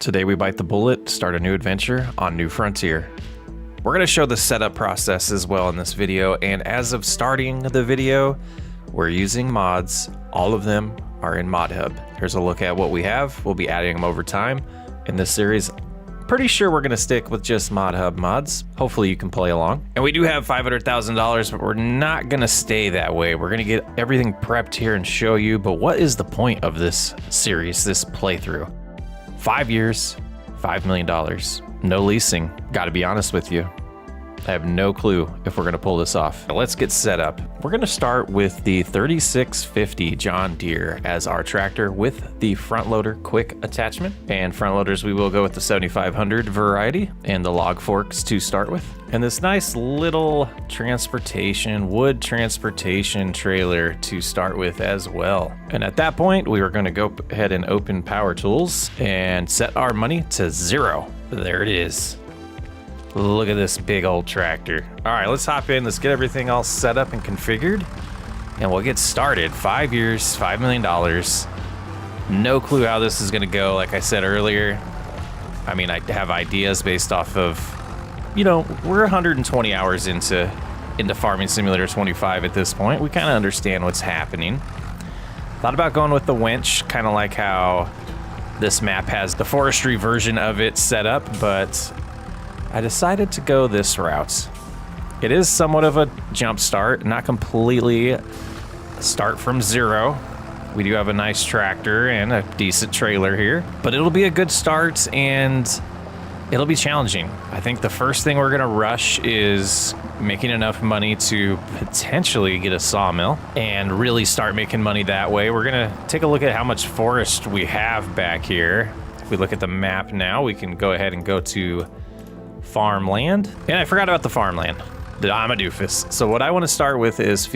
Today we bite the bullet, start a new adventure on New Frontier. We're going to show the setup process as well in this video, and as of starting the video, we're using mods. All of them are in Mod Hub. Here's a look at what we have. We'll be adding them over time in this series. Pretty sure we're going to stick with just Mod Hub mods. Hopefully you can play along. And we do have $500,000, but we're not going to stay that way. We're going to get everything prepped here and show you, but what is the point of this series, this playthrough? 5 years, $5 million, no leasing. Got to be honest with you, I have no clue if we're going to pull this off. Let's get set up. We're going to start with the 3650 John Deere as our tractor with the front loader quick attachment. And front loaders, we will go with the 7500 variety and the log forks to start with. And this nice little wood transportation trailer to start with as well. And at that point, we were going to go ahead and open power tools and set our money to 0. There it is. Look at this big old tractor. All right, let's hop in. Let's get everything all set up and configured, and we'll get started. 5 years, $5 million. No clue how this is gonna go. Like I said earlier, I mean, I have ideas based off of, you know, we're 120 hours into Farming Simulator 25 at this point. We kind of understand what's happening. Thought about going with the winch, kind of like how this map has the Forestry version of it set up, but I decided to go this route. It is somewhat of a jump start, not completely start from 0. We do have a nice tractor and a decent trailer here, but it'll be a good start and it'll be challenging. I think the first thing we're gonna rush is making enough money to potentially get a sawmill and really start making money that way. We're gonna take a look at how much forest we have back here. If we look at the map now, we can go ahead and go to farmland. And I forgot about the farmland. I'm a doofus. So what I want to start with is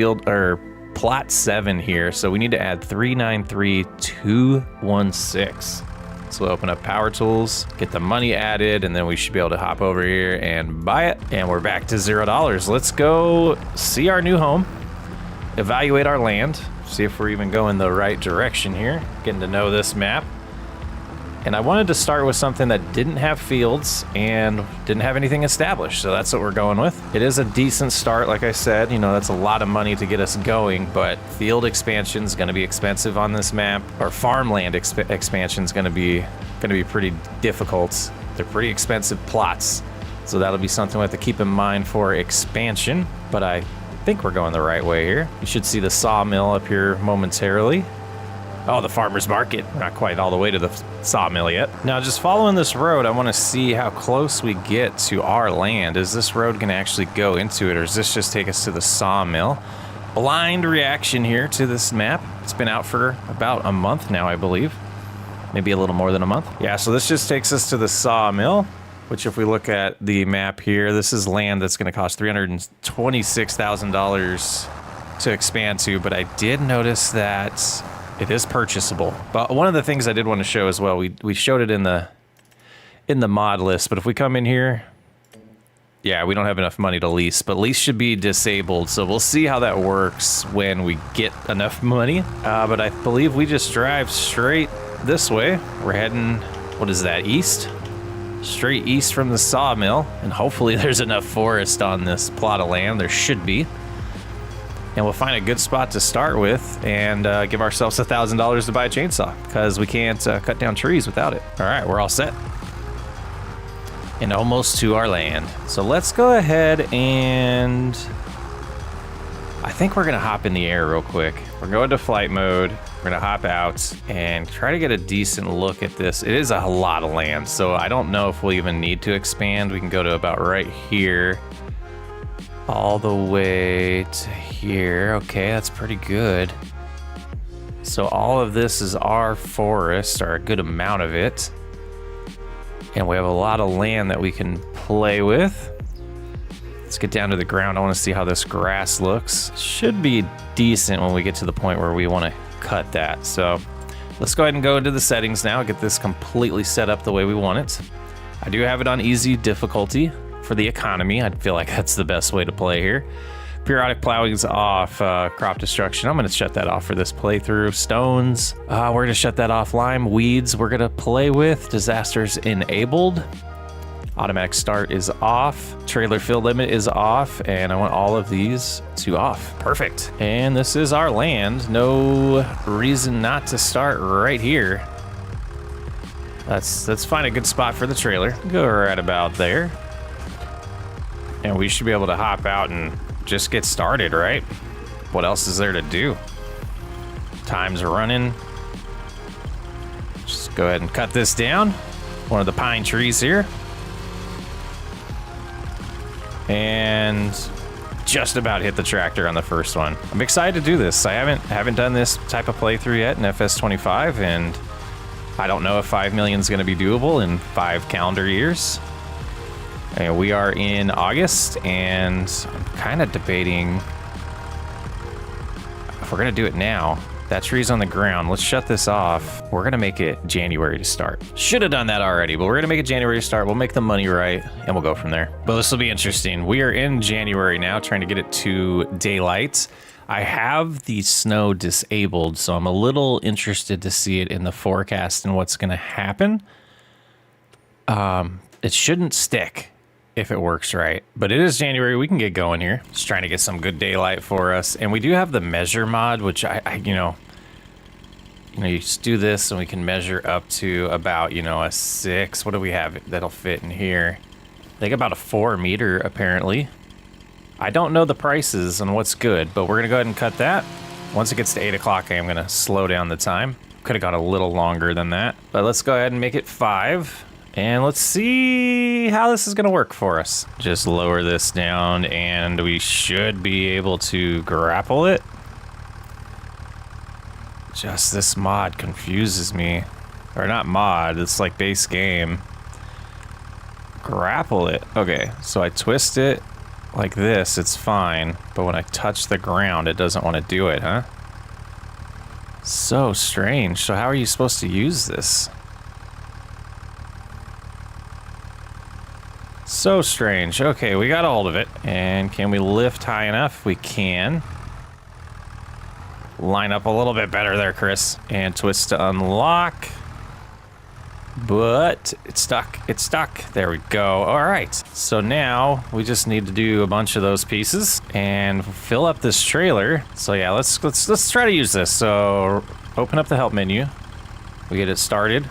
plot 7 here. So we need to add 393216. So we'll open up power tools, get the money added, and then we should be able to hop over here and buy it. And we're back to $0. Let's go see our new home, evaluate our land, see if we're even going the right direction here, getting to know this map. And I wanted to start with something that didn't have fields and didn't have anything established, so that's what we're going with. It is a decent start, like I said. You know, that's a lot of money to get us going, but field expansion is going to be expensive on this map, or farmland expansion is going to be pretty difficult. They're pretty expensive plots, so that'll be something we have to keep in mind for expansion. But I think we're going the right way here. You should see the sawmill up here momentarily. Oh, the farmer's market. We're not quite all the way to the sawmill yet. Now, just following this road, I want to see how close we get to our land. Is this road going to actually go into it, or does this just take us to the sawmill? Blind reaction here to this map. It's been out for about a month now, I believe. Maybe a little more than a month. Yeah, so this just takes us to the sawmill, which if we look at the map here, this is land that's going to cost $326,000 to expand to, but I did notice that it is purchasable. But one of the things I did want to show as well, we showed it in the mod list, but if we come in here, yeah, we don't have enough money to lease, but lease should be disabled. So we'll see how that works when we get enough money. But I believe we just drive straight this way. We're heading, what is that, east? Straight east from the sawmill, and hopefully there's enough forest on this plot of land. There should be. And we'll find a good spot to start with and give ourselves $1,000 to buy a chainsaw, because we can't cut down trees without it. All right, we're all set. And almost to our land. So let's go ahead and I think we're gonna hop in the air real quick. We're going to flight mode. We're gonna hop out and try to get a decent look at this. It is a lot of land, so I don't know if we'll even need to expand. We can go to about right here, all the way to here. Okay, that's pretty good. So all of this is our forest, or a good amount of it. And we have a lot of land that we can play with. Let's get down to the ground. I want to see how this grass looks. Should be decent when we get to the point where we want to cut that. So let's go ahead and go into the settings now, get this completely set up the way we want it. I do have it on easy difficulty for the economy. I feel like that's the best way to play here. Periodic plowing's off. Crop destruction, I'm gonna shut that off for this playthrough. Stones, we're gonna shut that off. Lime, weeds, we're gonna play with. Disasters enabled. Automatic start is off. Trailer fill limit is off, and I want all of these to off. Perfect. And this is our land. No reason not to start right here. Let's find a good spot for the trailer. Go right about there. And we should be able to hop out and just get started, right? What else is there to do? Time's running. Just go ahead and cut this down. One of the pine trees here. And just about hit the tractor on the first one. I'm excited to do this. I haven't done this type of playthrough yet in FS25, and I don't know if 5 million is going to be doable in 5 calendar years. And we are in August, and I'm kind of debating if we're going to do it now. That tree's on the ground. Let's shut this off. We're going to make it January to start. Should have done that already, but we're going to make it January to start. We'll make the money right, and we'll go from there. But this will be interesting. We are in January now, trying to get it to daylight. I have the snow disabled, so I'm a little interested to see it in the forecast and what's going to happen. It shouldn't stick if it works right, but it is January. We can get going here. Just trying to get some good daylight for us. And we do have the measure mod, which you just do this and we can measure up to about, a 6. What do we have that'll fit in here? I think about a 4 meter apparently. I don't know the prices on what's good, but we're gonna go ahead and cut that. Once it gets to 8 o'clock, I am gonna slow down the time. Could have gone a little longer than that, but let's go ahead and make it 5. And let's see how this is gonna work for us. Just lower this down and we should be able to grapple it. Just this mod confuses me. Or not mod, it's like base game. Grapple it. Okay, so I twist it like this, it's fine. But when I touch the ground, it doesn't want to do it, huh? So strange. So how are you supposed to use this? So strange. Okay, we got a hold of it. And can we lift high enough? We can. Line up a little bit better there, Chris. And twist to unlock. But it's stuck. It's stuck. There we go. All right. So now we just need to do a bunch of those pieces and fill up this trailer. So yeah, let's try to use this. So open up the help menu. We get it started.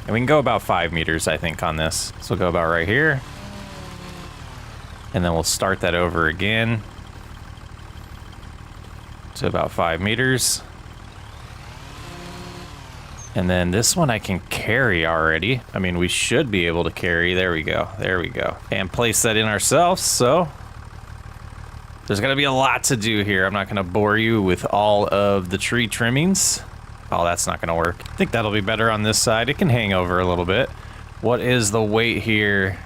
And we can go about 5 meters, I think, on this. So we'll go about right here. And then we'll start that over again to about 5 meters. And then this one I can carry already. I mean, we should be able to carry. There we go. There we go. And place that in ourselves. So there's going to be a lot to do here. I'm not going to bore you with all of the tree trimmings. Oh, that's not going to work. I think that'll be better on this side. It can hang over a little bit. What is the weight here?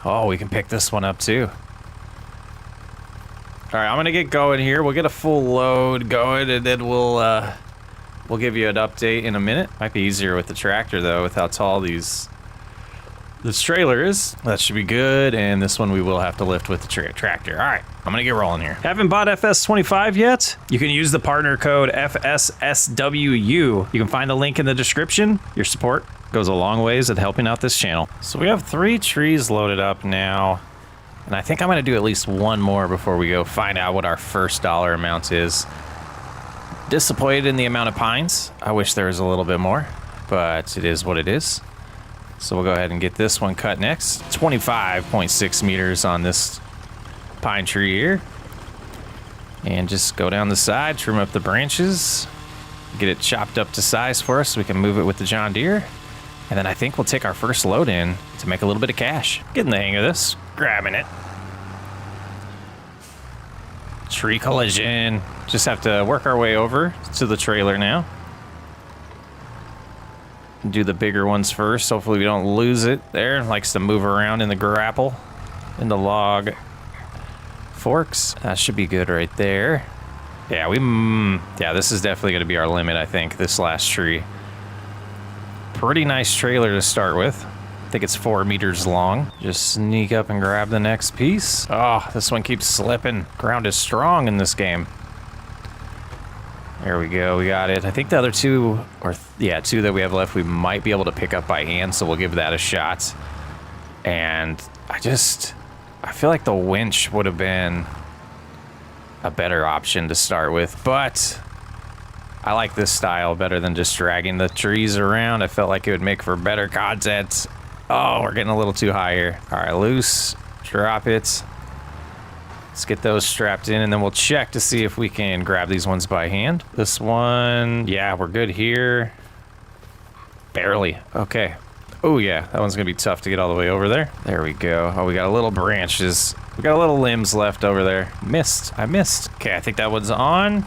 Oh, we can pick this one up too. All right, I'm gonna get going here. We'll get a full load going, and then we'll give you an update in a minute. Might be easier with the tractor though, with how tall this trailer is. That should be good, and this one we will have to lift with the tractor. All right, I'm gonna get rolling here. Haven't bought FS25 yet? You can use the partner code FSSWU. You can find the link in the description. Your support goes a long ways at helping out this channel. So we have 3 trees loaded up now, and I think I'm gonna do at least one more before we go find out what our first dollar amount is. Disappointed in the amount of pines. I wish there was a little bit more, but it is what it is. So we'll go ahead and get this one cut next. 25.6 meters on this pine tree here. And just go down the side, trim up the branches, get it chopped up to size for us so we can move it with the John Deere. And then I think we'll take our first load in to make a little bit of cash. Getting the hang of this, grabbing it. Tree collision. Just have to work our way over to the trailer now. Do the bigger ones first. Hopefully we don't lose it there. It likes to move around in the grapple, in the log forks. That should be good right there. Yeah, yeah, this is definitely going to be our limit, I think, this last tree. Pretty nice trailer to start with. I think it's 4 meters long. Just sneak up and grab the next piece. Oh, this one keeps slipping. Ground is strong in this game. There we go, we got it. I think the other two, or yeah, 2 that we have left, we might be able to pick up by hand, so we'll give that a shot. And I feel like the winch would have been a better option to start with, but I like this style better than just dragging the trees around. I felt like it would make for better content. Oh, we're getting a little too high here. All right, loose, drop it. Let's get those strapped in, and then we'll check to see if we can grab these ones by hand. This one, yeah, we're good here. Barely, okay. Oh yeah, that one's gonna be tough to get all the way over there. There we go. Oh, we got a little branches. We got a little limbs left over there. I missed. Okay, I think that one's on.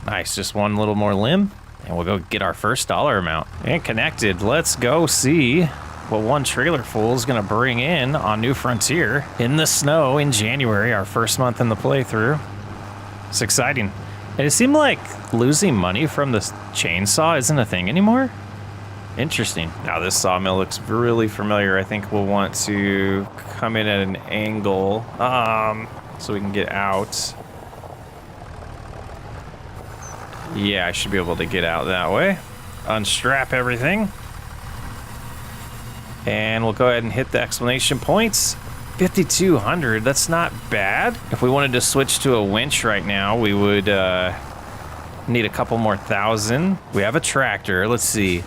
Nice, just one little more limb, and we'll go get our first dollar amount. And connected, let's go see what one trailer full is gonna bring in on New Frontier in the snow in January, our first month in the playthrough. It's exciting. And it seemed like losing money from the chainsaw isn't a thing anymore. Interesting. Now this sawmill looks really familiar. I think we'll want to come in at an angle so we can get out. Yeah, I should be able to get out that way. Unstrap everything. And we'll go ahead and hit the exclamation points. 5,200, that's not bad. If we wanted to switch to a winch right now, we would need a couple more thousand. We have a tractor, let's see.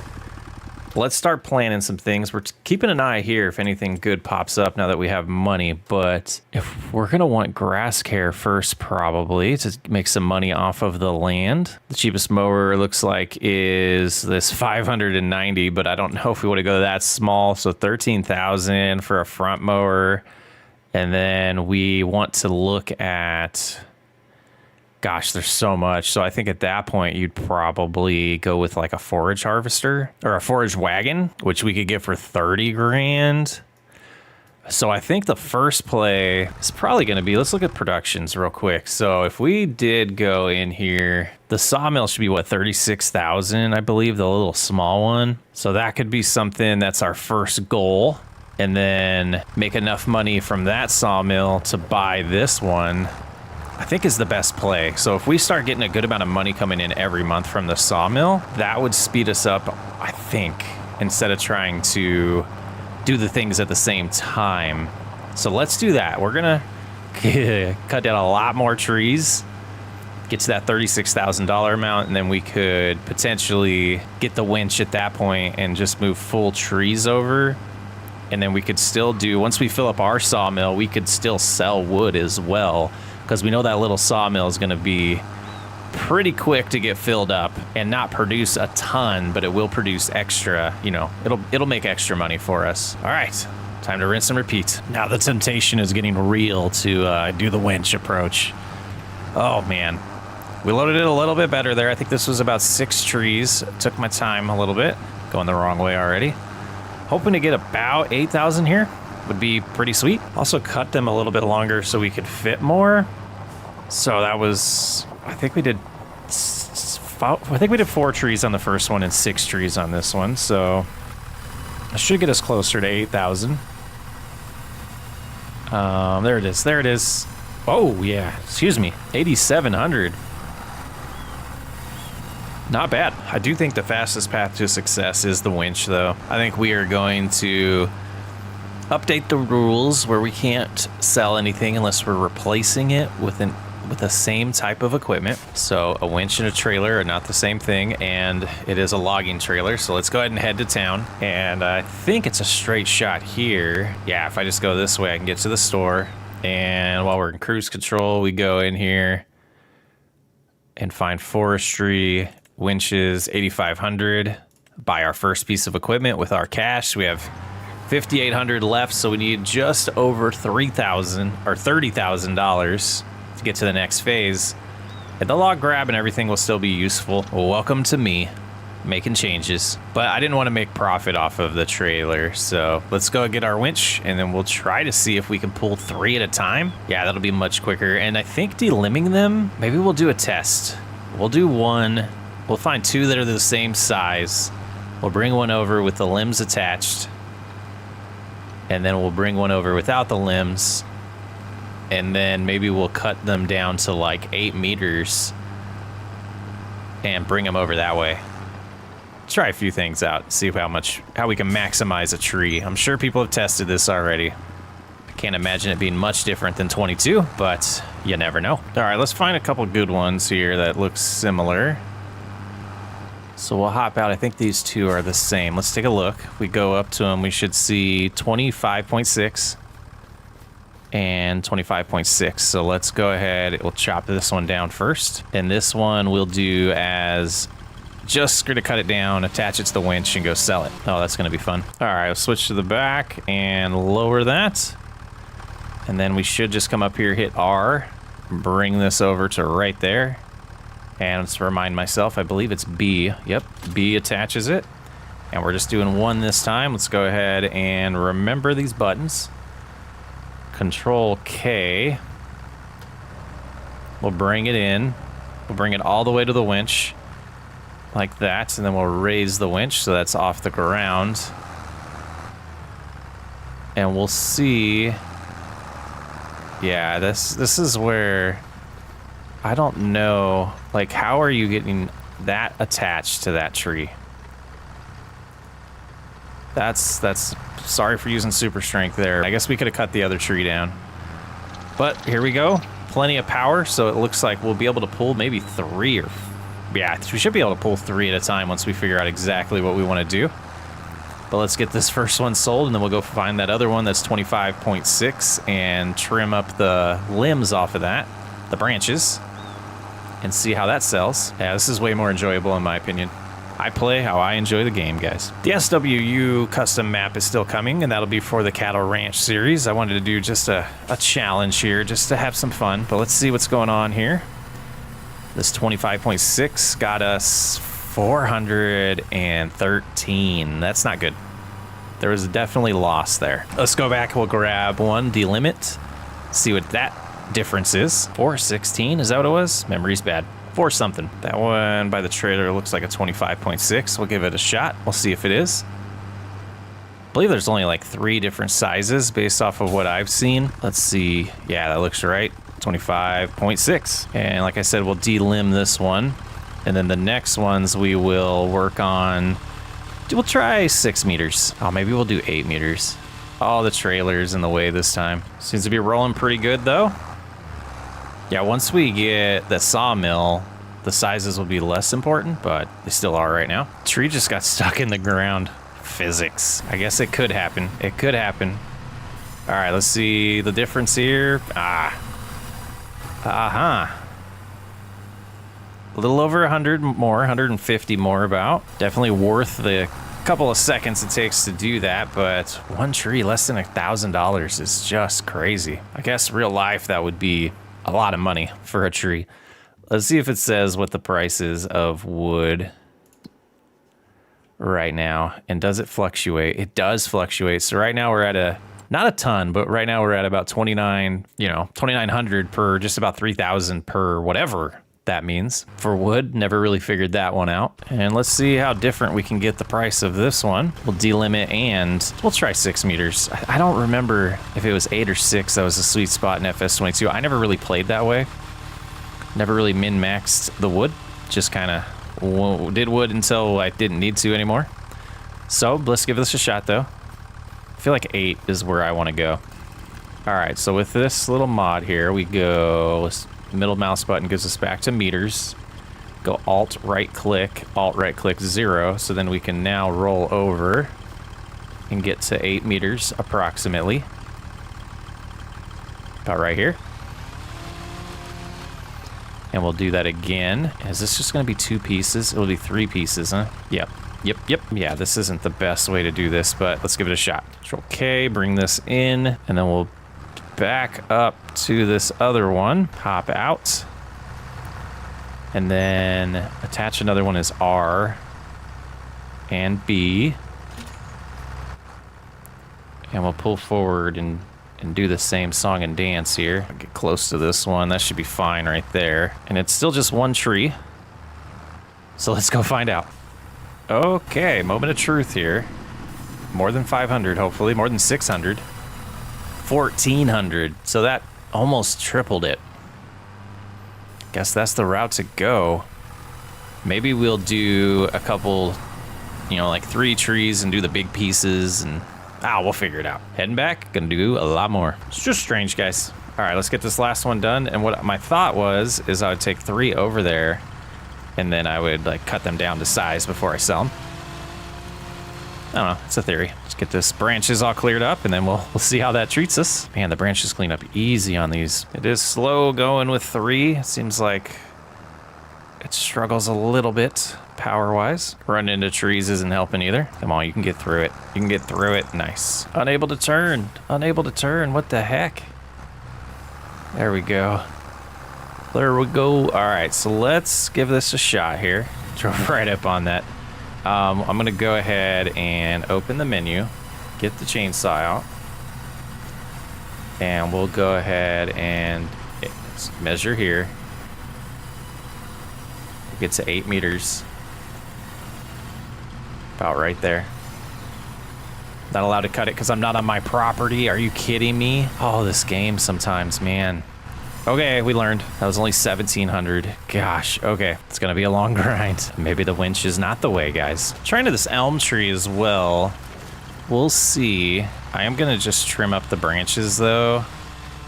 Let's start planning some things. We're keeping an eye here if anything good pops up now that we have money, but if we're gonna want grass care first probably to make some money off of the land. The cheapest mower looks like is this 590, but I don't know if we wanna go that small, so 13,000 for a front mower. And then we want to look at, gosh, there's so much. So I think at that point, you'd probably go with like a forage harvester or a forage wagon, which we could get for 30 grand. So I think the first play is probably going to be, let's look at productions real quick. So if we did go in here, the sawmill should be what, 36,000, I believe, the little small one. So that could be something that's our first goal. And then make enough money from that sawmill to buy this one, I think is the best play. So if we start getting a good amount of money coming in every month from the sawmill, that would speed us up, I think, instead of trying to do the things at the same time. So let's do that. We're gonna cut down a lot more trees, get to that $36,000 amount, and then we could potentially get the winch at that point and just move full trees over. And then we could still do, once we fill up our sawmill, we could still sell wood as well, because we know that little sawmill is going to be pretty quick to get filled up and not produce a ton, but it will produce extra, you know, it'll make extra money for us. All right, time to rinse and repeat. Now the temptation is getting real to do the winch approach. Oh man, we loaded it a little bit better there. I think this was about 6 trees. Took my time a little bit, going the wrong way already. Hoping to get about 8,000 here would be pretty sweet. Also cut them a little bit longer so we could fit more. So that was, I think we did 4 trees on the first one and 6 trees on this one. So that should get us closer to 8,000. There it is. There it is. Oh yeah, excuse me, 8,700. Not bad. I do think the fastest path to success is the winch, though. I think we are going to update the rules where we can't sell anything unless we're replacing it with the same type of equipment. So a winch and a trailer are not the same thing, and it is a logging trailer. So let's go ahead and head to town. And I think it's a straight shot here. Yeah, if I just go this way, I can get to the store. And while we're in cruise control, we go in here and find forestry. Winches 8,500, buy our first piece of equipment with our cash. We have 5,800 left, so we need just over $3,000 or $30,000 to get to the next phase. And the log grab and everything will still be useful. Welcome to me making changes, but I didn't want to make profit off of the trailer, so let's go get our winch and then we'll try to see if we can pull 3 at a time. Yeah, that'll be much quicker. And I think delimbing them, maybe we'll do a test. We'll do 1. We'll find 2 that are the same size. We'll bring one over with the limbs attached. And then we'll bring one over without the limbs. And then maybe we'll cut them down to like 8 meters and bring them over that way. Try a few things out, see how we can maximize a tree. I'm sure people have tested this already. I can't imagine it being much different than 22, but you never know. All right, let's find a couple good ones here that look similar. So we'll hop out. I think these two are the same. Let's take a look. We go up to them, we should see 25.6 and 25.6. So let's go ahead. We'll chop this one down first. And this one we'll do as just going to cut it down, attach it to the winch, and go sell it. Oh, that's going to be fun. All right, we'll switch to the back and lower that. And then we should just come up here, hit R, bring this over to right there. And let's remind myself, I believe it's B. Yep, B attaches it. And we're just doing one this time. Let's go ahead and remember these buttons. Control K. We'll bring it in. We'll bring it all the way to the winch. Like that. And then we'll raise the winch so that's off the ground. And we'll see. Yeah, this is where I don't know. Like, how are you getting that attached to that tree? That's sorry for using super strength there. I guess we could have cut the other tree down. But here we go. Plenty of power, so it looks like we'll be able to pull maybe 3 or... Yeah, we should be able to pull 3 at a time once we figure out exactly what we want to do. But let's get this first one sold, and then we'll go find that other one that's 25.6 and trim up the limbs off of that, the branches, and see how that sells. Yeah, this is way more enjoyable in my opinion. I play how I enjoy the game, guys. The SWU custom map is still coming, and that'll be for the Cattle Ranch series. I wanted to do just a challenge here, just to have some fun. But let's see what's going on here. This 25.6 got us 413. That's not good. There was definitely loss there. Let's go back. We'll grab one, delimit, see what that difference is. 416, is that what it was? Memory's bad. 4 something. That one by the trailer looks like a 25.6. We'll give it a shot. We'll see if it is. I believe there's only like 3 different sizes based off of what I've seen. Let's see. Yeah, that looks right. 25.6. And like I said, we'll delimb this one. And then the next ones we will work on. We'll try 6 meters. Oh, maybe we'll do 8 meters. Oh, the trailer's in the way this time. Seems to be rolling pretty good though. Yeah, once we get the sawmill, the sizes will be less important, but they still are right now. Tree just got stuck in the ground. Physics. I guess it could happen. It could happen. All right, let's see the difference here. A little over 100 more, 150 more about. Definitely worth the couple of seconds it takes to do that, but one tree less than $1,000 is just crazy. I guess real life that would be a lot of money for a tree. Let's see if it says what the price is of wood right now. And does it fluctuate? It does fluctuate. So right now we're at not a ton, but right now we're at about 2,900 per, just about 3,000 per whatever that means. For wood, never really figured that one out. And let's see how different we can get the price of this one. We'll delimit and we'll try 6 meters. I don't remember if it was 8 or 6 that was a sweet spot in FS22. I never really played that way. Never really min-maxed the wood. Just kind of did wood until I didn't need to anymore. So let's give this a shot though. I feel like 8 is where I want to go. All right, so with this little mod here, we go... Middle mouse button gives us back to meters. Go alt right click 0. So then we can now roll over and get to 8 meters approximately. About right here. And we'll do that again. Is this just going to be 2 pieces? It'll be 3 pieces, huh? Yep. Yeah, this isn't the best way to do this, but let's give it a shot. Control K, bring this in, and then we'll back up to this other one, hop out, and then attach another one as R and B, and we'll pull forward and do the same song and dance here. I'll get close to this one. That should be fine right there. And it's still just one tree, so let's go find out. Okay, moment of truth here. More than 500, hopefully. More than 600. 1,400. So that almost tripled it. Guess that's the route to go. Maybe we'll do a couple, you know, like 3 trees and do the big pieces, and we'll figure it out. Heading back, gonna do a lot more. It's just strange, guys. All right, let's get this last one done. And what my thought was is I would take 3 over there, and then I would like cut them down to size before I sell them. I don't know, it's a theory. Let's get this branches all cleared up, and then we'll see how that treats us. Man, the branches clean up easy on these. It is slow going with 3. It seems like it struggles a little bit power-wise. Running into trees isn't helping either. Come on, you can get through it. You can get through it. Nice. Unable to turn. Unable to turn. What the heck? There we go. There we go. All right, so let's give this a shot here. Drove right up on that. I'm going to go ahead and open the menu, get the chainsaw out, and we'll go ahead and measure here. Get to 8 meters. About right there. Not allowed to cut it because I'm not on my property. Are you kidding me? Oh, this game sometimes, man. Okay, we learned. That was only 1,700. Gosh, okay. It's gonna be a long grind. Maybe the winch is not the way, guys. Trying to this elm tree as well. We'll see. I am gonna just trim up the branches though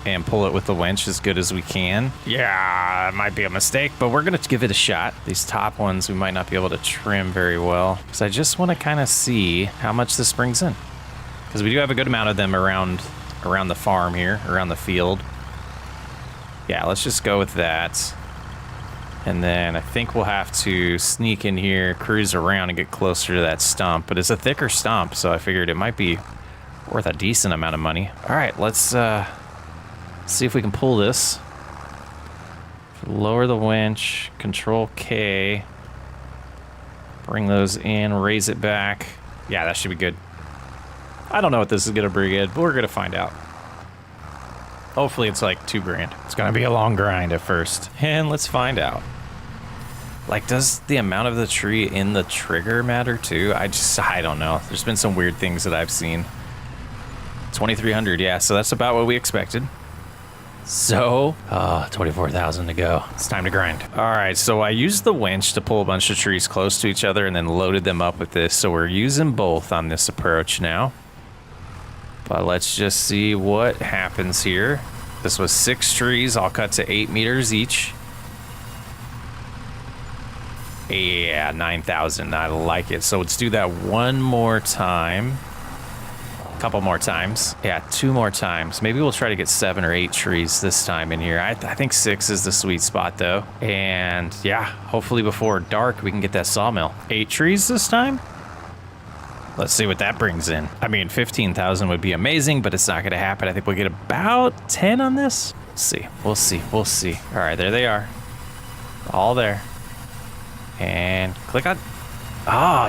and pull it with the winch as good as we can. Yeah, it might be a mistake, but we're gonna give it a shot. These top ones we might not be able to trim very well because I just want to kind of see how much this brings in, because we do have a good amount of them around the farm here, around the field. Yeah, let's just go with that. And then I think we'll have to sneak in here, cruise around, and get closer to that stump. But it's a thicker stump, so I figured it might be worth a decent amount of money. All right, let's see if we can pull this. Lower the winch, Control K. Bring those in, raise it back. Yeah, that should be good. I don't know what this is gonna bring in, but we're gonna find out. Hopefully it's like $2,000. It's gonna be a long grind at first. And let's find out. Like, does the amount of the tree in the trigger matter too? I don't know. There's been some weird things that I've seen. 2,300, yeah, so that's about what we expected. So, 24,000 to go. It's time to grind. All right, so I used the winch to pull a bunch of trees close to each other and then loaded them up with this. So we're using both on this approach now. But let's just see what happens here. This was 6 trees, all cut to 8 meters each. Yeah, 9,000, I like it. So let's do that one more time. A couple more times. Yeah, 2 more times. Maybe we'll try to get 7 or 8 trees this time in here. I think 6 is the sweet spot though. And yeah, hopefully before dark we can get that sawmill. 8 trees this time? Let's see what that brings in. I mean, 15,000 would be amazing, but it's not gonna happen. I think we'll get about 10 on this. Let's see, we'll see, we'll see. All right, there they are. All there. And click on,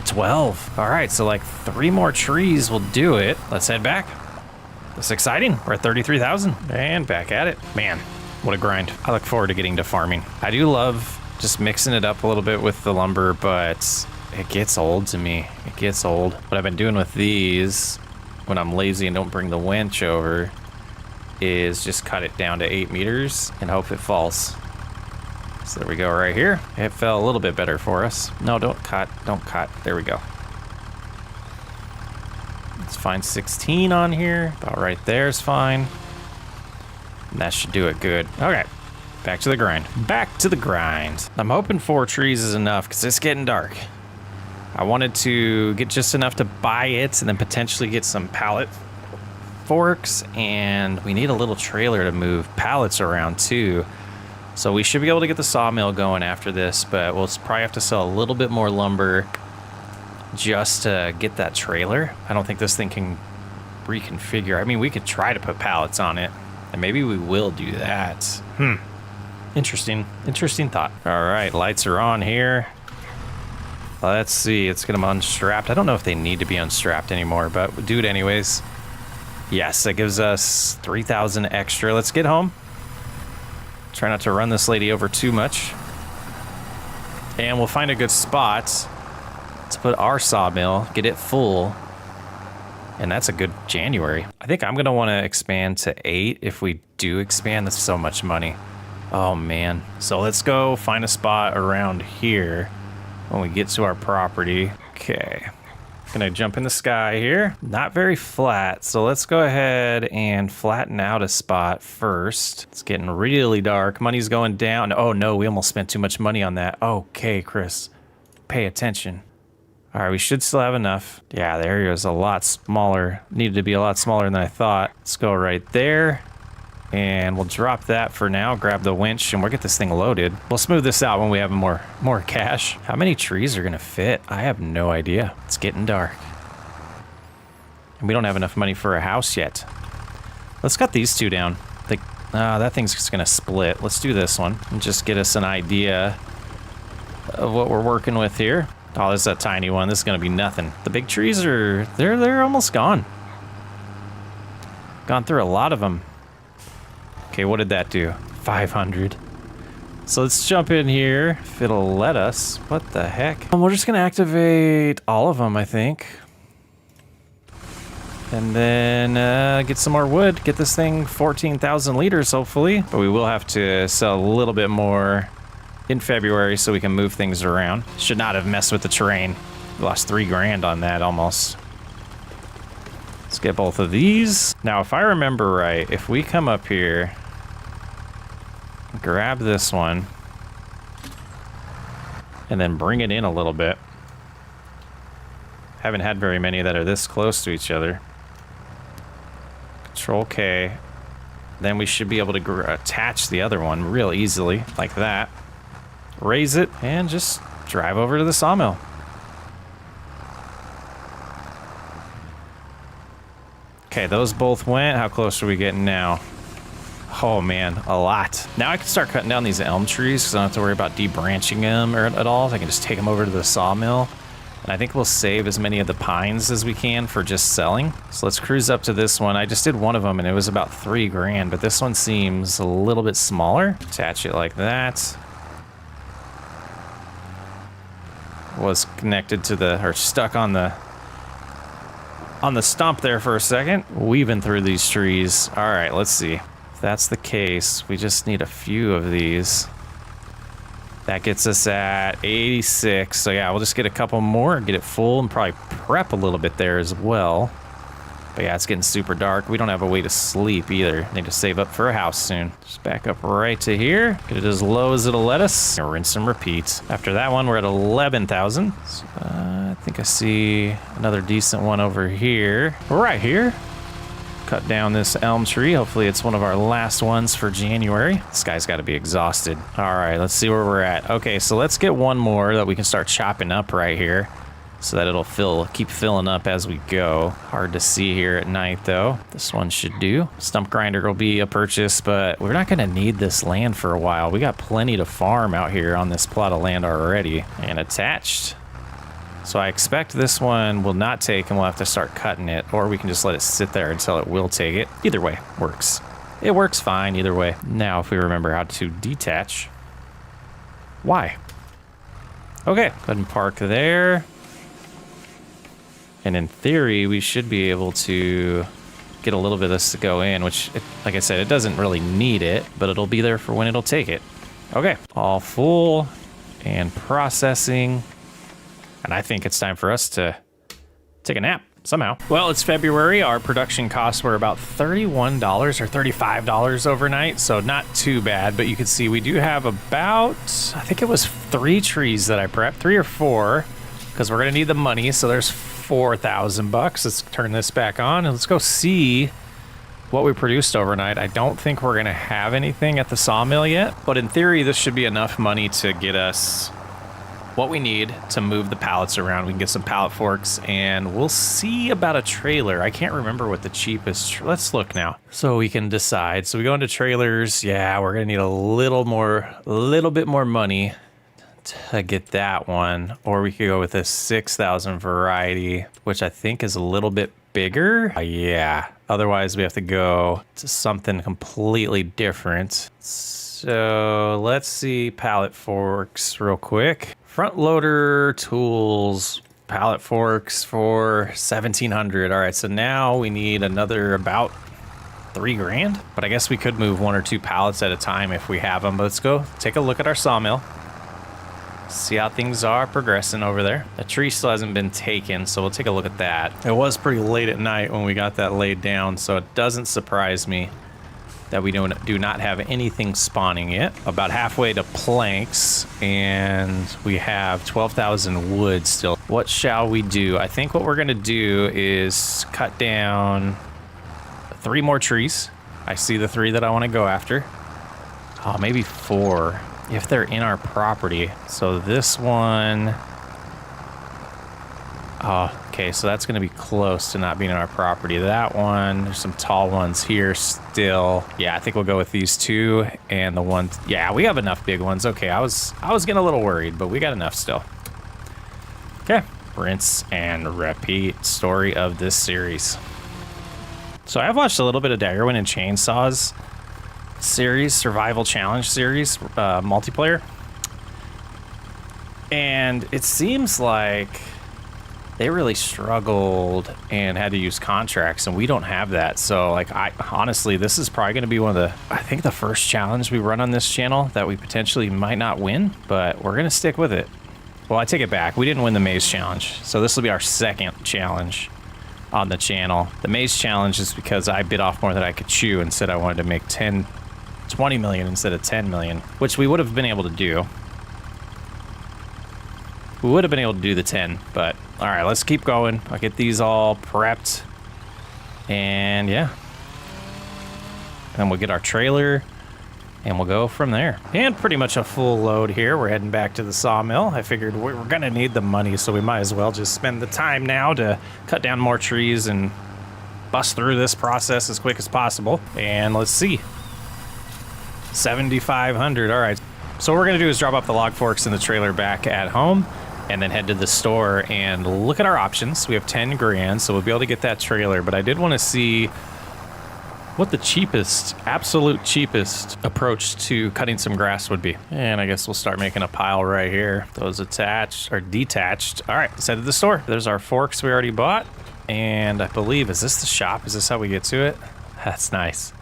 12. All right, so like 3 more trees will do it. Let's head back. That's exciting. We're at 33,000 and back at it. Man, what a grind. I look forward to getting to farming. I do love just mixing it up a little bit with the lumber, but it gets old to me. It gets old. What I've been doing with these when I'm lazy and don't bring the winch over is just cut it down to 8 meters and hope it falls. So there we go right here. It fell a little bit better for us. No, don't cut, don't cut. There we go. Let's find 16 on here. About right there is fine. And that should do it good. Okay, back to the grind. Back to the grind. I'm hoping 4 trees is enough because it's getting dark. I wanted to get just enough to buy it and then potentially get some pallet forks, and we need a little trailer to move pallets around too. So we should be able to get the sawmill going after this, but we'll probably have to sell a little bit more lumber just to get that trailer. I don't think this thing can reconfigure. I mean, we could try to put pallets on it, and maybe we will do that. Interesting thought. All right, lights are on here. Let's see, it's gonna be unstrapped. I don't know if they need to be unstrapped anymore, but we'll do it anyways. Yes, that gives us 3,000 extra. Let's get home. Try not to run this lady over too much. And we'll find a good spot to put our sawmill, get it full, And that's a good January. I think I'm going to want to expand to 8 if we do expand. That's so much money. Oh, man. So let's go find a spot around here when we get to our property. Okay. Gonna jump in the sky here. Not very flat, so let's go ahead and flatten out a spot first. It's getting really dark. Money's going down. Oh, no, we almost spent too much money on that. Okay, Chris. Pay attention. All right, we should still have enough. Yeah, the area is a lot smaller. Needed to be a lot smaller than I thought. Let's go right there. And we'll drop that for now. Grab the winch and we'll get this thing loaded. We'll smooth this out when we have more cash. How many trees are gonna fit? I have no idea. It's getting dark. And we don't have enough money for a house yet. Let's cut these two down. That thing's just gonna split. Let's do this one and just get us an idea of what we're working with here. Oh, this is a tiny one. This is gonna be nothing. The big trees are, they're almost gone. Gone through a lot of them. Okay, what did that do? 500. So let's jump in here if it'll let us. What the heck? We're just gonna activate all of them, I think. And then get some more wood. Get this thing 14,000 liters, hopefully. But we will have to sell a little bit more in February so we can move things around. Should not have messed with the terrain. We lost 3 grand on that almost. Let's get both of these. Now, if I remember right, if we come up here, grab this one, and then bring it in a little bit. Haven't had very many that are this close to each other. Control K. Then we should be able to attach the other one real easily, like that. Raise it, and just drive over to the sawmill. Okay, those both went. How close are we getting now? Oh man, a lot. Now I can start cutting down these elm trees because I don't have to worry about debranching them or at all. I can just take them over to the sawmill. And I think we'll save as many of the pines as we can for just selling. So let's cruise up to this one. I just did one of them and it was about 3 grand, but this one seems a little bit smaller. Attach it like that. Was connected to or stuck on the stump there for a second. Weaving through these trees. All right, let's see. If that's the case, we just need a few of these. That gets us at 86. So yeah, we'll just get a couple more, get it full, and probably prep a little bit there as well. But yeah, it's getting super dark. We don't have a way to sleep either. Need to save up for a house soon. Just back up right to here. Get it as low as it'll let us. Rinse and repeat. After that one, we're at 11,000. So, I think I see another decent one over here. Right here. Cut down this elm tree. Hopefully it's one of our last ones for January. This guy's got to be exhausted. All right, let's see where we're at. Okay, so let's get one more that we can start chopping up right here so that it'll keep filling up as we go. Hard to see here at night though. This one should do. Stump grinder will be a purchase, but we're not gonna need this land for a while. We got plenty to farm out here on this plot of land already. And attached. So I expect this one will not take and we'll have to start cutting it, or we can just let it sit there until it will take it. Either way works. It works fine either way. Now if we remember how to detach. Why? Okay, go ahead and park there. And in theory, we should be able to get a little bit of this to go in, which, like I said, it doesn't really need it, but it'll be there for when it'll take it. Okay, all full and processing. And I think it's time for us to take a nap somehow. Well, it's February. Our production costs were about $31 or $35 overnight, so not too bad. But you can see we do have about, I think it was 3 trees that I prepped, 3 or 4, because we're gonna need the money. So there's 4,000 bucks. Let's turn this back on and let's go see what we produced overnight. I don't think we're gonna have anything at the sawmill yet, but in theory, this should be enough money to get us what we need to move the pallets around. We can get some pallet forks and we'll see about a trailer. I can't remember what the cheapest, let's look now so we can decide. So we go into trailers. Yeah, we're gonna need a little bit more money to get that one, or we could go with a 6,000 variety, which I think is a little bit bigger. Yeah, otherwise we have to go to something completely different. So let's see pallet forks real quick. Front loader tools Pallet forks for 1,700. All right, so now we need another about 3 grand, but I guess we could move 1 or 2 pallets at a time if we have them. But let's go take a look at our sawmill. See how things are progressing over there. The tree still hasn't been taken, so we'll take a look at that. It was pretty late at night when we got that laid down, so it doesn't surprise me that we do not have anything spawning yet. About halfway to planks, and we have 12,000 wood still. What shall we do? I think what we're gonna do is cut down 3 more trees. I see the 3 that I wanna go after. Oh, maybe 4. If they're in our property. So this one, oh, okay, so that's gonna be close to not being in our property. That one, there's some tall ones here still. Yeah, I think we'll go with these 2 and the one, yeah, we have enough big ones. Okay, I was getting a little worried, but we got enough still. Okay, rinse and repeat story of this series. So I've watched a little bit of Daggerwin and Chainsaws series, survival challenge series, multiplayer, and it seems like they really struggled and had to use contracts, and we don't have that. So like, I honestly, this is probably going to be one of the, I think the first challenge we run on this channel that we potentially might not win, but we're going to stick with it. Well, I take it back, we didn't win the maze challenge, so this will be our second challenge on the channel. The maze challenge is because I bit off more than I could chew and said I wanted to make 20 million instead of 10 million, which we would have been able to do. We would have been able to do the 10, but all right, let's keep going. I'll get these all prepped, and yeah. And then we'll get our trailer, and we'll go from there. And pretty much a full load here. We're heading back to the sawmill. I figured we're gonna need the money, so we might as well just spend the time now to cut down more trees and bust through this process as quick as possible. And let's see. 7,500, all right. So what we're gonna do is drop off the log forks and the trailer back at home, and then head to the store and look at our options. We have 10 grand, so we'll be able to get that trailer, but I did wanna see what the cheapest, absolute cheapest approach to cutting some grass would be. And I guess we'll start making a pile right here. Those attached or detached. All right, let's head to the store. There's our forks we already bought. And I believe, is this the shop? Is this how we get to it? That's nice.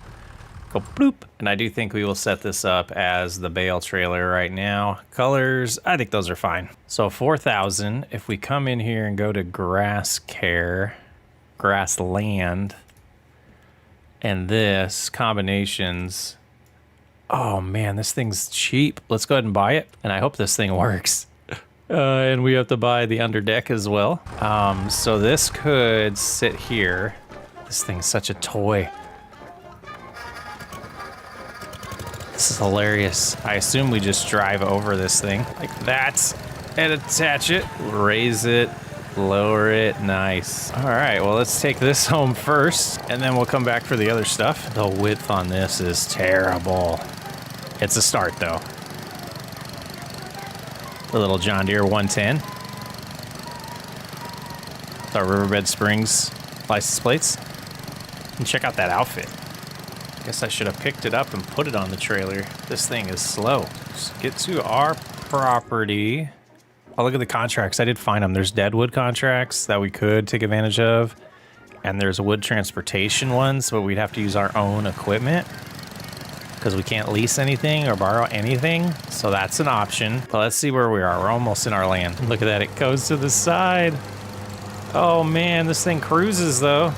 Go bloop. And I do think we will set this up as the bale trailer right now. Colors, I think those are fine. So 4,000, if we come in here and go to grass care, grassland, and this combinations, oh man, this thing's cheap. Let's go ahead and buy it, and I hope this thing works. And we have to buy the underdeck as well. So this could sit here. This thing's such a toy. This is hilarious. I assume we just drive over this thing like that and attach it, raise it, lower it. Nice. All right, well, let's take this home first, and then we'll come back for the other stuff. The width on this is terrible. It's a start, though. The little John Deere 110. With our Riverbed Springs license plates. And check out that outfit. I guess I should have picked it up and put it on the trailer. This thing is slow. Let's get to our property. Oh, look at the contracts. I did find them. There's deadwood contracts that we could take advantage of. And there's wood transportation ones, but we'd have to use our own equipment because we can't lease anything or borrow anything. So that's an option. But let's see where we are. We're almost in our land. Look at that. It goes to the side. Oh, man. This thing cruises, though.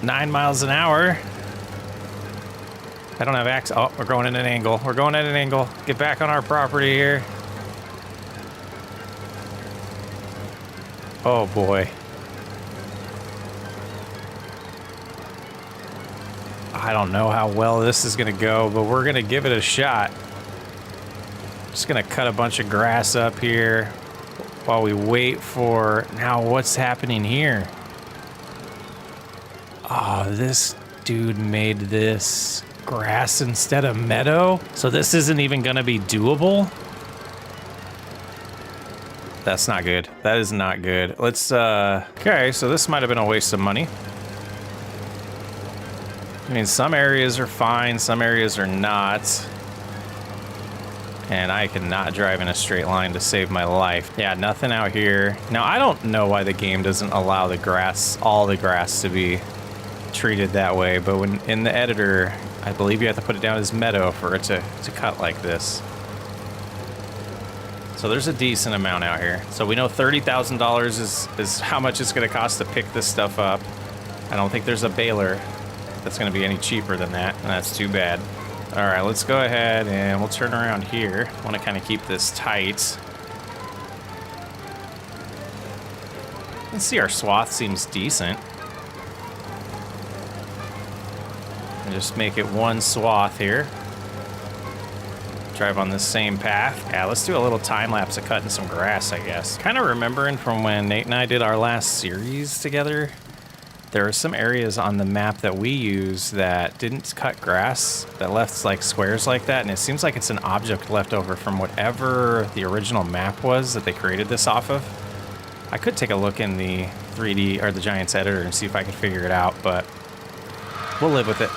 9 miles an hour. I don't have access. Oh, we're going at an angle. We're going at an angle. Get back on our property here. Oh boy. I don't know how well this is gonna go, but we're gonna give it a shot. Just gonna cut a bunch of grass up here while we wait for, now what's happening here? Oh, this dude made this grass instead of meadow. So this isn't even gonna be doable. That's not good. That is not good. Let's, okay, so this might have been a waste of money. I mean, some areas are fine, some areas are not. And I cannot drive in a straight line to save my life. Yeah, nothing out here. Now, I don't know why the game doesn't allow the grass, all the grass to be treated that way, but when in the editor, I believe you have to put it down as meadow for it to cut like this. So there's a decent amount out here. So we know $30,000 is how much it's gonna cost to pick this stuff up. I don't think there's a baler that's gonna be any cheaper than that, and that's too bad. All right, let's go ahead and we'll turn around here. I wanna kinda keep this tight. Let's see, our swath seems decent. And just make it one swath here. Drive on this same path. Yeah, let's do a little time lapse of cutting some grass, I guess. Kind of remembering from when Nate and I did our last series together, there are some areas on the map that we use that didn't cut grass, that left like squares like that, and it seems like it's an object left over from whatever the original map was that they created this off of. I could take a look in the 3D or the Giants editor and see if I could figure it out, but we'll live with it.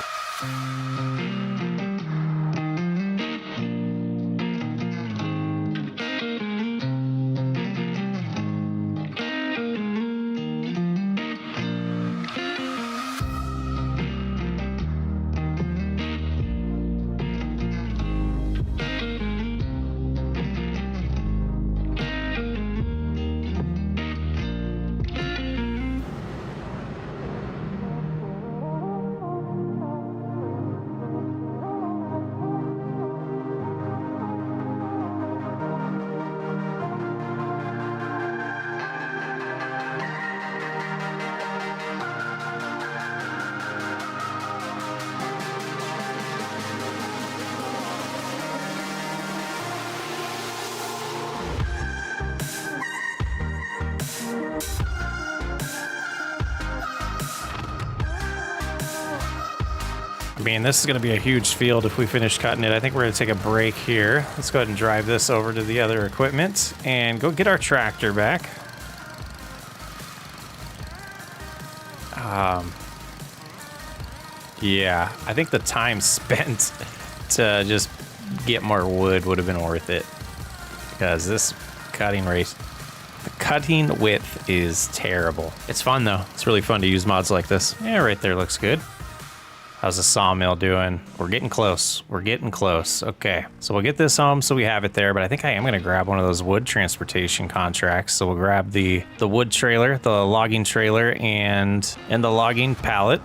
I mean, this is going to be a huge field if we finish cutting it. I think we're going to take a break here. Let's go ahead and drive this over to the other equipment and go get our tractor back. Yeah, I think the time spent to just get more wood would have been worth it, because this cutting rate, the cutting width is terrible. It's fun though. It's really fun to use mods like this. Yeah, right there looks good. How's the sawmill doing? We're getting close. We're getting close. Okay, so we'll get this home so we have it there, but I think I am gonna grab one of those wood transportation contracts. So we'll grab the wood trailer, the logging trailer, and the logging pallet,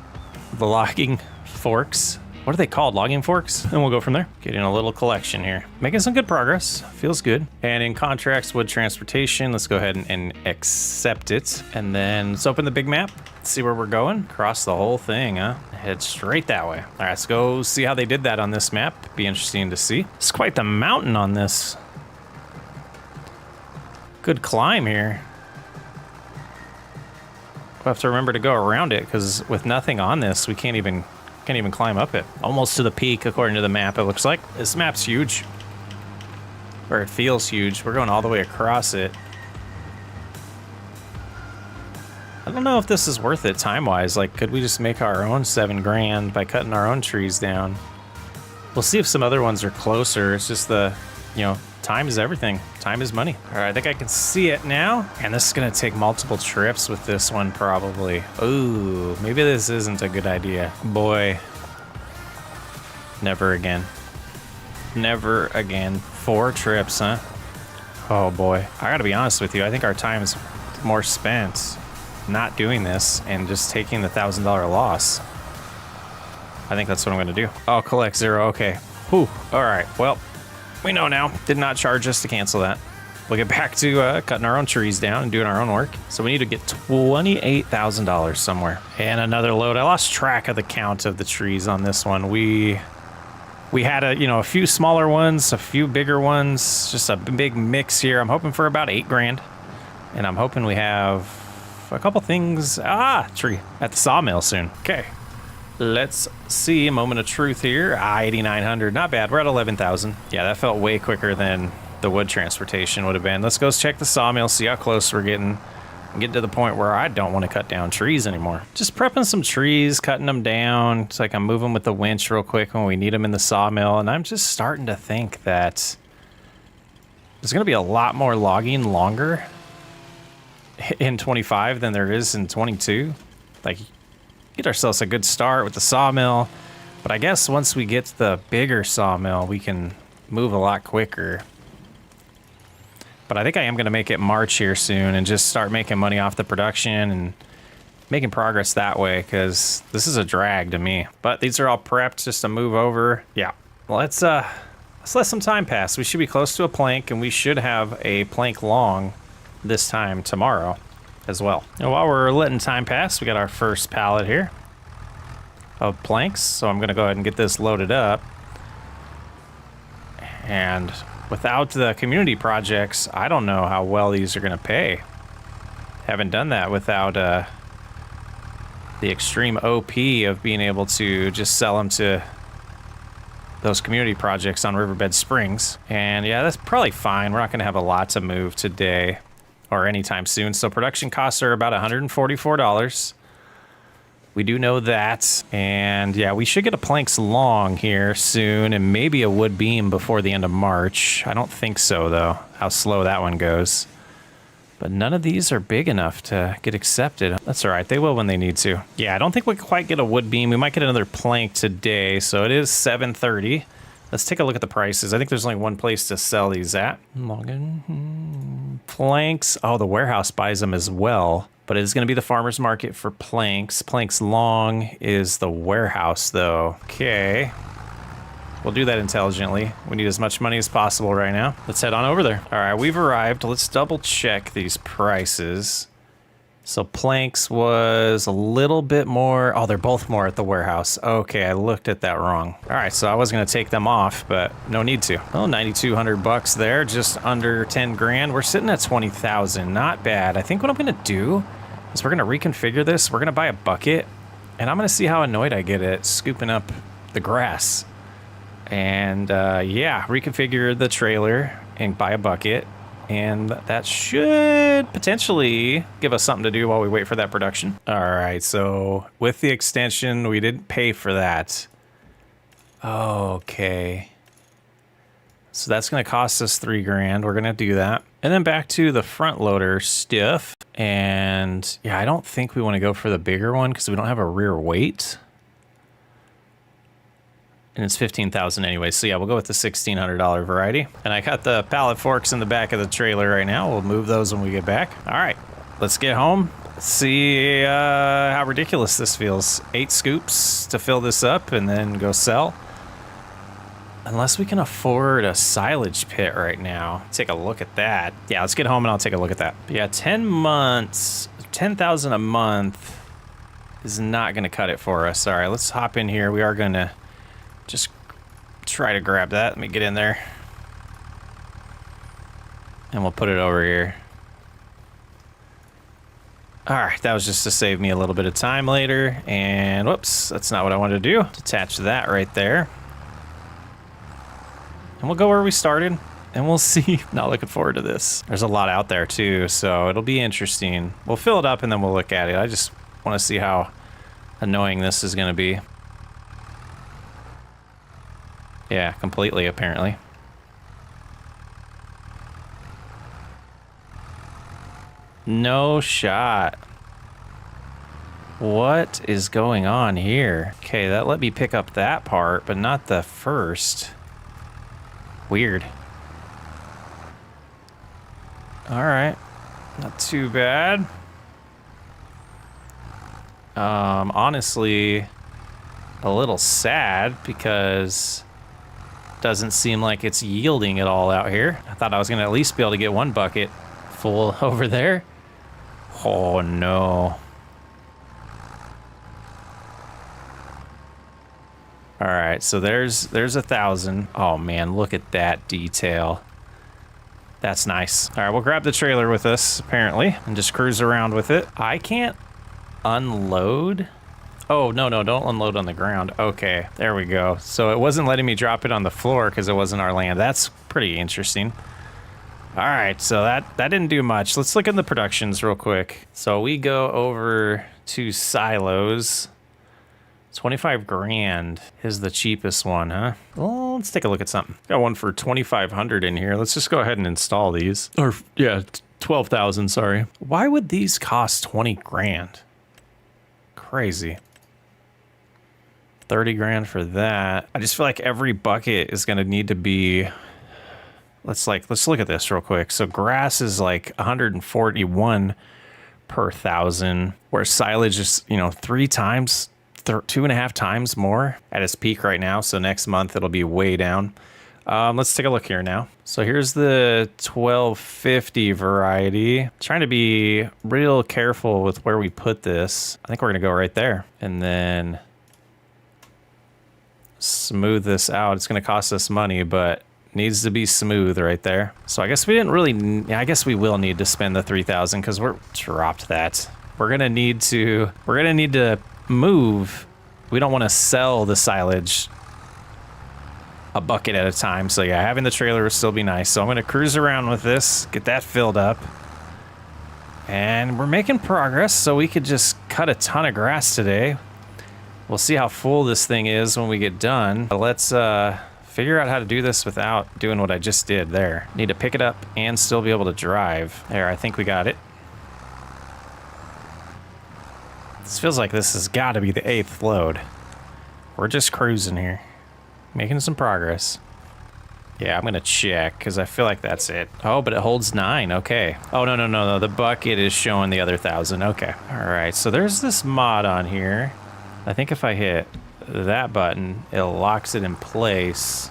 the logging forks. What are they called? Logging forks? And we'll go from there. Getting a little collection here. Making some good progress. Feels good. And in contracts, wood transportation, let's go ahead and accept it. And then let's open the big map. See where we're going. Cross the whole thing, huh? Head straight that way. All right, let's go see how they did that on this map. Be interesting to see. It's quite the mountain on this. Good climb here. We'll have to remember to go around it, because with nothing on this, we can't even climb up it. Almost to the peak, according to the map, it looks like. This map's huge. Or it feels huge. We're going all the way across it. I don't know if this is worth it time-wise. Like, could we just make our own 7 grand by cutting our own trees down? We'll see if some other ones are closer. It's just the, you know, time is everything. Time is money. All right, I think I can see it now. And this is gonna take multiple trips with this one, probably. Ooh, maybe this isn't a good idea. Boy, never again. Never again. 4 trips, huh? Oh boy. I gotta be honest with you. I think our time is more spent not doing this and just taking the $1,000 loss. I think that's what I'm gonna do. Oh, collect 0, okay. Whew, all right, well, we know now. Did not charge us to cancel that. We'll get back to cutting our own trees down and doing our own work. So we need to get $28,000 somewhere. And another load. I lost track of the count of the trees on this one. We had a few smaller ones, a few bigger ones, just a big mix here. I'm hoping for about 8 grand. And I'm hoping we have a couple things. Tree at the sawmill soon. Okay. Let's see, a moment of truth here. 8,900, not bad. We're at 11,000. Yeah, that felt way quicker than the wood transportation would have been. Let's go check the sawmill, see how close we're getting. Get to the point where I don't want to cut down trees anymore. Just prepping some trees, cutting them down. It's like I'm moving with the winch real quick when we need them in the sawmill. And I'm just starting to think that There's going to be a lot more logging longer in 25 than there is in 22. Like, get ourselves a good start with the sawmill. But I guess once we get to the bigger sawmill, we can move a lot quicker. But I think I am going to make it March here soon and just start making money off the production and making progress that way, because this is a drag to me. But these are all prepped just to move over. Yeah, let's let some time pass. We should be close to a plank, and we should have a plank long this time tomorrow as well. And while we're letting time pass, we got our first pallet here of planks. So I'm gonna go ahead and get this loaded up. And without the community projects, I don't know how well these are gonna pay. Haven't done that without the extreme OP of being able to just sell them to those community projects on Riverbed Springs. And yeah, that's probably fine. We're not gonna have a lot to move today or anytime soon. So production costs are about $144. We do know that. And yeah, we should get a planks long here soon and maybe a wood beam before the end of March. I don't think so though, how slow that one goes. But none of these are big enough to get accepted. That's all right, they will when they need to. Yeah, I don't think we can quite get a wood beam. We might get another plank today, so it is 7:30. Let's take a look at the prices. I think there's only one place to sell these at. Login. Planks, oh, the warehouse buys them as well, but it is gonna be the farmer's market for planks. Planks long is the warehouse though. Okay. We'll do that intelligently. We need as much money as possible right now. Let's head on over there. All right, we've arrived. Let's double check these prices. So planks was a little bit more. Oh, they're both more at the warehouse. Okay, I looked at that wrong. All right, so I was gonna take them off, but no need to. Oh, 9,200 bucks there, just under 10 grand. We're sitting at 20,000, not bad. I think what I'm gonna do is we're gonna reconfigure this. We're gonna buy a bucket, and I'm gonna see how annoyed I get at scooping up the grass. And yeah, reconfigure the trailer and buy a bucket, and that should potentially give us something to do while we wait for that production. All right, so with the extension, we didn't pay for that. Okay. So that's gonna cost us 3 grand. We're gonna do that. And then back to the front loader stuff. And yeah, I don't think we wanna go for the bigger one because we don't have a rear weight. And it's 15,000 anyway, so yeah, we'll go with the $1,600 variety. And I got the pallet forks in the back of the trailer right now. We'll move those when we get back. All right, let's get home. See how ridiculous this feels. 8 scoops to fill this up and then go sell. Unless we can afford a silage pit right now. Take a look at that. Yeah, let's get home and I'll take a look at that. But yeah, 10 months, 10,000 a month is not gonna cut it for us. All right, let's hop in here. We are gonna just try to grab that. Let me get in there. And we'll put it over here. All right, that was just to save me a little bit of time later. And whoops, that's not what I wanted to do. Detach that right there. And we'll go where we started and we'll see. Not looking forward to this. There's a lot out there too, so it'll be interesting. We'll fill it up and then we'll look at it. I just want to see how annoying this is gonna be. Yeah, completely, apparently. No shot. What is going on here? Okay, that let me pick up that part, but not the first. Weird. All right, not too bad. Honestly, a little sad because doesn't seem like it's yielding at all out here. I thought I was gonna at least be able to get one bucket full over there. Oh no. All right, so there's 1,000. Oh man, look at that detail. That's nice. All right, we'll grab the trailer with us apparently and just cruise around with it. I can't unload. Oh, no, don't unload on the ground. Okay, there we go. So it wasn't letting me drop it on the floor because it wasn't our land. That's pretty interesting. All right, so that didn't do much. Let's look at the productions real quick. So we go over to silos. 25 grand is the cheapest one, huh? Well, let's take a look at something. Got one for 2,500 in here. Let's just go ahead and install these. Or yeah, 12,000, sorry. Why would these cost 20 grand? Crazy. 30 grand for that. I just feel like every bucket is gonna need to be, let's look at this real quick. So grass is like 141 per 1,000, where silage is, you know, 2.5 times more at its peak right now. So next month it'll be way down. Let's take a look here now. So here's the 1250 variety. Trying to be real careful with where we put this. I think we're gonna go right there and then smooth this out. It's gonna cost us money, but needs to be smooth right there. So I guess we didn't really, I guess we will need to spend the 3,000 because we're dropped that. We're gonna need to move. We don't want to sell the silage a bucket at a time. So yeah, having the trailer will still be nice. So I'm gonna cruise around with this, get that filled up. And we're making progress, so we could just cut a ton of grass today. We'll see how full this thing is when we get done. But let's figure out how to do this without doing what I just did there. Need to pick it up and still be able to drive. There, I think we got it. This feels like this has got to be the 8th load. We're just cruising here. Making some progress. Yeah, I'm gonna check because I feel like that's it. Oh, but it holds 9, okay. Oh, no. The bucket is showing the other 1,000, okay. All right, so there's this mod on here. I think if I hit that button, it locks it in place.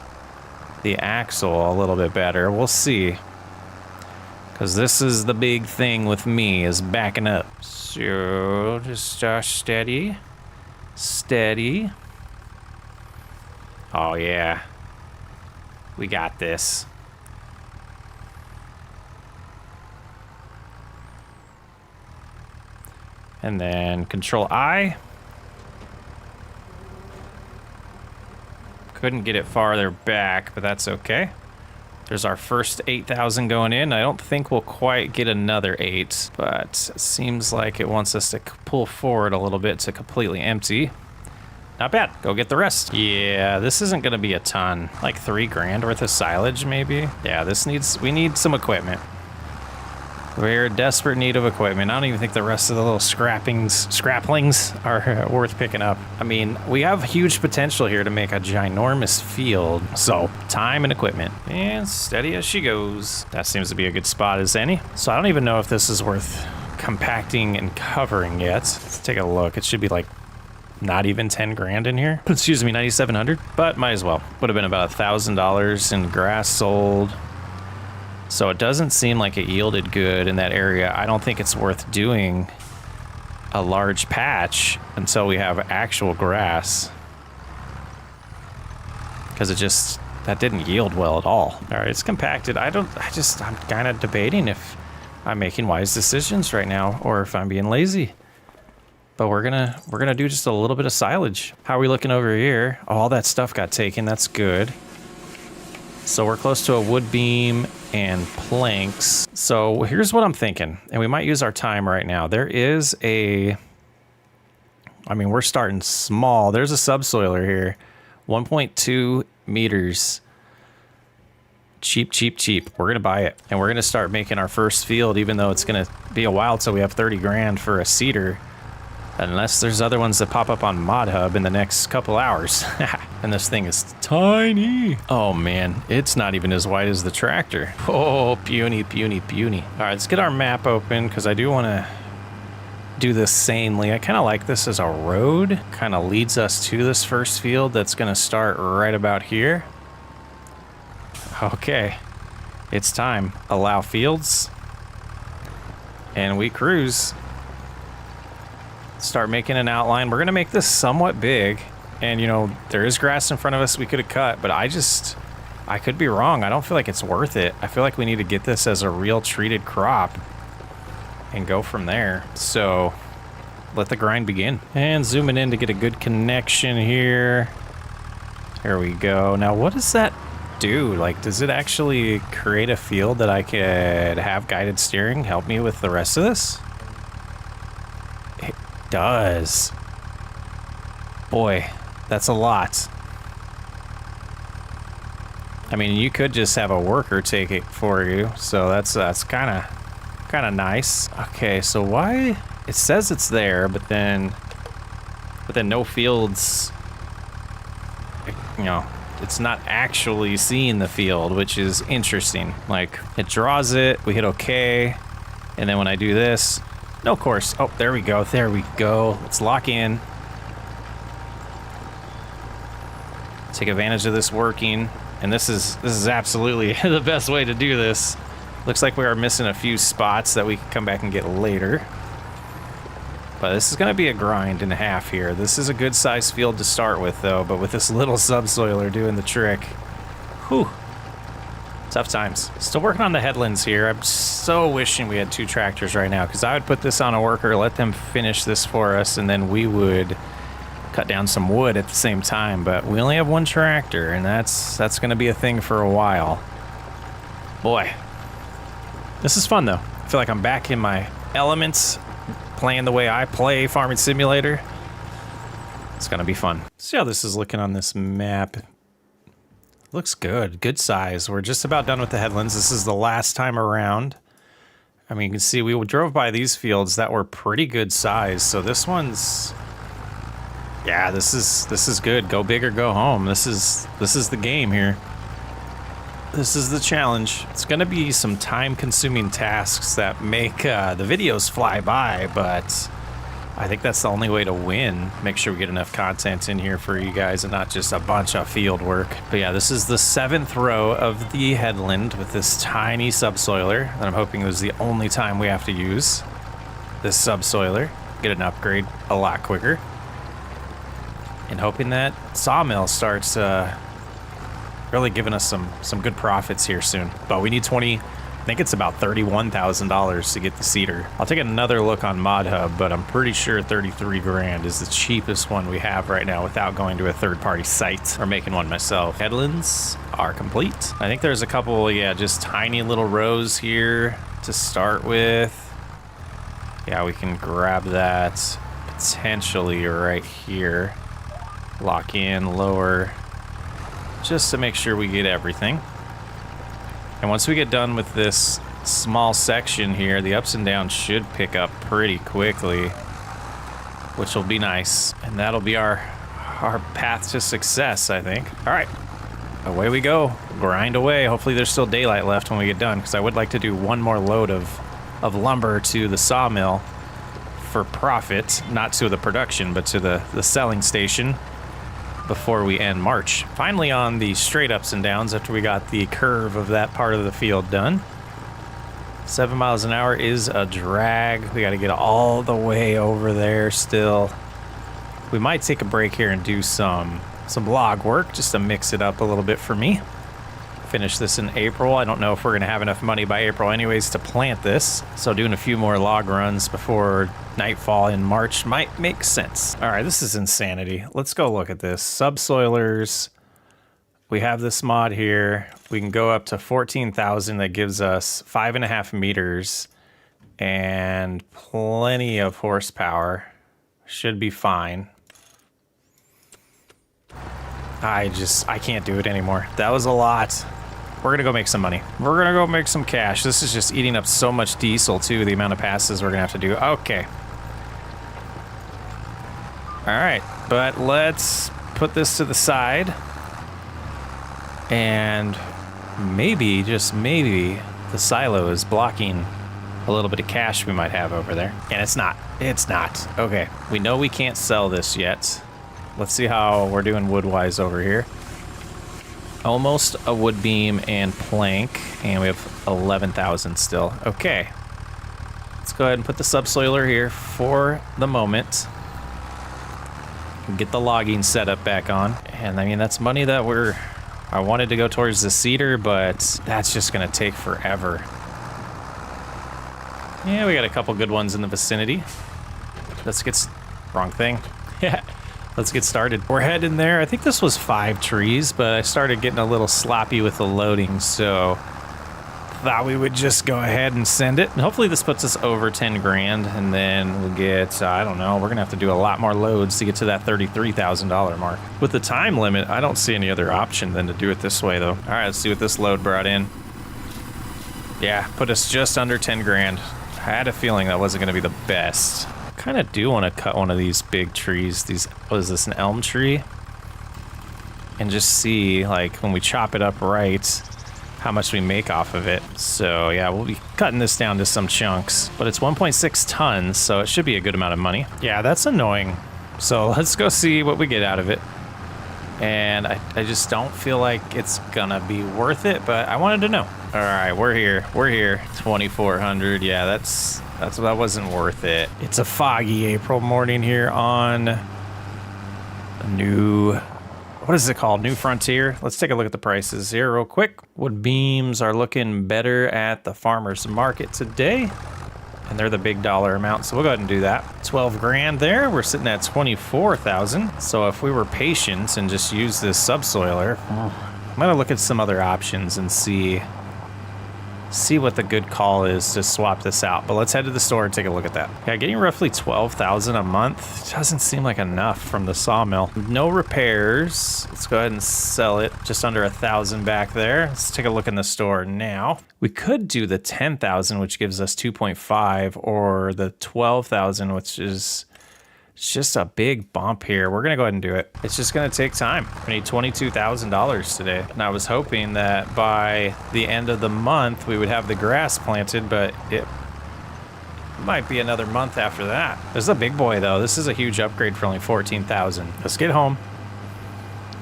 The axle a little bit better, we'll see. Because this is the big thing with me, is backing up. So, just steady. Steady. Oh, yeah. We got this. And then Control I. Couldn't get it farther back, but that's okay. There's our first 8,000 going in. I don't think we'll quite get another 8, but it seems like it wants us to pull forward a little bit to completely empty. Not bad. Go get the rest. Yeah, this isn't gonna be a ton. Like 3 grand worth of silage, maybe. Yeah, we need some equipment. We're in desperate need of equipment. I don't even think the rest of the little scraplings are worth picking up. I mean, we have huge potential here to make a ginormous field. So, time and equipment. And steady as she goes. That seems to be a good spot as any. So I don't even know if this is worth compacting and covering yet. Let's take a look. It should be like not even 10 grand in here. Excuse me, 9,700, but might as well. Would have been about $1,000 in grass sold. So it doesn't seem like it yielded good in that area. I don't think it's worth doing a large patch until we have actual grass. Because that didn't yield well at all. All right, it's compacted. I'm kind of debating if I'm making wise decisions right now or if I'm being lazy. But we're gonna do just a little bit of silage. How are we looking over here? Oh, all that stuff got taken, that's good. So we're close to a wood beam and planks. So here's what I'm thinking, and we might use our time right now. We're starting small. There's a subsoiler here, 1.2 meters. Cheap. We're gonna buy it, and we're gonna start making our first field, even though it's gonna be a while till we have 30 grand for a seeder. Unless there's other ones that pop up on Mod Hub in the next couple hours. And this thing is tiny. Oh man, it's not even as wide as the tractor. Oh, puny. All right, let's get our map open because I do want to do this sanely. I kind of like this as a road. Kind of leads us to this first field that's going to start right about here. Okay, it's time. Allow fields. And we cruise. Start making an outline. We're gonna make this somewhat big, and you know, there is grass in front of us we could have cut, but I could be wrong. I don't feel like it's worth it. I feel like we need to get this as a real treated crop and go from there. So let the grind begin. And zooming in to get a good connection here. There we go. Now what does that do? Like, does it actually create a field that I could have guided steering help me with the rest of this? Does. Boy, that's a lot. I mean, you could just have a worker take it for you, so that's kind of nice. Okay, so why it says it's there, but then no fields. You know, it's not actually seeing the field, which is interesting. Like, it draws it, we hit OK, and then when I do this, no course. Oh, there we go. There we go. Let's lock in. Take advantage of this working. And this is absolutely the best way to do this. Looks like we are missing a few spots that we can come back and get later. But this is going to be a grind and a half here. This is a good sized field to start with, though. But with this little subsoiler doing the trick, whew, tough times. Still working on the headlands here. I'm so wishing we had 2 tractors right now, because I would put this on a worker, let them finish this for us, and then we would cut down some wood at the same time. But we only have 1 tractor, and that's going to be a thing for a while. Boy, this is fun, though. I feel like I'm back in my elements, playing the way I play Farming Simulator. It's going to be fun. See how this is looking on this map. Looks good. Good size. We're just about done with the headlands. This is the last time around. I mean, you can see we drove by these fields that were pretty good size. So this one's... yeah, this is good. Go big or go home. This is the game here. This is the challenge. It's gonna be some time-consuming tasks that make the videos fly by, but I think that's the only way to win. Make sure we get enough content in here for you guys and not just a bunch of field work. But yeah, this is the 7th row of the headland with this tiny subsoiler that I'm hoping is the only time we have to use this subsoiler. Get an upgrade a lot quicker. And hoping that Sawmill starts really giving us some good profits here soon. But we need 20, I think it's about $31,000 to get the seeder. I'll take another look on Mod Hub, but I'm pretty sure 33 grand is the cheapest one we have right now without going to a third-party site or making one myself. Headlands are complete. I think there's a couple, yeah, just tiny little rows here to start with. Yeah, we can grab that potentially right here. Lock in, lower, just to make sure we get everything. And once we get done with this small section here, the ups and downs should pick up pretty quickly, which will be nice. And that'll be our path to success, I think. All right, away we go. Grind away. Hopefully there's still daylight left when we get done, because I would like to do one more load of lumber to the sawmill for profit, not to the production, but to the selling station, before we end March. Finally on the straight ups and downs after we got the curve of that part of the field done. 7 miles an hour is a drag. We got to get all the way over there still. We might take a break here and do some log work just to mix it up a little bit for me. Finish this in April. I don't know if we're going to have enough money by April anyways to plant this. So doing a few more log runs before nightfall in March might make sense. All right, this is insanity. Let's go look at this. Subsoilers. We have this mod here. We can go up to 14,000. That gives us 5.5 meters and plenty of horsepower. Should be fine. I can't do it anymore. That was a lot. We're gonna go make some money. We're gonna go make some cash. This is just eating up so much diesel too, the amount of passes we're gonna have to do. Okay. All right, but let's put this to the side. And maybe, just maybe, the silo is blocking a little bit of cash we might have over there. And it's not. It's not. Okay, we know we can't sell this yet. Let's see how we're doing wood-wise over here. Almost a wood beam and plank, and we have 11,000 still. Okay. Let's go ahead and put the subsoiler here for the moment. Get the logging setup back on. And I mean, that's money that I wanted to go towards the cedar, but that's just gonna take forever. Yeah, we got a couple good ones in the vicinity. Let's get, wrong thing. Yeah. Let's get started. We're heading there. I think this was 5 trees, but I started getting a little sloppy with the loading, so thought we would just go ahead and send it. And hopefully this puts us over 10 grand, and then we'll get, I don't know, we're gonna have to do a lot more loads to get to that $33,000 mark. With the time limit, I don't see any other option than to do it this way though. All right, let's see what this load brought in. Yeah, put us just under 10 grand. I had a feeling that wasn't gonna be the best. I kinda do wanna cut one of these big trees. These, what is this, an elm tree? And just see, like, when we chop it up right, how much we make off of it. So yeah, we'll be cutting this down to some chunks, but it's 1.6 tons, so it should be a good amount of money. Yeah, that's annoying. So let's go see what we get out of it. And I just don't feel like it's gonna be worth it, but I wanted to know. All right, we're here, 2,400. Yeah, that wasn't worth it. It's a foggy April morning here on a new, what is it called? New Frontier. Let's take a look at the prices here real quick. Wood beams are looking better at the farmer's market today, and they're the big dollar amount, so we'll go ahead and do that. 12 grand there. We're sitting at 24,000. So if we were patient and just use this subsoiler, I'm gonna look at some other options and see what the good call is to swap this out. But let's head to the store and take a look at that. Yeah, getting roughly 12,000 a month doesn't seem like enough from the sawmill. No repairs. Let's go ahead and sell it. Just under 1,000 back there. Let's take a look in the store now. We could do the 10,000, which gives us 2.5, or the 12,000, which is just a big bump here. We're gonna go ahead and do it. It's just gonna take time. We need $22,000 today. And I was hoping that by the end of the month, we would have the grass planted, but it might be another month after that. This is a big boy though. This is a huge upgrade for only 14,000. Let's get home,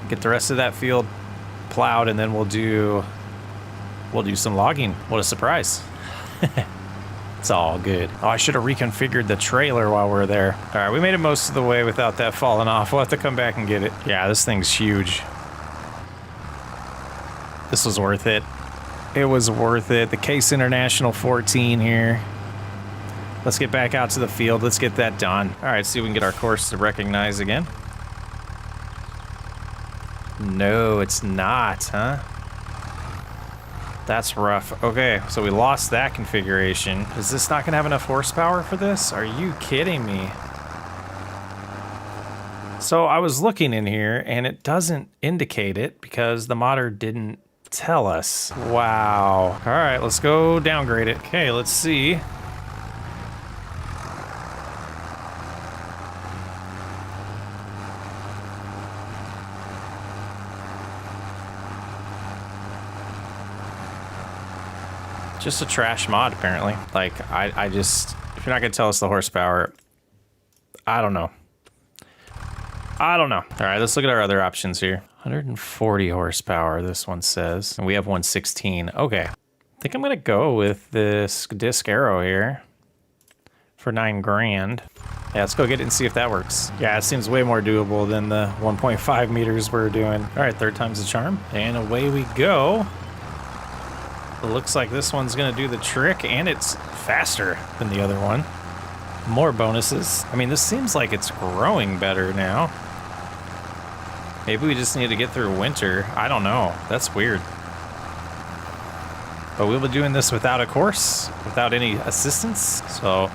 get the rest of that field plowed, and then we'll do some logging. What a surprise. It's all good. Oh, I should have reconfigured the trailer while we're there. All right, we made it most of the way without that falling off. We'll have to come back and get it. Yeah, this thing's huge. This was worth it. It was worth it. The Case International 14 here. Let's get back out to the field. Let's get that done. All right, see if we can get our course to recognize again. No, it's not, huh? That's rough. Okay, so we lost that configuration. Is this not gonna have enough horsepower for this? Are you kidding me? So I was looking in here and it doesn't indicate it because the modder didn't tell us. Wow. All right, let's go downgrade it. Okay, let's see. Just a trash mod, apparently. Like, I just, if you're not gonna tell us the horsepower, I don't know. All right, let's look at our other options here. 140 horsepower, this one says. And we have 116. Okay. I think I'm gonna go with this disc arrow here for 9 grand. Yeah, let's go get it and see if that works. Yeah, it seems way more doable than the 1.5 meters we're doing. All right, third time's the charm. And away we go. It looks like this one's gonna do the trick, and it's faster than the other one. More bonuses. I mean, this seems like it's growing better now. Maybe we just need to get through winter. I don't know. That's weird. But we'll be doing this without a course, without any assistance. So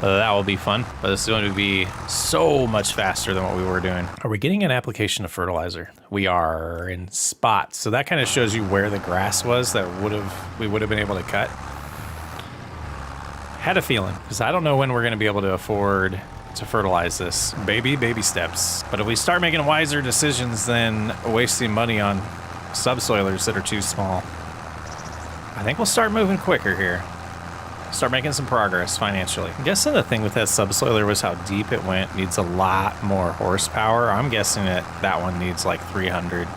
that will be fun. But this is going to be so much faster than what we were doing. Are we getting an application of fertilizer? We are in spots. So that kind of shows you where the grass was that we would have been able to cut. Had a feeling, because I don't know when we're going to be able to afford to fertilize this. Baby steps. But if we start making wiser decisions than wasting money on subsoilers that are too small, I think we'll start moving quicker here. Start making some progress financially. I'm guessing the thing with that subsoiler was how deep it went. Needs a lot more horsepower. I'm guessing that one needs like 300,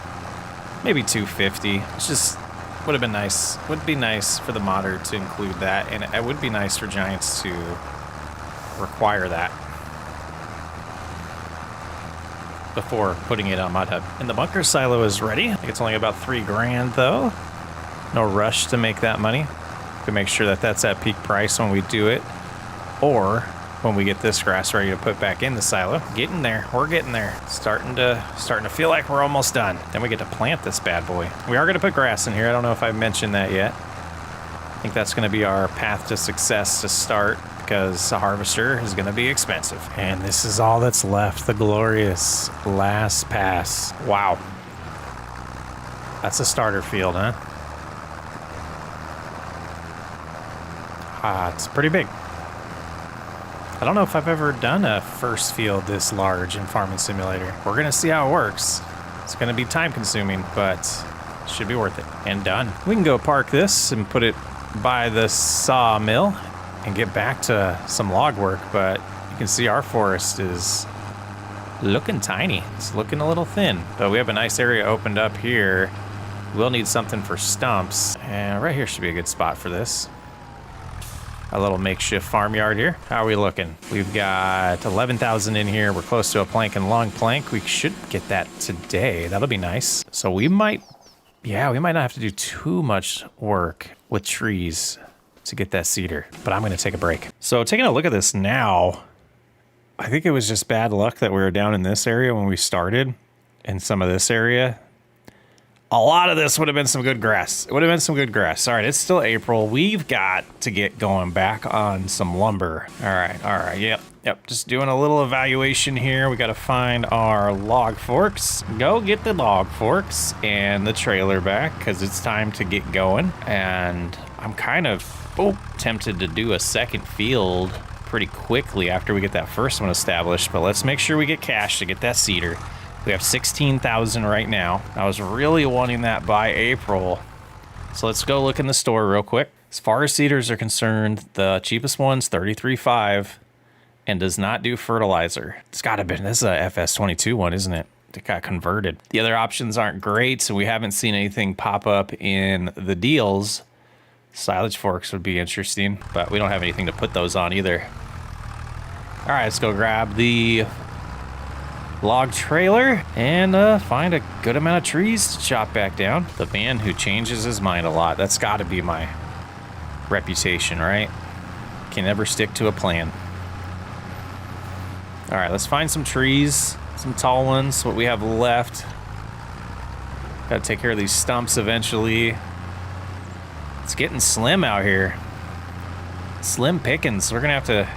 maybe 250. It's just would have been nice. Would be nice for the modder to include that, and it would be nice for Giants to require that before putting it on Mud Hub. And the bunker silo is ready. I think it's only about 3 grand though. No rush to make that money. To make sure that that's at peak price when we do it, or when we get this grass ready to put back in the silo. Getting there, we're getting there. Starting to feel like we're almost done. Then we get to plant this bad boy. We are gonna put grass in here. I don't know if I mentioned that yet. I think that's going to be our path to success to start, because a harvester is going to be expensive. And this is all that's left, the glorious last pass. Wow. That's a starter field, huh? It's pretty big. I don't know if I've ever done a first field this large in Farming Simulator. We're going to see how it works. It's going to be time consuming, but it should be worth it. And done. We can go park this and put it by the sawmill and get back to some log work, but you can see our forest is looking tiny. It's looking a little thin, but we have a nice area opened up here. We'll need something for stumps, and right here should be a good spot for this. A little makeshift farmyard here. How are we looking? We've got 11,000 in here. We're close to a plank and long plank. We should get that today. That'll be nice. So we might not have to do too much work with trees to get that cedar, but I'm going to take a break. So taking a look at this now, I think it was just bad luck that we were down in this area when we started, in some of this area. A lot of this would have been some good grass. It would have been some good grass. All right, it's still April. We've got to get going back on some lumber. All right, yep. Just doing a little evaluation here. We got to find our log forks. Go get the log forks and the trailer back, because it's time to get going. And I'm kind of tempted to do a second field pretty quickly after we get that first one established. But let's make sure we get cash to get that cedar. We have 16,000 right now. I was really wanting that by April. So let's go look in the store real quick. As far as cedars are concerned, the cheapest one's $33.5 and does not do fertilizer. It's gotta be, this is a FS25 one, isn't it? It got converted. The other options aren't great, so we haven't seen anything pop up in the deals. Silage forks would be interesting, but we don't have anything to put those on either. All right, let's go grab the log trailer and find a good amount of trees to chop back down. The man who changes his mind a lot. That's got to be my reputation, right? Can never stick to a plan. All right, let's find some trees, some tall ones, what we have left. Got to take care of these stumps eventually. It's getting slim out here. Slim pickings. We're going to have to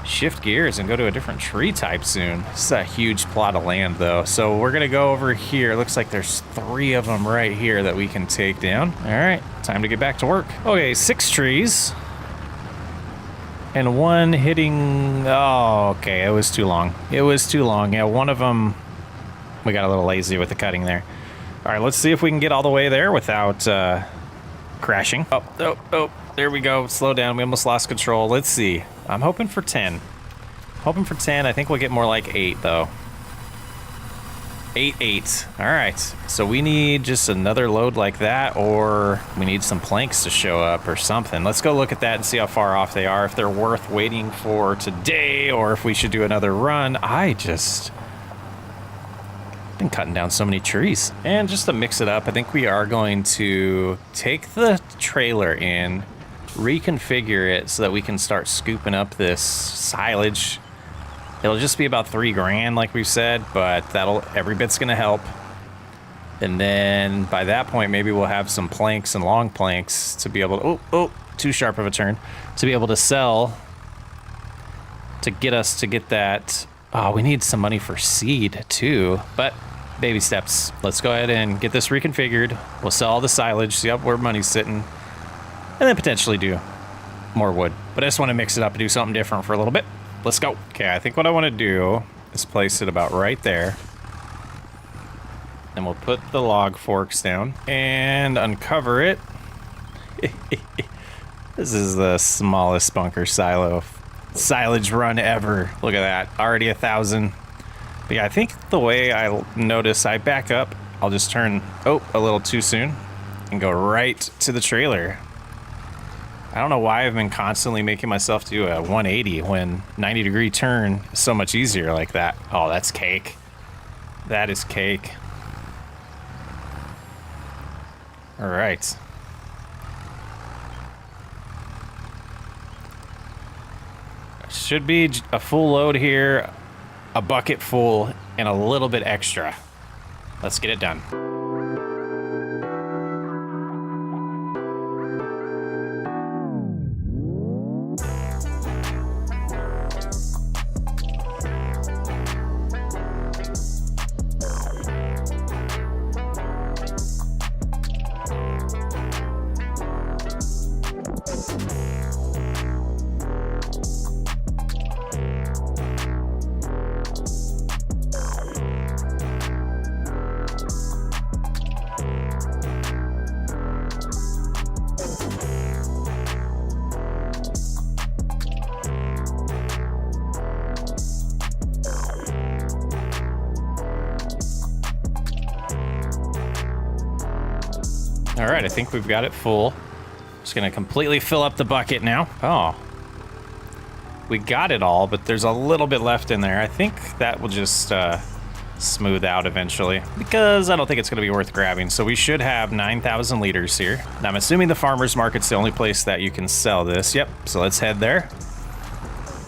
shift gears and go to a different tree type soon. This is a huge plot of land though. So we're gonna go over here. It looks like there's 3 of them right here that we can take down. All right, time to get back to work. Okay, 6 trees. And 1 hitting, oh, okay, it was too long. It was too long. Yeah, one of them, we got a little lazy with the cutting there. All right, let's see if we can get all the way there without crashing. Oh, there we go. Slow down, we almost lost control. Let's see. I'm hoping for 10. Hoping for 10. I think we'll get more like 8 though. 8. All right. So we need just another load like that, or we need some planks to show up or something. Let's go look at that and see how far off they are, if they're worth waiting for today, or if we should do another run. Been cutting down so many trees. And just to mix it up, I think we are going to take the trailer in, reconfigure it so that we can start scooping up this silage. It'll just be about $3,000 like we said, but every bit's gonna help. And then by that point, maybe we'll have some planks and long planks to be able to, too sharp of a turn, to be able to sell, to get us to get that. Oh, we need some money for seed too, but baby steps. Let's go ahead and get this reconfigured. We'll sell all the silage, see where money's sitting, and then potentially do more wood. But I just want to mix it up and do something different for a little bit. Let's go. Okay, I think what I want to do is place it about right there. And we'll put the log forks down and uncover it. This is the smallest bunker silage run ever. Look at that, already 1,000. But yeah, I think the way I notice I back up, I'll just turn, a little too soon and go right to the trailer. I don't know why I've been constantly making myself do a 180 when 90-degree turn is so much easier like that. Oh, that's cake. That is cake. All right. Should be a full load here, a bucket full, and a little bit extra. Let's get it done. All right, I think we've got it full. Just gonna completely fill up the bucket now. Oh, we got it all, but there's a little bit left in there. I think that will just smooth out eventually, because I don't think it's gonna be worth grabbing. So we should have 9,000 liters here. Now I'm assuming the farmer's market's the only place that you can sell this. Yep, so let's head there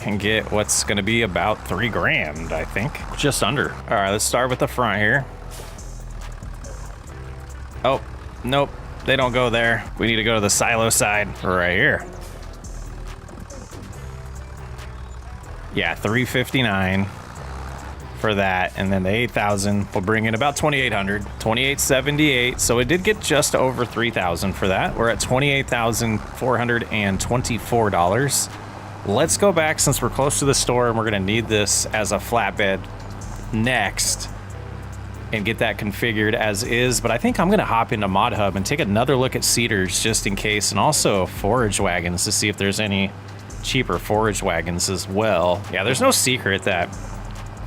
and get what's gonna be about 3 grand, I think. Just under. All right, let's start with the front here. Oh, nope, they don't go there. We need to go to the silo side right here. Yeah, 359 for that, and then the 8,000 will bring in about 2,800, 2,878. So it did get just over 3,000 for that. We're at $28,424. Let's go back, since we're close to the store and we're gonna need this as a flatbed next, and get that configured as is. But I think I'm gonna hop into Mod Hub and take another look at seeders just in case, and also forage wagons to see if there's any cheaper forage wagons as well. Yeah, there's no secret that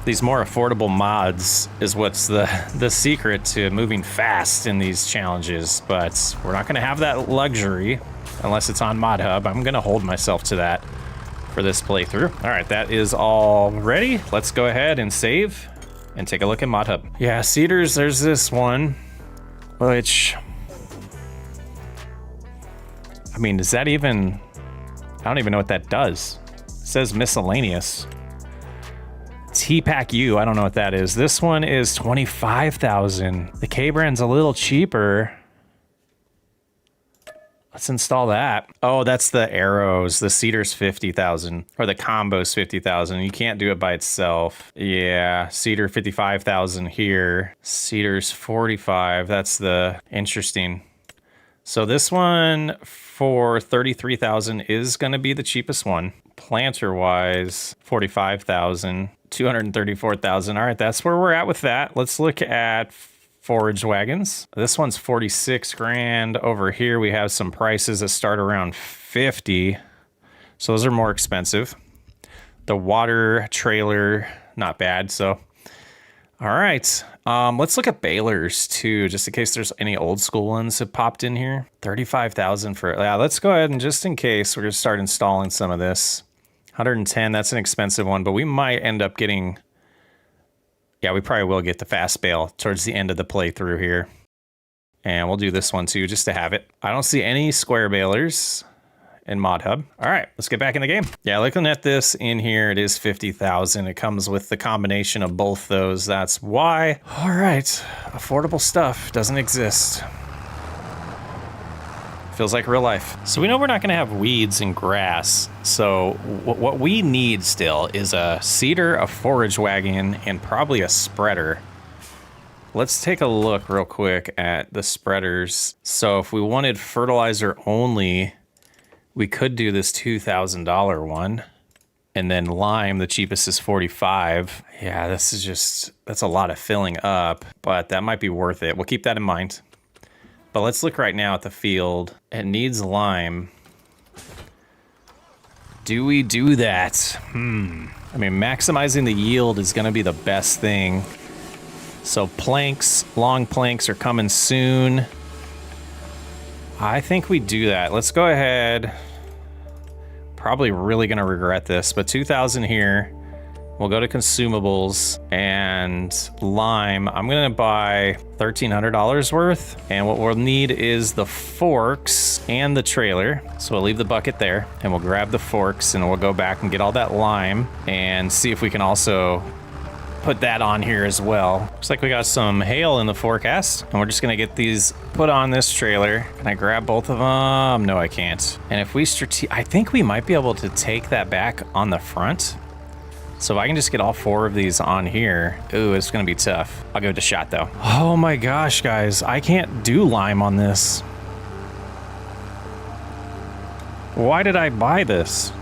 these more affordable mods is what's the secret to moving fast in these challenges, but we're not gonna have that luxury unless it's on Mod Hub. I'm gonna hold myself to that for this playthrough. All right, that is all ready. Let's go ahead and save and take a look at Mod Hub. Yeah, seeders, there's this one, which, I mean, does that even, I don't even know what that does. It says miscellaneous. T-Pack U, I don't know what that is. This one is 25,000. The K-brand's a little cheaper. Let's install that. Oh, that's the arrows. The seeder's 50,000, or the combo's 50,000. You can't do it by itself. Yeah, cedar 55,000 here. Cedar's 45. That's the interesting. So this one for 33,000 is going to be the cheapest one. Planter wise, 45,000, 234,000. All right, that's where we're at with that. Let's look at forage wagons. This one's 46 grand. Over here we have some prices that start around 50. So those are more expensive. The water trailer, not bad. So, all right. Let's look at balers too, just in case there's any old school ones that popped in here. 35,000 for, yeah, let's go ahead and just in case we're gonna start installing some of this. 110, that's an expensive one, but we might end up getting, yeah, we probably will get the fast bale towards the end of the playthrough here. And we'll do this one too, just to have it. I don't see any square balers in Mod Hub. All right, let's get back in the game. Yeah, looking at this in here, it is 50,000. It comes with the combination of both those. That's why. All right, affordable stuff doesn't exist. Feels like real life. So we know we're not gonna have weeds and grass. So what we need still is a seeder, a forage wagon, and probably a spreader. Let's take a look real quick at the spreaders. So if we wanted fertilizer only, we could do this $2,000 one. And then lime, the cheapest is 45. Yeah, this is just, that's a lot of filling up, but that might be worth it. We'll keep that in mind. But let's look right now at the field. It needs lime. Do we do that? I mean, maximizing the yield is gonna be the best thing. So planks, long planks are coming soon. I think we do that. Let's go ahead. Probably really gonna regret this, but 2,000 here. We'll go to consumables and lime. I'm gonna buy $1,300 worth. And what we'll need is the forks and the trailer. So we'll leave the bucket there and we'll grab the forks and we'll go back and get all that lime and see if we can also put that on here as well. Looks like we got some hail in the forecast and we're just gonna get these put on this trailer. Can I grab both of them? No, I can't. And if we I think we might be able to take that back on the front. So if I can just get all 4 of these on here, ooh, it's gonna be tough. I'll give it a shot though. Oh my gosh, guys, I can't do lime on this. Why did I buy this?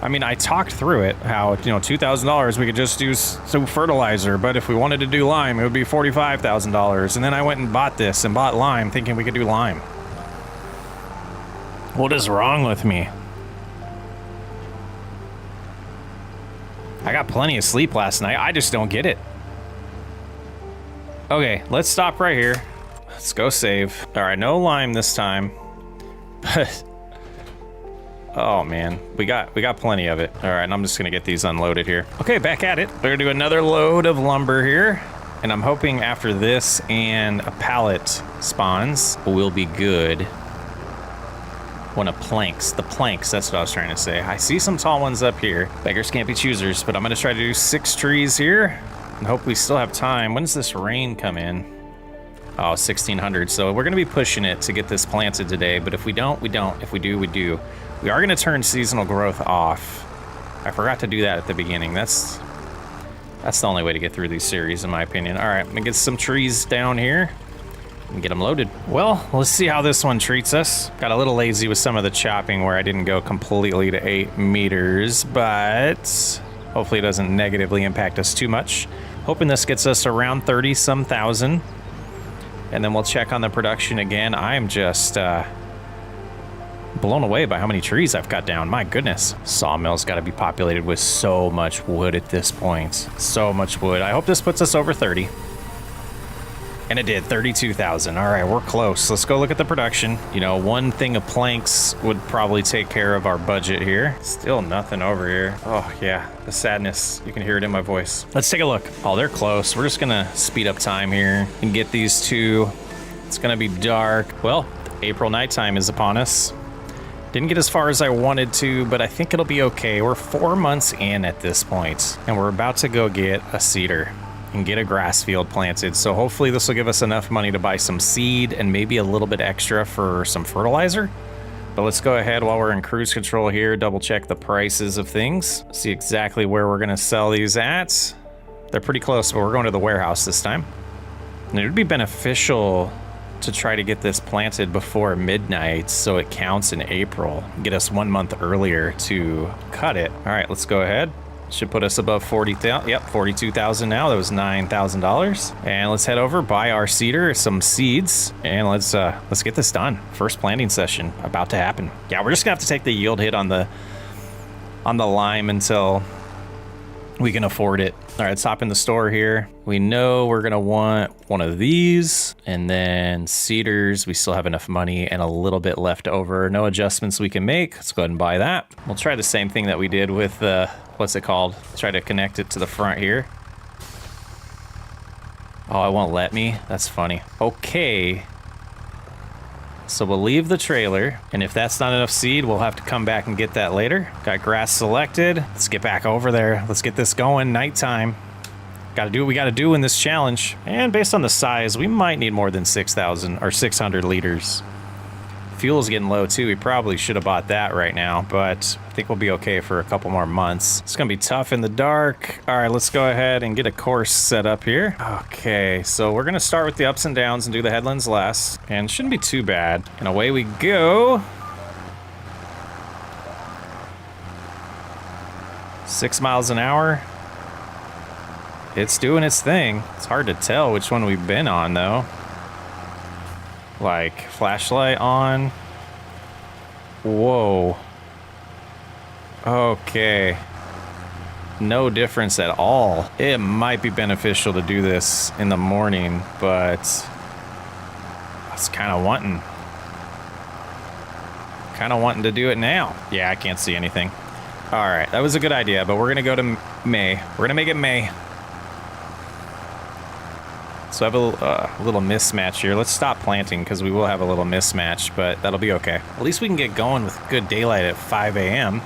I mean, I talked through it, how, you know, $2,000, we could just do some fertilizer, but if we wanted to do lime, it would be $45,000. And then I went and bought this and bought lime, thinking we could do lime. What is wrong with me? I got plenty of sleep last night. I just don't get it. Okay, let's stop right here. Let's go save. All right, no lime this time. But oh man, we got plenty of it. All right, and I'm just gonna get these unloaded here. Okay, back at it. We're gonna do another load of lumber here. And I'm hoping after this and a pallet spawns, we'll be good. One of planks, the planks, that's what I was trying to say. I see some tall ones up here. Beggars can't be choosers, but I'm gonna try to do 6 trees here and hope we still have time. When does this rain come in? Oh, 1600. So we're gonna be pushing it to get this planted today, but if we don't, we don't. If we do, we do. We are gonna turn seasonal growth off. I forgot to do that at the beginning. That's the only way to get through these series, in my opinion. All right, I'm gonna get some trees down here and get them loaded. Well, let's see how this one treats us. Got a little lazy with some of the chopping where I didn't go completely to 8 meters, but hopefully it doesn't negatively impact us too much. Hoping this gets us around 30-some thousand. And then we'll check on the production again. I'm just blown away by how many trees I've cut down. My goodness. Sawmill's got to be populated with so much wood at this point. So much wood. I hope this puts us over 30. And it did, 32,000. All right, we're close. Let's go look at the production. You know, one thing of planks would probably take care of our budget here. Still nothing over here. Oh yeah, the sadness. You can hear it in my voice. Let's take a look. Oh, they're close. We're just gonna speed up time here and get these two. It's gonna be dark. Well, April nighttime is upon us. Didn't get as far as I wanted to, but I think it'll be okay. We're 4 months in at this point, and we're about to go get a cedar and get a grass field planted. So hopefully this will give us enough money to buy some seed and maybe a little bit extra for some fertilizer. But let's go ahead while we're in cruise control here, double check the prices of things, see exactly where we're gonna sell these at. They're pretty close, but we're going to the warehouse this time. And it would be beneficial to try to get this planted before midnight so it counts in April. Get us 1 month earlier to cut it. All right, let's go ahead. Should put us above 40,000. Yep, 42,000 now. That was $9,000. And let's head over, buy our cedar, some seeds, and let's get this done. First planting session about to happen. Yeah, we're just gonna have to take the yield hit on the lime until we can afford it. All right, let's hop in the store here. We know we're gonna want one of these, and then cedars. We still have enough money and a little bit left over. No adjustments we can make. Let's go ahead and buy that. We'll try the same thing that we did with what's it called? Try to connect it to the front here. Oh, it won't let me. That's funny. Okay. So we'll leave the trailer, and if that's not enough seed, we'll have to come back and get that later. Got grass selected. Let's get back over there. Let's get this going. Nighttime. Got to do what we got to do in this challenge. And based on the size, we might need more than 6,000 or 600 liters. Fuel's getting low too. We probably should have bought that right now, but I think we'll be okay for a couple more months. It's gonna be tough in the dark. All right, let's go ahead and get a course set up here. Okay, so we're gonna start with the ups and downs and do the headlands last, and it shouldn't be too bad. And away we go. 6 miles an hour. It's doing its thing. It's hard to tell which one we've been on though. Like, flashlight on. Whoa. Okay. No difference at all. It might be beneficial to do this in the morning, but I was kind of wanting to do it now. Yeah, I can't see anything. All right, that was a good idea, but we're gonna go to May. We're gonna make it May. So I have a little mismatch here. Let's stop planting because we will have a little mismatch, but that'll be okay. At least we can get going with good daylight at 5 a.m.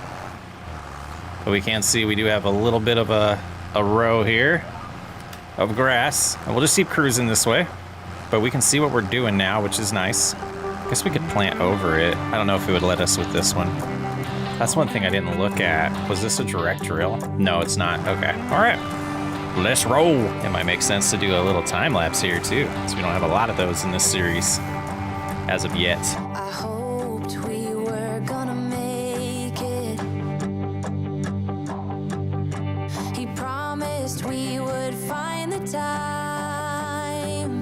But we can see we do have a little bit of a row here of grass. And we'll just keep cruising this way. But we can see what we're doing now, which is nice. I guess we could plant over it. I don't know if it would let us with this one. That's one thing I didn't look at. Was this a direct drill? No, it's not. Okay. All right. Let's roll. It might make sense to do a little time lapse here too, because we don't have a lot of those in this series as of yet. I hoped we were gonna make it. He promised we would find the time.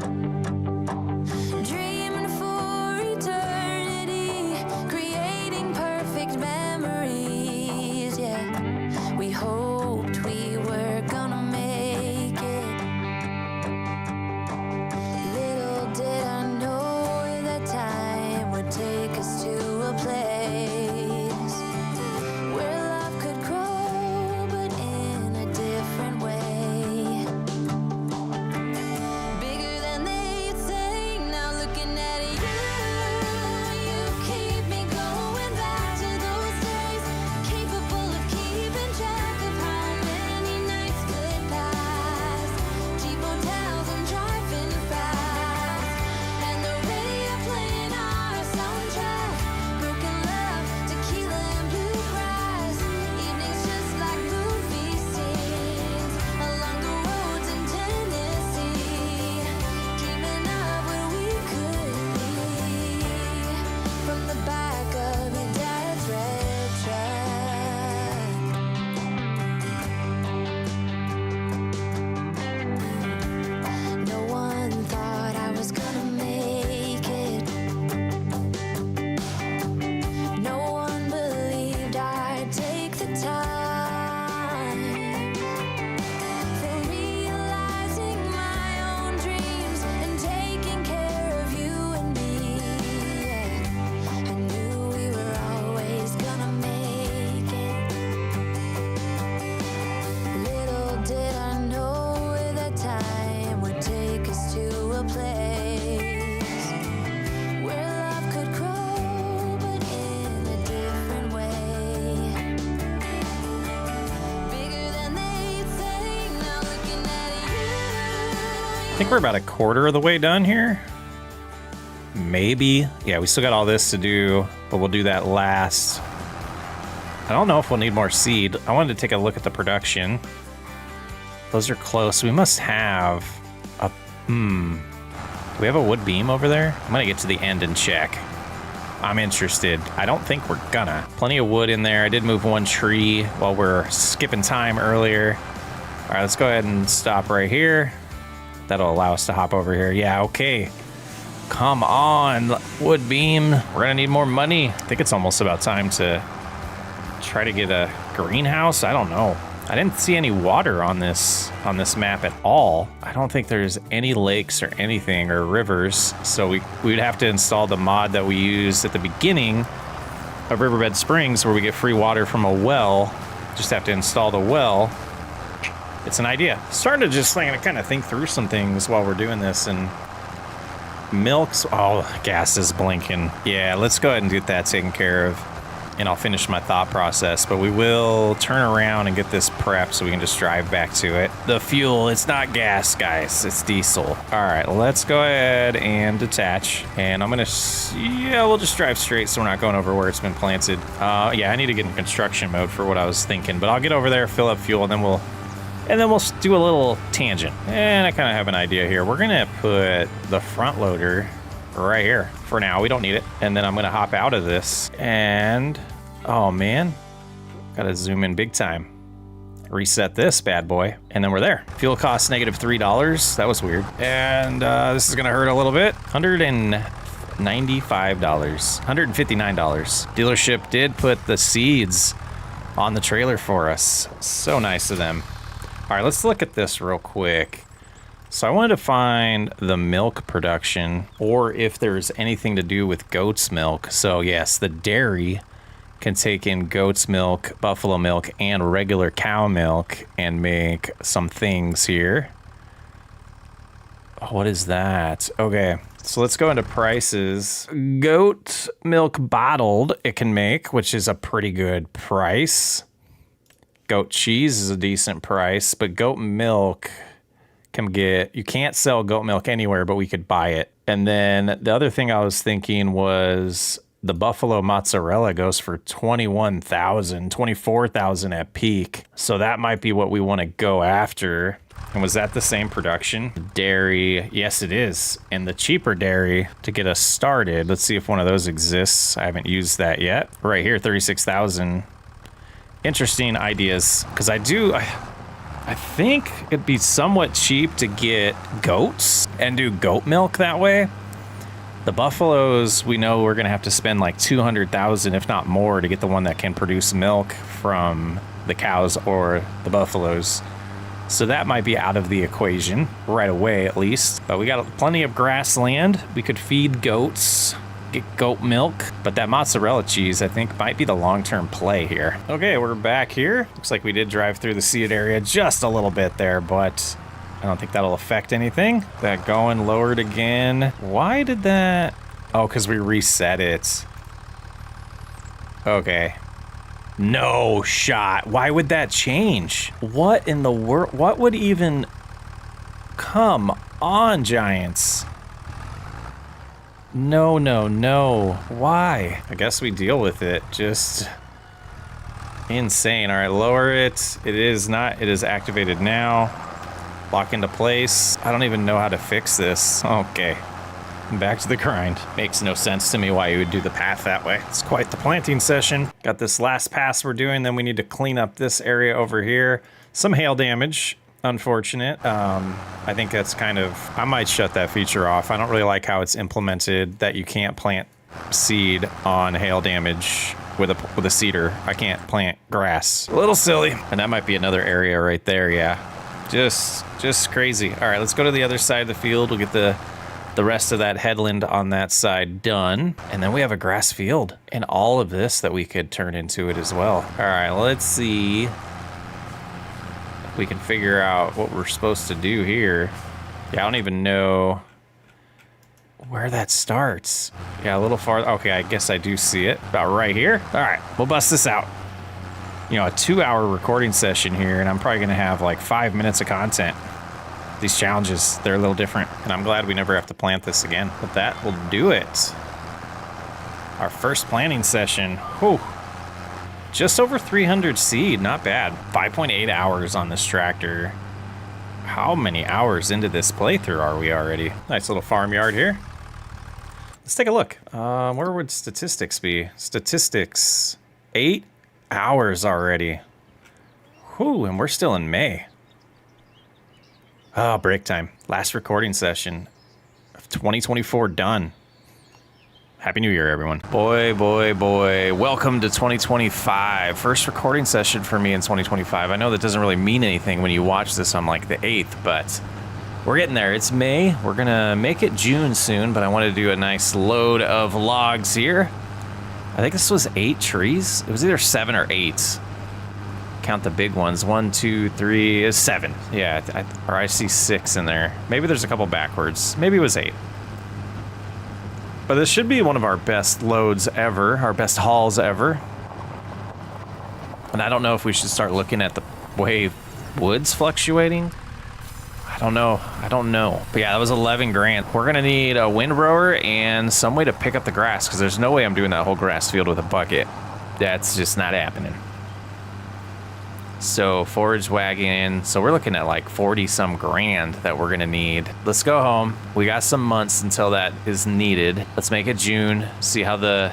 Dreaming for eternity, creating perfect memories. Yeah, we hoped we think we're about a quarter of the way done here. Maybe. Yeah, we still got all this to do, but we'll do that last. I don't know if we'll need more seed. I wanted to take a look at the production. Those are close. We must have a... Do we have a wood beam over there? I'm gonna get to the end and check. I'm interested. I don't think we're gonna. Plenty of wood in there. I did move one tree while we're skipping time earlier. All right, let's go ahead and stop right here. That'll allow us to hop over here. Yeah, okay. Come on, wood beam. We're gonna need more money. I think it's almost about time to try to get a greenhouse. I don't know. I didn't see any water on this map at all. I don't think there's any lakes or anything or rivers. So we'd have to install the mod that we used at the beginning of Riverbed Springs where we get free water from a well. Just have to install the well. It's an idea. Starting to just kind of think through some things while we're doing this. And milks, oh, gas is blinking. Yeah, let's go ahead and get that taken care of. And I'll finish my thought process, but we will turn around and get this prepped so we can just drive back to it. The fuel, it's not gas, guys, it's diesel. All right, let's go ahead and detach. And I'm gonna, yeah, we'll just drive straight so we're not going over where it's been planted. Yeah, I need to get in construction mode for what I was thinking, but I'll get over there, fill up fuel, and then we'll do a little tangent. And I kind of have an idea here. We're gonna put the front loader right here for now. We don't need it. And then I'm gonna hop out of this and, oh man, gotta zoom in big time. Reset this bad boy, and then we're there. Fuel costs -$3. That was weird. And this is gonna hurt a little bit. $195, $159. Dealership did put the seeds on the trailer for us. So nice of them. All right, let's look at this real quick. So I wanted to find the milk production or if there's anything to do with goat's milk. So yes, the dairy can take in goat's milk, buffalo milk, and regular cow milk and make some things here. Oh, what is that? Okay, so let's go into prices. Goat milk bottled it can make, which is a pretty good price. Goat cheese is a decent price, but goat milk... you can't sell goat milk anywhere, but we could buy it. And then the other thing I was thinking was the buffalo mozzarella goes for $21,000, $24,000 at peak. So that might be what we want to go after. And was that the same production? Dairy, yes it is. And the cheaper dairy to get us started. Let's see if one of those exists. I haven't used that yet. Right here, $36,000. Interesting ideas, because I think it'd be somewhat cheap to get goats and do goat milk that way. The buffaloes, we know we're gonna have to spend like $200,000, if not more, to get the one that can produce milk from the cows or the buffaloes. So that might be out of the equation right away, at least. But we got plenty of grassland. We could feed goats, get goat milk, but that mozzarella cheese I think might be the long-term play here. Okay, we're back here. Looks like we did drive through the seeded area just a little bit there, but I don't think that'll affect anything. That going lowered again. Why did that? Oh, because we reset it. Okay. No shot. Why would that change? What in the world? What would even... Come on, Giants. No, no, no. Why? I guess we deal with it. Just insane. All right, lower it. It is activated now. Lock into place. I don't even know how to fix this. Okay. Back to the grind. Makes no sense to me why you would do the path that way. It's quite the planting session. Got this last pass we're doing, then we need to clean up this area over here. Some hail damage. Unfortunate. I think that's kind of... I might shut that feature off. I don't really like how it's implemented that you can't plant seed on hail damage with a seeder. I can't plant grass. A little silly. And that might be another area right there, yeah. Just crazy. All right, let's go to the other side of the field. We'll get the rest of that headland on that side done. And then we have a grass field and all of this that we could turn into it as well. All right, let's see if we can figure out what we're supposed to do here. Yeah, I don't even know where that starts. Yeah, a little farther. Okay, I guess I do see it. About right here. All right, we'll bust this out. You know, a 2-hour recording session here, and I'm probably gonna have like 5 minutes of content. These challenges, they're a little different, and I'm glad we never have to plant this again. But that will do it. Our first planting session. Whew. Just over 300 seed, not bad. 5.8 hours on this tractor. How many hours into this playthrough are we already? Nice little farmyard here. Let's take a look. Where would statistics be? Statistics, 8 hours already. Whew, and we're still in May. Oh, break time. Last recording session of 2024 done. Happy New Year, everyone. Boy, boy, boy. Welcome to 2025. First recording session for me in 2025. I know that doesn't really mean anything when you watch this on like the 8th, but we're getting there. It's May. We're gonna make it June soon, but I want to do a nice load of logs here. I think this was 8 trees. It was either 7 or 8. Count the big ones. 1, 2, 3 is 7. Yeah, or I see 6 in there. Maybe there's a couple backwards. Maybe it was 8. But this should be one of our best loads ever, our best hauls ever. And I don't know if we should start looking at the way wood's fluctuating. I don't know. But yeah, that was 11 grand. We're gonna need a windrower and some way to pick up the grass, because there's no way I'm doing that whole grass field with a bucket. That's just not happening. So forage wagon, so we're looking at like 40 some grand that we're gonna need. Let's go home. We got some months until that is needed. Let's make it June, see how the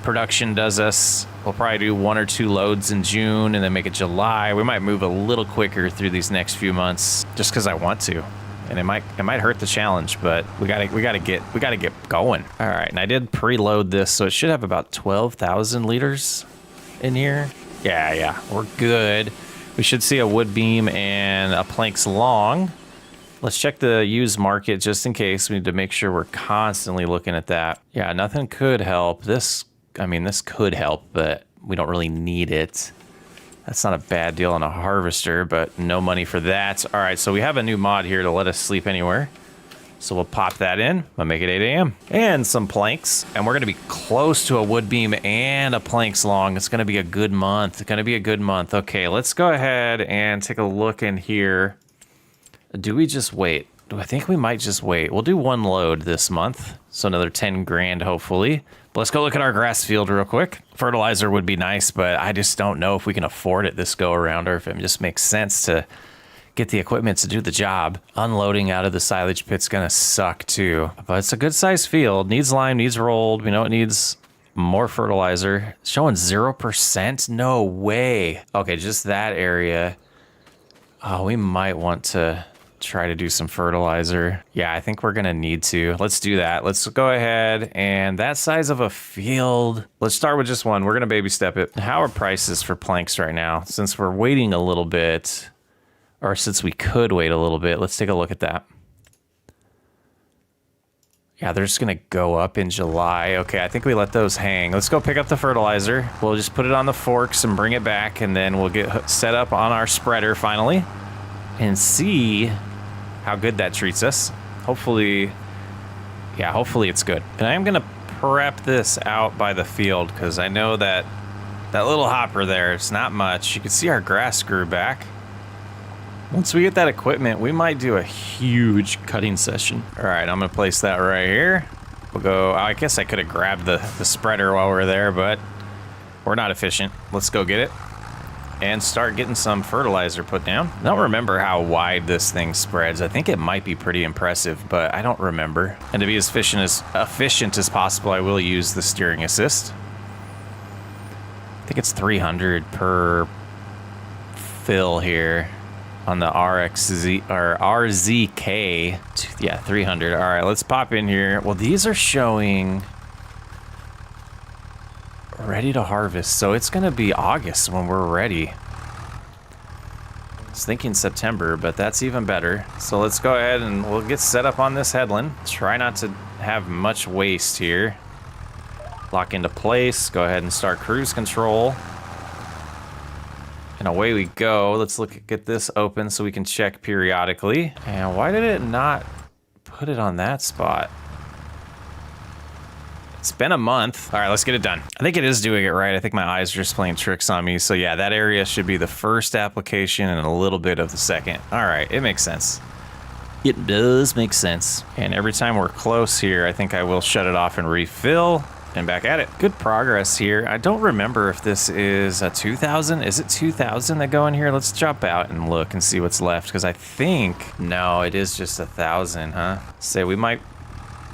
production does us. We'll probably do 1 or 2 loads in June and then make it July. We might move a little quicker through these next few months just because I want to. And it might hurt the challenge, but we gotta get going. All right, and I did preload this, so it should have about 12,000 liters in here. Yeah, we're good. We should see a wood beam and a planks long. Let's check the used market just in case. We need to make sure we're constantly looking at that. Yeah, nothing could help. This could help, but we don't really need it. That's not a bad deal on a harvester, but no money for that. All right, so we have a new mod here to let us sleep anywhere. So we'll pop that in. We'll make it 8 a.m. And some planks. And we're going to be close to a wood beam and a planks long. It's going to be a good month. It's going to be a good month. Okay, let's go ahead and take a look in here. Do we just wait? I think we might just wait. We'll do 1 load this month. So another 10 grand, hopefully. But let's go look at our grass field real quick. Fertilizer would be nice, but I just don't know if we can afford it this go around or if it just makes sense to get the equipment to do the job. Unloading out of the silage pit's gonna suck too. But it's a good sized field. Needs lime, needs rolled. We know it needs more fertilizer. It's showing 0%. No way. Okay, just that area. Oh, we might want to try to do some fertilizer. Yeah, I think we're gonna need to. Let's do that. Let's go ahead, and that size of a field. Let's start with just 1. We're gonna baby step it. How are prices for planks right now? Since we're waiting a little bit, or since we could wait a little bit, let's take a look at that. Yeah, they're just gonna go up in July. Okay, I think we let those hang. Let's go pick up the fertilizer. We'll just put it on the forks and bring it back, and then we'll get set up on our spreader finally and see how good that treats us. Hopefully it's good. And I'm gonna prep this out by the field because I know that little hopper there, it's not much. You can see our grass grew back. Once we get that equipment, we might do a huge cutting session. All right, I'm gonna place that right here. We'll go, I guess I could have grabbed the spreader while we're there, but we're not efficient. Let's go get it and start getting some fertilizer put down. I don't remember how wide this thing spreads. I think it might be pretty impressive, but I don't remember. And to be as efficient as possible, I will use the steering assist. I think it's 300 per fill here on the RXZ or RZK. Yeah, 300. All right, let's pop in here. Well, these are showing ready to harvest, so it's gonna be August when we're ready. I was thinking September, but that's even better. So let's go ahead and we'll get set up on this headland. Try not to have much waste here. Lock into place. Go ahead and start cruise control. And away we go. Let's get this open so we can check periodically. And why did it not put it on that spot? It's been a month. All right, let's get it done. I think it is doing it right. I think my eyes are just playing tricks on me. So yeah, that area should be the first application and a little bit of the second. All right, it makes sense. It does make sense. And every time we're close here, I think I will shut it off and refill. And back at it. Good progress here. I don't remember if this is a 2,000. Is it 2,000 that go in here? Let's jump out and look and see what's left. Because I think, no, it is just 1,000, huh? Say we might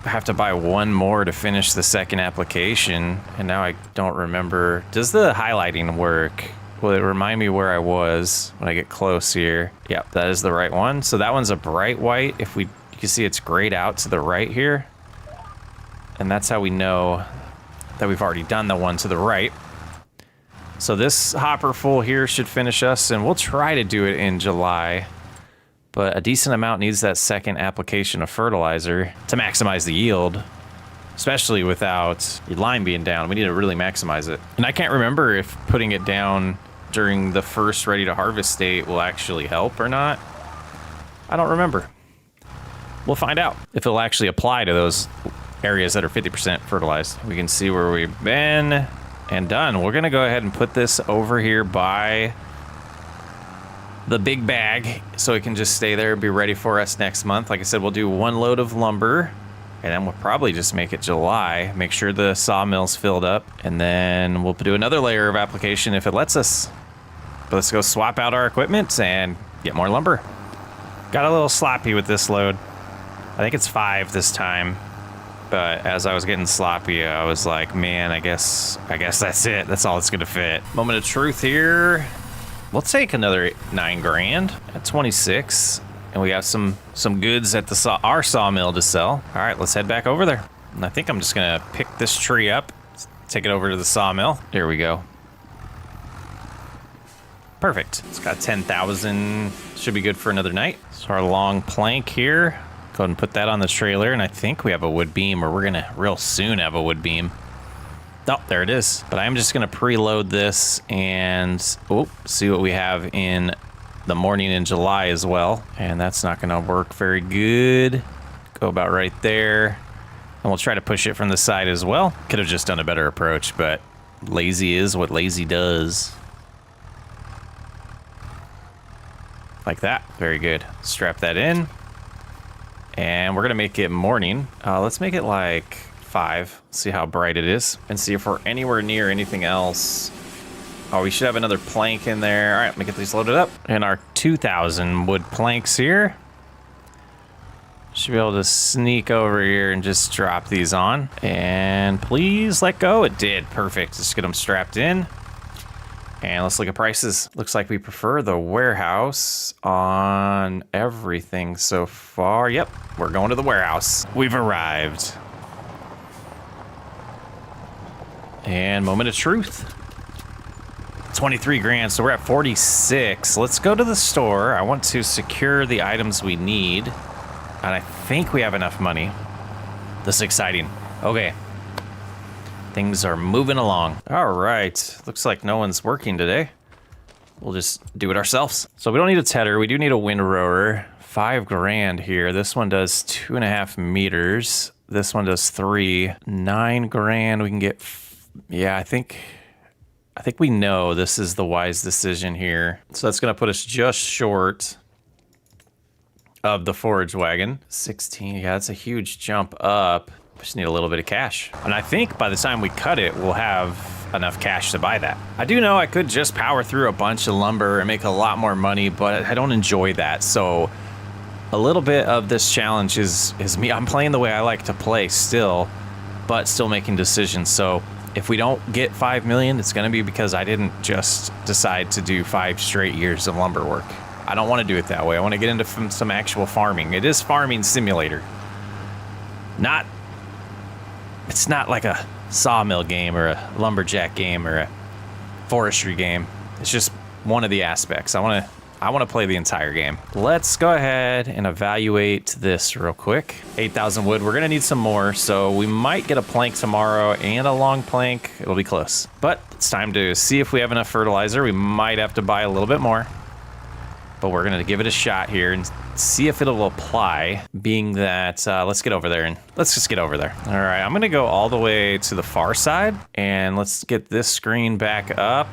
have to buy one more to finish the second application. And now I don't remember. Does the highlighting work? Will it remind me where I was when I get close here? Yep, that is the right one. So that one's a bright white. If you can see it's grayed out to the right here. And that's how we know that we've already done the one to the right. So this hopper full here should finish us, and we'll try to do it in July. But a decent amount needs that second application of fertilizer to maximize the yield, especially without your line being down. We need to really maximize it. And I can't remember if putting it down during the first ready to harvest state will actually help or not. I don't remember. We'll find out if it'll actually apply to those areas that are 50% fertilized. We can see where we've been and done. We're gonna go ahead and put this over here by the big bag so it can just stay there and be ready for us next month. Like I said, we'll do one load of lumber and then we'll probably just make it July, make sure the sawmill's filled up, and then we'll do another layer of application if it lets us. But let's go swap out our equipment and get more lumber. Got a little sloppy with this load. I think it's 5 this time. But as I was getting sloppy, I was like, man, I guess that's it. That's all it's gonna fit. Moment of truth here. We'll take another 9 grand at 26. And we have some goods at our sawmill to sell. All right, let's head back over there. And I think I'm just gonna pick this tree up, take it over to the sawmill. There we go. Perfect. It's got 10,000. Should be good for another night. So our long plank here. Go ahead and put that on the trailer, and I think we have a wood beam, or we're gonna real soon have a wood beam. Oh, there it is. But I'm just gonna preload this and see what we have in the morning in July as well. And that's not gonna work very good. Go about right there. And we'll try to push it from the side as well. Could have just done a better approach, but lazy is what lazy does. Like that, very good. Strap that in. And we're gonna make it morning. Let's make it like 5. See how bright it is. And see if we're anywhere near anything else. Oh, we should have another plank in there. All right, let me get these loaded up. And our 2,000 wood planks here. Should be able to sneak over here and just drop these on. And please let go. It did, perfect. Just get them strapped in. And let's look at prices. Looks like we prefer the warehouse on everything so far. Yep, we're going to the warehouse. We've arrived. And moment of truth. 23 grand, so we're at 46. Let's go to the store. I want to secure the items we need. And I think we have enough money. This is exciting. Okay. Things are moving along. All right. Looks like no one's working today. We'll just do it ourselves. So we don't need a tedder. We do need a windrower. 5 grand here. This one does 2.5 meters. This one does 3. 9 grand. We can get, yeah, I think we know this is the wise decision here. So that's gonna put us just short of the forage wagon. 16, yeah, that's a huge jump up. Just need a little bit of cash. And I think by the time we cut it, we'll have enough cash to buy that. I do know I could just power through a bunch of lumber and make a lot more money, but I don't enjoy that. So a little bit of this challenge is me. I'm playing the way I like to play still, but still making decisions. So if we don't get 5 million, it's gonna be because I didn't just decide to do 5 straight years of lumber work. I don't wanna do it that way. I wanna get into some actual farming. It is farming simulator. It's not like a sawmill game or a lumberjack game or a forestry game. It's just one of the aspects. I want to play the entire game. Let's go ahead and evaluate this real quick. 8,000 wood. We're going to need some more, so we might get a plank tomorrow and a long plank. It'll be close. But it's time to see if we have enough fertilizer. We might have to buy a little bit more. But we're going to give it a shot here and see if it'll apply, being that, let's get over there and let's just get over there. All right, I'm going to go all the way to the far side and let's get this screen back up.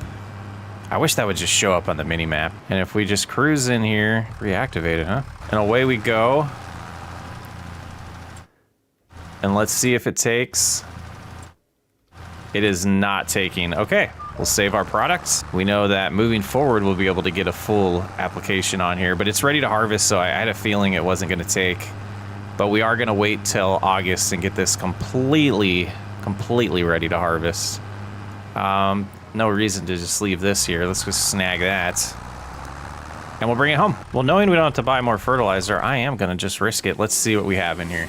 I wish that would just show up on the mini map. And if we just cruise in here, reactivate it, huh? And away we go. And let's see if it takes. It is not taking. Okay, we'll save our products. We know that moving forward, we'll be able to get a full application on here, but it's ready to harvest, so I had a feeling it wasn't gonna take. But we are gonna wait till August and get this completely ready to harvest. No reason to just leave this here. Let's just snag that. And we'll bring it home. Well, knowing we don't have to buy more fertilizer, I am gonna just risk it. Let's see what we have in here.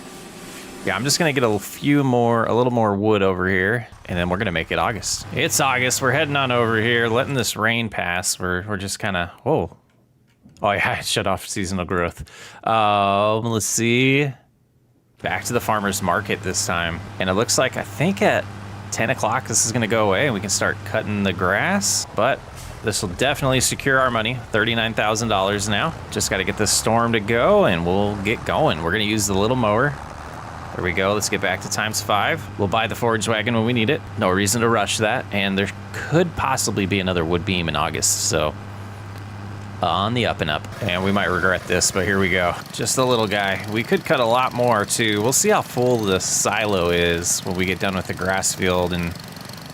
Yeah, I'm just gonna get a little more wood over here, and then we're gonna make it August. It's August, we're heading on over here, letting this rain pass. We're just kinda, whoa. Oh yeah, I shut off seasonal growth. Let's see. Back to the farmer's market this time. And it looks like, I think at 10 o'clock, this is gonna go away and we can start cutting the grass, but this will definitely secure our money, $39,000 now. Just gotta get this storm to go and we'll get going. We're gonna use the little mower. There we go, let's get back to ×5. We'll buy the forage wagon when we need it. No reason to rush that. And there could possibly be another wood beam in August, so on the up and up. And we might regret this, but here we go. Just a little guy. We could cut a lot more too. We'll see how full the silo is when we get done with the grass field, and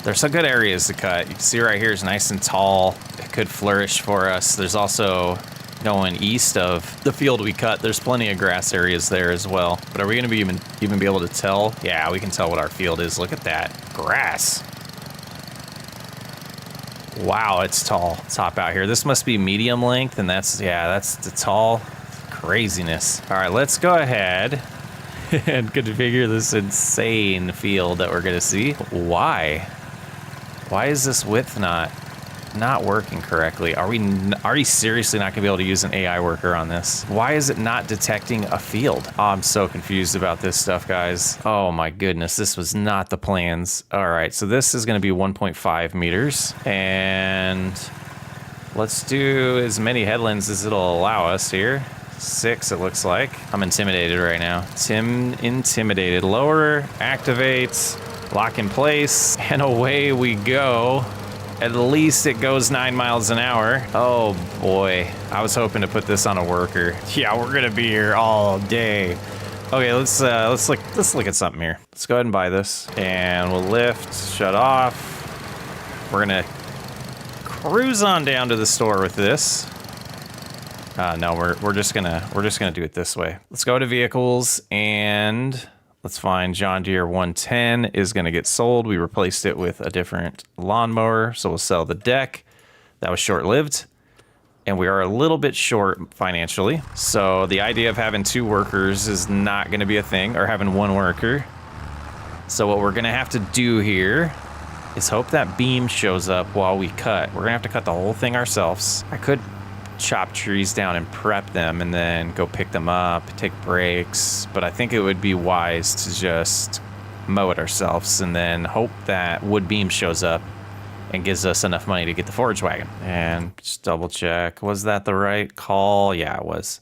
there's some good areas to cut. You can see right here is nice and tall. It could flourish for us. There's also, going east of the field we cut, there's plenty of grass areas there as well. But are we gonna be even be able to tell? Yeah, we can tell what our field is. Look at that grass. Wow, it's tall. Let's hop out here. This must be medium length, and that's the tall craziness. All right, let's go ahead and configure this insane field that we're gonna see. Why is this width not working correctly? Are we seriously not gonna be able to use an AI worker on this? Why is it not detecting a field? Oh, I'm so confused about this stuff, guys. Oh my goodness, this was not the plans. All right, so this is gonna be 1.5 meters, and let's do as many headlands as it'll allow us here. 6, it looks like. I'm intimidated right now. Intimidated. Lower, activates, lock in place, and away we go. At least it goes 9 miles an hour. Oh boy, I was hoping to put this on a worker. Yeah, we're gonna be here all day. Okay, let's look at something here. Let's go ahead and buy this, and we'll lift, shut off. We're gonna cruise on down to the store with this. No, we're just gonna do it this way. Let's go to vehicles and let's find John Deere 110 is going to get sold. We replaced it with a different lawnmower, so we'll sell the deck. That was short-lived, and we are a little bit short financially. So the idea of having 2 workers is not going to be a thing, or having 1 worker. So what we're going to have to do here is hope that beam shows up while we cut. We're going to have to cut the whole thing ourselves. I could chop trees down and prep them and then go pick them up, take breaks, but I think it would be wise to just mow it ourselves and then hope that wood beam shows up and gives us enough money to get the forage wagon. And just double check, was that the right call? Yeah, it was.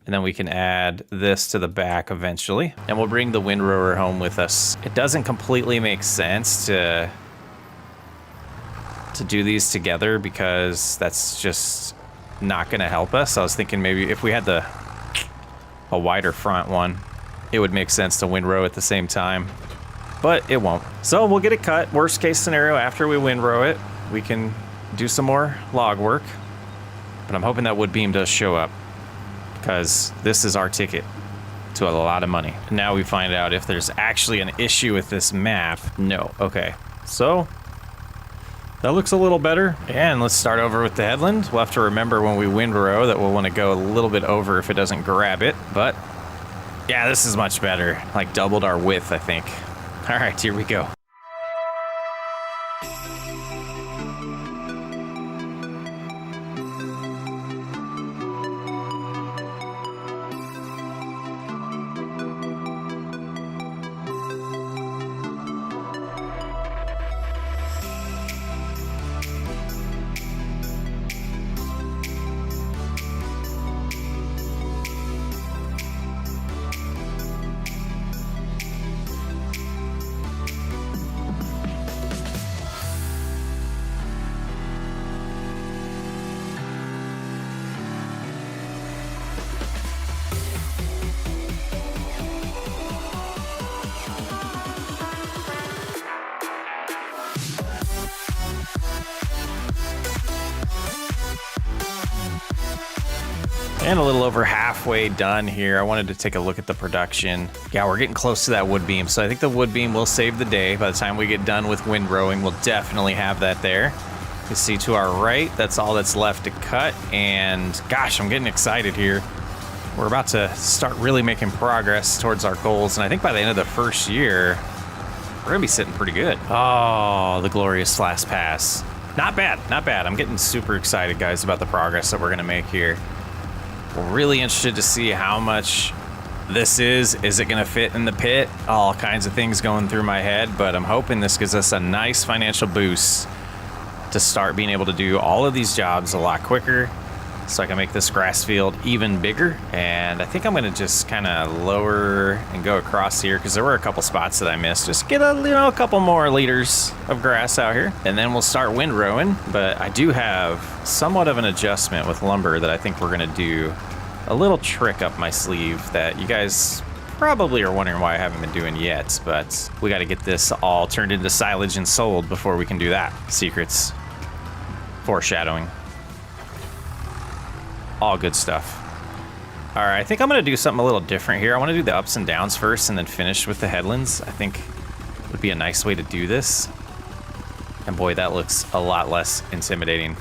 And then we can add this to the back eventually, and we'll bring the windrower home with us. It doesn't completely make sense to do these together because that's just not gonna help us. I was thinking maybe if we had a wider front one, it would make sense to windrow at the same time, but it won't. So we'll get it cut. Worst case scenario, after we windrow it, we can do some more log work, but I'm hoping that wood beam does show up because this is our ticket to a lot of money. Now we find out if there's actually an issue with this map. No. Okay, so that looks a little better. And let's start over with the headland. We'll have to remember when we windrow that we'll want to go a little bit over if it doesn't grab it. But yeah, this is much better. Like doubled our width, I think. All right, here we go. And a little over halfway done here. I wanted to take a look at the production. Yeah, we're getting close to that wood beam. So I think the wood beam will save the day. By the time we get done with windrowing, we'll definitely have that there. You can see to our right, that's all that's left to cut. And gosh, I'm getting excited here. We're about to start really making progress towards our goals. And I think by the end of the first year, we're gonna be sitting pretty good. Oh, the glorious last pass. Not bad, not bad. I'm getting super excited, guys, about the progress that we're gonna make here. We're really interested to see how much this is. Is it gonna fit in the pit? All kinds of things going through my head, but I'm hoping this gives us a nice financial boost to start being able to do all of these jobs a lot quicker, so I can make this grass field even bigger. And I think I'm gonna just kind of lower and go across here because there were a couple spots that I missed. Just get a couple more liters of grass out here, and then we'll start windrowing. But I do have somewhat of an adjustment with lumber that I think we're gonna do a little trick up my sleeve that you guys probably are wondering why I haven't been doing yet. But we got to get this all turned into silage and sold before we can do that. Secrets, foreshadowing. All good stuff. All right, I think I'm gonna do something a little different here. I wanna do the ups and downs first and then finish with the headlands. I think would be a nice way to do this. And boy, that looks a lot less intimidating.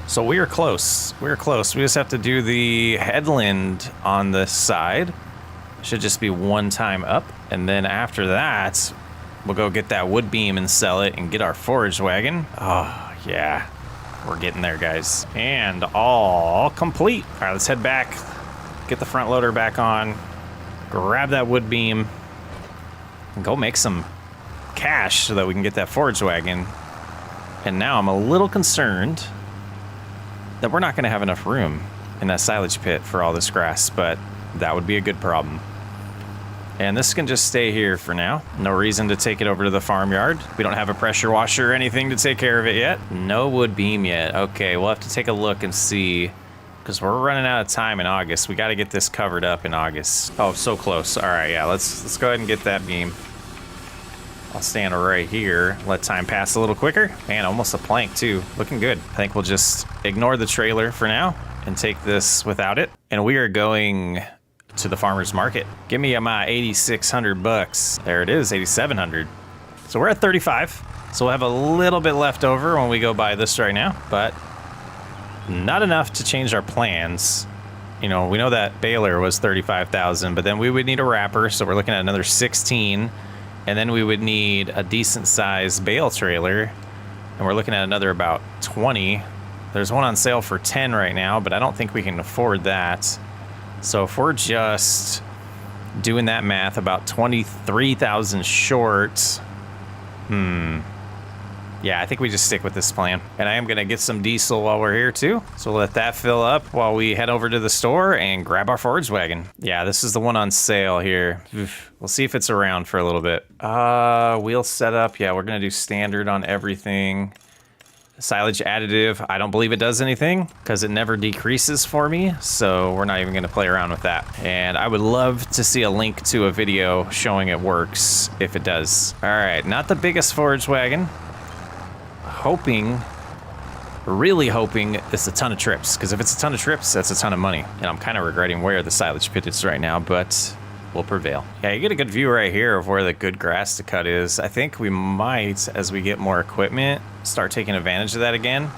So we are close. We're close. We just have to do the headland on this side. Should just be one time up. And then after that, we'll go get that wood beam and sell it and get our forage wagon. Oh, yeah. We're getting there, guys. And all complete. All right, let's head back. Get the front loader back on. Grab that wood beam. And go make some cash so that we can get that forage wagon. And now I'm a little concerned that we're not going to have enough room in that silage pit for all this grass, but that would be a good problem. And this can just stay here for now. No reason to take it over to the farmyard. We don't have a pressure washer or anything to take care of it yet. No wood beam yet. Okay, we'll have to take a look and see, because we're running out of time in August. We got to get this covered up in August. Oh, so close. All right, yeah, let's go ahead and get that beam. I'll stand right here, let time pass a little quicker. Man, almost a plank too, looking good. I think we'll just ignore the trailer for now and take this without it. And we are going to the farmer's market. Give me my 8,600 bucks. There it is, 8,700. So we're at 35. So we'll have a little bit left over when we go buy this right now, but not enough to change our plans. You know, we know that baler was 35,000, but then we would need a wrapper. So we're looking at another 16. And then we would need a decent sized bale trailer, and we're looking at another about 20. There's one on sale for 10 right now, but I don't think we can afford that. So if we're just doing that math, about 23,000 short, yeah, I think we just stick with this plan. And I am gonna get some diesel while we're here too. So we'll let that fill up while we head over to the store and grab our forage wagon. Yeah, this is the one on sale here. We'll see if it's around for a little bit. Wheel setup. Yeah, we're gonna do standard on everything. Silage additive, I don't believe it does anything because it never decreases for me. So we're not even gonna play around with that. And I would love to see a link to a video showing it works if it does. All right, not the biggest forage wagon. Really hoping it's a ton of trips, because if it's a ton of trips, that's a ton of money. And I'm kind of regretting where the silage pit is right now, but we'll prevail. Yeah, you get a good view right here of where the good grass to cut is. I think we might, as we get more equipment, start taking advantage of that again.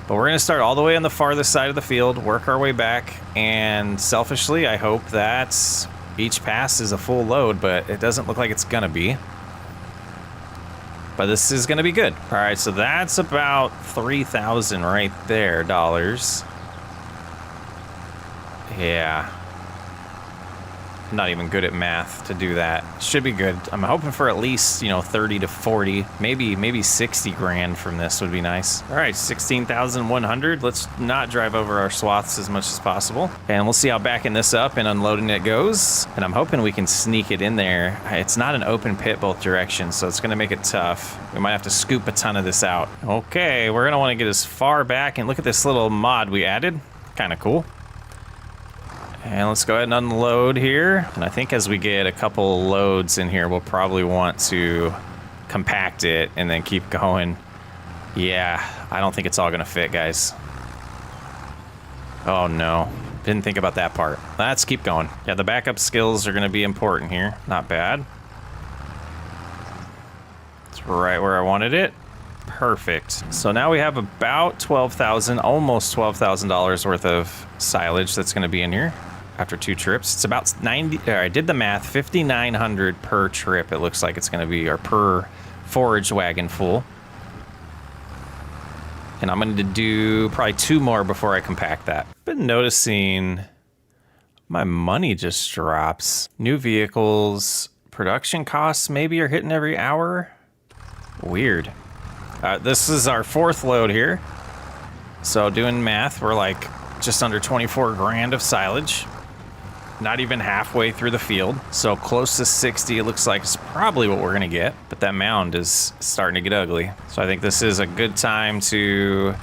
But we're gonna start all the way on the farthest side of the field, work our way back, and selfishly, I hope that each pass is a full load, but it doesn't look like it's gonna be. but this is gonna be good. All right, so that's about 3,000 right there, dollars. Yeah. Not even good at math to do that. Should be good. I'm hoping for at least, you know, 30 to 40, maybe 60 grand from this would be nice. All right, 16,100. Let's not drive over our swaths as much as possible. And we'll see how backing this up and unloading it goes. And I'm hoping we can sneak it in there. It's not an open pit both directions, so it's gonna make it tough. We might have to scoop a ton of this out. Okay, we're gonna wanna get as far back, and look at this little mod we added. Kinda cool. And let's go ahead and unload here. And I think as we get a couple loads in here, we'll probably want to compact it and then keep going. Yeah, I don't think it's all gonna fit, guys. Oh no, didn't think about that part. Let's keep going. Yeah, the backup skills are gonna be important here. Not bad. It's right where I wanted it. Perfect. So now we have about 12,000, almost $12,000 worth of silage that's gonna be in here. After 2 trips, it's about 90. I did the math, 5,900 per trip. It looks like it's going to be, or per forage wagon full. And I'm going to do probably 2 more before I compact that. Been noticing my money just drops. New vehicles, production costs maybe are hitting every hour. Weird. This is our 4th load here. So doing math, we're like just under 24 grand of silage. Not even halfway through the field, so close to 60 it looks like it's probably what we're gonna get, but that mound is starting to get ugly. So I think this is a good time to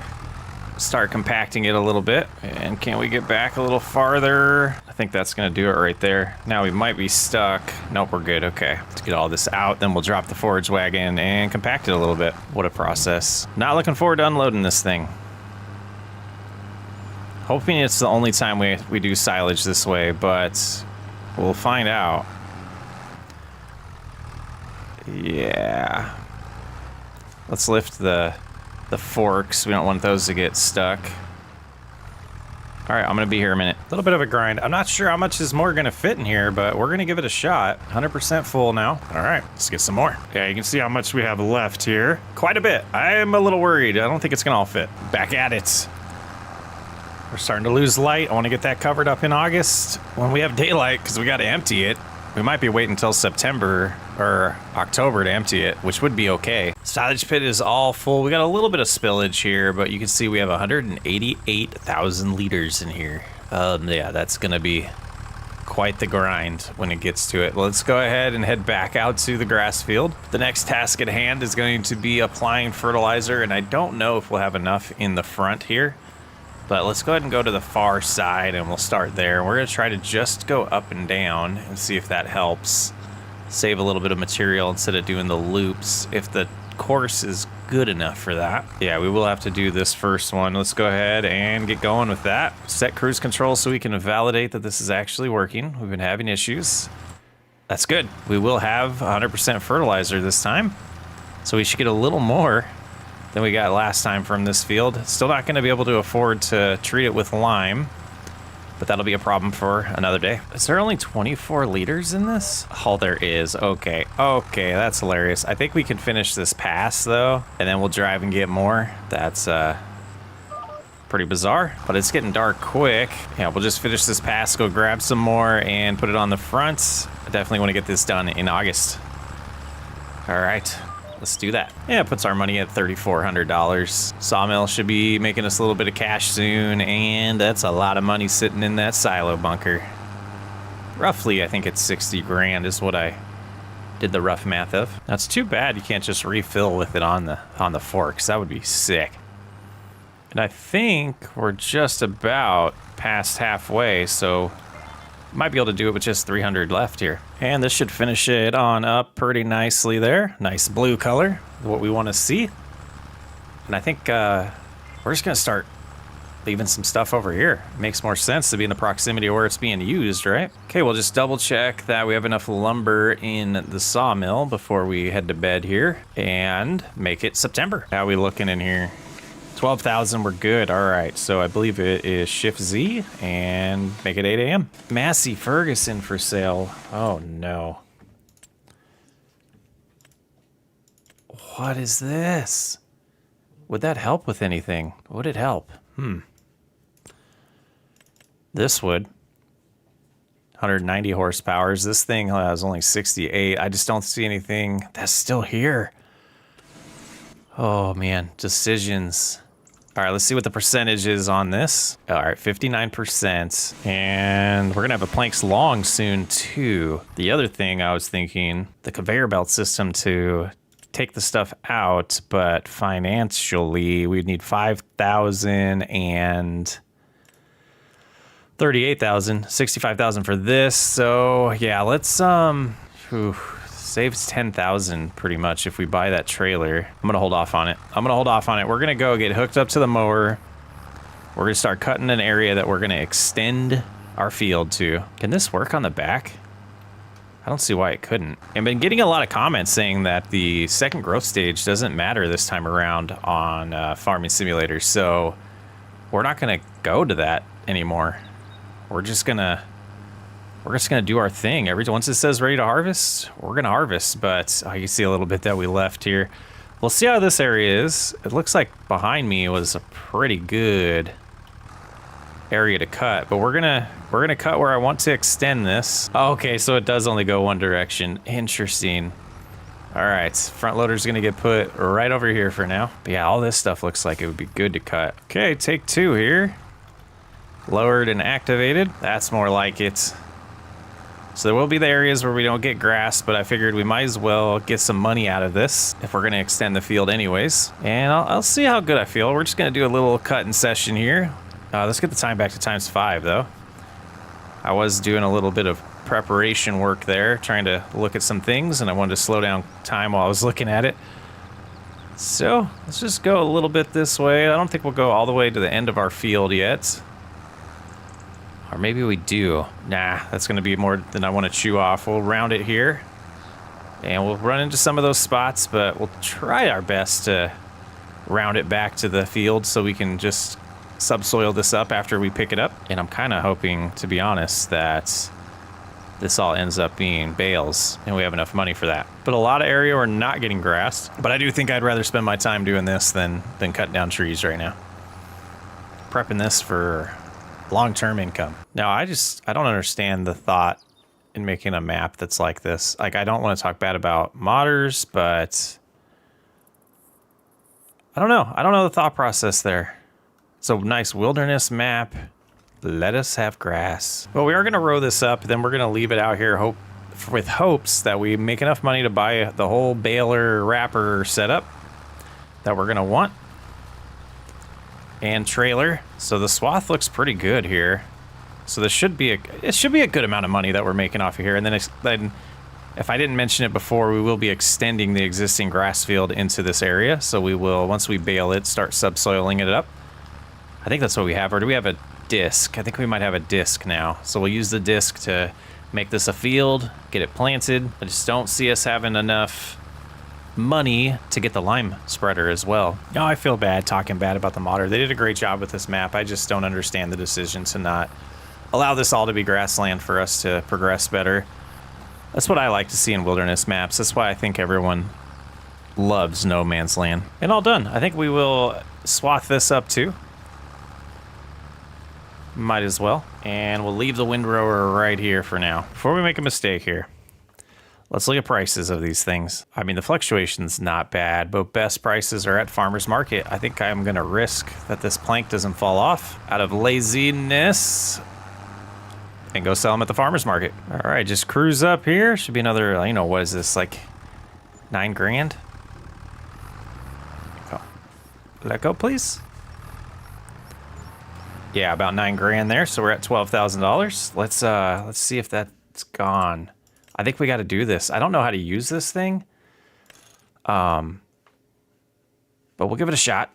start compacting it a little bit. And can we get back a little farther? I think that's gonna do it right there. Now we might be stuck. Nope, we're good, okay. Let's get all this out, then we'll drop the forage wagon and compact it a little bit. What a process. Not looking forward to unloading this thing. Hoping it's the only time we do silage this way, but we'll find out. Yeah. Let's lift the forks. We don't want those to get stuck. All right, I'm gonna be here a minute. A little bit of a grind. I'm not sure how much is more gonna fit in here, but we're gonna give it a shot. 100% full now. All right, let's get some more. Yeah, you can see how much we have left here. Quite a bit. I am a little worried. I don't think it's gonna all fit. Back at it. We're starting to lose light. I want to get that covered up in August when we have daylight, because we got to empty it. We might be waiting until September or October to empty it, which would be okay. Silage pit is all full. We got a little bit of spillage here, but you can see we have 188,000 liters in here. Yeah, that's going to be quite the grind when it gets to it. Well, let's go ahead and head back out to the grass field. The next task at hand is going to be applying fertilizer, and I don't know if we'll have enough in the front here. But let's go ahead and go to the far side and we'll start there. We're gonna try to just go up and down and see if that helps. Save a little bit of material instead of doing the loops, if the course is good enough for that. Yeah, we will have to do this first one. Let's go ahead and get going with that. Set cruise control so we can validate that this is actually working. We've been having issues. That's good. We will have 100% fertilizer this time. So we should get a little more than we got last time from this field. Still not gonna be able to afford to treat it with lime, but that'll be a problem for another day. Is there only 24 liters in this? Oh, there is. Okay, that's hilarious. I think we can finish this pass though, and then we'll drive and get more. That's pretty bizarre, but it's getting dark quick. Yeah, we'll just finish this pass, go grab some more and put it on the front. I definitely wanna get this done in August. All right. Let's do that. Yeah, it puts our money at $3,400. Sawmill should be making us a little bit of cash soon, and that's a lot of money sitting in that silo bunker. Roughly, I think it's 60 grand is what I did the rough math of. That's too bad you can't just refill with it on the forks. That would be sick. And I think we're just about past halfway, so might be able to do it with just 300 left here. And this should finish it on up pretty nicely there. Nice blue color, what we want to see. And I think we're just gonna start leaving some stuff over here. Makes more sense to be in the proximity of where it's being used, right? Okay, we'll just double check that we have enough lumber in the sawmill before we head to bed here and make it September. How are we looking in here? 12,000, we're good. All right, so I believe it is Shift Z and make it 8 a.m. Massey Ferguson for sale. Oh no. What is this? Would that help with anything? Would it help? This would. 190 horsepower. This thing has only 68. I just don't see anything that's still here. Oh man, decisions. All right, let's see what the percentage is on this. All right, 59%. And we're gonna have a planks long soon too. The other thing I was thinking, the conveyor belt system to take the stuff out, but financially we'd need 5,000 and 38,000, 65,000 for this. So yeah, let's saves 10,000 pretty much if we buy that trailer. I'm gonna hold off on it. We're gonna go get hooked up to the mower. We're gonna start cutting an area that we're gonna extend our field to. Can this work on the back? I don't see why it couldn't. I've been getting a lot of comments saying that the second growth stage doesn't matter this time around on Farming Simulator, so we're not gonna go to that anymore. We're just gonna do our thing. Once it says ready to harvest, we're gonna harvest. But you can see a little bit that we left here. We'll see how this area is. It looks like behind me was a pretty good area to cut, but we're gonna cut where I want to extend this. Okay, so it does only go one direction. Interesting. All right, front loader's gonna get put right over here for now. But yeah, all this stuff looks like it would be good to cut. Okay, take 2 here. Lowered and activated. That's more like it. So there will be the areas where we don't get grass, but I figured we might as well get some money out of this if we're going to extend the field anyways. And I'll see how good I feel. We're just going to do a little cutting session here. Let's get the time back to ×5 though. I was doing a little bit of preparation work there, trying to look at some things, and I wanted to slow down time while I was looking at it. So let's just go a little bit this way. I don't think we'll go all the way to the end of our field yet. Or maybe we do. Nah, that's going to be more than I want to chew off. We'll round it here. And we'll run into some of those spots, but we'll try our best to round it back to the field so we can just subsoil this up after we pick it up. And I'm kind of hoping, to be honest, that this all ends up being bales and we have enough money for that. But a lot of area we're not getting grassed. But I do think I'd rather spend my time doing this than cutting down trees right now. Prepping this for long-term income. Now, I don't understand the thought in making a map that's like this. Like, I don't want to talk bad about modders, but I don't know. I don't know the thought process there. It's a nice wilderness map. Let us have grass. Well, we are going to row this up, then we're going to leave it out here with hopes that we make enough money to buy the whole baler wrapper setup that we're going to want. And trailer. So the swath looks pretty good here. So it should be a good amount of money that we're making off of here. And then if I didn't mention it before, we will be extending the existing grass field into this area. So we will, once we bale it, start subsoiling it up. I think that's what we have. Or do we have a disc? I think we might have a disc now. So we'll use the disc to make this a field, get it planted. I just don't see us having enough money to get the lime spreader as well. No, I feel bad talking bad about the modder. They did a great job with this map. I just don't understand the decision to not allow this all to be grassland for us to progress better. That's what I like to see in wilderness maps. That's why I think everyone loves no man's land. And all done. I think we will swath this up too. Might as well. And we'll leave the windrower right here for now. Before we make a mistake here, let's look at prices of these things. I mean, the fluctuation's not bad, but best prices are at farmer's market. I think I'm gonna risk that this plank doesn't fall off out of laziness and go sell them at the farmer's market. All right, just cruise up here. Should be another, what is this, like 9 grand? Oh. Let go, please. Yeah, about 9 grand there. So we're at $12,000. Let's see if that's gone. I think we got to do this. I don't know how to use this thing. But we'll give it a shot.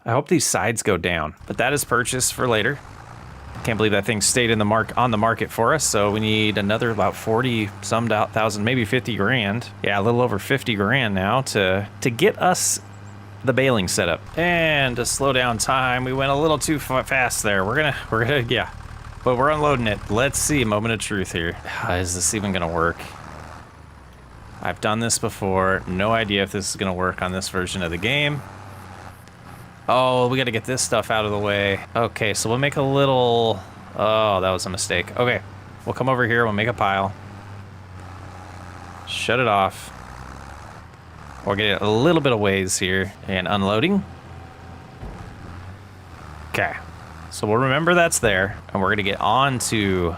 I hope these sides go down. But that is purchased for later. Can't believe that thing stayed in on the market for us. So we need another about 40 some thousand, maybe 50 grand. Yeah, a little over 50 grand now to get us the baling setup. And to slow down time, we went a little too fast there. We're gonna, yeah. But we're unloading it. Let's see, moment of truth here. Is this even gonna work? I've done this before. No idea if this is gonna work on this version of the game. Oh, we gotta get this stuff out of the way. Okay, so we'll make a little... Oh, that was a mistake. Okay, we'll come over here, we'll make a pile. Shut it off. We'll get a little bit of ways here. And unloading. Okay, so we'll remember that's there. And we're gonna get on to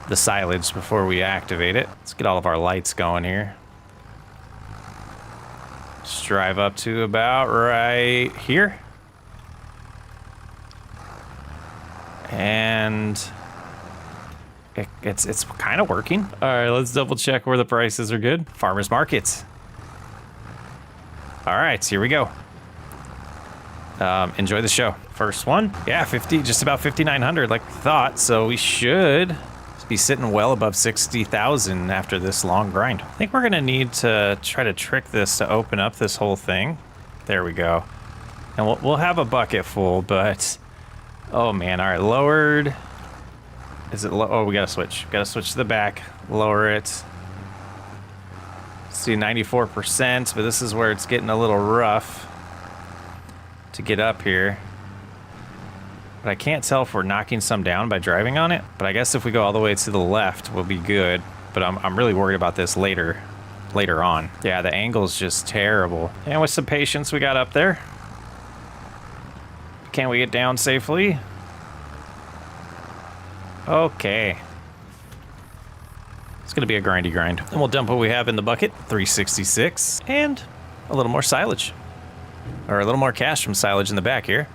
the silage before we activate it. Let's get all of our lights going here. Just drive up to about right here. And it's kind of working. All right, let's double check where the prices are good. Farmers markets. All right, here we go. Enjoy the show. First one, yeah, 50, just about 5,900 like we thought. So we should be sitting well above 60,000 after this long grind. I think we're gonna need to try to trick this to open up this whole thing. There we go. And we'll have a bucket full, but oh man, all right, lowered. Is it low? Oh, we gotta switch. Gotta switch to the back, lower it. See 94%, but this is where it's getting a little rough to get up here. But I can't tell if we're knocking some down by driving on it. But I guess if we go all the way to the left, we'll be good. But I'm really worried about this later on. Yeah, the angle's just terrible. And with some patience, we got up there. Can we get down safely? Okay. It's gonna be a grindy grind. And we'll dump what we have in the bucket, 366, and a little more silage. Or a little more cash from silage in the back here.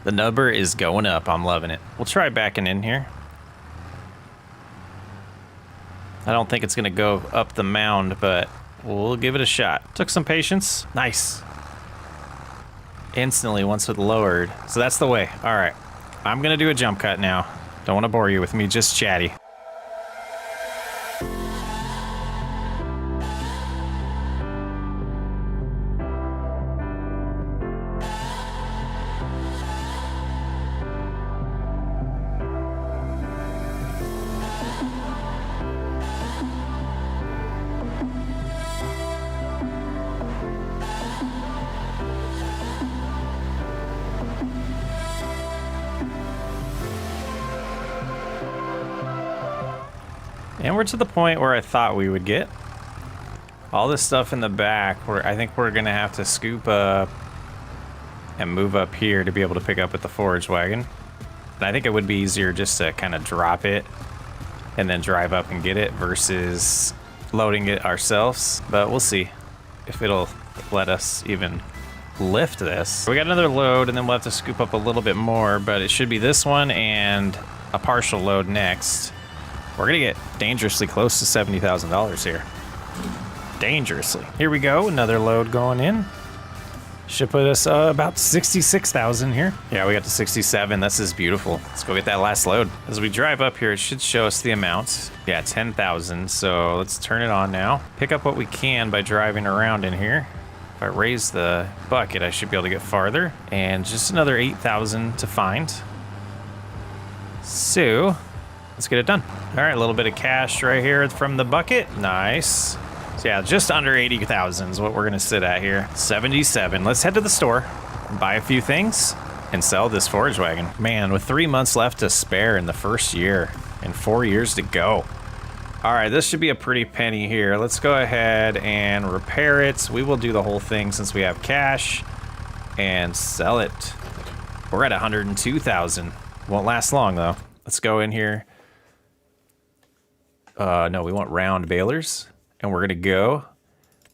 The number is going up. I'm loving it. We'll try backing in here. I don't think it's going to go up the mound, but we'll give it a shot. Took some patience. Nice. Instantly once it lowered. So that's the way. All right. I'm going to do a jump cut now. Don't want to bore you with me just chatty. And we're to the point where I thought we would get. All this stuff in the back, I think we're gonna have to scoop up and move up here to be able to pick up with the forage wagon. And I think it would be easier just to kind of drop it and then drive up and get it versus loading it ourselves. But we'll see if it'll let us even lift this. We got another load and then we'll have to scoop up a little bit more, but it should be this one and a partial load next. We're gonna get dangerously close to $70,000 here. Dangerously. Here we go, another load going in. Should put us about 66,000 here. Yeah, we got to 67, this is beautiful. Let's go get that last load. As we drive up here, it should show us the amount. Yeah, 10,000, so let's turn it on now. Pick up what we can by driving around in here. If I raise the bucket, I should be able to get farther. And just another 8,000 to find. So, let's get it done. All right, a little bit of cash right here from the bucket. Nice. So yeah, just under 80,000 is what we're gonna sit at here. 77. Let's head to the store, buy a few things, and sell this forage wagon. Man, with 3 months left to spare in the first year and 4 years to go. All right, this should be a pretty penny here. Let's go ahead and repair it. We will do the whole thing since we have cash and sell it. We're at 102,000. Won't last long though. Let's go in here. No, we want round balers, and we're gonna go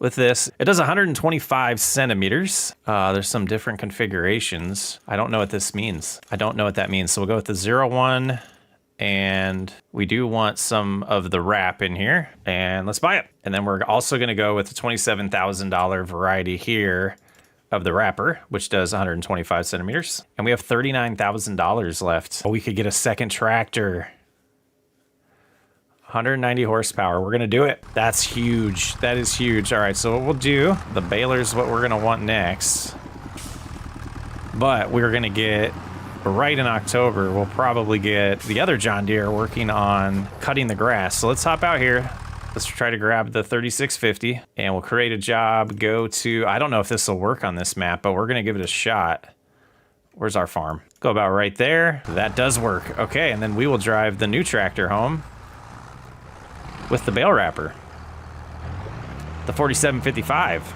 with this. It does 125 centimeters. There's some different configurations. I don't know what this means. I don't know what that means. So we'll go with the 01, and we do want some of the wrap in here, and let's buy it. And then we're also gonna go with the $27,000 variety here of the wrapper, which does 125 centimeters. And we have $39,000 left. We could get a second tractor. 190 horsepower. We're gonna do it. That's huge. That is huge. All right, so what we'll do, the baler's what we're gonna want next. But we're gonna get, right in October, we'll probably get the other John Deere working on cutting the grass. So let's hop out here, Let's try to grab the 3650 and we'll create a job, go to, I don't know if this will work on this map, but we're gonna give it a shot. Where's our farm? Go about right there. That does work. Okay, and then we will drive the new tractor home with the bale wrapper. The 4755.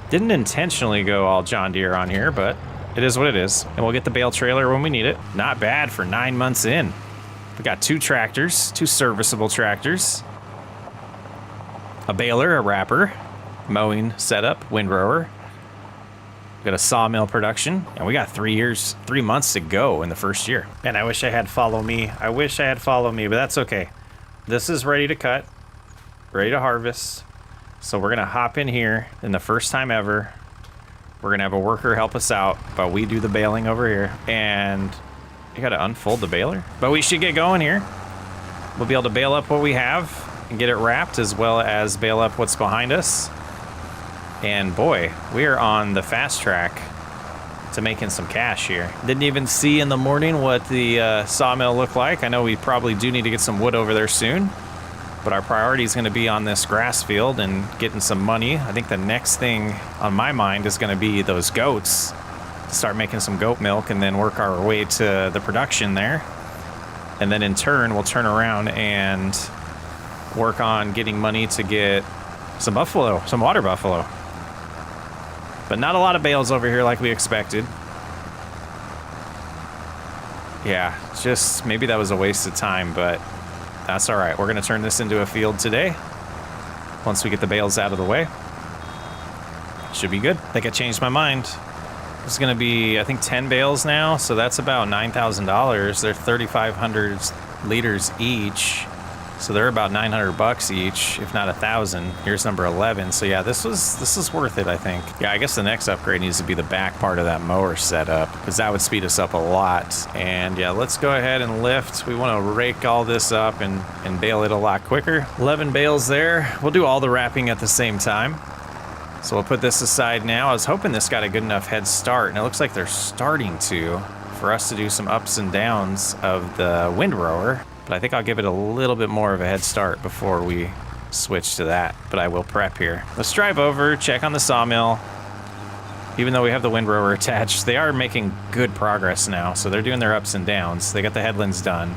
Didn't intentionally go all John Deere on here, but it is what it is. And we'll get the bale trailer when we need it. Not bad for 9 months in. We got 2 tractors, 2 serviceable tractors, a baler, a wrapper, mowing setup, windrower. We got a sawmill production, and we got 3 months to go in the first year. And I wish I had follow me. I wish I had follow me, but that's okay. This is ready to cut, ready to harvest. So we're gonna hop in here, and the first time ever, we're gonna have a worker help us out, but we do the baling over here. And you gotta unfold the baler. But we should get going here. We'll be able to bale up what we have and get it wrapped, as well as bale up what's behind us. And boy, we are on the fast track to making some cash here. Didn't even see in the morning what the sawmill looked like. I know we probably do need to get some wood over there soon, but our priority is gonna be on this grass field and getting some money. I think the next thing on my mind is gonna be those goats. Start making some goat milk and then work our way to the production there. And then in turn, we'll turn around and work on getting money to get some buffalo, some water buffalo. But not a lot of bales over here like we expected. Yeah, just maybe that was a waste of time, but that's all right. We're gonna turn this into a field today. Once we get the bales out of the way. Should be good. I think I changed my mind. It's gonna be, I think, 10 bales now, so that's about $9,000. They're 3,500 liters each, so they're about 900 bucks each, if not 1,000. Here's number 11. So yeah, this is worth it, I think. Yeah, I guess the next upgrade needs to be the back part of that mower setup, because that would speed us up a lot. And yeah, let's go ahead and lift. We want to rake all this up and bale it a lot quicker. 11 bales there. We'll do all the wrapping at the same time. So we'll put this aside now. I was hoping this got a good enough head start, and it looks like they're starting to, for us to do some ups and downs of the windrower. But I think I'll give it a little bit more of a head start before we switch to that. But I will prep here. Let's drive over, check on the sawmill. Even though we have the windrower attached, they are making good progress now. So they're doing their ups and downs. They got the headlands done.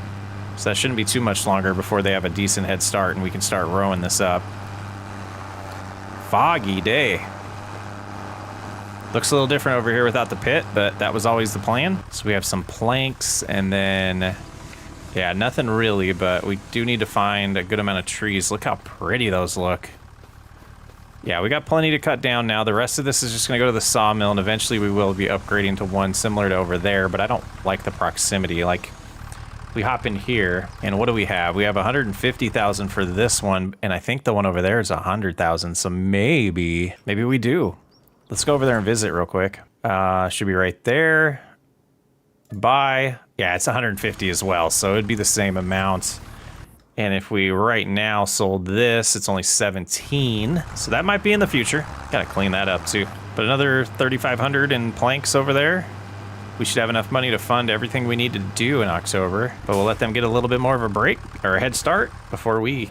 So that shouldn't be too much longer before they have a decent head start and we can start rowing this up. Foggy day. Looks a little different over here without the pit, but that was always the plan. So we have some planks and then, yeah, nothing really, but we do need to find a good amount of trees. Look how pretty those look. Yeah, we got plenty to cut down now. The rest of this is just gonna go to the sawmill, and eventually we will be upgrading to one similar to over there, but I don't like the proximity. Like, we hop in here, and what do we have? We have 150,000 for this one, and I think the one over there is 100,000, so maybe we do. Let's go over there and visit real quick. Should be right there. Buy. Yeah, it's 150 as well, so it'd be the same amount. And if we right now sold this, it's only 17, so that might be in the future. Gotta clean that up too. But another 3,500 in planks over there. We should have enough money to fund everything we need to do in October, but we'll let them get a little bit more of a break or a head start before we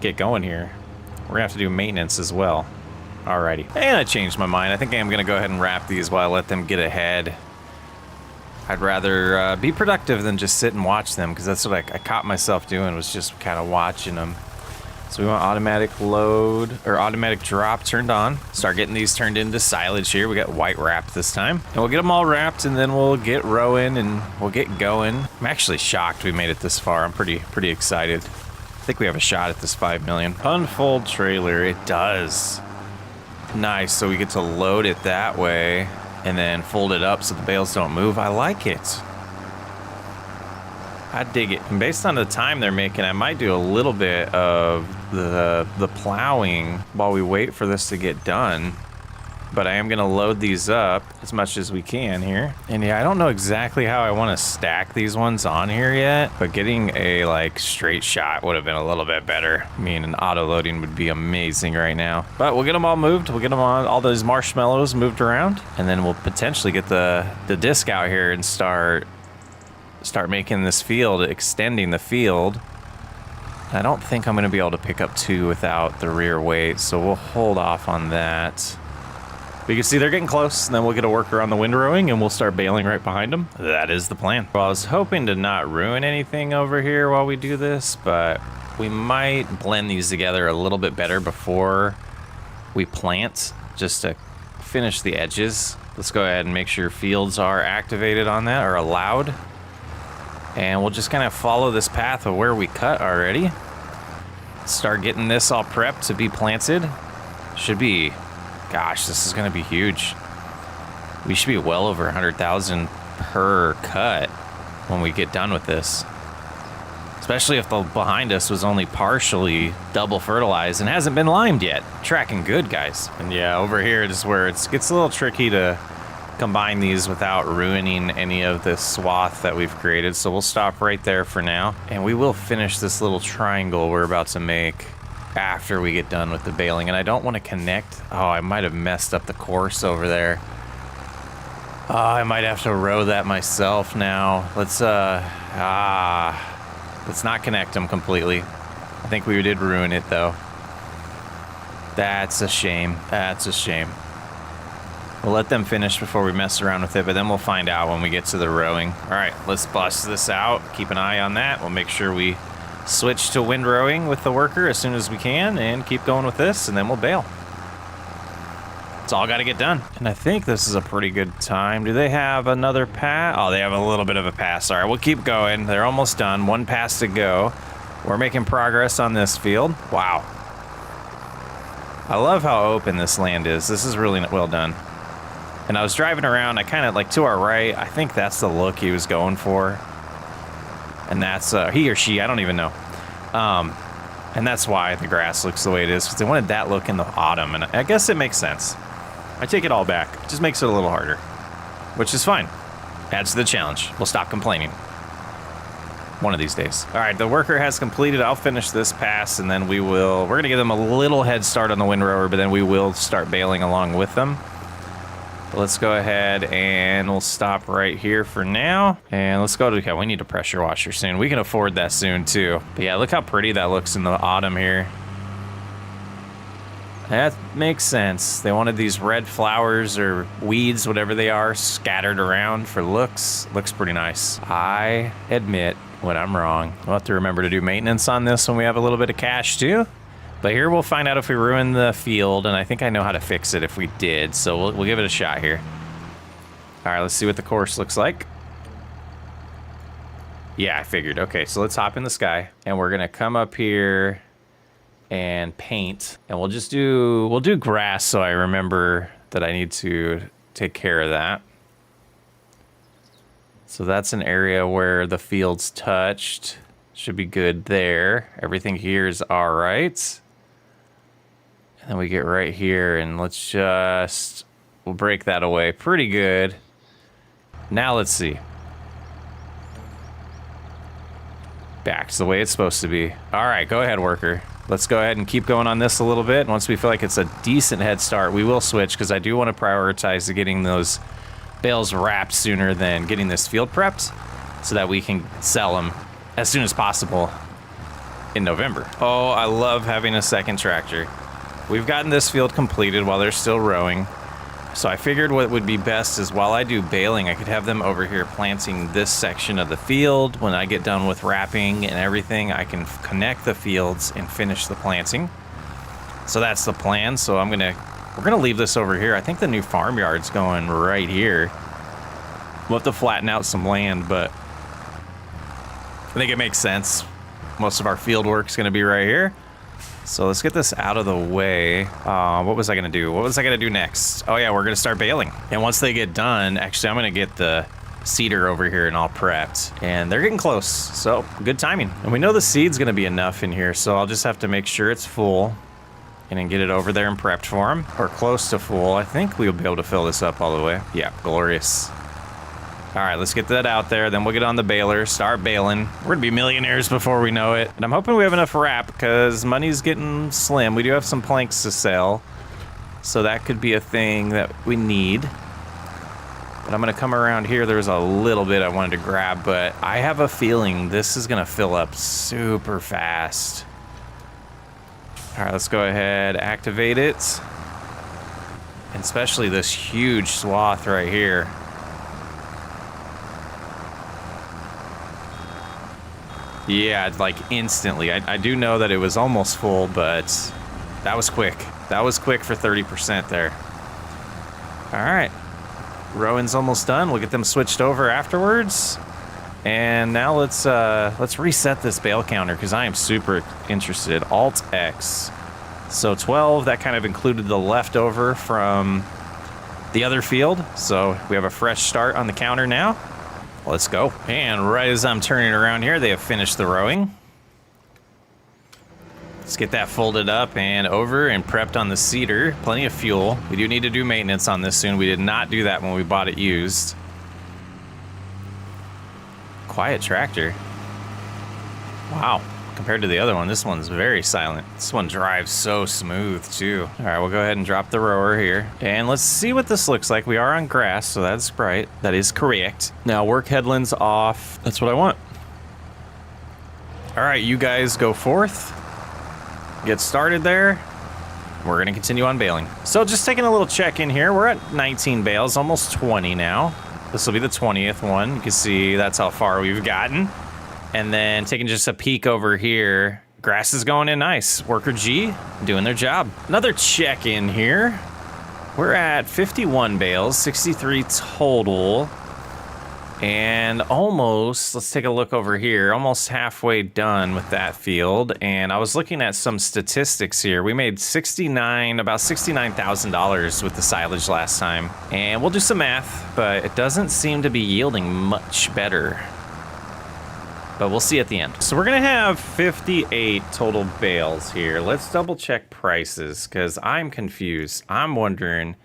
get going here. We're gonna have to do maintenance as well. Alrighty, and I changed my mind. I think I'm gonna go ahead and wrap these while I let them get ahead. I'd rather be productive than just sit and watch them, because that's what I caught myself doing, was just kind of watching them. So we want automatic load, or automatic drop turned on. Start getting these turned into silage here. We got white wrapped this time. And we'll get them all wrapped, and then we'll get rowing and we'll get going. I'm actually shocked we made it this far. I'm pretty excited. I think we have a shot at this 5 million. Unfold trailer, it does. Nice, so we get to load it that way and then fold it up so the bales don't move. I like it. I dig it. And based on the time they're making, I might do a little bit of the plowing while we wait for this to get done. But I am gonna load these up as much as we can here. And yeah, I don't know exactly how I want to stack these ones on here yet, but getting a like straight shot would have been a little bit better. I mean, an auto loading would be amazing right now. But we'll get them all moved. We'll get them on all those marshmallows moved around, and then we'll potentially get the disc out here and start making this field, extending the field. I don't think I'm going to be able to pick up 2 without the rear weight, so we'll hold off on that. But you can see they're getting close, and then we'll get a worker on the windrowing, and we'll start baling right behind them. That is the plan. Well, I was hoping to not ruin anything over here while we do this, but we might blend these together a little bit better before we plant, just to finish the edges. Let's go ahead and make sure fields are activated on that, or allowed. And we'll just kind of follow this path of where we cut already. Start getting this all prepped to be planted. Should be, gosh, this is gonna be huge. We should be well over 100,000 per cut when we get done with this. Especially if the behind us was only partially double fertilized and hasn't been limed yet. Tracking good, guys. And yeah, over here is where it gets a little tricky to combine these without ruining any of this swath that we've created. So we'll stop right there for now. And we will finish this little triangle we're about to make after we get done with the baling. And I don't want to connect. Oh, I might have messed up the course over there. Oh, I might have to row that myself now. Let's not connect them completely. I think we did ruin it though. That's a shame. That's a shame. We'll let them finish before we mess around with it, but then we'll find out when we get to the rowing. All right, let's bust this out. Keep an eye on that. We'll make sure we switch to wind rowing with the worker as soon as we can and keep going with this, and then we'll bail. It's all got to get done. And I think this is a pretty good time. Do they have another pass? Oh, they have a little bit of a pass. All right, we'll keep going. They're almost done. 1 pass to go. We're making progress on this field. Wow. I love how open this land is. This is really well done. And I was driving around, I kind of like to our right, I think that's the look he was going for. And that's, he or she, I don't even know. And that's why the grass looks the way it is, because they wanted that look in the autumn. And I guess it makes sense. I take it all back. It just makes it a little harder, which is fine. Adds to the challenge. We'll stop complaining one of these days. All right, the worker has completed. I'll finish this pass, and then we're going to give them a little head start on the windrower, but then we will start baling along with them. Let's go ahead and we'll stop right here for now. And let's go to, okay, we need a pressure washer soon. We can afford that soon too. But yeah, look how pretty that looks in the autumn here. That makes sense. They wanted these red flowers or weeds, whatever they are, scattered around for looks. Looks pretty nice. I admit when I'm wrong. We'll have to remember to do maintenance on this when we have a little bit of cash too. But here we'll find out if we ruin the field, and I think I know how to fix it if we did, so we'll give it a shot here. All right, let's see what the course looks like. Yeah, I figured. Okay, so let's hop in the sky, and we're gonna come up here and paint, and we'll do grass, so I remember that I need to take care of that. So that's an area where the field's touched. Should be good there. Everything here is all right. And then we get right here, and we'll break that away pretty good. Now let's see. Back to the way it's supposed to be. All right, go ahead, worker. Let's go ahead and keep going on this a little bit. Once we feel like it's a decent head start, we will switch, because I do want to prioritize getting those bales wrapped sooner than getting this field prepped, so that we can sell them as soon as possible in November. Oh, I love having a second tractor. We've gotten this field completed while they're still rowing. So I figured what would be best is while I do baling, I could have them over here planting this section of the field. When I get done with wrapping and everything, I can connect the fields and finish the planting. So that's the plan. So we're gonna leave this over here. I think the new farmyard's going right here. We'll have to flatten out some land, but I think it makes sense. Most of our field work's gonna be right here. So let's get this out of the way. What was I gonna do? What was I gonna do next? Oh yeah, we're gonna start baling. And once they get done, actually I'm gonna get the cedar over here and all prepped. And they're getting close, so good timing. And we know the seed's gonna be enough in here, so I'll just have to make sure it's full and then get it over there and prepped for them, or close to full. I think we'll be able to fill this up all the way. Yeah, glorious. All right, let's get that out there. Then we'll get on the baler, start baling. We're gonna be millionaires before we know it. And I'm hoping we have enough wrap because money's getting slim. We do have some planks to sell, so that could be a thing that we need. But I'm gonna come around here. There's a little bit I wanted to grab, but I have a feeling this is gonna fill up super fast. All right, let's go ahead, activate it. And especially this huge swath right here. Yeah, like instantly. I do know that it was almost full, but that was quick. That was quick for 30% there. All right, rowing's almost done. We'll get them switched over afterwards. And now let's reset this bale counter because I am super interested. Alt X. So 12, that kind of included the leftover from the other field. So we have a fresh start on the counter now. Let's go. And right as I'm turning around here, they have finished the rowing. Let's get that folded up and over and prepped on the seeder. Plenty of fuel. We do need to do maintenance on this soon. We did not do that when we bought it used. Quiet tractor. Wow. Compared to the other one, this one's very silent. This one drives so smooth too. All right, we'll go ahead and drop the rower here. And let's see what this looks like. We are on grass, so that's right. That is correct. Now work headlands off. That's what I want. All right, you guys go forth. Get started there. We're gonna continue on baling. So just taking a little check in here. We're at 19 bales, almost 20 now. This will be the 20th one. You can see that's how far we've gotten. And then taking just a peek over here, grass is going in nice. Worker G doing their job. Another check in here. We're at 51 bales, 63 total. And almost, let's take a look over here, almost halfway done with that field. And I was looking at some statistics here. We made about $69,000 with the silage last time. And we'll do some math, but it doesn't seem to be yielding much better. But we'll see at the end. So we're gonna have 58 total bales here. Let's double check prices because I'm confused. I'm wondering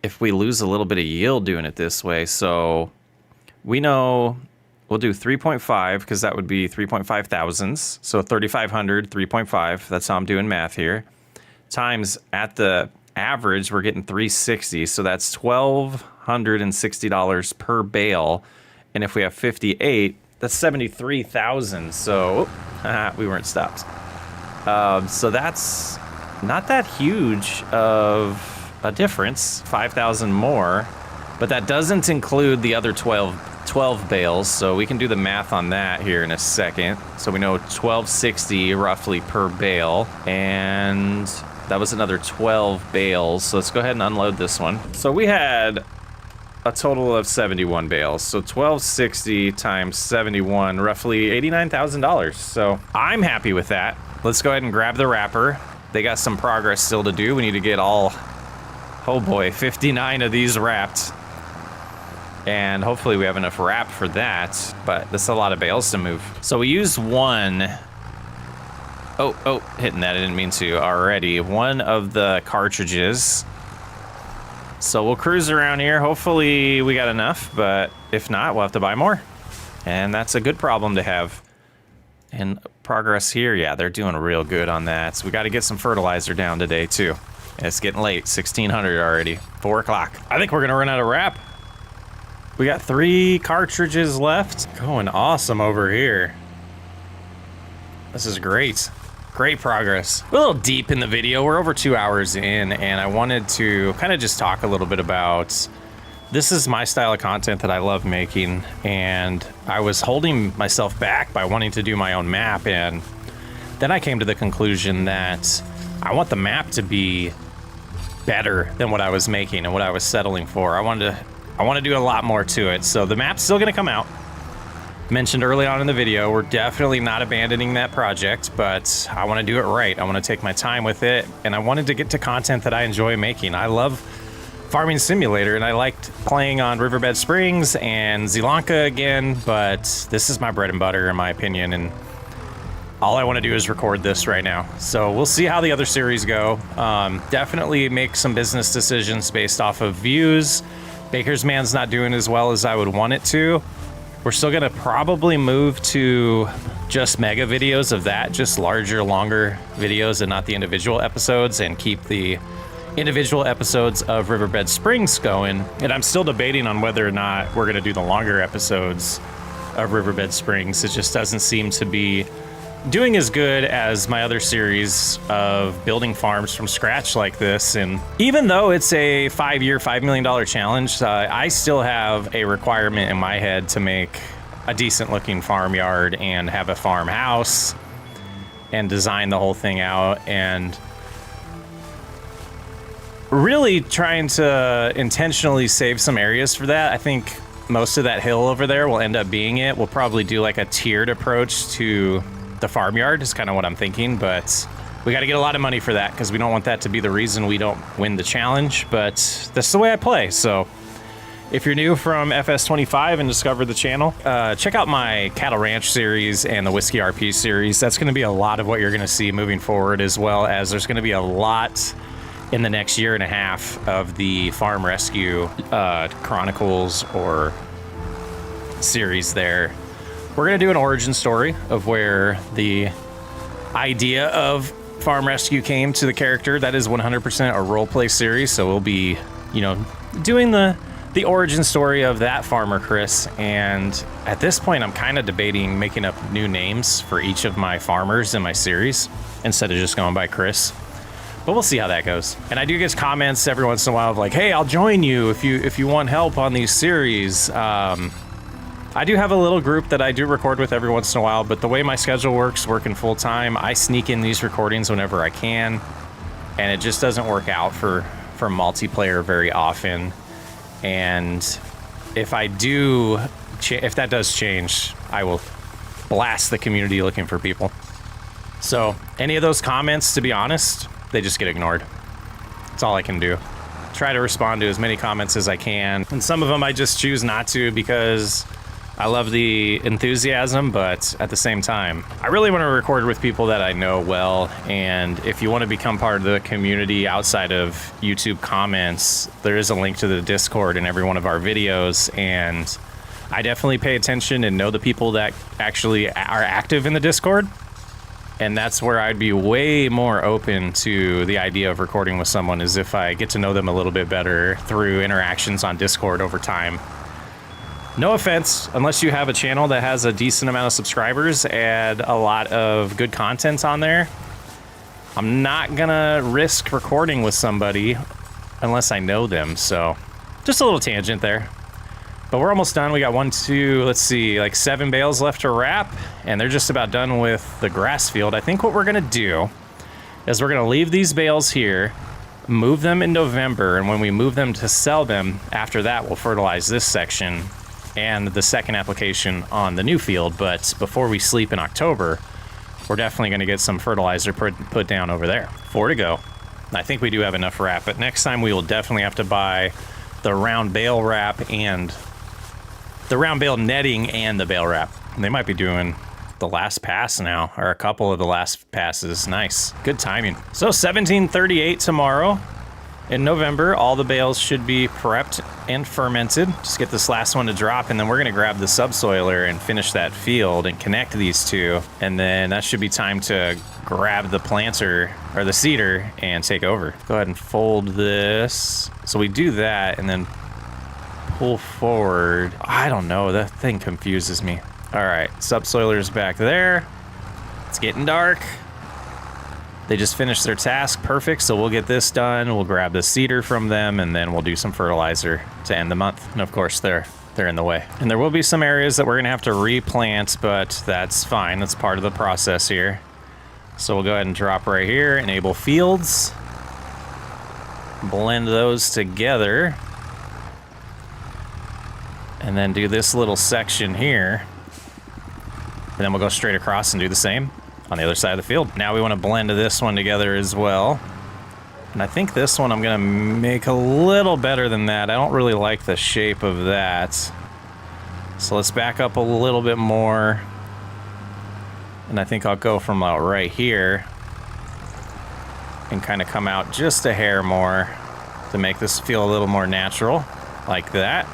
if we lose a little bit of yield doing it this way. So we know we'll do 3.5 because that would be 3.5 thousandths. So 3,500, 3.5, that's how I'm doing math here. Times at the average, we're getting 360. So that's $1,260 per bale. And if we have 58, that's 73,000. So we weren't stopped. So that's not that huge of a difference, 5,000 more, but that doesn't include the other 12 bales. So we can do the math on that here in a second. So we know 1,260 roughly per bale, and that was another 12 bales. So let's go ahead and unload this one. So we had a total of 71 bales. So 1,260 times 71, roughly $89,000. So I'm happy with that. Let's go ahead and grab the wrapper. They got some progress still to do. We need to get all, oh boy, 59 of these wrapped. And hopefully we have enough wrap for that, but that's a lot of bales to move. So we used one, oh, hitting that, I didn't mean to already. One of the cartridges. So we'll cruise around here. Hopefully we got enough, but if not, we'll have to buy more. And that's a good problem to have. And progress here, yeah, they're doing real good on that. So we got to get some fertilizer down today too. It's getting late, 1600 already, 4 o'clock. I think we're gonna run out of wrap. We got 3 cartridges left. Going awesome over here. This is great. Great progress. We're a little deep in the video. We're over 2 hours in, and I wanted to kind of just talk a little bit about, this is my style of content that I love making, and I was holding myself back by wanting to do my own map, and then I came to the conclusion that I want the map to be better than what I was making and what I was settling for. I want to do a lot more to it. So the map's still gonna come out. Mentioned early on in the video, we're definitely not abandoning that project, but I want to do it right. I want to take my time with it, and I wanted to get to content that I enjoy making. I love Farming Simulator, and I liked playing on Riverbed Springs and Zilanka again, but this is my bread and butter in my opinion, and all I want to do is record this right now. So we'll see how the other series go. Definitely make some business decisions based off of views. Baker's Man's not doing as well as I would want it to. We're still gonna probably move to just mega videos of that, just larger, longer videos and not the individual episodes, and keep the individual episodes of Riverbed Springs going, and I'm still debating on whether or not we're going to do the longer episodes of Riverbed Springs. It just doesn't seem to be doing as good as my other series of building farms from scratch like this. And even though it's a 5-year, $5 million challenge, I still have a requirement in my head to make a decent looking farmyard and have a farmhouse and design the whole thing out, and really trying to intentionally save some areas for that. I think most of that hill over there will end up being it. We'll probably do like a tiered approach to the farmyard is kind of what I'm thinking, but we got to get a lot of money for that because we don't want that to be the reason we don't win the challenge, but that's the way I play. So if you're new from FS25 and discovered the channel, check out my Cattle Ranch series and the Whiskey RP series. That's going to be a lot of what you're going to see moving forward, as well as there's going to be a lot in the next year and a half of the Farm Rescue Chronicles or series there. We're going to do an origin story of where the idea of Farm Rescue came to the character. That is 100% a roleplay series, so we'll be, doing the origin story of that farmer, Chris. And at this point, I'm kind of debating making up new names for each of my farmers in my series instead of just going by Chris. But we'll see how that goes. And I do get comments every once in a while of like, hey, I'll join you if you want help on these series. I do have a little group that I do record with every once in a while, but the way my schedule works, working full time, I sneak in these recordings whenever I can, and it just doesn't work out for multiplayer very often. And if I do, if that does change, I will blast the community looking for people. So any of those comments, to be honest, they just get ignored. That's all I can do. Try to respond to as many comments as I can. And some of them I just choose not to because I love the enthusiasm, but at the same time, I really want to record with people that I know well. And if you want to become part of the community outside of YouTube comments, there is a link to the Discord in every one of our videos. And I definitely pay attention and know the people that actually are active in the Discord. And that's where I'd be way more open to the idea of recording with someone, is if I get to know them a little bit better through interactions on Discord over time. No offense, unless you have a channel that has a decent amount of subscribers and a lot of good content on there, I'm not gonna risk recording with somebody unless I know them. So just a little tangent there. But we're almost done. We got 7 bales left to wrap, and they're just about done with the grass field. I think what we're gonna do is we're gonna leave these bales here, move them in November, and when we move them to sell them, after that we'll fertilize this section and the second application on the new field. But before we sleep in October, we're definitely gonna get some fertilizer put down over there. 4 to go. I think we do have enough wrap, but next time we will definitely have to buy the round bale wrap and the round bale netting and the bale wrap. And they might be doing the last pass now, or a couple of the last passes. Nice, good timing. So 1738 tomorrow in November, all the bales should be prepped and fermented. Just get this last one to drop, and then we're gonna grab the subsoiler and finish that field and connect these two. And then that should be time to grab the planter or the seeder and take over. Go ahead and fold this. So we do that and then pull forward. I don't know, that thing confuses me. All right, subsoiler's back there. It's getting dark. They just finished their task, perfect. So we'll get this done. We'll grab the seeder from them, and then we'll do some fertilizer to end the month. And of course, they're in the way. And there will be some areas that we're gonna have to replant, but that's fine. That's part of the process here. So we'll go ahead and drop right here, enable fields, blend those together, and then do this little section here. And then we'll go straight across and do the same on the other side of the field. Now we want to blend this one together as well. And I think this one I'm gonna make a little better than that. I don't really like the shape of that. So let's back up a little bit more. And I think I'll go from out right here and kind of come out just a hair more to make this feel a little more natural, like that.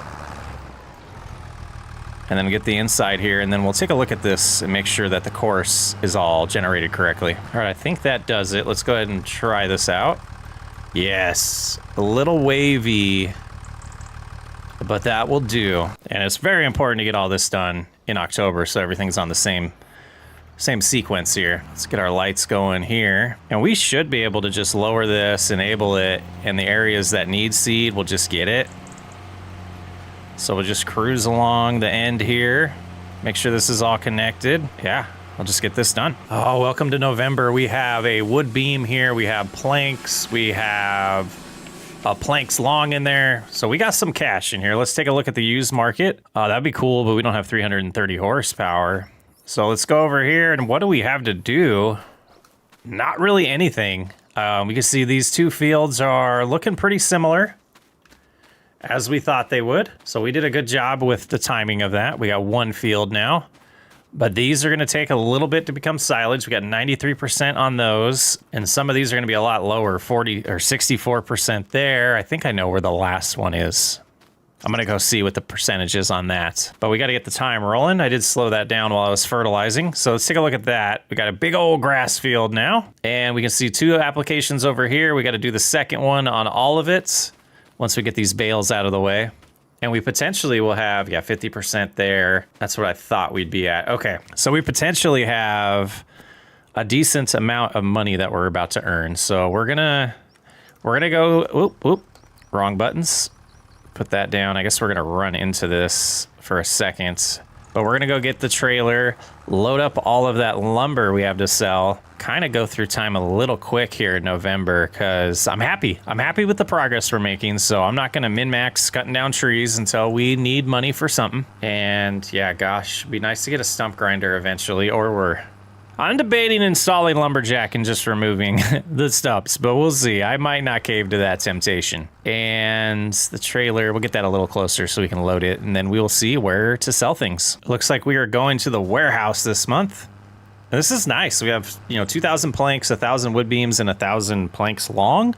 And then get the inside here, and then we'll take a look at this and make sure that the course is all generated correctly. All right, I think that does it. Let's go ahead and try this out. Yes, a little wavy, but that will do. And it's very important to get all this done in October so everything's on the same sequence here. Let's get our lights going here. And we should be able to just lower this, enable it, and the areas that need seed, we'll just get it. So we'll just cruise along the end here. Make sure this is all connected. Yeah, I'll just get this done. Oh, welcome to November. We have a wood beam here. We have planks. We have planks long in there. So we got some cash in here. Let's take a look at the used market. That'd be cool, but we don't have 330 horsepower. So let's go over here, and what do we have to do? Not really anything. We can see these two fields are looking pretty similar, as we thought they would. So we did a good job with the timing of that. We got one field now, but these are gonna take a little bit to become silage. We got 93% on those, and some of these are gonna be a lot lower, 40 or 64% there. I think I know where the last one is. I'm gonna go see what the percentage is on that. But we gotta get the time rolling. I did slow that down while I was fertilizing. So let's take a look at that. We got a big old grass field now. And we can see 2 applications over here. We gotta do the second one on all of it once we get these bales out of the way. And we potentially will have, yeah, 50% there. That's what I thought we'd be at. Okay, so we potentially have a decent amount of money that we're about to earn. So we're gonna go, wrong buttons. Put that down. I guess we're gonna run into this for a second, but we're gonna go get the trailer, load up all of that lumber we have to sell, kind of go through time a little quick here in November because I'm happy with the progress we're making. So I'm not gonna min-max cutting down trees until we need money for something. And yeah, gosh, it'd be nice to get a stump grinder eventually, or I'm debating installing lumberjack and just removing the stumps, but we'll see. I might not cave to that temptation. And the trailer, we'll get that a little closer so we can load it, and then we'll see where to sell things. Looks like we are going to the warehouse this month. This is nice. We have, 2,000 planks, 1,000 wood beams, and 1,000 planks long.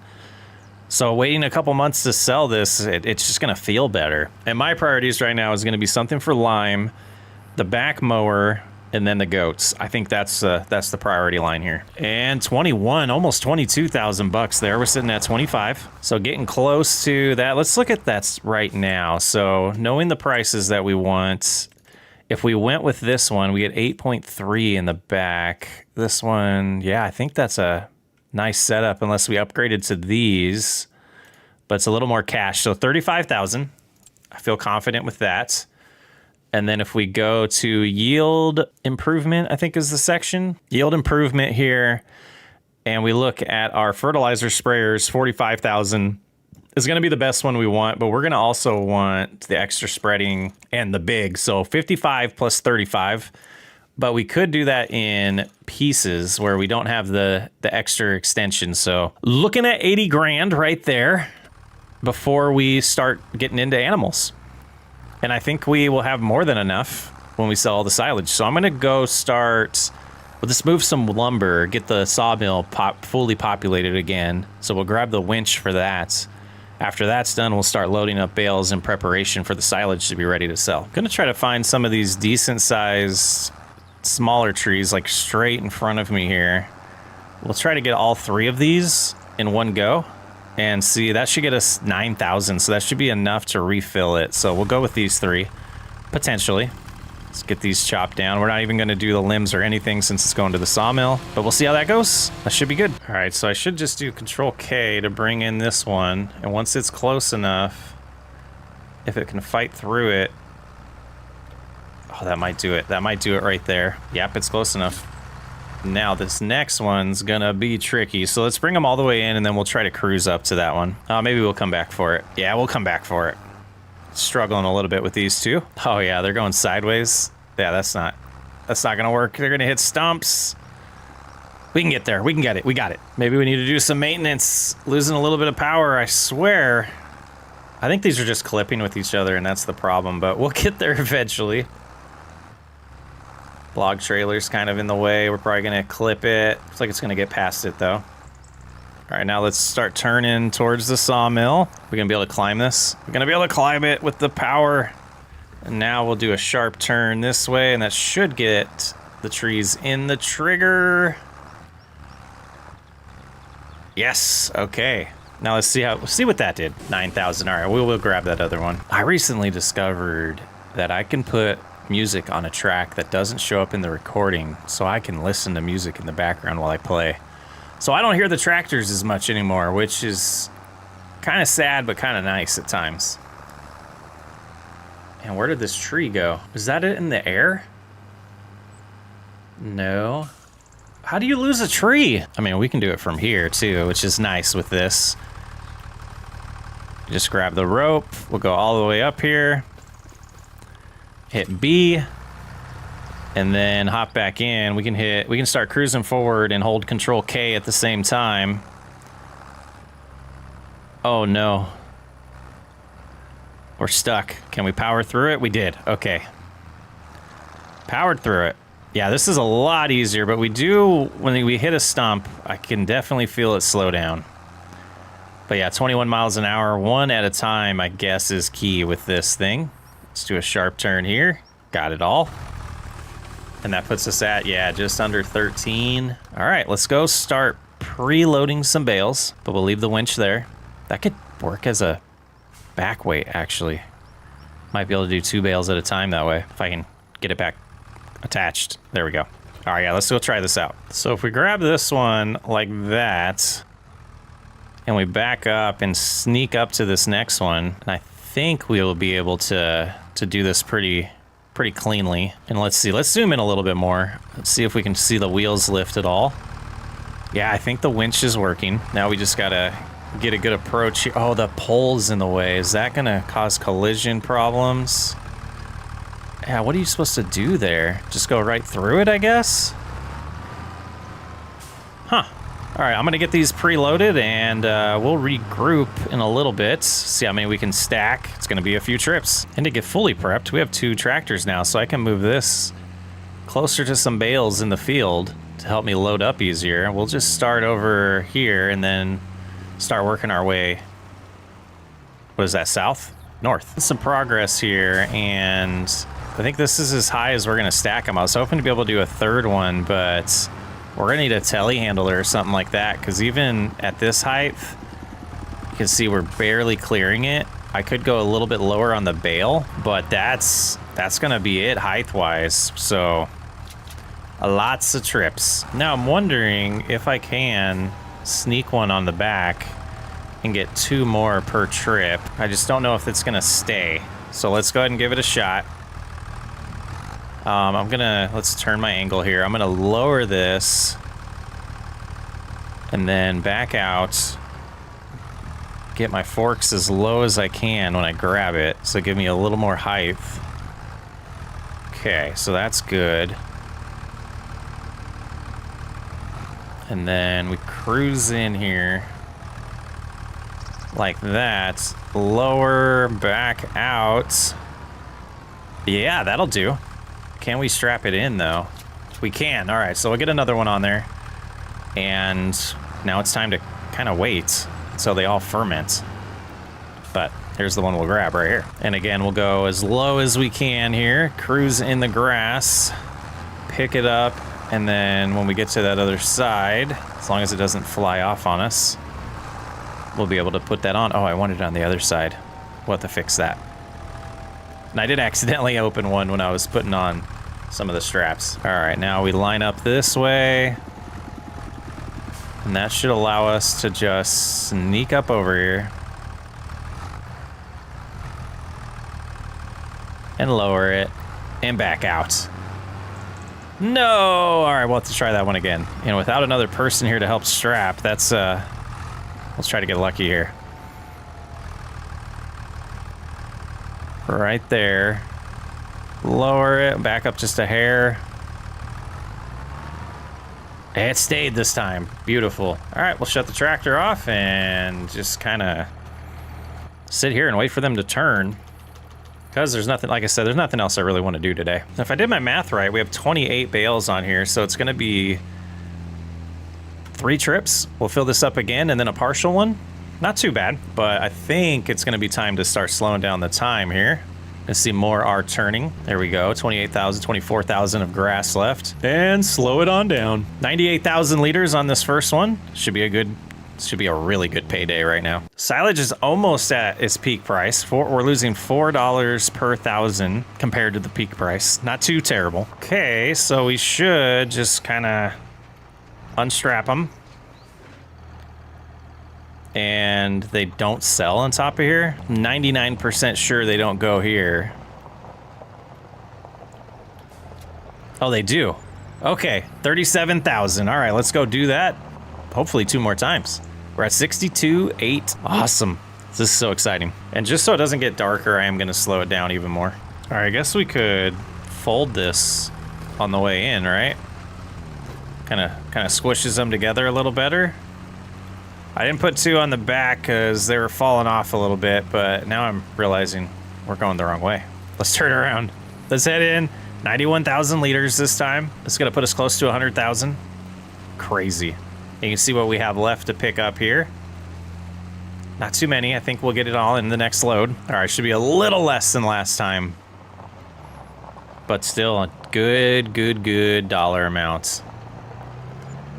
So waiting a couple months to sell this, it's just gonna feel better. And my priorities right now is gonna be something for lime, the back mower, and then the goats. I think that's the priority line here. And 21, almost 22,000 bucks there. We're sitting at 25. So getting close to that. Let's look at that right now. So knowing the prices that we want, if we went with this one, we get 8.3 in the back. This one, yeah, I think that's a nice setup unless we upgraded to these, but it's a little more cash. So 35,000, I feel confident with that. And then if we go to yield improvement, I think is the section. Yield improvement here. And we look at our fertilizer sprayers, 45,000 is going to be the best one we want, but we're going to also want the extra spreading and the big. So 55 plus 35. But we could do that in pieces where we don't have the extra extension. So looking at 80 grand right there before we start getting into animals. And I think we will have more than enough when we sell all the silage. So I'm gonna go start, we'll just move some lumber, get the sawmill fully populated again. So we'll grab the winch for that. After that's done, we'll start loading up bales in preparation for the silage to be ready to sell. I'm gonna try to find some of these decent sized, smaller trees like straight in front of me here. We'll try to get all 3 of these in one go. And see, that should get us 9,000, so that should be enough to refill it. So we'll go with these 3, potentially. Let's get these chopped down. We're not even gonna do the limbs or anything since it's going to the sawmill, but we'll see how that goes. That should be good. All right, so I should just do Control K to bring in this one, and once it's close enough, if it can fight through it, oh, that might do it. That might do it right there. Yep, it's close enough. Now this next one's gonna be tricky, so let's bring them all the way in and then we'll try to cruise up to that one. Maybe we'll come back for it. Yeah, we'll come back for it. Struggling a little bit with these 2. Oh yeah, they're going sideways. Yeah, that's not gonna work. They're gonna hit stumps. We can get there. We can get it. We got it. Maybe we need to do some maintenance. Losing a little bit of power, I swear. I think these are just clipping with each other and that's the problem, but we'll get there eventually. Log trailer's kind of in the way. We're probably gonna clip it. Looks like it's gonna get past it though. All right, now let's start turning towards the sawmill. We're gonna be able to climb this. We're gonna be able to climb it with the power. And now we'll do a sharp turn this way, and that should get the trees in the trigger. Yes, okay. Now let's see what that did. 9,000. All right, we'll grab that other one. I recently discovered that I can put music on a track that doesn't show up in the recording, so I can listen to music in the background while I play. So I don't hear the tractors as much anymore, which is kind of sad, but kind of nice at times. And where did this tree go? Is that it in the air? No. How do you lose a tree? I mean, we can do it from here too, which is nice with this. Just grab the rope. We'll go all the way up here. Hit B. And then hop back in. We can start cruising forward and hold Control K at the same time. Oh no. We're stuck. Can we power through it? We did. Okay. Powered through it. Yeah, this is a lot easier, but when we hit a stump, I can definitely feel it slow down. But yeah, 21 miles an hour, one at a time, I guess, is key with this thing. Let's do a sharp turn here. Got it all. And that puts us at, yeah, just under 13. All right, let's go start preloading some bales, but we'll leave the winch there. That could work as a back weight, actually. Might be able to do 2 bales at a time that way, if I can get it back attached. There we go. All right, yeah, let's go try this out. So if we grab this one like that, and we back up and sneak up to this next one, and I think we will be able to do this pretty cleanly. And let's see, let's zoom in a little bit more. Let's see if we can see the wheels lift at all. Yeah, I think the winch is working. Now we just gotta get a good approach here. Oh, the pole's in the way. Is that gonna cause collision problems? Yeah, what are you supposed to do there? Just go right through it, I guess? Huh. All right, I'm gonna get these preloaded and we'll regroup in a little bit. See how many we can stack. It's gonna be a few trips. And to get fully prepped, we have 2 tractors now, so I can move this closer to some bales in the field to help me load up easier. We'll just start over here and then start working our way. What is that, south? North. Some progress here, and I think this is as high as we're gonna stack them. I was hoping to be able to do a 3rd one, but we're gonna need a telehandler or something like that, because even at this height, you can see we're barely clearing it. I could go a little bit lower on the bale, but that's gonna be it height-wise, so lots of trips. Now I'm wondering if I can sneak one on the back and get 2 more per trip. I just don't know if it's gonna stay, so let's go ahead and give it a shot. Let's turn my angle here. I'm gonna lower this and then back out. Get my forks as low as I can when I grab it, so give me a little more height. Okay, so that's good. And then we cruise in here like that. Lower, back out. Yeah, that'll do. Can we strap it in though? We can. All right, so we'll get another one on there. And now it's time to kind of wait until they all ferment. But here's the one we'll grab right here. And again, we'll go as low as we can here. Cruise in the grass. Pick it up. And then when we get to that other side, as long as it doesn't fly off on us, we'll be able to put that on. Oh, I wanted it on the other side. We'll have to fix that. And I did accidentally open one when I was putting on some of the straps. All right, now we line up this way. And that should allow us to just sneak up over here. And lower it. And back out. No! All right, we'll have to try that one again. And without another person here to help strap, that's, let's try to get lucky here. Right there. Lower it, back up just a hair. It stayed this time. Beautiful. All right, we'll shut the tractor off and just kind of sit here and wait for them to turn. Because there's nothing, like I said, there's nothing else I really want to do today. If I did my math right, we have 28 bales on here, so it's going to be 3 trips. We'll fill this up again and then a partial one. Not too bad, but I think it's going to be time to start slowing down the time here. Let's see more are turning. There we go. 28,000, 24,000 of grass left. And slow it on down. 98,000 liters on this first one. Should be a good This should be a really good payday right now. Silage is almost at its peak price. We're losing $4 per thousand compared to the peak price. Not too terrible. Okay, so we should just kind of unstrap them. And they don't sell on top of here. 99% sure they don't go here. Oh, they do. Okay, 37,000. All right, let's go do that. Hopefully 2 more times. We're at 62.8. Awesome. This is so exciting. And just so it doesn't get darker, I am going to slow it down even more. All right, I guess we could fold this on the way in, right? Kind of squishes them together a little better. I didn't put 2 on the back because they were falling off a little bit, but now I'm realizing we're going the wrong way. Let's turn around. Let's head in. 91,000 liters this time. It's going to put us close to 100,000. Crazy. And you can see what we have left to pick up here. Not too many. I think we'll get it all in the next load. All right, should be a little less than last time. But still a good dollar amount.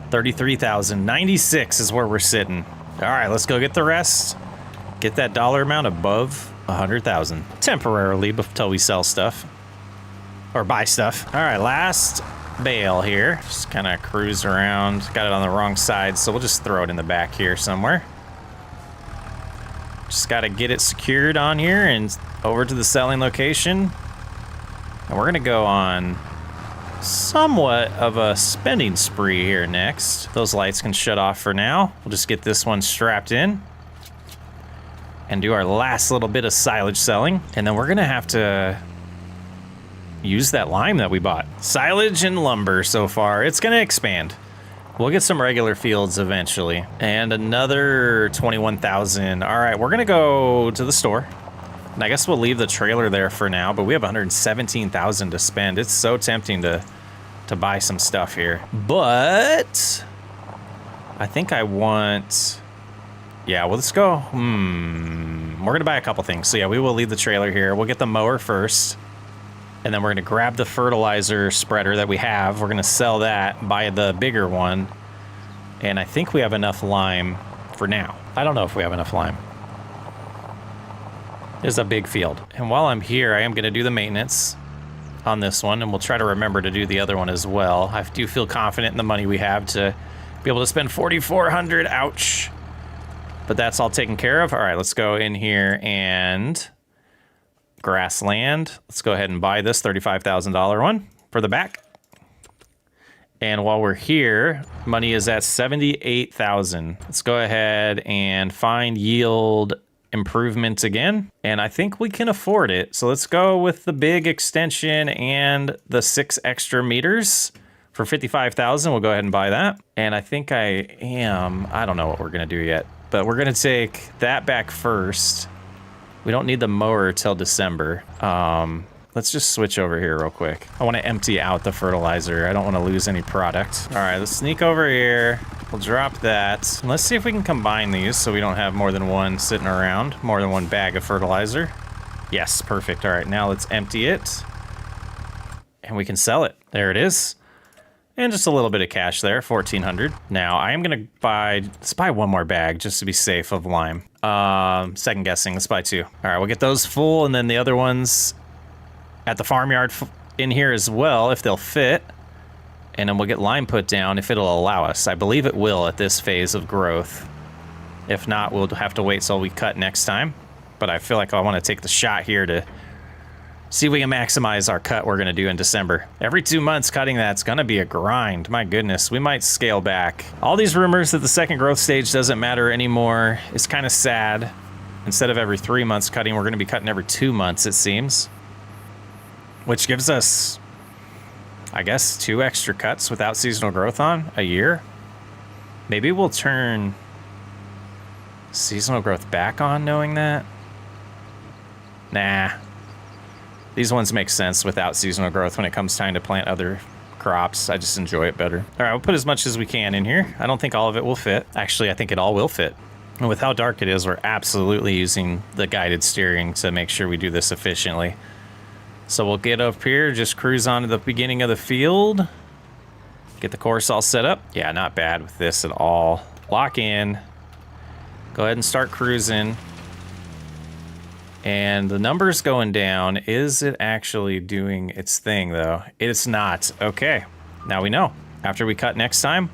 33,096 is where we're sitting. All right, let's go get the rest. Get that dollar amount above 100,000. Temporarily until we sell stuff. Or buy stuff. All right, last bale here. Just kind of cruise around. Got it on the wrong side, so we'll just throw it in the back here somewhere. Just got to get it secured on here and over to the selling location. And we're going to go on somewhat of a spending spree here next. Those lights can shut off for now. We'll just get this one strapped in and do our last little bit of silage selling. And then we're going to have to use that lime that we bought. Silage and lumber so far. It's going to expand. We'll get some regular fields eventually. And another 21,000. All right, we're going to go to the store. And I guess we'll leave the trailer there for now, but we have 117,000 to spend. It's so tempting to buy some stuff here. But I think I want... Yeah, well, let's go. We're going to buy a couple things. So yeah, we will leave the trailer here. We'll get the mower first. And then we're going to grab the fertilizer spreader that we have. We're going to sell that, buy the bigger one. And I think we have enough lime for now. I don't know if we have enough lime. It's a big field. And while I'm here, I am going to do the maintenance on this one. And we'll try to remember to do the other one as well. I do feel confident in the money we have to be able to spend 4,400. Ouch. But that's all taken care of. All right, let's go in here and... grassland. Let's go ahead and buy this $35,000 one for the back. And while we're here, money is at 78,000. Let's go ahead and find yield improvements again. And I think we can afford it. So let's go with the big extension and the 6 extra meters for 55,000. We'll go ahead and buy that. And I think I don't know what we're going to do yet, but we're going to take that back first. We don't need the mower till December. Let's just switch over here real quick. I want to empty out the fertilizer. I don't want to lose any product. All right, let's sneak over here. We'll drop that. And let's see if we can combine these so we don't have more than one sitting around, more than one bag of fertilizer. Yes, perfect. All right, now let's empty it. And we can sell it. There it is. And just a little bit of cash there, 1,400. Now, I am going to let's buy one more bag just to be safe of lime. Second guessing, let's buy 2. All right, we'll get those full, and then the other ones at the farmyard in here as well, if they'll fit. And then we'll get lime put down if it'll allow us. I believe it will at this phase of growth. If not, we'll have to wait till we cut next time. But I feel like I want to take the shot here to see if we can maximize our cut we're going to do in December. Every 2 months cutting that's going to be a grind. My goodness, we might scale back. All these rumors that the second growth stage doesn't matter anymore is kind of sad. Instead of every 3 months cutting, we're going to be cutting every 2 months, it seems. Which gives us, I guess, 2 extra cuts without seasonal growth on a year. Maybe we'll turn seasonal growth back on knowing that. Nah. These ones make sense without seasonal growth when it comes time to plant other crops. I just enjoy it better. All right, we'll put as much as we can in here. I don't think all of it will fit. Actually, I think it all will fit. And with how dark it is, we're absolutely using the guided steering to make sure we do this efficiently. So we'll get up here, just cruise on to the beginning of the field. Get the course all set up. Yeah, not bad with this at all. Lock in. Go ahead and start cruising. And the number's going down. Is it actually doing its thing, though? It's not. Okay, now we know. After we cut next time,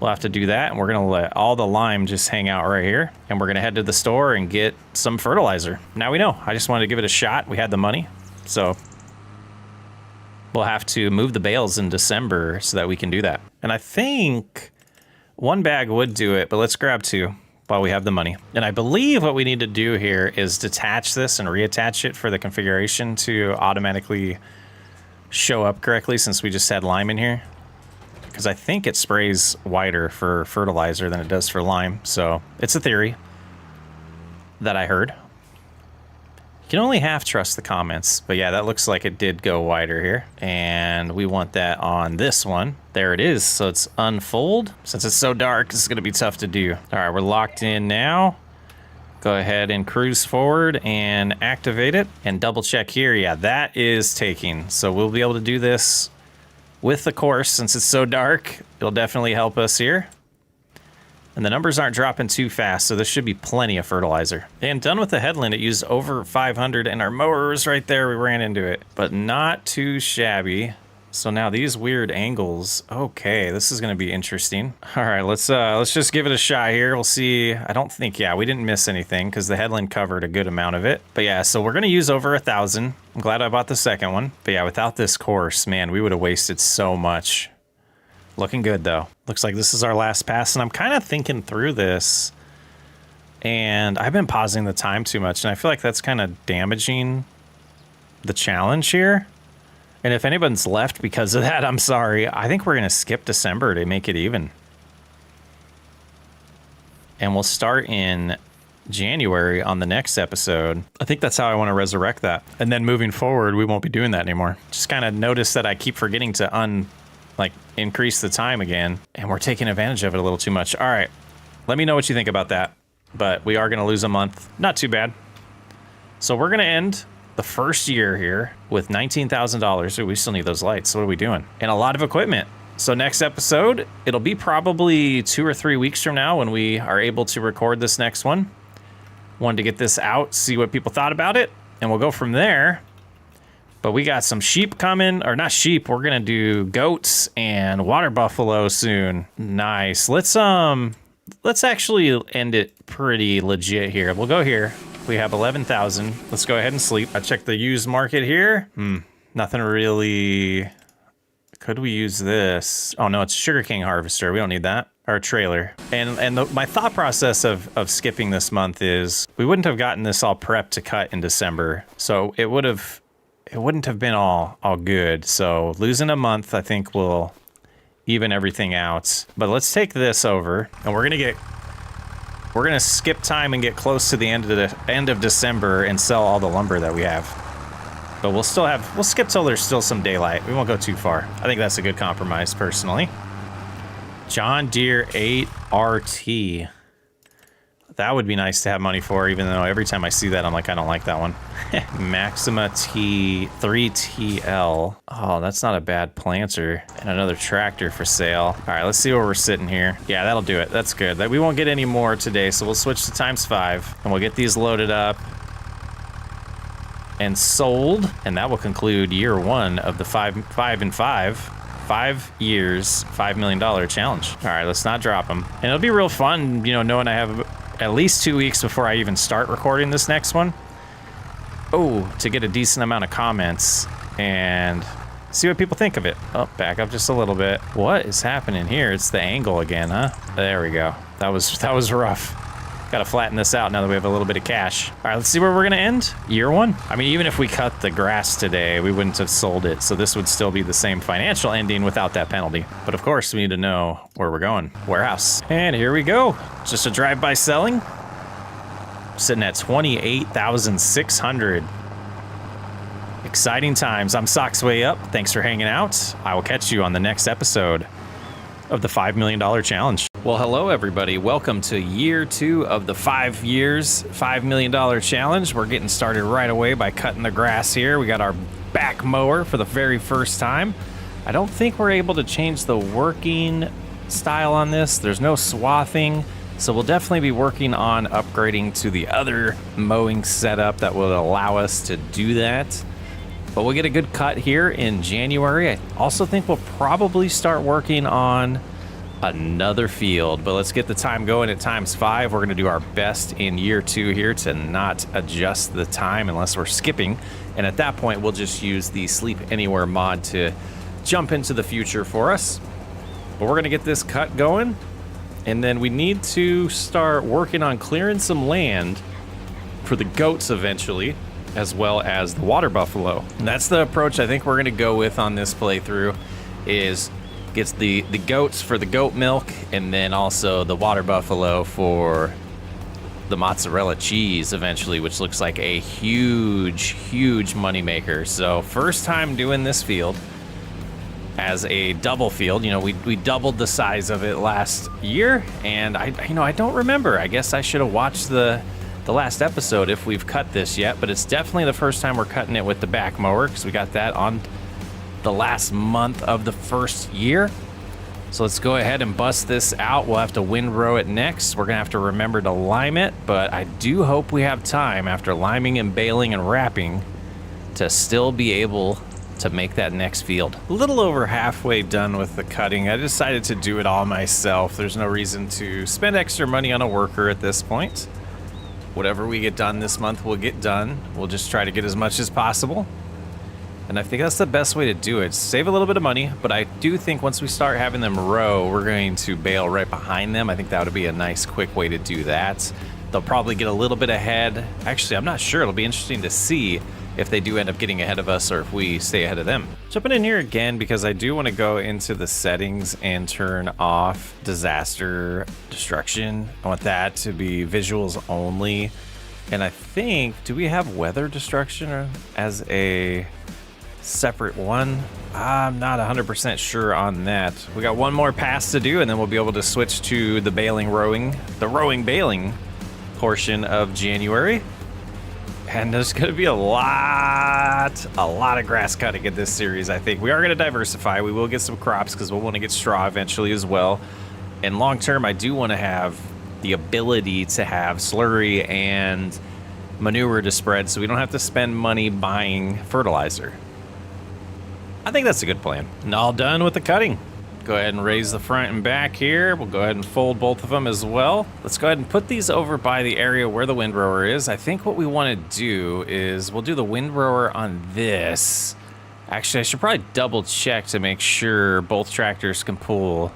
we'll have to do that, and we're gonna let all the lime just hang out right here, and we're gonna head to the store and get some fertilizer. Now we know. I just wanted to give it a shot. We had the money, so we'll have to move the bales in December so that we can do that. And I think one bag would do it, but let's grab 2 while we have the money. And I believe what we need to do here is detach this and reattach it for the configuration to automatically show up correctly, since we just had lime in here. Because I think it sprays wider for fertilizer than it does for lime. So it's a theory that I heard. You can only half trust the comments, but yeah, that looks like it did go wider here. And we want that on this one. There it is. So it's unfold. Since it's so dark, it's gonna be tough to do. All right, we're locked in now. Go ahead and cruise forward and activate it and double check here. Yeah, that is taking. So we'll be able to do this with the course. Since it's so dark, it'll definitely help us here. And the numbers aren't dropping too fast, so this should be plenty of fertilizer. And done with the headland, it used over 500, and our mower was right there, we ran into it. But not too shabby. So now these weird angles, okay, this is gonna be interesting. All right, let's just give it a shot here. We'll see. I don't think, yeah, we didn't miss anything because the headland covered a good amount of it. But yeah, so we're gonna use over 1,000. I'm glad I bought the second one. But yeah, without this course, man, we would have wasted so much. Looking good though. Looks like this is our last pass, and I'm kind of thinking through this, and I've been pausing the time too much, and I feel like that's kind of damaging the challenge here. And if anyone's left because of that, I'm sorry. I think we're gonna skip December to make it even. And we'll start in January on the next episode. I think that's how I want to resurrect that. And then moving forward, we won't be doing that anymore. Just kind of notice that I keep forgetting to increase the time again, and we're taking advantage of it a little too much. All right, let me know what you think about that. But we are going to lose a month. Not too bad. So we're going to end the first year here with $19,000. We still need those lights. So what are we doing? And a lot of equipment. So next episode, it'll be probably 2 or 3 weeks from now when we are able to record this next one. Wanted to get this out, see what people thought about it, and we'll go from there. But we got some sheep coming, or not sheep, we're gonna do goats and water buffalo soon. Nice. Let's actually end it pretty legit here. We'll go here. We have 11,000. Let's go ahead and sleep. I checked the used market here. Nothing really. Could we use this? Oh no, it's sugarcane harvester. We don't need that. Our trailer. And my thought process of skipping this month is we wouldn't have gotten this all prepped to cut in December. So it wouldn't have been all good. So losing a month, I think, will even everything out. But let's take this over, and we're gonna skip time and get close to the end of December and sell all the lumber that we have. But we'll skip till there's still some daylight. We won't go too far. I think that's a good compromise, personally. John Deere 8 RT. That would be nice to have money for, even though every time I see that, I'm like, I don't like that one. Maxima T3TL. Oh, that's not a bad planter. And another tractor for sale. All right, let's see where we're sitting here. Yeah, that'll do it. That's good. We won't get any more today, so we'll switch to ×5, and we'll get these loaded up and sold. And that will conclude year 1 of the 5 years, $5 million challenge. All right, let's not drop them. And it'll be real fun, knowing I have at least 2 weeks before I even start recording this next one. Oh, to get a decent amount of comments and see what people think of it. Oh, back up just a little bit. What is happening here? It's the angle again, huh? There we go. That was rough. Got to flatten this out now that we have a little bit of cash. All right, let's see where we're going to end. Year 1. I mean, even if we cut the grass today, we wouldn't have sold it. So this would still be the same financial ending without that penalty. But of course, we need to know where we're going. Warehouse. And here we go. Just a drive-by selling. Sitting at 28,600. Exciting times. I'm Socks Way Up. Thanks for hanging out. I will catch you on the next episode of the $5 million challenge. Well, hello everybody. Welcome to year 2 of the 5 years, $5 million challenge. We're getting started right away by cutting the grass here. We got our back mower for the very first time. I don't think we're able to change the working style on this. There's no swathing. So we'll definitely be working on upgrading to the other mowing setup that will allow us to do that. But we'll get a good cut here in January. I also think we'll probably start working on another field, but let's get the time going at ×5. We're going to do our best in year 2 here to not adjust the time unless we're skipping. And at that point, we'll just use the Sleep Anywhere mod to jump into the future for us. But we're going to get this cut going. And then we need to start working on clearing some land for the goats eventually, as well as the water buffalo. And that's the approach I think we're going to go with on this playthrough, is gets the goats for the goat milk, and then also the water buffalo for the mozzarella cheese eventually, which looks like a huge money maker. So first time doing this field as a double field. You know, we doubled the size of it last year, and I don't remember. I guess I should have watched the last episode if we've cut this yet, but it's definitely the first time we're cutting it with the back mower, because we got that on the last month of the first year. So let's go ahead and bust this out. We'll have to windrow it next. We're gonna have to remember to lime it, but I do hope we have time after liming and baling and wrapping to still be able to make that next field. A little over halfway done with the cutting. I decided to do it all myself. There's no reason to spend extra money on a worker at this point. Whatever we get done this month, we'll get done. We'll just try to get as much as possible. And I think that's the best way to do it. Save a little bit of money, but I do think once we start having them row, we're going to bale right behind them. I think that would be a nice, quick way to do that. They'll probably get a little bit ahead. Actually, I'm not sure. It'll be interesting to see if they do end up getting ahead of us or if we stay ahead of them. Jumping in here again because I do want to go into the settings and turn off disaster destruction. I want that to be visuals only. And I think, do we have weather destruction as a separate one? I'm not 100% sure on that. We got one more pass to do, and then we'll be able to switch to the rowing baling portion of January. And there's going to be a lot of grass cutting in this series. I think we are going to diversify. We will get some crops because we'll want to get straw eventually as well. And long term, I do want to have the ability to have slurry and manure to spread, so we don't have to spend money buying fertilizer. I think that's a good plan. And all done with the cutting. Go ahead and raise the front and back here. We'll go ahead and fold both of them as well. Let's go ahead and put these over by the area where the windrower is. I think what we want to do is we'll do the windrower on this. Actually, I should probably double check to make sure both tractors can pull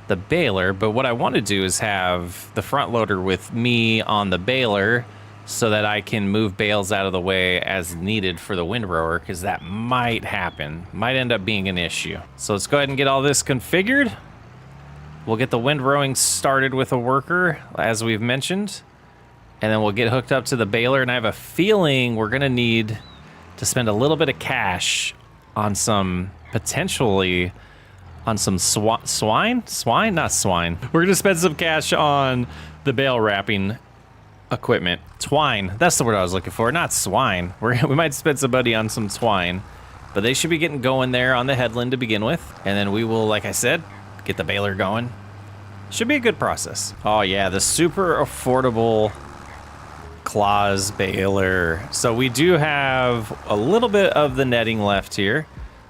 the baler, but what I want to do is have the front loader with me on the baler so that I can move bales out of the way as needed for the windrower, because that might happen, might end up being an issue. So let's go ahead and get all this configured. We'll get the windrowing started with a worker, as we've mentioned, and then we'll get hooked up to the baler, and I have a feeling we're gonna need to spend a little bit of cash on some, potentially, on some swine? Not swine. We're gonna spend some cash on the bale wrapping equipment. Twine, that's the word I was looking for, not swine. We might spend some money on some twine, but they should be getting going there on the headland to begin with. And then we will, like I said, get the baler going. Should be a good process. Oh yeah, the super affordable claws baler. So we do have a little bit of the netting left here.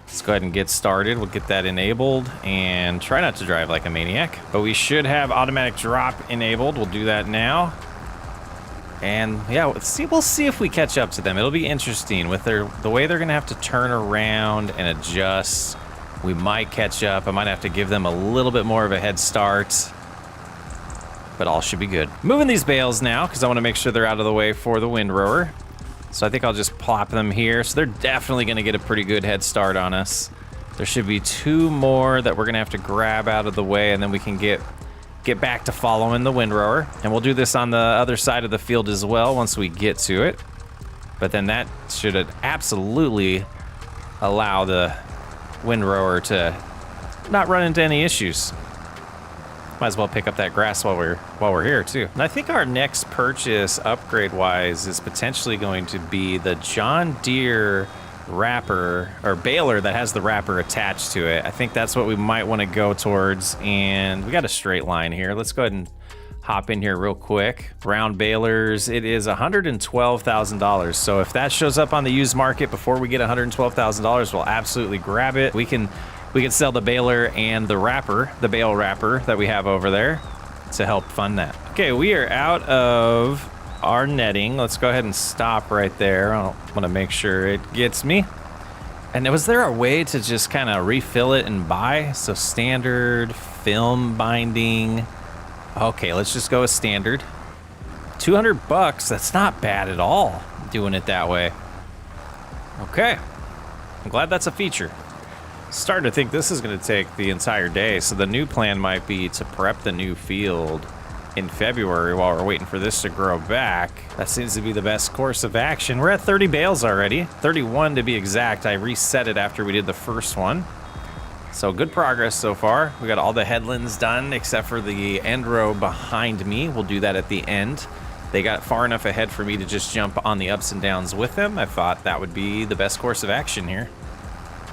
Let's go ahead and get started. We'll get that enabled and try not to drive like a maniac, but we should have automatic drop enabled. We'll do that now. And yeah, we'll see if we catch up to them. It'll be interesting with the way they're gonna have to turn around and adjust. We might catch up. I might have to give them a little bit more of a head start, but all should be good. Moving these bales now because I want to make sure they're out of the way for the windrower. So I think I'll just plop them here. So they're definitely gonna get a pretty good head start on us. There should be 2 more that we're gonna have to grab out of the way, and then we can get back to following the windrower. And we'll do this on the other side of the field as well once we get to it. But then that should absolutely allow the windrower to not run into any issues. Might as well pick up that grass while we're here too. And I think our next purchase upgrade-wise is potentially going to be the John Deere wrapper or baler that has the wrapper attached to it. I think that's what we might want to go towards, and we got a straight line here. Let's go ahead and hop in here real quick. Round balers, it is $112,000. So if that shows up on the used market before we get $112,000, we'll absolutely grab it. We can sell the baler and the wrapper, the bale wrapper that we have over there to help fund that. Okay, we are out of our netting. Let's go ahead and stop right there. I want to make sure it gets me. And was there a way to just kind of refill it and buy? So standard, film binding. Okay, let's just go with standard. 200 bucks, that's not bad at all, doing it that way. Okay, I'm glad that's a feature. Starting to think this is gonna take the entire day, so the new plan might be to prep the new field in February while we're waiting for this to grow back. That seems to be the best course of action. We're at 30 bales already, 31 to be exact. I reset it after we did the first one. So good progress so far. We got all the headlands done except for the end row behind me. We'll do that at the end. They got far enough ahead for me to just jump on the ups and downs with them. I thought that would be the best course of action here.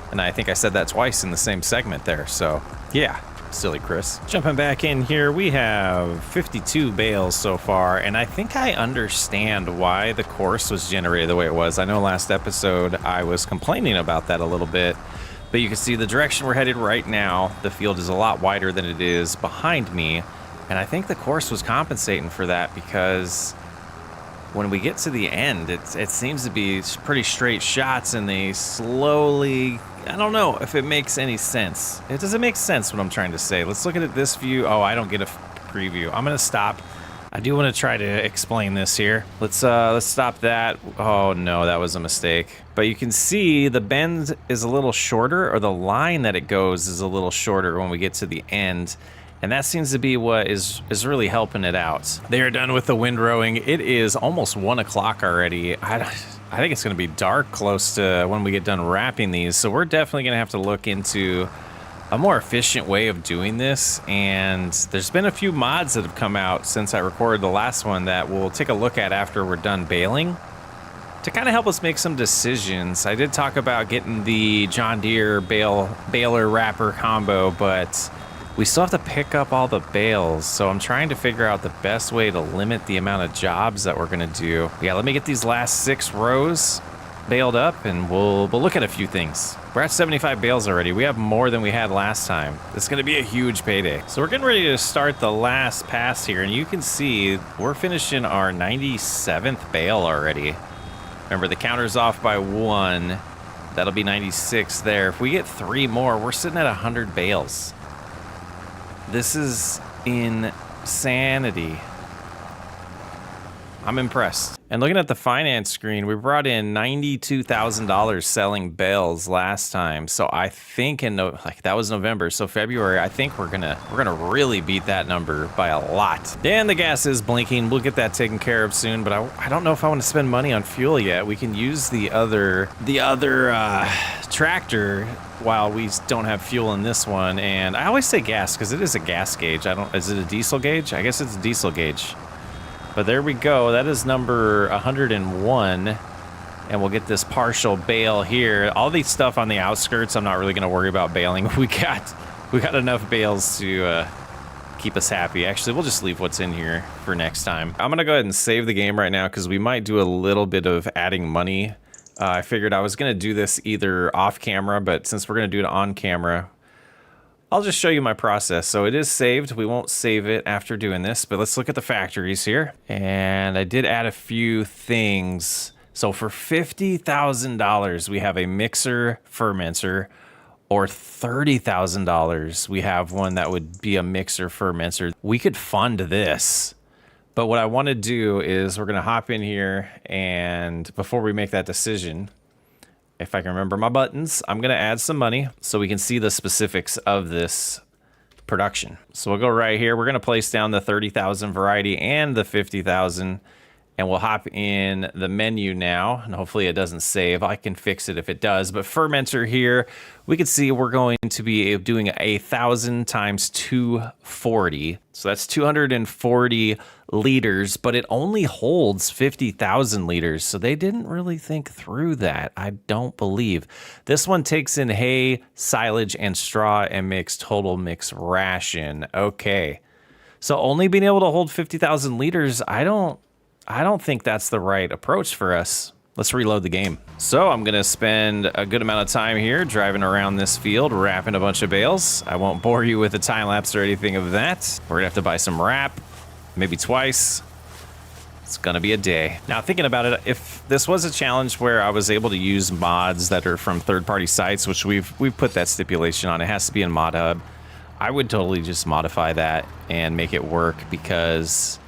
And I think I said that twice in the same segment there. So yeah, silly Chris. Jumping back in here, we have 52 bales so far. And I think I understand why the course was generated the way it was. I know last episode I was complaining about that a little bit. But you can see the direction we're headed right now. The field is a lot wider than it is behind me. And I think the course was compensating for that because when we get to the end, it seems to be pretty straight shots and they slowly, I don't know if it makes any sense. It doesn't make sense what I'm trying to say. Let's look at this view. Oh, I don't get a preview. I'm gonna stop. I do want to try to explain this here. Let's stop that. Oh no, that was a mistake. But you can see the bend is a little shorter, or the line that it goes is a little shorter when we get to the end. And that seems to be what is really helping it out. They are done with the windrowing. It is almost 1 o'clock already. I think it's gonna be dark close to when we get done wrapping these. So we're definitely gonna have to look into a more efficient way of doing this, and there's been a few mods that have come out since I recorded the last one that we'll take a look at after we're done baling to kind of help us make some decisions. I did talk about getting the John Deere baler wrapper combo, but we still have to pick up all the bales, so I'm trying to figure out the best way to limit the amount of jobs that we're gonna do. Yeah, let me get these last 6 rows baled up and we'll look at a few things. We're at 75 bales already. We have more than we had last time. It's gonna be a huge payday. So we're getting ready to start the last pass here, and you can see we're finishing our 97th bale already. Remember, the counter's off by 1. That'll be 96 there. If we get 3 more, we're sitting at 100 bales. This is insanity. I'm impressed. And looking at the finance screen, we brought in $92,000 selling bales last time. So I think that was November. So February, I think we're gonna really beat that number by a lot. And the gas is blinking. We'll get that taken care of soon. But I don't know if I want to spend money on fuel yet. We can use the other tractor while we don't have fuel in this one. And I always say gas because it is a gas gauge. Is it a diesel gauge? I guess it's a diesel gauge. But there we go. That is number 101. And we'll get this partial bale here. All these stuff on the outskirts, I'm not really going to worry about baling. We got enough bales to keep us happy. Actually, we'll just leave what's in here for next time. I'm going to go ahead and save the game right now because we might do a little bit of adding money. I figured I was going to do this either off camera, but since we're going to do it on camera, I'll just show you my process. So it is saved. We won't save it after doing this, but let's look at the factories here. And I did add a few things. So for $50,000, we have a mixer fermenter, or $30,000, we have one that would be a mixer fermenter. We could fund this. But what I want to do is we're going to hop in here, and before we make that decision, if I can remember my buttons, I'm going to add some money so we can see the specifics of this production. So we'll go right here. We're going to place down the 30,000 variety and the 50,000, and we'll hop in the menu now, and hopefully it doesn't save. I can fix it if it does, but fermenter here, we can see we're going to be doing 1,000 times 240. So that's 240 liters, but it only holds 50,000 liters. So they didn't really think through that, I don't believe. This one takes in hay, silage, and straw and makes total mix ration. Okay. So only being able to hold 50,000 liters, I don't think that's the right approach for us. Let's reload the game. So I'm gonna spend a good amount of time here driving around this field, wrapping a bunch of bales. I won't bore you with a time lapse or anything of that. We're gonna have to buy some wrap, maybe twice. It's gonna be a day. Now thinking about it, if this was a challenge where I was able to use mods that are from third-party sites, which we've put that stipulation on, it has to be in Mod Hub, I would totally just modify that and make it work because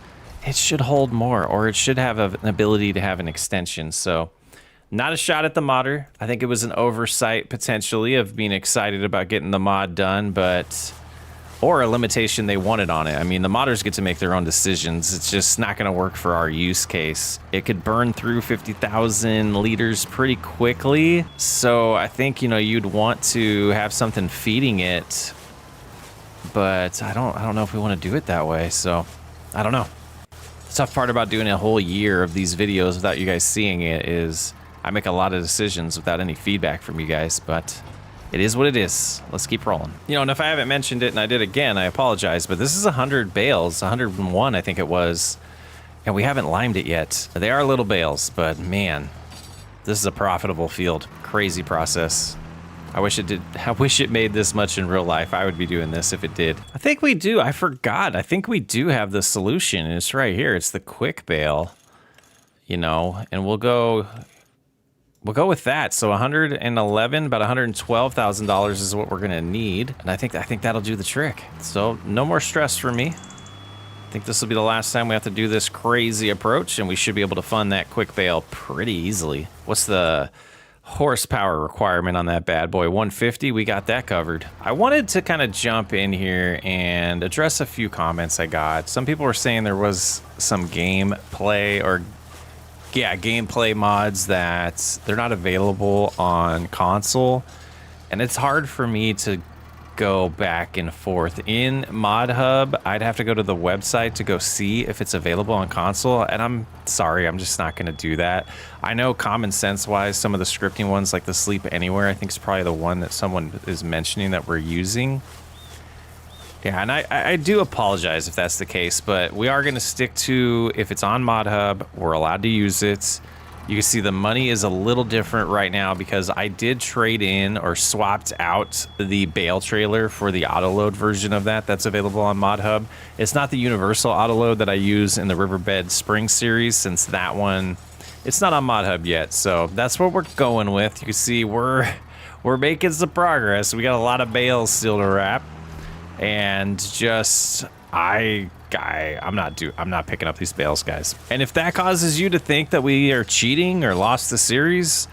it should hold more, or it should have an ability to have an extension. So not a shot at the modder. I think it was an oversight potentially of being excited about getting the mod done, or a limitation they wanted on it. I mean, the modders get to make their own decisions. It's just not gonna work for our use case. It could burn through 50,000 liters pretty quickly. So I think, you'd want to have something feeding it, but I don't know if we want to do it that way. So I don't know. The tough part about doing a whole year of these videos without you guys seeing it is I make a lot of decisions without any feedback from you guys, but it is what it is. Let's keep rolling. And if I haven't mentioned it and I did again, I apologize, but this is 100 bales, 101 I think it was, and we haven't limed it yet. They are little bales, but man, this is a profitable field. Crazy process. I wish it made this much in real life. I would be doing this if it did. I think we do. I forgot. I think we do have the solution. It's right here. It's the quick bale, and we'll go with that. So 111, about $112,000 is what we're gonna need. And I think that'll do the trick. So no more stress for me. I think this will be the last time we have to do this crazy approach, and we should be able to fund that quick bale pretty easily. What's the horsepower requirement on that bad boy? 150. We got that covered. I wanted to kind of jump in here and address a few comments I got. Some people were saying there was some gameplay mods that they're not available on console, and it's hard for me to go back and forth. In Mod Hub, I'd have to go to the website to go see if it's available on console, and I'm sorry, I'm just not going to do that. I know common sense wise, some of the scripting ones like the Sleep Anywhere, I think is probably the one that someone is mentioning that we're using. Yeah, and I do apologize if that's the case, but we are going to stick to, if it's on Mod Hub, we're allowed to use it. You can see the money is a little different right now because I did trade in or swapped out the bale trailer for the autoload version of that. That's available on Mod Hub. It's not the universal autoload that I use in the Riverbed Spring series, since that one, it's not on Mod Hub yet. So that's what we're going with. You can see we're making some progress. We got a lot of bales still to wrap, and just I'm not picking up these bales, guys. And if that causes you to think that we are cheating or lost the series,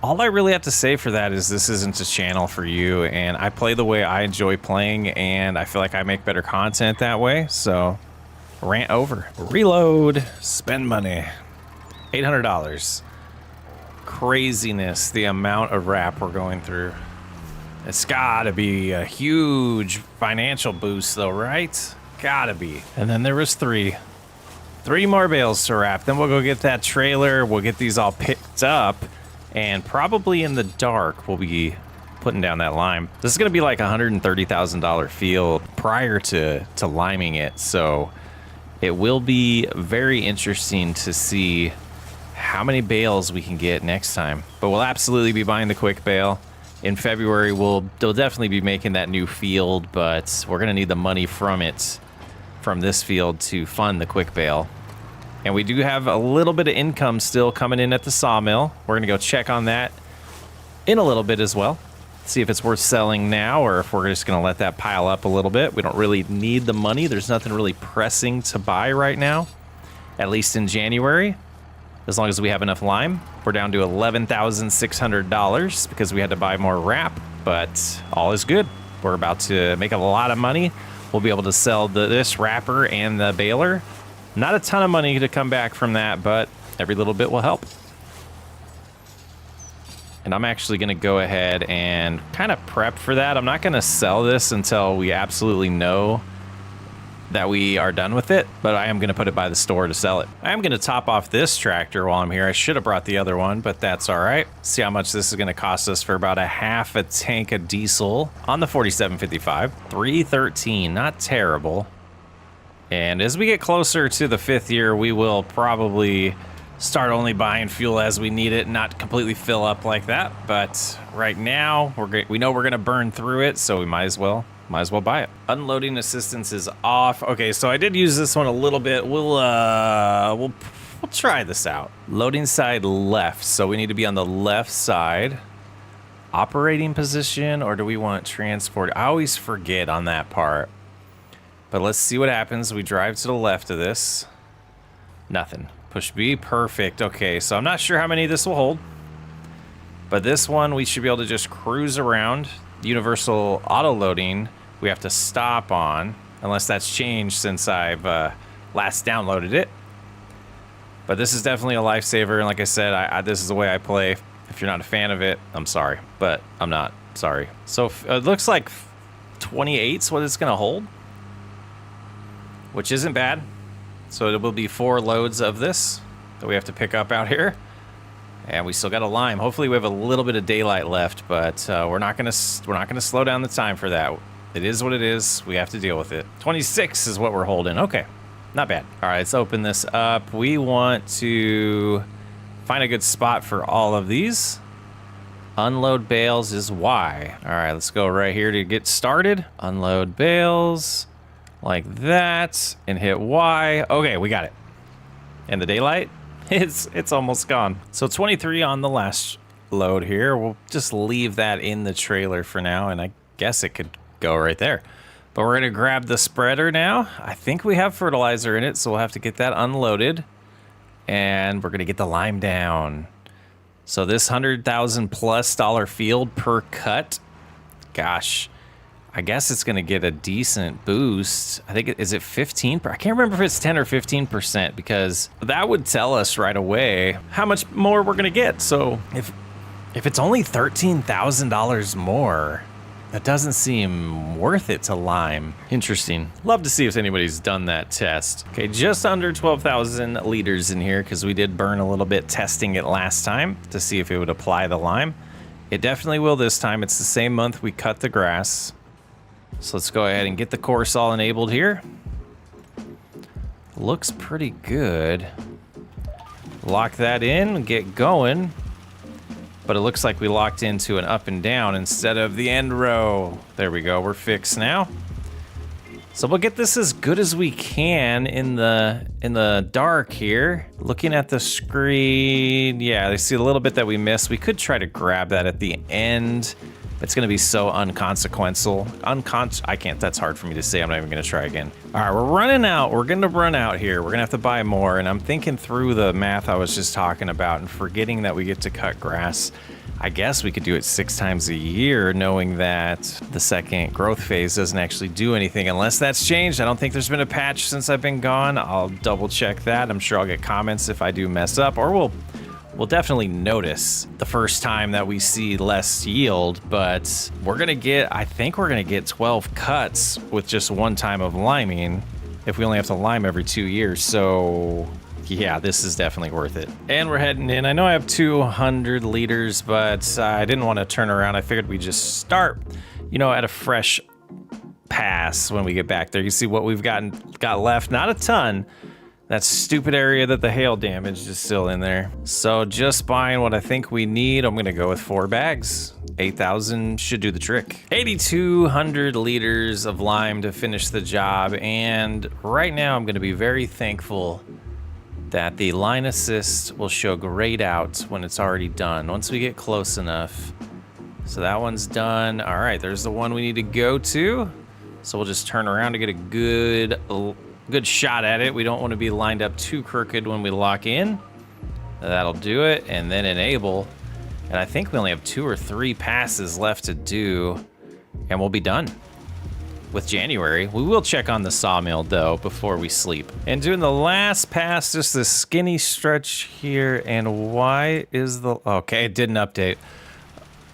all I really have to say for that is this isn't a channel for you, and I play the way I enjoy playing, and I feel like I make better content that way. So rant over. Reload, spend money. $800. Craziness, the amount of wrap we're going through. It's gotta be a huge financial boost though, right? Gotta be. And then there was three more bales to wrap. Then we'll go get that trailer. We'll get these all picked up, and probably in the dark we'll be putting down that lime. This is gonna be like a $130,000 field prior to liming it, so it will be very interesting to see how many bales we can get next time. But we'll absolutely be buying the quick bale. In February, they'll definitely be making that new field, but we're gonna need the money from this field to fund the quick bale. And we do have a little bit of income still coming in at the sawmill. We're gonna go check on that in a little bit as well. See if it's worth selling now, or if we're just gonna let that pile up a little bit. We don't really need the money. There's nothing really pressing to buy right now, at least in January. As long as we have enough lime. We're down to $11,600 because we had to buy more wrap, but all is good. We're about to make a lot of money. We'll be able to sell this wrapper and the baler. Not a ton of money to come back from that, but every little bit will help. And I'm actually gonna go ahead and kind of prep for that. I'm not gonna sell this until we absolutely know that we are done with it, but I am going to put it by the store to sell it. I am going to top off this tractor while I'm here. I should have brought the other one, but that's all right. See how much this is going to cost us for about a half a tank of diesel on the 4755. $313, not terrible. And as we get closer to the 5th year, we will probably start only buying fuel as we need it, not completely fill up like that. But right now, we know we're gonna burn through it, so we might as well buy it. Unloading assistance is off. Okay, so I did use this one a little bit. We'll try this out. Loading side left, so we need to be on the left side. Operating position, or do we want transport? I always forget on that part. But let's see what happens. We drive to the left of this. Nothing. Push B, perfect. Okay, so I'm not sure how many this will hold. But this one, we should be able to just cruise around. Universal auto loading, we have to stop on, unless that's changed since I've last downloaded it. But this is definitely a lifesaver, and like I said, this is the way I play. If you're not a fan of it, I'm sorry, but I'm not sorry. So it looks like 28's what it's gonna hold, which isn't bad. So it will be 4 loads of this that we have to pick up out here. And we still got a lime. Hopefully we have a little bit of daylight left, but we're not gonna slow down the time for that. It is what it is. We have to deal with it. 26 is what we're holding. Okay, not bad. All right, let's open this up. We want to find a good spot for all of these. Unload bales is Y. All right, let's go right here to get started. Unload bales like that and hit Y. Okay, we got it. And the daylight, it's almost gone. So 23 on the last load here. We'll just leave that in the trailer for now, and I guess it could go right there. But we're gonna grab the spreader now. I think we have fertilizer in it, so we'll have to get that unloaded. And we're gonna get the lime down. So this $100,000+ field per cut, gosh, I guess it's gonna get a decent boost. I think, is it 15? I can't remember if it's 10 or 15%, because that would tell us right away how much more we're gonna get. So if it's only $13,000 more, that doesn't seem worth it to lime. Interesting. Love to see if anybody's done that test. Okay, just under 12,000 liters in here, because we did burn a little bit testing it last time to see if it would apply the lime. It definitely will this time. It's the same month we cut the grass. So let's go ahead and get the course all enabled here. Looks pretty good. Lock that in, get going. But it looks like we locked into an up and down instead of the end row. There we go, we're fixed now. So we'll get this as good as we can in the dark here. Looking at the screen, yeah, I see a little bit that we missed. We could try to grab that at the end. It's gonna be so unconsequential. I can't, that's hard for me to say. I'm not even gonna try again. All right, we're running out. We're gonna run out here. We're gonna have to buy more, and I'm thinking through the math I was just talking about and forgetting that we get to cut grass. I guess we could do it 6 times a year, knowing that the second growth phase doesn't actually do anything unless that's changed. I don't think there's been a patch since I've been gone. I'll double check that. I'm sure I'll get comments if I do mess up, or we'll definitely notice the first time that we see less yield, but we're gonna get, I think we're gonna get 12 cuts with just 1 time of liming if we only have to lime every 2 years. So yeah, this is definitely worth it. And we're heading in. I know I have 200 liters, but I didn't want to turn around. I figured we'd just start, you know, at a fresh pass when we get back there. You see what we've got left, not a ton. That stupid area that the hail damaged is still in there. So just buying what I think we need. I'm gonna go with 4 bags. 8,000 should do the trick. 8,200 liters of lime to finish the job. And right now I'm gonna be very thankful that the line assist will show grayed out when it's already done, once we get close enough. So that one's done. All right, there's the one we need to go to. So we'll just turn around to get a good shot at it. We don't want to be lined up too crooked when we lock in. That'll do it, and then enable. And I think we only have 2 or 3 passes left to do, and we'll be done with January. We will check on the sawmill though before we sleep. And doing the last pass, just this skinny stretch here. And why is the, okay, it didn't update.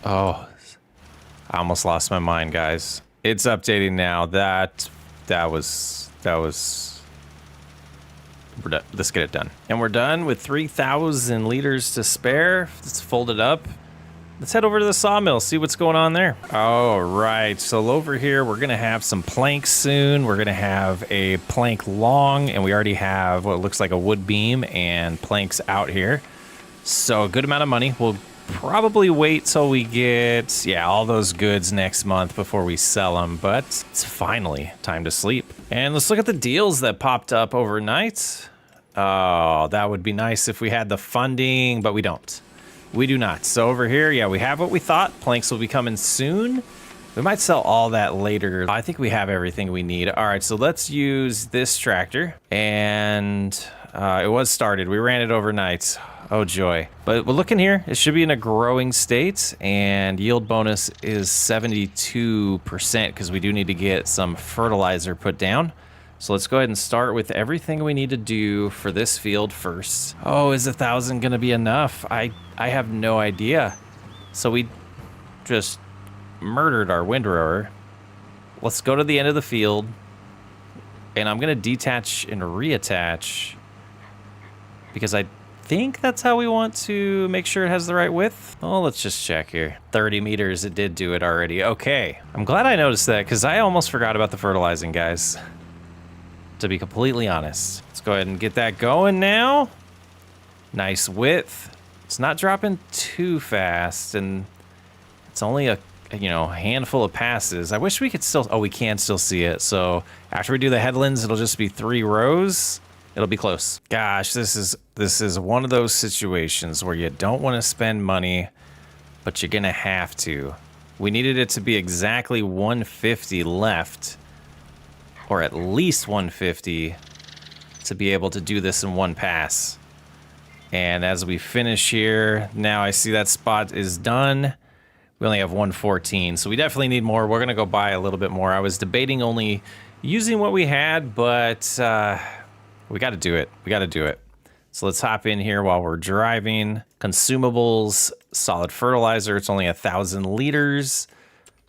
Oh, I almost lost my mind, guys. It's updating now. That was, let's get it done. And we're done with 3,000 liters to spare. Let's fold it up. Let's head over to the sawmill, see what's going on there. All right, so over here, we're gonna have some planks soon. We're gonna have a plank long, and we already have what looks like a wood beam and planks out here. So a good amount of money. We'll probably wait till we get, yeah, all those goods next month before we sell them, but it's finally time to sleep. And let's look at the deals that popped up overnight. Oh, that would be nice if we had the funding, but we don't. We do not. So over here, yeah, we have what we thought. Planks will be coming soon. We might sell all that later. I think we have everything we need. All right, so let's use this tractor. And it was started. We ran it overnight. Oh, joy. But we're looking here. It should be in a growing state. And yield bonus is 72% because we do need to get some fertilizer put down. So let's go ahead and start with everything we need to do for this field first. Oh, is 1,000 going to be enough? I have no idea. So we just murdered our windrower. Let's go to the end of the field. And I'm going to detach and reattach because I think that's how we want to make sure it has the right width. Oh, let's just check here. 30 meters, it did do it already. Okay. I'm glad I noticed that because I almost forgot about the fertilizing, guys. To be completely honest. Let's go ahead and get that going now. Nice width. It's not dropping too fast, and it's only a handful of passes. I wish we could still, oh, we can still see it. So after we do the headlands, it'll just be 3 rows. It'll be close. Gosh, this is one of those situations where you don't want to spend money, but you're gonna have to. We needed it to be exactly 150 left, or at least 150 to be able to do this in one pass. And as we finish here, now I see that spot is done. We only have 114, so we definitely need more. We're gonna go buy a little bit more. I was debating only using what we had, but we gotta do it. We gotta do it. So let's hop in here while we're driving. Consumables, solid fertilizer, it's only 1,000 liters,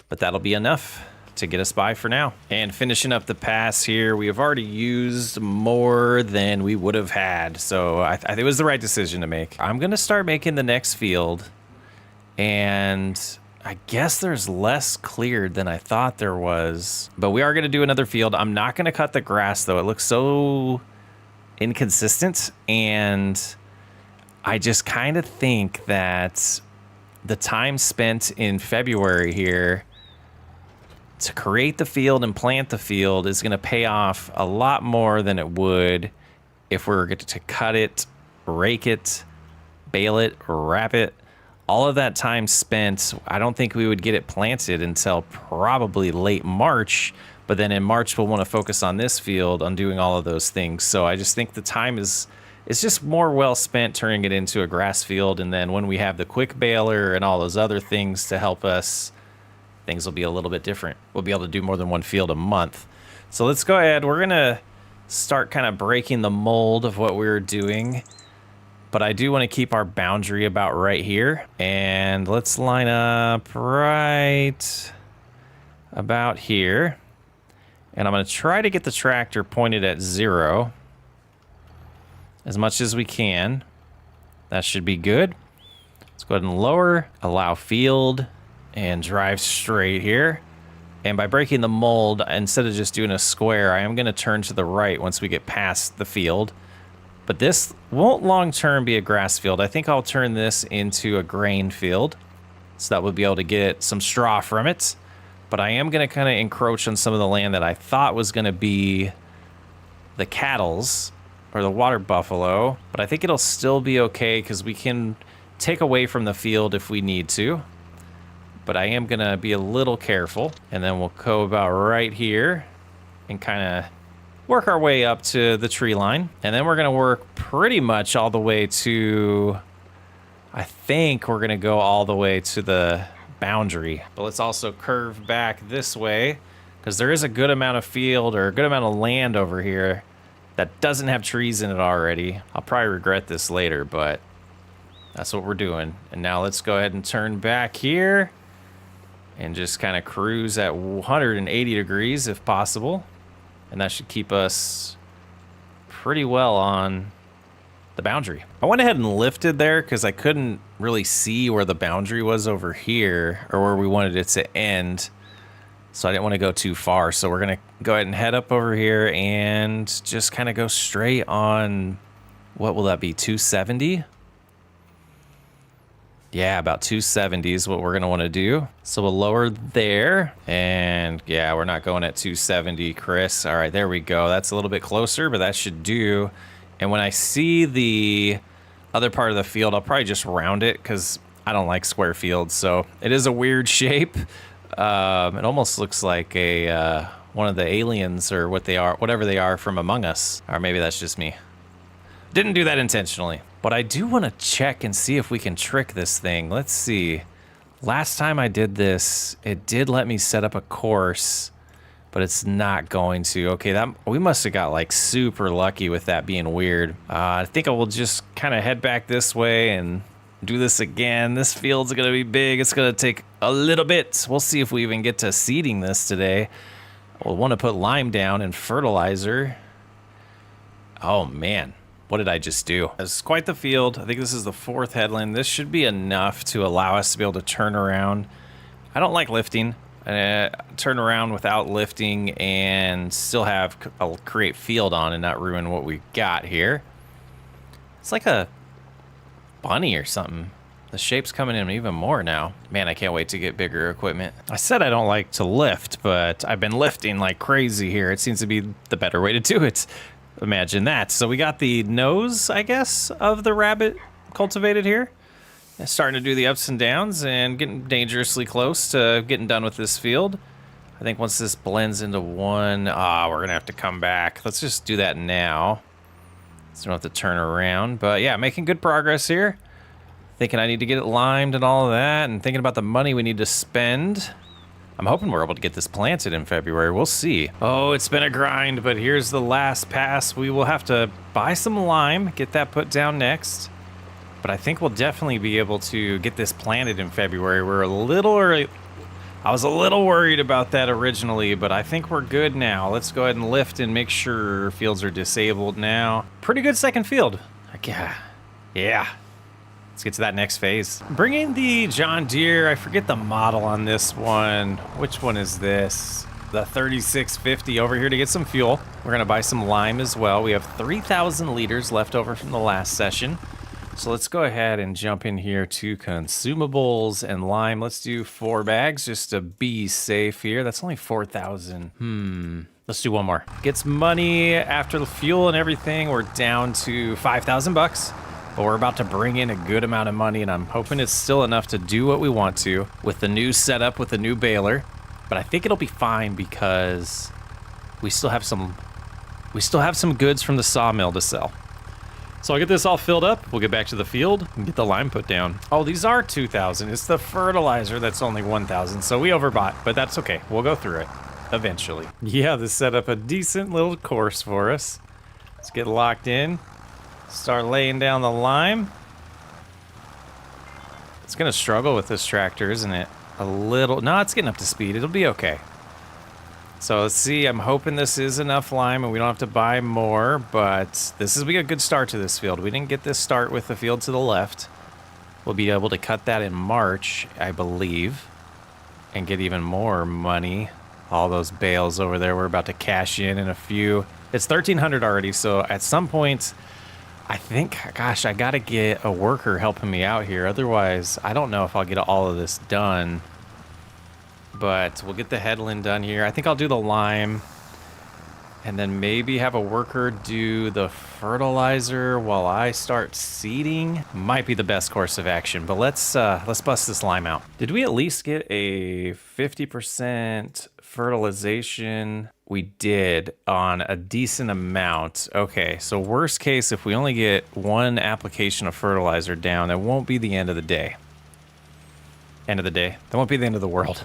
but that'll be enough to get us by for now. And finishing up the pass here, we have already used more than we would have had. So I think it was the right decision to make. I'm gonna start making the next field, and I guess there's less cleared than I thought there was, but we are gonna do another field. I'm not gonna cut the grass though. It looks so inconsistent, and I just kind of think that the time spent in February here to create the field and plant the field is going to pay off a lot more than it would if we were to cut it, rake it, bale it, wrap it. All of that time spent, I don't think we would get it planted until probably late March. But then in March, we'll want to focus on this field, on doing all of those things. So I just think the time is just more well spent turning it into a grass field. And then when we have the quick baler and all those other things to help us, things will be a little bit different. We'll be able to do more than one field a month. So let's go ahead. We're going to start kind of breaking the mold of what we're doing. But I do want to keep our boundary about right here. And let's line up right about here. And I'm going to try to get the tractor pointed at 0 as much as we can. That should be good. Let's go ahead and lower, allow field, and drive straight here. And by breaking the mold, instead of just doing a square, I am going to turn to the right once we get past the field. But this won't long term be a grass field. I think I'll turn this into a grain field, so that we'll be able to get some straw from it. But I am going to kind of encroach on some of the land that I thought was going to be the cattle's or the water buffalo. But I think it'll still be okay because we can take away from the field if we need to. But I am going to be a little careful. And then we'll go about right here and kind of work our way up to the tree line. And then we're going to work pretty much all the way to, I think we're going to go all the way to the boundary. But let's also curve back this way because there is a good amount of field or a good amount of land over here that doesn't have trees in it already. I'll probably regret this later, but that's what we're doing. And now let's go ahead and turn back here and just kind of cruise at 180 degrees if possible. And that should keep us pretty well on the boundary. I went ahead and lifted there because I couldn't really see where the boundary was over here or where we wanted it to end. So I didn't want to go too far. So we're going to go ahead and head up over here and just kind of go straight on, what will that be, 270? Yeah, about 270 is what we're going to want to do. So we'll lower there. And yeah, we're not going at 270, Chris. All right, there we go. That's a little bit closer, but that should do. And when I see the other part of the field, I'll probably just round it because I don't like square fields. So it is a weird shape. It almost looks like a one of the aliens or what they are, whatever they are from Among Us. Or maybe that's just me. Didn't do that intentionally. But I do want to check and see if we can trick this thing. Let's see. Last time I did this, it did let me set up a course, but it's not going to. Okay, that we must have got like super lucky with that being weird. I think I will just kind of head back this way and do this again. This field's gonna be big. It's gonna take a little bit. We'll see if we even get to seeding this today. We'll want to put lime down and fertilizer. Oh man, what did I just do? It's quite the field. I think this is the 4th headland. This should be enough to allow us to be able to turn around. I don't like lifting. Turn around without lifting and still have a create field on and not ruin what we got here. It's like a bunny or something. The shape's coming in even more now. Man, I can't wait to get bigger equipment. I said I don't like to lift, but I've been lifting like crazy here. It seems to be the better way to do it. Imagine that. So we got the nose, I guess, of the rabbit cultivated here. It's starting to do the ups and downs and getting dangerously close to getting done with this field. I think once this blends into one, we're going to have to come back. Let's just do that now. So we don't have to turn around. But yeah, making good progress here. Thinking I need to get it limed and all of that, and thinking about the money we need to spend. I'm hoping we're able to get this planted in February. We'll see. Oh, it's been a grind, but here's the last pass. We will have to buy some lime, get that put down next. But I think we'll definitely be able to get this planted in February. We're a little early. I was a little worried about that originally, but I think we're good now. Let's go ahead and lift and make sure fields are disabled now. Pretty good second field. Yeah. Let's get to that next phase. Bringing the John Deere, I forget the model on this one. Which one is this? The 3650 over here to get some fuel. We're gonna buy some lime as well. We have 3,000 liters left over from the last session. So let's go ahead and jump in here to consumables and lime. Let's do 4 bags just to be safe here. That's only 4,000. Let's do one more. Gets money after the fuel and everything. We're down to 5,000 bucks. But we're about to bring in a good amount of money, and I'm hoping it's still enough to do what we want to with the new setup with the new baler. But I think it'll be fine because we still have some goods from the sawmill to sell. So I'll get this all filled up. We'll get back to the field and get the lime put down. Oh, these are 2,000. It's the fertilizer that's only 1,000. So we overbought, but that's okay. We'll go through it eventually. Yeah, this set up a decent little course for us. Let's get locked in. Start laying down the lime. It's gonna struggle with this tractor, isn't it? A little. No, it's getting up to speed. It'll be okay. So let's see. I'm hoping this is enough lime and we don't have to buy more, but this will be a good start to this field. We didn't get this start with the field to the left. We'll be able to cut that in March, I believe, and get even more money. All those bales over there, we're about to cash in a few. It's 1,300 already, so at some point, I think, gosh, I gotta get a worker helping me out here. Otherwise, I don't know if I'll get all of this done. But we'll get the headland done here. I think I'll do the lime. And then maybe have a worker do the fertilizer while I start seeding. Might be the best course of action. But let's bust this lime out. Did we at least get a 50% fertilization? We did on a decent amount. Okay, so worst case, if we only get 1 application of fertilizer down, that won't be the end of the day. End of the day. That won't be the end of the world.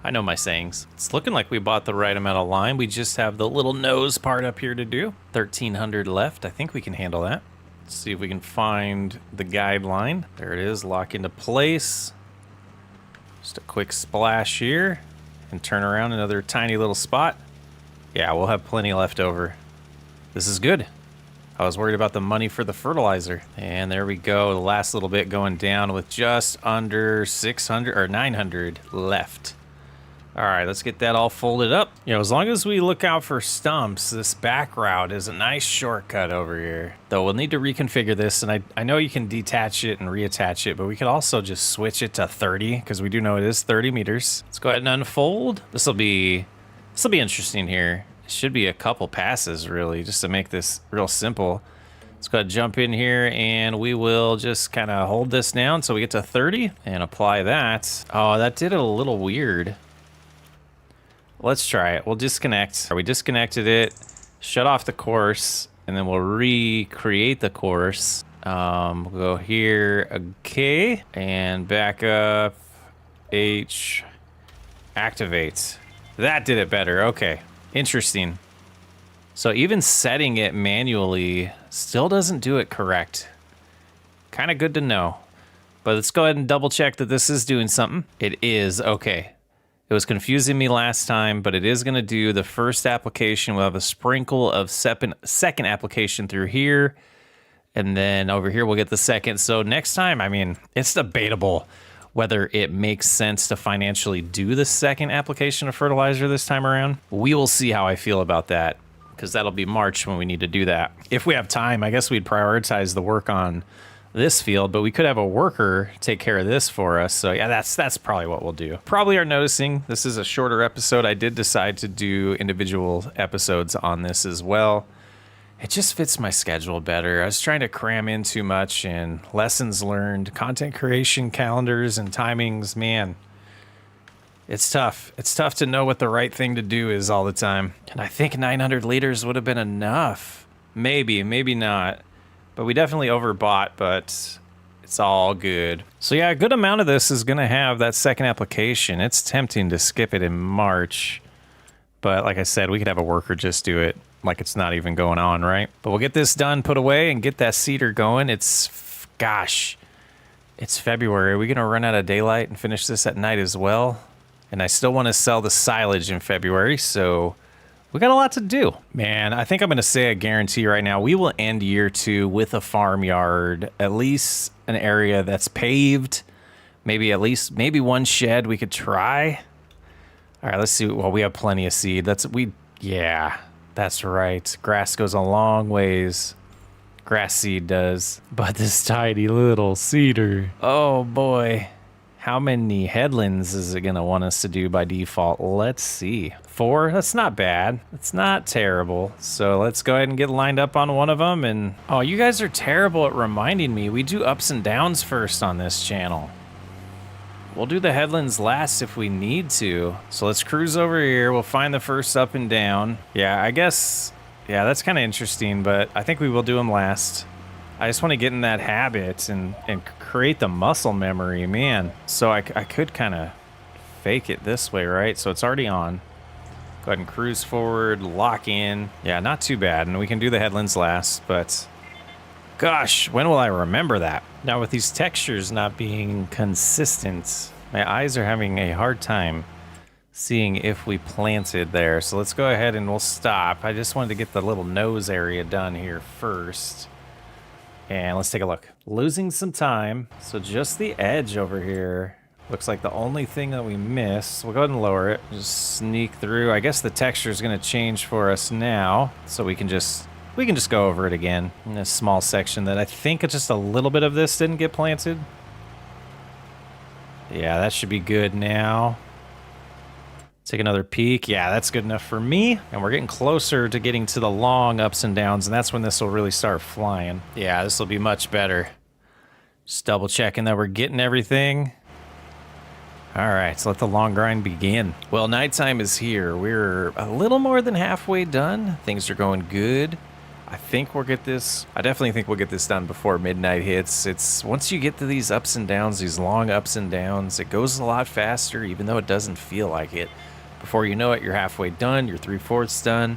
I know my sayings. It's looking like we bought the right amount of lime. We just have the little nose part up here to do. 1,300 left. I think we can handle that. Let's see if we can find the guideline. There it is. Lock into place. Just a quick splash here and turn around another tiny little spot. Yeah, we'll have plenty left over. This is good. I was worried about the money for the fertilizer. And there we go. The last little bit going down with just under 600 or 900 left. All right, let's get that all folded up. You know, as long as we look out for stumps, this back route is a nice shortcut over here. Though we'll need to reconfigure this, and I know you can detach it and reattach it, but we could also just switch it to 30, because we do know it is 30 meters. Let's go ahead and unfold. This'll be interesting here. It should be a couple passes, really, just to make this real simple. Let's go ahead and jump in here, and we will just kind of hold this down so we get to 30 and apply that. Oh, that did it a little weird. Let's try it. We'll disconnect. We disconnected it, shut off the course, and then we'll recreate the course. We'll go here, okay, and back up, H, activate. That did it better. Okay, interesting. So even setting it manually still doesn't do it correct. Kind of good to know. But let's go ahead and double check that this is doing something. It is, okay. It was confusing me last time, but it is going to do the first application. We'll have a sprinkle of second application through here. And then over here, we'll get the second. So next time, I mean, it's debatable whether it makes sense to financially do the second application of fertilizer this time around. We will see how I feel about that, because that'll be March when we need to do that. If we have time, I guess we'd prioritize the work on this field, but we could have a worker take care of this for us. So yeah, that's probably what we'll do. Probably are noticing this is a shorter episode. I did decide to do individual episodes on this as well. It just fits my schedule better. I was trying to cram in too much, and lessons learned, content creation, calendars, and timings, man. It's tough. It's tough to know what the right thing to do is all the time. And I think 900 liters would have been enough. Maybe, maybe not. But we definitely overbought, but it's all good. So yeah, a good amount of this is going to have that second application. It's tempting to skip it in March. But like I said, we could have a worker just do it like it's not even going on, right? But we'll get this done, put away, and get that seeder going. Gosh, it's February. Are we going to run out of daylight and finish this at night as well? And I still want to sell the silage in February, so we got a lot to do. Man, I think I'm going to say a guarantee right now. We will end year 2 with a farmyard, at least an area that's paved. Maybe one shed we could try. All right, let's see. Well, we have plenty of seed. Yeah, that's right. Grass goes a long ways. Grass seed does. But this tiny little cedar. Oh boy. How many headlands is it going to want us to do by default? Let's see. 4? That's not bad. It's not terrible. So let's go ahead and get lined up on one of them. And oh, you guys are terrible at reminding me. We do ups and downs first on this channel. We'll do the headlands last if we need to. So let's cruise over here. We'll find the first up and down. Yeah, I guess. Yeah, that's kind of interesting, but I think we will do them last. I just want to get in that habit and create the muscle memory, man. So I could kind of fake it this way, right? So it's already on. Go ahead and cruise forward, lock in. Yeah, not too bad. And we can do the headlands last, but gosh, when will I remember that? Now with these textures not being consistent, my eyes are having a hard time seeing if we planted there. So let's go ahead and we'll stop. I just wanted to get the little nose area done here first. And let's take a look. Losing some time. So just the edge over here looks like the only thing that we missed. We'll go ahead and lower it. Just sneak through. I guess the texture is going to change for us now. So we can just go over it again in this small section that I think just a little bit of this didn't get planted. Yeah, that should be good now. Take another peek. Yeah, that's good enough for me. And we're getting closer to getting to the long ups and downs, and that's when this will really start flying. Yeah, this will be much better. Just double checking that we're getting everything. All right, so let the long grind begin. Well, nighttime is here. We're a little more than halfway done. Things are going good. I definitely think we'll get this done before midnight hits. It's once you get to these ups and downs, these long ups and downs, it goes a lot faster, even though it doesn't feel like it. Before you know it, you're halfway done, you're 3/4 done.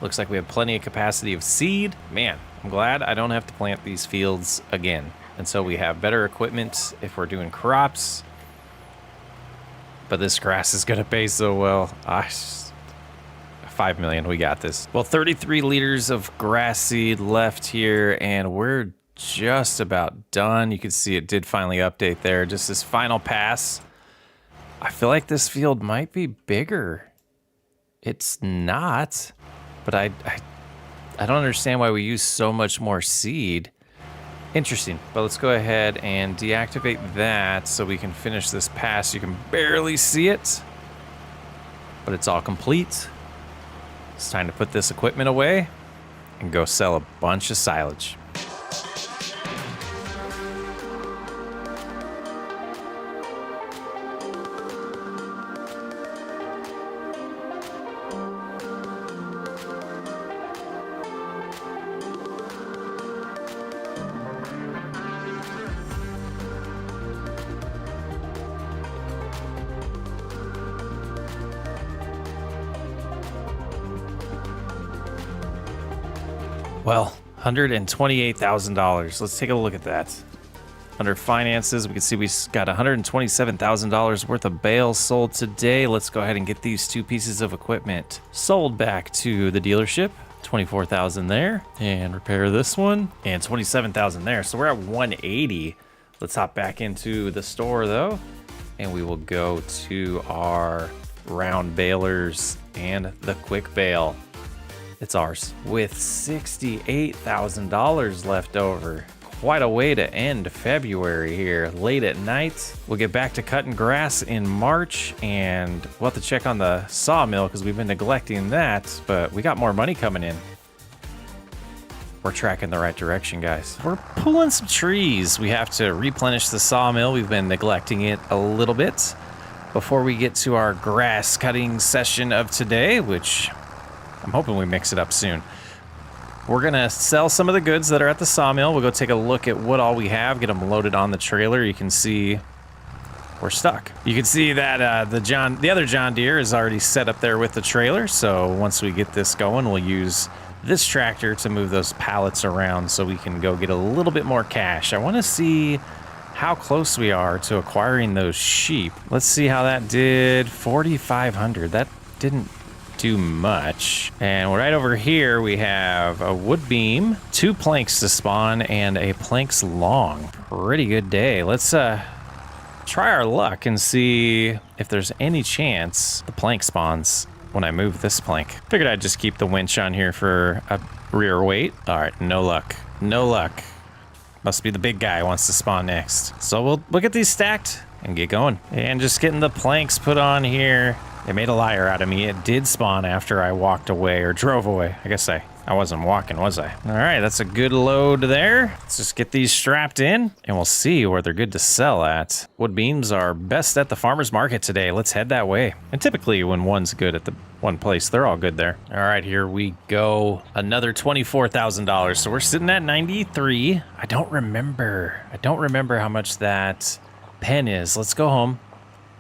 Looks like we have plenty of capacity of seed. Man, I'm glad I don't have to plant these fields again. And so we have better equipment if we're doing crops. But this grass is gonna pay so well. 5 million. We got this. Well, 33 liters of grass seed left here, and we're just about done. You can see it did finally update there. Just this final pass. I feel like this field might be bigger. It's not, but I don't understand why we use so much more seed. Interesting, but let's go ahead and deactivate that so we can finish this pass. You can barely see it, but it's all complete. It's time to put this equipment away and go sell a bunch of silage. Well, $128,000. Let's take a look at that. Under finances, we can see we got $127,000 worth of bales sold today. Let's go ahead and get these 2 pieces of equipment sold back to the dealership. $24,000 there, and repair this one, and $27,000 there. So we're at $180,000. Let's hop back into the store though, and we will go to our round balers and the quick bale. It's ours with $68,000 left over. Quite a way to end February here. Late at night, we'll get back to cutting grass in March, and we'll have to check on the sawmill because we've been neglecting that, but we got more money coming in. We're tracking the right direction, guys. We're pulling some trees. We have to replenish the sawmill. We've been neglecting it a little bit before we get to our grass cutting session of today, which I'm hoping we mix it up soon. We're gonna sell some of the goods that are at the sawmill. We'll go take a look at what all we have, get them loaded on the trailer. You can see we're stuck. You can see that the other John Deere is already set up there with the trailer. So once we get this going, we'll use this tractor to move those pallets around so we can go get a little bit more cash. I wanna see how close we are to acquiring those sheep. Let's see how that did. 4,500, that didn't do much. And right over here we have a wood beam, 2 planks to spawn, and a planks long. Pretty good day. Let's try our luck and see if there's any chance the plank spawns when I move this plank. Figured I'd just keep the winch on here for a rear weight. All right, no luck. No luck. Must be the big guy who wants to spawn next. So we'll get these stacked and get going. And just getting the planks put on here. They made a liar out of me. It did spawn after I walked away or drove away. I guess I wasn't walking, was I? All right, that's a good load there. Let's just get these strapped in and we'll see where they're good to sell at. Wood beams are best at the farmer's market today. Let's head that way. And typically when one's good at the one place, they're all good there. All right, here we go. Another $24,000. So we're sitting at 93. I don't remember how much that pen is. Let's go home.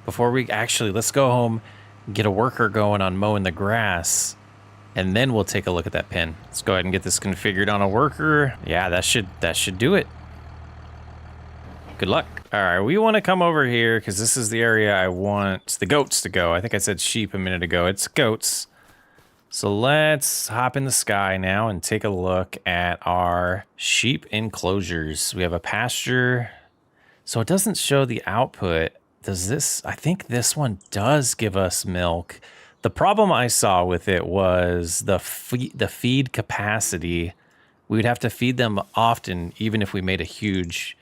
Let's go home, get a worker going on mowing the grass, and then we'll take a look at that pen. Let's go ahead and get this configured on a worker. Yeah, that should do it. Good luck. All right, we want to come over here because this is the area I want the goats to go. I think I said sheep a minute ago. It's goats. So let's hop in the sky now and take a look at our sheep enclosures. We have a pasture. So it doesn't show the output. I think this one does give us milk. The problem I saw with it was the feed capacity. We would have to feed them often, even if we made a huge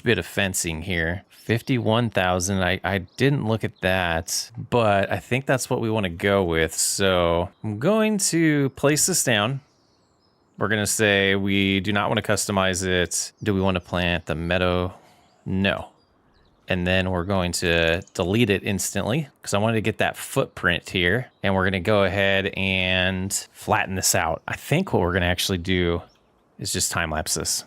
bit of fencing here. 51,000, I didn't look at that, but I think that's what we want to go with. So I'm going to place this down. We're going to say we do not want to customize it. Do we want to plant the meadow? No. And then we're going to delete it instantly because I wanted to get that footprint here. And we're going to go ahead and flatten this out. I think what we're going to actually do is just time lapse this.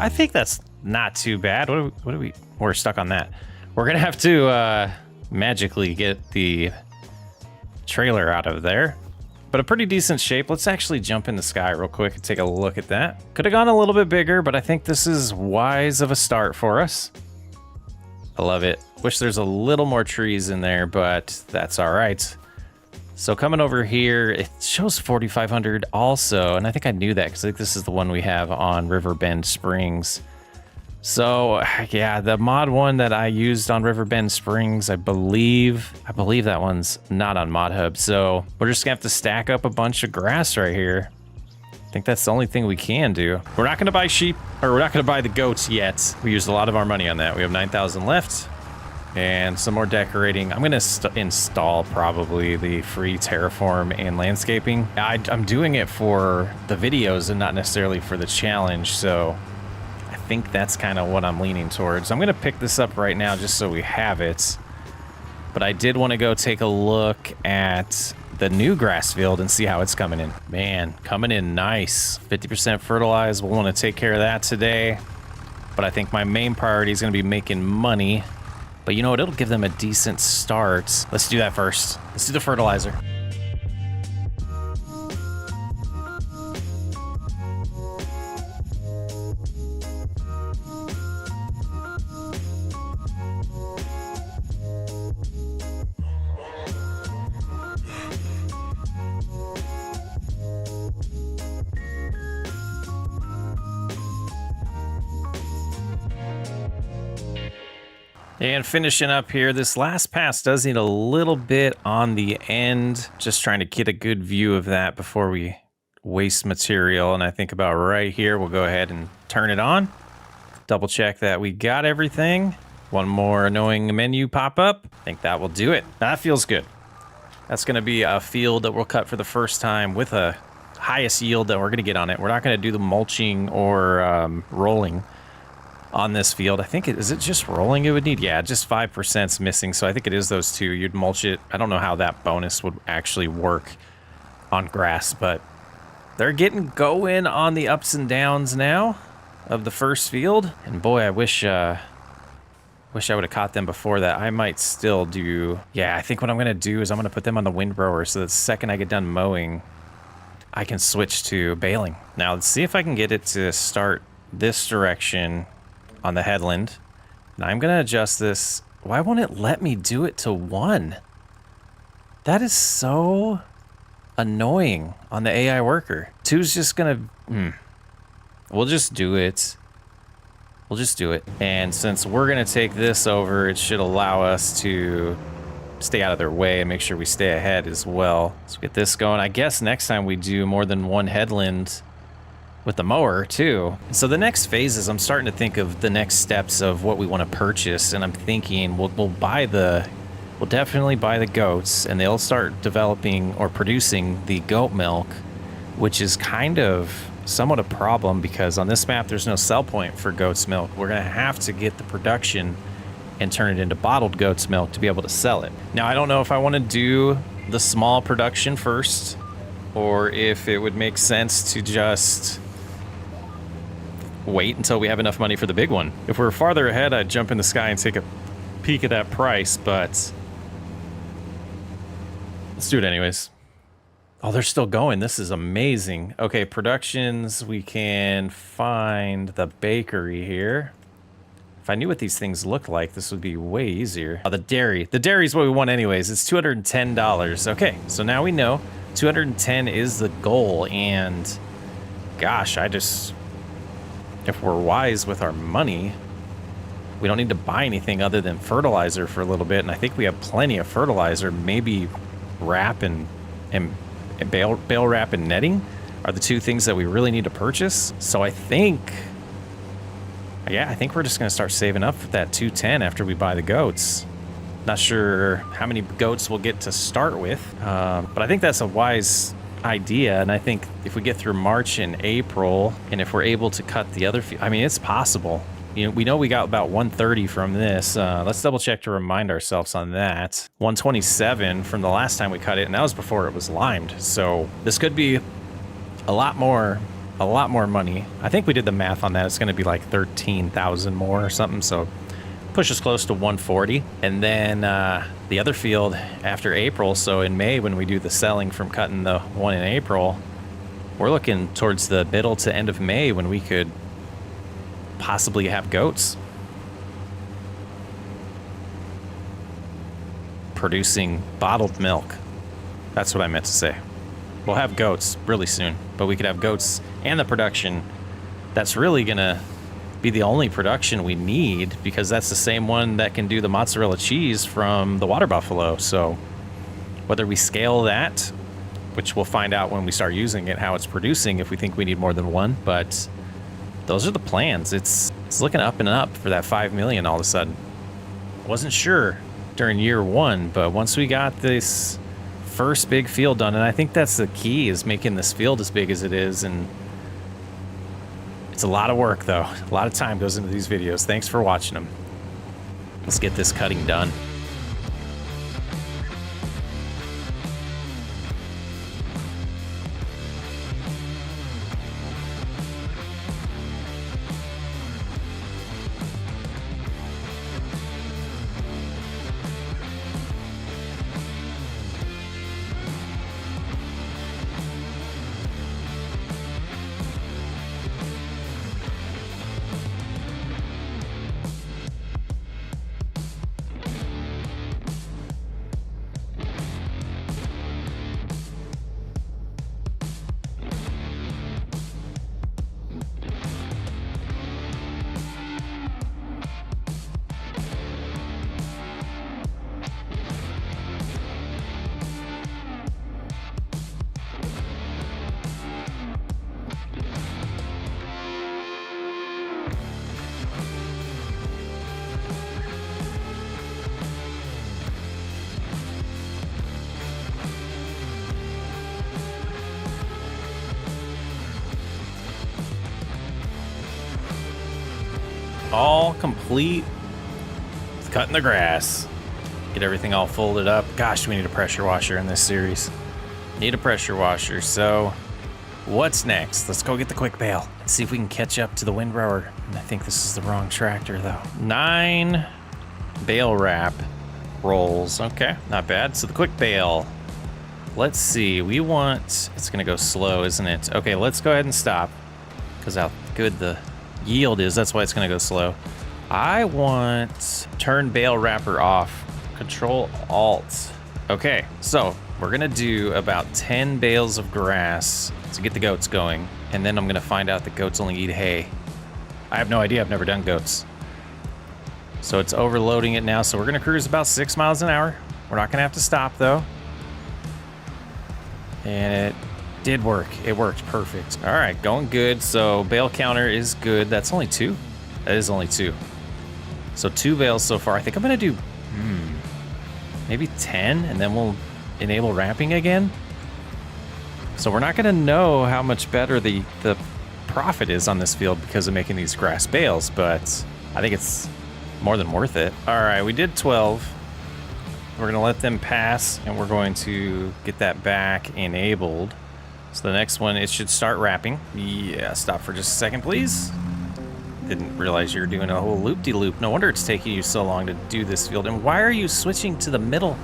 I think that's not too bad. We're stuck on that. We're gonna have to magically get the trailer out of there. But a pretty decent shape. Let's actually jump in the sky real quick and take a look at that. Could have gone a little bit bigger, but I think this is wise of a start for us. I love it. Wish there's a little more trees in there, but that's all right. So coming over here, it shows 4,500 also, and I think I knew that because I think this is the one we have on Riverbend Springs. So yeah, the mod one that I used on Riverbend Springs, I believe that one's not on Mod Hub. So we're just gonna have to stack up a bunch of grass right here. I think that's the only thing we can do. We're not gonna buy sheep, or we're not gonna buy the goats yet. We used a lot of our money on that. We have 9,000 left and some more decorating. I'm gonna install probably the free terraform and landscaping. I'm doing it for the videos and not necessarily for the challenge. So I think that's kind of what I'm leaning towards. I'm gonna pick this up right now just so we have it. But I did want to go take a look at the new grass field and see how it's coming in. Man, coming in nice. 50% fertilized. We'll want to take care of that today. But I think my main priority is going to be making money. But you know what? It'll give them a decent start. Let's do that first. Let's do the fertilizer. And finishing up here, this last pass does need a little bit on the end. Just trying to get a good view of that before we waste material. And I think about right here, we'll go ahead and turn it on. Double check that we got everything. One more annoying menu pop up. I think that will do it. That feels good. That's gonna be a field that we'll cut for the first time with a highest yield that we're gonna get on it. We're not gonna do the mulching or rolling on this field. I think is it just rolling it would need? Yeah, just 5% is missing. So I think it is those two. You'd mulch it. I don't know how that bonus would actually work on grass, but they're getting going on the ups and downs now of the first field. And boy, I wish I would have caught them before that. I might still do. Yeah, I think what I'm going to do is I'm going to put them on the windbrower so that the second I get done mowing, I can switch to baling. Now let's see if I can get it to start this direction on the headland. Now I'm gonna adjust this. Why won't it let me do it to 1? That is so annoying on the AI worker. 2's just gonna, we'll just do it. We'll just do it. And since we're gonna take this over, it should allow us to stay out of their way and make sure we stay ahead as well. Let's get this going. I guess next time we do more than one headland with the mower too. So the next phase is I'm starting to think of the next steps of what we want to purchase, and I'm thinking we'll definitely buy the goats, and they'll start developing or producing the goat milk, which is kind of somewhat a problem because on this map there's no sell point for goat's milk. We're gonna have to get the production and turn it into bottled goat's milk to be able to sell it. Now I don't know if I want to do the small production first or if it would make sense to just wait until we have enough money for the big one. If we're farther ahead, I'd jump in the sky and take a peek at that price, but let's do it anyways. Oh, they're still going. This is amazing. Okay, productions, we can find the bakery here. If I knew what these things looked like, this would be way easier. Oh, the dairy. The dairy is what we want anyways. It's $210. Okay, so now we know 210 is the goal, and gosh, if we're wise with our money, we don't need to buy anything other than fertilizer for a little bit, and I think we have plenty of fertilizer. Maybe wrap and bale wrap and netting are the two things that we really need to purchase. So I think we're just going to start saving up for that 210 after we buy the goats. Not sure how many goats we'll get to start with, but I think that's a wise idea. And I think if we get through March and April, and if we're able to cut the other I mean, it's possible. You know, we know we got about 130 from this. Let's double check to remind ourselves on that. 127 from the last time we cut it, and that was before it was limed. So this could be a lot more a lot more money. I think we did the math on that. It's going to be like 13,000 more or something. So push us close to 140. And then the other field after April. So in May, when we do the selling from cutting the one in April, we're looking towards the middle to end of May when we could possibly have goats producing bottled milk. That's what I meant to say. We'll have goats really soon, but we could have goats and the production. That's really gonna be the only production we need, because that's the same one that can do the mozzarella cheese from the water buffalo. So whether we scale that, which we'll find out when we start using it, how it's producing, if we think we need more than one, but those are the plans. It's looking up and up for that 5 million all of a sudden. Wasn't sure during year one, but once we got this first big field done, and I think that's the key, is making this field as big as it is. And it's a lot of work though. A lot of time goes into these videos. Thanks for watching them. Let's get this cutting done. All complete with cutting the grass. Get everything all folded up. Gosh, we need a pressure washer in this series. Need a pressure washer. So what's next? Let's go get the quick bale and see if we can catch up to the windrower. And I think this is the wrong tractor though. 9 bale wrap rolls. Okay, not bad. So the quick bale. Let's see. We want, it's gonna go slow, isn't it? Okay, let's go ahead and stop, because how good the yield is, that's why it's gonna go slow. I want turn bale wrapper off. Control Alt. Okay, so we're gonna do about 10 bales of grass to get the goats going, and then I'm gonna find out that goats only eat hay. I have no idea, I've never done goats. So it's overloading it now, so we're gonna cruise about 6 miles an hour. We're not gonna have to stop though. And it did work. It worked perfect. All right, going good. So bale counter is good. That's only 2. That is only 2. So 2 bales so far. I think I'm gonna do maybe 10, and then we'll enable wrapping again. So we're not gonna know how much better the profit is on this field because of making these grass bales, but I think it's more than worth it. All right, we did 12. We're gonna let them pass, and we're going to get that back enabled. So the next one, it should start wrapping. Yeah, stop for just a second, please. Didn't realize you were doing a whole loop-de-loop. No wonder it's taking you so long to do this field. And why are you switching to the middle?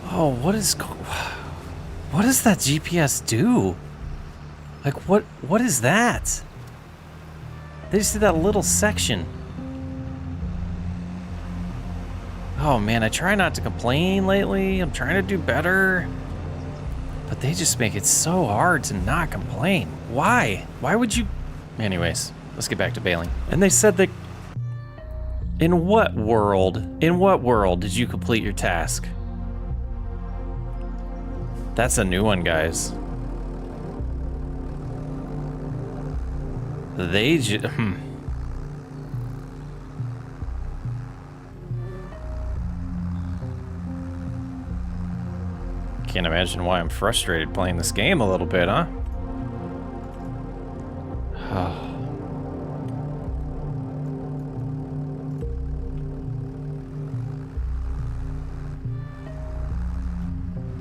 Oh, what does that GPS do? Like, what is that? They just did that little section. Oh man, I try not to complain lately. I'm trying to do better. But they just make it so hard to not complain. Why? Why would you? Anyways, let's get back to baling. And they said that, in what world did you complete your task? That's a new one, guys. They just, Can't imagine why I'm frustrated playing this game a little bit, huh?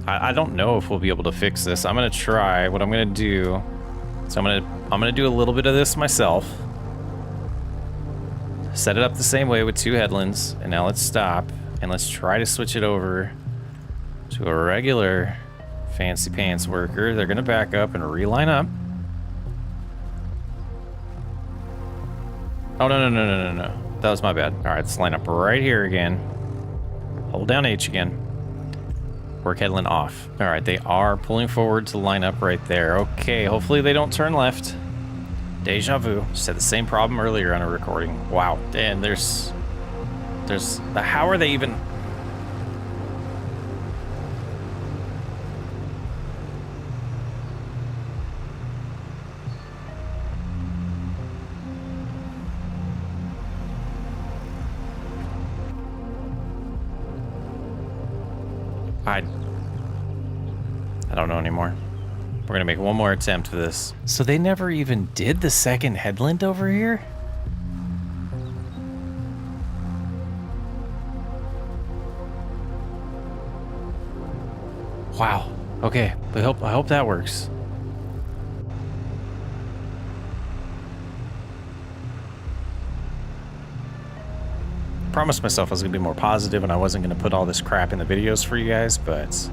I don't know if we'll be able to fix this. I'm gonna try. What I'm gonna do So I'm gonna do a little bit of this myself. Set it up the same way with 2 headlands, and now let's stop and let's try to switch it over to a regular fancy pants worker. They're gonna back up and reline up. Oh, no. That was my bad. All right, let's line up right here again. Hold down H again. Work headland off. All right, they are pulling forward to line up right there. Okay, hopefully they don't turn left. Deja vu. Just had the same problem earlier on a recording. Wow. And there's how are they even? I don't know anymore. We're gonna make one more attempt for this. So they never even did the second headland over here? Wow. Okay. I hope that works. Promised myself I was gonna be more positive and I wasn't gonna put all this crap in the videos for you guys, but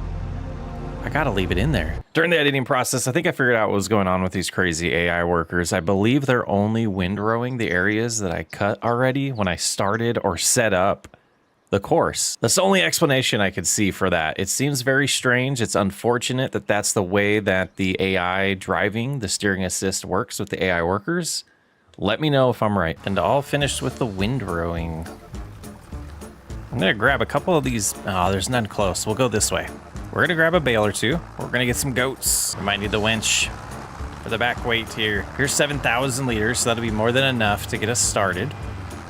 I gotta leave it in there. During the editing process, I think I figured out what was going on with these crazy AI workers. I believe they're only windrowing the areas that I cut already when I started or set up the course. That's the only explanation I could see for that. It seems very strange. It's unfortunate that that's the way that the AI driving, the steering assist works with the AI workers. Let me know if I'm right. And all finished with the windrowing. I'm gonna grab a couple of these. Oh, there's none close. We'll go this way. We're gonna grab a bale or two. We're gonna get some goats. We might need the winch for the back weight here. Here's 7,000 liters, so that'll be more than enough to get us started.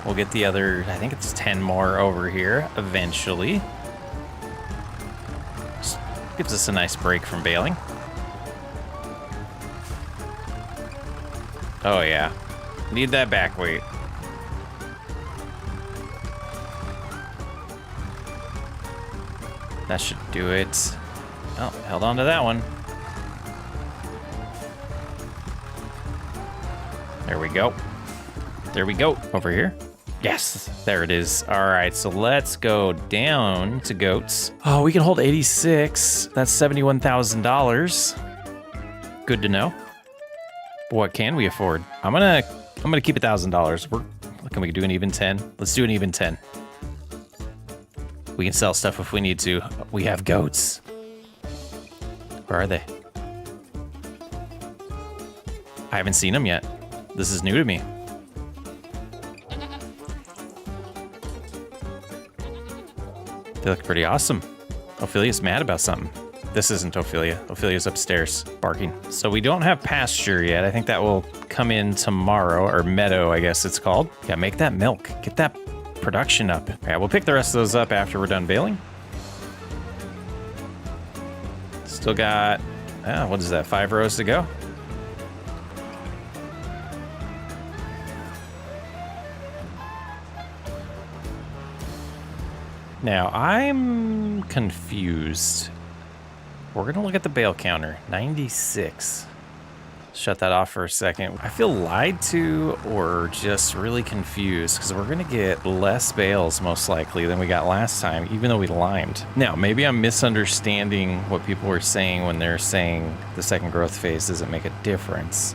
We'll get the other, I think it's 10 more over here eventually. Just gives us a nice break from baling. Oh yeah, need that back weight. That should do it. Oh, held on to that one. There we go. There we go. Over here. Yes, there it is. All right, so let's go down to goats. Oh, we can hold 86. That's $71,000. Good to know. What can we afford? I'm gonna keep $1,000. Can we do an even 10? Let's do an even 10. We can sell stuff if we need to. We have goats. Where are they? I haven't seen them yet. This is new to me. They look pretty awesome. Ophelia's mad about something. This isn't Ophelia. Ophelia's upstairs barking. So we don't have pasture yet. I think that will come in tomorrow, or meadow, I guess it's called. Yeah, make that milk. Get that production up. All right, we'll pick the rest of those up after we're done baling. Still got, what is that, 5 rows to go? Now, I'm confused. We're gonna look at the bale counter, 96. Shut that off for a second. I feel lied to or just really confused because we're gonna get less bales most likely than we got last time, even though we limed. Now, maybe I'm misunderstanding what people were saying when they're saying the second growth phase doesn't make a difference.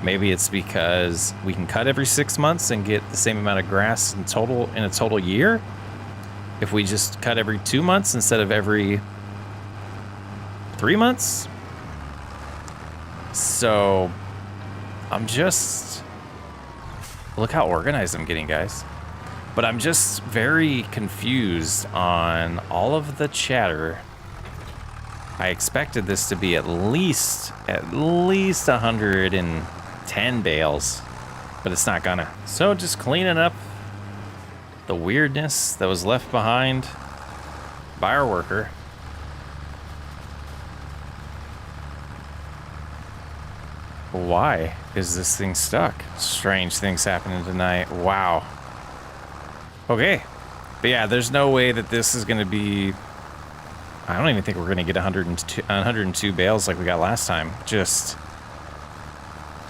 Maybe it's because we can cut every 6 months and get the same amount of grass in a total year. If we just cut every 2 months instead of every 3 months. So I'm just, look how organized I'm getting, guys. But I'm just very confused on all of the chatter. I expected this to be at least 110 bales, but it's not gonna. So just cleaning up the weirdness that was left behind by our worker. Why is this thing stuck? Strange things happening tonight. Wow. Okay. But yeah, there's no way that this is going to be... I don't even think we're going to get 102 bales like we got last time. Just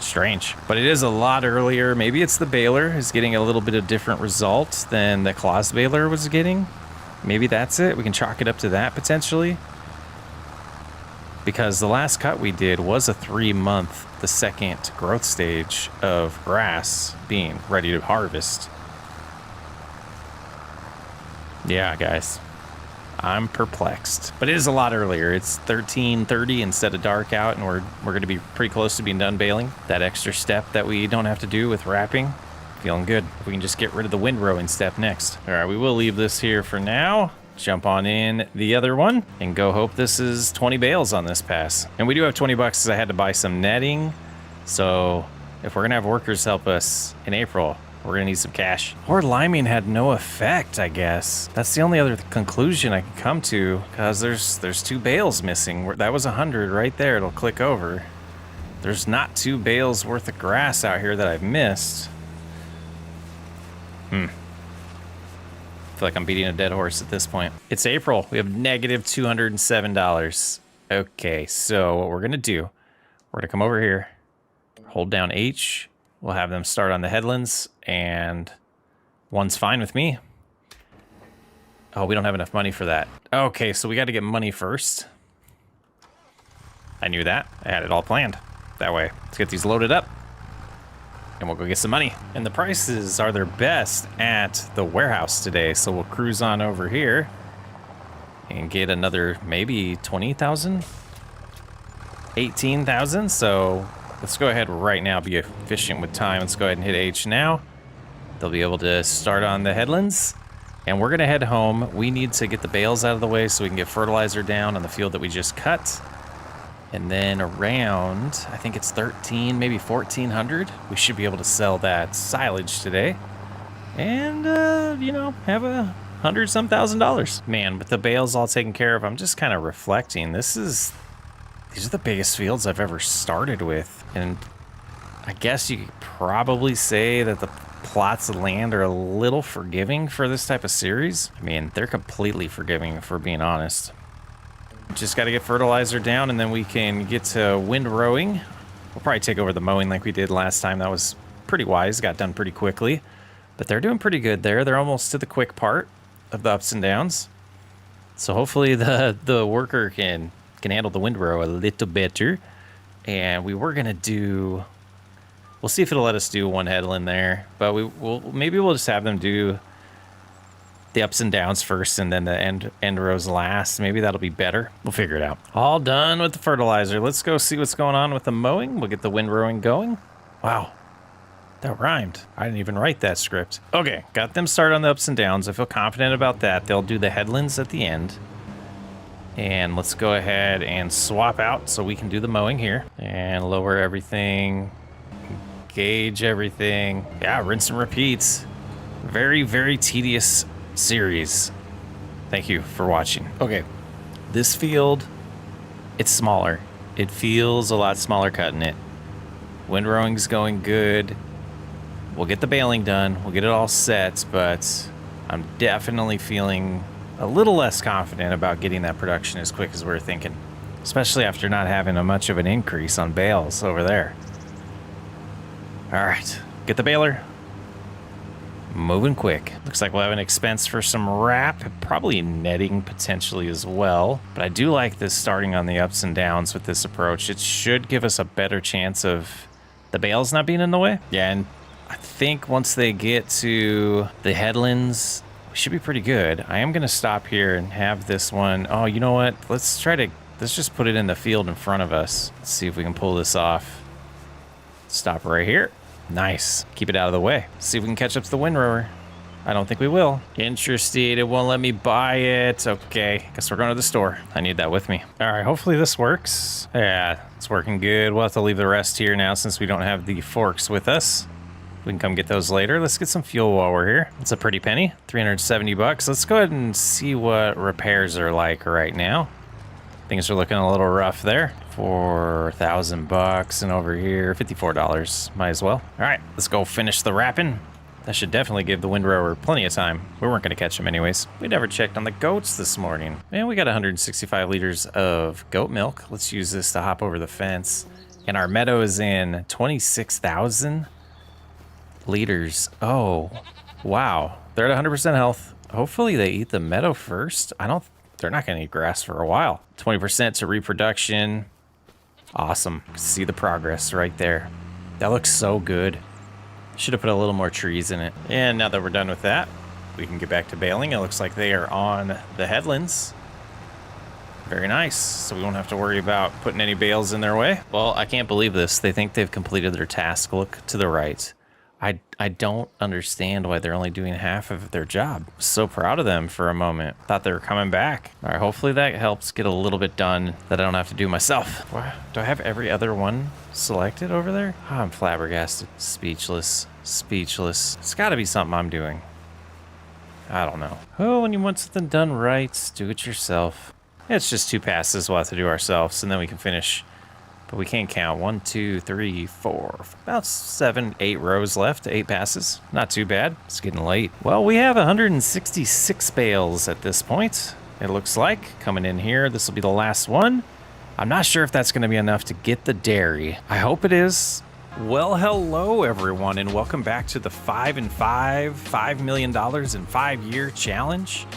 Strange, but it is a lot earlier. Maybe it's the baler is getting a little bit of different result than the Claus baler was getting. Maybe that's it. We can chalk it up to that potentially. Because the last cut we did was a 3-month, the second growth stage of grass being ready to harvest. Yeah, guys, I'm perplexed. But it is a lot earlier. It's 13:30 instead of dark out, and we're going to be pretty close to being done baling. That extra step that we don't have to do with wrapping. Feeling good. We can just get rid of the windrowing step next. All right, we will leave this here for now. Jump on in the other one and go hope this is 20 bales on this pass. And we do have 20 bucks because I had to buy some netting. So if we're gonna have workers help us in April, we're gonna need some cash. Or liming had no effect, I guess. That's the only other conclusion I can come to, because there's 2 bales missing. That was 100 right there. It'll click over. There's not 2 bales worth of grass out here that I've missed. I feel like I'm beating a dead horse at this point. It's April. We have negative $207. Okay, so what we're gonna do, we're gonna come over here, hold down H. We'll have them start on the headlands, and one's fine with me. Oh, we don't have enough money for that. Okay, so we got to get money first. I knew that. I had it all planned. That way, let's get these loaded up. And we'll go get some money. And the prices are their best at the warehouse today. So we'll cruise on over here and get another maybe 20,000, 18,000. So let's go ahead right now, be efficient with time. Let's go ahead and hit H now. They'll be able to start on the headlands. And we're gonna head home. We need to get the bales out of the way so we can get fertilizer down on the field that we just cut. And then around, I think it's 13, maybe 1,400. We should be able to sell that silage today. And, you know, have $100-some thousand. Man, with the bales all taken care of, I'm just kind of reflecting. These are the biggest fields I've ever started with. And I guess you could probably say that the plots of land are a little forgiving for this type of series. I mean, they're completely forgiving, if we're being honest. Just got to get fertilizer down, and then we can get to windrowing. We'll probably take over the mowing like we did last time. That was pretty wise. Got done pretty quickly. But they're doing pretty good there. They're almost to the quick part of the ups and downs. So hopefully the worker can handle the windrow a little better. And we were going to do... We'll see if it'll let us do one headland there. But maybe we'll just have them do the ups and downs first, and then the end rows last. Maybe that'll be better. We'll figure it out. All done with the fertilizer. Let's go see what's going on with the mowing. We'll get the windrowing going. Wow, that rhymed. I didn't even write that script. Okay, got them started on the ups and downs. I feel confident about that. They'll do the headlands at the end. And let's go ahead and swap out so we can do the mowing here. And lower everything. Gauge everything. Yeah, rinse and repeats. Very, very tedious series. Thank you for watching. Okay, this field, it's smaller. It feels a lot smaller cutting it. Windrowing's going good. We'll get the baling done. We'll get it all set, but I'm definitely feeling a little less confident about getting that production as quick as we were thinking, especially after not having much of an increase on bales over there. All right, get the baler. Moving quick. Looks like we'll have an expense for some wrap, probably netting potentially as well. But I do like this starting on the ups and downs with this approach. It should give us a better chance of the bales not being in the way. Yeah, and I think once they get to the headlands, we should be pretty good. I am gonna stop here and have this one. Oh, you know what? Let's just put it in the field in front of us. Let's see if we can pull this off. Stop right here. Nice. Keep it out of the way. See if we can catch up to the windrower. I don't think we will. Interested. It won't let me buy it. Okay. Guess we're going to the store. I need that with me. All right. Hopefully this works. Yeah, it's working good. We'll have to leave the rest here now since we don't have the forks with us. We can come get those later. Let's get some fuel while we're here. It's a pretty penny. 370 bucks. Let's go ahead and see what repairs are like right now. Things are looking a little rough there. 4,000 bucks, and over here $54. Might as well. All right, let's go finish the wrapping. That should definitely give the windrower plenty of time. We weren't going to catch him anyways. We never checked on the goats this morning. And we got 165 liters of goat milk. Let's use this to hop over the fence And our meadow is in 26,000 liters. Oh, wow. They're at 100% health. Hopefully they eat the meadow first. They're not going to eat grass for a while. 20% to reproduction. Awesome. See the progress right there. That looks so good. Should have put a little more trees in it. And now that we're done with that, we can get back to baling. It looks like they are on the headlands. Very nice. So we won't have to worry about putting any bales in their way. Well, I can't believe this. They think they've completed their task. Look to the right. I don't understand why they're only doing half of their job. So proud of them for a moment. Thought they were coming back. All right, hopefully that helps get a little bit done that I don't have to do myself. Wow. Do I have every other one selected over there? Oh, I'm flabbergasted. Speechless. Speechless. It's got to be something I'm doing. I don't know. Oh, when you want something done right, do it yourself. It's just 2 passes we'll have to do ourselves, and then we can finish. But we can't count. 1, 2, 3, 4, about 7, 8 rows left. 8 passes. Not too bad. It's getting late. Well, we have 166 bales at this point. It looks like coming in here. This will be the last one. I'm not sure if that's going to be enough to get the dairy. I hope it is. Well, hello everyone, and welcome back to the 5 and 5, $5 million in 5-year challenge.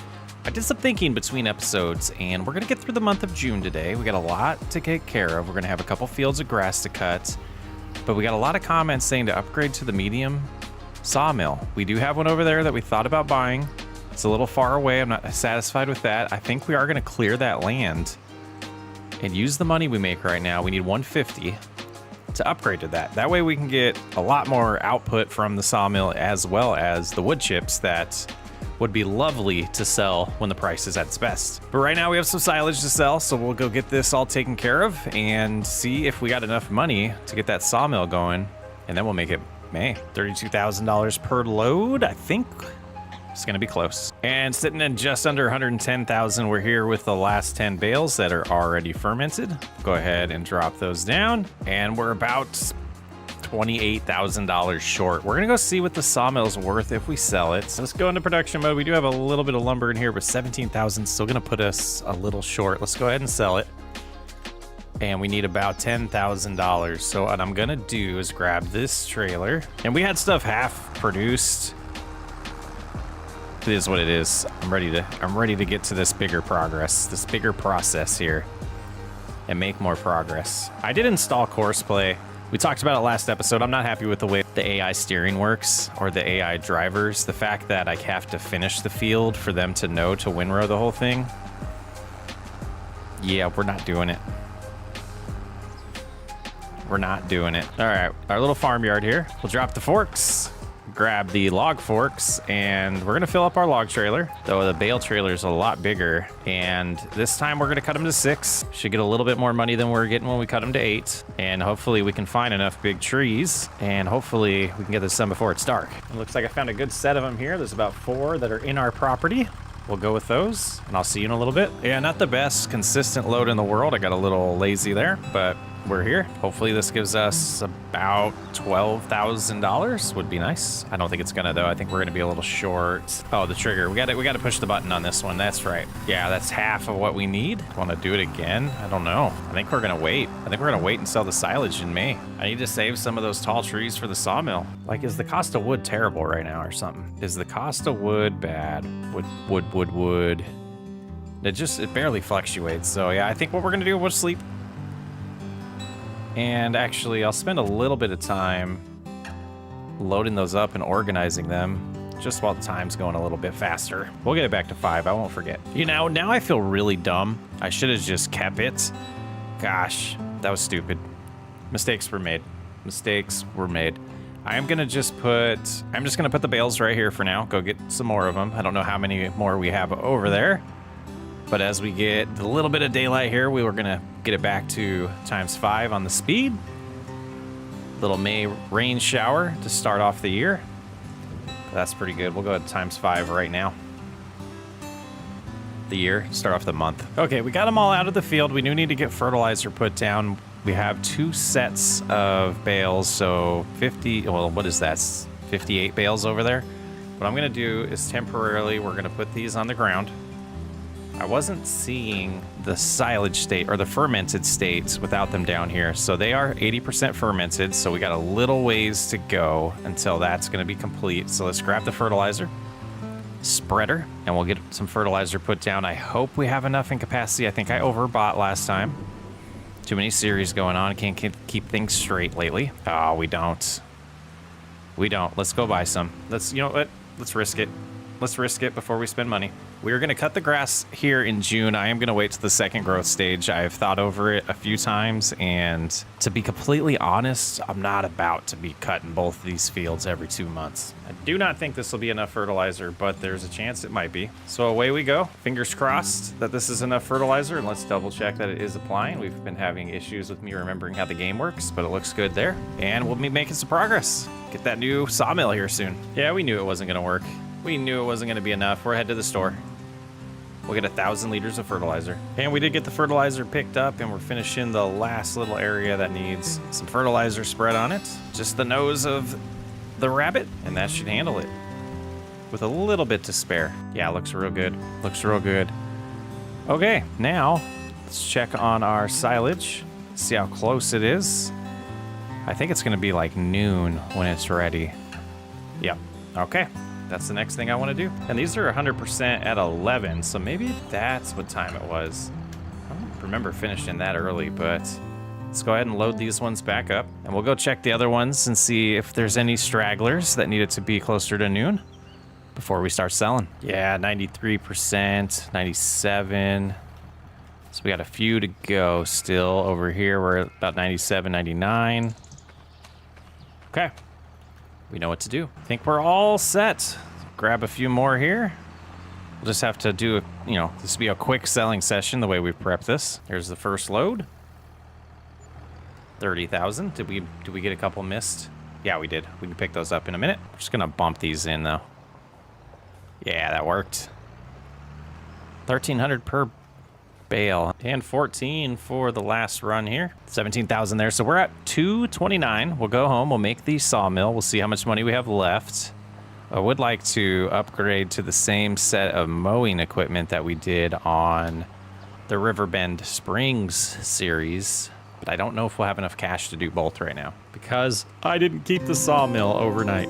I did some thinking between episodes, and we're going to get through the month of June today. We got a lot to take care of. We're going to have a couple fields of grass to cut, but we got a lot of comments saying to upgrade to the medium sawmill. We do have one over there that we thought about buying. It's a little far away. I'm not satisfied with that. I think we are going to clear that land and use the money we make right now. We need 150 to upgrade to that. That way we can get a lot more output from the sawmill, as well as the wood chips that would be lovely to sell when the price is at its best. But right now we have some silage to sell, so we'll go get this all taken care of and see if we got enough money to get that sawmill going, and then we'll make it $32,000 per load. I think it's gonna be close. And sitting in just under 110,000, we're here with the last 10 bales that are already fermented. Go ahead and drop those down, and we're about $28,000 short. We're gonna go see what the sawmill's worth if we sell it. So let's go into production mode. We do have a little bit of lumber in here, but 17,000 still gonna put us a little short. Let's go ahead and sell it. And we need about $10,000. So what I'm gonna do is grab this trailer, and we had stuff half produced. It is what it is. I'm ready to get to this bigger process here, and make more progress. I did install Courseplay. We talked about it last episode. I'm not happy with the way the AI steering works, or the AI drivers. The fact that I have to finish the field for them to know to windrow the whole thing. Yeah, we're not doing it. We're not doing it. All right, our little farmyard here. We'll drop the forks, grab the log forks, and we're gonna fill up our log trailer, though the bale trailer is a lot bigger, and this time we're gonna cut them to 6. Should get a little bit more money than we're getting when we cut them to 8, and hopefully we can find enough big trees, and hopefully we can get this done before it's dark. It looks like I found a good set of them here. There's about 4 that are in our property. We'll go with those, and I'll see you in a little bit. Yeah, not the best consistent load in the world. I got a little lazy there, but we're here. Hopefully this gives us about $12,000. Would be nice. I don't think it's gonna though. I think we're gonna be a little short. Oh, the trigger. We gotta push the button on this one. That's right. Yeah, that's half of what we need. Want to do it again? I don't know. I think we're gonna wait. I think we're gonna wait and sell the silage in May. I need to save some of those tall trees for the sawmill. Like, is the cost of wood terrible right now or something? Is the cost of wood bad? Wood. It barely fluctuates. So yeah, I think what we're gonna do, we'll sleep. And actually, I'll spend a little bit of time loading those up and organizing them, just while the time's going a little bit faster. We'll get it back to 5, I won't forget. You know, now I feel really dumb. I should have just kept it. Gosh, that was stupid. Mistakes were made. I'm just gonna put the bales right here for now. Go get some more of them. I don't know how many more we have over there. But as we get a little bit of daylight here, we were gonna get it back to ×5 on the speed. Little May rain shower to start off the year. That's pretty good. We'll go at ×5 right now. The year, start off the month. Okay, we got them all out of the field. We do need to get fertilizer put down. We have 2 sets of bales, so 50, well, what is that? 58 bales over there. What I'm gonna do is temporarily, we're gonna put these on the ground. I wasn't seeing the silage state or the fermented states without them down here. So they are 80% fermented. So we got a little ways to go until that's going to be complete. So let's grab the fertilizer spreader and we'll get some fertilizer put down. I hope we have enough in capacity. I think I overbought last time. Too many series going on. Can't keep things straight lately. Oh, we don't. We don't. Let's go buy some. You know what? Let's risk it. Let's risk it before we spend money. We're going to cut the grass here in June. I am going to wait to the second growth stage. I've thought over it a few times, and to be completely honest, I'm not about to be cutting both these fields every 2 months. I do not think this will be enough fertilizer, but there's a chance it might be. So away we go. Fingers crossed that this is enough fertilizer, and let's double check that it is applying. We've been having issues with me remembering how the game works, but it looks good there. And we'll be making some progress. Get that new sawmill here soon. Yeah, we knew it wasn't going to work. We knew it wasn't going to be enough. We're headed to the store. We'll get 1,000 liters of fertilizer. And we did get the fertilizer picked up, and we're finishing the last little area that needs some fertilizer spread on it. Just the nose of the rabbit, and that should handle it. With a little bit to spare. Yeah, looks real good. Looks real good. Okay, now let's check on our silage. See how close it is. I think it's going to be like noon when it's ready. Yep. Okay. That's the next thing I want to do. And these are 100% at 11, so maybe that's what time it was. I don't remember finishing that early, but let's go ahead and load these ones back up. And we'll go check the other ones and see if there's any stragglers that need it to be closer to noon before we start selling. Yeah, 93%, 97. So we got a few to go still over here. We're at about 97, 99. Okay. We know what to do. I think we're all set. Grab a few more here. We'll just have to do, this will be a quick selling session the way we've prepped this. Here's the first load. 30,000. Did we get a couple missed? Yeah, we did. We can pick those up in a minute. We're just gonna bump these in though. Yeah, that worked. 1,300 per bale and 14 for the last run here. 17,000 there. So we're at 229. We'll go home. We'll make the sawmill. We'll see how much money we have left. I would like to upgrade to the same set of mowing equipment that we did on the Riverbend Springs series, but I don't know if we'll have enough cash to do both right now because I didn't keep the sawmill overnight.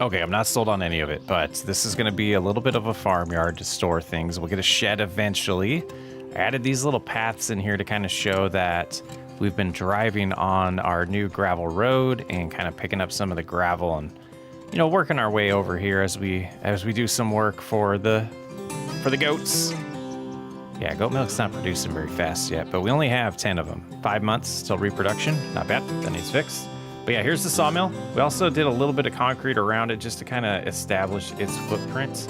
Okay, I'm not sold on any of it, but this is going to be a little bit of a farmyard to store things. We'll get a shed eventually. I added these little paths in here to kind of show that we've been driving on our new gravel road and kind of picking up some of the gravel and, working our way over here as we do some work for the goats. Yeah, goat milk's not producing very fast yet, but we only have 10 of them. 5 months till reproduction. Not bad. That needs fixed. But yeah, here's the sawmill. We also did a little bit of concrete around it just to kind of establish its footprint,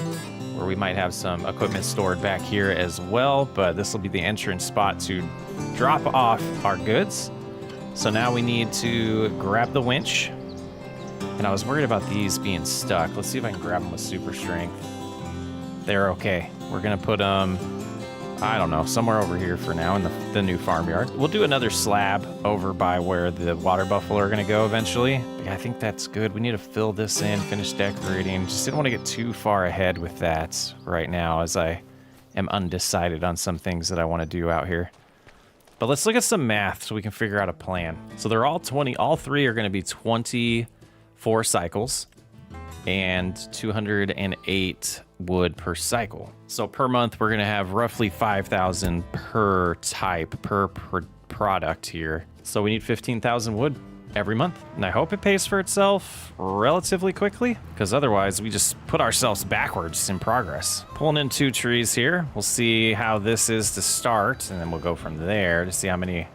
where we might have some equipment stored back here as well. But this will be the entrance spot to drop off our goods. So now we need to grab the winch. And I was worried about these being stuck. Let's see if I can grab them with super strength. They're okay. We're gonna put them, I don't know, somewhere over here for now in the new farmyard. We'll do another slab over by where the water buffalo are gonna go eventually. But yeah, I think that's good. We need to fill this in, finish decorating. Just didn't want to get too far ahead with that right now, as I am undecided on some things that I want to do out here. But let's look at some math so we can figure out a plan. So they're all 20, all three are going to be 24 cycles and 208 wood per cycle. So per month, we're going to have roughly 5,000 per type, per product here. So we need 15,000 wood every month. And I hope it pays for itself relatively quickly, because otherwise we just put ourselves backwards in progress. Pulling in 2 trees here. We'll see how this is to start, and then we'll go from there to see how many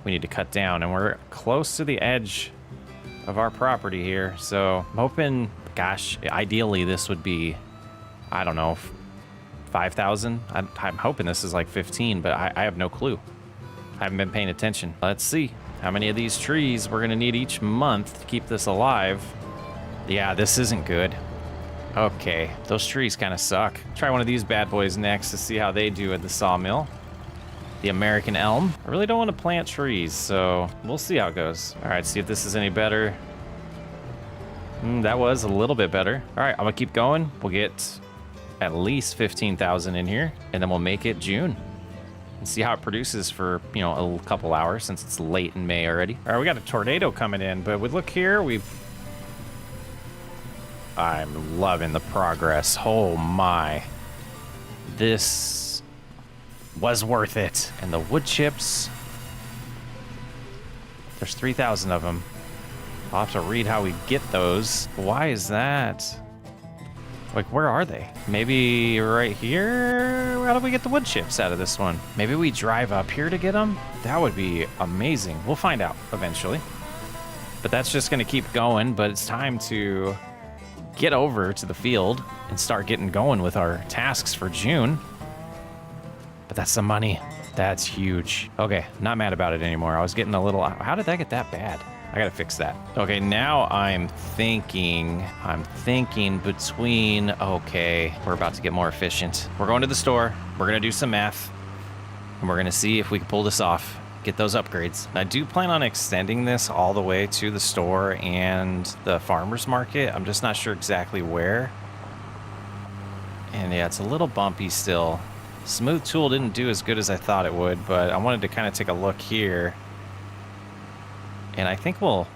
we need to cut down. And we're close to the edge of our property here. So I'm hoping, gosh, ideally this would be, I don't know, 5,000. I'm hoping this is like 15, but I have no clue. I haven't been paying attention. Let's see how many of these trees we're gonna need each month to keep this alive. Yeah, this isn't good. Okay, those trees kind of suck. Try one of these bad boys next to see how they do at the sawmill. The American elm. I really don't want to plant trees, so we'll see how it goes. All right, see if this is any better. That was a little bit better. All right, I'm gonna keep going. We'll get at least 15,000 in here, and then we'll make it June. And see how it produces for, you know, a couple hours, since it's late in May already. All right, we got a tornado coming in, but look here, I'm loving the progress. Oh my. This was worth it. And the wood chips, there's 3,000 of them. I'll have to read how we get those. Why is that? Like, where are they? Maybe right here? How do we get the wood chips out of this one? Maybe we drive up here to get them? That would be amazing. We'll find out eventually. But that's just gonna keep going, but it's time to get over to the field and start getting going with our tasks for June. But that's some money. That's huge. Okay, not mad about it anymore. I was getting a little, how did that get that bad? I gotta fix that. Okay, now I'm thinking between, okay, we're about to get more efficient. We're going to the store, we're gonna do some math, and we're gonna see if we can pull this off, get those upgrades. I do plan on extending this all the way to the store and the farmer's market. I'm just not sure exactly where. And yeah, it's a little bumpy still. Smooth tool didn't do as good as I thought it would, but I wanted to kind of take a look here. And I think we'll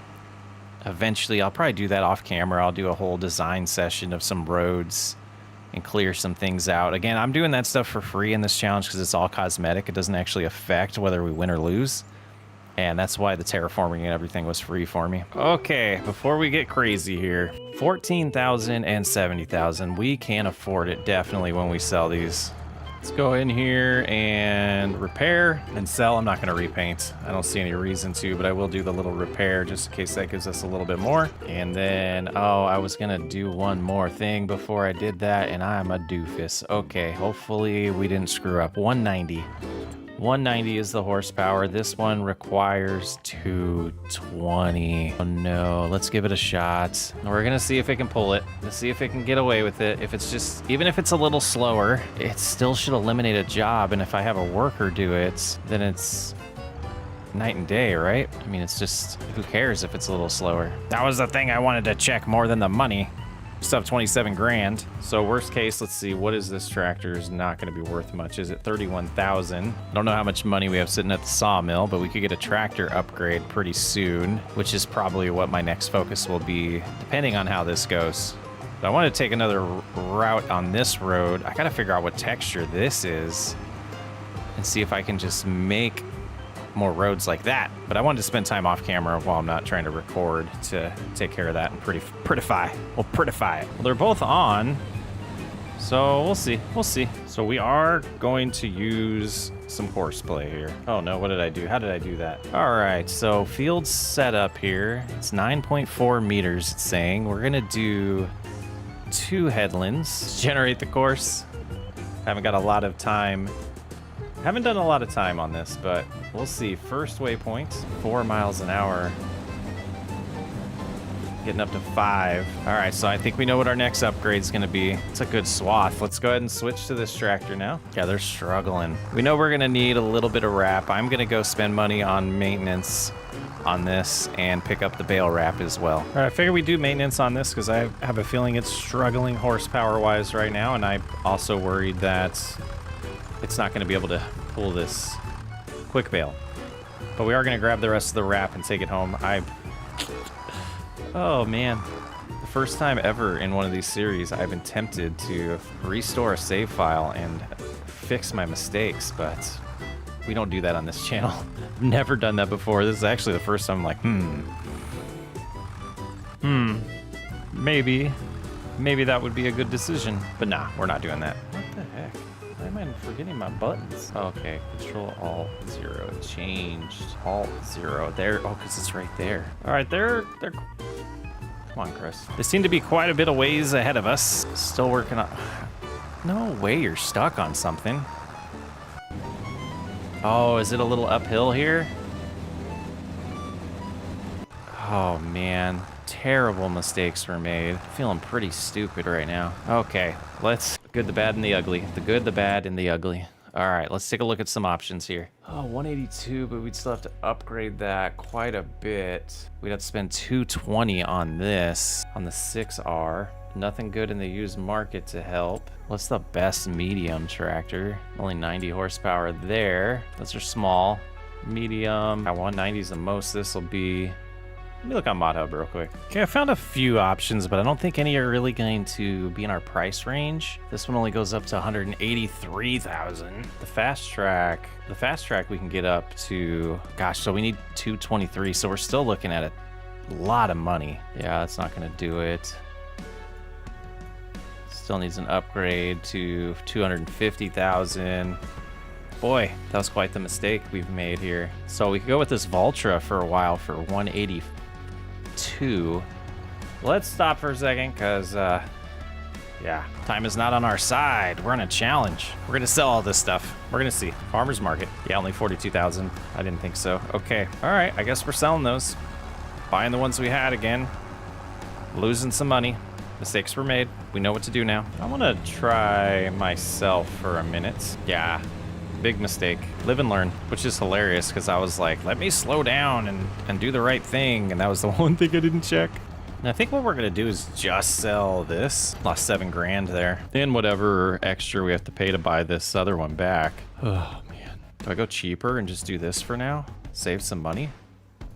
eventually, I'll probably do that off camera. I'll do a whole design session of some roads and clear some things out. Again, I'm doing that stuff for free in this challenge because it's all cosmetic. It doesn't actually affect whether we win or lose. And that's why the terraforming and everything was free for me. Okay, before we get crazy here, 14,000 and 70,000. We can afford it definitely when we sell these. Let's go in here and repair and sell. I'm not going to repaint. I don't see any reason to, but I will do the little repair just in case that gives us a little bit more. And then, oh, I was going to do one more thing before I did that, and I'm a doofus. Okay, hopefully we didn't screw up. 190. 190 is the horsepower. This one requires 220. Oh no, let's give it a shot. We're gonna see if it can pull it. Let's see if it can get away with it. If it's just, even if it's a little slower, it still should eliminate a job. And if I have a worker do it, then it's night and day, right? I mean, it's just, who cares if it's a little slower? That was the thing I wanted to check more than the money. Still have 27 grand. So worst case, let's see, what is this tractor is not going to be worth much. Is it 31,000? I don't know how much money we have sitting at the sawmill, but we could get a tractor upgrade pretty soon, which is probably what my next focus will be, depending on how this goes. But I want to take another route on this road. I got to figure out what texture this is and see if I can just make more roads like that. But I wanted to spend time off camera while I'm not trying to record to take care of that and prettify. We'll prettify it. Well, they're both on, so we'll see. We'll see. So we are going to use some horseplay here. Oh no, what did I do? How did I do that? All right, so field setup here. It's 9.4 meters, it's saying. We're gonna do 2 headlands to generate the course. Haven't got a lot of time Haven't done a lot of time on this, but we'll see. First waypoint, 4 miles an hour. Getting up to 5. All right, so I think we know what our next upgrade is going to be. It's a good swath. Let's go ahead and switch to this tractor now. Yeah, they're struggling. We know we're going to need a little bit of wrap. I'm going to go spend money on maintenance on this and pick up the bale wrap as well. All right, I figure we do maintenance on this because I have a feeling it's struggling horsepower-wise right now, and I'm also worried that it's not going to be able to pull this quick bale. But we are going to grab the rest of the wrap and take it home. Oh man, the first time ever in one of these series I've been tempted to restore a save file and fix my mistakes, but we don't do that on this channel. I've never done that before. This is actually the first time I'm like, maybe that would be a good decision. But nah, we're not doing that. What the heck? Why am I forgetting my buttons? Okay, Control Alt 0 changed. Alt 0 there. Oh, because it's right there. All right, they're. Come on, Chris. They seem to be quite a bit of ways ahead of us. Still working on. No way you're stuck on something. Oh, is it a little uphill here? Oh man, terrible mistakes were made. Feeling pretty stupid right now. Okay, let's good, the bad, and the ugly. The good, the bad, and the ugly. All right, let's take a look at some options here. Oh, 182, but we'd still have to upgrade that quite a bit. We'd have to spend 220 on this, on the 6R. Nothing good in the used market to help. What's the best medium tractor? Only 90 horsepower there. Those are small. Medium, 190 is the most. This will be. Let me look on Mod Hub real quick. Okay, I found a few options, but I don't think any are really going to be in our price range. This one only goes up to 183,000. The fast track we can get up to, gosh, so we need 223. So we're still looking at a lot of money. Yeah, that's not gonna do it. Still needs an upgrade to 250,000. Boy, that was quite the mistake we've made here. So we could go with this Valtra for a while for 182. Let's stop for a second because, yeah, time is not on our side. We're on a challenge. We're going to sell all this stuff. We're going to see. Farmer's market. Yeah, only 42,000. I didn't think so. Okay. All right. I guess we're selling those. Buying the ones we had again. Losing some money. Mistakes were made. We know what to do now. I want to try myself for a minute. Yeah. Big mistake. Live and learn, which is hilarious because I was like, let me slow down and do the right thing. And that was the one thing I didn't check. And I think what we're going to do is just sell this. Lost 7 grand there. Then whatever extra we have to pay to buy this other one back. Oh, man. Do I go cheaper and just do this for now? Save some money?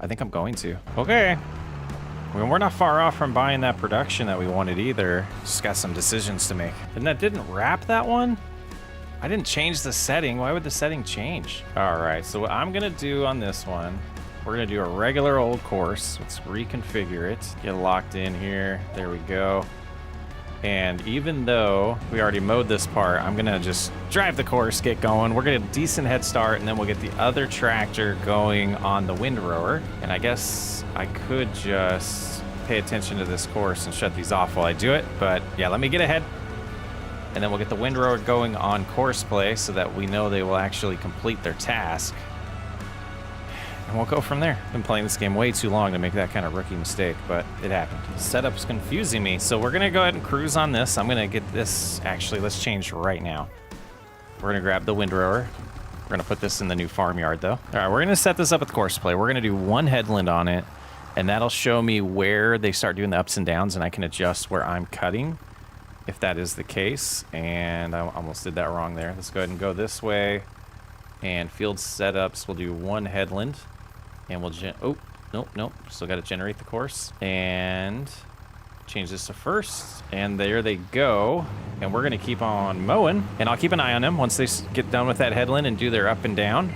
I think I'm going to. Okay. I mean, we're not far off from buying that production that we wanted either. Just got some decisions to make. And that didn't wrap that one? I didn't change the setting. Why would the setting change? All right, so what I'm gonna do on this one, we're gonna do a regular old course. Let's reconfigure it. Get locked in here. There we go. And even though we already mowed this part, I'm gonna just drive the course, get going. We're gonna get a decent head start, and then we'll get the other tractor going on the windrower. And I guess I could just pay attention to this course and shut these off while I do it. But yeah, let me get ahead. And then we'll get the windrower going on course play so that we know they will actually complete their task. And we'll go from there. I've been playing this game way too long to make that kind of rookie mistake, but it happened. The setup's confusing me, so we're gonna go ahead and cruise on this. I'm gonna get this, actually, let's change right now. We're gonna grab the windrower. We're gonna put this in the new farmyard though. All right, we're gonna set this up with course play. We're gonna do one headland on it, and that'll show me where they start doing the ups and downs, and I can adjust where I'm cutting, if that is the case. And I almost did that wrong there. Let's go ahead and go this way. And field setups, we'll do one headland. And we'll oh, nope. Still got to generate the course. And change this to first. And there they go. And we're going to keep on mowing. And I'll keep an eye on them once they get done with that headland and do their up and down.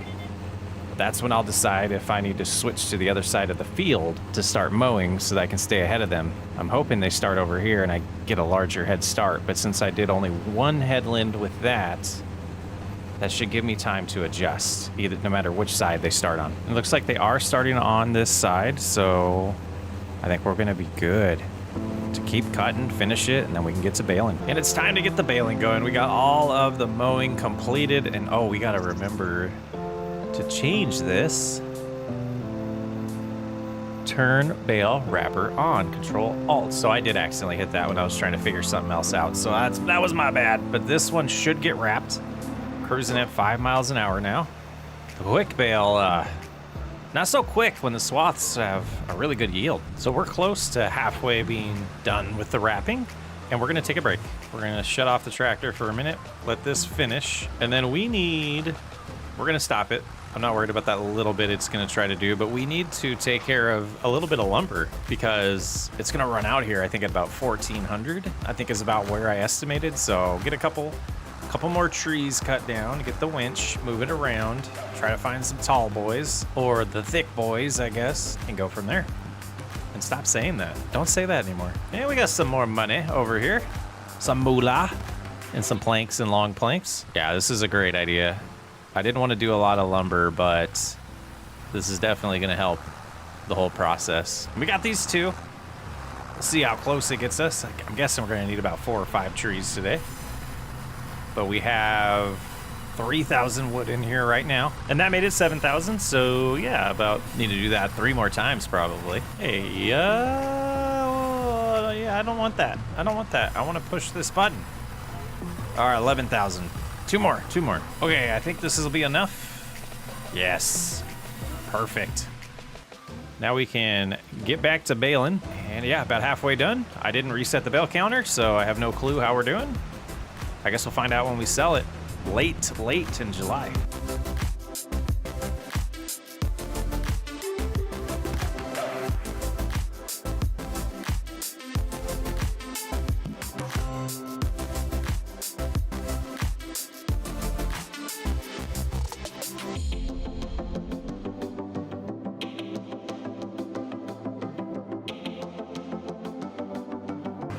That's when I'll decide if I need to switch to the other side of the field to start mowing so that I can stay ahead of them. I'm hoping they start over here and I get a larger head start, but since I did only one headland with that should give me time to adjust, no matter which side they start on. It looks like they are starting on this side, so I think we're gonna be good. to keep cutting, finish it, and then we can get to baling. And it's time to get the baling going. We got all of the mowing completed, and oh, we gotta remember to change this. Turn bale wrapper on, Control Alt. So I did accidentally hit that when I was trying to figure something else out. So that was my bad, but this one should get wrapped. Cruising at 5 miles an hour now. The quick bale, not so quick when the swaths have a really good yield. So we're close to halfway being done with the wrapping, and we're gonna take a break. We're gonna shut off the tractor for a minute, let this finish, and then we're gonna stop it. I'm not worried about that little bit it's gonna try to do, but we need to take care of a little bit of lumber because it's gonna run out here, I think at about 1,400, I think is about where I estimated. So get a couple more trees cut down, get the winch, move it around, try to find some tall boys, or the thick boys, I guess, and go from there. And stop saying that. Don't say that anymore. And we got some more money over here. Some moolah, and some planks and long planks. Yeah, this is a great idea. I didn't want to do a lot of lumber, but this is definitely going to help the whole process. We got these two. We'll see how close it gets us. I'm guessing we're going to need about 4 or 5 trees today. But we have 3,000 wood in here right now. And that made it 7,000. So yeah, need to do that 3 more times probably. Hey, yeah, I don't want that. I want to push this button. All right, 11,000. 2 more. Okay, I think this will be enough. Yes, perfect. Now we can get back to baling. And yeah, about halfway done. I didn't reset the bale counter, so I have no clue how we're doing. I guess we'll find out when we sell it late in July.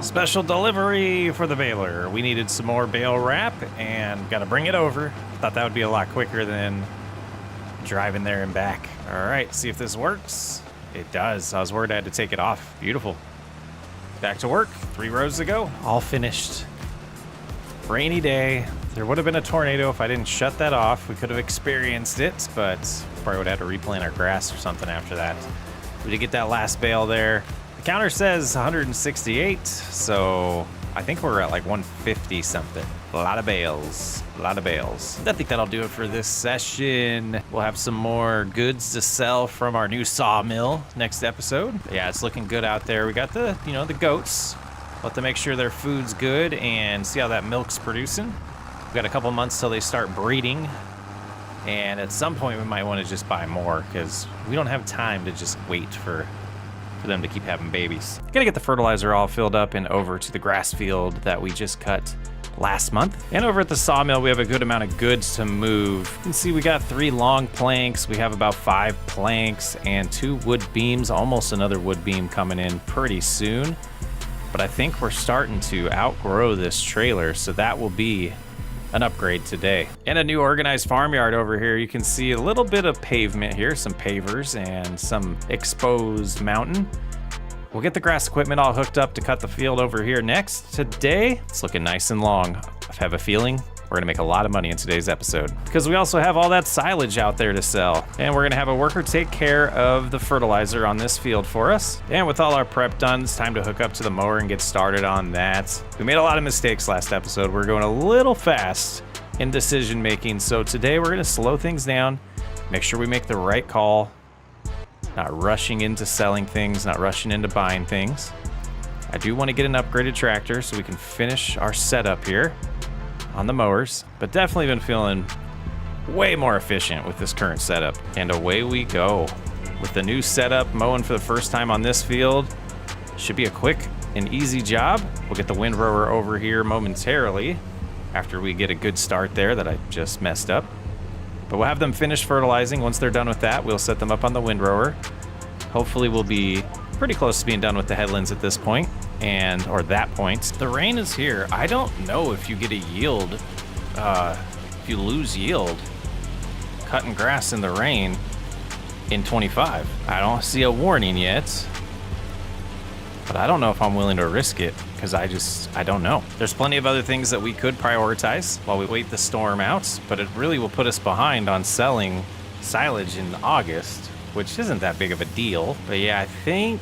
Special delivery for the baler. We needed some more bale wrap and got to bring it over. Thought that would be a lot quicker than driving there and back. All right, see if this works. It does. I was worried I had to take it off. Beautiful. Back to work. 3 rows to go. All finished. Rainy day. There would have been a tornado if I didn't shut that off. We could have experienced it, but probably would have had to replant our grass or something after that. We did get that last bale there. The counter says 168, so I think we're at like 150 something. A lot of bales. I think that'll do it for this session. We'll have some more goods to sell from our new sawmill next episode. But yeah, it's looking good out there. We got the goats. We'll have to make sure their food's good and see how that milk's producing. We've got a couple months till they start breeding. And at some point we might want to just buy more because we don't have time to just wait for them to keep having babies. Gotta get the fertilizer all filled up and over to the grass field that we just cut last month. And over at the sawmill, we have a good amount of goods to move. You can see we got 3 long planks. We have about 5 planks and 2 wood beams, almost another wood beam coming in pretty soon. But I think we're starting to outgrow this trailer, so that will be an upgrade today. And a new organized farmyard over here. You can see a little bit of pavement here, some pavers and some exposed mountain. We'll get the grass equipment all hooked up to cut the field over here next. Today, it's looking nice and long. I have a feeling we're gonna make a lot of money in today's episode because we also have all that silage out there to sell. And we're gonna have a worker take care of the fertilizer on this field for us. And with all our prep done, it's time to hook up to the mower and get started on that. We made a lot of mistakes last episode. We're going a little fast in decision making. So today we're gonna slow things down, make sure we make the right call, not rushing into selling things, not rushing into buying things. I do want to get an upgraded tractor so we can finish our setup here on the mowers, but definitely been feeling way more efficient with this current setup. And away we go with the new setup, mowing for the first time on this field. Should be a quick and easy job. We'll get the windrower over here momentarily after we get a good start there that I just messed up. But we'll have them finish fertilizing. Once they're done with that, we'll set them up on the windrower. Hopefully we'll be pretty close to being done with the headlands at this point, or that point. The rain is here. I don't know if you get a yield, if you lose yield cutting grass in the rain in 25. I don't see a warning yet. but I don't know if I'm willing to risk it because I don't know. There's plenty of other things that we could prioritize while we wait the storm out, but it really will put us behind on selling silage in August, which isn't that big of a deal. But yeah, I think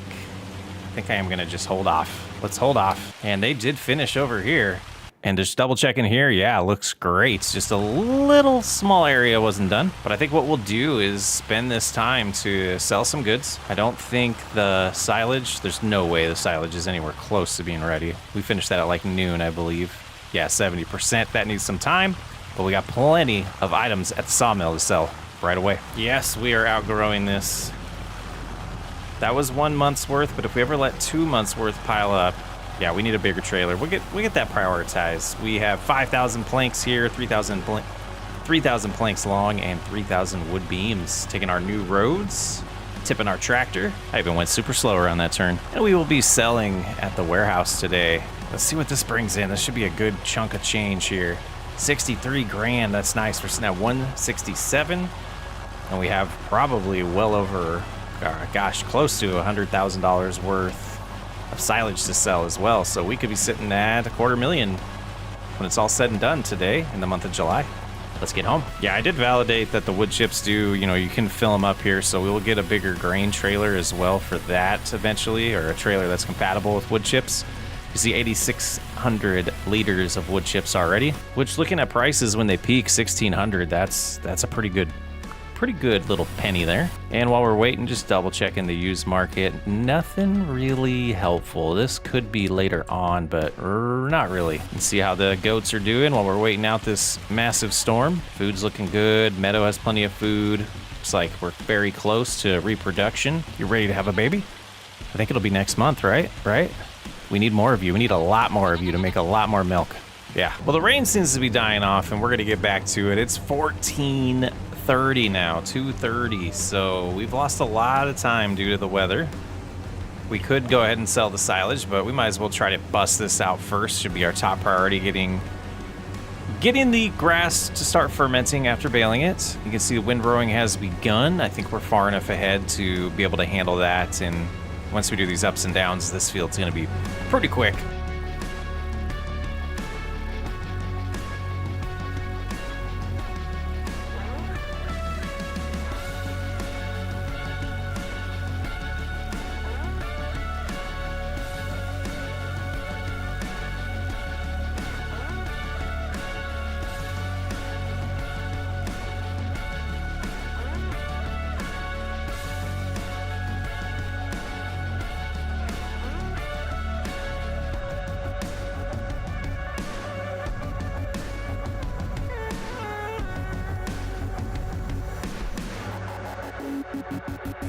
I am gonna just hold off. Let's hold off. And they did finish over here. And just double checking here, yeah, looks great. Just a little small area wasn't done. But I think what we'll do is spend this time to sell some goods. I don't think the silage, there's no way the silage is anywhere close to being ready. We finished that at like noon, I believe. Yeah, 70%, that needs some time. But we got plenty of items at the sawmill to sell right away. Yes, we are outgrowing this. That was 1 month's worth, but if we ever let 2 months worth pile up, yeah, we need a bigger trailer. We get that prioritized. We have 5,000 planks here, 3,000 planks long, and 3,000 wood beams. Taking our new roads, tipping our tractor. I even went super slow around that turn. And we will be selling at the warehouse today. Let's see what this brings in. This should be a good chunk of change here. 63 grand, that's nice. We're sitting at 167, and we have probably well over, gosh, close to $100,000 worth of silage to sell as well. So we could be sitting at $250,000 when it's all said and done today in the month of July. Let's get home. Yeah, I did validate that the wood chips do, you can fill them up here, so we will get a bigger grain trailer as well for that eventually, or a trailer that's compatible with wood chips. You see 8,600 liters of wood chips already, which, looking at prices when they peak 1,600, that's a pretty good little penny there. And while we're waiting, just double checking the used market. Nothing really helpful. This could be later on, but not really. Let's see how the goats are doing while we're waiting out this massive storm. Food's looking good. Meadow has plenty of food. Looks like we're very close to reproduction. You ready to have a baby? I think it'll be next month, right? We need more of you. We need a lot more of you to make a lot more milk. Yeah. Well, the rain seems to be dying off, and we're going to get back to it. It's 14:30 now, 2:30. So we've lost a lot of time due to the weather. We could go ahead and sell the silage, but we might as well try to bust this out first. Should be our top priority, getting the grass to start fermenting after baling it. You can see the windrowing has begun. I think we're far enough ahead to be able to handle that. And once we do these ups and downs, this field's going to be pretty quick.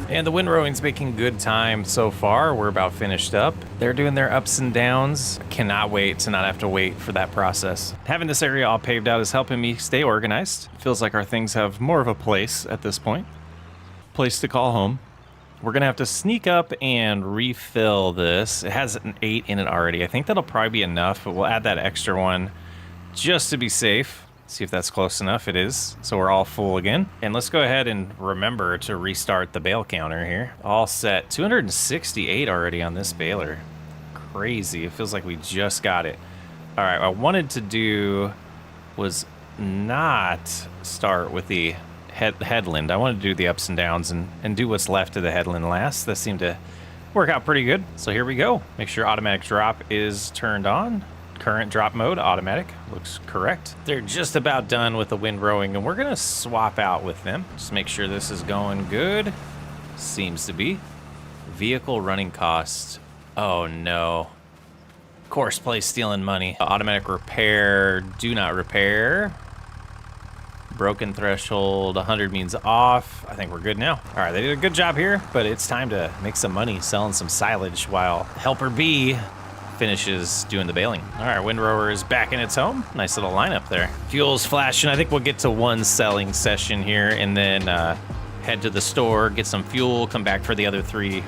And the windrowing's making good time so far. We're about finished up. They're doing their ups and downs. Cannot wait to not have to wait for that process. Having this area all paved out is helping me stay organized. Feels like our things have more of a place at this point. Place to call home. We're gonna have to sneak up and refill this. It has an 8 in it already. I think that'll probably be enough, but we'll add that extra one just to be safe. See if that's close enough. It is. So we're all full again. And let's go ahead and remember to restart the bale counter here. All set. 268 already on this baler. Crazy. It feels like we just got it. All right. What I wanted to do was not start with the headland. I wanted to do the ups and downs and do what's left of the headland last. That seemed to work out pretty good. So here we go. Make sure automatic drop is turned on. Current drop mode, automatic, looks correct. They're just about done with the windrowing, and we're gonna swap out with them. Just make sure this is going good. Seems to be. Vehicle running cost. Oh no. Course play stealing money. Automatic repair, do not repair. Broken threshold, 100 means off. I think we're good now. All right, they did a good job here, but it's time to make some money selling some silage while Helper B finishes doing the baling. All right, windrower is back in its home. Nice little lineup there. Fuel's flashing. I think we'll get to one selling session here and then head to the store, get some fuel, come back for the other 3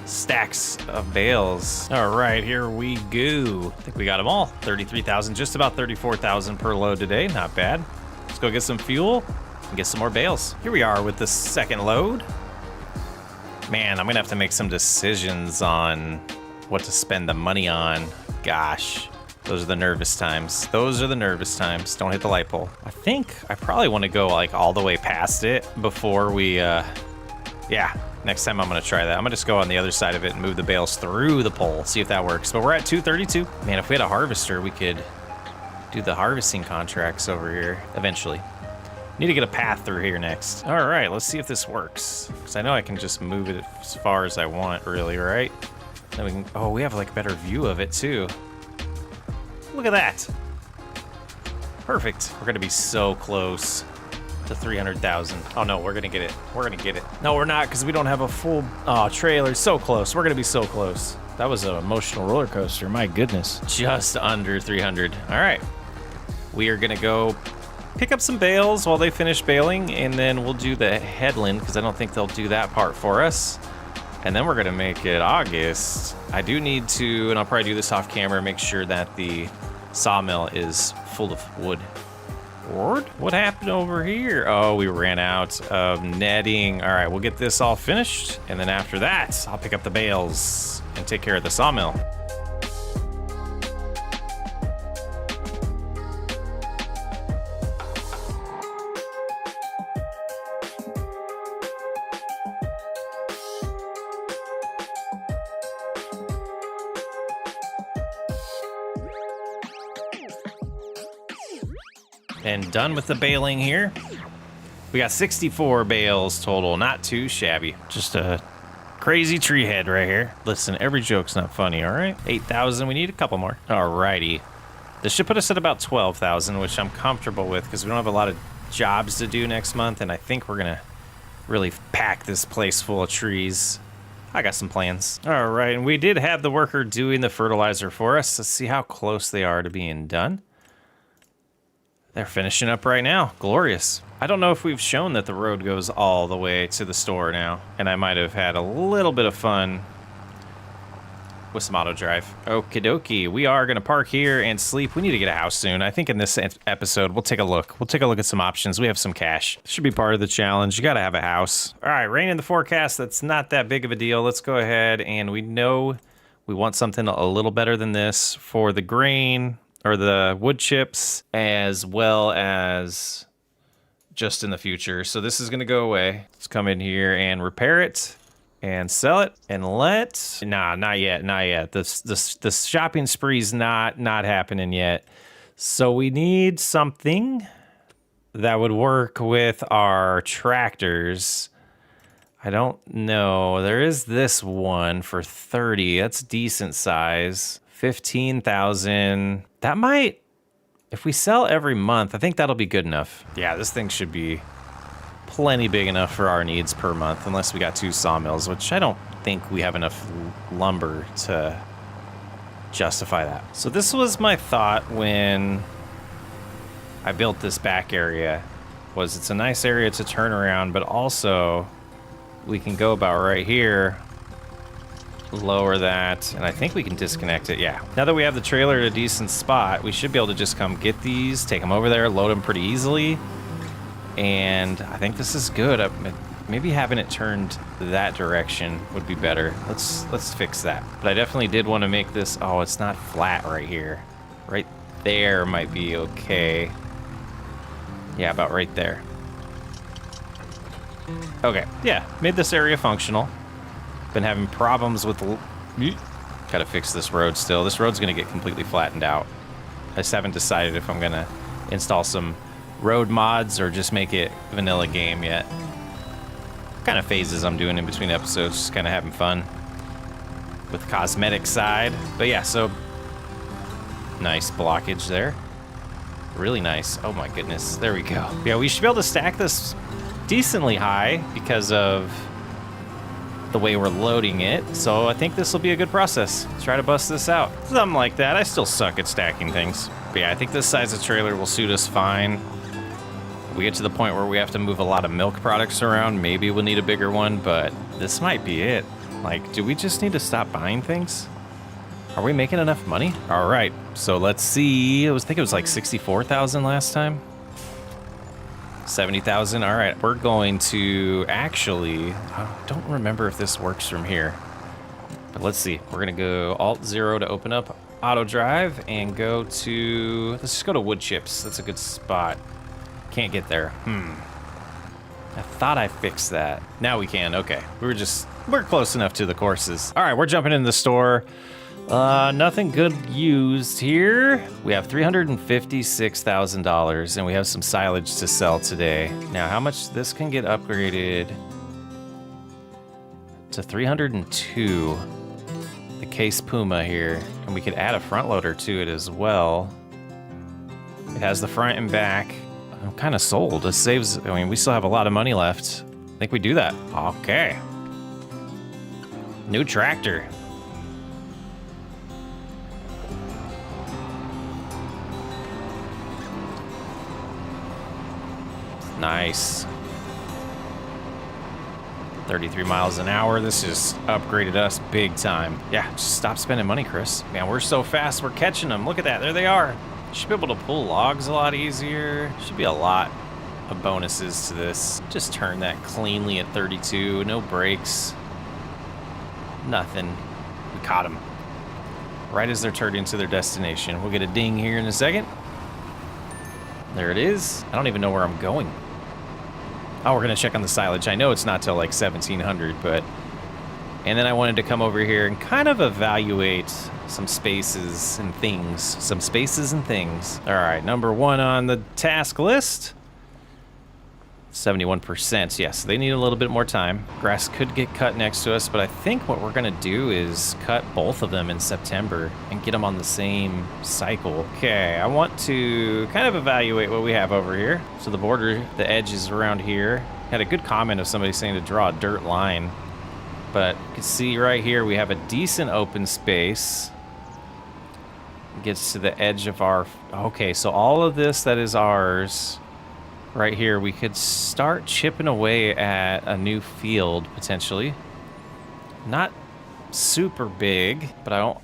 stacks of bales. All right, here we go. I think we got them all. 33,000, just about 34,000 per load today. Not bad. Let's go get some fuel and get some more bales. Here we are with the second load. Man, I'm gonna have to make some decisions on what to spend the money on. Gosh, those are the nervous times. Those are the nervous times. Don't hit the light pole. I think I probably want to go like all the way past it before we, yeah. Next time I'm gonna try that. I'm gonna just go on the other side of it and move the bales through the pole, see if that works. But we're at 232. Man, if we had a harvester, we could do the harvesting contracts over here eventually. Need to get a path through here next. All right, let's see if this works. Because I know I can just move it as far as I want, really, right? Then we can, oh, we have like a better view of it too. Look at that. Perfect. We're gonna be so close to 300,000. Oh no, we're gonna get it. We're gonna get it. No, we're not, because we don't have a full trailer. So close. We're gonna be so close. That was an emotional roller coaster. My goodness. Just under 300. All right. We are gonna go pick up some bales while they finish baling, and then we'll do the headland, because I don't think they'll do that part for us. And then we're gonna make it August. I do need to, and I'll probably do this off camera, make sure that the sawmill is full of wood. What happened over here? Oh, we ran out of netting. All right, we'll get this all finished, and then after that, I'll pick up the bales and take care of the sawmill. And done with the baling here. We got 64 bales total, not too shabby. Just a crazy tree head right here. Listen, every joke's not funny, all right? 8,000, we need a couple more. Alrighty. This should put us at about 12,000, which I'm comfortable with because we don't have a lot of jobs to do next month, and I think we're gonna really pack this place full of trees. I got some plans. All right, and we did have the worker doing the fertilizer for us. Let's see how close they are to being done. They're finishing up right now. Glorious. I don't know if we've shown that the road goes all the way to the store now, and I might have had a little bit of fun with some auto drive. Okie dokie. We are going to park here and sleep. We need to get a house soon. I think in this episode, we'll take a look. We'll take a look at some options. We have some cash. Should be part of the challenge. You got to have a house. All right, rain in the forecast. That's not that big of a deal. Let's go ahead, and we know we want something a little better than this for the grain or the wood chips, as well as just in the future. So this is going to go away. Let's come in here and repair it and sell it and not yet. This shopping spree's not happening yet. So we need something that would work with our tractors. I don't know. There is this one for 30. That's decent size. 15,000. That might, if we sell every month, I think that'll be good enough. Yeah, this thing should be plenty big enough for our needs per month, unless we got 2 sawmills, which I don't think we have enough lumber to justify that. So this was my thought when I built this back area, was it's a nice area to turn around, but also we can go about right here, lower that, and I think we can disconnect it. Yeah, now that we have the trailer at a decent spot, we should be able to just come get these, take them over there, load them pretty easily, and I think this is good. Maybe having it turned that direction would be better. Let's fix that. But I definitely did want to make this, oh, it's not flat right here. Right there might be okay. Yeah, about right there. Okay, yeah, made this area functional. Been having problems with gotta fix this road still. This road's gonna get completely flattened out. I just haven't decided if I'm gonna install some road mods or just make it vanilla game yet. Kind of phases I'm doing in between episodes, just kind of having fun with the cosmetic side. But yeah, so nice blockage there. Really nice. Oh my goodness, there we go. Yeah, we should be able to stack this decently high because of the way we're loading it, so I think this will be a good process. Let's try to bust this out. Something like that. I still suck at stacking things. But yeah, I think this size of trailer will suit us fine. If we get to the point where we have to move a lot of milk products around, maybe we'll need a bigger one, but this might be it. Like, do we just need to stop buying things? Are we making enough money? All right, so let's see. I think it was like 64,000 last time. 70,000. All right, we're going to actually, I don't remember if this works from here. But let's see. We're gonna go Alt-0 to open up auto drive and go to, let's just go to wood chips. That's a good spot. Can't get there. I thought I fixed that. Now we can. Okay. We're close enough to the courses. All right, we're jumping in the store. Nothing good used here. We have $356,000 and we have some silage to sell today. Now, how much this can get upgraded to 302. The Case Puma here. And we could add a front loader to it as well. It has the front and back. I'm kind of sold. It saves, I mean, we still have a lot of money left. I think we do that. Okay. New tractor. Nice. 33 miles an hour. This just upgraded us big time. Yeah, just stop spending money, Chris. Man, we're so fast. We're catching them. Look at that. There they are. Should be able to pull logs a lot easier. Should be a lot of bonuses to this. Just turn that cleanly at 32. No brakes. Nothing. We caught them. Right as they're turned into their destination. We'll get a ding here in a second. There it is. I don't even know where I'm going. Oh, we're gonna check on the silage. I know it's not till like 1700, but... And then I wanted to come over here and kind of evaluate some spaces and things. All right, number 1 on the task list. 71%, yes, they need a little bit more time. Grass could get cut next to us, but I think what we're gonna do is cut both of them in September and get them on the same cycle. Okay, I want to kind of evaluate what we have over here. So the border, the edge is around here. Had a good comment of somebody saying to draw a dirt line, but you can see right here we have a decent open space. It gets to the edge of our, okay, so all of this that is ours. Right here, we could start chipping away at a new field, potentially. Not super big, but I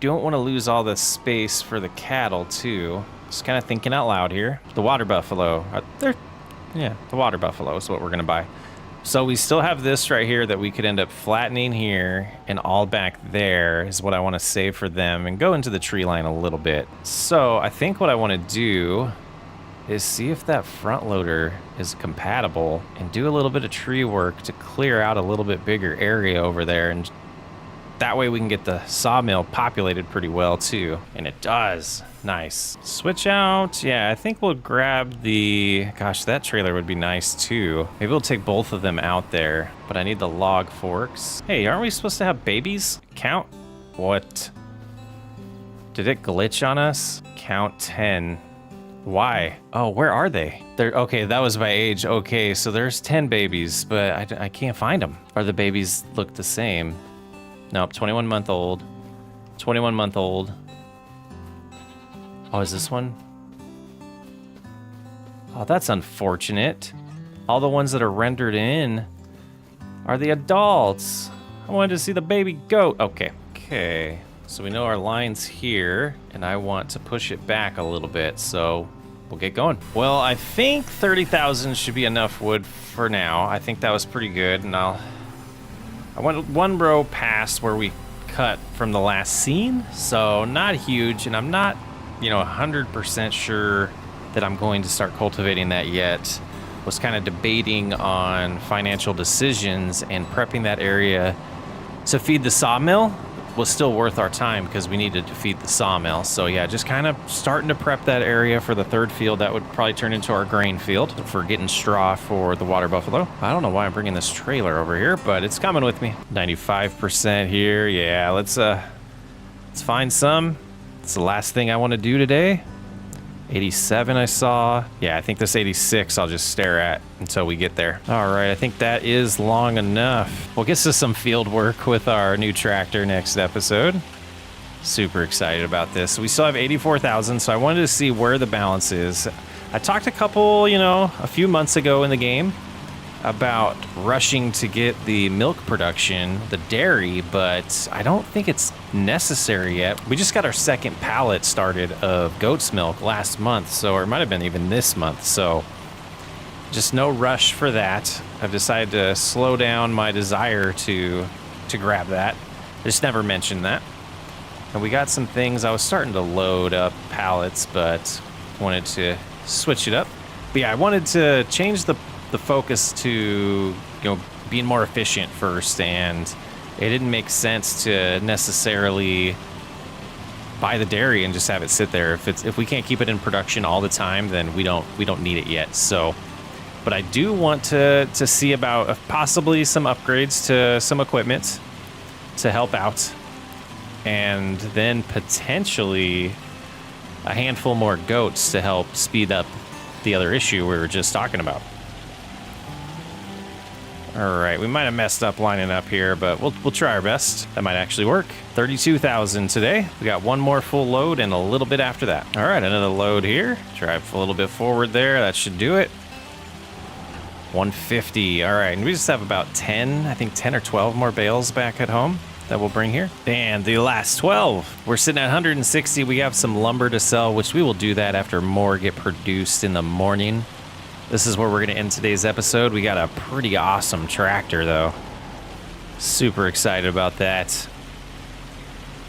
don't want to lose all this space for the cattle, too. Just kind of thinking out loud here. The water buffalo. The water buffalo is what we're going to buy. So we still have this right here that we could end up flattening here, and all back there is what I want to save for them and go into the tree line a little bit. So I think what I want to do is see if that front loader is compatible and do a little bit of tree work to clear out a little bit bigger area over there, and that way we can get the sawmill populated pretty well too. And it does. Nice. Switch out. Yeah, I think we'll grab the, gosh, that trailer would be nice too. Maybe we'll take both of them out there, but I need the log forks. Hey, aren't we supposed to have babies? Count. What? Did it glitch on us? Count 10. Why? Oh, where are they? They're okay. That was by age. Okay, so there's 10 babies, but I can't find them. Or the babies look the same. Nope, 21-month-old. 21-month-old. Oh, is this one? Oh, that's unfortunate. All the ones that are rendered in are the adults. I wanted to see the baby goat. Okay. Okay. So we know our line's here, and I want to push it back a little bit, so we'll get going. Well, I think 30,000 should be enough wood for now. I think that was pretty good, and I went one row past where we cut from the last scene, so not huge, and I'm not, 100% sure that I'm going to start cultivating that yet. Was kind of debating on financial decisions, and prepping that area to feed the sawmill was still worth our time because we needed to feed the sawmill. So yeah, just kind of starting to prep that area for the third field. That would probably turn into our grain field for getting straw for the water buffalo. I don't know why I'm bringing this trailer over here, but it's coming with me. 95% here. Yeah, let's find some. It's the last thing I want to do today. 87 I saw. Yeah, I think this 86 I'll just stare at until we get there. All right, I think that is long enough. We'll get to some field work with our new tractor next episode. Super excited about this. We still have 84,000, so I wanted to see where the balance is. I talked a couple, a few months ago in the game about rushing to get the milk production, the dairy, but I don't think it's necessary yet. We just got our second pallet started of goat's milk last month, or it might have been even this month, so just no rush for that. I've decided to slow down my desire to grab that. Just never mentioned that. And we got some things. I was starting to load up pallets, but wanted to switch it up. But yeah, I wanted to change the focus to, being more efficient first, and it didn't make sense to necessarily buy the dairy and just have it sit there. If we can't keep it in production all the time, then we don't need it yet. So, but I do want to see about possibly some upgrades to some equipment to help out, and then potentially a handful more goats to help speed up the other issue we were just talking about. All right, we might have messed up lining up here, but we'll try our best. That might actually work. 32,000 today. We got one more full load and a little bit after that. All right, another load here. Drive a little bit forward there. That should do it. 150. All right, and we just have about 10, I think 10 or 12 more bales back at home that we'll bring here. And the last 12. We're sitting at 160. We have some lumber to sell, which we will do that after more get produced in the morning. This is where we're going to end today's episode. We got a pretty awesome tractor, though. Super excited about that.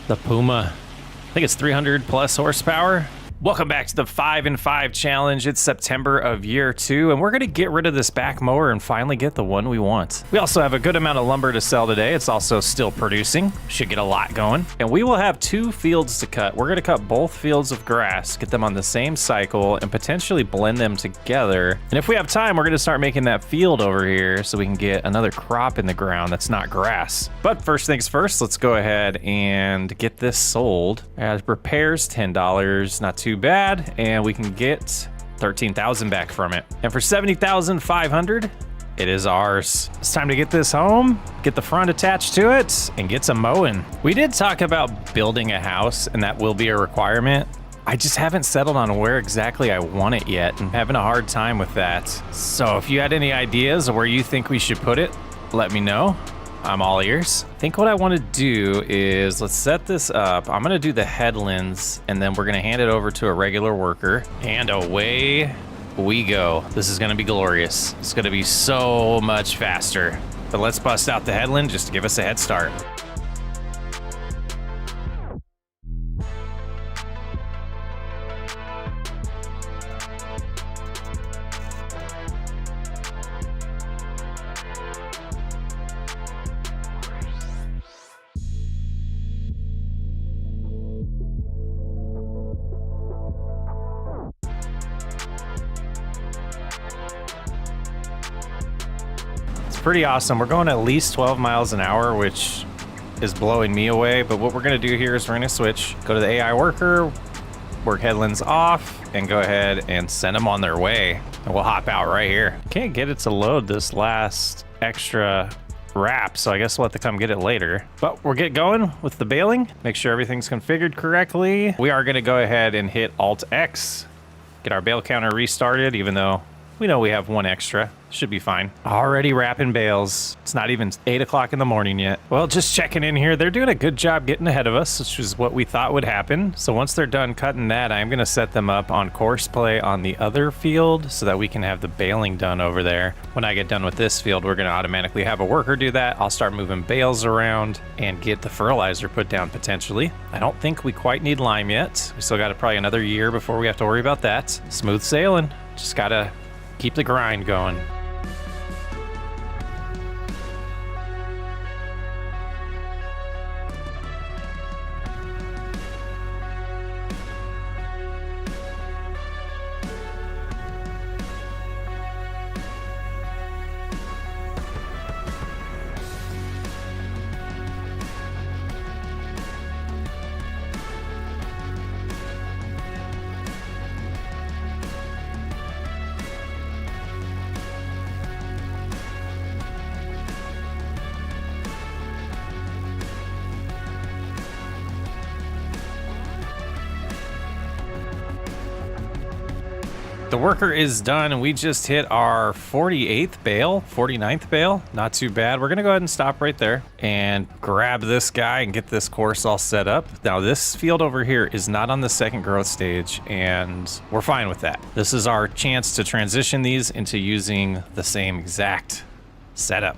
The Puma. I think it's 300 plus horsepower. Welcome back to the 5 and 5 challenge. It's September of year 2, and we're going to get rid of this back mower and finally get the one we want. We also have a good amount of lumber to sell today. It's also still producing. Should get a lot going. And we will have 2 fields to cut. We're going to cut both fields of grass, get them on the same cycle, and potentially blend them together. And if we have time, we're going to start making that field over here so we can get another crop in the ground that's not grass. But first things first, let's go ahead and get this sold. As repairs, $10, not too bad, and we can get 13,000 back from it. And for 70,500, it is ours. It's time to get this home, get the front attached to it, and get some mowing. We did talk about building a house, and that will be a requirement. I just haven't settled on where exactly I want it yet, and having a hard time with that. So if you had any ideas of where you think we should put it, let me know. I'm all ears. I think what I want to do is, let's set this up. I'm going to do the headlands, and then we're going to hand it over to a regular worker, and away we go. This is going to be glorious. It's going to be so much faster. But let's bust out the headland just to give us a head start. Pretty awesome. We're going at least 12 miles an hour, which is blowing me away. But what we're going to do here is we're going to switch, go to the AI worker, work headlands off, and go ahead and send them on their way. And we'll hop out right here. Can't get it to load this last extra wrap, so I guess we'll have to come get it later. But we'll get going with the baling, make sure everything's configured correctly. We are going to go ahead and hit Alt X, get our bale counter restarted, even though we know we have one extra. Should be fine. Already wrapping bales. It's not even 8 o'clock in the morning yet. Well, just checking in here. They're doing a good job getting ahead of us, which is what we thought would happen. So once they're done cutting that, I'm going to set them up on course play on the other field so that we can have the baling done over there. When I get done with this field, we're going to automatically have a worker do that. I'll start moving bales around and get the fertilizer put down potentially. I don't think we quite need lime yet. We still got probably another year before we have to worry about that. Smooth sailing. Just got to keep the grind going. The worker is done, and we just hit our 49th bale. Not too bad. We're going to go ahead and stop right there and grab this guy and get this course all set up. Now, this field over here is not on the second growth stage, and we're fine with that. This is our chance to transition these into using the same exact setup.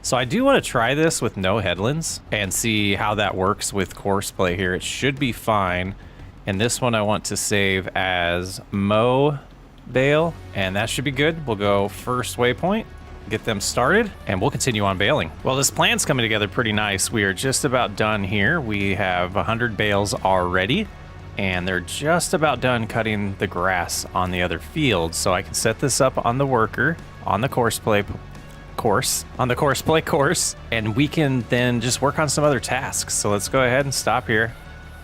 So I do want to try this with no headlands and see how that works with course play here. It should be fine. And this one I want to save as mow bale, and that should be good. We'll go first waypoint, get them started, and we'll continue on baling. Well, this plan's coming together pretty nice. We are just about done here. We have 100 bales already, and they're just about done cutting the grass on the other field. So I can set this up on the worker, on the course play course, and we can then just work on some other tasks. So let's go ahead and stop here,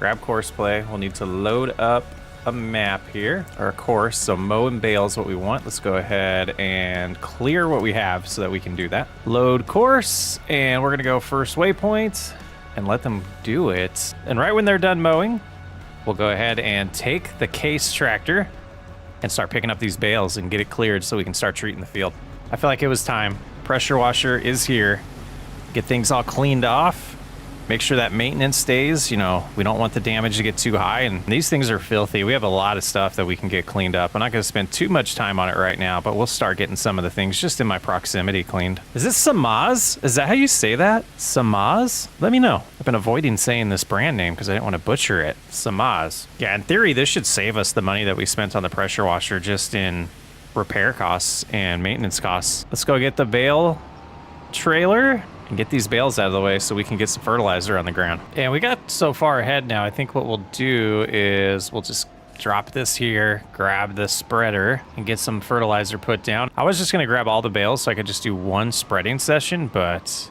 grab course play. We'll need to load up a map here, or a course. So mow and bale is what we want. Let's go ahead and clear what we have so that we can do that. Load course, and we're gonna go first waypoint and let them do it. And right when they're done mowing, we'll go ahead and take the case tractor and start picking up these bales and get it cleared so we can start treating the field. I feel like it was time. Pressure washer is here. Get things all cleaned off. Make sure that maintenance stays. You know, we don't want the damage to get too high, and these things are filthy. We have a lot of stuff that we can get cleaned up. I'm not going to spend too much time on it right now, but we'll start getting some of the things just in my proximity cleaned. Is this Samaz? Is that how you say that? Samaz? Let me know. I've been avoiding saying this brand name because I didn't want to butcher it. Samaz. Yeah, in theory, this should save us the money that we spent on the pressure washer just in repair costs and maintenance costs. Let's go get the bale trailer and get these bales out of the way so we can get some fertilizer on the ground. And we got so far ahead now, I think what we'll do is we'll just drop this here, grab the spreader, and get some fertilizer put down. I was just gonna grab all the bales so I could just do one spreading session, but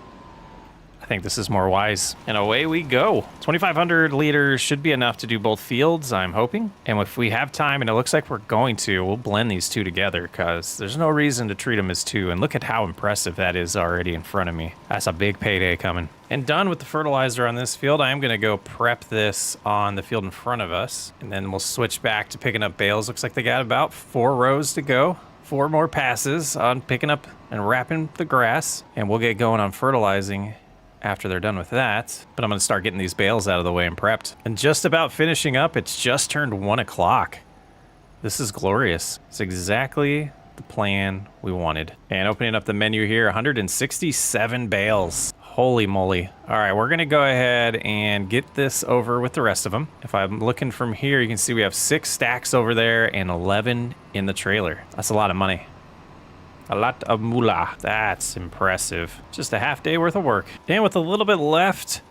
I think this is more wise. And away we go. 2,500 liters should be enough to do both fields, I'm hoping. And if we have time, and it looks like we're going to, we'll blend these two together because there's no reason to treat them as two. And look at how impressive that is already in front of me. That's a big payday coming. And done with the fertilizer on this field, I am gonna go prep this on the field in front of us. And then we'll switch back to picking up bales. Looks like they got about 4 rows to go. 4 more passes on picking up and wrapping the grass. And we'll get going on fertilizing after they're done with that. But I'm gonna start getting these bales out of the way and prepped. And just about finishing up. It's just turned 1 o'clock. This is glorious. It's exactly the plan we wanted. And opening up the menu here, 167 bales. Holy moly. All right, we're gonna go ahead and get this over with the rest of them. If I'm looking from here, you can see we have 6 stacks over there and 11 in the trailer. That's a lot of money. A lot of moolah. That's impressive. Just a half day worth of work. And with a little bit left,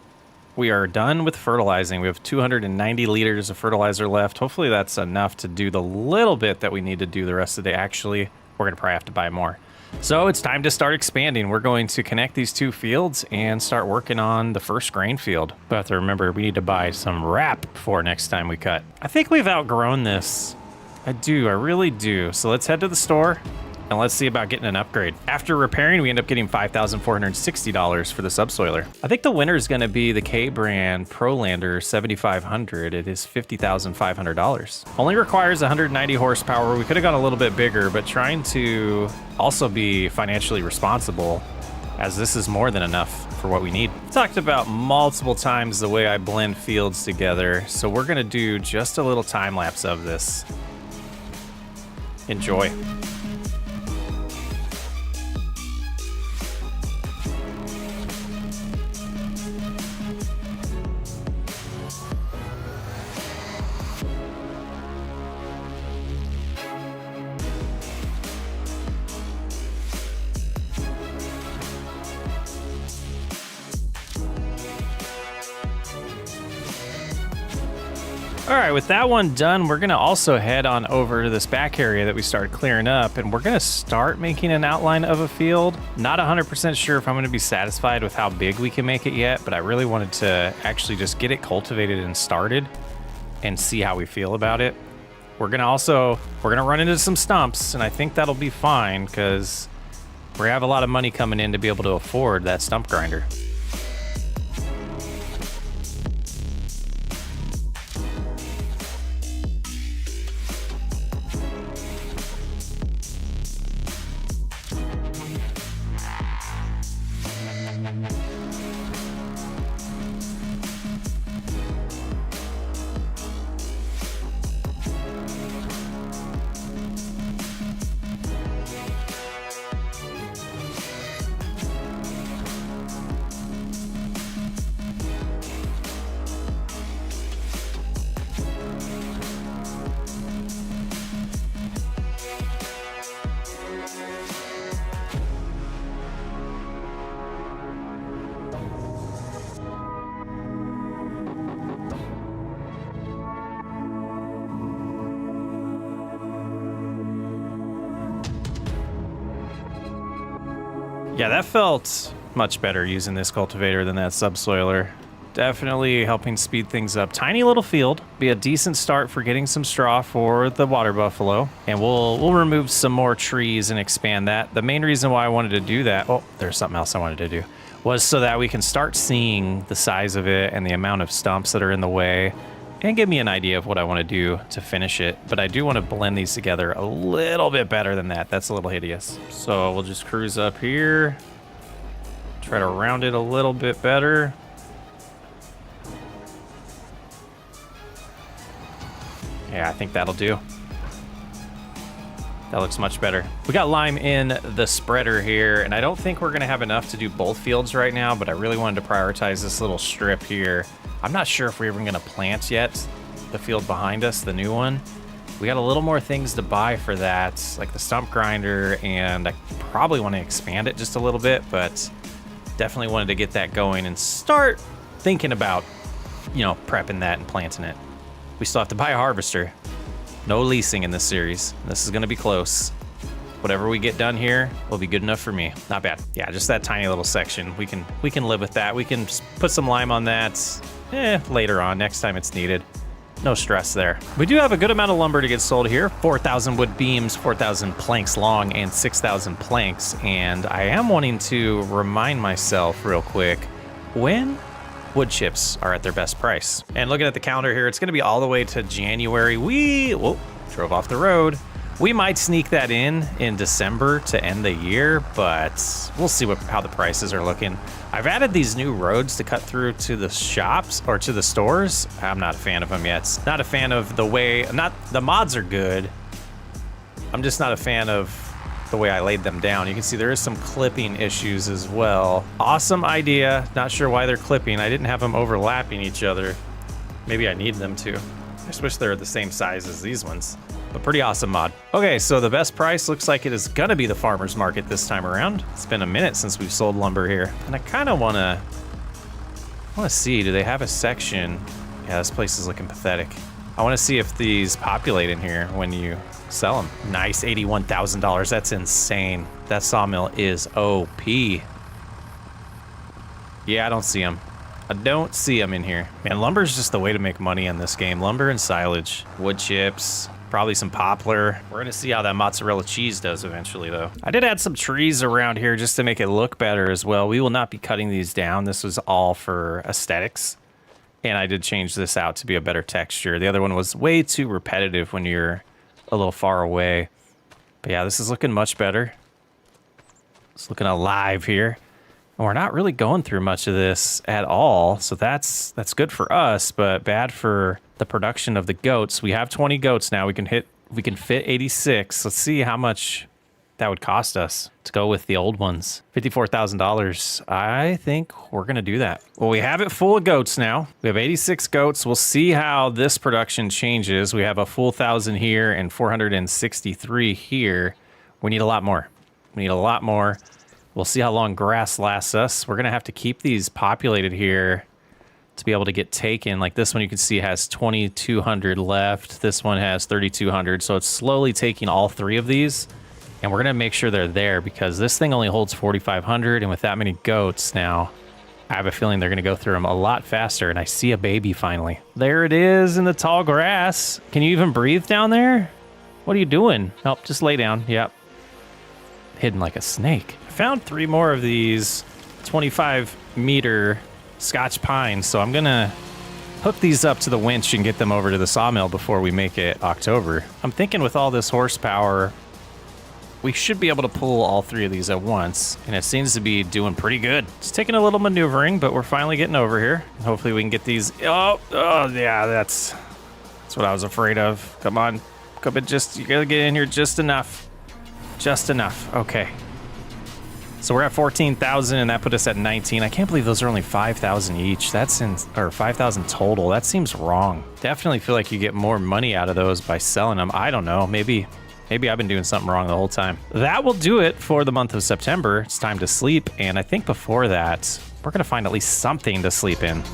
we are done with fertilizing. We have 290 liters of fertilizer left. Hopefully that's enough to do the little bit that we need to do the rest of the day. Actually, we're gonna probably have to buy more. So it's time to start expanding. We're going to connect these 2 fields and start working on the first grain field. But have to remember, we need to buy some wrap before next time we cut. I think we've outgrown this. I really do. So let's head to the store and let's see about getting an upgrade. After repairing, we end up getting $5,460 for the subsoiler. I think the winner is gonna be the K-brand ProLander 7500. It is $50,500. Only requires 190 horsepower. We could have gone a little bit bigger, but trying to also be financially responsible, as this is more than enough for what we need. Talked about multiple times the way I blend fields together, so we're gonna do just a little time lapse of this. Enjoy. All right, with that one done, we're gonna also head on over to this back area that we started clearing up, and we're gonna start making an outline of a field. Not 100% sure if I'm gonna be satisfied with how big we can make it yet, but I really wanted to actually just get it cultivated and started and see how we feel about it. We're gonna run into some stumps, and I think that'll be fine because we have a lot of money coming in to be able to afford that stump grinder. Yeah, that felt much better using this cultivator than that subsoiler. Definitely helping speed things up. Tiny little field, be a decent start for getting some straw for the water buffalo. And we'll remove some more trees and expand that. The main reason why I wanted to do that, oh, there's something else I wanted to do, was so that we can start seeing the size of it and the amount of stumps that are in the way and give me an idea of what I want to do to finish it. But I do want to blend these together a little bit better than that. That's a little hideous. So we'll just cruise up here, try to round it a little bit better. Yeah, I think that'll do. That looks much better. We got lime in the spreader here, and I don't think we're gonna have enough to do both fields right now, but I really wanted to prioritize this little strip here. I'm not sure if we're even gonna plant yet, the field behind us, the new one. We got a little more things to buy for that, like the stump grinder, and I probably want to expand it just a little bit, but definitely wanted to get that going and start thinking about, you know, prepping that and planting it. We still have to buy a harvester. No leasing in this series. This is gonna be close. Whatever we get done here will be good enough for me. Not bad. Yeah, just that tiny little section. We can live with that. We can put some lime on that later on, next time it's needed. No stress there. We do have a good amount of lumber to get sold here. 4,000 wood beams, 4,000 planks long, and 6,000 planks. And I am wanting to remind myself real quick when wood chips are at their best price. And looking at the calendar here, it's gonna be all the way to January. Whoa, drove off the road. We might sneak that in December to end the year, but we'll see how the prices are looking. I've added these new roads to cut through to the shops or to the stores. I'm not a fan of them yet. Not a fan of the way, the mods are good. I'm just not a fan of the way I laid them down. You can see there is some clipping issues as well. Awesome idea. Not sure why they're clipping. I didn't have them overlapping each other. Maybe I need them to. I just wish they were the same size as these ones. But pretty awesome mod. Okay, so the best price looks like it is gonna be the farmer's market this time around. It's been a minute since we've sold lumber here. And I kinda wanna see, do they have a section? Yeah, this place is looking pathetic. I wanna see if these populate in here when you sell them. Nice, $81,000. That's insane. That sawmill is OP. Yeah, I don't see them. I don't see them in here. Man, lumber is just the way to make money in this game. Lumber and silage, wood chips, probably some poplar. We're gonna see how that mozzarella cheese does eventually though. I did add some trees around here just to make it look better as well. We will not be cutting these down. This was all for aesthetics. And I did change this out to be a better texture. The other one was way too repetitive when you're a little far away. But yeah, this is looking much better. It's looking alive here. And we're not really going through much of this at all. So that's good for us, but bad for the production of the goats. We have 20 goats now. We can fit 86. Let's see how much that would cost us to go with the old ones. $54,000. I think we're gonna do that. Well, we have it full of goats now. We have 86 goats. We'll see how this production changes. We have a full 1,000 here and 463 here. We need a lot more. We need a lot more. We'll see how long grass lasts us. We're gonna have to keep these populated here to be able to get taken. Like this one you can see has 2,200 left. This one has 3,200. So it's slowly taking all three of these. And we're gonna make sure they're there because this thing only holds 4,500, and with that many goats now, I have a feeling they're gonna go through them a lot faster. And I see a baby finally. There it is in the tall grass. Can you even breathe down there? What are you doing? Nope, just lay down. Yep. Hidden like a snake. I found 3 more of these 25-meter Scotch pines, so I'm gonna hook these up to the winch and get them over to the sawmill before we make it October. I'm thinking with all this horsepower, we should be able to pull all 3 of these at once, and it seems to be doing pretty good. It's taking a little maneuvering, but we're finally getting over here. Hopefully we can get these. Oh yeah, that's what I was afraid of. Come on, you gotta get in here just enough. Just enough. Okay. So we're at 14,000, and that put us at 19. I can't believe those are only 5,000 each. Or 5,000 total. That seems wrong. Definitely feel like you get more money out of those by selling them. I don't know. Maybe I've been doing something wrong the whole time. That will do it for the month of September. It's time to sleep, and I think before that, we're gonna find at least something to sleep in.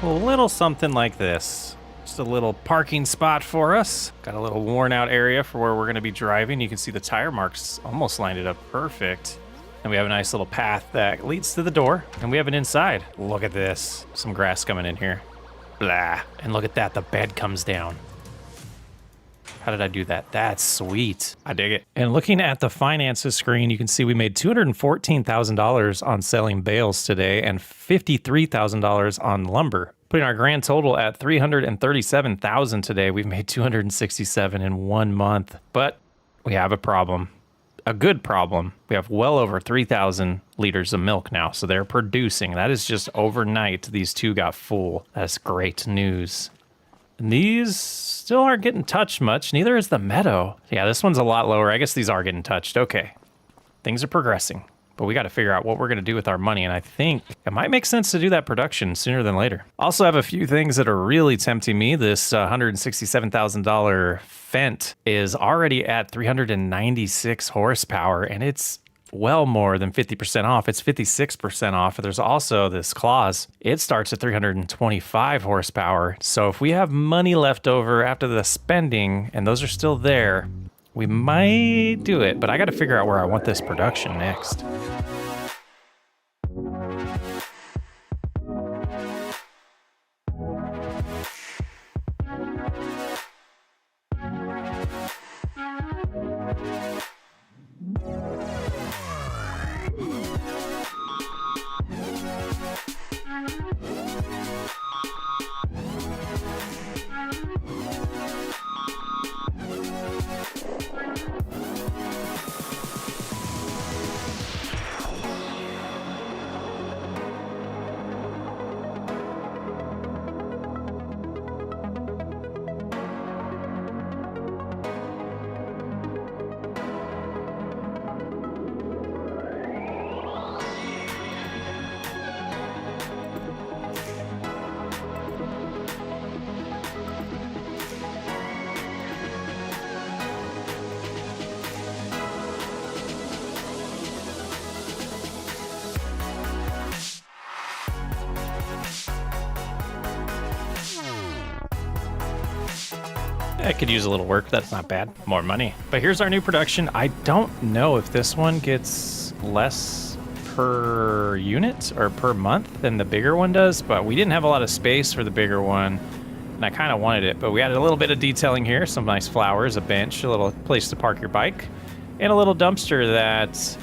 a little something like this. Just a little parking spot for us. Got a little worn out area for where we're gonna be driving. You can see the tire marks almost lined it up perfect. And we have a nice little path that leads to the door. And we have an inside. Look at this. Some grass coming in here. Blah. And look at that, the bed comes down. How did I do that? That's sweet. I dig it. And looking at the finances screen, you can see we made $214,000 on selling bales today and $53,000 on lumber. Putting our grand total at $337,000 today, we've made $267,000 in 1 month. But we have a problem. A good problem. We have well over 3,000 liters of milk now, so they're producing. That is just overnight. These two got full. That's great news. And these still aren't getting touched much. Neither is the meadow. Yeah, this one's a lot lower. I guess these are getting touched. Okay. Things are progressing. But we got to figure out what we're going to do with our money. And I think it might make sense to do that production sooner than later. Also have a few things that are really tempting me. This $167,000 Fendt is already at 396 horsepower. And it's well more than 50% off. It's 56% off. There's also this Claus. It starts at 325 horsepower. So if we have money left over after the spending, and those are still there, we might do it. But I got to figure out where I want this production next. I could use a little work. That's not bad. More money. But here's our new production. I don't know if this one gets less per unit or per month than the bigger one does, but we didn't have a lot of space for the bigger one, and I kind of wanted it. But we added a little bit of detailing here, some nice flowers, a bench, a little place to park your bike, and a little dumpster that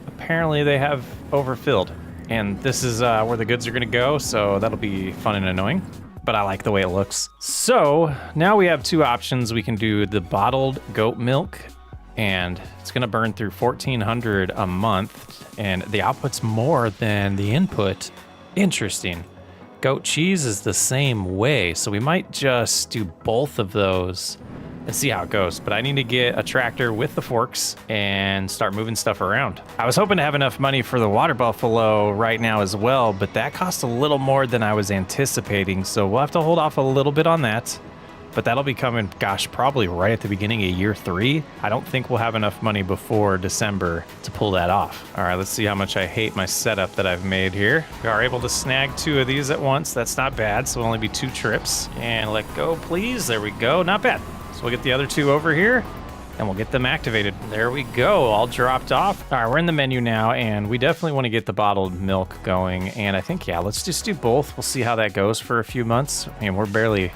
apparently they have overfilled. And this is where the goods are going to go, so that'll be fun and annoying. But I like the way it looks. So now we have two options. We can do the bottled goat milk, and it's gonna burn through 1,400 a month, and the output's more than the input. Interesting. Goat cheese is the same way, so we might just do both of those and see how it goes. But I need to get a tractor with the forks and start moving stuff around. I was hoping to have enough money for the water buffalo right now as well, but that costs a little more than I was anticipating, so we'll have to hold off a little bit on that. But that'll be coming, gosh, probably right at the beginning of year 3. I don't think we'll have enough money before December to pull that off. All right, let's see how much I hate my setup that I've made here. We are able to snag 2 of these at once. That's not bad, so it'll only be 2 trips. And let go, please. There we go. Not bad. So we'll get the other 2 over here, and we'll get them activated. There we go, all dropped off. All right, we're in the menu now, and we definitely want to get the bottled milk going. And I think, yeah, let's just do both. We'll see how that goes for a few months. I mean, we're barely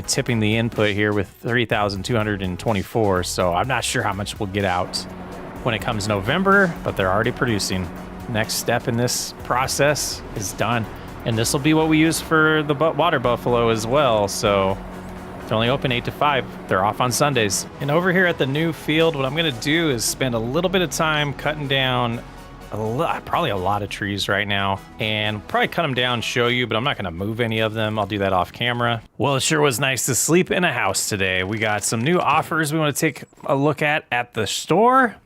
tipping the input here with 3,224, so I'm not sure how much we'll get out when it comes November, but they're already producing. Next step in this process is done, and this will be what we use for the water buffalo as well. So they're only open 8 to 5. They're off on Sundays. And over here at the new field, what I'm going to do is spend a little bit of time cutting down probably a lot of trees right now, and probably cut them down, show you, but I'm not going to move any of them. I'll do that off camera. Well, it sure was nice to sleep in a house today. We got some new offers we want to take a look at the store,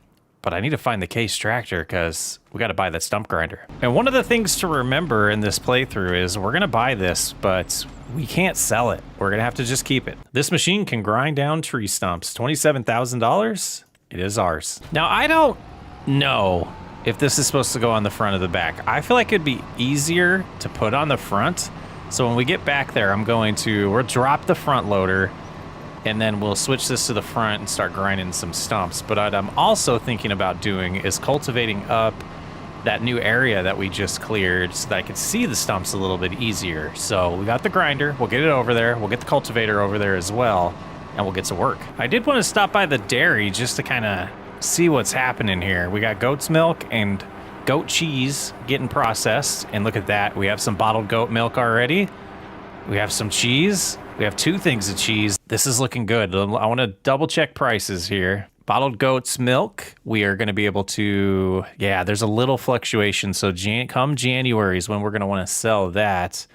but I need to find the Case tractor because we got to buy that stump grinder. And one of the things to remember in this playthrough is we're going to buy this, but we can't sell it. We're going to have to just keep it. This machine can grind down tree stumps. $27,000. It is ours. Now, I don't know if this is supposed to go on the front or the back. I feel like it'd be easier to put on the front, So when we get back there, we'll drop the front loader and then we'll switch this to the front and start grinding some stumps. But what I'm also thinking about doing is cultivating up that new area that we just cleared so that I could see the stumps a little bit easier. So we got the grinder, we'll get it over there, we'll get the cultivator over there as well, and we'll get to work. I did want to stop by the dairy just to kind of see what's happening here. We got goat's milk and goat cheese getting processed, and look at that. We have some bottled goat milk already. We have some cheese. We have 2 things of cheese. This is looking good. I want to double check prices here. Bottled goat's milk, we are going to be able to, yeah, there's a little fluctuation. So come January is when we're going to want to sell that.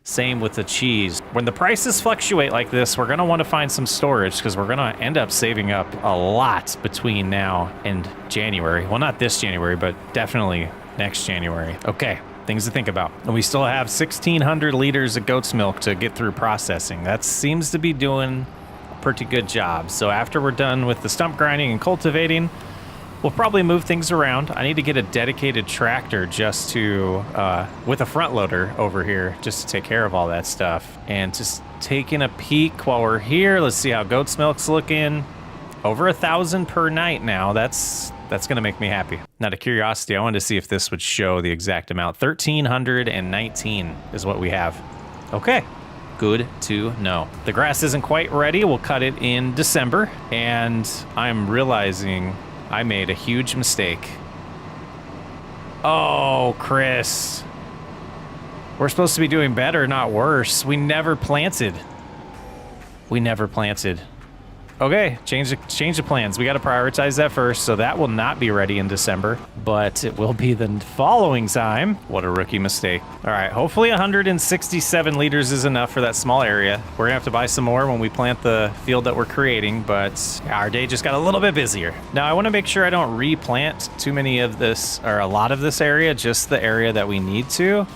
Same with the cheese. When the prices fluctuate like this, we're going to want to find some storage because we're going to end up saving up a lot between now and January. Well, not this January, but definitely next January. Okay, things to think about. And we still have 1,600 liters of goat's milk to get through processing. That seems to be doing a pretty good job. So after we're done with the stump grinding and cultivating, we'll probably move things around. I need to get a dedicated tractor just to, with a front loader over here, just to take care of all that stuff. And just taking a peek while we're here, let's see how goat's milk's looking. Over 1,000 per night now. That's gonna make me happy. Out of curiosity, I wanted to see if this would show the exact amount. 1,319 is what we have. Okay. Good to know. The grass isn't quite ready. We'll cut it in December. And I'm realizing I made a huge mistake. Oh, Chris. We're supposed to be doing better, not worse. We never planted. Okay, change the plans. We got to prioritize that first, so that will not be ready in December, but it will be the following time. What a rookie mistake. All right, hopefully 167 liters is enough for that small area. We're gonna have to buy some more when we plant the field that we're creating, but our day just got a little bit busier. Now I want to make sure I don't replant too many of this, or a lot of this area, just the area that we need to,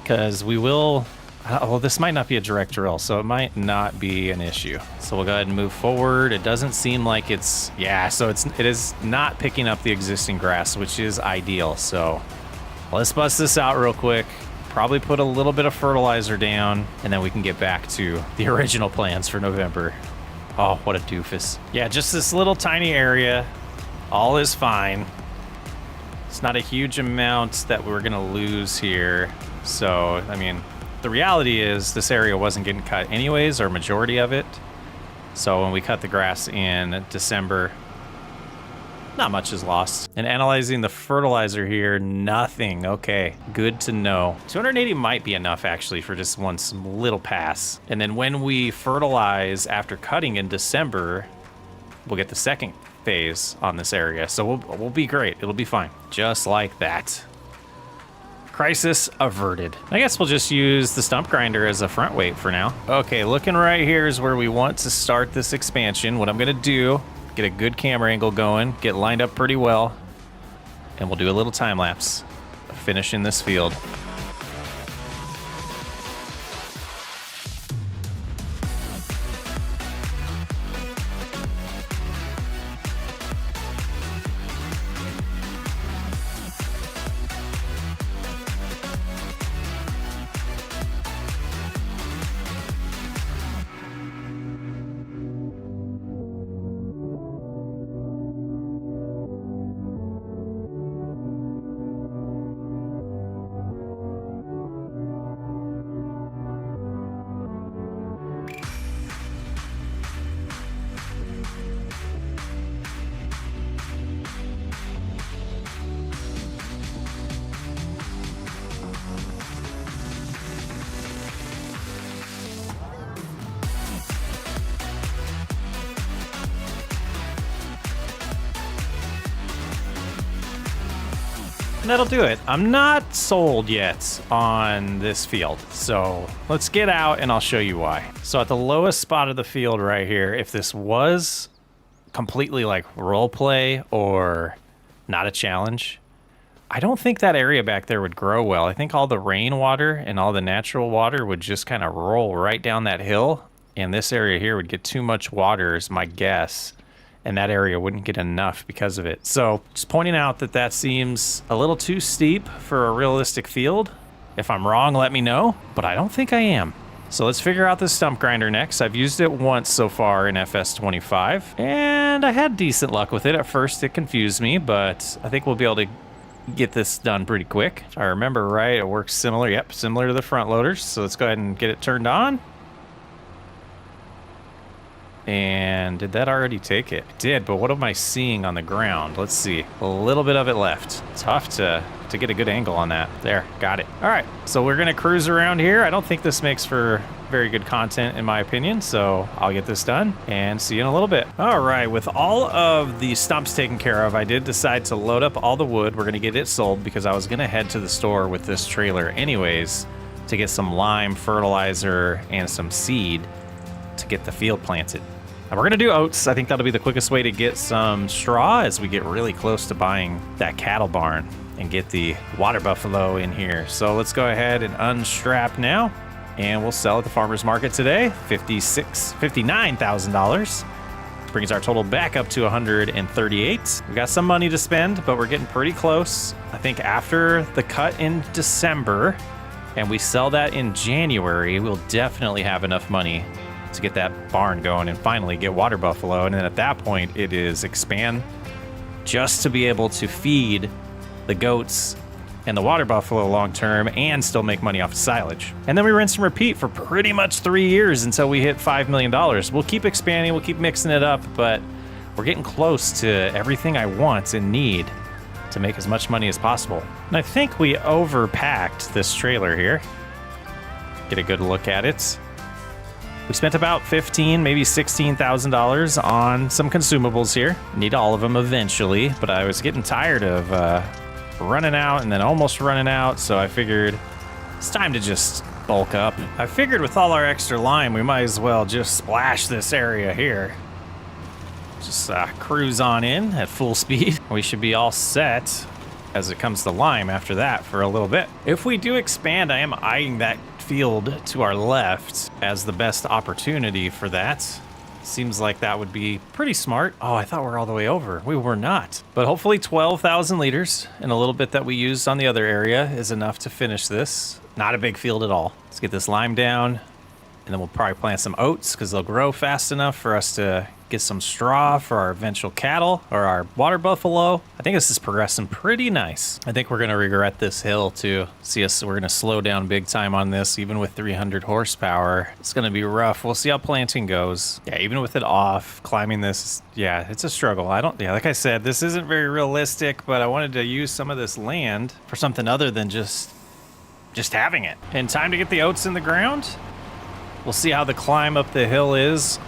because we will. Well, this might not be a direct drill, so it might not be an issue. So we'll go ahead and move forward. It doesn't seem like it's, yeah, so it is not picking up the existing grass, which is ideal. So let's bust this out real quick. Probably put a little bit of fertilizer down, and then we can get back to the original plans for November. Oh, what a doofus. Yeah, just this little tiny area. All is fine. It's not a huge amount that we're gonna lose here. So, I mean, the reality is this area wasn't getting cut anyways, or majority of it. So when we cut the grass in December, not much is lost. And analyzing the fertilizer here, nothing. Okay, good to know. 280 might be enough actually for just one little pass. And then when we fertilize after cutting in December, we'll get the second phase on this area. So we'll be great. It'll be fine. Just like that. Crisis averted. I guess we'll just use the stump grinder as a front weight for now. Okay, looking right here is where we want to start this expansion. What I'm gonna do, get a good camera angle going, get lined up pretty well, and we'll do a little time lapse of finishing this field. And that'll do it. I'm not sold yet on this field, so let's get out and I'll show you why. So at the lowest spot of the field right here, if this was completely like role play or not a challenge, I don't think that area back there would grow well. I think all the rainwater and all the natural water would just kind of roll right down that hill, and this area here would get too much water is my guess. And that area wouldn't get enough because of it. So just pointing out that that seems a little too steep for a realistic field. If I'm wrong, let me know, but I don't think I am. So let's figure out the stump grinder next. I've used it once so far in FS25, and I had decent luck with it. At first, it confused me, but I think we'll be able to get this done pretty quick. If I remember right, it works similar. Yep, similar to the front loaders. So let's go ahead and get it turned on. And did that already take it? It did, but what am I seeing on the ground? Let's see. A little bit of it left. Tough to get a good angle on that. There, got it. All right, so we're gonna cruise around here. I don't think this makes for very good content in my opinion, so I'll get this done and see you in a little bit. All right, with all of the stumps taken care of, I did decide to load up all the wood. We're gonna get it sold because I was gonna head to the store with this trailer anyways to get some lime, fertilizer, and some seed to get the field planted. And we're gonna do oats. I think that'll be the quickest way to get some straw as we get really close to buying that cattle barn and get the water buffalo in here. So let's go ahead and unstrap now, and we'll sell at the farmer's market today. $59,000. Brings our total back up to 138. We got some money to spend, but we're getting pretty close. I think after the cut in December and we sell that in January, we'll definitely have enough money to get that barn going and finally get water buffalo. And then at that point, it is expand just to be able to feed the goats and the water buffalo long term and still make money off of silage. And then we rinse and repeat for pretty much 3 years until we hit $5 million. We'll keep expanding, we'll keep mixing it up, but we're getting close to everything I want and need to make as much money as possible. And I think we overpacked this trailer here. Get a good look at it. We spent about $15,000, maybe $16,000 on some consumables here. Need all of them eventually, but I was getting tired of running out and then almost running out, so I figured it's time to just bulk up. I figured with all our extra lime, we might as well just splash this area here. Just cruise on in at full speed. We should be all set as it comes to lime after that for a little bit. If we do expand, I am eyeing that field to our left as the best opportunity for that. Seems like that would be pretty smart. Oh, I thought we were all the way over. We were not. But hopefully 12,000 liters and a little bit that we used on the other area is enough to finish this. Not a big field at all. Let's get this lime down, and then we'll probably plant some oats because they'll grow fast enough for us to get some straw for our eventual cattle or our water buffalo. I think this is progressing pretty nice. I think we're gonna regret this hill too. We're gonna slow down big time on this, even with 300 horsepower. It's gonna be rough. We'll see how planting goes. Yeah, even with it off, climbing this, yeah, it's a struggle. Like I said, this isn't very realistic, but I wanted to use some of this land for something other than just having it. And time to get the oats in the ground. We'll see how the climb up the hill is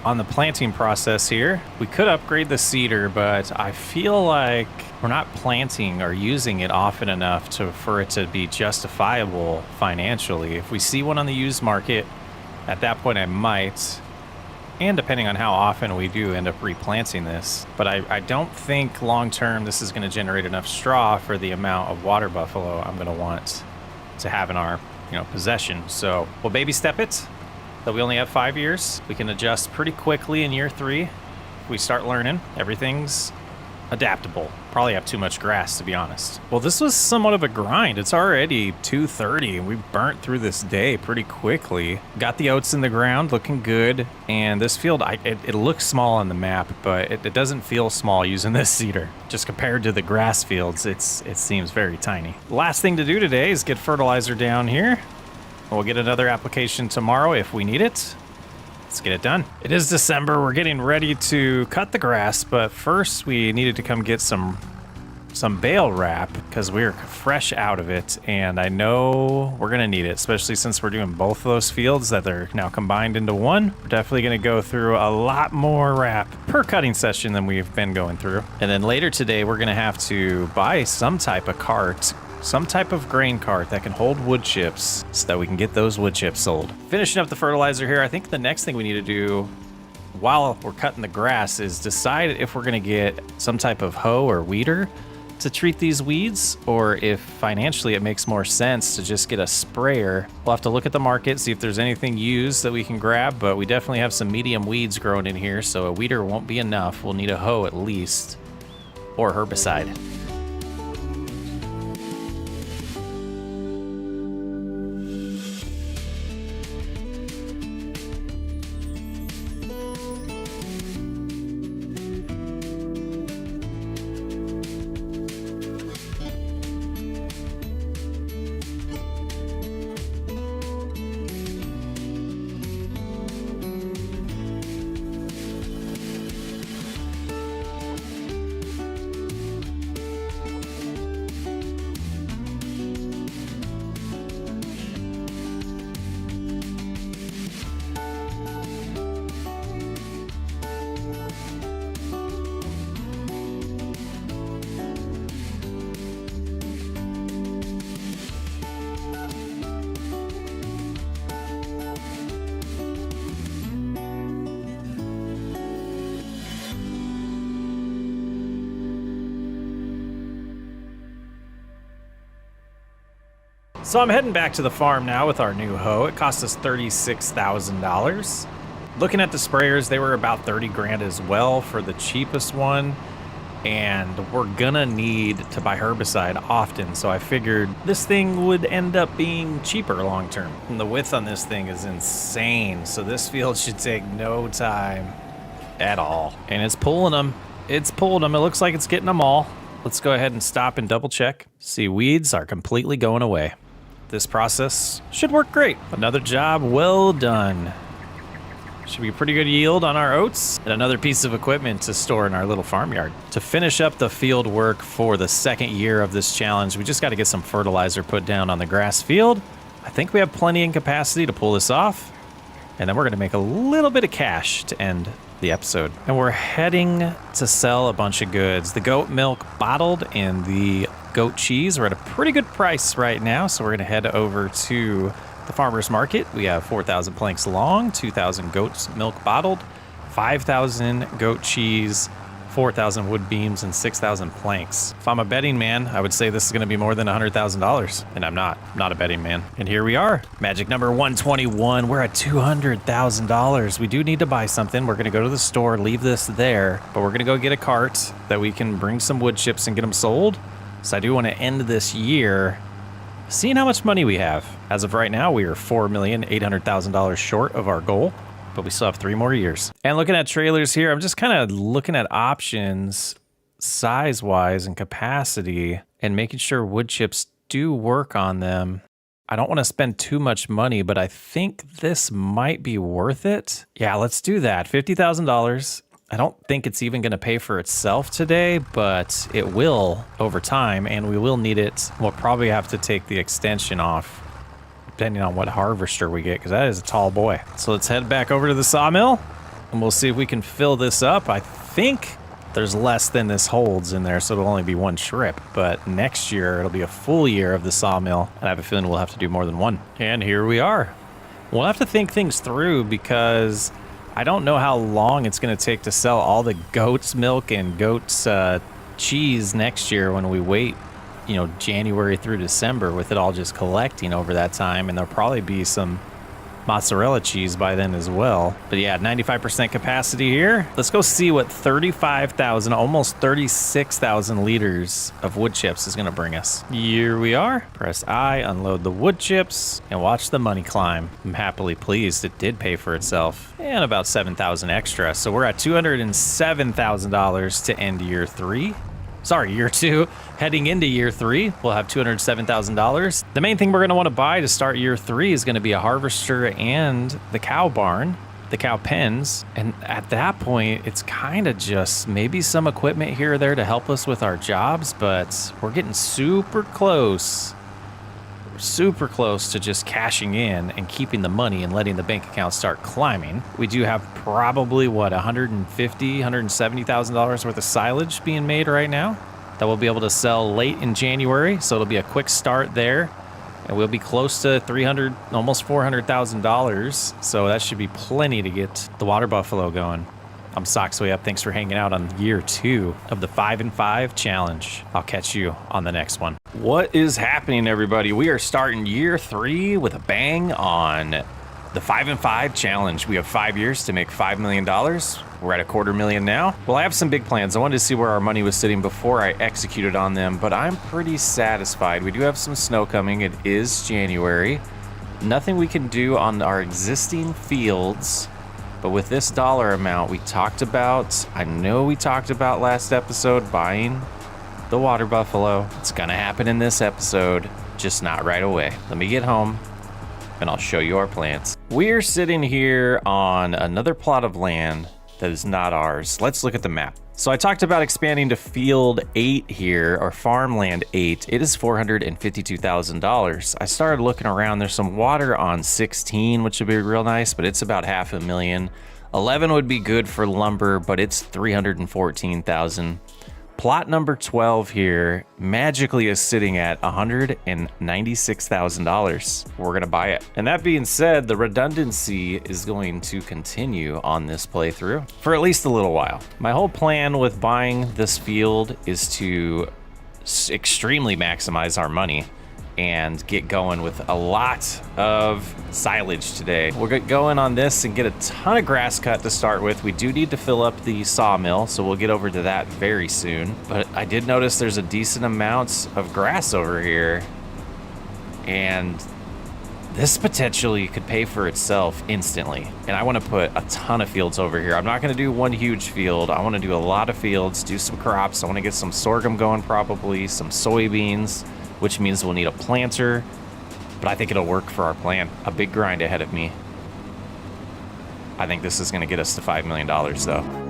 on the planting process here. We could upgrade the seeder, but I feel like we're not planting or using it often enough for it to be justifiable financially. If we see one on the used market, at that point I might, and depending on how often we do end up replanting this. But I don't think long term this is going to generate enough straw for the amount of water buffalo I'm going to want to have in our possession. So we'll baby step it. That we only have 5 years. We can adjust pretty quickly in year 3. If we start learning, everything's adaptable. Probably have too much grass, to be honest. Well, this was somewhat of a grind. It's already 2:30 and we burnt through this day pretty quickly. Got the oats in the ground, looking good. And this field, it looks small on the map, but it doesn't feel small using this seeder. Just compared to the grass fields, it seems very tiny. Last thing to do today is get fertilizer down here. We'll get another application tomorrow if we need it. Let's get it done. It is December. We're getting ready to cut the grass, but first we needed to come get some bale wrap because we're fresh out of it, and I know we're gonna need it, especially since we're doing both of those fields that they're now combined into one. We're definitely gonna go through a lot more wrap per cutting session than we've been going through. And then later today, we're gonna have to buy some type of cart, some type of grain cart that can hold wood chips so that we can get those wood chips sold. Finishing up the fertilizer here, I think the next thing we need to do while we're cutting the grass is decide if we're gonna get some type of hoe or weeder to treat these weeds, or if financially it makes more sense to just get a sprayer. We'll have to look at the market, see if there's anything used that we can grab, but we definitely have some medium weeds growing in here, so a weeder won't be enough. We'll need a hoe at least, or herbicide. So I'm heading back to the farm now with our new hoe. It cost us $36,000. Looking at the sprayers, they were about 30 grand as well for the cheapest one. And we're gonna need to buy herbicide often, so I figured this thing would end up being cheaper long term. And the width on this thing is insane, so this field should take no time at all. And it's pulling them. It's pulling them. It looks like it's getting them all. Let's go ahead and stop and double check. See, weeds are completely going away. This process should work great. Another job well done. Should be a pretty good yield on our oats, and another piece of equipment to store in our little farmyard. To finish up the field work for the second year of this challenge, we just got to get some fertilizer put down on the grass field. I think we have plenty in capacity to pull this off, and then we're going to make a little bit of cash to end the episode. And we're heading to sell a bunch of goods. The goat milk bottled and the goat cheese are at a pretty good price right now, so we're going to head over to the farmer's market. We have 4,000 planks long, 2,000 goat's milk bottled, 5,000 goat cheese, 4,000 wood beams, and 6,000 planks. If I'm a betting man, I would say this is going to be more than $100,000, and I'm not a betting man. And here we are, magic number 121. We're at $200,000. We do need to buy something. We're going to go to the store, leave this there, but we're going to go get a cart that we can bring some wood chips and get them sold. So I do want to end this year seeing how much money we have. As of right now, we are $4,800,000 short of our goal, but we still have 3 more years. And looking at trailers here, I'm just kind of looking at options size-wise and capacity and making sure wood chips do work on them. I don't want to spend too much money, but I think this might be worth it. Yeah, let's do that. $50,000. I don't think it's even going to pay for itself today, but it will over time, and we will need it. We'll probably have to take the extension off, depending on what harvester we get, because that is a tall boy. So let's head back over to the sawmill, and we'll see if we can fill this up. I think there's less than this holds in there, so it'll only be 1 trip, but next year it'll be a full year of the sawmill, and I have a feeling we'll have to do more than one. And here we are. We'll have to think things through, because I don't know how long it's going to take to sell all the goat's milk and goat's cheese next year when we wait, you know, January through December, with it all just collecting over that time. And there'll probably be some mozzarella cheese by then as well. But yeah, 95% capacity here. Let's go see what 35,000, almost 36,000 liters of wood chips is going to bring us. Here we are. Press I, unload the wood chips, and watch the money climb. I'm happily pleased it did pay for itself, and about 7,000 extra. So we're at $207,000 to end year 3. Sorry, year 2. Heading into year 3, we'll have $207,000. The main thing we're going to want to buy to start year 3 is going to be a harvester and the cow barn, the cow pens. And at that point, it's kind of just maybe some equipment here or there to help us with our jobs, but we're getting super close. Super close to just cashing in and keeping the money and letting the bank account start climbing. We do have probably what, $170,000 worth of silage being made right now that we'll be able to sell late in January. So it'll be a quick start there, and we'll be close to $300,000, almost $400,000. So that should be plenty to get the water buffalo going. I'm Socksway Up. Thanks for hanging out on year 2 of the 5 and 5 challenge. I'll catch you on the next one. What is happening, everybody? We are starting year 3 with a bang on the 5 and 5 challenge. We have 5 years to make $5 million. We're at $250,000 now. Well, I have some big plans. I wanted to see where our money was sitting before I executed on them, but I'm pretty satisfied. We do have some snow coming. It is January. Nothing we can do on our existing fields. But with this dollar amount we talked about, I know we talked about last episode buying the water buffalo. It's gonna happen in this episode, just not right away. Let me get home and I'll show you our plans. We're sitting here on another plot of land that is not ours. Let's look at the map. So I talked about expanding to field 8 here, or farmland 8. It is $452,000. I started looking around. There's some water on 16, which would be real nice, but it's about $500,000. 11 would be good for lumber, but it's $314,000. Plot number 12 here magically is sitting at $196,000. We're gonna buy it. And that being said, the redundancy is going to continue on this playthrough for at least a little while. My whole plan with buying this field is to extremely maximize our money. and get going with a lot of silage today. We'll get going on this and get a ton of grass cut to start with. We do need to fill up the sawmill, so we'll get over to that very soon. But I did notice there's a decent amount of grass over here, and this potentially could pay for itself instantly. And I want to put a ton of fields over here. I'm not going to do one huge field. I want to do a lot of fields, do some crops. I want to get some sorghum going, probably some soybeans, which means we'll need a planter, but I think it'll work for our plan. A big grind ahead of me. I think this is going to get us to $5 million though.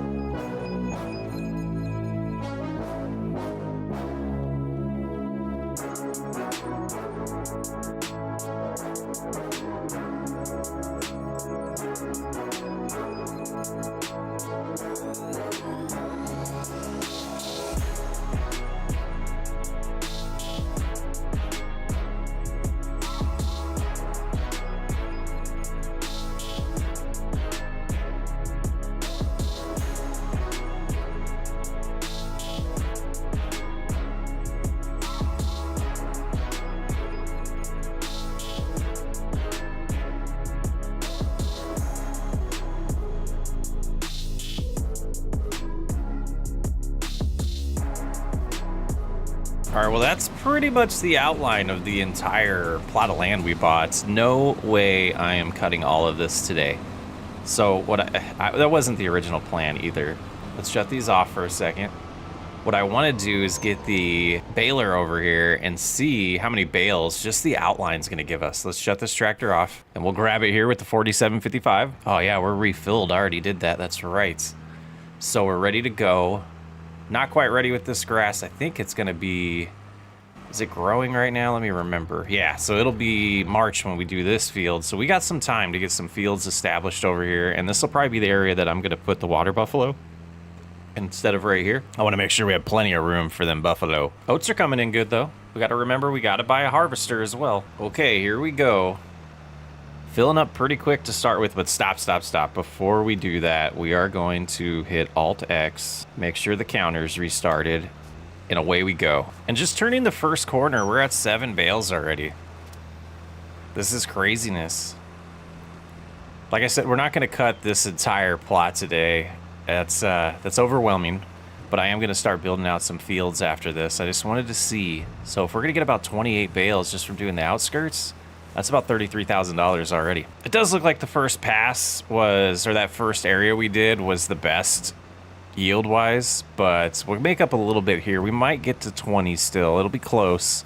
All right, well, that's pretty much the outline of the entire plot of land we bought. No way I am cutting all of this today. So that wasn't the original plan either. Let's shut these off for a second. What I want to do is get the baler over here and see how many bales just the outline's going to give us. Let's shut this tractor off and we'll grab it here with the 4755. Oh yeah, we're refilled. I already did that. That's right. So we're ready to go. Not quite ready with this grass. I think it's going to be... Is it growing right now? Let me remember. Yeah, so it'll be March when we do this field. So we got some time to get some fields established over here. And this will probably be the area that I'm going to put the water buffalo instead of right here. I want to make sure we have plenty of room for them buffalo. Oats are coming in good, though. We got to remember we got to buy a harvester as well. Okay, here we go. Filling up pretty quick to start with, but stop. Before we do that, we are going to hit Alt-X, make sure the counter's restarted, and away we go. And just turning the first corner, we're at 7 bales already. This is craziness. Like I said, we're not going to cut this entire plot today. That's overwhelming, but I am going to start building out some fields after this. I just wanted to see. So if we're going to get about 28 bales just from doing the outskirts, that's about $33,000 already. It does look like the first pass was, or that first area we did was the best yield-wise, but we'll make up a little bit here. We might get to 20 still. It'll be close.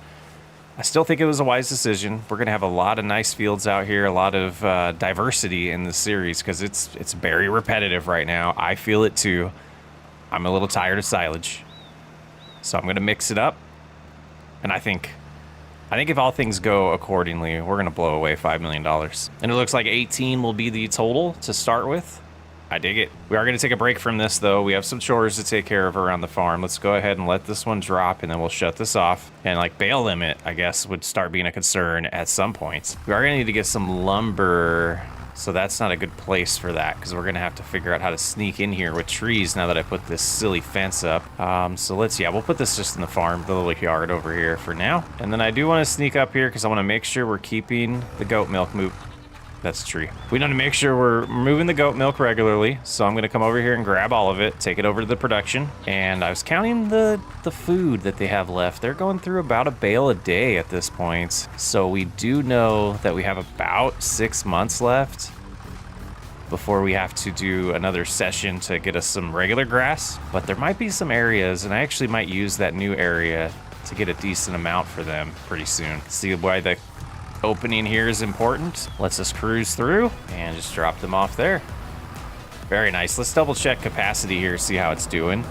I still think it was a wise decision. We're gonna have a lot of nice fields out here, a lot of diversity in this series because it's very repetitive right now. I feel it too. I'm a little tired of silage, so I'm gonna mix it up, and I think if all things go accordingly, we're going to blow away $5 million. And it looks like 18 will be the total to start with. I dig it. We are going to take a break from this, though. We have some chores to take care of around the farm. Let's go ahead and let this one drop, and then we'll shut this off. And, like, bale limit, I guess, would start being a concern at some points. We are going to need to get some lumber, so that's not a good place for that, because we're going to have to figure out how to sneak in here with trees now that I put this silly fence up. So we'll put this just in the farm, the little yard over here for now. And then I do want to sneak up here because I want to make sure we're keeping the goat milk That's a tree. We want to make sure we're moving the goat milk regularly. So I'm going to come over here and grab all of it, take it over to the production. And I was counting the food that they have left. They're going through about a bale a day at this point. So we do know that we have about 6 months left before we have to do another session to get us some regular grass. But there might be some areas, and I actually might use that new area to get a decent amount for them pretty soon. See why the opening here is important. Lets us cruise through and just drop them off there. Very nice. Let's double check capacity here, see how it's doing.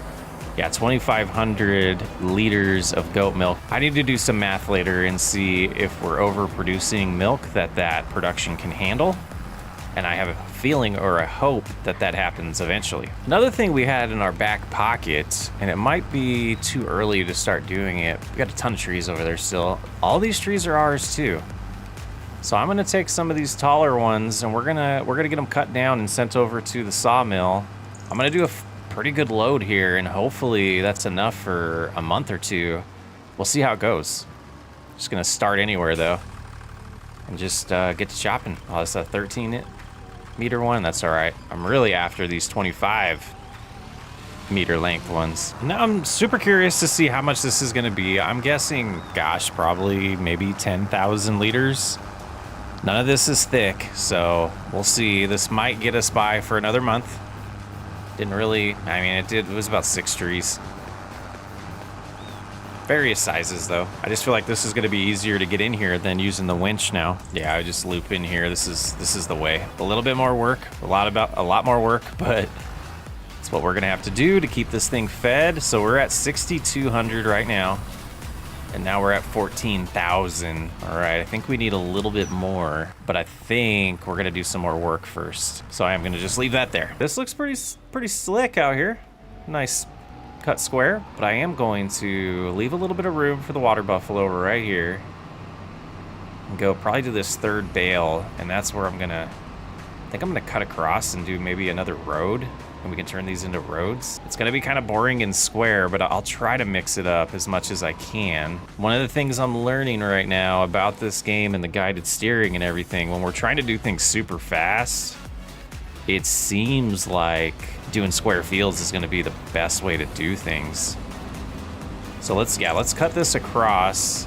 Yeah, 2,500 liters of goat milk. I need to do some math later and see if we're overproducing milk that production can handle. And I have a feeling or a hope that happens eventually. Another thing we had in our back pocket, and it might be too early to start doing it. We got a ton of trees over there still. All these trees are ours too. So I'm gonna take some of these taller ones and we're gonna get them cut down and sent over to the sawmill. I'm gonna do a pretty good load here and hopefully that's enough for a month or two. We'll see how it goes. Just gonna start anywhere though, and just get to chopping. Oh, it's a 13-meter one. That's all right. I'm really after these 25-meter length ones. Now I'm super curious to see how much this is gonna be. I'm guessing, gosh, probably maybe 10,000 liters. None of this is thick, so we'll see. This might get us by for another month. Didn't really, I mean, it was about 6 trees. Various sizes though. I just feel like this is gonna be easier to get in here than using the winch now. Yeah, I just loop in here. This is the way. A little bit more work, a lot more work, but it's what we're gonna have to do to keep this thing fed. So we're at 6,200 right now. And now we're at 14,000. All right, I think we need a little bit more, but I think we're gonna do some more work first. So I am gonna just leave that there. This looks pretty slick out here. Nice cut square, but I am going to leave a little bit of room for the water buffalo right here. And go probably to this third bale, and that's where I think I'm gonna cut across and do maybe another road. And we can turn these into roads. It's gonna be kind of boring and square, but I'll try to mix it up as much as I can. One of the things I'm learning right now about this game and the guided steering and everything, when we're trying to do things super fast, it seems like doing square fields is gonna be the best way to do things. So let's cut this across,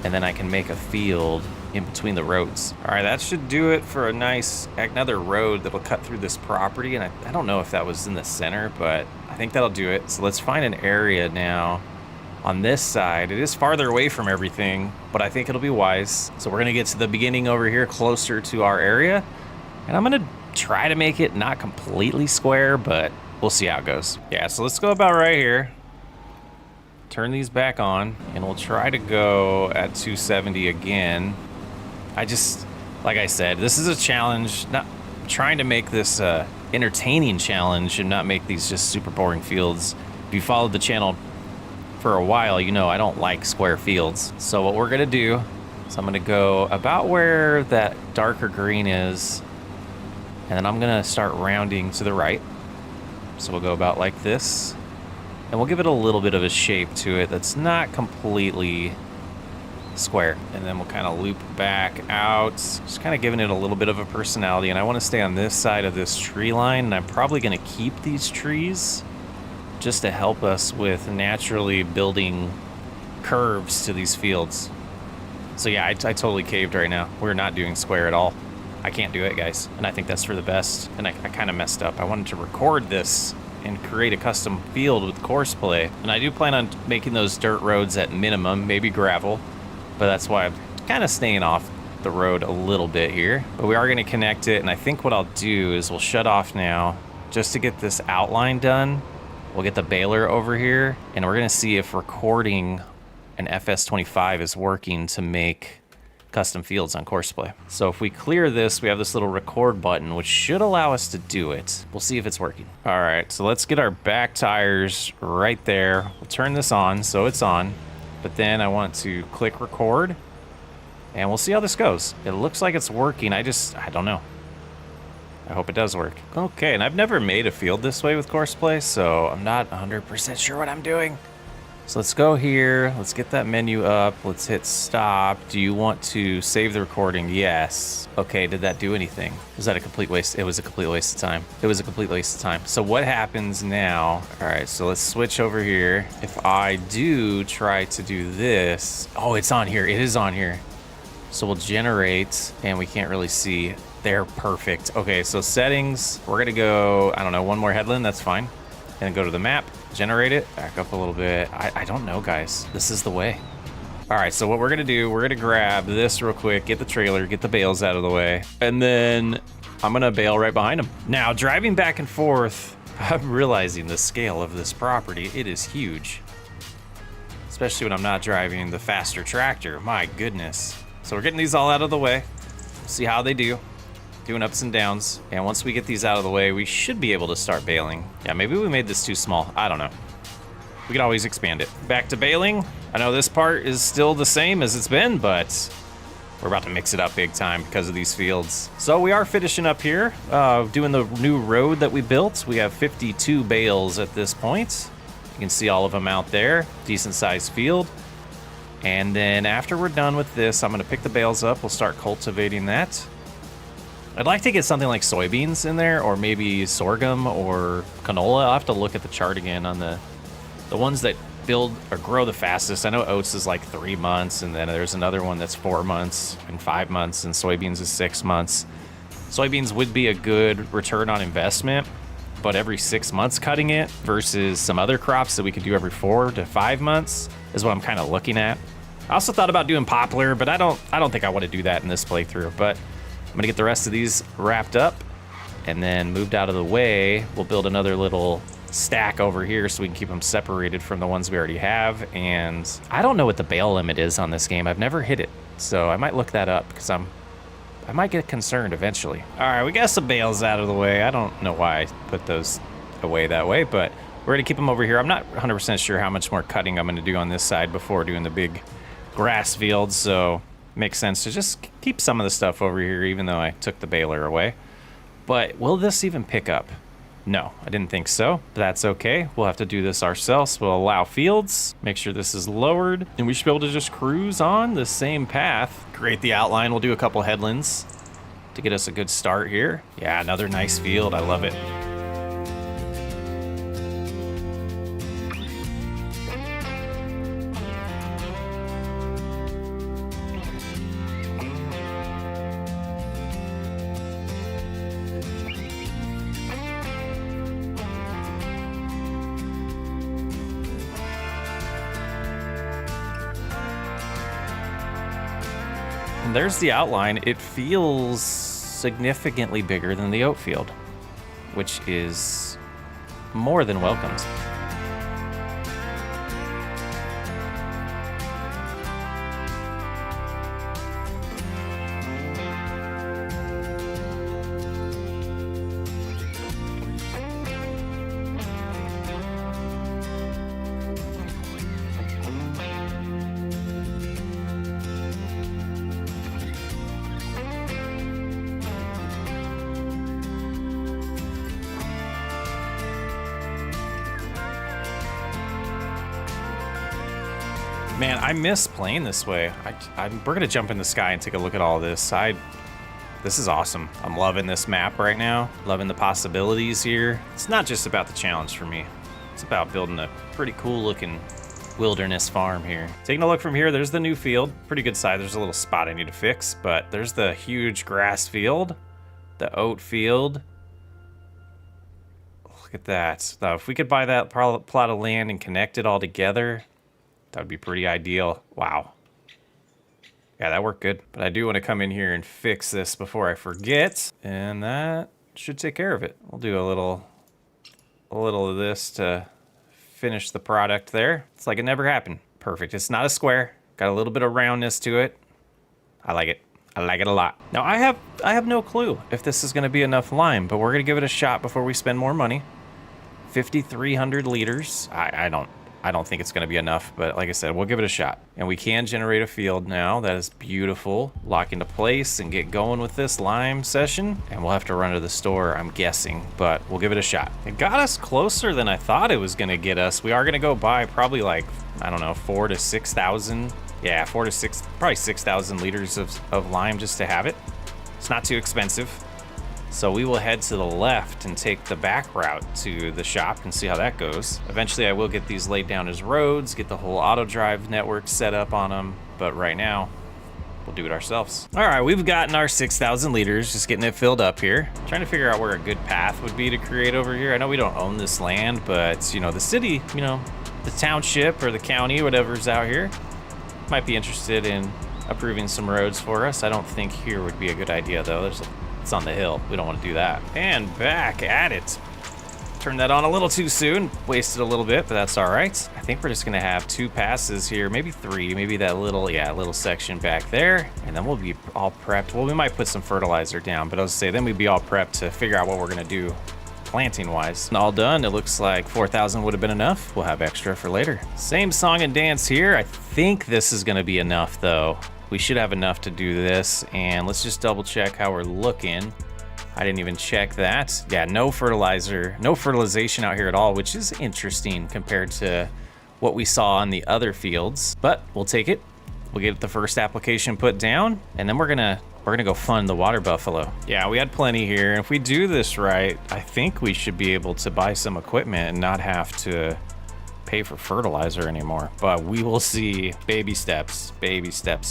and then I can make a field in between the roads. All right, that should do it for another road that'll cut through this property. And I don't know if that was in the center, but I think that'll do it. So let's find an area now on this side. It is farther away from everything, but I think it'll be wise. So we're gonna get to the beginning over here closer to our area. And I'm gonna try to make it not completely square, but we'll see how it goes. Yeah, so let's go about right here. Turn these back on, and we'll try to go at 270 again. Like I said, this is a challenge. Not trying to make this entertaining challenge and not make these just super boring fields. If you followed the channel for a while, you know I don't like square fields. So what we're gonna do is I'm gonna go about where that darker green is, and then I'm gonna start rounding to the right. So we'll go about like this, and we'll give it a little bit of a shape to it that's not completely square, and then we'll kind of loop back out, just kind of giving it a little bit of a personality. And I want to stay on this side of this tree line, and I'm probably going to keep these trees just to help us with naturally building curves to these fields. So yeah, I totally caved right now. We're not doing square at all. I can't do it, guys, and I think that's for the best. And I kind of messed up. I wanted to record this and create a custom field with course play, and I do plan on making those dirt roads at minimum, maybe gravel. But that's why I'm kind of staying off the road a little bit here. But we are going to connect it, and I think what I'll do is we'll shut off now just to get this outline done. We'll get the baler over here, and we're going to see if recording an FS25 is working to make custom fields on Courseplay. So if we clear this, we have this little record button, which should allow us to do it. We'll see if it's working. All right, so let's get our back tires right there. We'll turn this on so it's on. But then I want to click record, and we'll see how this goes. It looks like it's working. I don't know. I hope it does work. Okay, and I've never made a field this way with Courseplay, so I'm not 100% sure what I'm doing. So let's go here. Let's get that menu up. Let's hit stop. Do you want to save the recording? Yes. Okay, did that do anything? Was that a complete waste? It was a complete waste of time. It was a complete waste of time. So what happens now? All right, so let's switch over here. If I do try to do this, oh, it's on here. It is on here. So we'll generate, and we can't really see. They're perfect. Okay, so settings, we're gonna go, I don't know, one more headland, that's fine. And go to the map, generate it, back up a little bit. I don't know, guys. This is the way. All right, so what we're gonna do, we're gonna grab this real quick, get the trailer, get the bales out of the way, and then I'm gonna bale right behind them. Now, driving back and forth, I'm realizing the scale of this property. It is huge, especially when I'm not driving the faster tractor. My goodness. So we're getting these all out of the way. See how they do. Doing ups and downs, and once we get these out of the way, we should be able to start baling. Yeah, maybe we made this too small. I don't know. We could always expand it. Back to baling. I know this part is still the same as it's been, but we're about to mix it up big time because of these fields. So we are finishing up here, doing the new road that we built. We have 52 bales at this point. You can see all of them out there. Decent sized field. And then after we're done with this, I'm gonna pick the bales up. We'll start cultivating that. I'd like to get something like soybeans in there, or maybe sorghum or canola. I'll have to look at the chart again on the ones that build or grow the fastest. I know oats is like 3 months, and then there's another one that's 4 months and 5 months, and soybeans is 6 months. Soybeans would be a good return on investment, but every 6 months cutting it versus some other crops that we could do every 4 to 5 months is what I'm kind of looking at. I also thought about doing poplar, but I don't think I want to do that in this playthrough. But I'm gonna get the rest of these wrapped up and then moved out of the way. We'll build another little stack over here so we can keep them separated from the ones we already have. And I don't know what the bale limit is on this game. I've never hit it, so I might look that up because I might get concerned eventually. All right, we got some bales out of the way. I don't know why I put those away that way, but we're gonna keep them over here. I'm not 100% sure how much more cutting I'm gonna do on this side before doing the big grass fields, so makes sense to just keep some of the stuff over here, even though I took the baler away. But will this even pick up? No, I didn't think so, but that's okay. We'll have to do this ourselves. We'll allow fields, make sure this is lowered, and we should be able to just cruise on the same path. Create the outline. We'll do a couple headlands to get us a good start here. Yeah, another nice field. I love it. And there's the outline. It feels significantly bigger than the oat field, which is more than welcomed. Man, I miss playing this way. We're gonna jump in the sky and take a look at all this. This is awesome. I'm loving this map right now. Loving the possibilities here. It's not just about the challenge for me. It's about building a pretty cool looking wilderness farm here. Taking a look from here, there's the new field. Pretty good size. There's a little spot I need to fix, but there's the huge grass field, the oat field. Look at that. Now, if we could buy that plot of land and connect it all together, that would be pretty ideal. Wow. Yeah, that worked good. But I do want to come in here and fix this before I forget. And that should take care of it. We'll do a little of this to finish the product there. It's like it never happened. Perfect. It's not a square. Got a little bit of roundness to it. I like it. I like it a lot. Now I have no clue if this is going to be enough lime, but we're going to give it a shot before we spend more money. 5,300 liters. I don't think it's going to be enough, but like I said, we'll give it a shot. And we can generate a field now. That is beautiful. Lock into place and get going with this lime session. And we'll have to run to the store, I'm guessing, but we'll give it a shot. It got us closer than I thought it was going to get us. We are going to go buy probably like, I don't know, 4,000 to 6,000. Yeah, 4,000 to 6,000, probably 6,000 liters of lime just to have it. It's not too expensive. So we will head to the left and take the back route to the shop and see how that goes. Eventually I will get these laid down as roads, get the whole auto drive network set up on them, but right now we'll do it ourselves. All right, we've gotten our 6,000 liters, just getting it filled up here. Trying to figure out where a good path would be to create over here. I know we don't own this land, but you know, the city, you know, the township or the county, whatever's out here, might be interested in approving some roads for us. I don't think here would be a good idea though. It's on the hill. We don't want to do that. And back at it. Turned that on a little too soon. Wasted a little bit, but that's all right. I think we're just going to have 2 passes here, maybe 3, maybe that little section back there. And then we'll be all prepped. Well, we might put some fertilizer down, but I was say then we'd be all prepped to figure out what we're going to do planting wise. All done. It looks like 4,000 would have been enough. We'll have extra for later. Same song and dance here. I think this is going to be enough though. We should have enough to do this, and let's just double check how we're looking. I didn't even check that. Yeah, no fertilizer, no fertilization out here at all, which is interesting compared to what we saw on the other fields, but we'll take it. We'll get the first application put down, and then we're gonna go fund the water buffalo. Yeah, we had plenty here. If we do this right, I think we should be able to buy some equipment and not have to pay for fertilizer anymore. But we will see. Baby steps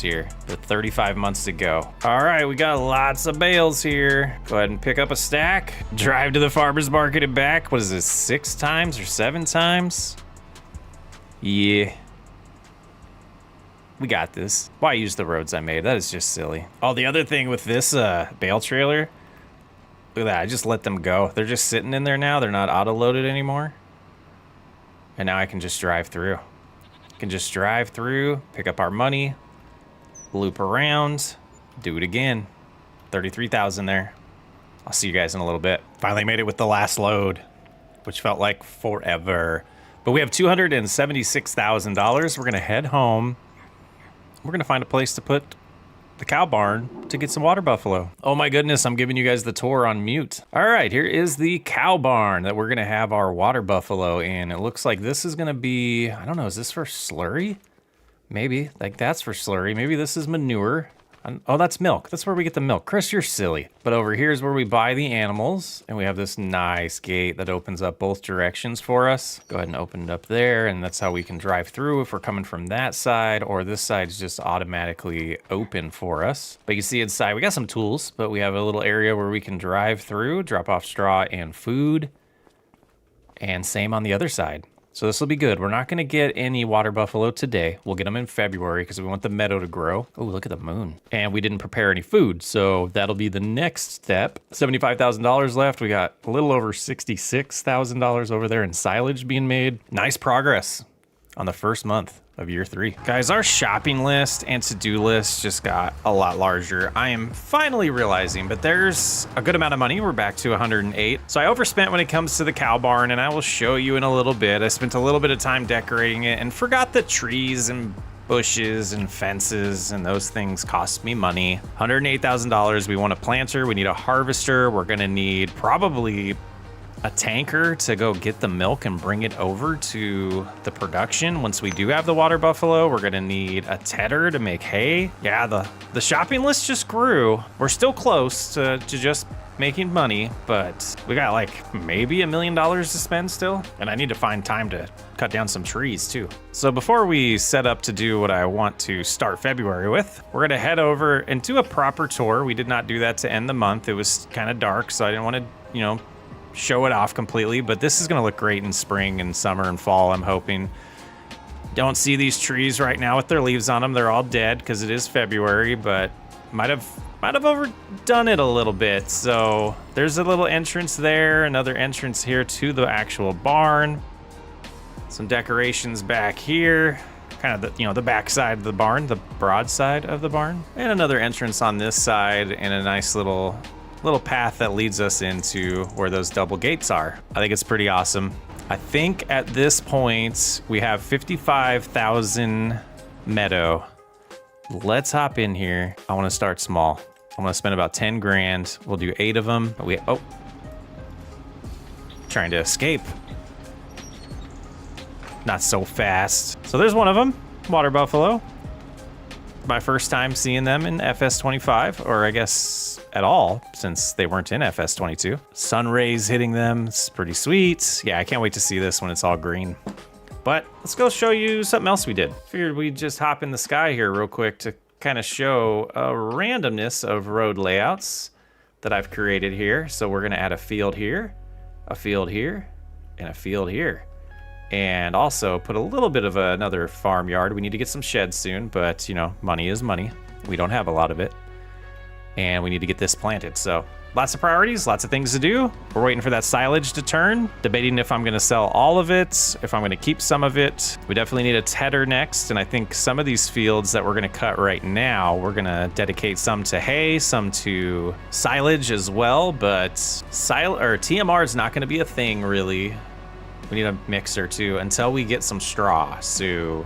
here. With 35 months to go. All right, we got lots of bales here. Go ahead and pick up a stack. Drive to the farmer's market and back. What is this, 6 times or 7 times? Yeah. We got this. Why use the roads I made? That is just silly. Oh, the other thing with this bale trailer, look at that. I just let them go. They're just sitting in there now. They're not auto-loaded anymore. And now I can just drive through. Can just drive through, pick up our money, loop around, do it again. 33,000 there. I'll see you guys in a little bit. Finally made it with the last load, which felt like forever. But we have $276,000. We're gonna head home. We're gonna find a place to put the cow barn to get some water buffalo. Oh my goodness, I'm giving you guys the tour on mute. All right, here is the cow barn that we're gonna have our water buffalo in. It looks like this is gonna be, I don't know, is this for slurry? Maybe, like that's for slurry. Maybe this is manure. Oh, that's milk. That's where we get the milk. Chris, you're silly. But over here is where we buy the animals. And we have this nice gate that opens up both directions for us. Go ahead and open it up there. And that's how we can drive through if we're coming from that side, or this side is just automatically open for us. But you see inside, we got some tools, but we have a little area where we can drive through, drop off straw and food. And same on the other side. So this will be good. We're not going to get any water buffalo today. We'll get them in February because we want the meadow to grow. Oh, look at the moon. And we didn't prepare any food, so that'll be the next step. $75,000 left. We got a little over $66,000 over there in silage being made. Nice progress on the first month of year 3. Guys, our shopping list and to-do list just got a lot larger. I am finally realizing, but there's a good amount of money. We're back to 108. So I overspent when it comes to the cow barn, and I will show you in a little bit. I spent a little bit of time decorating it and forgot that trees and bushes and fences and those things cost me money. $108,000. We want a planter. We need a harvester. We're gonna need probably a tanker to go get the milk and bring it over to the production. Once we do have the water buffalo, we're gonna need a tedder to make hay. Yeah, the shopping list just grew. We're still close to just making money, but we got like maybe $1 million to spend still. And I need to find time to cut down some trees too. So before we set up to do what I want to start February with, we're gonna head over and do a proper tour. We did not do that to end the month. It was kind of dark, so I didn't want to, show it off completely, but this is gonna look great in spring and summer and fall, I'm hoping. Don't see these trees right now with their leaves on them. They're all dead because it is February, but might have overdone it a little bit. So there's a little entrance there, another entrance here to the actual barn. Some decorations back here, kind of the back side of the barn, the broad side of the barn, and another entrance on this side, and a nice little path that leads us into where those double gates are. I think it's pretty awesome. I think at this point we have 55,000 meadow. Let's hop in here. I want to start small. I'm gonna spend about 10 grand. We'll do 8 of them. Trying to escape. Not so fast. So there's one of them, water buffalo. My first time seeing them in FS25, or I guess at all, since they weren't in FS22. Sun rays hitting them, it's pretty sweet. Yeah, I can't wait to see this when it's all green. But let's go show you something else we did. Figured we'd just hop in the sky here real quick to kind of show a randomness of road layouts that I've created here. So we're gonna add a field here, a field here, and a field here. And also put a little bit of another farmyard. We need to get some sheds soon, but money is money. We don't have a lot of it. And we need to get this planted. So lots of priorities, lots of things to do. We're waiting for that silage to turn, debating if I'm gonna sell all of it, if I'm gonna keep some of it. We definitely need a tedder next. And I think some of these fields that we're gonna cut right now, we're gonna dedicate some to hay, some to silage as well, but TMR is not gonna be a thing really. We need a mixer too until we get some straw. So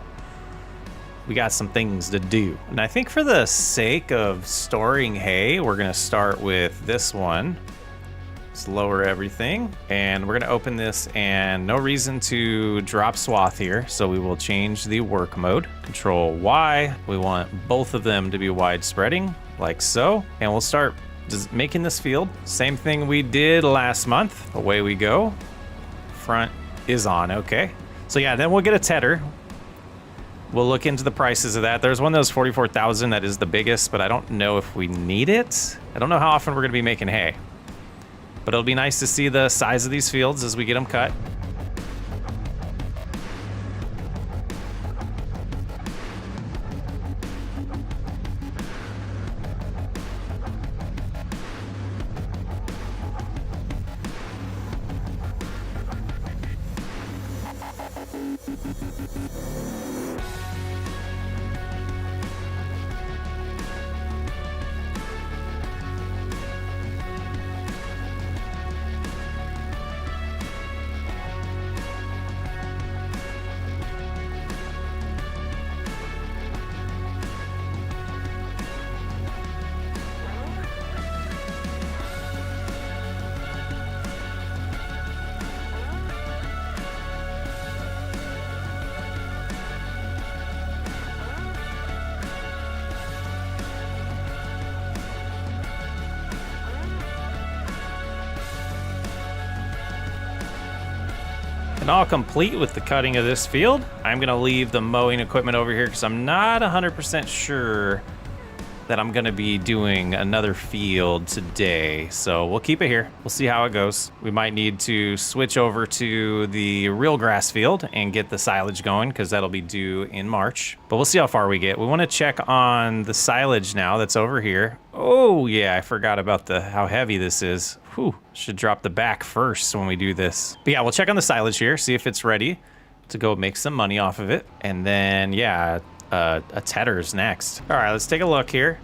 we got some things to do. And I think for the sake of storing hay, we're gonna start with this one. Let's lower everything. And we're gonna open this, and no reason to drop swath here. So we will change the work mode. Control Y. We want both of them to be wide spreading, like so. And we'll start just making this field. Same thing we did last month. Away we go. Front is on, okay. So yeah, then we'll get a tedder. We'll look into the prices of that. There's one that was 44,000 that is the biggest, but I don't know if we need it. I don't know how often we're gonna be making hay. But it'll be nice to see the size of these fields as we get them cut. And all complete with the cutting of this field. I'm gonna leave the mowing equipment over here because I'm not 100% sure that I'm gonna be doing another field today. So we'll keep it here. We'll see how it goes. We might need to switch over to the real grass field and get the silage going because that'll be due in March. But we'll see how far we get. We wanna check on the silage now that's over here. Oh yeah, I forgot about how heavy this is. Whew, should drop the back first when we do this. But yeah, we'll check on the silage here, see if it's ready to go make some money off of it. And then, yeah, a tedder's next. All right, let's take a look here.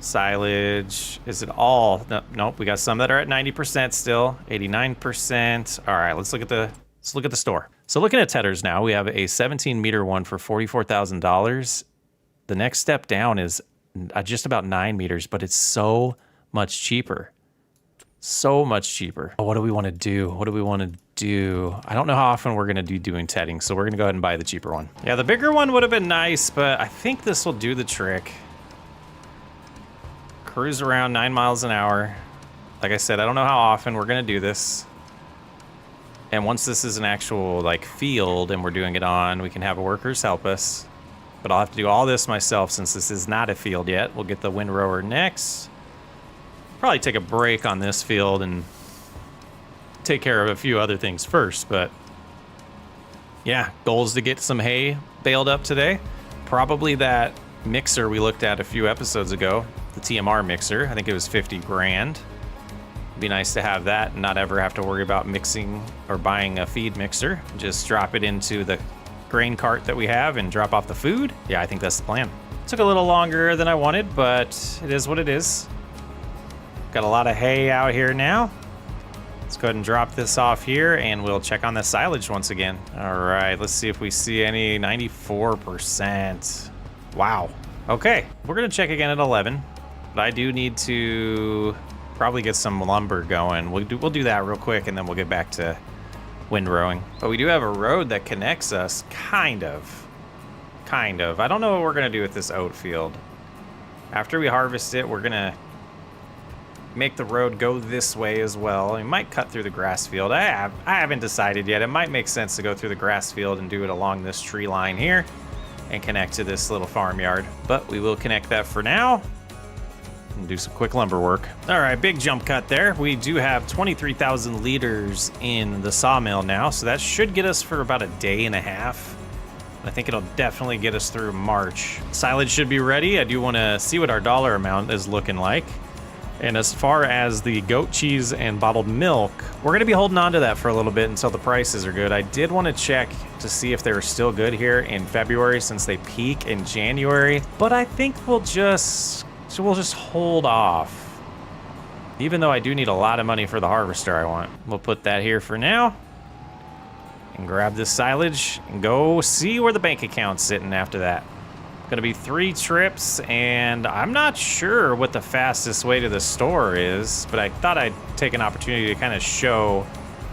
Silage, is it all? No, nope, we got some that are at 90% still, 89%. All right, let's look at the store. So looking at tedders now, we have a 17-meter one for $44,000. The next step down is just about 9 meters, but it's so much cheaper. So much cheaper. What do we want to do? What do we want to do? I don't know how often we're going to be doing tedding, so we're going to go ahead and buy the cheaper one. Yeah, the bigger one would have been nice, but I think this will do the trick. Cruise around 9 miles an hour. Like I said, I don't know how often we're going to do this. And once this is an actual like field and we're doing it on, we can have workers help us. But I'll have to do all this myself since this is not a field yet. We'll get the windrower next. Probably take a break on this field and take care of a few other things first, but yeah, goal is to get some hay baled up today. Probably that mixer we looked at a few episodes ago, the TMR mixer. I think it was 50 grand. It'd be nice to have that and not ever have to worry about mixing or buying a feed mixer. Just drop it into the grain cart that we have and drop off the food. Yeah, I think that's the plan. Took a little longer than I wanted, but it is what it is. Got a lot of hay out here now. Let's go ahead and drop this off here and we'll check on the silage once again. All right, let's see if we see any 94%. Wow. Okay, we're gonna check again at 11, but I do need to probably get some lumber going. We'll do that real quick and then we'll get back to windrowing. But we do have a road that connects us, kind of. I don't know what we're gonna do with this oat field. After we harvest it, we're gonna make the road go this way as well. We might cut through the grass field. I haven't decided yet. It might make sense to go through the grass field and do it along this tree line here and connect to this little farmyard. But we will connect that for now and do some quick lumber work. All right, big jump cut there. We do have 23,000 liters in the sawmill now, so that should get us for about a day and a half. I think it'll definitely get us through March. Silage should be ready. I do want to see what our dollar amount is looking like. And as far as the goat cheese and bottled milk, we're going to be holding on to that for a little bit until the prices are good. I did want to check to see if they were still good here in February since they peak in January, but I think we'll just hold off. Even though I do need a lot of money for the harvester I want. We'll put that here for now and grab this silage and go see where the bank account's sitting after that. Gonna be 3 trips, and I'm not sure what the fastest way to the store is, but I thought I'd take an opportunity to kind of show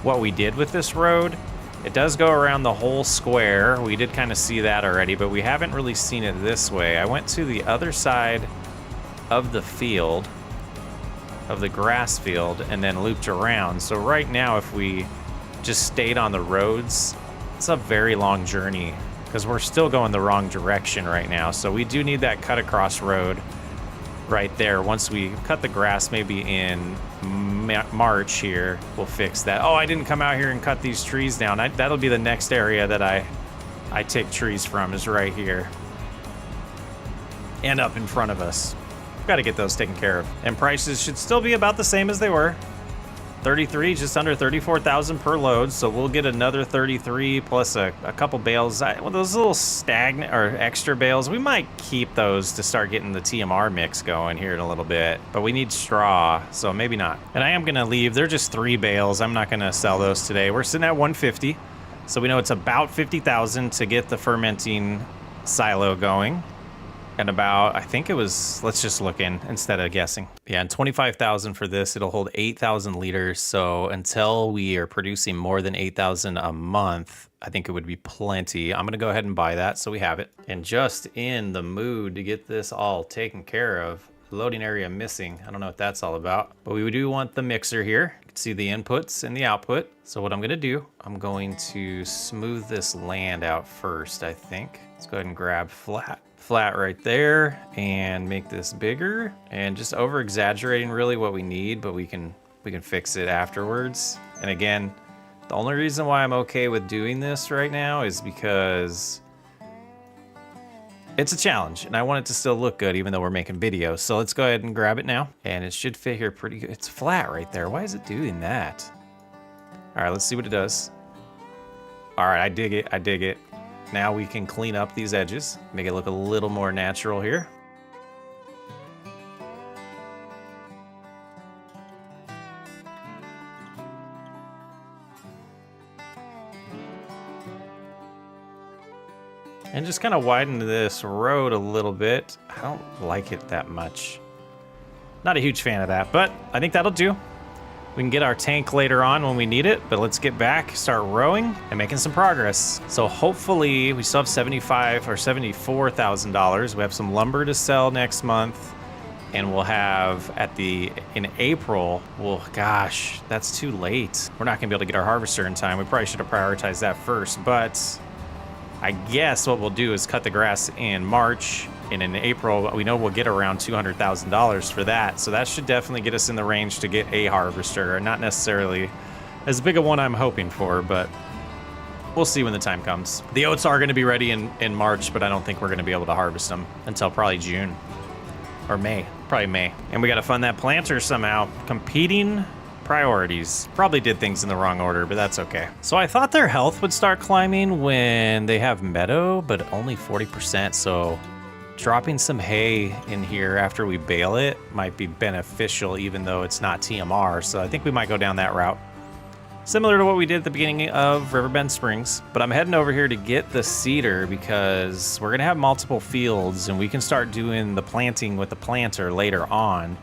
what we did with this road. It does go around the whole square. We did kind of see that already, but we haven't really seen it this way. I went to the other side of the field, of the grass field, and then looped around. So right now, if we just stayed on the roads, it's a very long journey because we're still going the wrong direction right now. So we do need that cut across road right there. Once we cut the grass, maybe in March here, we'll fix that. Oh, I didn't come out here and cut these trees down. That'll be the next area that I take trees from, is right here. And up in front of us. Got to get those taken care of. And prices should still be about the same as they were. 33, just under 34,000 per load, so we'll get another 33 plus a couple bales. Well, those little stagnant or extra bales, we might keep those to start getting the TMR mix going here in a little bit, but we need straw, so maybe not. And I am gonna leave. They're just 3 bales. I'm not gonna sell those today. We're sitting at 150, so we know it's about 50,000 to get the fermenting silo going. And about, I think it was, let's just look in instead of guessing. Yeah, and 25,000 for this. It'll hold 8,000 liters. So until we are producing more than 8,000 a month, I think it would be plenty. I'm gonna go ahead and buy that so we have it. And just in the mood to get this all taken care of. Loading area missing. I don't know what that's all about, but we do want the mixer here. You can see the inputs and the output. So what I'm gonna do, I'm going to smooth this land out first, I think. Let's go ahead and grab flat right there and make this bigger, and just over exaggerating really what we need, but we can fix it afterwards. And again, the only reason why I'm okay with doing this right now is because it's a challenge and I want it to still look good even though we're making videos. So let's go ahead and grab it now, and it should fit here pretty good. It's flat right there. Why is it doing that? All right, let's see what it does. All right, I dig it. Now we can clean up these edges, make it look a little more natural here. And just kind of widen this road a little bit. I don't like it that much. Not a huge fan of that, but I think that'll do. We can get our tank later on when we need it, but let's get back, start rowing, and making some progress. So hopefully we still have $75,000 or $74,000. We have some lumber to sell next month, and we'll have in April, well, gosh, that's too late. We're not gonna be able to get our harvester in time. We probably should have prioritized that first, but I guess what we'll do is cut the grass in March, and in April, we know we'll get around $200,000 for that. So that should definitely get us in the range to get a harvester. Not necessarily as big a one I'm hoping for, but we'll see when the time comes. The oats are gonna be ready in March, but I don't think we're gonna be able to harvest them until probably June or May, probably May. And we gotta fund that planter somehow. Competing priorities. Probably did things in the wrong order, but that's okay. So I thought their health would start climbing when they have meadow, but only 40%. So dropping some hay in here after we bale it might be beneficial, even though it's not TMR. So I think we might go down that route. Similar to what we did at the beginning of Riverbend Springs. But I'm heading over here to get the seeder because we're gonna have multiple fields and we can start doing the planting with the planter later on.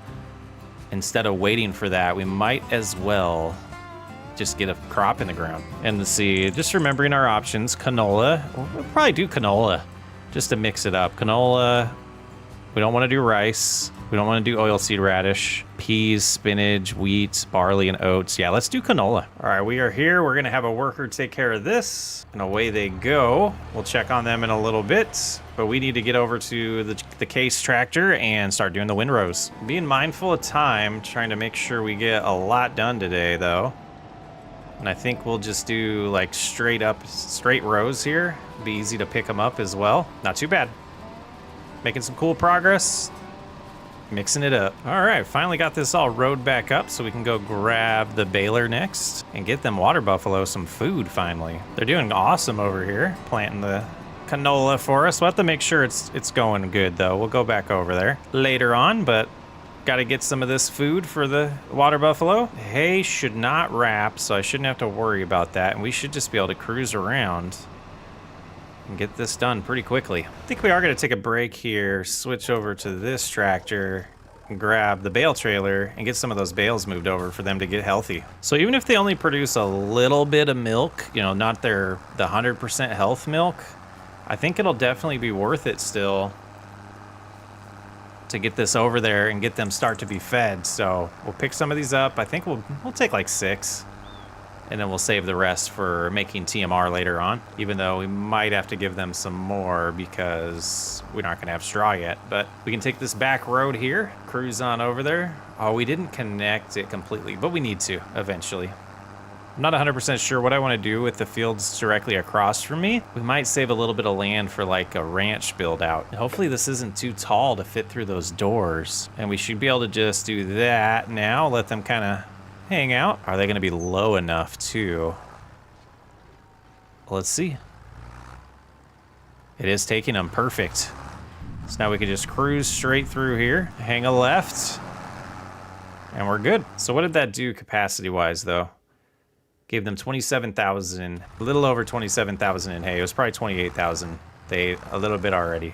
Instead of waiting for that, we might as well just get a crop in the ground. And the seed, just remembering our options, canola. We'll probably do canola just to mix it up. Canola, we don't want to do rice. We don't want to do oilseed radish, peas, spinach, wheat, barley, and oats. Yeah, let's do canola. All right, we are here. We're gonna have a worker take care of this, and away they go. We'll check on them in a little bit, but we need to get over to the case tractor and start doing the windrows. Being mindful of time, trying to make sure we get a lot done today, though. And I think we'll just do like straight rows here. Be easy to pick them up as well. Not too bad. Making some cool progress. Mixing it up. All right, finally got this all rowed back up so we can go grab the baler next and get them water buffalo some food finally. They're doing awesome over here, planting the canola for us. We'll have to make sure it's going good though. We'll go back over there later on, but got to get some of this food for the water buffalo. Hay should not wrap, so I shouldn't have to worry about that, and we should just be able to cruise around and get this done pretty quickly. I think we are going to take a break here, switch over to this tractor, and grab the bale trailer and get some of those bales moved over for them to get healthy. So even if they only produce a little bit of milk, you know, not the 100% health milk, I think it'll definitely be worth it still to get this over there and get them start to be fed. So we'll pick some of these up. I think we'll take like 6. And then we'll save the rest for making TMR later on, even though we might have to give them some more because we're not gonna have straw yet. But we can take this back road here, cruise on over there. Oh, we didn't connect it completely, but we need to eventually. I'm not 100% sure what I wanna do with the fields directly across from me. We might save a little bit of land for like a ranch build out. Hopefully this isn't too tall to fit through those doors. And we should be able to just do that now, let them kinda hang out. Are they going to be low enough too? Let's see. It is taking them perfect. So now we can just cruise straight through here, hang a left, and we're good. So what did that do capacity wise though? Gave them 27,000, a little over 27,000 in hay. It was probably 28,000. They ate a little bit already.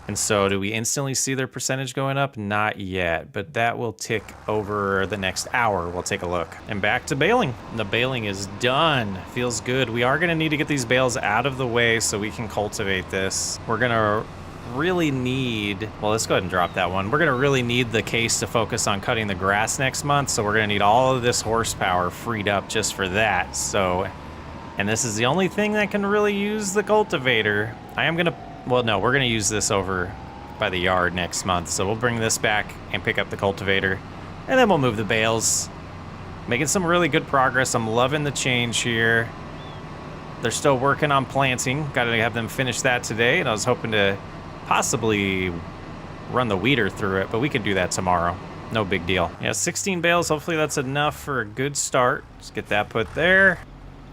And so do we instantly see their percentage going up? Not yet, but that will tick over the next hour. We'll take a look. And back to baling. The baling is done. Feels good. We are gonna need to get these bales out of the way so we can cultivate this. We're gonna really need, well, let's go ahead and drop that one. We're gonna really need the case to focus on cutting the grass next month. So we're gonna need all of this horsepower freed up just for that. So, and this is the only thing that can really use the cultivator. Well, no, we're going to use this over by the yard next month. So we'll bring this back and pick up the cultivator. And then we'll move the bales. Making some really good progress. I'm loving the change here. They're still working on planting. Got to have them finish that today. And I was hoping to possibly run the weeder through it. But we could do that tomorrow. No big deal. Yeah, 16 bales. Hopefully that's enough for a good start. Just get that put there.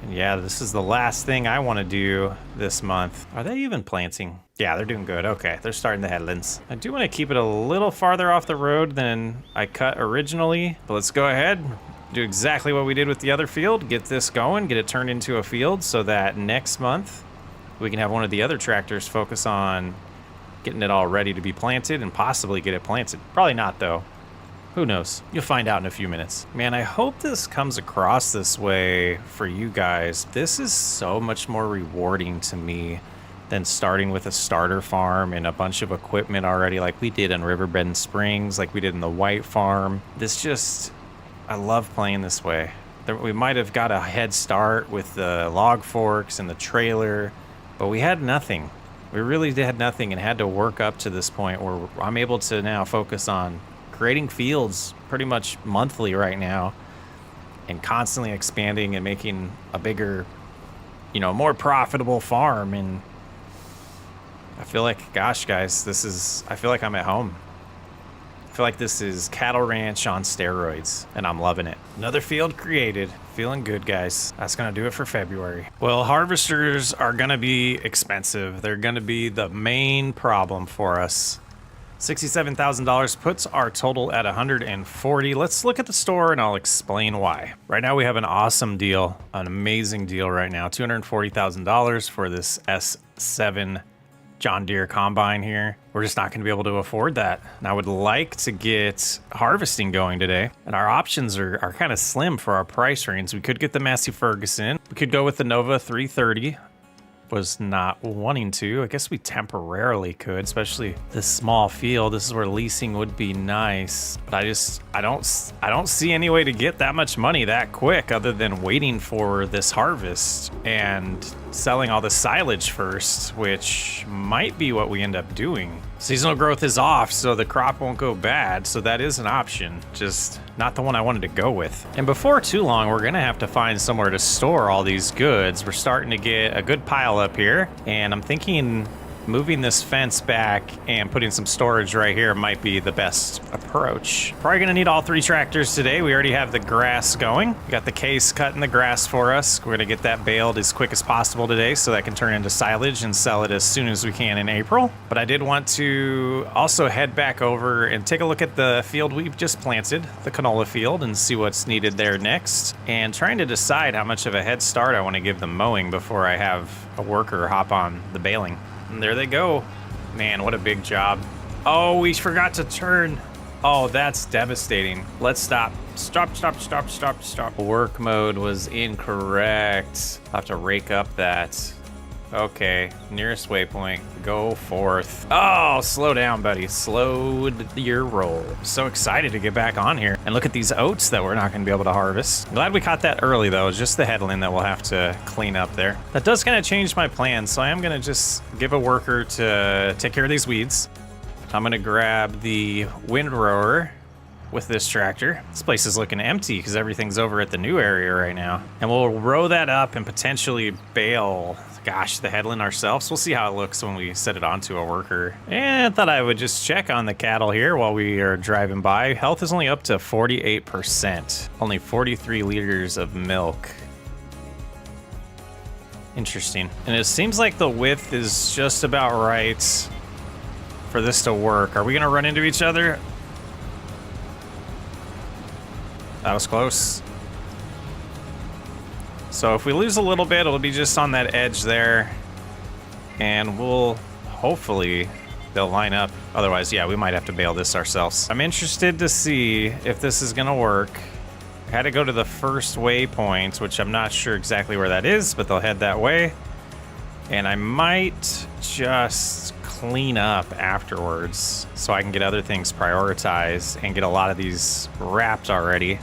And yeah, this is the last thing I want to do this month. Are they even planting? Yeah, they're doing good. Okay, they're starting the headlands. I do want to keep it a little farther off the road than I cut originally. But let's go ahead, do exactly what we did with the other field. Get this going, get it turned into a field so that next month we can have one of the other tractors focus on getting it all ready to be planted and possibly get it planted. Probably not though. Who knows? You'll find out in a few minutes. Man, I hope this comes across this way for you guys. This is so much more rewarding to me than starting with a starter farm and a bunch of equipment already like we did in Riverbend Springs, like we did in the White Farm. I love playing this way. We might have got a head start with the log forks and the trailer, but we had nothing. We really had nothing and had to work up to this point where I'm able to now focus on creating fields pretty much monthly right now and constantly expanding and making a bigger, more profitable farm. And I feel like, gosh, guys, I feel like I'm at home. I feel like this is cattle ranch on steroids and I'm loving it. Another field created. Feeling good, guys. That's gonna do it for February. Well, harvesters are gonna be expensive. They're gonna be the main problem for us. $67,000 puts our total at $140,000. Let's look at the store and I'll explain why. Right now we have an awesome deal, an amazing deal right now. $240,000 for this S7 John Deere combine here. We're just not going to be able to afford that. And I would like to get harvesting going today. And our options are kind of slim for our price range. We could get the Massey Ferguson. We could go with the Nova 330. Was not wanting to. I guess we temporarily could, especially this small field. This is where leasing would be nice. But I don't see any way to get that much money that quick other than waiting for this harvest and selling all the silage first, which might be what we end up doing. Seasonal growth is off, so the crop won't go bad, so that is an option, just not the one I wanted to go with. And before too long, we're gonna have to find somewhere to store all these goods. We're starting to get a good pile up here, and I'm thinking moving this fence back and putting some storage right here might be the best approach. Probably gonna need all 3 tractors today. We already have the grass going. We got the case cutting the grass for us. We're gonna get that baled as quick as possible today so that can turn into silage and sell it as soon as we can in April. But I did want to also head back over and take a look at the field we've just planted, the canola field, and see what's needed there next. And trying to decide how much of a head start I want to give the mowing before I have a worker hop on the baling. And there they go. Man, what a big job. Oh, we forgot to turn. Oh, that's devastating. Let's stop. Stop. Work mode was incorrect. I'll have to rake up that. Okay, nearest waypoint, go forth. Oh, slow down, buddy. Slowed your roll. So excited to get back on here. And look at these oats that we're not gonna be able to harvest. Glad we caught that early though. It's just the headland that we'll have to clean up there. That does kind of change my plan, so I am gonna just give a worker to take care of these weeds. I'm gonna grab the windrower with this tractor. This place is looking empty because everything's over at the new area right now. And we'll row that up and potentially bale, gosh, the headland ourselves. We'll see how it looks when we set it onto a worker. And I thought I would just check on the cattle here while we are driving by. Health is only up to 48%. Only 43 liters of milk. Interesting. And it seems like the width is just about right for this to work. Are we gonna run into each other? That was close. So if we lose a little bit, it'll be just on that edge there. And we'll, hopefully, they'll line up. Otherwise, yeah, we might have to bale this ourselves. I'm interested to see if this is gonna work. I had to go to the first waypoint, which I'm not sure exactly where that is, but they'll head that way. And I might just clean up afterwards so I can get other things prioritized and get a lot of these wrapped already.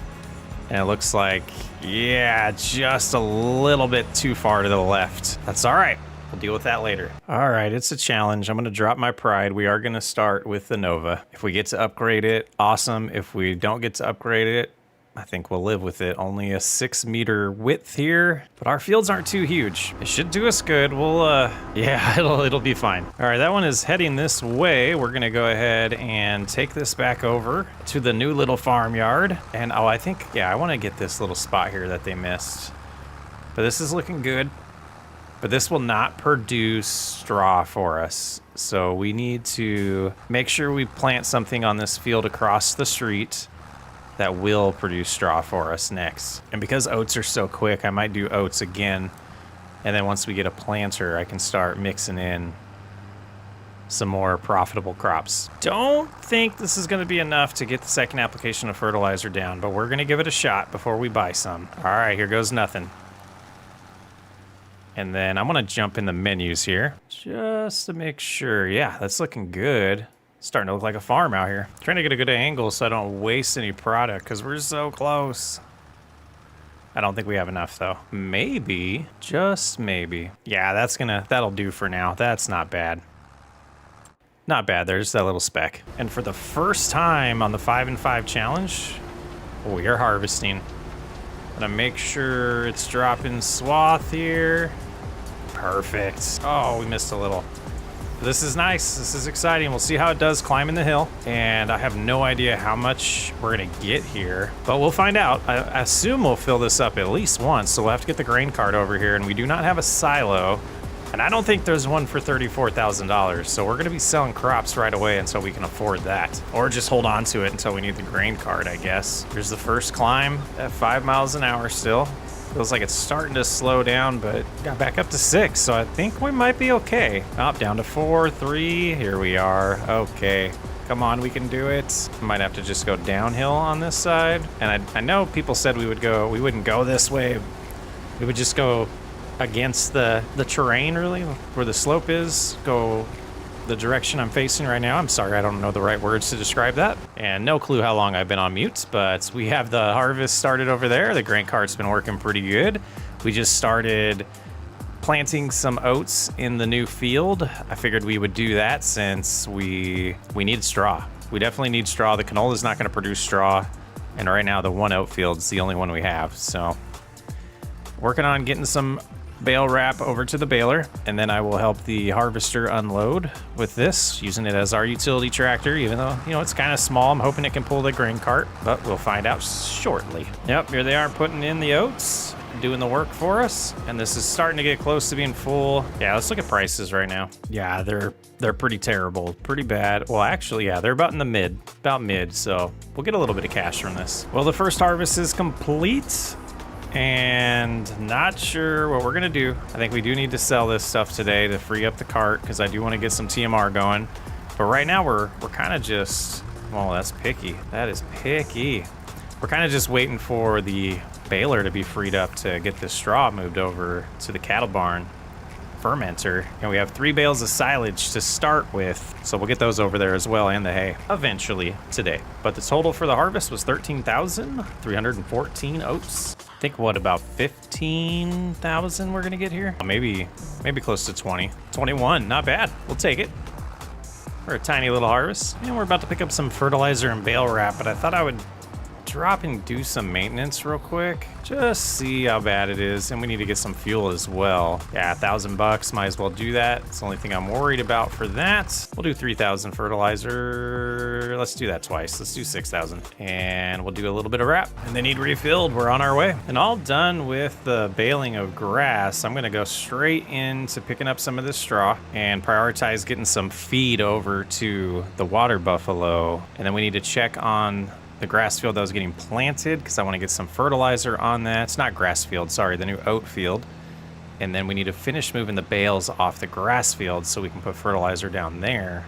And it looks like, yeah, just a little bit too far to the left. That's all right. We'll deal with that later. All right, it's a challenge. I'm going to drop my pride. We are going to start with the Nova. If we get to upgrade it, awesome. If we don't get to upgrade it, I think we'll live with it. Only a 6-meter width here, but our fields aren't too huge. It should do us good. We'll, yeah, it'll be fine. All right, that one is heading this way. We're gonna go ahead and take this back over to the new little farmyard. And oh, I think, yeah, I wanna get this little spot here that they missed. But this is looking good. But this will not produce straw for us. So we need to make sure we plant something on this field across the street that will produce straw for us next. And because oats are so quick, I might do oats again. And then once we get a planter, I can start mixing in some more profitable crops. Don't think this is gonna be enough to get the second application of fertilizer down, but we're gonna give it a shot before we buy some. All right, here goes nothing. And then I'm gonna jump in the menus here just to make sure. Yeah, that's looking good. Starting to look like a farm out here. Trying to get a good angle so I don't waste any product because we're so close. I don't think we have enough though. Maybe, just maybe. Yeah, that'll do for now. That's not bad. Not bad, there's that little speck. And for the first time on the 5 and 5 challenge, we are harvesting. Gonna make sure it's dropping swath here. Perfect. Oh, we missed a little. This is nice. This is exciting. We'll see how it does climbing the hill. And I have no idea how much we're gonna get here, but we'll find out. I assume we'll fill this up at least once, so we'll have to get the grain cart over here, and we do not have a silo. And I don't think there's one for $34,000, so we're gonna be selling crops right away until we can afford that. Or just hold on to it until we need the grain cart, I guess. Here's the first climb at 5 miles an hour still. Feels like it's starting to slow down, but got back up to 6, so I think we might be okay. Up, down to 4, 3, here we are. Okay, come on, we can do it. Might have to just go downhill on this side. And I know people said we wouldn't go this way. We would just go against the terrain, really, where the slope is, go the direction I'm facing right now. I'm sorry, I don't know the right words to describe that. And no clue how long I've been on mute, but we have the harvest started over there. The grain cart's been working pretty good. We just started planting some oats in the new field. I figured we would do that since we need straw. We definitely need straw. The canola is not gonna produce straw. And right now the one oat field's the only one we have. So working on getting some bale wrap over to the baler, and then I will help the harvester unload with this, using it as our utility tractor, even though, you know, it's kind of small. I'm hoping it can pull the grain cart, but we'll find out shortly. Yep, here they are putting in the oats, doing the work for us, and this is starting to get close to being full. Yeah, let's look at prices right now. Yeah, they're pretty terrible, pretty bad. Well, actually, yeah, they're about in the mid, so we'll get a little bit of cash from this. Well, the first harvest is complete, and not sure what we're gonna do. I think we do need to sell this stuff today to free up the cart, because I do want to get some TMR going. But right now we're kind of just, well, that's picky. That is picky. We're kind of just waiting for the baler to be freed up to get the straw moved over to the cattle barn fermenter, and we have 3 bales of silage to start with, so we'll get those over there as well, and the hay eventually today. But the total for the harvest was 13,314 oats. I think, what, about 15,000 we're gonna get here? Maybe close to 20. 21, not bad. We'll take it. We're a tiny little harvest, and we're about to pick up some fertilizer and bale wrap, but I thought I would drop and do some maintenance real quick, just see how bad it is, and we need to get some fuel as well. Yeah, $1,000, might as well do that. It's the only thing I'm worried about for that. We'll do 3,000 fertilizer. Let's do that twice. Let's do 6,000, and we'll do a little bit of wrap, and they need refilled. We're on our way. And all done with the baling of grass. I'm gonna go straight into picking up some of this straw and prioritize getting some feed over to the water buffalo, and then we need to check on the grass field that was getting planted, because I want to get some fertilizer on that. It's not grass field, sorry, the new oat field. And then we need to finish moving the bales off the grass field so we can put fertilizer down there.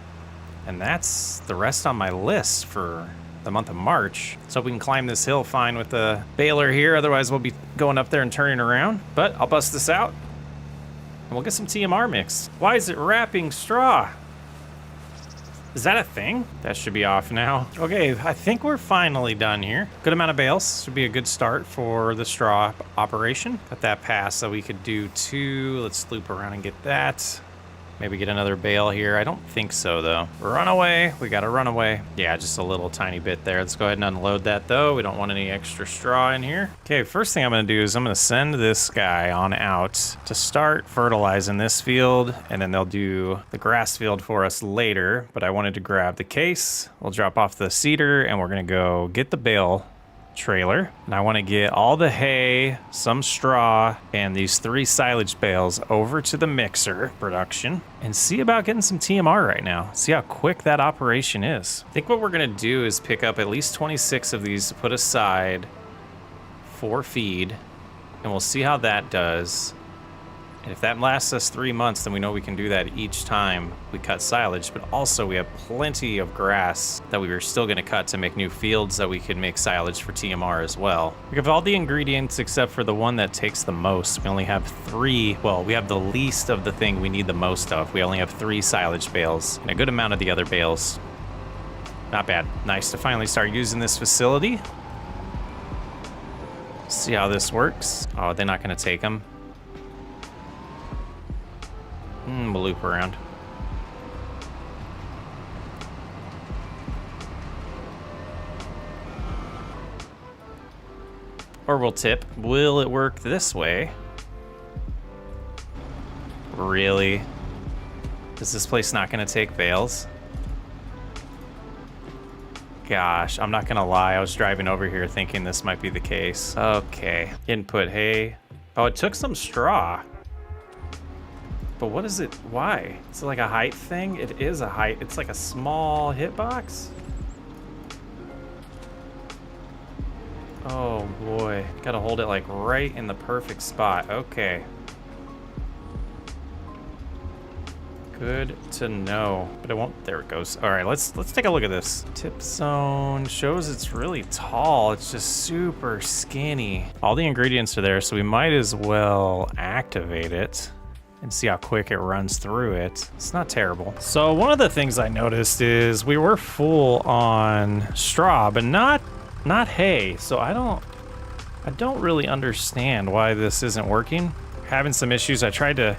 And that's the rest on my list for the month of March. So we can climb this hill fine with the baler here, otherwise we'll be going up there and turning around. But I'll bust this out and we'll get some TMR mix. Why is it wrapping straw? Is that a thing? That should be off now. Okay, I think we're finally done here. Good amount of bales. Should be a good start for the straw operation. Got that passed so we could do 2. Let's loop around and get that. Maybe get another bale here. I don't think so, though. Run away. We got to run away. Yeah, just a little tiny bit there. Let's go ahead and unload that, though. We don't want any extra straw in here. Okay, first thing I'm going to do is I'm going to send this guy on out to start fertilizing this field, and then they'll do the grass field for us later. But I wanted to grab the case. We'll drop off the cedar, and we're going to go get the bale trailer, and I want to get all the hay, some straw, and these 3 silage bales over to the mixer production and see about getting some TMR right now. See how quick that operation is. I think what we're going to do is pick up at least 26 of these to put aside for feed, and we'll see how that does. And if that lasts us 3 months, then we know we can do that each time we cut silage, but also we have plenty of grass that we were still gonna cut to make new fields that we could make silage for TMR as well. We have all the ingredients except for the one that takes the most. We only have 3, well, we have the least of the thing we need the most of. We only have 3 silage bales and a good amount of the other bales. Not bad. Nice to finally start using this facility. See how this works. Oh, they're not gonna take them. We'll loop around. Or we'll tip. Will it work this way? Really? Is this place not going to take bales? Gosh, I'm not going to lie. I was driving over here thinking this might be the case. Okay. Input hay. Oh, it took some straw. But what is it? Why? Is it like a height thing? It is a height. It's like a small hitbox. Oh boy. Gotta hold it like right in the perfect spot. Okay. Good to know. But it won't. There it goes. All right, let's take a look at this. Tip zone shows it's really tall. It's just super skinny. All the ingredients are there, so we might as well activate it and see how quick it runs through it. It's not terrible. So one of the things I noticed is we were full on straw, but not hay. So I don't really understand why this isn't working. Having some issues. I tried to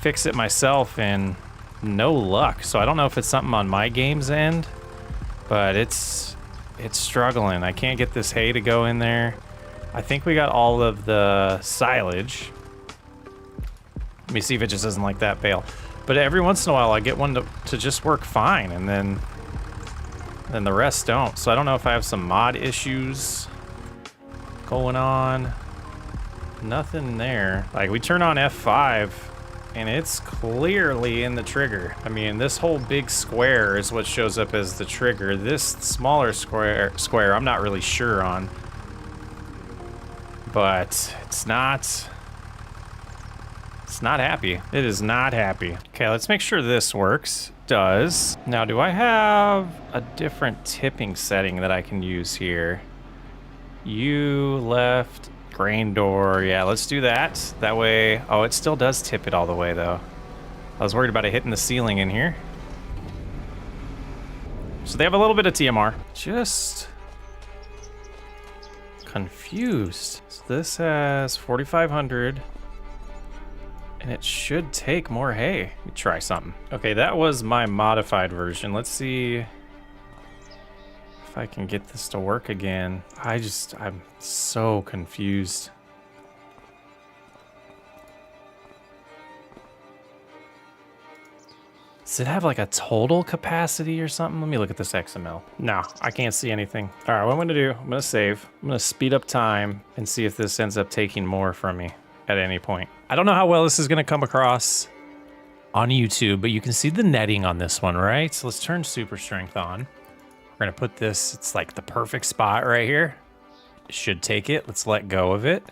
fix it myself and no luck. So I don't know if it's something on my game's end, but it's struggling. I can't get this hay to go in there. I think we got all of the silage. Let me see if it just doesn't like that bale. But every once in a while, I get one to just work fine, and then the rest don't. So I don't know if I have some mod issues going on. Nothing there. Like, we turn on F5, and it's clearly in the trigger. I mean, this whole big square is what shows up as the trigger. This smaller square I'm not really sure on. But it's not happy. It is not happy. Okay, let's make sure this works. Does. Now, do I have a different tipping setting that I can use here? U, left, grain door. Yeah, let's do that. That way, oh, it still does tip it all the way, though. I was worried about it hitting the ceiling in here. So they have a little bit of TMR. Just confused. So this has 4,500. And it should take more hay. Let me try something. Okay, that was my modified version. Let's see if I can get this to work again. I'm so confused. Does it have like a total capacity or something? Let me look at this XML. No, I can't see anything. All right, what I'm gonna do, I'm gonna save. I'm gonna speed up time and see if this ends up taking more from me at any point. I don't know how well this is gonna come across on YouTube, but you can see the netting on this one, right? So let's turn super strength on. We're gonna put this, it's like the perfect spot right here. It should take it. Let's let go of it.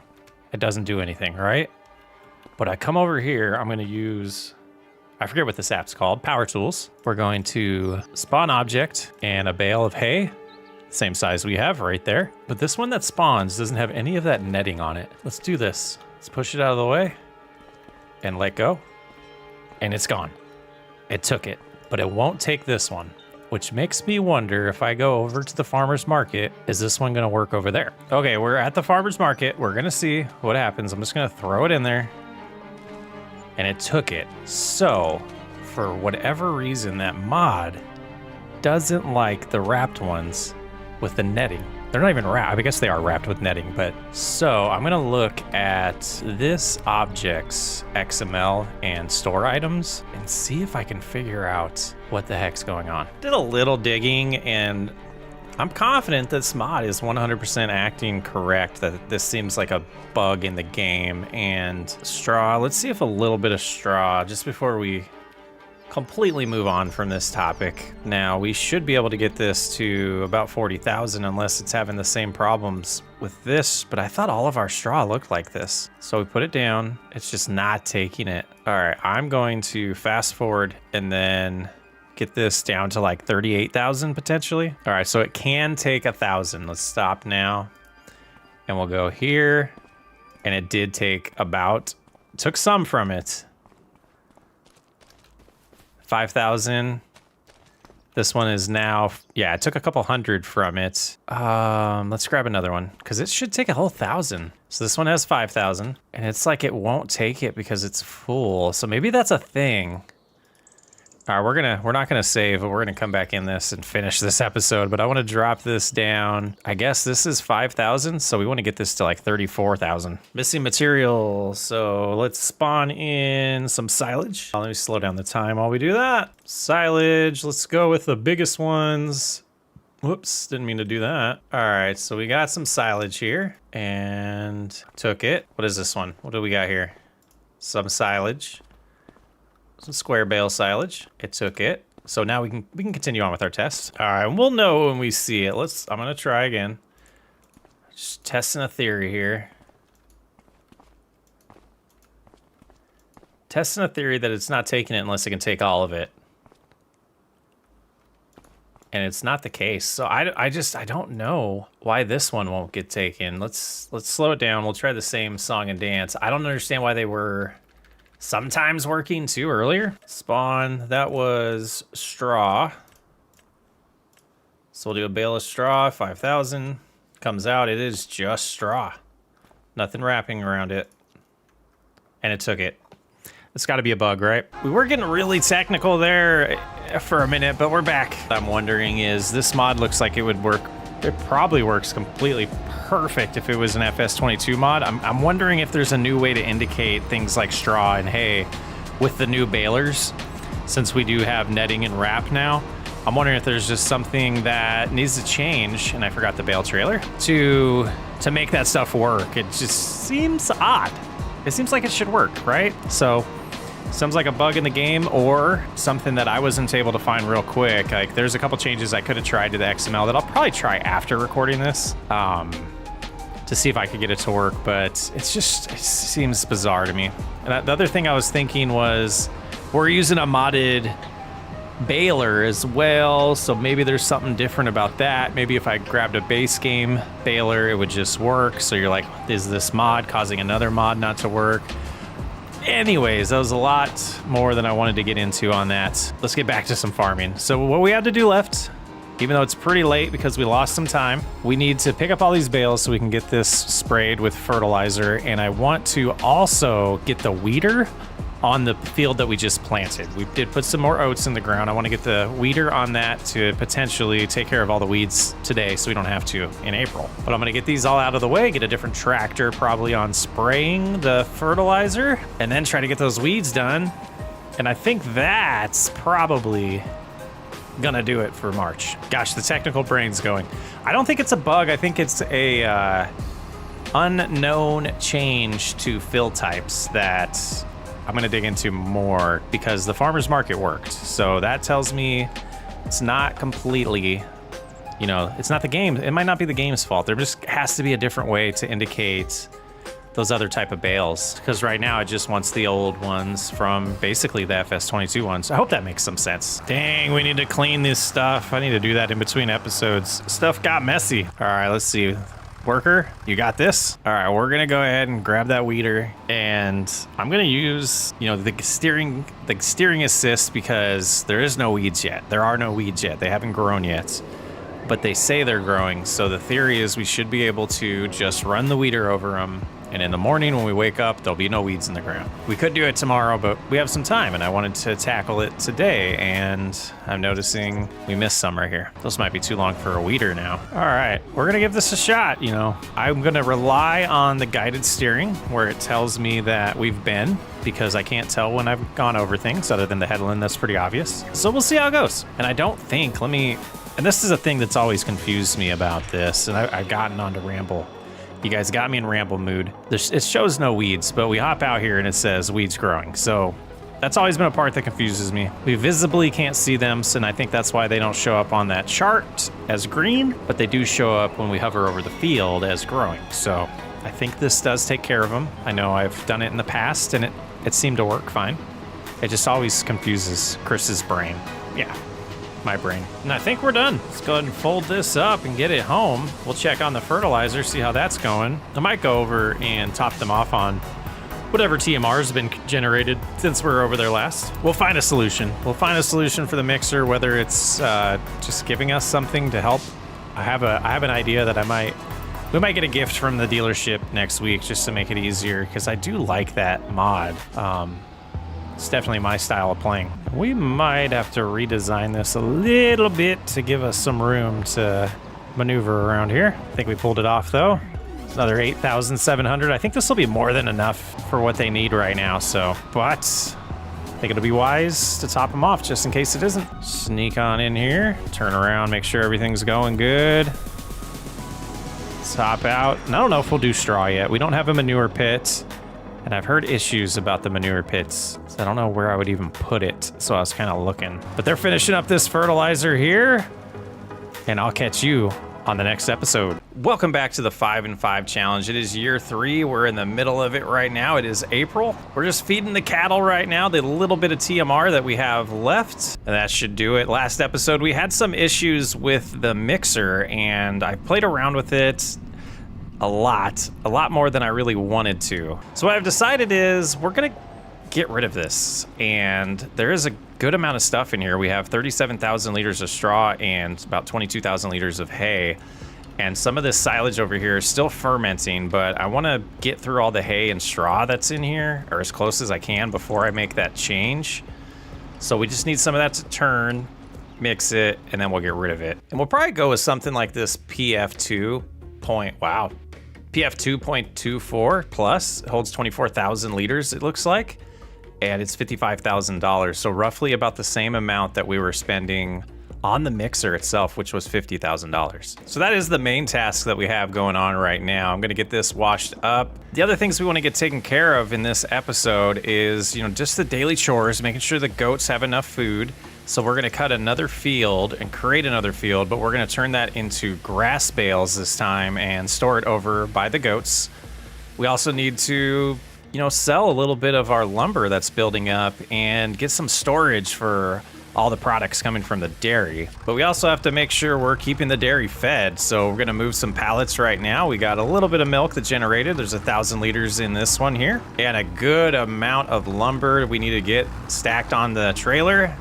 It doesn't do anything, right? But I come over here, I'm gonna use, I forget what this app's called, Power Tools. We're going to spawn object and a bale of hay, same size we have right there. But this one that spawns doesn't have any of that netting on it. Let's do this. Let's push it out of the way and let go. And it's gone. It took it, but it won't take this one, which makes me wonder if I go over to the farmer's market, is this one gonna work over there? Okay, we're at the farmer's market. We're gonna see what happens. I'm just gonna throw it in there. And it took it. So, for whatever reason, that mod doesn't like the wrapped ones with the netting. They're not even wrapped. I guess they are wrapped with netting, but so I'm gonna look at this object's XML and store items and see if I can figure out what the heck's going on. Did a little digging, and I'm confident this mod is 100% acting correct, that this seems like a bug in the game. And straw, let's see if a little bit of straw, just before we completely move on from this topic. Now, we should be able to get this to about 40,000 unless it's having the same problems with this, but I thought all of our straw looked like this. So we put it down, it's just not taking it. All right, I'm going to fast forward and then get this down to like 38,000 potentially. All right, so it can take 1,000. Let's stop now. And we'll go here. And it did take about, took some from it. 5,000. This one is now, yeah, it took a couple hundred from it. Let's grab another one because it should take a whole 1,000. So this one has 5,000 and it's like it won't take it because it's full. So maybe that's a thing. All right, we're not gonna save, but we're gonna come back in this and finish this episode. But I want to drop this down. I guess this is 5,000, so we want to get this to like 34,000. Missing material, so let's spawn in some silage. Let me slow down the time while we do that. Silage, let's go with the biggest ones. Whoops, didn't mean to do that. All right, so we got some silage here and took it. What is this one? What do we got here? Some silage. Some square bale silage. It took it. So now we can continue on with our test. All right, we'll know when we see it. I'm gonna try again. Just testing a theory here. Testing a theory that it's not taking it unless it can take all of it. And it's not the case. So I don't know why this one won't get taken. Let's slow it down. We'll try the same song and dance. I don't understand why they were sometimes working too earlier. Spawn, that was straw. So we'll do a bale of straw, 5,000. Comes out, it is just straw. Nothing wrapping around it. And it took it. It's gotta be a bug, right? We were getting really technical there for a minute, but we're back. I'm wondering is, this mod looks like it would work It probably works completely perfect if it was an FS22 mod. I'm wondering if there's a new way to indicate things like straw and hay with the new balers, since we do have netting and wrap now. I'm wondering if there's just something that needs to change, and I forgot the bale trailer, to make that stuff work. It just seems odd. It seems like it should work, right? So, sounds like a bug in the game or something that I wasn't able to find real quick. Like, there's a couple changes I could have tried to the XML that I'll probably try after recording this to see if I could get it to work, but it seems bizarre to me. And the other thing I was thinking was we're using a modded baler as well, so maybe there's something different about that. Maybe if I grabbed a base game baler, it would just work. So you're like, is this mod causing another mod not to work? Anyways, that was a lot more than I wanted to get into on that. Let's get back to some farming. So what we have to do left, even though it's pretty late because we lost some time, we need to pick up all these bales so we can get this sprayed with fertilizer. And I want to also get the weeder on the field that we just planted. We did put some more oats in the ground. I want to get the weeder on that to potentially take care of all the weeds today so we don't have to in April. But I'm going to get these all out of the way, get a different tractor probably on spraying the fertilizer, and then try to get those weeds done. And I think that's probably gonna do it for March. Gosh, the technical brain's going. I don't think it's a bug. I think it's a unknown change to fill types that I'm gonna dig into more because the farmer's market worked. So that tells me it's not completely, you know, it's not the game. It might not be the game's fault. There just has to be a different way to indicate those other type of bales, because right now it just wants the old ones from basically the FS22 ones. I hope that makes some sense. Dang, we need to clean this stuff. I need to do that in between episodes. Stuff got messy. All right, let's see. Worker, you got this? All right, we're gonna go ahead and grab that weeder, and I'm gonna use, you know, the steering assist because there is no weeds yet. There are no weeds yet. They haven't grown yet, but they say they're growing. So the theory is we should be able to just run the weeder over them, and in the morning when we wake up, there'll be no weeds in the ground. We could do it tomorrow, but we have some time, and I wanted to tackle it today, and I'm noticing we missed some right here. Those might be too long for a weeder now. All right, we're gonna give this a shot, you know. I'm gonna rely on the guided steering where it tells me that we've been, because I can't tell when I've gone over things other than the headland. That's pretty obvious. So we'll see how it goes. And I don't think, and this is a thing that's always confused me about this, and I've gotten onto ramble. You guys got me in ramble mood. It shows no weeds, but we hop out here and it says weeds growing. So that's always been a part that confuses me. We visibly can't see them, and I think that's why they don't show up on that chart as green, but they do show up when we hover over the field as growing. So I think this does take care of them. I know I've done it in the past and it seemed to work fine. It just always confuses Chris's brain. Yeah. My brain. And I think we're done. Let's go ahead and fold this up and get it home. We'll check on the fertilizer, see how that's going. I might go over and top them off on whatever TMR has been generated since we were over there last. We'll find a solution. We'll find a solution for the mixer, whether it's just giving us something to help. I have an idea that we might get a gift from the dealership next week just to make it easier, because I do like that mod. It's definitely my style of playing. We might have to redesign this a little bit to give us some room to maneuver around here. I think we pulled it off though. It's another 8,700. I think this will be more than enough for what they need right now. So, but I think it'll be wise to top them off just in case it isn't. Sneak on in here, turn around, make sure everything's going good. Let's hop out. And I don't know if we'll do straw yet. We don't have a manure pit. And I've heard issues about the manure pits, so I don't know where I would even put it, so I was kind of looking. But they're finishing up this fertilizer here, and I'll catch you on the next episode. Welcome back to the 5 and 5 challenge. It is year 3. We're in the middle of it right now. It is April. We're just feeding the cattle right now, the little bit of TMR that we have left, and that should do it. Last episode, we had some issues with the mixer, and I played around with it a lot more than I really wanted to. So what I've decided is we're gonna get rid of this, and there is a good amount of stuff in here. We have 37,000 liters of straw and about 22,000 liters of hay, and some of this silage over here is still fermenting, but I want to get through all the hay and straw that's in here, or as close as I can, before I make that change. So we just need some of that to turn, mix it, and then we'll get rid of it. And we'll probably go with something like this PF2.24 plus. It holds 24,000 liters, it looks like. And it's $55,000. So roughly about the same amount that we were spending on the mixer itself, which was $50,000. So that is the main task that we have going on right now. I'm gonna get this washed up. The other things we wanna get taken care of in this episode is, just the daily chores, making sure the goats have enough food. So we're gonna cut another field and create another field, but we're gonna turn that into grass bales this time and store it over by the goats. We also need to, sell a little bit of our lumber that's building up and get some storage for all the products coming from the dairy. But we also have to make sure we're keeping the dairy fed. So we're gonna move some pallets right now. We got a little bit of milk that generated. There's 1,000 liters in this one here. And a good amount of lumber we need to get stacked on the trailer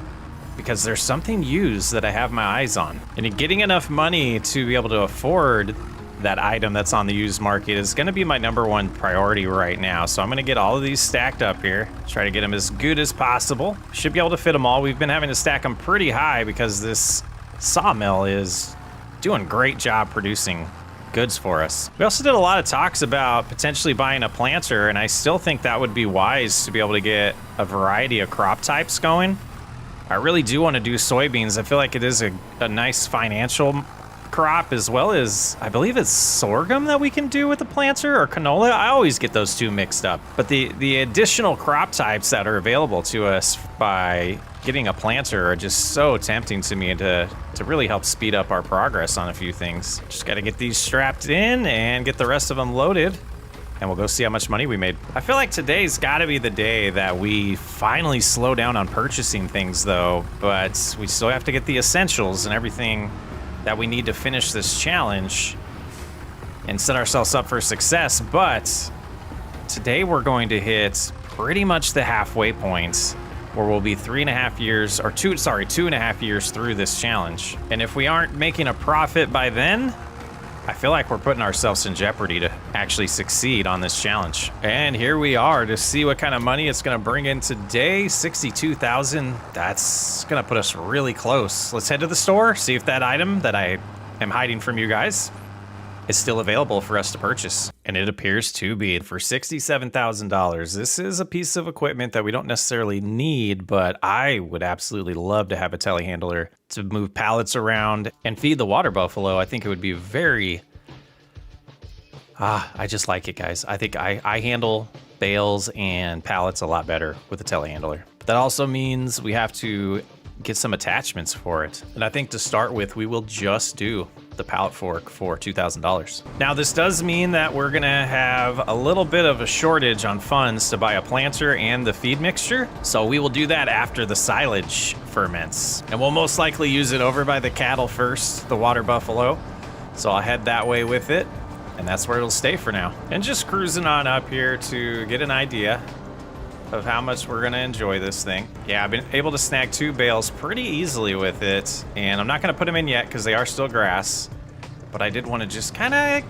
because there's something used that I have my eyes on. And getting enough money to be able to afford that item that's on the used market is gonna be my #1 priority right now. So I'm gonna get all of these stacked up here, try to get them as good as possible. Should be able to fit them all. We've been having to stack them pretty high because this sawmill is doing a great job producing goods for us. We also did a lot of talks about potentially buying a planter, and I still think that would be wise to be able to get a variety of crop types going. I really do want to do soybeans. I feel like it is a nice financial crop, as well as I believe it's sorghum that we can do with the planter, or canola. I always get those two mixed up. But the additional crop types that are available to us by getting a planter are just so tempting to me to really help speed up our progress on a few things. Just got to get these strapped in and get the rest of them loaded, and we'll go see how much money we made. I feel like today's got to be the day that we finally slow down on purchasing things, though, but we still have to get the essentials and everything that we need to finish this challenge and set ourselves up for success. But today we're going to hit pretty much the halfway point where we'll be 2.5 years through this challenge. And if we aren't making a profit by then, I feel like we're putting ourselves in jeopardy to actually succeed on this challenge. And here we are to see what kind of money it's gonna bring in today. 62,000, that's gonna put us really close. Let's head to the store, see if that item that I am hiding from you guys is still available for us to purchase. And it appears to be. For $67,000, this is a piece of equipment that we don't necessarily need, but I would absolutely love to have a telehandler to move pallets around and feed the water buffalo. I think it would be very, I just like it, guys. I think I handle bales and pallets a lot better with a telehandler. But that also means we have to get some attachments for it. And I think to start with, we will just do the pallet fork for $2,000. Now, this does mean that we're gonna have a little bit of a shortage on funds to buy a planter and the feed mixture. So we will do that after the silage ferments. And we'll most likely use it over by the cattle first, the water buffalo. So I'll head that way with it, and that's where it'll stay for now. And just cruising on up here to get an idea of how much we're gonna enjoy this thing. Yeah, I've been able to snag 2 bales pretty easily with it, and I'm not gonna put them in yet because they are still grass, but I did want to just kind of,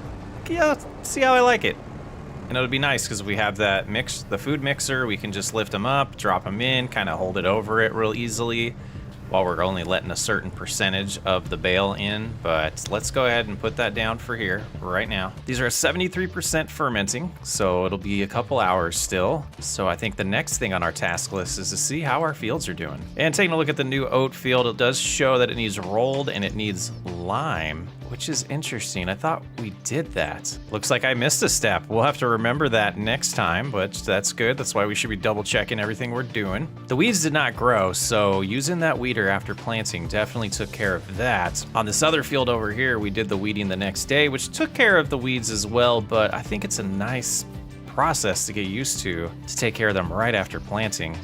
see how I like it. And it'll be nice because we have that the food mixer. We can just lift them up, drop them in, kind of hold it over it real easily, while we're only letting a certain percentage of the bale in. But let's go ahead and put that down for here right now. These are 73% fermenting, so it'll be a couple hours still. So I think the next thing on our task list is to see how our fields are doing. And taking a look at the new oat field, it does show that it needs rolled and it needs lime, which is interesting. I thought we did that. Looks like I missed a step. We'll have to remember that next time, but that's good. That's why we should be double checking everything we're doing. The weeds did not grow, so using that weeder after planting definitely took care of that. On this other field over here, we did the weeding the next day, which took care of the weeds as well, but I think it's a nice process to get used to take care of them right after planting.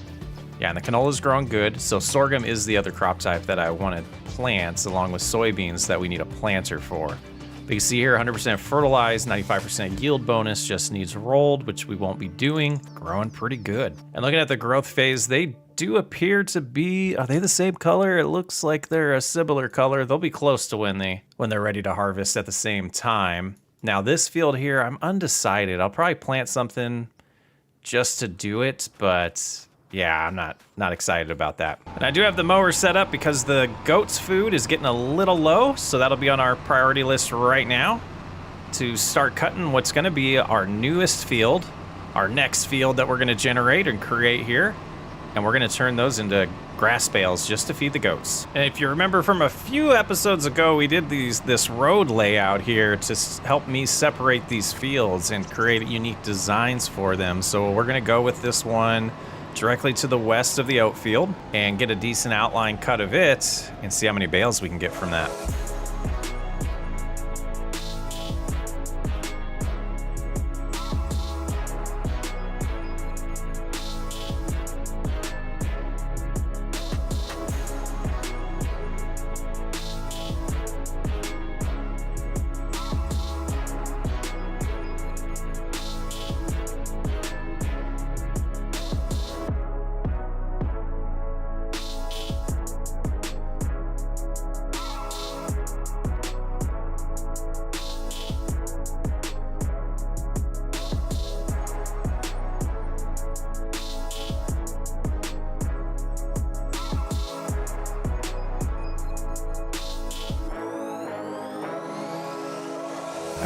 Yeah, and the canola's growing good, so sorghum is the other crop type that I want to plant, along with soybeans that we need a planter for. But you see here, 100% fertilized, 95% yield bonus, just needs rolled, which we won't be doing. Growing pretty good. And looking at the growth phase, they do appear to be, are they the same color? It looks like they're a similar color. They'll be close to when they're ready to harvest at the same time. Now this field here, I'm undecided. I'll probably plant something just to do it, but Yeah, I'm not excited about that. And I do have the mower set up because the goats' food is getting a little low, so that'll be on our priority list right now to start cutting what's gonna be our newest field, our next field that we're gonna generate and create here. And we're gonna turn those into grass bales just to feed the goats. And if you remember from a few episodes ago, we did this road layout here to help me separate these fields and create unique designs for them. So we're gonna go with this one directly to the west of the oat field and get a decent outline cut of it and see how many bales we can get from that.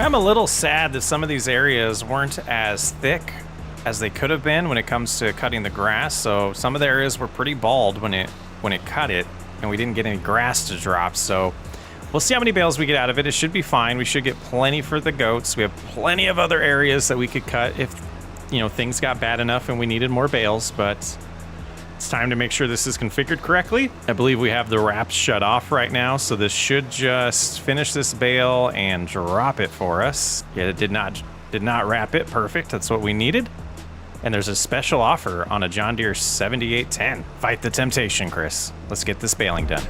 I'm a little sad that some of these areas weren't as thick as they could have been when it comes to cutting the grass. So some of the areas were pretty bald when it cut it, and we didn't get any grass to drop. So we'll see how many bales we get out of it. It should be fine. We should get plenty for the goats. We have plenty of other areas that we could cut if, you know, things got bad enough and we needed more bales, but it's time to make sure this is configured correctly. I believe we have the wraps shut off right now, so this should just finish this bale and drop it for us. Yeah, it did not wrap it. Perfect. That's what we needed. And there's a special offer on a John Deere 7810. Fight the temptation, Chris. Let's get this baling done.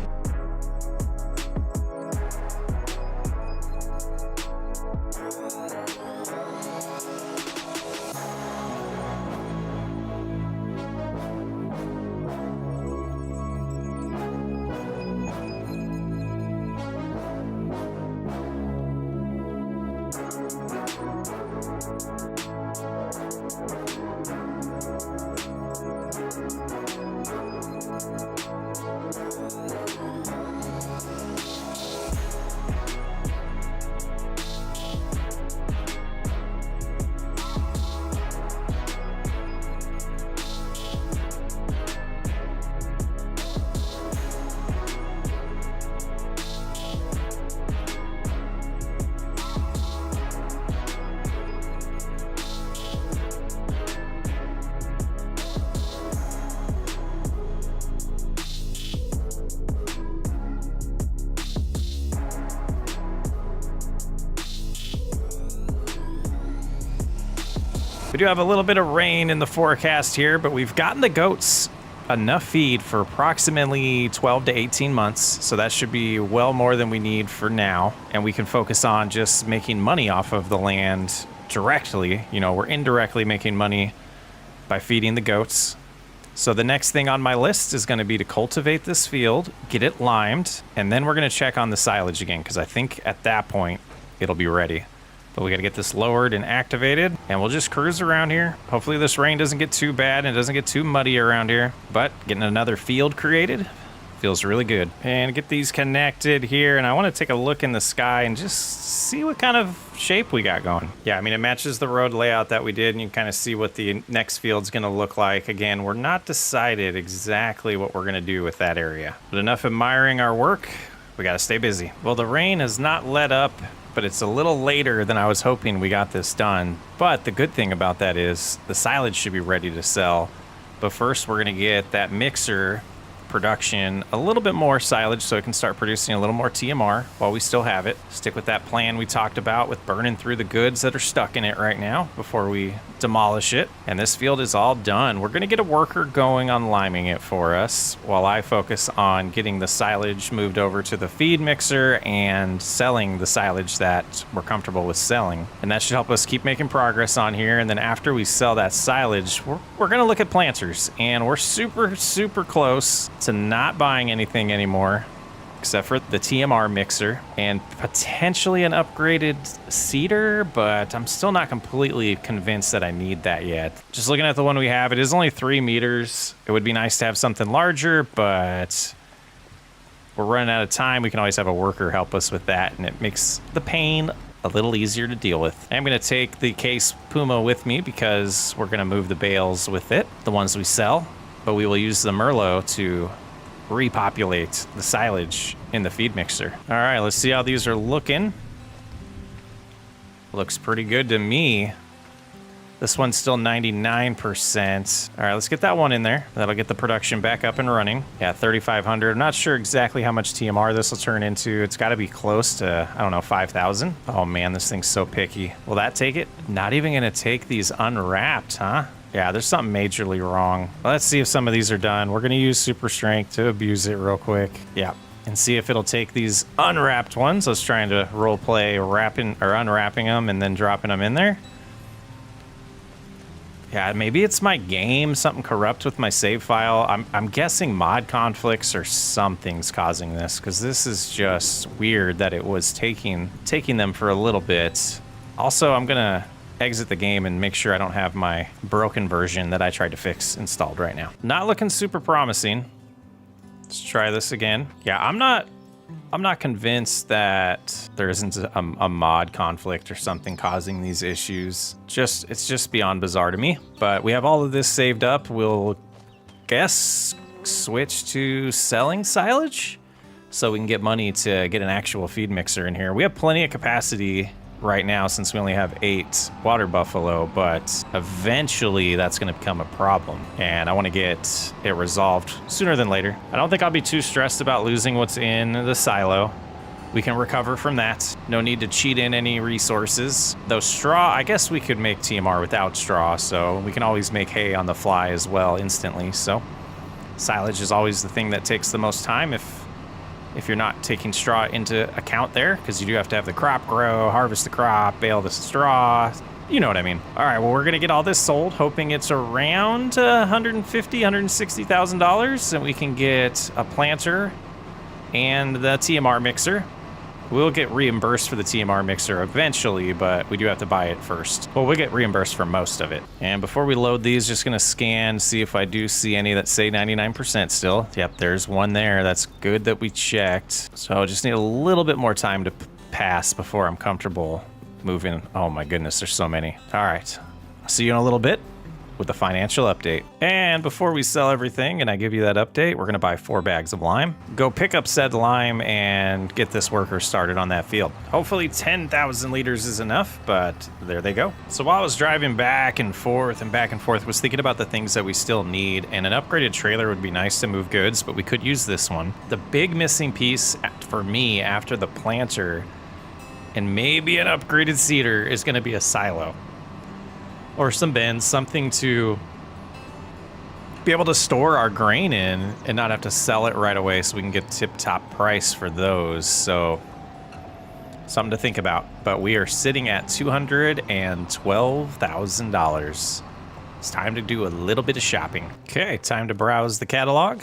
We do have a little bit of rain in the forecast here, but we've gotten the goats enough feed for approximately 12 to 18 months. So that should be well more than we need for now. And we can focus on just making money off of the land directly. You know, we're indirectly making money by feeding the goats. So the next thing on my list is going to be to cultivate this field, get it limed, and then we're going to check on the silage again, because I think at that point it'll be ready. But we got to get this lowered and activated, and we'll just cruise around here. Hopefully this rain doesn't get too bad and it doesn't get too muddy around here. But getting another field created feels really good. And get these connected here, and I want to take a look in the sky and just see what kind of shape we got going. Yeah, I mean, it matches the road layout that we did, and you can kind of see what the next field's going to look like. Again, we're not decided exactly what we're going to do with that area. But enough admiring our work. We got to stay busy. Well, the rain has not let up, but it's a little later than I was hoping we got this done. But the good thing about that is the silage should be ready to sell. But first we're gonna get that mixer production a little bit more silage so it can start producing a little more TMR while we still have it. Stick with that plan we talked about with burning through the goods that are stuck in it right now before we demolish it. And this field is all done. We're gonna get a worker going on liming it for us while I focus on getting the silage moved over to the feed mixer and selling the silage that we're comfortable with selling. And that should help us keep making progress on here. And then after we sell that silage, we're gonna look at planters, and we're super close to not buying anything anymore. except for the TMR mixer and potentially an upgraded seeder, but I'm still not completely convinced that I need that yet. Just looking at the one we have, it is only 3 meters. It would be nice to have something larger, but we're running out of time. We can always have a worker help us with that, and it makes the pain a little easier to deal with. I'm going to take the case Puma with me because we're going to move the bales with it, the ones we sell, but we will use the Merlot to repopulate the silage in the feed mixer. All right, let's see how these are looking. Looks pretty good to me. This one's still 99%. All right, let's get that one in there. That'll get the production back up and running. Yeah, 3,500. I'm not sure exactly how much TMR this will turn into. It's got to be close to, I don't know, 5,000. Oh man, this thing's so picky. Will that take it? Not even gonna take these unwrapped, huh? Yeah, there's something majorly wrong. Let's see if some of these are done. We're gonna use super strength to abuse it real quick. Yeah, and see if it'll take these unwrapped ones. I was trying to role play wrapping or unwrapping them and then dropping them in there. Yeah, maybe it's my game, something corrupt with my save file. I'm guessing mod conflicts or something's causing this, because this is just weird that it was taking them for a little bit. Also, I'm gonna exit the game and make sure I don't have my broken version that I tried to fix installed right now. Not looking super promising. Let's try this again. Yeah, I'm not convinced that there isn't a mod conflict or something causing these issues. It's just beyond bizarre to me. But we have all of this saved up. We'll guess switch to selling silage so we can get money to get an actual feed mixer in here. We have plenty of capacity right now since we only have 8 water buffalo, but eventually that's going to become a problem, and I want to get it resolved sooner than later. I don't think I'll be too stressed about losing what's in the silo. We can recover from that. No need to cheat in any resources. Though straw, I guess we could make TMR without straw, so we can always make hay on the fly as well instantly. So silage is always the thing that takes the most time if you're not taking straw into account there, because you do have to have the crop grow, harvest the crop, bale the straw. You know what I mean. All right, well, we're gonna get all this sold, hoping it's around $150,000, $160,000, and we can get a planter and the TMR mixer. We'll get reimbursed for the TMR mixer eventually, but we do have to buy it first. Well, we'll get reimbursed for most of it. And before we load these, just gonna scan, see if I do see any that say 99% still. Yep, there's one there. That's good that we checked. So I just need a little bit more time to pass before I'm comfortable moving. Oh my goodness, there's so many. All right, I'll see you in a little bit with a financial update. And before we sell everything and I give you that update, we're gonna buy 4 bags of lime, go pick up said lime and get this worker started on that field. Hopefully 10,000 liters is enough, but there they go. So while I was driving back and forth, was thinking about the things that we still need, and an upgraded trailer would be nice to move goods, but we could use this one. The big missing piece for me after the planter and maybe an upgraded seeder is gonna be a silo. Or some bins, something to be able to store our grain in and not have to sell it right away so we can get tip-top price for those. So something to think about. But we are sitting at $212,000. It's time to do a little bit of shopping. Okay, time to browse the catalog,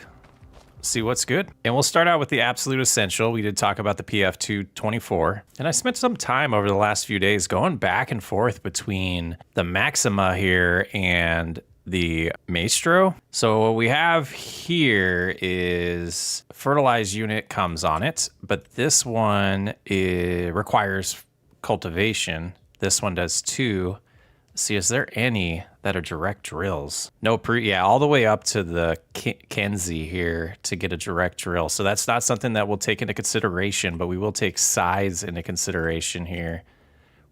see what's good. And we'll start out with the absolute essential. We did talk about the PF224. And I spent some time over the last few days going back and forth between the Maxima here and the Maestro. So what we have here is fertilized unit comes on it, but this one requires cultivation. This one does too. See, is there any that are direct drills? No, yeah, all the way up to the Kenzie here to get a direct drill. So that's not something that we'll take into consideration, but we will take size into consideration here,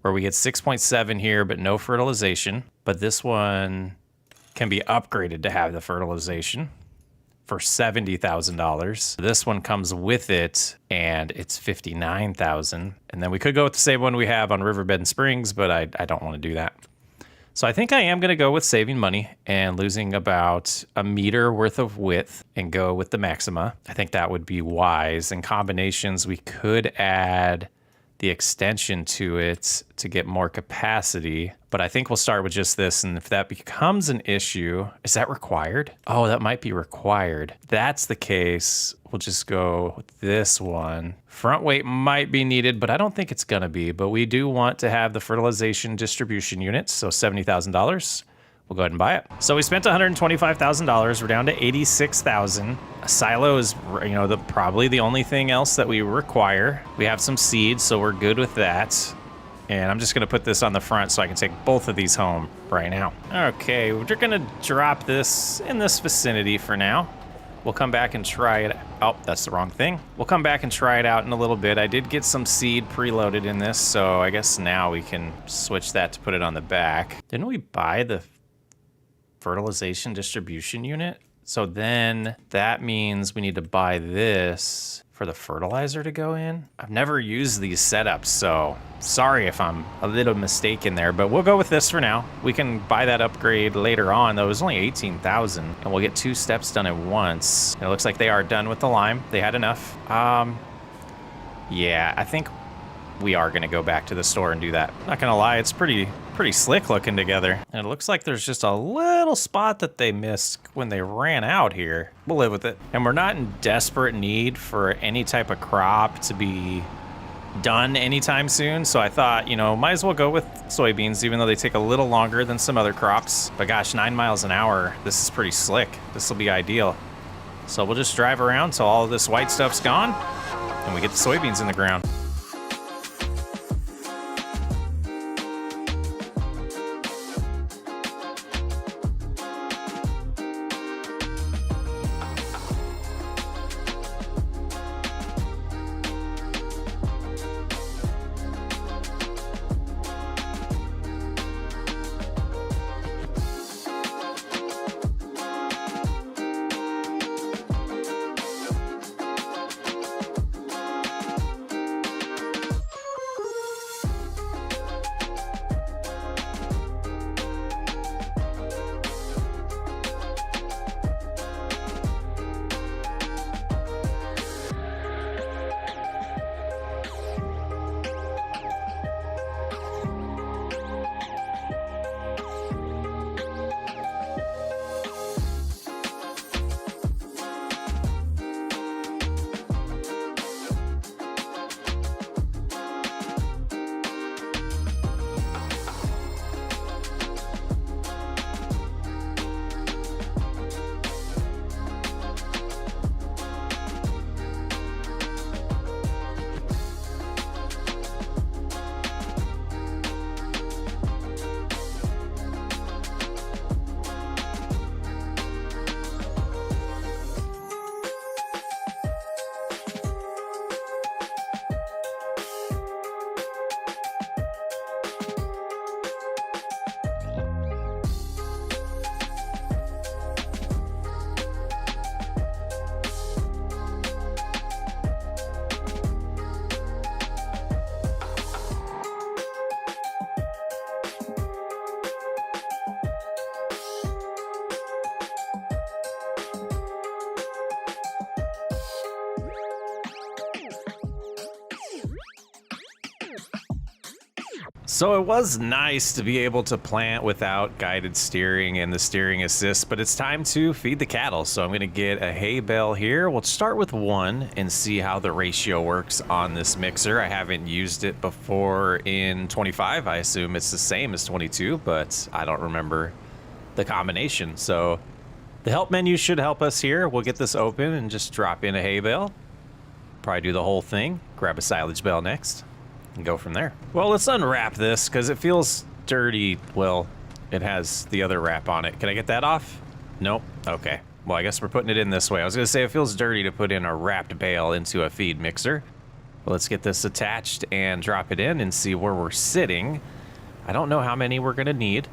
where we get 6.7 here, but no fertilization. But this one can be upgraded to have the fertilization for $70,000. This one comes with it, and it's $59,000. And then we could go with the same one we have on Riverbed and Springs, but I don't want to do that. So I think I am going to go with saving money and losing about a meter worth of width and go with the Maxima. I think that would be wise. In combinations, we could add the extension to it to get more capacity, but I think we'll start with just this. And if that becomes an issue, is that required? Oh, that might be required. If that's the case, we'll just go with this one. Front weight might be needed, but I don't think it's gonna be. But we do want to have the fertilization distribution unit, so $70,000. We'll go ahead and buy it. So we spent $125,000. We're down to $86,000. A silo is, you know, probably the only thing else that we require. We have some seeds, so we're good with that. And I'm just gonna put this on the front so I can take both of these home right now. Okay, we're gonna drop this in this vicinity for now. We'll come back and try it. Oh, that's the wrong thing. We'll come back and try it out in a little bit. I did get some seed preloaded in this, so I guess now we can switch that to put it on the back. Didn't we buy the fertilization distribution unit? So then that means we need to buy this for the fertilizer to go in. I've never used these setups, so sorry if I'm a little mistaken there, but we'll go with this for now. We can buy that upgrade later on, though. It was only 18,000, and we'll get 2 steps done at once. It looks like they are done with the lime. They had enough. Yeah, I think we are gonna go back to the store and do that. Not gonna lie, it's pretty slick looking together. And it looks like there's just a little spot that they missed when they ran out here. We'll live with it. And we're not in desperate need for any type of crop to be done anytime soon. So I thought, you know, might as well go with soybeans, even though they take a little longer than some other crops. But gosh, 9 miles an hour, this is pretty slick. This will be ideal. So we'll just drive around till all of this white stuff's gone and we get the soybeans in the ground. So it was nice to be able to plant without guided steering and the steering assist, but it's time to feed the cattle. So I'm gonna get a hay bale here. We'll start with 1 and see how the ratio works on this mixer. I haven't used it before in 25. I assume it's the same as 22, but I don't remember the combination. So the help menu should help us here. We'll get this open and just drop in a hay bale. Probably do the whole thing. Grab a silage bale next and go from there. Well, let's unwrap this because it feels dirty. Well, it has the other wrap on it. Can I get that off? Nope. Okay. Well, I guess we're putting it in this way. I was gonna say it feels dirty to put in a wrapped bale into a feed mixer. Well, let's get this attached and drop it in and see where we're sitting. I don't know how many we're gonna need,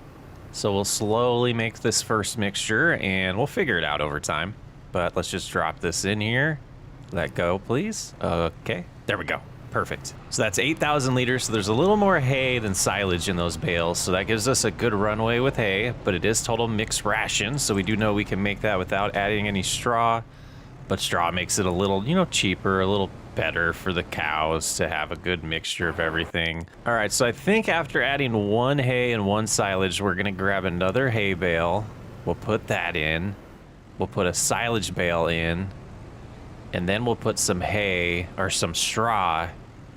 so we'll slowly make this first mixture and we'll figure it out over time. But let's just drop this in here. Let go, please. Okay, there we go. Perfect. So that's 8,000 liters. So there's a little more hay than silage in those bales. So that gives us a good runway with hay, but it is total mixed ration. So we do know we can make that without adding any straw, but straw makes it a little, you know, cheaper, a little better for the cows to have a good mixture of everything. All right, so I think after adding 1 hay and 1 silage, we're gonna grab another hay bale. We'll put that in. We'll put a silage bale in. And then we'll put some hay or some straw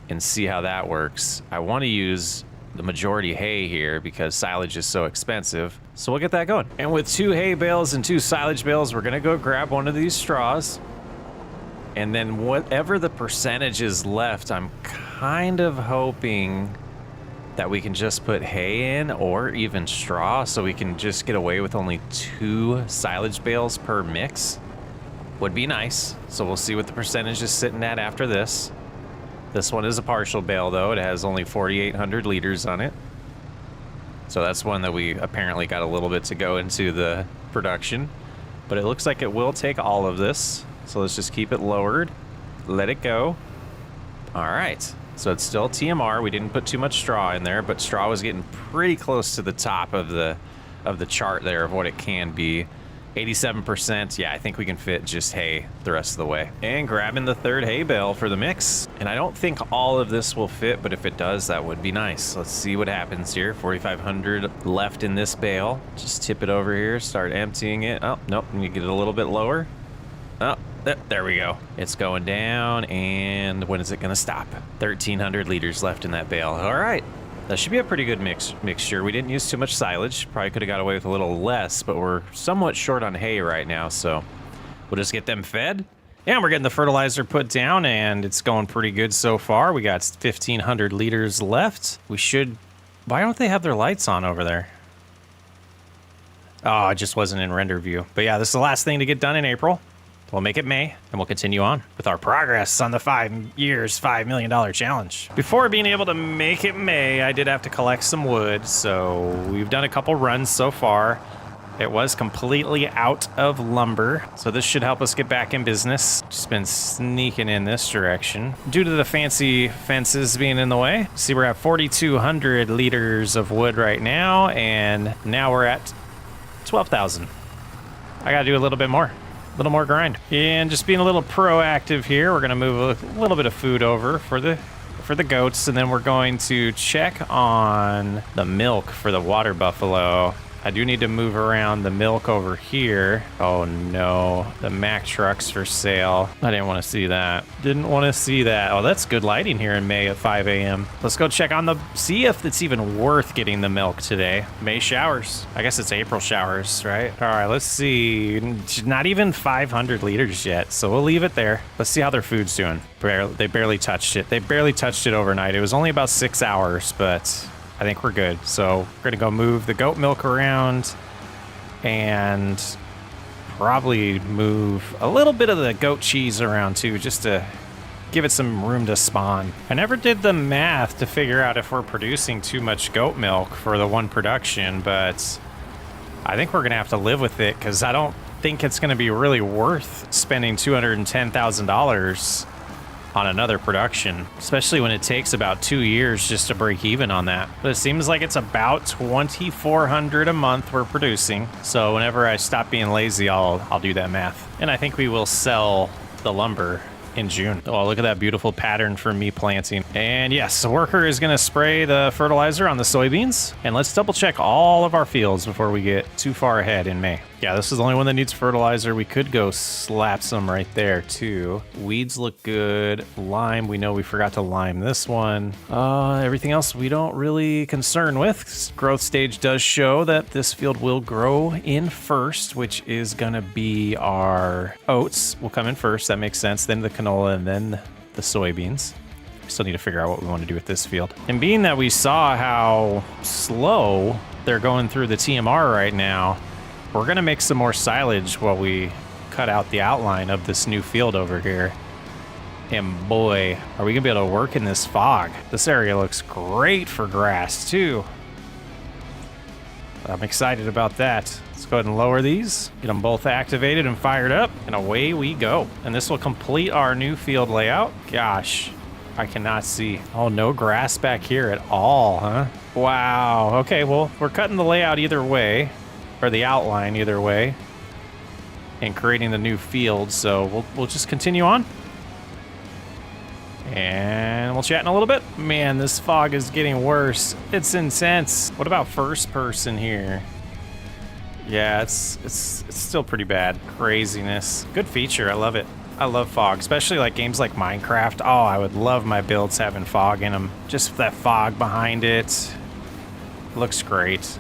and see how that works. I want to use the majority hay here because silage is so expensive. So we'll get that going. And with 2 hay bales and 2 silage bales, we're gonna go grab one of these straws. And then whatever the percentage is left, I'm kind of hoping that we can just put hay in or even straw so we can just get away with only 2 silage bales per mix. Would be nice. So we'll see what the percentage is sitting at after this. This one is a partial bale though. It has only 4,800 liters on it. So that's one that we apparently got a little bit to go into the production. But it looks like it will take all of this. So let's just keep it lowered. Let it go. All right. So it's still TMR. We didn't put too much straw in there, but straw was getting pretty close to the top of the chart there of what it can be. 87%. Yeah, I think we can fit just hay the rest of the way. And grabbing the 3rd hay bale for the mix. And I don't think all of this will fit, but if it does, that would be nice. Let's see what happens here. 4,500 left in this bale. Just tip it over here, start emptying it. Oh, nope, you get it a little bit lower. Oh, there we go. It's going down, and when is it gonna stop? 1,300 liters left in that bale. All right. That should be a pretty good mixture. We didn't use too much silage. Probably could have got away with a little less, but we're somewhat short on hay right now, so we'll just get them fed. Yeah, we're getting the fertilizer put down, and it's going pretty good so far. We got 1,500 liters left. We should... Why don't they have their lights on over there? Oh, it just wasn't in render view. But yeah, this is the last thing to get done in April. We'll make it May, and we'll continue on with our progress on the 5 years, $5 million challenge. Before being able to make it May, I did have to collect some wood, so we've done a couple runs so far. It was completely out of lumber, so this should help us get back in business. Just been sneaking in this direction. Due to the fancy fences being in the way, see we're at 4,200 liters of wood right now, and now we're at 12,000. I gotta do a little bit more. A little more grind. And just being a little proactive here, we're gonna move a little bit of food over for the goats, and then we're going to check on the milk for the water buffalo. I do need to move around the milk over here. Oh no, the Mack truck's for sale. I didn't want to see that. Didn't want to see that. Oh, that's good lighting here in May at 5 a.m. Let's go check on see if it's even worth getting the milk today. May showers. I guess it's April showers, right? All right, let's see. Not even 500 liters yet, so we'll leave it there. Let's see how their food's doing. They barely touched it. They barely touched it overnight. It was only about 6 hours, but I think we're good. So we're gonna go move the goat milk around and probably move a little bit of the goat cheese around too, just to give it some room to spawn. I never did the math to figure out if we're producing too much goat milk for the one production, but I think we're gonna have to live with it because I don't think it's gonna be really worth spending $210,000 on another production, especially when it takes about 2 years just to break even on that. But it seems like it's about 2,400 a month we're producing. So whenever I stop being lazy, I'll do that math. And I think we will sell the lumber in June. Oh, look at that beautiful pattern for me planting. And yes, the worker is gonna spray the fertilizer on the soybeans. And let's double check all of our fields before we get too far ahead in May. Yeah, this is the only one that needs fertilizer. We could go slap some right there too. Weeds look good. Lime, we know we forgot to lime this one. Everything else we don't really concern with. Growth stage does show that this field will grow in first, which is gonna be our oats will come in first. That makes sense. Then the canola and then the soybeans. We still need to figure out what we want to do with this field. And being that we saw how slow they're going through the TMR right now, we're gonna make some more silage while we cut out the outline of this new field over here. And boy, are we gonna be able to work in this fog. This area looks great for grass too. I'm excited about that. Let's go ahead and lower these, get them both activated and fired up, and away we go. And this will complete our new field layout. Gosh, I cannot see. Oh, no grass back here at all, huh? Wow, okay, well, we're cutting the layout either way, or the outline either way, and creating the new field, so we'll just continue on. And we'll chat in a little bit. Man, this fog is getting worse. It's intense. What about first person here? Yeah, it's still pretty bad. Craziness. Good feature, I love it. I love fog, especially like games like Minecraft. Oh, I would love my builds having fog in them. Just that fog behind it. Looks great.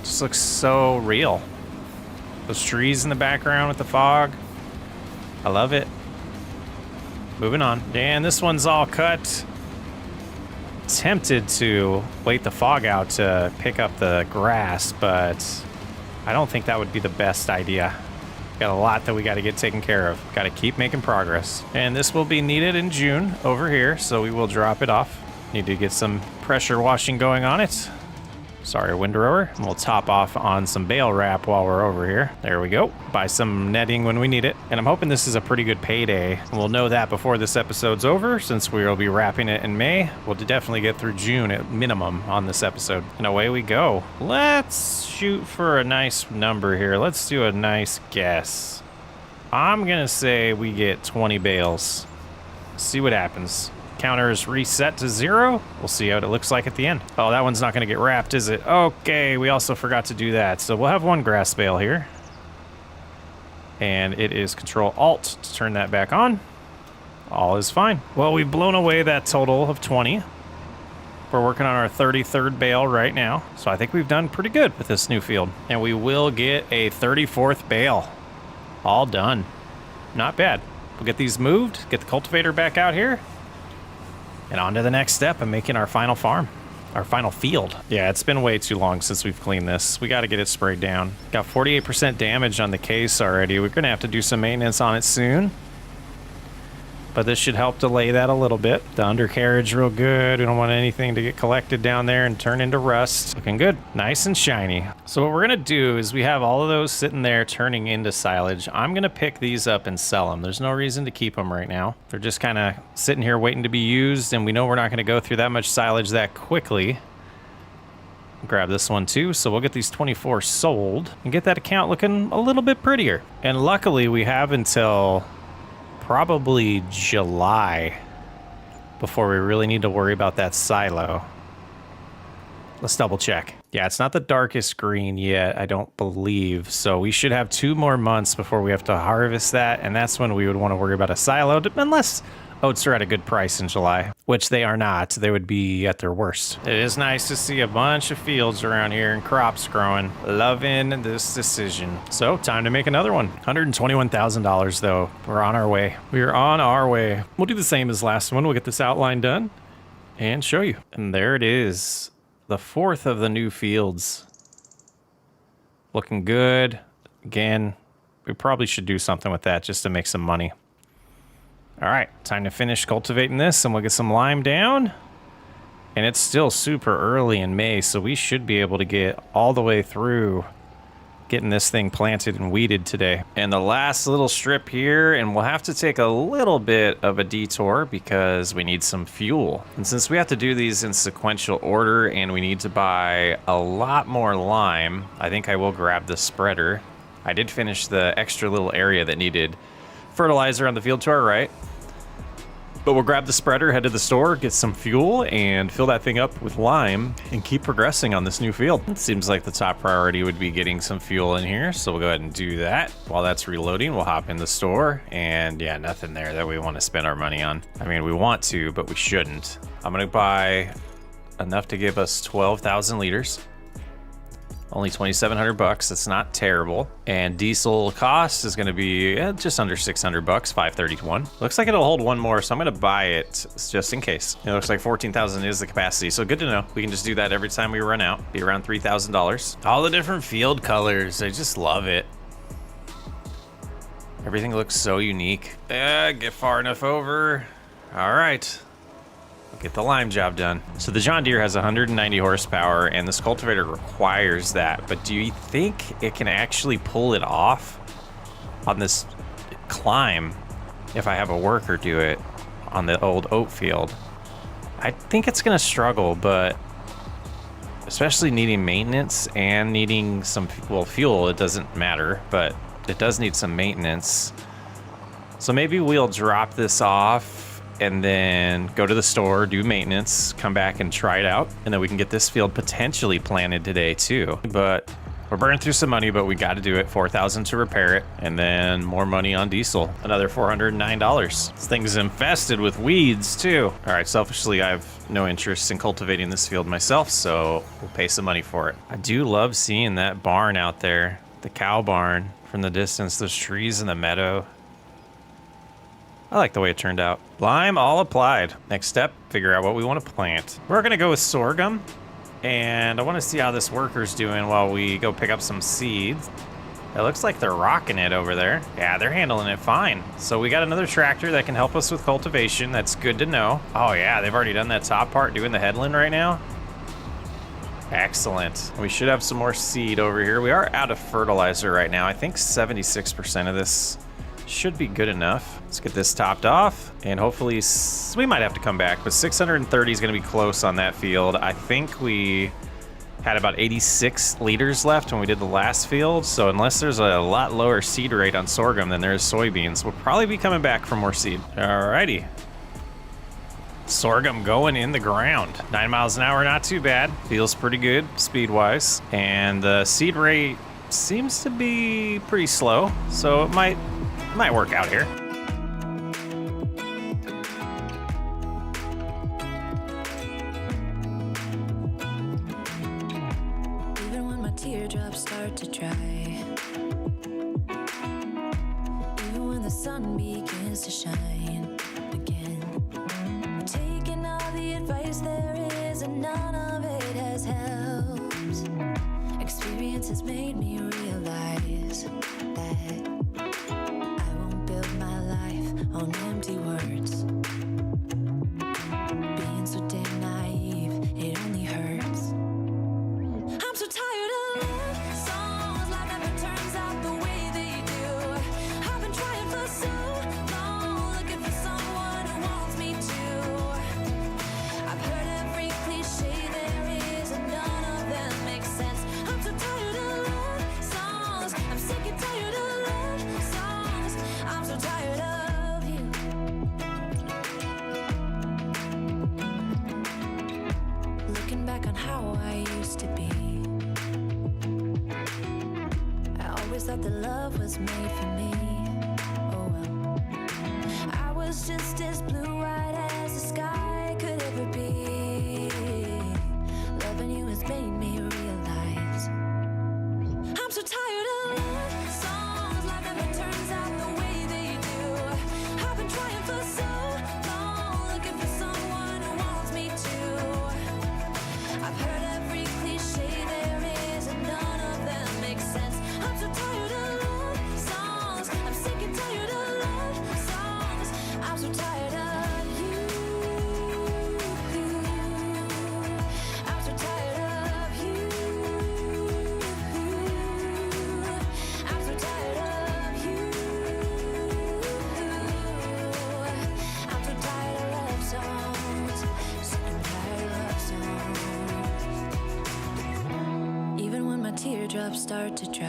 Just looks so real. Those trees in the background with the fog. I love it. Moving on. Dan, this one's all cut. Tempted to wait the fog out to pick up the grass, but I don't think that would be the best idea. Got a lot that we got to get taken care of. Got to keep making progress. And this will be needed in June over here, so we will drop it off. Need to get some pressure washing going on it. Sorry, windrower. And we'll top off on some bale wrap while we're over here. There we go. Buy some netting when we need it. And I'm hoping this is a pretty good payday. We'll know that before this episode's over, since we'll be wrapping it in May. We'll definitely get through June at minimum on this episode. And away we go. Let's shoot for a nice number here. Let's do a nice guess. I'm gonna say we get 20 bales. See what happens. Counter is reset to 0. We'll see what it looks like at the end. Oh, that one's not going to get wrapped, is it? Okay, we also forgot to do that. So we'll have one grass bale here. And it is Control-Alt to turn that back on. All is fine. Well, we've blown away that total of 20. We're working on our 33rd bale right now. So I think we've done pretty good with this new field. And we will get a 34th bale. All done. Not bad. We'll get these moved, get the cultivator back out here. And on to the next step of making our final farm, our final field. Yeah, it's been way too long since we've cleaned this. We got to get it sprayed down. Got 48% damage on the case already. We're going to have to do some maintenance on it soon. But this should help delay that a little bit. The undercarriage real good. We don't want anything to get collected down there and turn into rust. Looking good. Nice and shiny. So what we're going to do is we have all of those sitting there turning into silage. I'm going to pick these up and sell them. There's no reason to keep them right now. They're just kind of sitting here waiting to be used, and we know we're not going to go through that much silage that quickly. Grab this one too, so we'll get these 24 sold and get that account looking a little bit prettier. And luckily we have until probably July before we really need to worry about that silo. Let's double check. Yeah, it's not the darkest green yet, I don't believe. So we should have 2 more months before we have to harvest that, and that's when we would want to worry about a silo, unless oats are at a good price in July, which they are not. They would be at their worst. It is nice to see a bunch of fields around here and crops growing. Loving this decision. So time to make another one. $121,000 though. We're on our way. We are on our way. We'll do the same as last one. We'll get this outline done and show you. And there it is. The 4th of the new fields. Looking good. Again, we probably should do something with that just to make some money. All right, time to finish cultivating this, and we'll get some lime down. And it's still super early in May, so we should be able to get all the way through getting this thing planted and weeded today. And the last little strip here, and we'll have to take a little bit of a detour because we need some fuel. And since we have to do these in sequential order and we need to buy a lot more lime, I think I will grab the spreader. I did finish the extra little area that needed fertilizer on the field to our right. But we'll grab the spreader, head to the store, get some fuel, and fill that thing up with lime and keep progressing on this new field. It seems like the top priority would be getting some fuel in here, so we'll go ahead and do that. While that's reloading, we'll hop in the store, and yeah, nothing there that we want to spend our money on. I mean, we want to, but we shouldn't. I'm gonna buy enough to give us 12,000 liters. Only 2,700 bucks. That's not terrible. And diesel cost is going to be just under 600 bucks, 531. Looks like it'll hold one more, so I'm going to buy it just in case. It looks like 14,000 is the capacity, so good to know. We can just do that every time we run out. Be around $3,000. All the different field colors. I just love it. Everything looks so unique. Get far enough over. All right. Get the lime job done. So the John Deere has 190 horsepower and this cultivator requires that, but do you think it can actually pull it off on this climb if I have a worker do it on the old oat field? I think it's gonna struggle, but especially needing maintenance and needing some, well, fuel, it doesn't matter, but it does need some maintenance. So maybe we'll drop this off and then go to the store, do maintenance, come back and try it out, and then we can get this field potentially planted today too. But We're burning through some money, but we got to do it. $4,000 to repair it, and then more money on diesel. Another $409. This thing's infested with weeds too. All right, selfishly, I have no interest in cultivating this field myself, so we'll pay some money for it. I do love seeing that barn out there, the cow barn from the distance, those trees in the meadow. I like the way it turned out. Lime all applied. Next step, figure out what we want to plant. We're gonna go with sorghum. And I want to see how this worker's doing while we go pick up some seeds. It looks like they're rocking it over there. Yeah, they're handling it fine. So we got another tractor that can help us with cultivation. That's good to know. Oh yeah, they've already done that top part, doing the headland right now. Excellent. We should have some more seed over here. We are out of fertilizer right now. I think 76% of this should be good enough. Let's get this topped off, and hopefully we might have to come back, but 630 is going to be close on that field. I think we had about 86 liters left when we did the last field, so unless there's a lot lower seed rate on sorghum than there is soybeans, we'll probably be coming back for more seed. Alrighty. Sorghum going in the ground. 9 miles an hour, not too bad. Feels pretty good speed-wise, and the seed rate seems to be pretty slow, so it might work out here. Even when my teardrops start to dry, even when the sun begins to shine again, I'm taking all the advice there is and none of it has helped. Experience has made me realize that on empty words. Being so damn naive, it only hurts. I'm so tired of love songs, life never turns out the way they do. I've been trying for so long, looking for someone who wants me to. I've heard every cliche there is, and none of them make sense. I'm so tired of love songs, I'm sick and tired of love songs. I'm so tired of back on how I used to be. I always thought that love was made for me. Oh well, I was just as blue-eyed as the sky could ever be. Loving you has made me realize I'm so tired of love songs, life never turns out the way they do. I've been trying for so long, looking for someone who wants me to. I've heard every cliche there is, and none of them make sense. I'm so tired of love songs, I'm sick and tired of love songs. I'm so tired of you. I'm so tired of you. I'm so tired of you. I'm so tired of love songs, sick and tired of love songs. Even when my teardrops start to dry,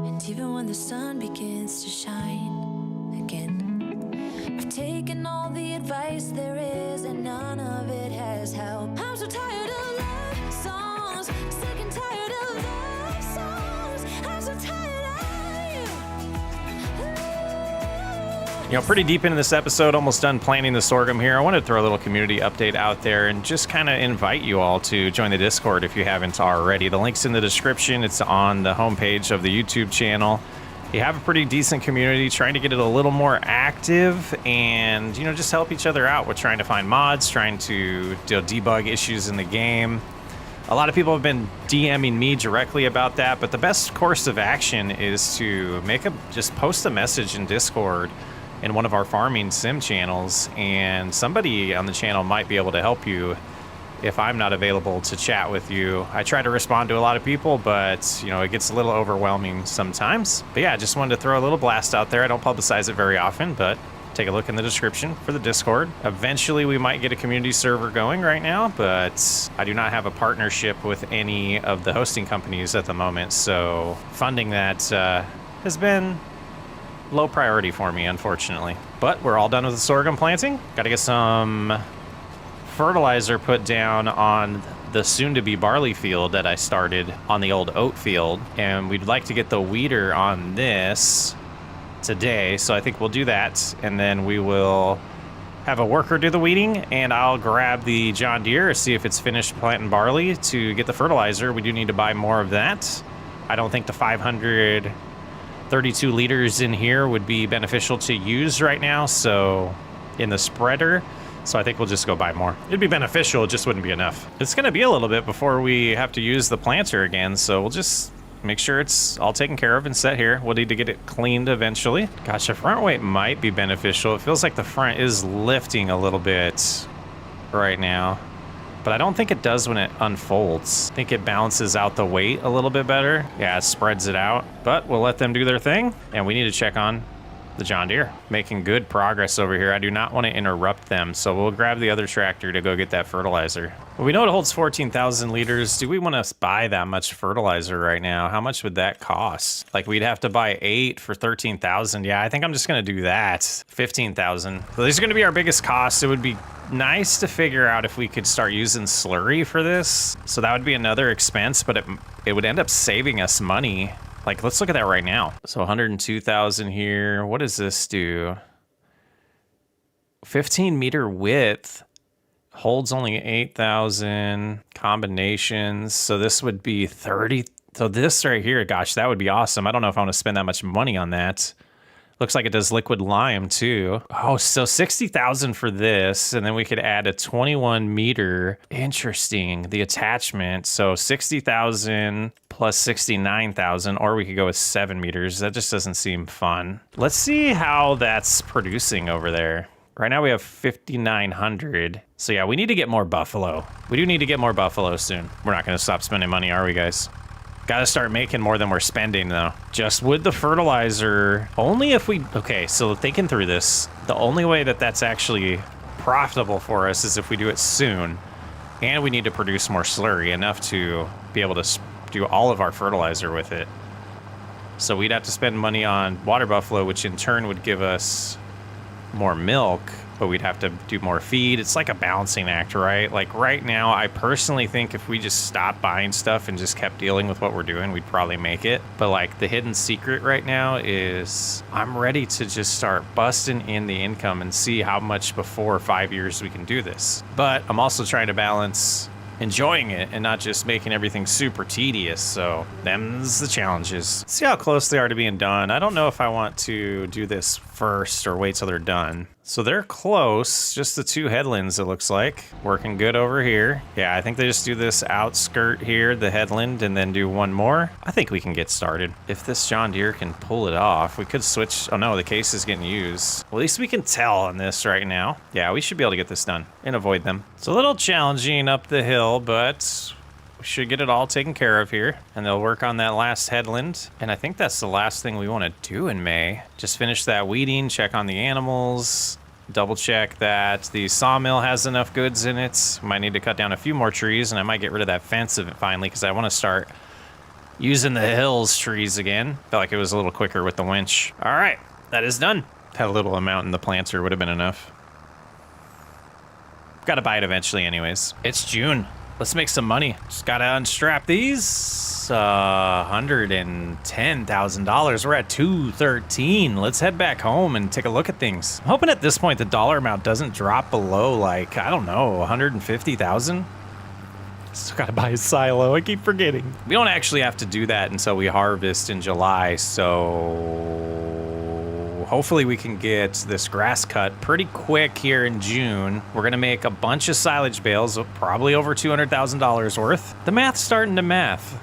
and even when the sun begins to shine again, I've taken all the advice there is, and none of it has helped. I'm so tired of love songs, sick and tired of love songs. I'm so tired of you. You know, pretty deep into this episode, almost done planting the sorghum here. I wanted to throw a little community update out there and just kind of invite you all to join the Discord if you haven't already. The link's in the description. It's on the homepage of the YouTube channel. You have a pretty decent community, trying to get it a little more active and, you know, just help each other out with trying to find mods, trying to debug issues in the game. A lot of people have been DMing me directly about that, but the best course of action is to just post a message in Discord in one of our farming sim channels, and somebody on the channel might be able to help you if I'm not available to chat with you. I try to respond to a lot of people, but you know, it gets a little overwhelming sometimes. But yeah, I just wanted to throw a little blast out there. I don't publicize it very often, but take a look in the description for the Discord. Eventually we might get a community server going right now, but I do not have a partnership with any of the hosting companies at the moment, so funding that has been low priority for me, unfortunately. But we're all done with the sorghum planting. Got to get some fertilizer put down on the soon-to-be barley field that I started on the old oat field, and we'd like to get the weeder on this today, so I think we'll do that, and then we will have a worker do the weeding, and I'll grab the John Deere, see if it's finished planting barley to get the fertilizer. We do need to buy more of that. I don't think the 532 liters in here would be beneficial to use right now, so in the spreader, so I think we'll just go buy more. It'd be beneficial, it just wouldn't be enough. It's gonna be a little bit before we have to use the planter again, so we'll just make sure it's all taken care of and set here. We'll need to get it cleaned eventually. Gosh, the front weight might be beneficial. It feels like the front is lifting a little bit right now, but I don't think it does when it unfolds. I think it balances out the weight a little bit better. Yeah, it spreads it out, but we'll let them do their thing, and we need to check on the John Deere. Making good progress over here. I do not want to interrupt them, so we'll grab the other tractor to go get that fertilizer. Well, we know it holds 14,000 liters. Do we want to buy that much fertilizer right now? How much would that cost? Like, we'd have to buy 8 for 13,000. Yeah, I think I'm just going to do that. 15,000. So these are going to be our biggest costs. It would be nice to figure out if we could start using slurry for this. So that would be another expense, but it would end up saving us money. Like, let's look at that right now. So 102,000 here. What does this do? 15 meter width. Holds only 8,000 combinations. So this would be 30. So this right here, gosh, that would be awesome. I don't know if I want to spend that much money on that. Looks like it does liquid lime too. Oh, so 60,000 for this, and then we could add a 21 meter. Interesting, the attachment. So 60,000 plus 69,000, or we could go with 7 meters. That just doesn't seem fun. Let's see how that's producing over there. Right now we have 5,900. So yeah, we need to get more buffalo. We do need to get more buffalo soon. We're not gonna stop spending money, are we, guys? Gotta start making more than we're spending, though. Just with the fertilizer, only if we... Okay, so thinking through this, the only way that that's actually profitable for us is if we do it soon. And we need to produce more slurry, enough to be able to do all of our fertilizer with it. So we'd have to spend money on water buffalo, which in turn would give us more milk, but we'd have to do more feed. It's like a balancing act, right? Like right now, I personally think if we just stopped buying stuff and just kept dealing with what we're doing, we'd probably make it. But like the hidden secret right now is I'm ready to just start busting in the income and see how much before 5 years we can do this. But I'm also trying to balance enjoying it and not just making everything super tedious. So them's the challenges. See how close they are to being done. I don't know if I want to do this first or wait till they're done. So they're close, just the 2 headlands, it looks like. Working good over here. Yeah, I think they just do this outskirt here, the headland, and then do one more. I think we can get started. If this John Deere can pull it off, we could switch. Oh no, the case is getting used. Well, at least we can tell on this right now. Yeah, we should be able to get this done and avoid them. It's a little challenging up the hill, but we should get it all taken care of here, and they'll work on that last headland. And I think that's the last thing we want to do in May. Just finish that weeding, check on the animals, double check that the sawmill has enough goods in it. Might need to cut down a few more trees, and I might get rid of that fence finally, because I want to start using the hills trees again. Felt like it was a little quicker with the winch. All right, that is done. Had a little amount in the planter, would have been enough. Got to buy it eventually anyways. It's June. Let's make some money. Just gotta unstrap these. $110,000. We're at 213. Let's head back home and take a look at things. I'm hoping at this point the dollar amount doesn't drop below, like, I don't know, 150,000. Still gotta buy a silo. I keep forgetting. We don't actually have to do that until we harvest in July, so hopefully we can get this grass cut pretty quick here in June. We're gonna make a bunch of silage bales, probably over $200,000 worth. The math's starting to math.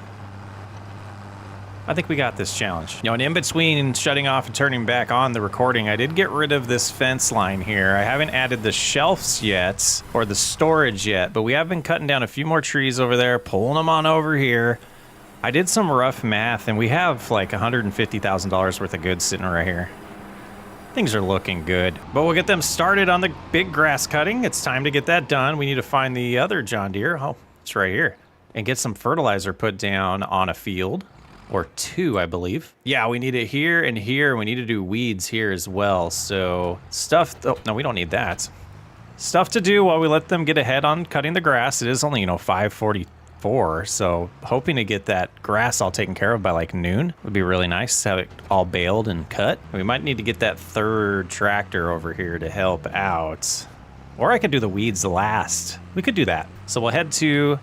I think we got this challenge. You know, and in between shutting off and turning back on the recording, I did get rid of this fence line here. I haven't added the shelves yet, or the storage yet, but we have been cutting down a few more trees over there, pulling them on over here. I did some rough math, and we have like $150,000 worth of goods sitting right here. Things are looking good, but we'll get them started on the big grass cutting. It's time to get that done. We need to find the other John Deere. Oh, it's right here. And get some fertilizer put down on a field. Or 2, I believe. Yeah, we need it here and here. We need to do weeds here as well. So stuff, oh, no, we don't need that. stuff to do while we let them get ahead on cutting the grass. It is only, you know, 5:44, so hoping to get that grass all taken care of by like noon would be really nice to have it all baled and cut. We might need to get that third tractor over here to help out. Or I could do the weeds last. We could do that. So we'll head to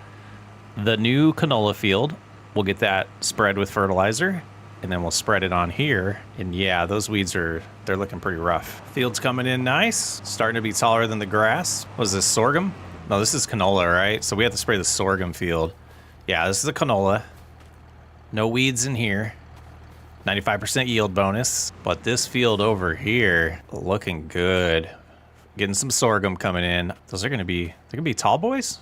the new canola field. We'll get that spread with fertilizer, and then we'll spread it on here. And yeah, those weeds they're looking pretty rough. Field's coming in nice, starting to be taller than the grass. What is this, sorghum? No, this is canola, right? So we have to spray the sorghum field. Yeah, this is a canola. No weeds in here. 95% yield bonus. But this field over here, looking good. Getting some sorghum coming in. Those are gonna be tall boys?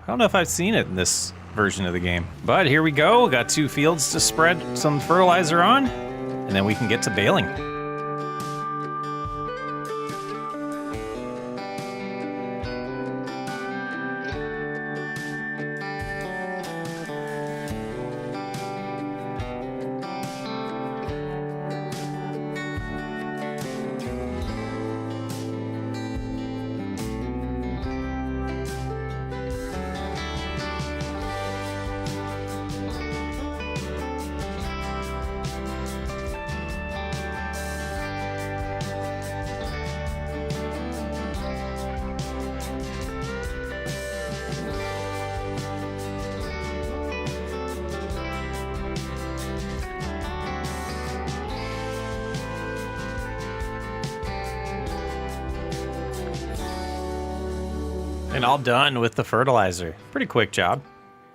I don't know if I've seen it in this version of the game. But here we go. We got 2 fields to spread some fertilizer on, and then we can get to baling. And all done with the fertilizer. Pretty quick job.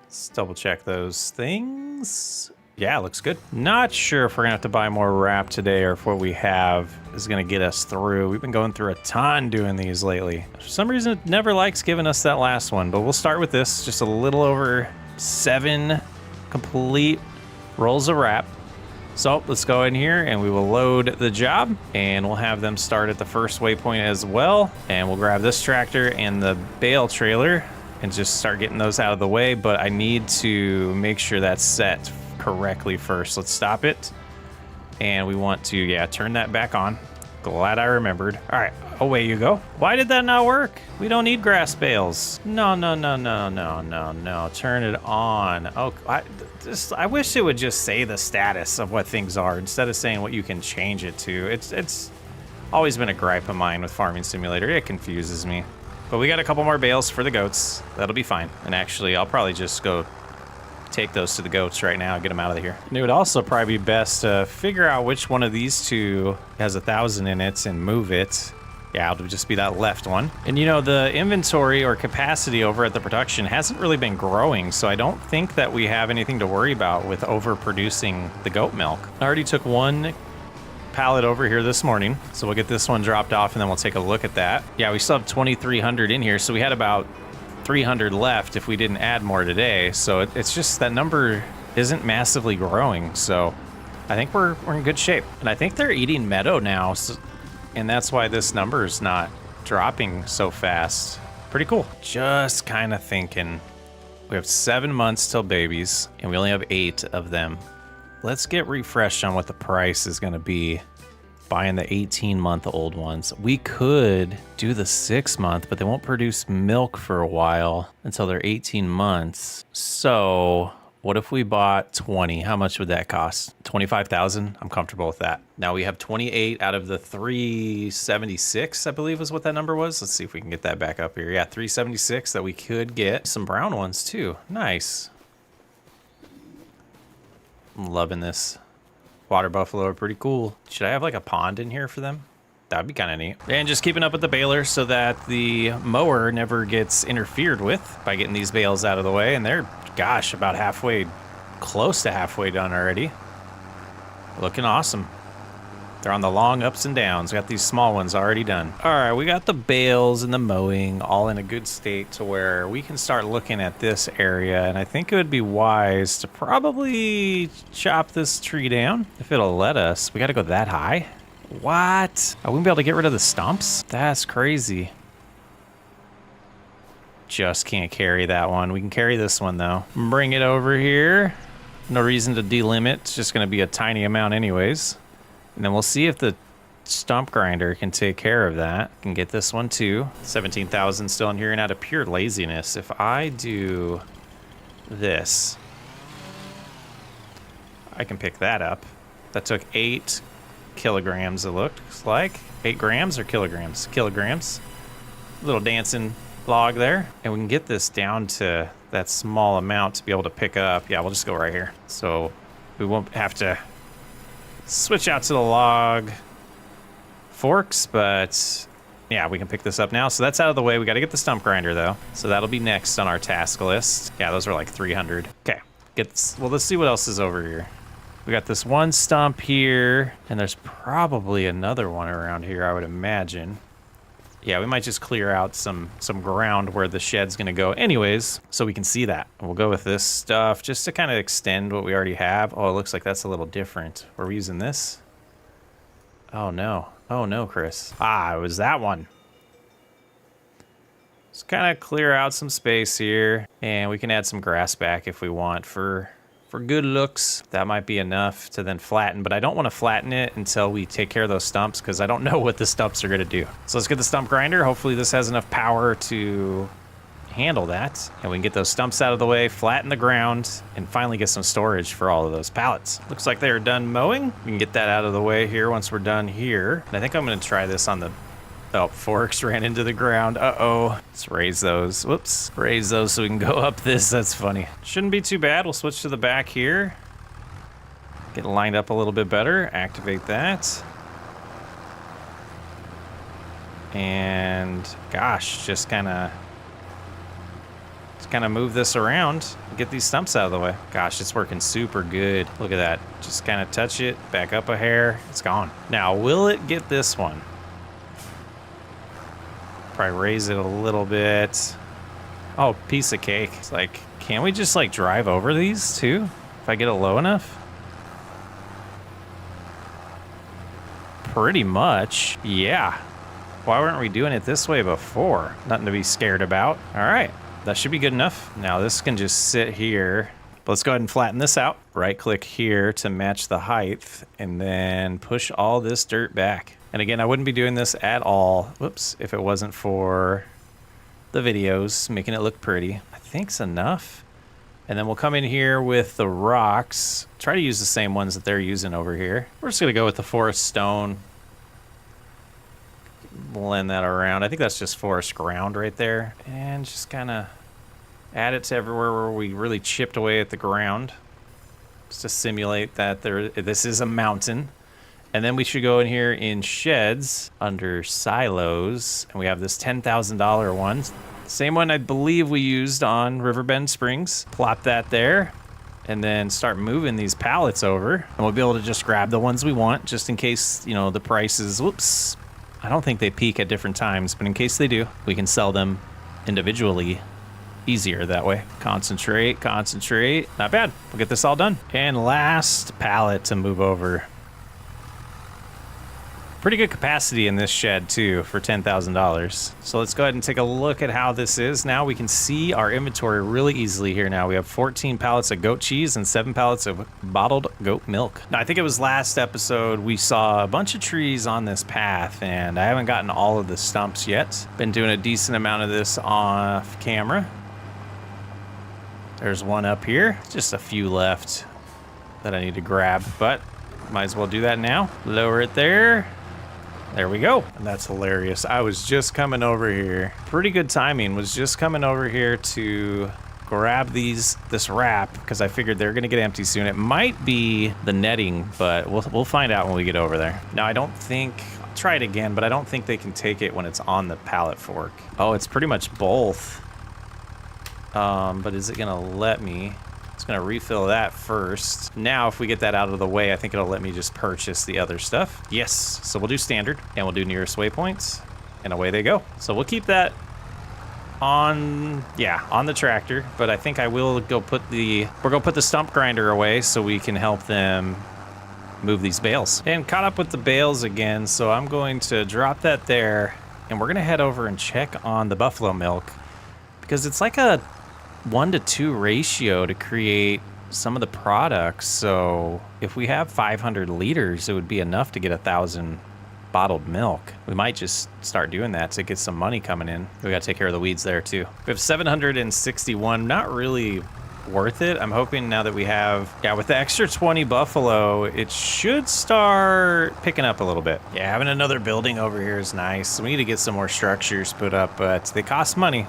Let's double check those things. Yeah, looks good. Not sure if we're gonna have to buy more wrap today or if what we have is gonna get us through. We've been going through a ton doing these lately. For some reason, it never likes giving us that last one, but we'll start with this. Just a little over 7 complete rolls of wrap. So let's go in here and we will load the job, and we'll have them start at the first waypoint as well. And we'll grab this tractor and the bale trailer and just start getting those out of the way. But I need to make sure that's set correctly first. Let's stop it. And we want to, yeah, turn that back on. Glad I remembered. All right, away you go. Why did that not work? We don't need grass bales. No. Turn it on. Oh, I wish it would just say the status of what things are instead of saying what you can change it to. It's always been a gripe of mine with Farming Simulator. It confuses me. But we got a couple more bales for the goats. That'll be fine. And actually, I'll probably just go take those to the goats right now and get them out of here. And it would also probably be best to figure out which one of these two has 1,000 in it and move it. Yeah, it'll just be that left one. And you know, the inventory or capacity over at the production hasn't really been growing, so I don't think that we have anything to worry about with overproducing the goat milk. I already took 1 pallet over here this morning, so we'll get this one dropped off and then we'll take a look at that. Yeah, we still have 2,300 in here, so we had about 300 left if we didn't add more today. So it's just that number isn't massively growing, so I think we're in good shape. And I think they're eating meadow now, so, and that's why this number is not dropping so fast. Pretty cool. Just kind of thinking, we have 7 months till babies and we only have 8 of them. Let's get refreshed on what the price is going to be buying the 18-month-old ones. We could do the 6-month, but they won't produce milk for a while until they're 18 months. So what if we bought 20? How much would that cost? 25,000? I'm comfortable with that. Now we have 28 out of the 376, I believe is what that number was. Let's see if we can get that back up here. Yeah, 376 that we could get. Some brown ones too. Nice. I'm loving this. Water buffalo are pretty cool. Should I have like a pond in here for them? That'd be kind of neat. And just keeping up with the baler so that the mower never gets interfered with by getting these bales out of the way. And they're, gosh, about halfway, close to halfway done already. Looking awesome. They're on the long ups and downs. We got these small ones already done. All right, we got the bales and the mowing all in a good state to where we can start looking at this area. And I think it would be wise to probably chop this tree down if it'll let us. We got to go that high? What? I wouldn't be able to get rid of the stumps? That's crazy. Just can't carry that one. We can carry this one though. Bring it over here. No reason to delimit. It's just going to be a tiny amount anyways. And then we'll see if the stump grinder can take care of that. Can get this one too. 17,000 still in here, and out of pure laziness, if I do this, I can pick that up. That took 8 kilograms, it looks like. 8 grams or kilograms? Kilograms. Little dancing log there. And we can get this down to that small amount to be able to pick up. Yeah, we'll just go right here. So we won't have to switch out to the log forks, but yeah, we can pick this up now. So that's out of the way. We got to get the stump grinder though. So that'll be next on our task list. Yeah, those are like 300. Okay, well, let's see what else is over here. We got this one stump here, and there's probably another one around here, I would imagine. Yeah, we might just clear out some ground where the shed's gonna go anyways, so we can see that. And we'll go with this stuff just to kind of extend what we already have. Oh, it looks like that's a little different. Were we using this? Oh no, Chris. Ah, it was that one. Just kind of clear out some space here, and we can add some grass back if we want for good looks. That might be enough to then flatten, but I don't want to flatten it until we take care of those stumps because I don't know what the stumps are going to do. So let's get the stump grinder. Hopefully this has enough power to handle that, and we can get those stumps out of the way, flatten the ground, and finally get some storage for all of those pallets. Looks like they are done mowing. We can get that out of the way here once we're done here. And I think I'm going to try this on the... Oh, forks ran into the ground. Uh-oh. Let's raise those. Whoops. Raise those so we can go up this. That's funny. Shouldn't be too bad. We'll switch to the back here. Get it lined up a little bit better. Activate that. And gosh, just kind of move this around. Get these stumps out of the way. Gosh, it's working super good. Look at that. Just kind of touch it. Back up a hair. It's gone. Now, will it get this one? Probably raise it a little bit. Oh, piece of cake. It's like, can't we just like drive over these too? If I get it low enough? Pretty much, yeah. Why weren't we doing it this way before? Nothing to be scared about. All right, that should be good enough. Now this can just sit here. But let's go ahead and flatten this out. Right click here to match the height and then push all this dirt back. And again, I wouldn't be doing this at all, whoops, if it wasn't for the videos, making it look pretty. I think's enough. And then we'll come in here with the rocks. Try to use the same ones that they're using over here. We're just gonna go with the forest stone. Blend that around. I think that's just forest ground right there. And just kind of add it to everywhere where we really chipped away at the ground. Just to simulate that this is a mountain. And then we should go in here in sheds under silos. And we have this $10,000 one. Same one I believe we used on Riverbend Springs. Plop that there. And then start moving these pallets over. And we'll be able to just grab the ones we want just in case, you know, the prices, whoops. I don't think they peak at different times, but in case they do, we can sell them individually easier that way. Concentrate. Not bad. We'll get this all done. And last pallet to move over. Pretty good capacity in this shed too for $10,000. So let's go ahead and take a look at how this is. Now we can see our inventory really easily here now. We have 14 pallets of goat cheese and 7 pallets of bottled goat milk. Now I think it was last episode we saw a bunch of trees on this path and I haven't gotten all of the stumps yet. Been doing a decent amount of this off camera. There's one up here. Just a few left that I need to grab, but might as well do that now. Lower it there. There we go. And that's hilarious. I was just coming over here. Pretty good timing. Was just coming over here to grab this wrap because I figured they're gonna get empty soon. It might be the netting, but we'll find out when we get over there. Now I don't think, I'll try it again, but I don't think they can take it when it's on the pallet fork. Oh, it's pretty much both. But is it gonna let me? It's gonna refill that first. Now, if we get that out of the way, I think it'll let me just purchase the other stuff. Yes, so we'll do standard and we'll do nearest waypoints and away they go. So we'll keep that on the tractor, but I think I will go put we're gonna put the stump grinder away so we can help them move these bales. And caught up with the bales again, so I'm going to drop that there and we're gonna head over and check on the buffalo milk because it's like a 1-to-2 ratio to create some of the products. So if we have 500 liters, it would be enough to get 1,000 bottled milk. We might just start doing that to get some money coming in. We got to take care of the weeds there too. We have 761, not really worth it. I'm hoping now that we have, yeah, with the extra 20 buffalo, it should start picking up a little bit. Yeah, having another building over here is nice. We need to get some more structures put up, but they cost money.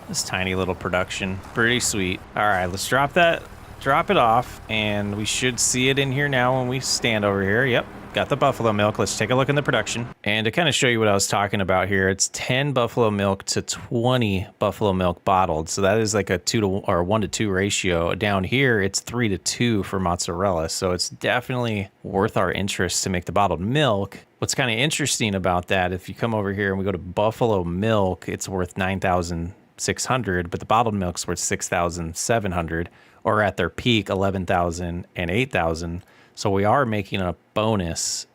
This tiny little production, pretty sweet. All right, let's drop it off, and we should see it in here now when we stand over here. Yep, got the buffalo milk. Let's take a look in the production. And to kind of show you what I was talking about here, it's 10 buffalo milk to 20 buffalo milk bottled. So that is like a 1 to 2 ratio. Down here, it's 3 to 2 for mozzarella. So it's definitely worth our interest to make the bottled milk. What's kind of interesting about that, if you come over here and we go to buffalo milk, it's worth $9,600, but the bottled milk's worth $6,700, or at their peak, $11,000 and $8,000. So we are making a bonus.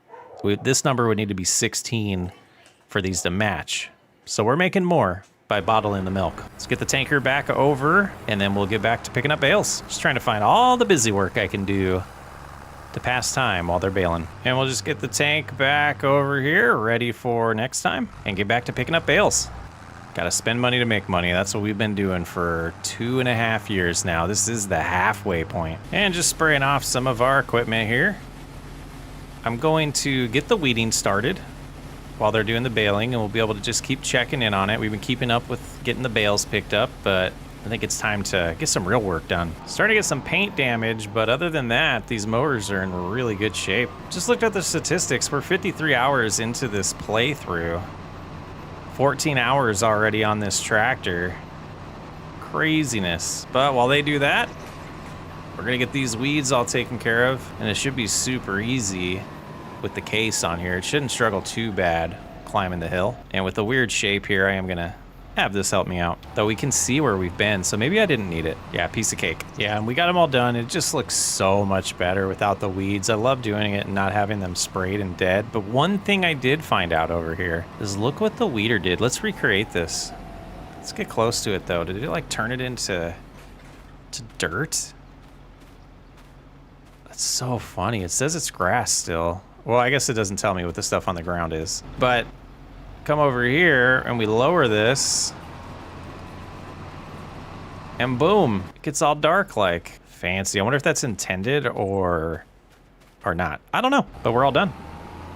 This number would need to be 16 for these to match. So we're making more by bottling the milk. Let's get the tanker back over, and then we'll get back to picking up bales. Just trying to find all the busy work I can do to pass time while they're baling. And we'll just get the tank back over here, ready for next time, and get back to picking up bales. Got to spend money to make money. That's what we've been doing for 2.5 years now. This is the halfway point. And just spraying off some of our equipment here. I'm going to get the weeding started while they're doing the baling, and we'll be able to just keep checking in on it. We've been keeping up with getting the bales picked up, but I think it's time to get some real work done. Starting to get some paint damage, but other than that, these mowers are in really good shape. Just looked at the statistics. We're 53 hours into this playthrough. 14 hours already on this tractor. Craziness. But while they do that, we're gonna get these weeds all taken care of, and it should be super easy with the case on here. It shouldn't struggle too bad climbing the hill. And with the weird shape here, I am gonna have this help me out. Though we can see where we've been, so maybe I didn't need it. Yeah, piece of cake. Yeah, and we got them all done. It just looks so much better without the weeds. I love doing it and not having them sprayed and dead. But one thing I did find out over here is look what the weeder did. Let's recreate this. Let's get close to it though. Did it like turn it into dirt? That's so funny. It says it's grass still. Well, I guess it doesn't tell me what the stuff on the ground is. But come over here and we lower this, and boom, it gets all dark like. Fancy. I wonder if that's intended or not. I don't know, but we're all done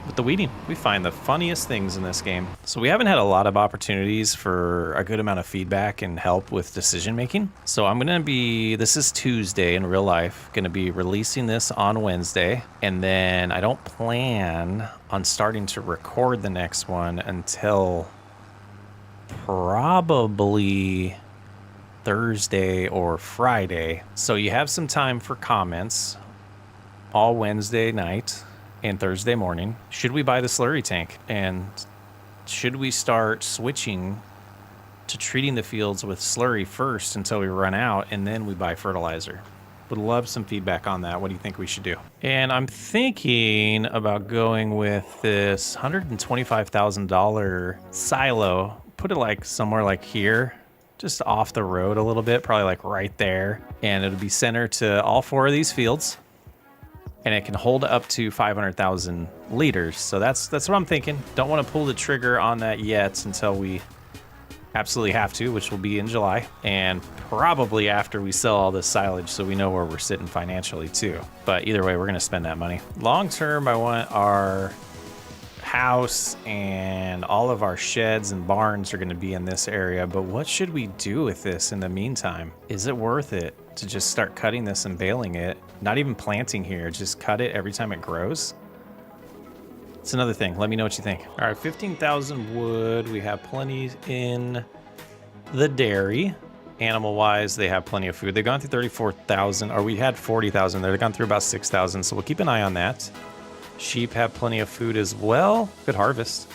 with the weeding. We find the funniest things in this game. So we haven't had a lot of opportunities for a good amount of feedback and help with decision making. So I'm gonna be, this is Tuesday in real life, gonna be releasing this on Wednesday. And then I don't plan on starting to record the next one until probably Thursday or Friday. So you have some time for comments all Wednesday night and Thursday morning. Should we buy the slurry tank? And should we start switching to treating the fields with slurry first until we run out, and then we buy fertilizer? Would love some feedback on that. What do you think we should do? And I'm thinking about going with this $125,000 silo. Put it like somewhere like here, just off the road a little bit, probably like right there. And it'll be center to all 4 of these fields. And it can hold up to 500,000 liters. So that's what I'm thinking. Don't want to pull the trigger on that yet until we absolutely have to, which will be in July. And probably after we sell all this silage, so we know where we're sitting financially too. But either way, we're going to spend that money. Long term, I want our house and all of our sheds and barns are going to be in this area. But what should we do with this in the meantime? Is it worth it to just start cutting this and baling it? Not even planting here, just cut it every time it grows? It's another thing. Let me know what you think. All right, 15,000 wood. We have plenty in the dairy. Animal-wise, they have plenty of food. They've gone through 34,000, or we had 40,000 there. They've gone through about 6,000, so we'll keep an eye on that. Sheep have plenty of food as well. Could harvest.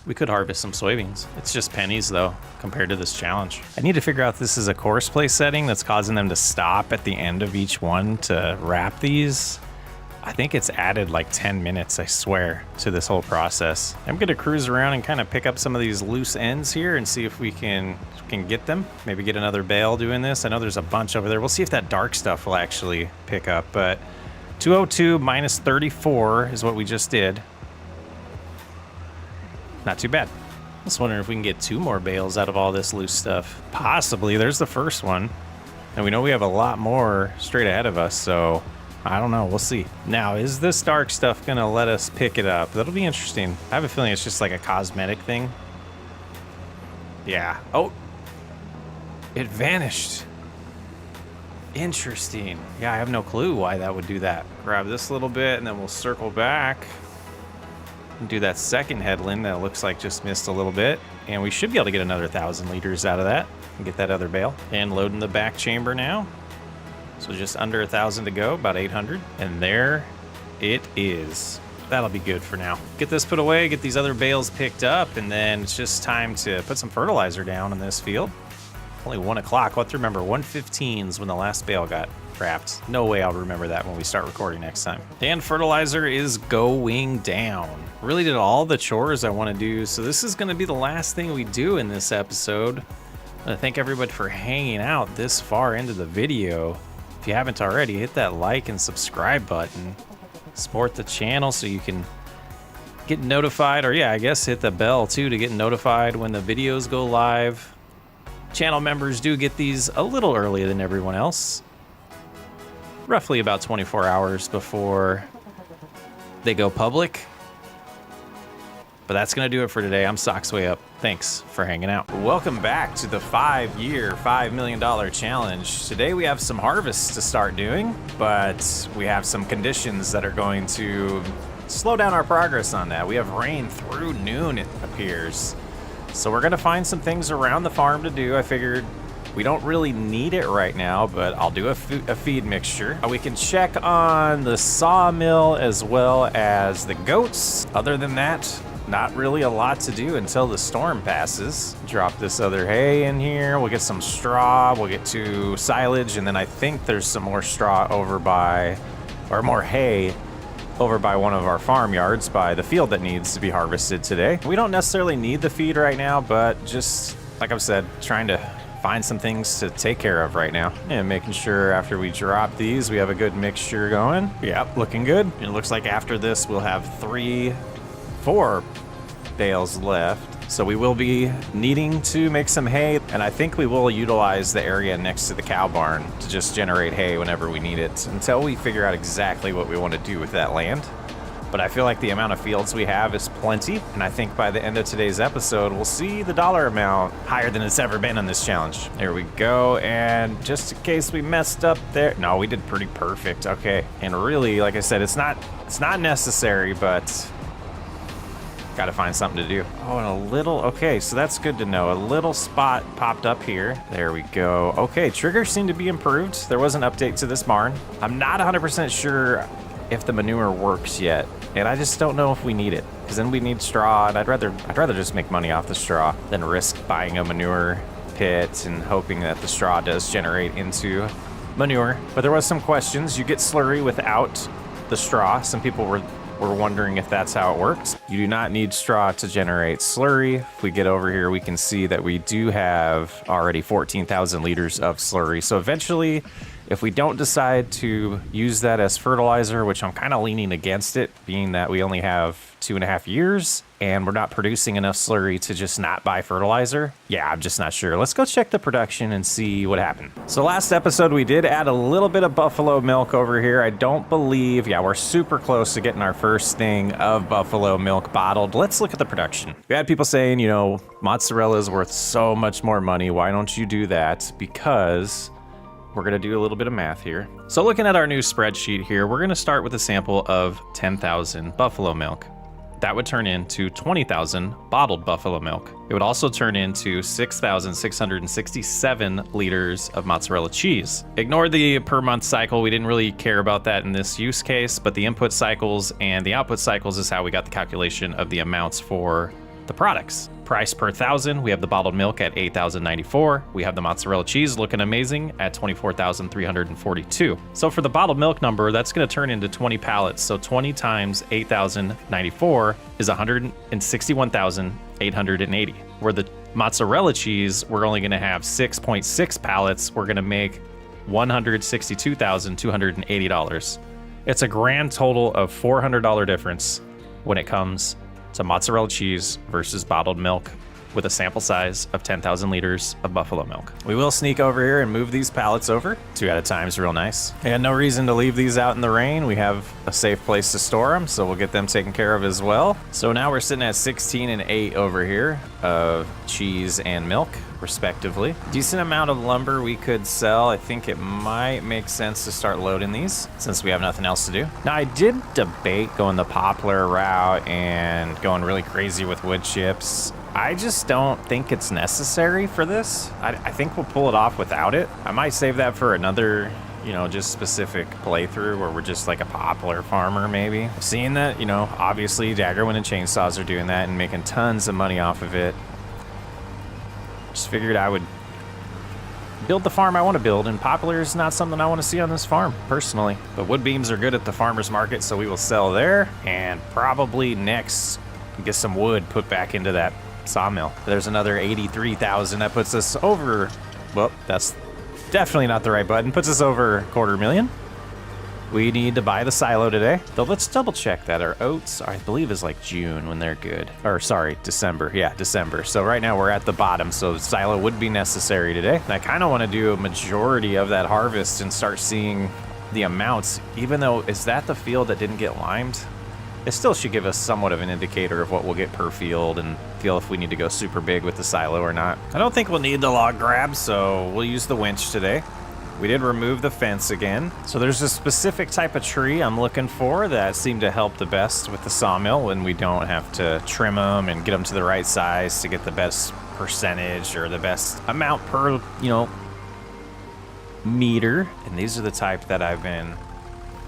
We could harvest some soybeans. It's just pennies though, compared to this challenge. I need to figure out if this is a course play setting that's causing them to stop at the end of each one to wrap these. I think it's added like 10 minutes, I swear, to this whole process. I'm gonna cruise around and kind of pick up some of these loose ends here and see if we can get them. Maybe get another bale doing this. I know there's a bunch over there. We'll see if that dark stuff will actually pick up, but 202 minus 34 is what we just did. Not too bad. Just wondering if we can get 2 more bales out of all this loose stuff. Possibly. There's the first one. And we know we have a lot more straight ahead of us, so I don't know. We'll see. Now, is this dark stuff going to let us pick it up? That'll be interesting. I have a feeling it's just like a cosmetic thing. Yeah. Oh, it vanished. Interesting. Yeah, I have no clue why that would do that. Grab this little bit, and then we'll circle back. Do that second headland that looks like just missed a little bit, and we should be able to get another 1,000 liters out of that and get that other bale. And loading the back chamber now. So just under 1,000 to go, about 800, and there it is. That'll be good for now. Get this put away, get these other bales picked up, and then it's just time to put some fertilizer down in this field. Only 1 o'clock. What to remember? 1:15 is when the last bale got wrapped. No way I'll remember that when we start recording next time. And fertilizer is going down. Really did all the chores I want to do, so this is going to be the last thing we do in this episode. I want to thank everybody for hanging out this far into the video. If you haven't already, hit that like and subscribe button. Support the channel so you can get notified, or yeah, I guess hit the bell too to get notified when the videos go live. Channel members do get these a little earlier than everyone else. Roughly about 24 hours before they go public. But that's going to do it for today. I'm Socksway Up. Thanks for hanging out. Welcome back to the 5-year, $5 million challenge. Today we have some harvests to start doing, but we have some conditions that are going to slow down our progress on that. We have rain through noon, it appears. So we're going to find some things around the farm to do. I figured we don't really need it right now, but I'll do a feed mixture. We can check on the sawmill as well as the goats. Other than that, not really a lot to do until the storm passes. Drop this other hay in here. We'll get some straw. We'll get to silage, and then I think there's some more straw over by, or more hay over by one of our farmyards by the field that needs to be harvested today. We don't necessarily need the feed right now, but just like I've said, trying to find some things to take care of right now, and making sure after we drop these we have a good mixture going. Yep, looking good. It looks like after this we'll have 4 bales left, so we will be needing to make some hay, and I think we will utilize the area next to the cow barn to just generate hay whenever we need it until we figure out exactly what we want to do with that land. But I feel like the amount of fields we have is plenty, and I think by the end of today's episode, we'll see the dollar amount higher than it's ever been on this challenge. There we go, and just in case we messed up there, no, we did pretty perfect. Okay, and really, like I said, it's not necessary, but gotta find something to do. Oh, and a little, okay, so that's good to know. A little spot popped up here. There we go. Okay, triggers seem to be improved. There was an update to this barn. I'm not 100% sure if the manure works yet, and I just don't know if we need it, because then we need straw, and I'd rather just make money off the straw than risk buying a manure pit and hoping that the straw does generate into manure. But there was some questions. You get slurry without the straw. Some people were wondering if that's how it works. You do not need straw to generate slurry. If we get over here, we can see that we do have already 14,000 liters of slurry. So eventually, if we don't decide to use that as fertilizer, which I'm kind of leaning against it, being that we only have 2.5 years and we're not producing enough slurry to just not buy fertilizer. Yeah, I'm just not sure. Let's go check the production and see what happened. So last episode, we did add a little bit of buffalo milk over here. I don't believe, yeah, we're super close to getting our first thing of buffalo milk bottled. Let's look at the production. We had people saying, you know, mozzarella is worth so much more money. Why don't you do that? Because we're going to do a little bit of math here. So looking at our new spreadsheet here, we're going to start with a sample of 10,000 buffalo milk. That would turn into 20,000 bottled buffalo milk. It would also turn into 6,667 liters of mozzarella cheese. Ignore the per month cycle. We didn't really care about that in this use case, but the input cycles and the output cycles is how we got the calculation of the amounts for the products. Price per 1,000, we have the bottled milk at $8,094. We have the mozzarella cheese looking amazing at $24,342. So for the bottled milk number, that's going to turn into 20 pallets. So 20 times $8,094 is $161,880. Where the mozzarella cheese, we're only going to have 6.6 pallets. We're going to make $162,280. It's a grand total of $400 difference when it comes to mozzarella cheese versus bottled milk with a sample size of 10,000 liters of buffalo milk. We will sneak over here and move these pallets over. 2 at a time is real nice. And no reason to leave these out in the rain. We have a safe place to store them, so we'll get them taken care of as well. So now we're sitting at 16 and 8 over here of cheese and milk, respectively. Decent amount of lumber we could sell. I think it might make sense to start loading these since we have nothing else to do. Now, I did debate going the poplar route and going really crazy with wood chips. I just don't think it's necessary for this. I think we'll pull it off without it. I might save that for another, you know, just specific playthrough where we're just like a poplar farmer maybe. Seeing that, you know, obviously Daggerwind and Chainsaws are doing that and making tons of money off of it. Just figured I would build the farm I want to build, and poplar is not something I want to see on this farm, personally. But wood beams are good at the farmer's market, so we will sell there, and probably next get some wood put back into that sawmill. There's another 83,000. That puts us over, well, that's definitely not the right button. Puts us over $250,000. We need to buy the silo today. Though let's double check that. Our oats, I believe, is like June when they're good. Or sorry, December. Yeah, December. So right now we're at the bottom, so the silo would be necessary today. And I kind of want to do a majority of that harvest and start seeing the amounts, even though, is that the field that didn't get limed? It still should give us somewhat of an indicator of what we'll get per field and feel if we need to go super big with the silo or not. I don't think we'll need the log grab, so we'll use the winch today. We did remove the fence again. So there's a specific type of tree I'm looking for that seemed to help the best with the sawmill when we don't have to trim them and get them to the right size to get the best percentage or the best amount per, you know, meter. And these are the type that I've been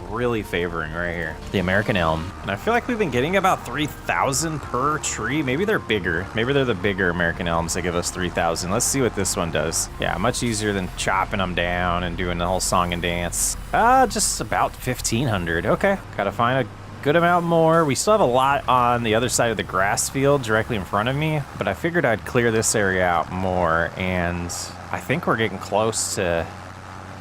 really favoring right here, the American elm. And I feel like we've been getting about 3,000 per tree. Maybe they're bigger. Maybe they're the bigger American elms that give us 3,000. Let's see what this one does. Yeah, much easier than chopping them down and doing the whole song and dance. Just about 1,500. Okay, gotta find a good amount more. We still have a lot on the other side of the grass field directly in front of me, but I figured I'd clear this area out more, and I think we're getting close to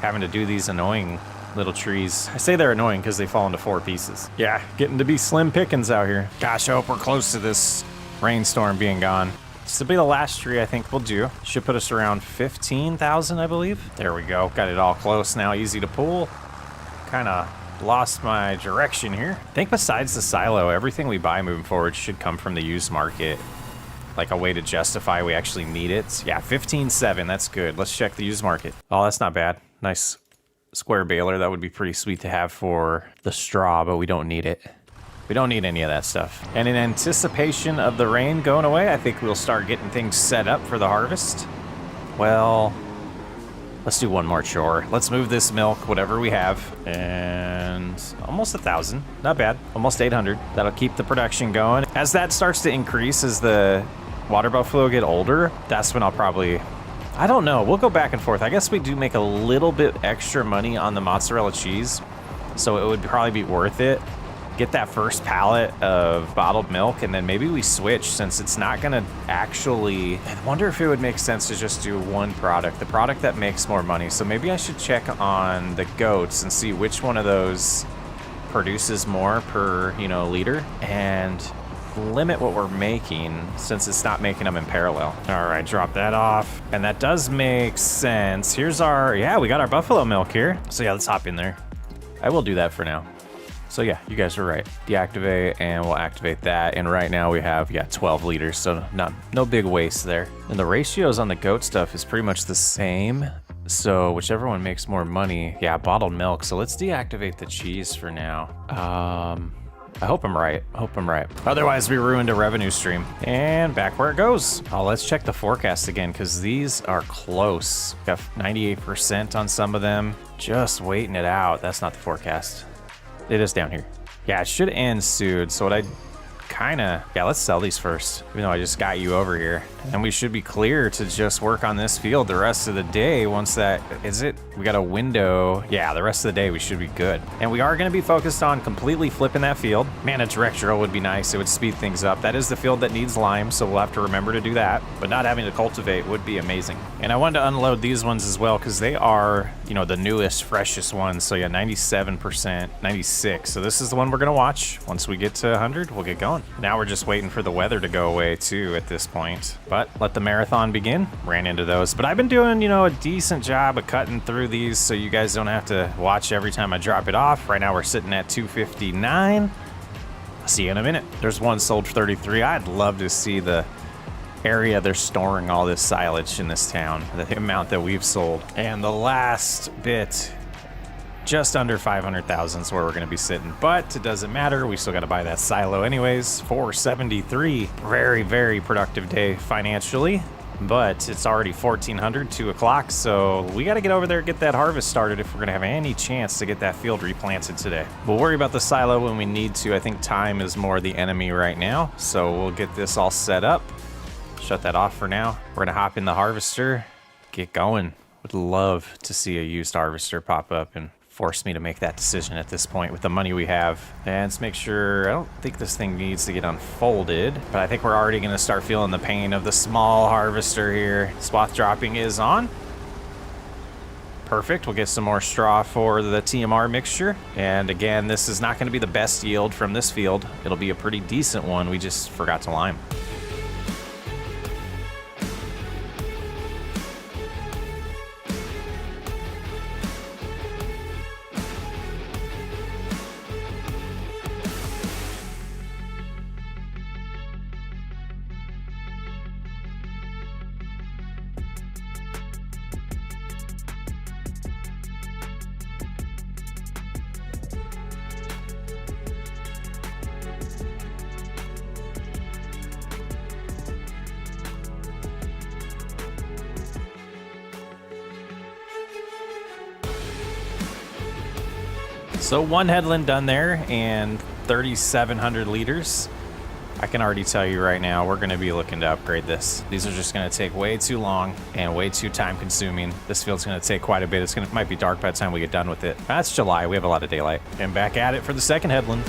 having to do these annoying little trees. I say they're annoying because they fall into 4 pieces. Yeah, getting to be slim pickings out here. Gosh, I hope we're close to this rainstorm being gone. This will be the last tree I think we'll do. Should put us around 15,000, I believe. There we go. Got it all close now, easy to pull. Kind of lost my direction here. I think besides the silo, everything we buy moving forward should come from the used market. Like a way to justify we actually need it. Yeah, 15.7, that's good. Let's check the used market. Oh, that's not bad. Nice square baler. That would be pretty sweet to have for the straw, but we don't need it. We don't need any of that stuff. And in anticipation of the rain going away, I think we'll start getting things set up for the harvest. Well, let's do one more chore. Let's move this milk, whatever we have, and almost 1,000. Not bad. Almost 800. That'll keep the production going. As that starts to increase, as the water buffalo get older, that's when I'll probably, I don't know. We'll go back and forth. I guess we do make a little bit extra money on the mozzarella cheese, so it would probably be worth it. Get that first pallet of bottled milk, and then maybe we switch since it's not going to actually... I wonder if it would make sense to just do one product, the product that makes more money. So maybe I should check on the goats and see which one of those produces more per, you know, liter, and limit what we're making since it's not making them in parallel. All right, drop that off. And that does make sense. Here's our, yeah, we got our buffalo milk here. So yeah, let's hop in there. I will do that for now. So yeah, you guys are right. Deactivate, and we'll activate that. And right now we have, yeah, 12 liters. So no big waste there. And the ratios on the goat stuff is pretty much the same. So whichever one makes more money, yeah, bottled milk. So let's deactivate the cheese for now. I hope I'm right. Otherwise, we ruined a revenue stream. And back where it goes. Oh, let's check the forecast again, because these are close. Got 98% on some of them. Just waiting it out. That's not the forecast. It is down here. Yeah, it should end soon. So what I yeah, let's sell these first, even though I just got you over here. And we should be clear to just work on this field the rest of the day. Once that, we got a window. Yeah, the rest of the day we should be good. And we are gonna be focused on completely flipping that field. Man, a direct drill would be nice. It would speed things up. That is the field that needs lime, so we'll have to remember to do that. But not having to cultivate would be amazing. And I wanted to unload these ones as well, because they are, you know, the newest, freshest ones. So yeah, 97%, 96. So this is the one we're gonna watch. Once we get to 100, we'll get going. Now we're just waiting for the weather to go away too at this point. But let the marathon begin. Ran into those. But I've been doing, you know, a decent job of cutting through these so you guys don't have to watch every time I drop it off. Right now we're sitting at 259. I'll see you in a minute. There's one sold for 33. I'd love to see the area they're storing all this silage in this town, the amount that we've sold. And the last bit, just under 500,000 is where we're going to be sitting, but it doesn't matter. We still got to buy that silo anyways. 473. Very, very productive day financially, but it's already 1400, 2 o'clock. So we got to get over there and get that harvest started if we're going to have any chance to get that field replanted today. We'll worry about the silo when we need to. I think time is more the enemy right now. So we'll get this all set up. Shut that off for now. We're going to hop in the harvester, get going. Would love to see a used harvester pop up and force me to make that decision at this point with the money we have. And let's make sure, I don't think this thing needs to get unfolded, but I think we're already going to start feeling the pain of the small harvester here. Swath dropping is on. Perfect. We'll get some more straw for the TMR mixture. And again, this is not going to be the best yield from this field. It'll be a pretty decent one. We just forgot to lime. So one headland done there and 3,700 liters. I can already tell you right now, we're gonna be looking to upgrade this. These are just gonna take way too long and way too time consuming. This field's gonna take quite a bit. It might be dark by the time we get done with it. That's July, we have a lot of daylight. And back at it for the second headland.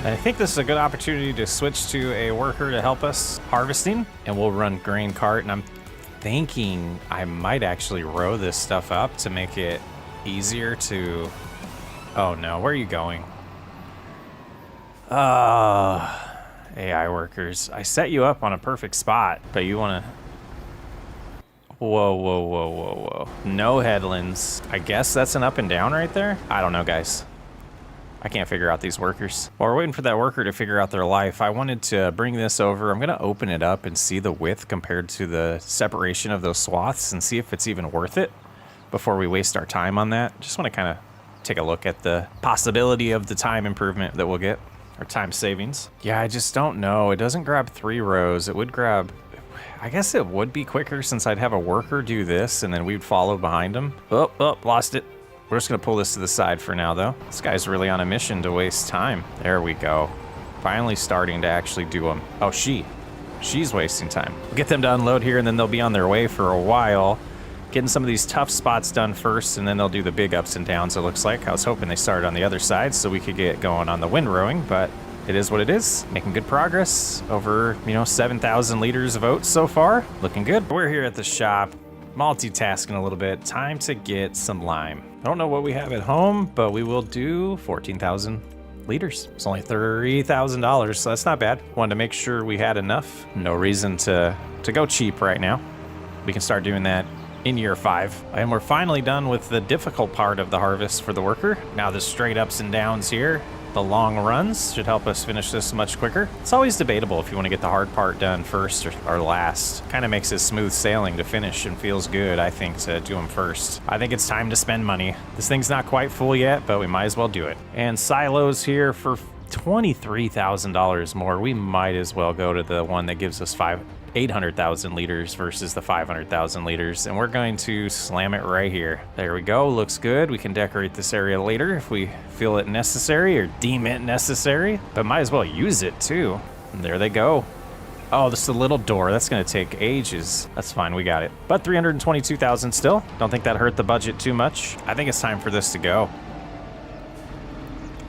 I think this is a good opportunity to switch to a worker to help us harvesting, and we'll run grain cart. And I'm thinking I might actually row this stuff up to make it easier to... Oh no, where are you going? AI workers. I set you up on a perfect spot, but you want to... Whoa, whoa, whoa, whoa, whoa. No headlands. I guess that's an up and down right there? I don't know, guys. I can't figure out these workers. While we're waiting for that worker to figure out their life, I wanted to bring this over. I'm gonna open it up and see the width compared to the separation of those swaths and see if it's even worth it before we waste our time on that. Just wanna kind of take a look at the possibility of the time improvement that we'll get, or time savings. Yeah, I just don't know. It doesn't grab 3 rows. It would grab, I guess it would be quicker since I'd have a worker do this and then we'd follow behind him. Oh, lost it. We're just gonna pull this to the side for now though. This guy's really on a mission to waste time. There we go. Finally starting to actually do them. Oh, she's wasting time. We'll get them to unload here and then they'll be on their way for a while. Getting some of these tough spots done first and then they'll do the big ups and downs, it looks like. I was hoping they started on the other side so we could get going on the windrowing, but it is what it is. Making good progress. Over, 7,000 liters of oats so far. Looking good. We're here at the shop. multitasking a little bit. Time to get some lime. I don't know what we have at home, but we will do 14,000 liters. It's only $30,000, so that's not bad. Wanted to make sure we had enough. No reason to go cheap right now. We can start doing that in year 5. And we're finally done with the difficult part of the harvest for the worker. Now the straight ups and downs here, the long runs should help us finish this much quicker. It's always debatable if you want to get the hard part done first or last. Kind of makes it smooth sailing to finish and feels good, I think, to do them first. I think it's time to spend money. This thing's not quite full yet, but we might as well do it. And silos here for $23,000 more. We might as well go to the one that gives us 800,000 liters versus the 500,000 liters, and we're going to slam it right here. There we go, looks good. We can decorate this area later if we feel it necessary or deem it necessary, but might as well use it too. And there they go. Oh, this is a little door. That's gonna take ages. That's fine, we got it. But 322,000 still. Don't think that hurt the budget too much. I think it's time for this to go.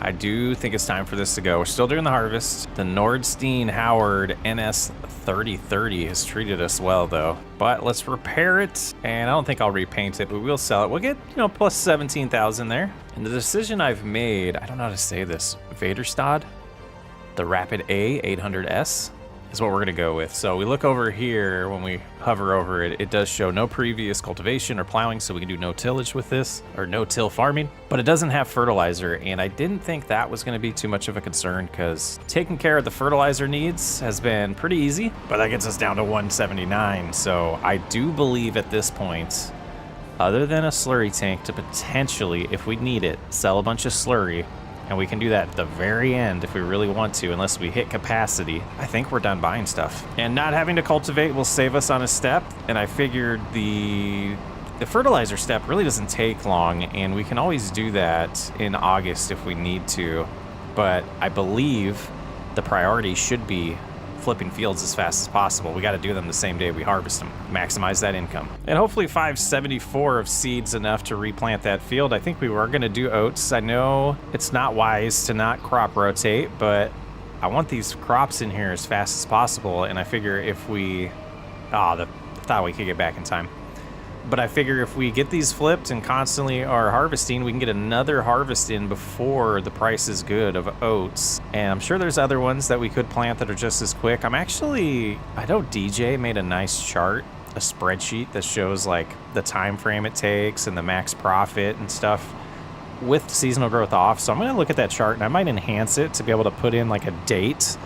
I do think it's time for this to go. We're still doing the harvest. The Nordstein Howard NS 3030 has treated us well though, but let's repair it. And I don't think I'll repaint it, but we'll sell it. We'll get, plus 17,000 there. And the decision I've made, I don't know how to say this, Vaderstad, the Rapid A 800S is what we're gonna go with. So we look over here, when we hover over it, it does show no previous cultivation or plowing, so we can do no tillage with this, or no till farming, but it doesn't have fertilizer, and I didn't think that was gonna be too much of a concern because taking care of the fertilizer needs has been pretty easy, but that gets us down to 179. So I do believe at this point, other than a slurry tank to potentially, if we need it, sell a bunch of slurry, and we can do that at the very end if we really want to, unless we hit capacity. I think we're done buying stuff. And not having to cultivate will save us on a step, and I figured the fertilizer step really doesn't take long, and we can always do that in August if we need to. But I believe the priority should be flipping fields as fast as possible. We got to do them the same day we harvest them. Maximize that income. And hopefully 574 of seeds enough to replant that field. I think we were going to do oats. I know it's not wise to not crop rotate, but I want these crops in here as fast as possible. And I figure if we, I thought we could get back in time. But I figure if we get these flipped and constantly are harvesting, we can get another harvest in before the price is good of oats. And I'm sure there's other ones that we could plant that are just as quick. I know DJ made a nice chart, a spreadsheet that shows like the time frame it takes and the max profit and stuff with seasonal growth off. So I'm gonna look at that chart and I might enhance it to be able to put in like a date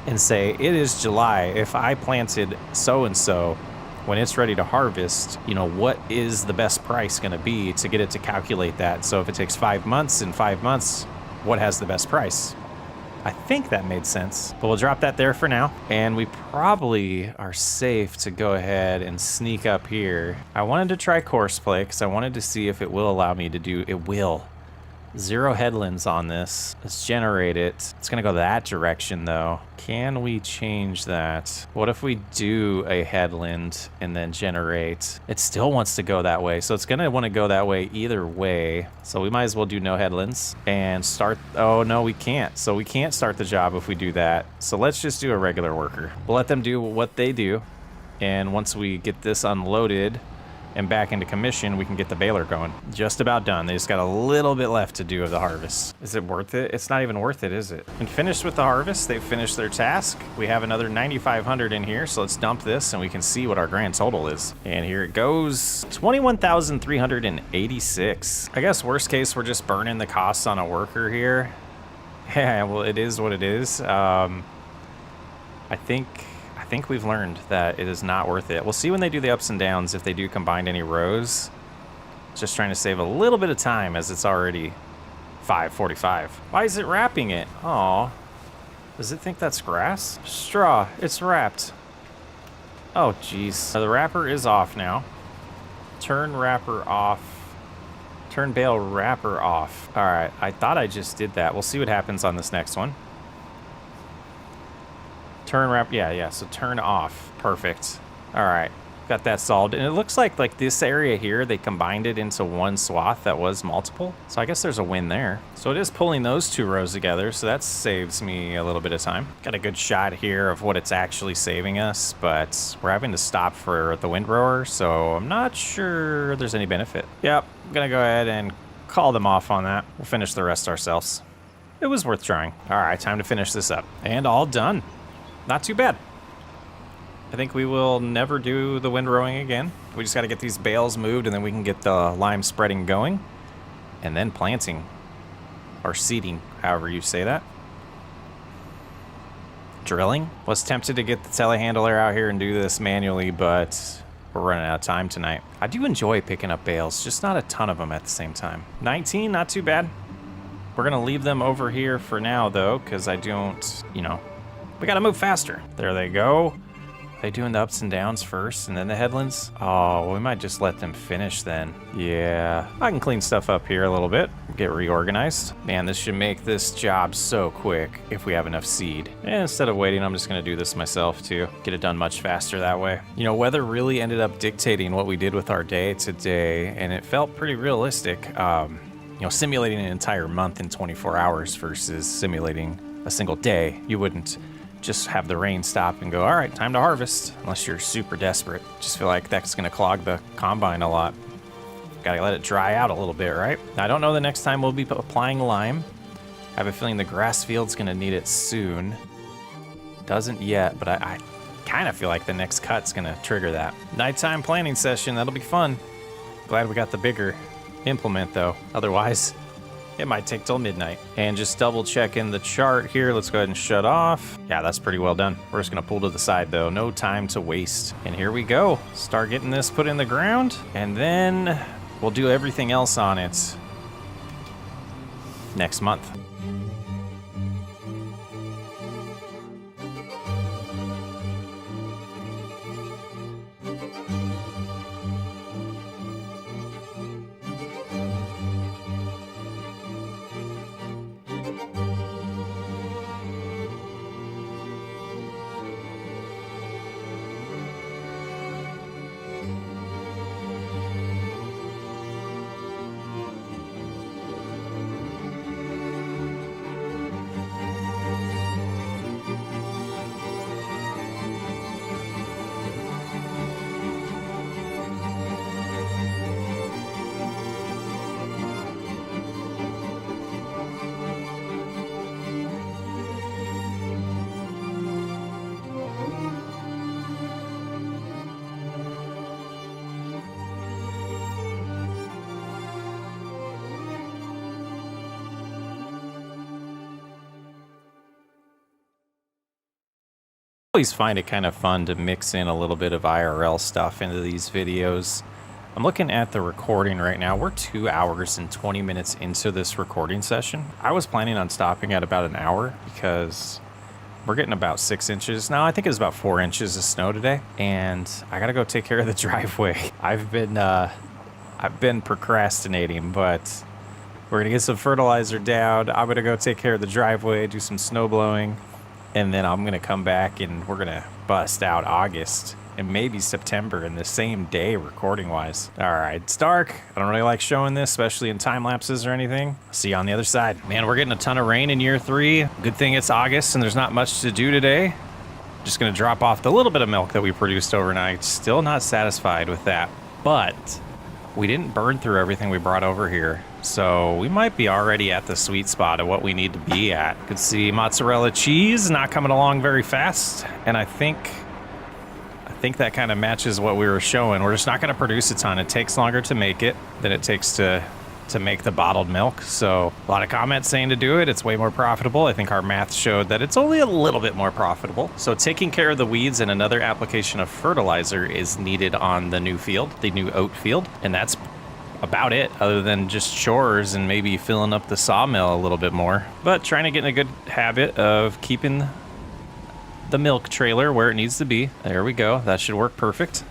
and say, it is July. If I planted so-and-so, when it's ready to harvest, what is the best price going to be to get it to calculate that? So if it takes 5 months, in 5 months, what has the best price? I think that made sense, but we'll drop that there for now. And we probably are safe to go ahead and sneak up here. I wanted to try course play because I wanted to see if it will allow me to do, it will. 0 headlands on this. Let's generate it. It's gonna go that direction though. Can we change that? What if we do a headland and then generate? It still wants to go that way. So it's gonna wanna go that way either way. So we might as well do no headlands and start. Oh no, we can't. So we can't start the job if we do that. So let's just do a regular worker. We'll let them do what they do. And once we get this unloaded and back into commission, we can get the baler going. Just about done. They just got a little bit left to do of the harvest. Is it worth it? It's not even worth it, is it? And finished with the harvest. They've finished their task. We have another 9,500 in here, so let's dump this and we can see what our grand total is. And here it goes, 21,386. I guess worst case, we're just burning the costs on a worker here. Yeah, well, it is what it is. I think we've learned that it is not worth it. We'll see when they do the ups and downs if they do combine any rows. Just trying to save a little bit of time as it's already 5:45. Why is it wrapping it? Aw. Does it think that's grass? Straw. It's wrapped. Oh, jeez. So the wrapper is off now. Turn wrapper off. Turn bale wrapper off. All right. I thought I just did that. We'll see what happens on this next one. Turn wrap, yeah, so turn off. Perfect. All right. got that solved. And it looks like this area here, they combined it into one swath that was multiple. So I guess there's a win there. So it is pulling those two rows together, so that saves me a little bit of time. Got a good shot here of what it's actually saving us, but we're having to stop for the windrower, so I'm not sure there's any benefit. Yep, I'm gonna go ahead and call them off on that. We'll finish the rest ourselves. It was worth trying. All right, time to finish this up. And all done. Not too bad. I think we will never do the windrowing again. We just got to get these bales moved, and then we can get the lime spreading going. And then planting. Or seeding, however you say that. Drilling. Was tempted to get the telehandler out here and do this manually, but we're running out of time tonight. I do enjoy picking up bales, just not a ton of them at the same time. 19, not too bad. We're going to leave them over here for now, though, because I don't, you know, we got to move faster. There they go. Are they doing the ups and downs first and then the headlands? Oh, we might just let them finish then. Yeah, I can clean stuff up here a little bit, get reorganized. Man, this should make this job so quick if we have enough seed. And instead of waiting, I'm just going to do this myself too. Get it done much faster that way. You know, weather really ended up dictating what we did with our day today, and it felt pretty realistic. You know, simulating an entire month in 24 hours versus simulating a single day. You wouldn't just have the rain stop and go, all right, time to harvest, unless you're super desperate. Just feel like that's gonna clog the combine a lot. Gotta let it dry out a little bit, right? Now, I don't know the next time we'll be applying lime. I have a feeling the grass field's gonna need it soon. Doesn't yet, but I kind of feel like the next cut's gonna trigger that. Nighttime planning session, that'll be fun. Glad we got the bigger implement though, otherwise it might take till midnight. And just double checking the chart here. Let's go ahead and shut off. Yeah, that's pretty well done. We're just gonna pull to the side though, no time to waste. And here we go, start getting this put in the ground, and then we'll do everything else on it next month. Always find it kind of fun to mix in a little bit of IRL stuff into these videos. I'm looking at the recording right now. We're 2 hours and 20 minutes into this recording session. I was planning on stopping at about an hour because we're getting about 6 inches. Now I think it's about 4 inches of snow today, and I gotta go take care of the driveway. I've been procrastinating, but we're gonna get some fertilizer down. I'm gonna go take care of the driveway, do some snow blowing, and then I'm gonna come back and we're gonna bust out August and maybe September in the same day recording wise. All right, it's dark. I don't really like showing this, especially in time lapses or anything. See you on the other side. Man, we're getting a ton of rain in year 3. Good thing it's August and there's not much to do today. Just gonna drop off the little bit of milk that we produced overnight. Still not satisfied with that, but we didn't burn through everything we brought over here. So we might be already at the sweet spot of what we need to be at. You can see mozzarella cheese not coming along very fast. And I think that kind of matches what we were showing. We're just not gonna produce a ton. It takes longer to make it than it takes to make the bottled milk. So a lot of comments saying to do it. It's way more profitable. I think our math showed that it's only a little bit more profitable. So taking care of the weeds and another application of fertilizer is needed on the new field, the new oat field. And that's about it, other than just chores and maybe filling up the sawmill a little bit more. But trying to get in a good habit of keeping the milk trailer where it needs to be. There we go. That should work perfect.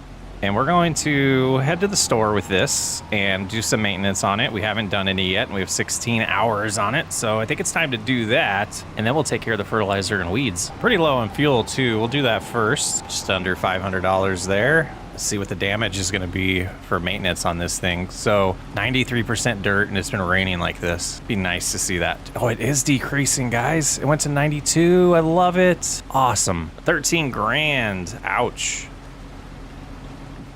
And we're going to head to the store with this and do some maintenance on it. We haven't done any yet, and we have 16 hours on it, so I think it's time to do that. And then we'll take care of the fertilizer and weeds. Pretty low on fuel too. We'll do that first. Just under $500 there. Let's see what the damage is going to be for maintenance on this thing. So 93% dirt, and it's been raining like this. Be nice to see that. Oh, it is decreasing, guys. It went to 92. I love it. Awesome. 13 grand. Ouch.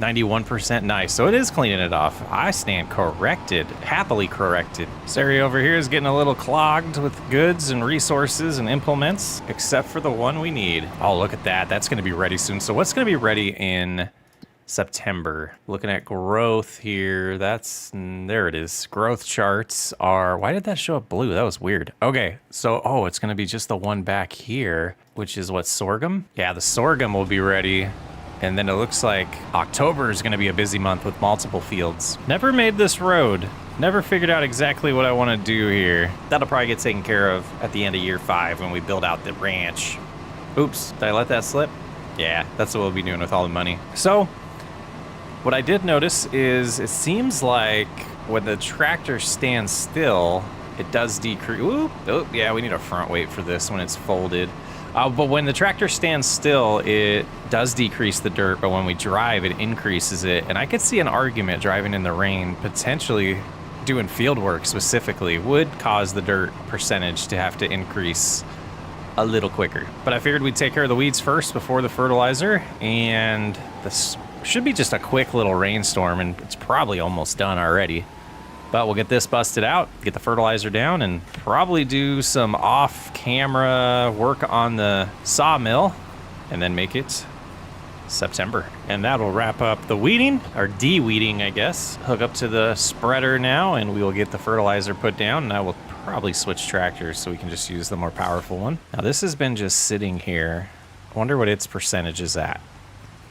91% nice. So it is cleaning it off. I stand corrected, happily corrected. This area over here is getting a little clogged with goods and resources and implements, except for the one we need. Oh, look at that. That's going to be ready soon. So what's going to be ready in September? Looking at growth here. There it is. Growth charts are, why did that show up blue? That was weird. Okay. So, oh, it's going to be just the one back here, which is what, sorghum? Yeah, the sorghum will be ready. And then it looks like October is going to be a busy month with multiple fields. Never made this road. Never figured out exactly what I want to do here. That'll probably get taken care of at the end of year 5 when we build out the ranch. Oops, did I let that slip? Yeah, that's what we'll be doing with all the money. So, what I did notice is it seems like when the tractor stands still, it does decrease. Oh, yeah, we need a front weight for this when it's folded. But when the tractor stands still, it does decrease the dirt, but when we drive, it increases it. And I could see an argument driving in the rain, potentially doing field work specifically, would cause the dirt percentage to have to increase a little quicker. But I figured we'd take care of the weeds first before the fertilizer, and this should be just a quick little rainstorm, and it's probably almost done already. But we'll get this busted out, get the fertilizer down, and probably do some off-camera work on the sawmill, and then make it September. And that'll wrap up the weeding, or de-weeding, I guess. Hook up to the spreader now, and we will get the fertilizer put down, and I will probably switch tractors so we can just use the more powerful one. Now, this has been just sitting here. I wonder what its percentage is at.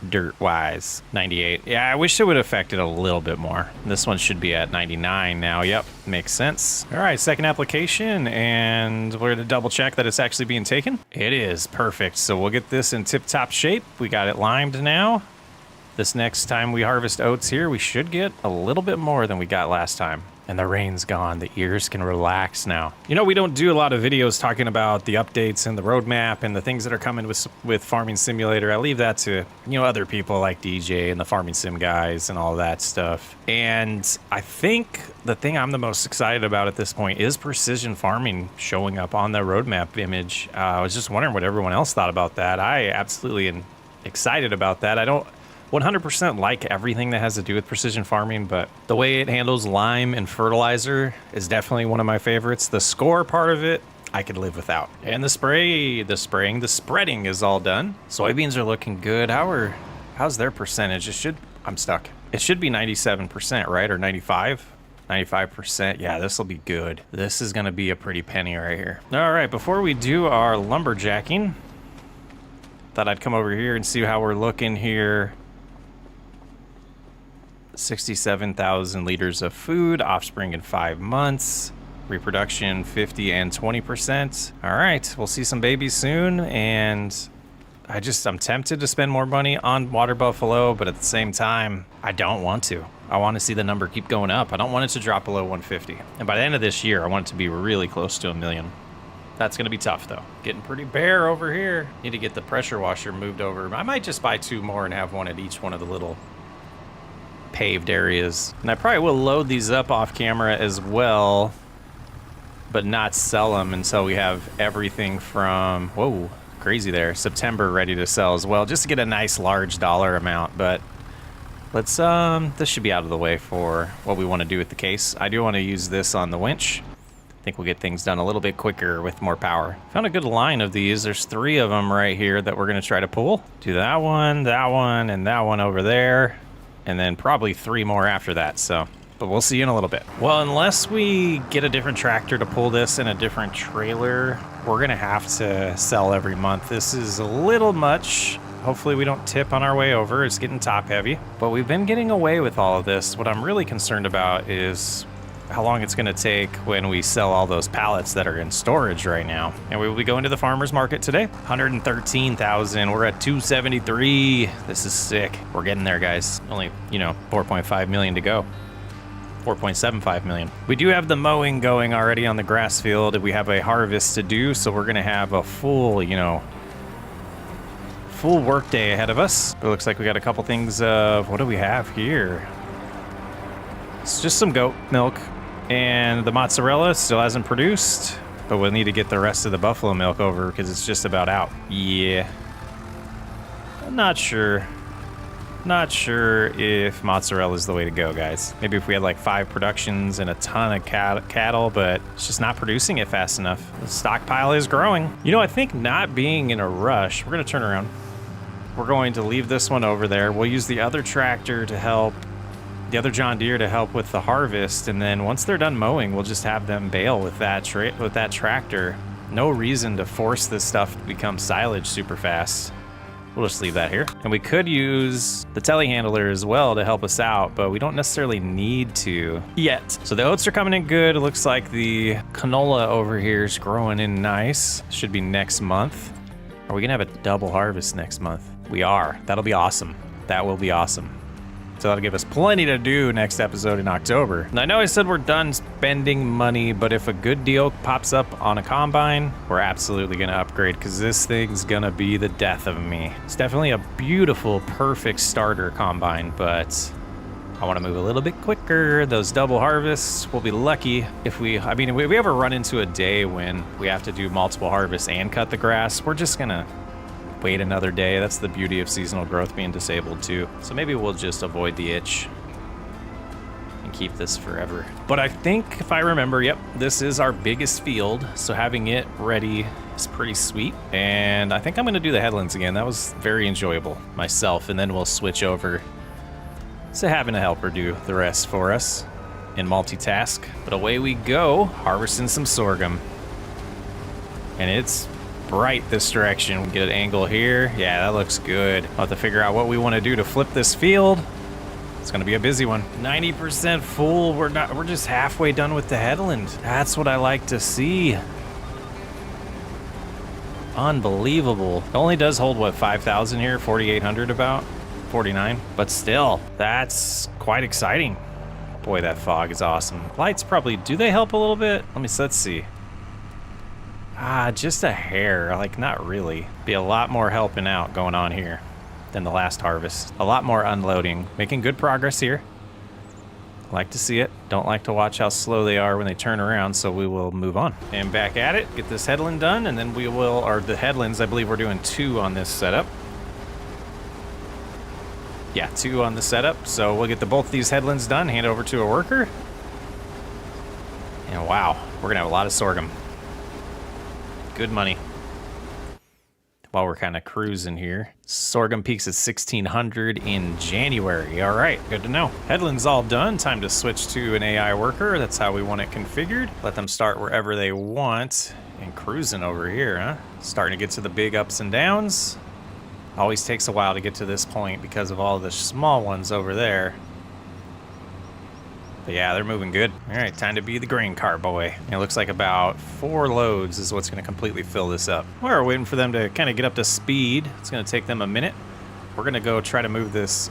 Dirt-wise, 98. Yeah, I wish it would affect it a little bit more. This one should be at 99 now. Yep, makes sense. All right, second application, and we're going to double check that it's actually being taken. It is. Perfect. So we'll get this in tip-top shape. We got it limed now. This next time we harvest oats here, we should get a little bit more than we got last time. And the rain's gone. The ears can relax now. You know, we don't do a lot of videos talking about the updates and the roadmap and the things that are coming with Farming Simulator. I leave that to, you know, other people like DJ and the Farming Sim guys and all that stuff. And I think the thing I'm the most excited about at this point is precision farming showing up on the roadmap image. I was just wondering what everyone else thought about that. I absolutely am excited about that. I don't 100% like everything that has to do with precision farming, but the way it handles lime and fertilizer is definitely one of my favorites. The score part of it, I could live without. And the spraying, the spreading is all done. Soybeans are looking good. How's their percentage? I'm stuck. It should be 97%, right? Or 95? 95%. Yeah, this will be good. This is going to be a pretty penny right here. All right, before we do our lumberjacking, thought I'd come over here and see how we're looking here. 67,000 liters of food, offspring in 5 months, reproduction 50 and 20%. All right, we'll see some babies soon, and I'm tempted to spend more money on water buffalo, but at the same time, I don't want to. I want to see the number keep going up. I don't want it to drop below 150. And by the end of this year, I want it to be really close to 1 million. That's going to be tough, though. Getting pretty bare over here. Need to get the pressure washer moved over. I might just buy 2 more and have one at each one of the little paved areas. And I probably will load these up off camera as well, but not sell them until we have everything from, whoa, crazy there, September ready to sell as well, just to get a nice large dollar amount. But let's, this should be out of the way for what we want to do with the case. I do want to use this on the winch. I think we'll get things done a little bit quicker with more power. Found a good line of these. There's 3 of them right here that we're going to try to pull. Do that one, and that one over there. And then probably 3 more after that, so. But we'll see you in a little bit. Well, unless we get a different tractor to pull this in a different trailer, we're gonna have to sell every month. This is a little much. Hopefully we don't tip on our way over. It's getting top heavy. But we've been getting away with all of this. What I'm really concerned about is how long it's gonna take when we sell all those pallets that are in storage right now. And we will be going to the farmer's market today. 113,000, we're at 273. This is sick. We're getting there, guys. Only, 4.5 million to go. 4.75 million. We do have the mowing going already on the grass field. We have a harvest to do, so we're gonna have a full, full work day ahead of us. But it looks like we got a couple things of, what do we have here? It's just some goat milk, and the mozzarella still hasn't produced, but we'll need to get the rest of the buffalo milk over because it's just about out. Yeah. I'm not sure. Not sure if mozzarella is the way to go, guys. Maybe if we had like 5 productions and a ton of cattle, but it's just not producing it fast enough. The stockpile is growing. You know, I think not being in a rush, we're gonna turn around. We're going to leave this one over there. We'll use the other tractor to help, the other John Deere to help with the harvest, and then once they're done mowing, we'll just have them bale with that tractor. No reason to force this stuff to become silage super fast. We'll just leave that here. And we could use the telehandler as well to help us out, but we don't necessarily need to yet. So the oats are coming in good. It looks like the canola over here is growing in nice. Should be next month. Are we gonna have a double harvest next month? We are. That'll be awesome. That will be awesome. So that'll give us plenty to do next episode in October. And I know I said we're done spending money, but if a good deal pops up on a combine, we're absolutely gonna upgrade because this thing's gonna be the death of me. It's definitely a beautiful, perfect starter combine, but I wanna move a little bit quicker. Those double harvests, we'll be lucky if we ever run into a day when we have to do multiple harvests and cut the grass, we're just gonna wait another day. That's the beauty of seasonal growth being disabled too. So maybe we'll just avoid the itch and keep this forever. But I think if I remember, yep, this is our biggest field. So having it ready is pretty sweet. And I think I'm gonna do the headlands again. That was very enjoyable myself. And then we'll switch over to having a helper do the rest for us and multitask. But away we go, harvesting some sorghum. And it's bright this direction. We get an angle here. Yeah, that looks good. I'll have to figure out what we want to do to flip this field. It's gonna be a busy one. 90% full. We're just halfway done with the headland. That's what I like to see. Unbelievable. It only does hold what, 5,000 here, 4,800 about, 49. But still, that's quite exciting. Boy, that fog is awesome. Lights probably, do they help a little bit? Let's see. Just a hair, like not really. Be a lot more helping out going on here than the last harvest. A lot more unloading. Making good progress here. Like to see it. Don't like to watch how slow they are when they turn around, so we will move on. And back at it, get this headland done, and then we will, or the headlands, I believe we're doing 2 on this setup. Yeah, 2 on the setup. So we'll get both these headlands done, hand over to a worker. And wow, we're gonna have a lot of sorghum. Good money. While we're kind of cruising here. Sorghum peaks at 1,600 in January. All right, good to know. Headland's all done. Time to switch to an AI worker. That's how we want it configured. Let them start wherever they want. And cruising over here, huh? Starting to get to the big ups and downs. Always takes a while to get to this point because of all the small ones over there. But yeah, they're moving good. All right, time to be the grain cart boy. It looks like about 4 loads is what's gonna completely fill this up. We're waiting for them to kind of get up to speed. It's gonna take them a minute. We're gonna go try to move this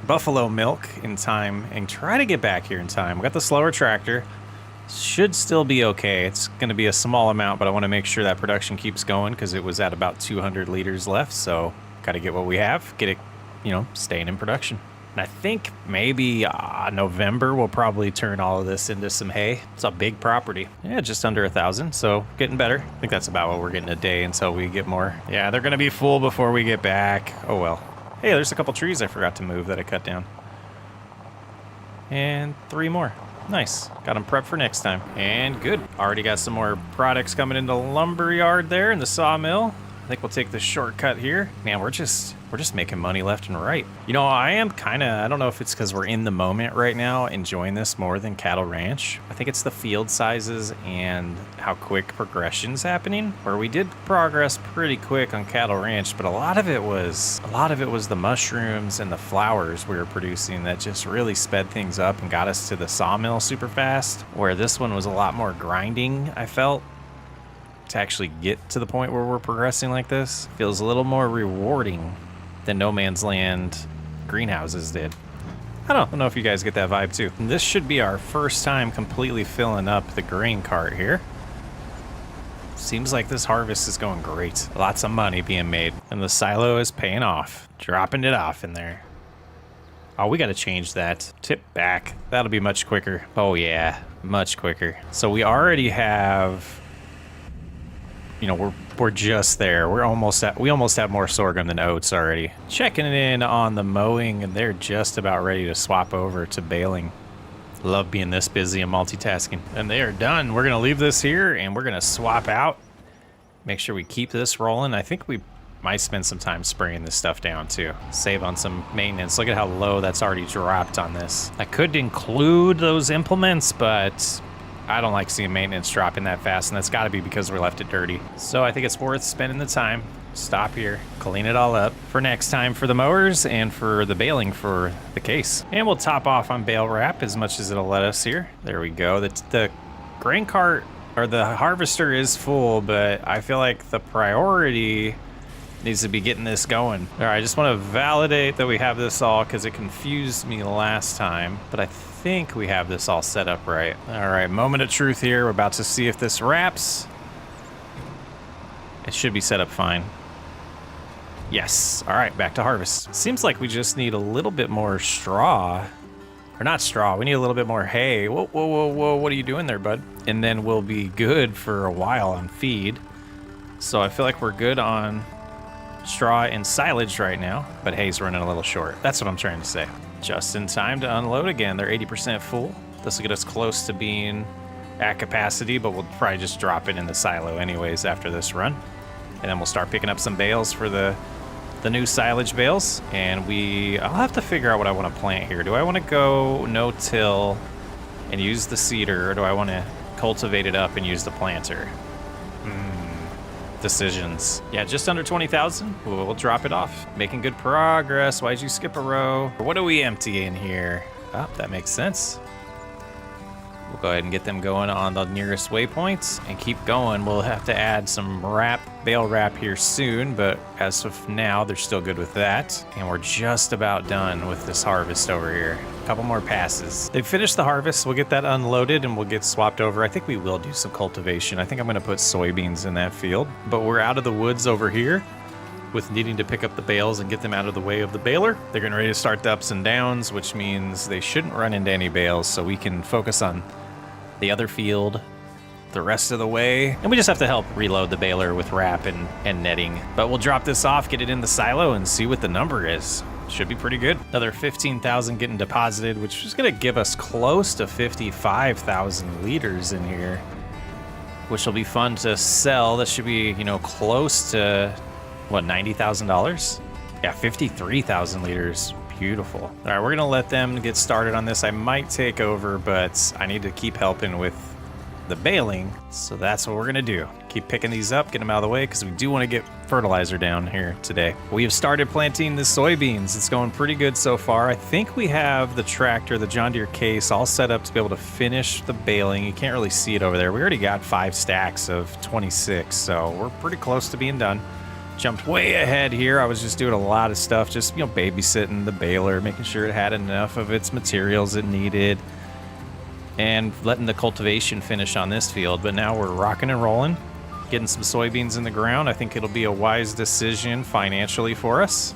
buffalo milk in time and try to get back here in time. We got the slower tractor. Should still be okay. It's gonna be a small amount, but I wanna make sure that production keeps going because it was at about 200 liters left. So gotta get what we have, get it, staying in production. And I think maybe November we'll probably turn all of this into some hay. It's a big property. Yeah, just under 1,000, so getting better. I think that's about what we're getting a day until we get more. Yeah, they're gonna be full before we get back. Oh well. Hey, there's a couple trees I forgot to move that I cut down. And 3 more. Nice. Got them prepped for next time. And good. Already got some more products coming into the lumber yard there in the sawmill. I think we'll take the shortcut here. Man, we're just making money left and right. I am I don't know if it's because we're in the moment right now, enjoying this more than cattle ranch. I think it's the field sizes and how quick progression's happening, where we did progress pretty quick on cattle ranch, but a lot of it was the mushrooms and the flowers we were producing that just really sped things up and got us to the sawmill super fast, where this one was a lot more grinding, I felt. To actually get to the point where we're progressing like this feels a little more rewarding than No Man's Land greenhouses did. I don't know if you guys get that vibe too. And this should be our first time completely filling up the grain cart here. Seems like this harvest is going great. Lots of money being made. And the silo is paying off. Dropping it off in there. Oh, we got to change that. Tip back. That'll be much quicker. Oh, yeah. Much quicker. So we already have... You know, we're just there. We almost have more sorghum than oats already. Checking in on the mowing, and they're just about ready to swap over to baling. Love being this busy and multitasking. And they are done. We're going to leave this here, and we're going to swap out. Make sure we keep this rolling. I think we might spend some time spraying this stuff down, too. Save on some maintenance. Look at how low that's already dropped on this. I could include those implements, but I don't like seeing maintenance dropping that fast, and that's got to be because we left it dirty. So I think it's worth spending the time. Stop here, clean it all up for next time for the mowers and for the baling for the case. And we'll top off on bale wrap as much as it'll let us here. There we go. The grain cart or the harvester is full, but I feel like the priority needs to be getting this going. All right, I just want to validate that we have this all because it confused me last time, but I think we have this all set up right. All right, moment of truth here. We're about to see if this wraps. It should be set up fine. Yes. All right, back to harvest. Seems like we just need a little bit more straw. Or not straw, we need a little bit more hay. Whoa, whoa, whoa, whoa, what are you doing there, bud? And then we'll be good for a while on feed. So I feel like we're good on straw and silage right now, but hay's running a little short. That's what I'm trying to say. Just in time to unload again. They're 80% full. This will get us close to being at capacity, but we'll probably just drop it in the silo anyways after this run. And then we'll start picking up some bales for the new silage bales. And I'll have to figure out what I want to plant here. Do I want to go no-till and use the seeder, or do I want to cultivate it up and use the planter? Decisions. Yeah, just under 20,000. We'll drop it off. Making good progress. Why'd you skip a row? What do we empty in here? Oh, that makes sense. We'll go ahead and get them going on the nearest waypoints and keep going. We'll have to add some bale wrap here soon, but as of now, they're still good with that. And we're just about done with this harvest over here. A couple more passes. They've finished the harvest. We'll get that unloaded and we'll get swapped over. I think we will do some cultivation. I think I'm going to put soybeans in that field, but we're out of the woods over here with needing to pick up the bales and get them out of the way of the baler. They're getting ready to start the ups and downs, which means they shouldn't run into any bales, so we can focus on the other field the rest of the way. And we just have to help reload the baler with wrap and netting. But we'll drop this off, get it in the silo, and see what the number is. Should be pretty good. Another 15,000 getting deposited, which is gonna give us close to 55,000 liters in here, which will be fun to sell. That should be, you know, close to, what, $90,000? Yeah, 53,000 liters. Beautiful. All right, we're gonna let them get started on this. I might take over, but I need to keep helping with the baling, so that's what we're gonna do. Keep picking these up, get them out of the way, because we do want to get fertilizer down here today. We have started planting the soybeans. It's going pretty good so far. I think we have the tractor, the John Deere case, all set up to be able to finish the baling. You can't really see it over there. We already got 5 stacks of 26, so we're pretty close to being done. Jumped way ahead here. I was just doing a lot of stuff, just, you know, babysitting the baler, making sure it had enough of its materials it needed, and letting the cultivation finish on this field. But now we're rocking and rolling, getting some soybeans in the ground. I think it'll be a wise decision financially for us.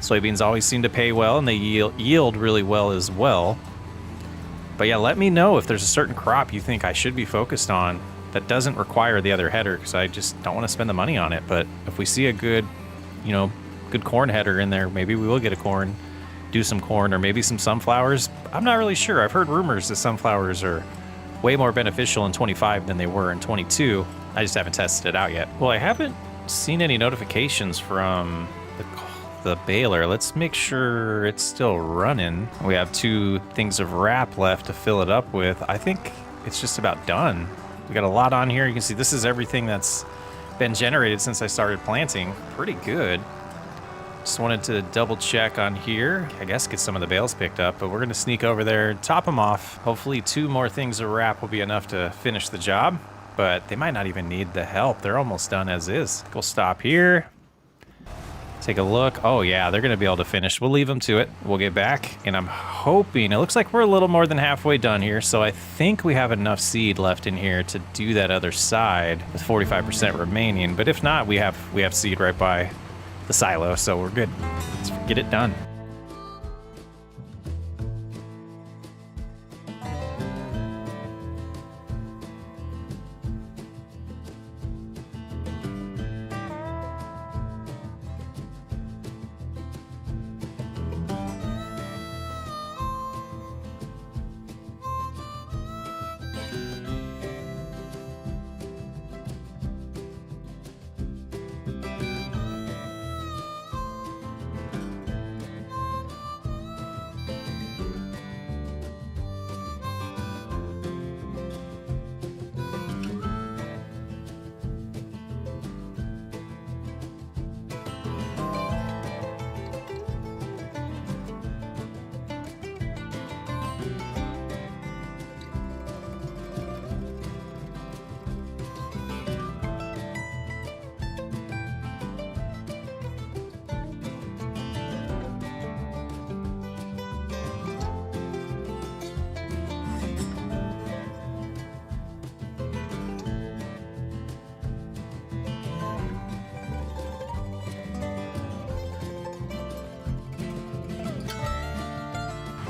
Soybeans always seem to pay well, and they yield really well as well. But yeah, let me know if there's a certain crop you think I should be focused on that doesn't require the other header, because I just don't want to spend the money on it. But if we see a good, you know, good corn header in there, maybe we will get a corn, do some corn, or maybe some sunflowers. I'm not really sure. I've heard rumors that sunflowers are way more beneficial in 25 than they were in 22. I just haven't tested it out yet. Well, I haven't seen any notifications from the baler. Let's make sure it's still running. We have 2 things of wrap left to fill it up with. I think it's just about done. We got a lot on here. You can see this is everything that's been generated since I started planting. Pretty good. Just wanted to double check on here. I guess get some of the bales picked up, but we're gonna sneak over there, top them off. Hopefully 2 more things of wrap will be enough to finish the job, but they might not even need the help. They're almost done as is. We'll stop here. Take a look. Oh yeah, they're gonna be able to finish. We'll leave them to it. We'll get back, and I'm hoping, it looks like we're a little more than halfway done here, so I think we have enough seed left in here to do that other side with 45% remaining. But if not, we have seed right by the silo, so we're good. Let's get it done.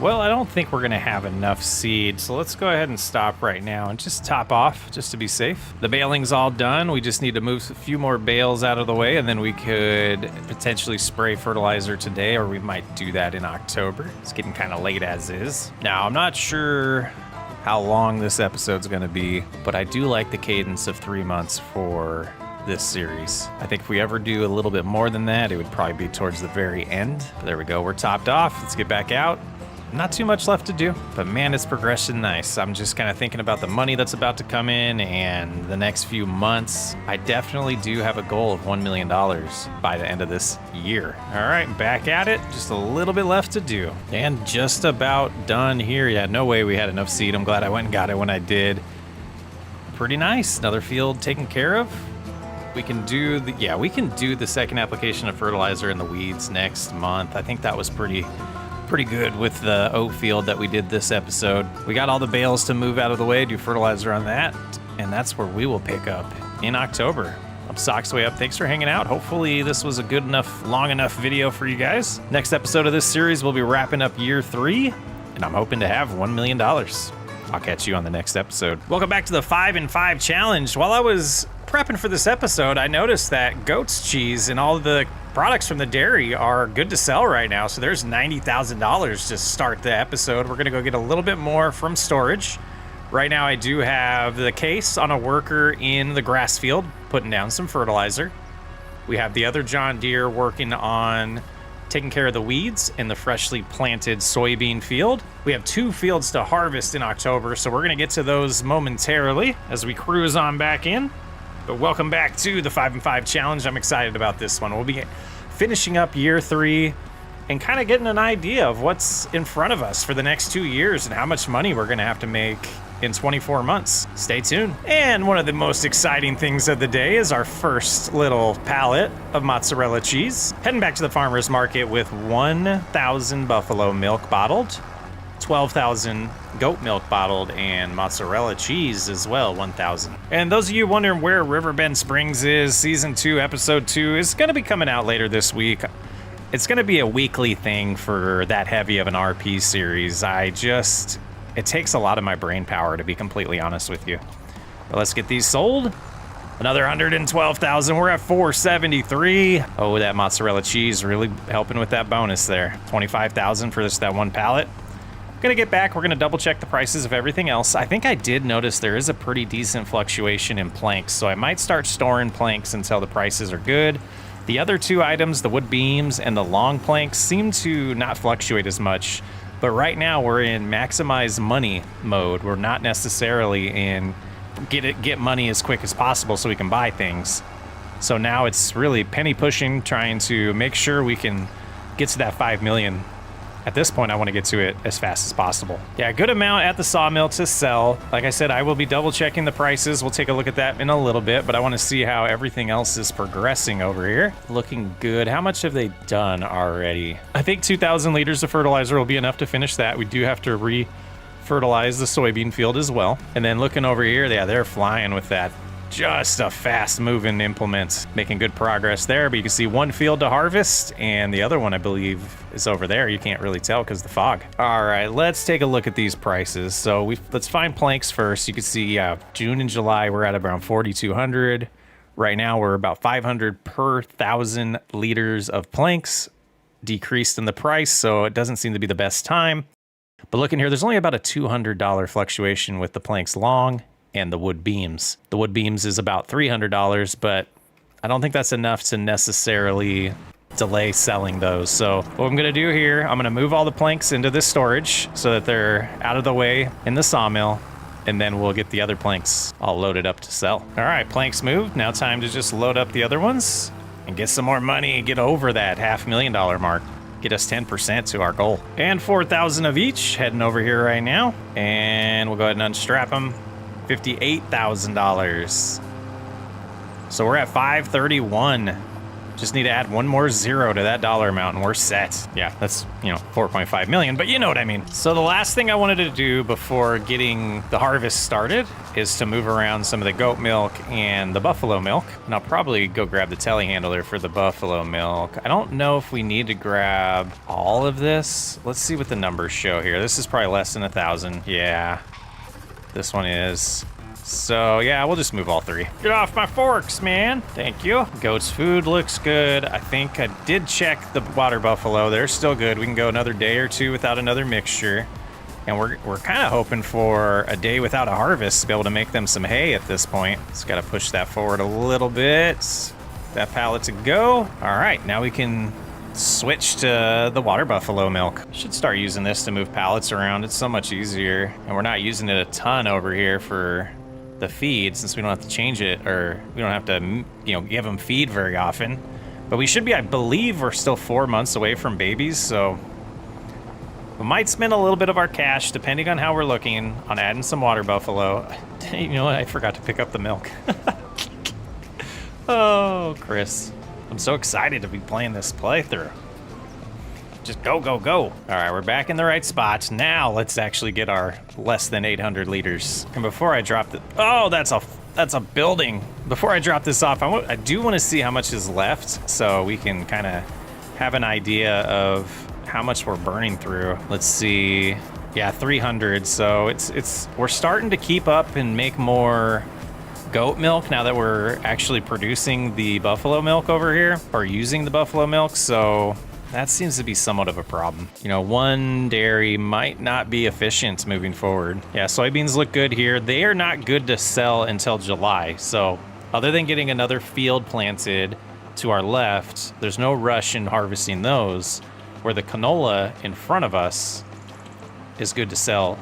Well, I don't think we're gonna have enough seed, so let's go ahead and stop right now and just top off, just to be safe. The baling's all done. We just need to move a few more bales out of the way, and then we could potentially spray fertilizer today, or we might do that in October. It's getting kind of late as is. Now, I'm not sure how long this episode's gonna be, but I do like the cadence of 3 months for this series. I think if we ever do a little bit more than that, it would probably be towards the very end. But there we go, we're topped off. Let's get back out. Not too much left to do, but man, it's progression nice. I'm just kind of thinking about the money that's about to come in and the next few months. I definitely do have a goal of $1 million by the end of this year. All right, back at it. Just a little bit left to do. And just about done here. Yeah, no way we had enough seed. I'm glad I went and got it when I did. Pretty nice. Another field taken care of. We can do the second application of fertilizer in the weeds next month. I think that was pretty good with the oat field that we did this episode. We got all the bales to move out of the way, do fertilizer on that, and that's where we will pick up in October. I'm Socks Way Up. Thanks for hanging out. Hopefully this was a good enough, long enough video for you guys. Next episode of this series, we'll be wrapping up year 3, and I'm hoping to have $1 million. I'll catch you on the next episode. Welcome back to the 5 and 5 challenge. While I was prepping for this episode, I noticed that goat's cheese and all the products from the dairy are good to sell right now. So there's $90,000 to start the episode. We're gonna go get a little bit more from storage. Right now I do have the case on a worker in the grass field, putting down some fertilizer. We have the other John Deere working on taking care of the weeds in the freshly planted soybean field. We have 2 fields to harvest in October, so we're gonna get to those momentarily as we cruise on back in. But welcome back to the 5 and 5 challenge. I'm excited about this one. We'll be finishing up year 3 and kind of getting an idea of what's in front of us for the next 2 years and how much money we're gonna have to make in 24 months. Stay tuned. And one of the most exciting things of the day is our first little pallet of mozzarella cheese. Heading back to the farmer's market with 1,000 buffalo milk bottled, 12,000 goat milk bottled, and mozzarella cheese as well, 1,000. And those of you wondering where Riverbend Springs is, season 2, episode 2 is gonna be coming out later this week. It's gonna be a weekly thing for that heavy of an RP series. It takes a lot of my brain power, to be completely honest with you. But let's get these sold. Another 112,000, we're at 473. Oh, that mozzarella cheese really helping with that bonus there. 25,000 for that one pallet. Gonna get back, we're gonna double check the prices of everything else. I think I did notice there is a pretty decent fluctuation in planks, so I might start storing planks until the prices are good. The other 2 items, the wood beams and the long planks, seem to not fluctuate as much, but right now we're in maximize money mode. We're not necessarily in get money as quick as possible so we can buy things. So now it's really penny pushing, trying to make sure we can get to that 5 million at this point, I want to get to it as fast as possible. Yeah, good amount at the sawmill to sell. Like I said, I will be double checking the prices. We'll take a look at that in a little bit, but I want to see how everything else is progressing over here. Looking good. How much have they done already? I think 2,000 liters of fertilizer will be enough to finish that. We do have to re-fertilize the soybean field as well. And then looking over here, yeah, they're flying with that. Just a fast moving implement, making good progress there, but you can see one field to harvest and the other one I believe is over there. You can't really tell because the fog. All right, let's take a look at these prices. So let's find planks first. You can see June and July we're at around 4,200. Right now we're about 500 per 1,000 liters of planks, decreased in the price, so it doesn't seem to be the best time. But look in here, there's only about a $200 fluctuation with the planks long and the wood beams. The wood beams is about $300, but I don't think that's enough to necessarily delay selling those. So what I'm gonna do here, I'm gonna move all the planks into this storage so that they're out of the way in the sawmill, and then we'll get the other planks all loaded up to sell. All right, planks moved. Now time to just load up the other ones and get some more money and get over that $500,000 mark. Get us 10% to our goal. And 4,000 of each heading over here right now. And we'll go ahead and unstrap them. $58,000. So we're at 531. Just need to add one more zero to that dollar amount and we're set. Yeah, that's, 4.5 million, but you know what I mean. So the last thing I wanted to do before getting the harvest started is to move around some of the goat milk and the buffalo milk. And I'll probably go grab the telehandler for the buffalo milk. I don't know if we need to grab all of this. Let's see what the numbers show here. This is probably less than 1,000. Yeah, this one is. So yeah, we'll just move all three. Get off my forks, man. Thank you. Goat's food looks good. I think I did check the water buffalo. They're still good. We can go another day or two without another mixture. And we're kind of hoping for a day without a harvest to be able to make them some hay at this point. Just got to push that forward a little bit. That pallet to go. All right, now we can switch to the water buffalo milk. Should start using this to move pallets around. It's so much easier. And we're not using it a ton over here for the feed, since we don't have to change it, or we don't have to give them feed very often. But we should be, I believe we're still 4 months away from babies, so we might spend a little bit of our cash, depending on how we're looking, on adding some water buffalo. You know what, I forgot to pick up the milk. Oh, Chris, I'm so excited to be playing this playthrough. Just go, go, go. All right, we're back in the right spots. Now let's actually get our less than 800 liters. And before I drop the, oh, that's a building. Before I drop this off, I do want to see how much is left so we can kind of have an idea of how much we're burning through. Let's see. Yeah, 300. So we're starting to keep up and make more goat milk now that we're actually producing the buffalo milk over here, or using the buffalo milk. So that seems to be somewhat of a problem. One dairy might not be efficient moving forward. Yeah, soybeans look good here. They are not good to sell until July. So other than getting another field planted to our left, there's no rush in harvesting those, where the canola in front of us is good to sell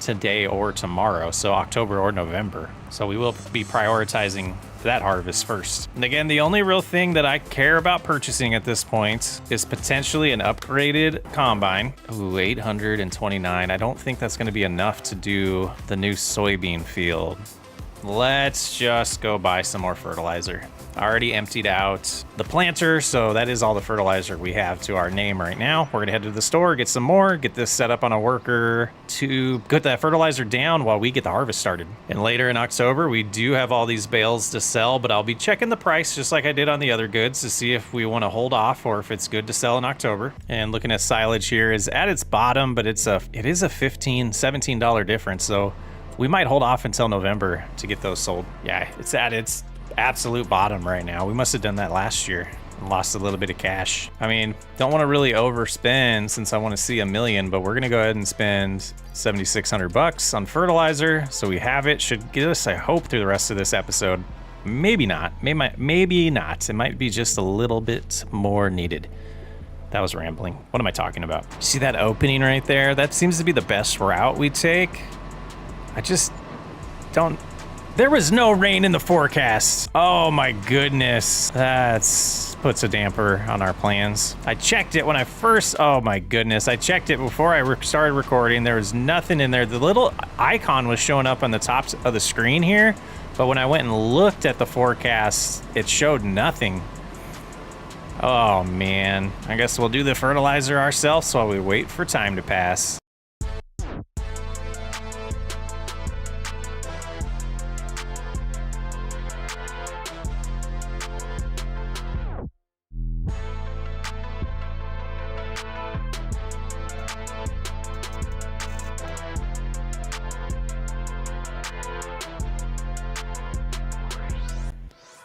today or tomorrow, so October or November. So we will be prioritizing that harvest first. And again, the only real thing that I care about purchasing at this point is potentially an upgraded combine. Ooh, 829. I don't think that's going to be enough to do the new soybean field. Let's just go buy some more fertilizer. I already emptied out the planter, so that is all the fertilizer we have to our name right now. We're gonna head to the store, get some more, get this set up on a worker to put that fertilizer down while we get the harvest started. And later in October, we do have all these bales to sell, but I'll be checking the price just like I did on the other goods to see if we want to hold off or if it's good to sell in October. And looking at silage here is at its bottom, but it is a $15, $17 difference, so we might hold off until November to get those sold. Yeah, it's at its absolute bottom right now. We must have done that last year and lost a little bit of cash. I mean, don't want to really overspend since I want to see $1 million, but we're going to go ahead and spend $7,600 on fertilizer. So we have it. Should get us, I hope, through the rest of this episode. Maybe not. Maybe not. It might be just a little bit more needed. That was rambling. What am I talking about? See that opening right there? That seems to be the best route we take. I just don't There was no rain in the forecast. Oh my goodness. That's puts a damper on our plans. I checked it when I first, oh my goodness. I checked it before I started recording. There was nothing in there. The little icon was showing up on the top of the screen here, but when I went and looked at the forecast, it showed nothing. Oh man, I guess we'll do the fertilizer ourselves while we wait for time to pass.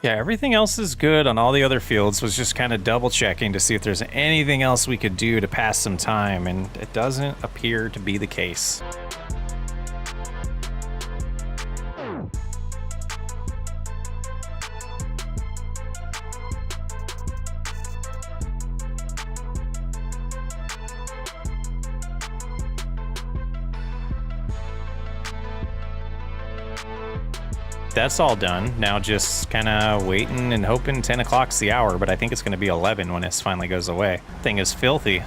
Yeah, everything else is good on all the other fields. Was just kind of double checking to see if there's anything else we could do to pass some time, and it doesn't appear to be the case. That's all done. Now just kind of waiting and hoping 10 o'clock's the hour, but I think it's going to be 11 when this finally goes away. Thing is filthy.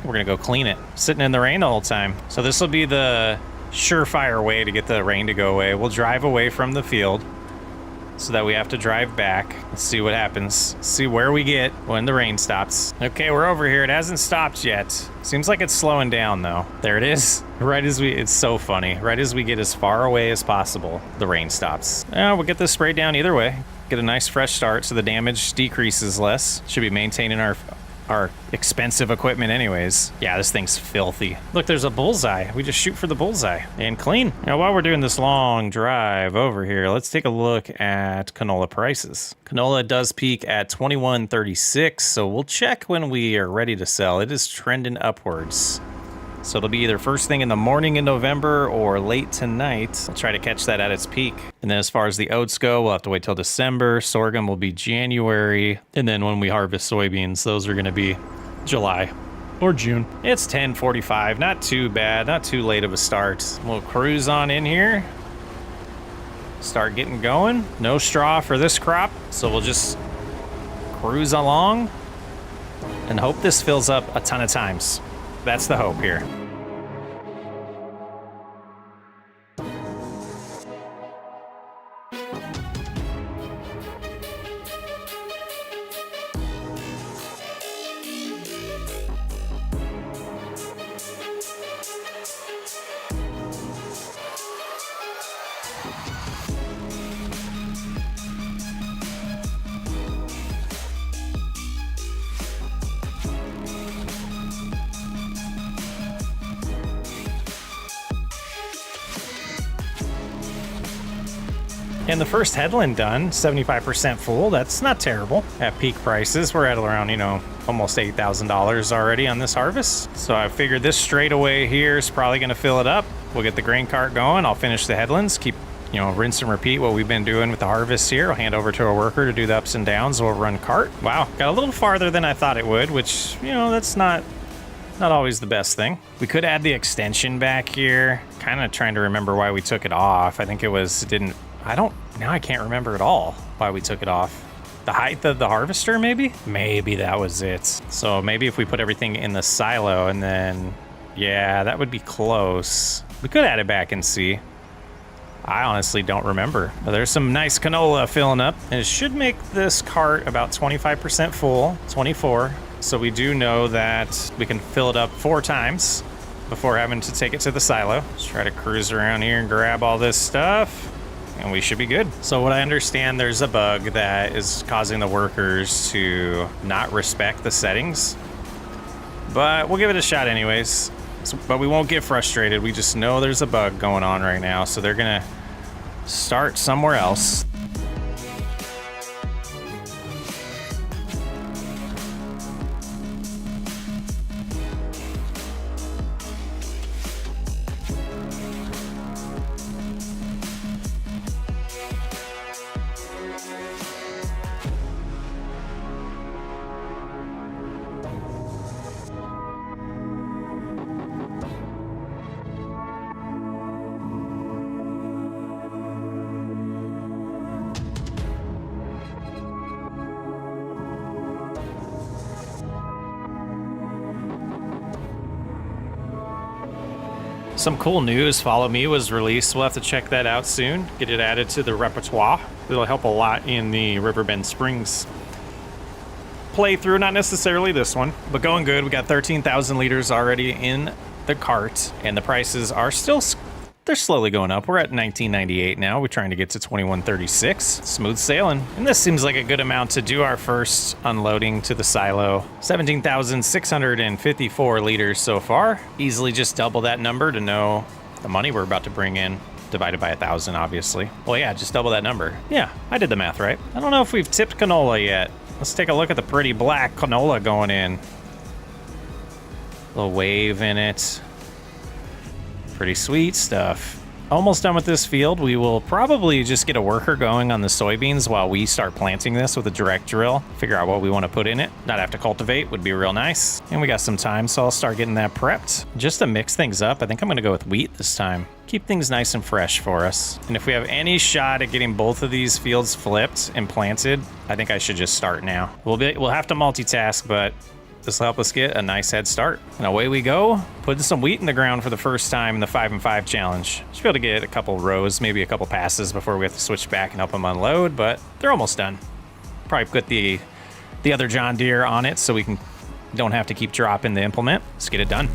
We're going to go clean it. Sitting in the rain the whole time. So this will be the surefire way to get the rain to go away. We'll drive away from the field so that we have to drive back. Let's see what happens. See where we get when the rain stops. Okay, we're over here. It hasn't stopped yet. Seems like it's slowing down though. There it is. Right as it's so funny. Right as we get as far away as possible, the rain stops. We'll get this sprayed down either way. Get a nice fresh start so the damage decreases less. Should be maintaining our expensive equipment anyways. Yeah, this thing's filthy. Look, there's a bullseye. We just shoot for the bullseye and clean. Now, while we're doing this long drive over here, let's take a look at canola prices. Canola does peak at $21.36, so we'll check when we are ready to sell. It is trending upwards. So it'll be either first thing in the morning in November or late tonight. I'll try to catch that at its peak. And then as far as the oats go, we'll have to wait till December. Sorghum will be January. And then when we harvest soybeans, those are going to be July or June. It's 10:45, not too bad, not too late of a start. We'll cruise on in here. Start getting going. No straw for this crop, so we'll just cruise along and hope this fills up a ton of times. That's the hope here. And the first headland done, 75% full. That's not terrible. At peak prices, we're at around, almost $8,000 already on this harvest. So I figured this straightaway here is probably going to fill it up. We'll get the grain cart going. I'll finish the headlands, keep, rinse and repeat what we've been doing with the harvest here. I'll hand over to a worker to do the ups and downs. We'll run cart. Wow, got a little farther than I thought it would, which, that's not always the best thing. We could add the extension back here. Kind of trying to remember why we took it off. I think I can't remember at all why we took it off. The height of the harvester, maybe? Maybe that was it. So maybe if we put everything in the silo and then, yeah, that would be close. We could add it back and see. I honestly don't remember. But there's some nice canola filling up. And it should make this cart about 25% full, 24. So we do know that we can fill it up 4 times before having to take it to the silo. Let's try to cruise around here and grab all this stuff. And we should be good. So what I understand, there's a bug that is causing the workers to not respect the settings. But we'll give it a shot anyways. But we won't get frustrated. We just know there's a bug going on right now. So they're gonna start somewhere else. Some cool news, Follow Me was released. We'll have to check that out soon. Get it added to the repertoire. It'll help a lot in the Riverbend Springs playthrough. Not necessarily this one, but going good. We got 13,000 liters already in the cart, and the prices are still, they're slowly going up. We're at $19.98 now. We're trying to get to $21.36. Smooth sailing. And this seems like a good amount to do our first unloading to the silo. 17,654 liters so far. Easily just double that number to know the money we're about to bring in. Divided by 1,000, obviously. Well, yeah, just double that number. Yeah, I did the math right. I don't know if we've tipped canola yet. Let's take a look at the pretty black canola going in. Little wave in it. Pretty sweet stuff. Almost done with this field. We will probably just get a worker going on the soybeans while we start planting this with a direct drill. Figure out what we want to put in it. Not have to cultivate would be real nice. And we got some time, so I'll start getting that prepped. Just to mix things up, I think I'm going to go with wheat this time. Keep things nice and fresh for us. And if we have any shot at getting both of these fields flipped and planted, I think I should just start now. We'll have to multitask, but this will help us get a nice head start. And away we go, putting some wheat in the ground for the first time in the 5 and 5 challenge. Should be able to get a couple rows, maybe a couple passes before we have to switch back and help them unload, but they're almost done. Probably put the other John Deere on it so we don't have to keep dropping the implement. Let's get it done.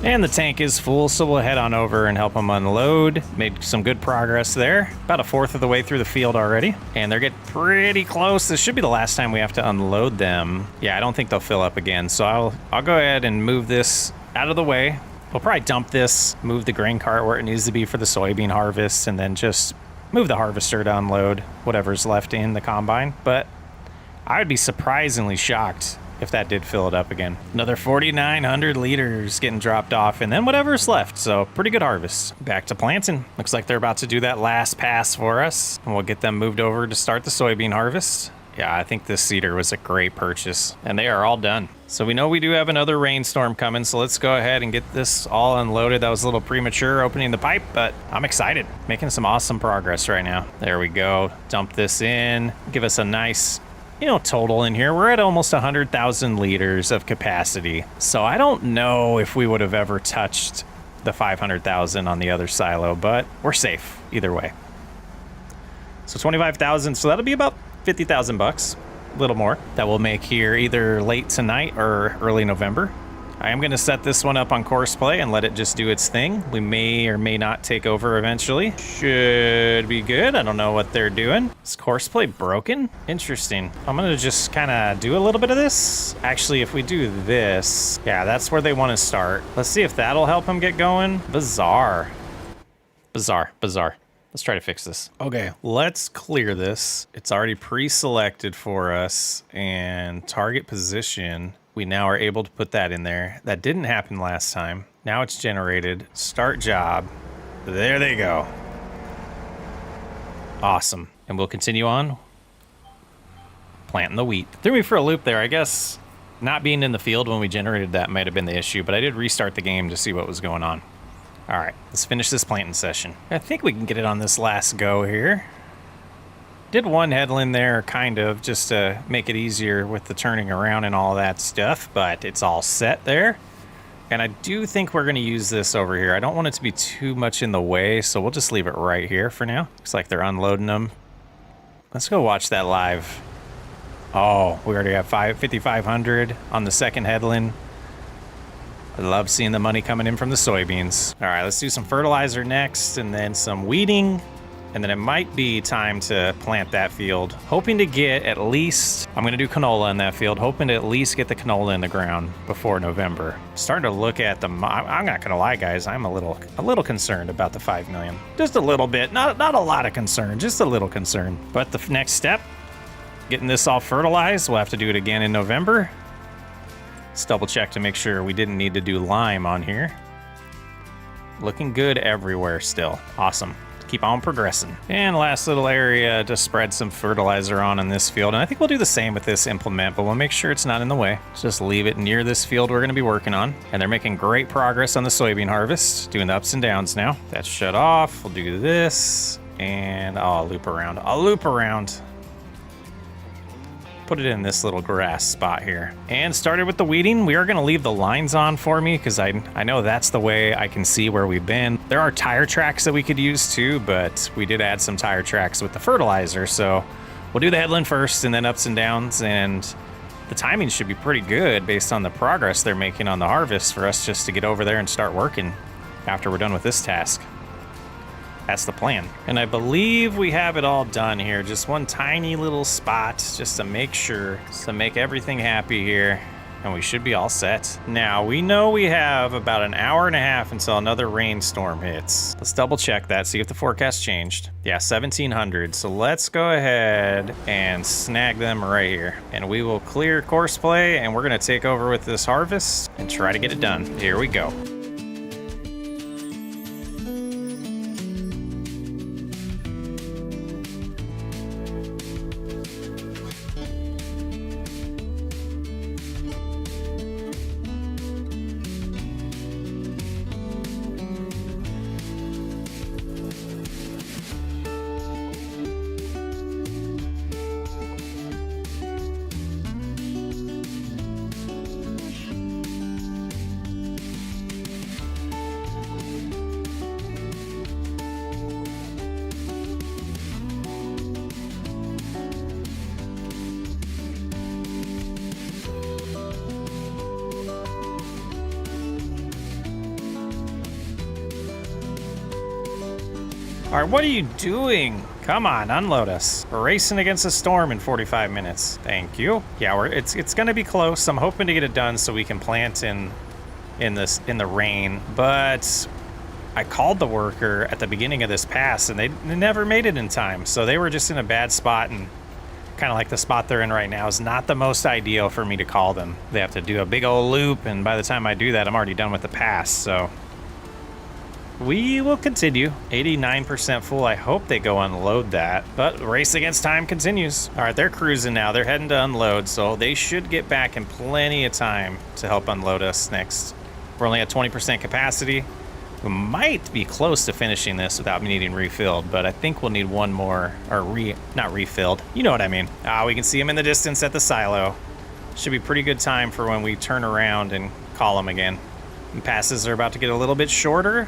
And the tank is full, so we'll head on over and help them unload. Made some good progress there. About 1/4 of the way through the field already. And they're getting pretty close. This should be the last time we have to unload them. Yeah, I don't think they'll fill up again. So I'll go ahead and move this out of the way. We'll probably dump this, move the grain cart where it needs to be for the soybean harvest, and then just move the harvester to unload whatever's left in the combine. But I would be surprisingly shocked if that did fill it up again. Another 4,900 liters getting dropped off, and then whatever's left. So pretty good harvest. Back to planting. Looks like they're about to do that last pass for us, and we'll get them moved over to start the soybean harvest. Yeah, I think this seeder was a great purchase, and they are all done. So we know we do have another rainstorm coming, so let's go ahead and get this all unloaded. That was a little premature opening the pipe, but I'm excited. Making some awesome progress right now. There we go. Dump this in. Give us a nice total in here. We're at almost 100,000 liters of capacity. So I don't know if we would have ever touched the 500,000 on the other silo, but we're safe either way. So 25,000, so that'll be about 50,000 bucks, a little more. That we'll make here either late tonight or early November. I am going to set this one up on course play and let it just do its thing. We may or may not take over eventually. Should be good. I don't know what they're doing. Is course play broken? Interesting. I'm going to just kind of do a little bit of this. Actually, if we do this, yeah, that's where they want to start. Let's see if that'll help them get going. Bizarre. Let's try to fix this. Okay, let's clear this. It's already pre-selected for us, and target position. We now are able to put that in there. That didn't happen last time. Now it's generated. Start job. There they go. Awesome. And we'll continue on planting the wheat. Threw me for a loop there. I guess not being in the field when we generated that might have been the issue, but I did restart the game to see what was going on. All right, let's finish this planting session. I think we can get it on this last go here. Did one headland there, kind of, just to make it easier with the turning around and all that stuff, but it's all set there. And I do think we're going to use this over here. I don't want it to be too much in the way, so we'll just leave it right here for now. Looks like they're unloading them. Let's go watch that live. Oh, we already have 5,500 on the second headland. I love seeing the money coming in from the soybeans. All right, let's do some fertilizer next, and then some weeding. and then it might be time to plant that field. Hoping to get at least, I'm gonna do canola in that field, hoping to at least get the canola in the ground before November. Starting to look at the, I'm not gonna lie guys, I'm a little concerned about the 5 million. Just a little bit, not a lot of concern, just a little concern. But the next step, getting this all fertilized, we'll have to do it again in November. Let's double check to make sure we didn't need to do lime on here. Looking good everywhere still. Awesome. Keep on progressing. And last little area to spread some fertilizer on in this field. And I think we'll do the same with this implement, but we'll make sure it's not in the way. Just leave it near this field we're gonna be working on. And they're making great progress on the soybean harvest, doing the ups and downs now. That's shut off. We'll do this, and I'll loop around. I'll loop around. Put it in this little grass spot here. And started with the weeding. We are gonna leave the lines on for me because I know that's the way I can see where we've been. There are tire tracks that we could use too, but we did add some tire tracks with the fertilizer. So we'll do the headland first and then ups and downs, and the timing should be pretty good based on the progress they're making on the harvest for us just to get over there and start working after we're done with this task. That's the plan. And I believe we have it all done here. Just one tiny little spot just to make sure, just to make everything happy here. And we should be all set. Now, we know we have about an hour and a half until another rainstorm hits. Let's double check that, see if the forecast changed. Yeah, 1700. So let's go ahead and snag them right here. And we will clear course play, and we're gonna take over with this harvest and try to get it done. Here we go. All right, what are you doing? Come on, unload us. We're racing against a storm in 45 minutes. Thank you. Yeah, it's gonna be close. I'm hoping to get it done so we can plant in the rain. But I called the worker at the beginning of this pass, and they never made it in time. So they were just in a bad spot, and kind of like the spot they're in right now is not the most ideal for me to call them. They have to do a big old loop, and by the time I do that, I'm already done with the pass. So we will continue. 89% full. I hope they go unload that. But race against time continues. All right, they're cruising now. They're heading to unload, so they should get back in plenty of time to help unload us next. We're only at 20% capacity. We might be close to finishing this without me needing refilled, but I think we'll need one more, or not refilled. You know what I mean. We can see them in the distance at the silo. Should be pretty good time for when we turn around and call them again. And passes are about to get a little bit shorter.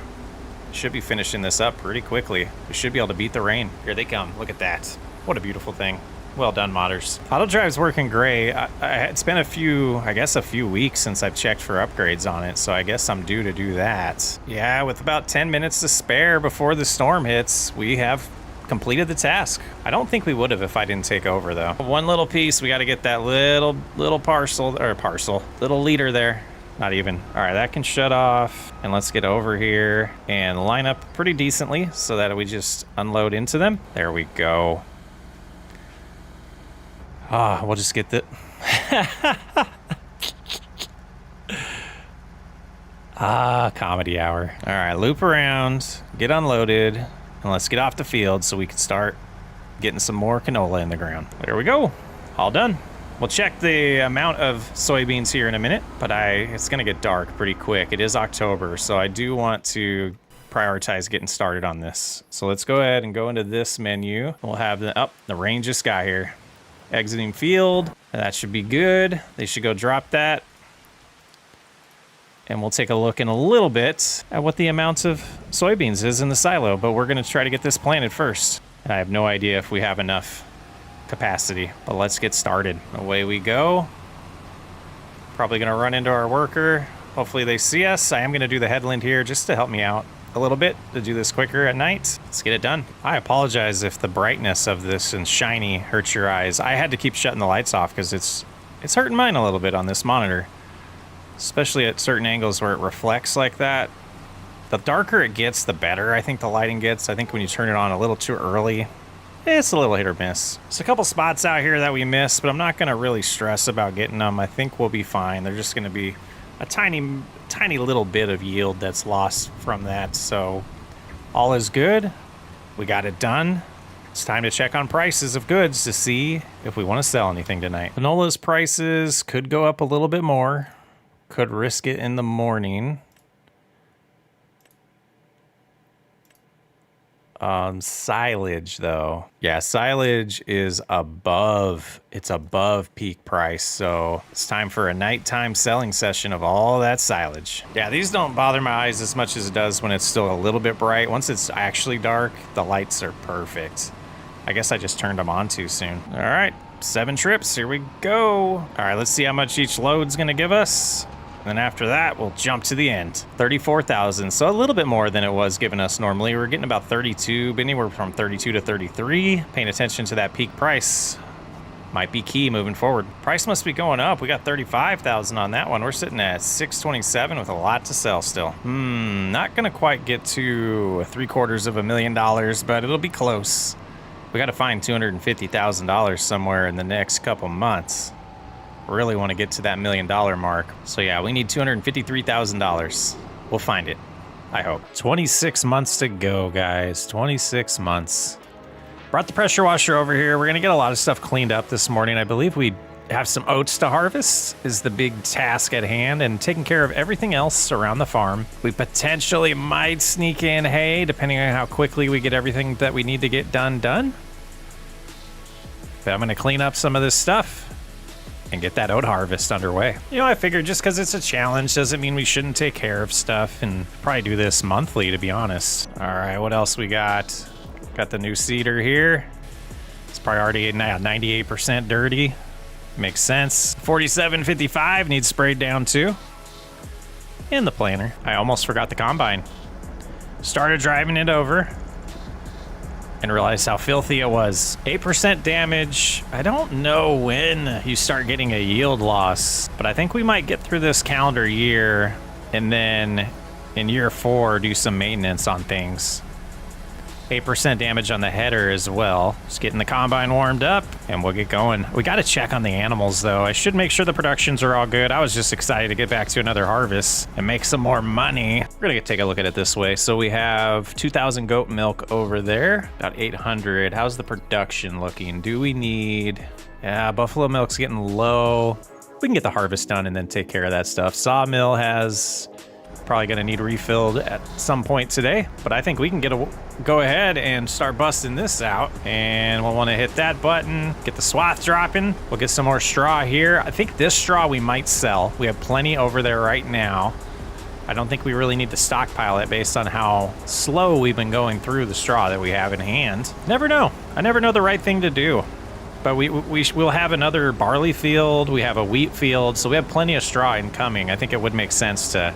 Should be finishing this up pretty quickly. We should be able to beat the rain. Here they come. Look at that. What a beautiful thing. Well done, modders. Auto drive's working great. It's been a few weeks since I've checked for upgrades on it, so I guess I'm due to do that. Yeah, with about 10 minutes to spare before the storm hits, we have completed the task. I don't think we would have if I didn't take over, though. One little piece, we got to get that little little leader there. Not even. All right, that can shut off. And let's get over here and line up pretty decently so that we just unload into them. There we go. We'll just get the... comedy hour. All right, loop around, get unloaded, and let's get off the field so we can start getting some more canola in the ground. There we go. All done. We'll check the amount of soybeans here in a minute, but it's gonna get dark pretty quick. It is October, so I do want to prioritize getting started on this. So let's go ahead and go into this menu. We'll have the rain just got here. Exiting field, that should be good. They should go drop that. And we'll take a look in a little bit at what the amount of soybeans is in the silo, but we're gonna try to get this planted first. And I have no idea if we have enough capacity, but let's get started. Away we go. Probably gonna run into our worker. Hopefully they see us. I am gonna do the headland here just to help me out. a little bit to do this quicker at night. Let's get it done. I apologize if the brightness of this and shiny hurts your eyes. I had to keep shutting the lights off because it's hurting mine a little bit on this monitor, especially at certain angles where it reflects like that. The darker it gets, the better I think the lighting gets. I think when you turn it on a little too early, it's a little hit or miss. There's a couple spots out here that we missed, but I'm not going to really stress about getting them. I think we'll be fine. They're just going to be a tiny little bit of yield that's lost from that. So all is good. We got it done. It's time to check on prices of goods to see if we want to sell anything tonight. Canola's prices could go up a little bit more. Could risk it in the morning. Silage though. Yeah, silage is above peak price. So it's time for a nighttime selling session of all that silage. Yeah, these don't bother my eyes as much as it does when it's still a little bit bright. Once it's actually dark, the lights are perfect. I guess I just turned them on too soon. All right, 7 trips, here we go. All right, let's see how much each load's gonna give us. Then after that, we'll jump to the end. 34,000, so a little bit more than it was giving us normally. We're getting about 32, anywhere from 32 to 33. Paying attention to that peak price might be key moving forward. Price must be going up. We got 35,000 on that one. We're sitting at 627 with a lot to sell still. Not gonna quite get to $750,000, but it'll be close. We got to find $250,000 somewhere in the next couple months. Really want to get to that $1 million mark. So yeah, we need $253,000. We'll find it, I hope. 26 months to go, guys. 26 months. Brought the pressure washer over here. We're gonna get a lot of stuff cleaned up this morning. I believe we have some oats to harvest is the big task at hand, and taking care of everything else around the farm. We potentially might sneak in hay, depending on how quickly we get everything that we need to get done. But I'm gonna clean up some of this stuff and get that oat harvest underway. You know, I figured just because it's a challenge doesn't mean we shouldn't take care of stuff, and probably do this monthly, to be honest. All right, what else we got? Got the new seeder here. It's probably already 98% dirty. Makes sense. 4755 needs sprayed down too. And the planter. I almost forgot the combine. Started driving it over and realized how filthy it was. 8% damage. I don't know when you start getting a yield loss, but I think we might get through this calendar year and then in year 4 do some maintenance on things. 8% damage on the header as well. Just getting the combine warmed up and we'll get going. We got to check on the animals though. I should make sure the productions are all good. I was just excited to get back to another harvest and make some more money. We're gonna take a look at it this way. So we have 2,000 goat milk over there, about 800. How's the production looking? Do we need, yeah, buffalo milk's getting low. We can get the harvest done and then take care of that stuff. Sawmill has probably gonna need refilled at some point today, but I think we can go ahead and start busting this out, and we'll want to hit that button, get the swath dropping. We'll get some more straw here. I think this straw we might sell. We have plenty over there right now. I don't think we really need to stockpile it based on how slow we've been going through the straw that we have in hand. Never know. I never know the right thing to do. But we'll have another barley field. We have a wheat field, so we have plenty of straw incoming. I think it would make sense to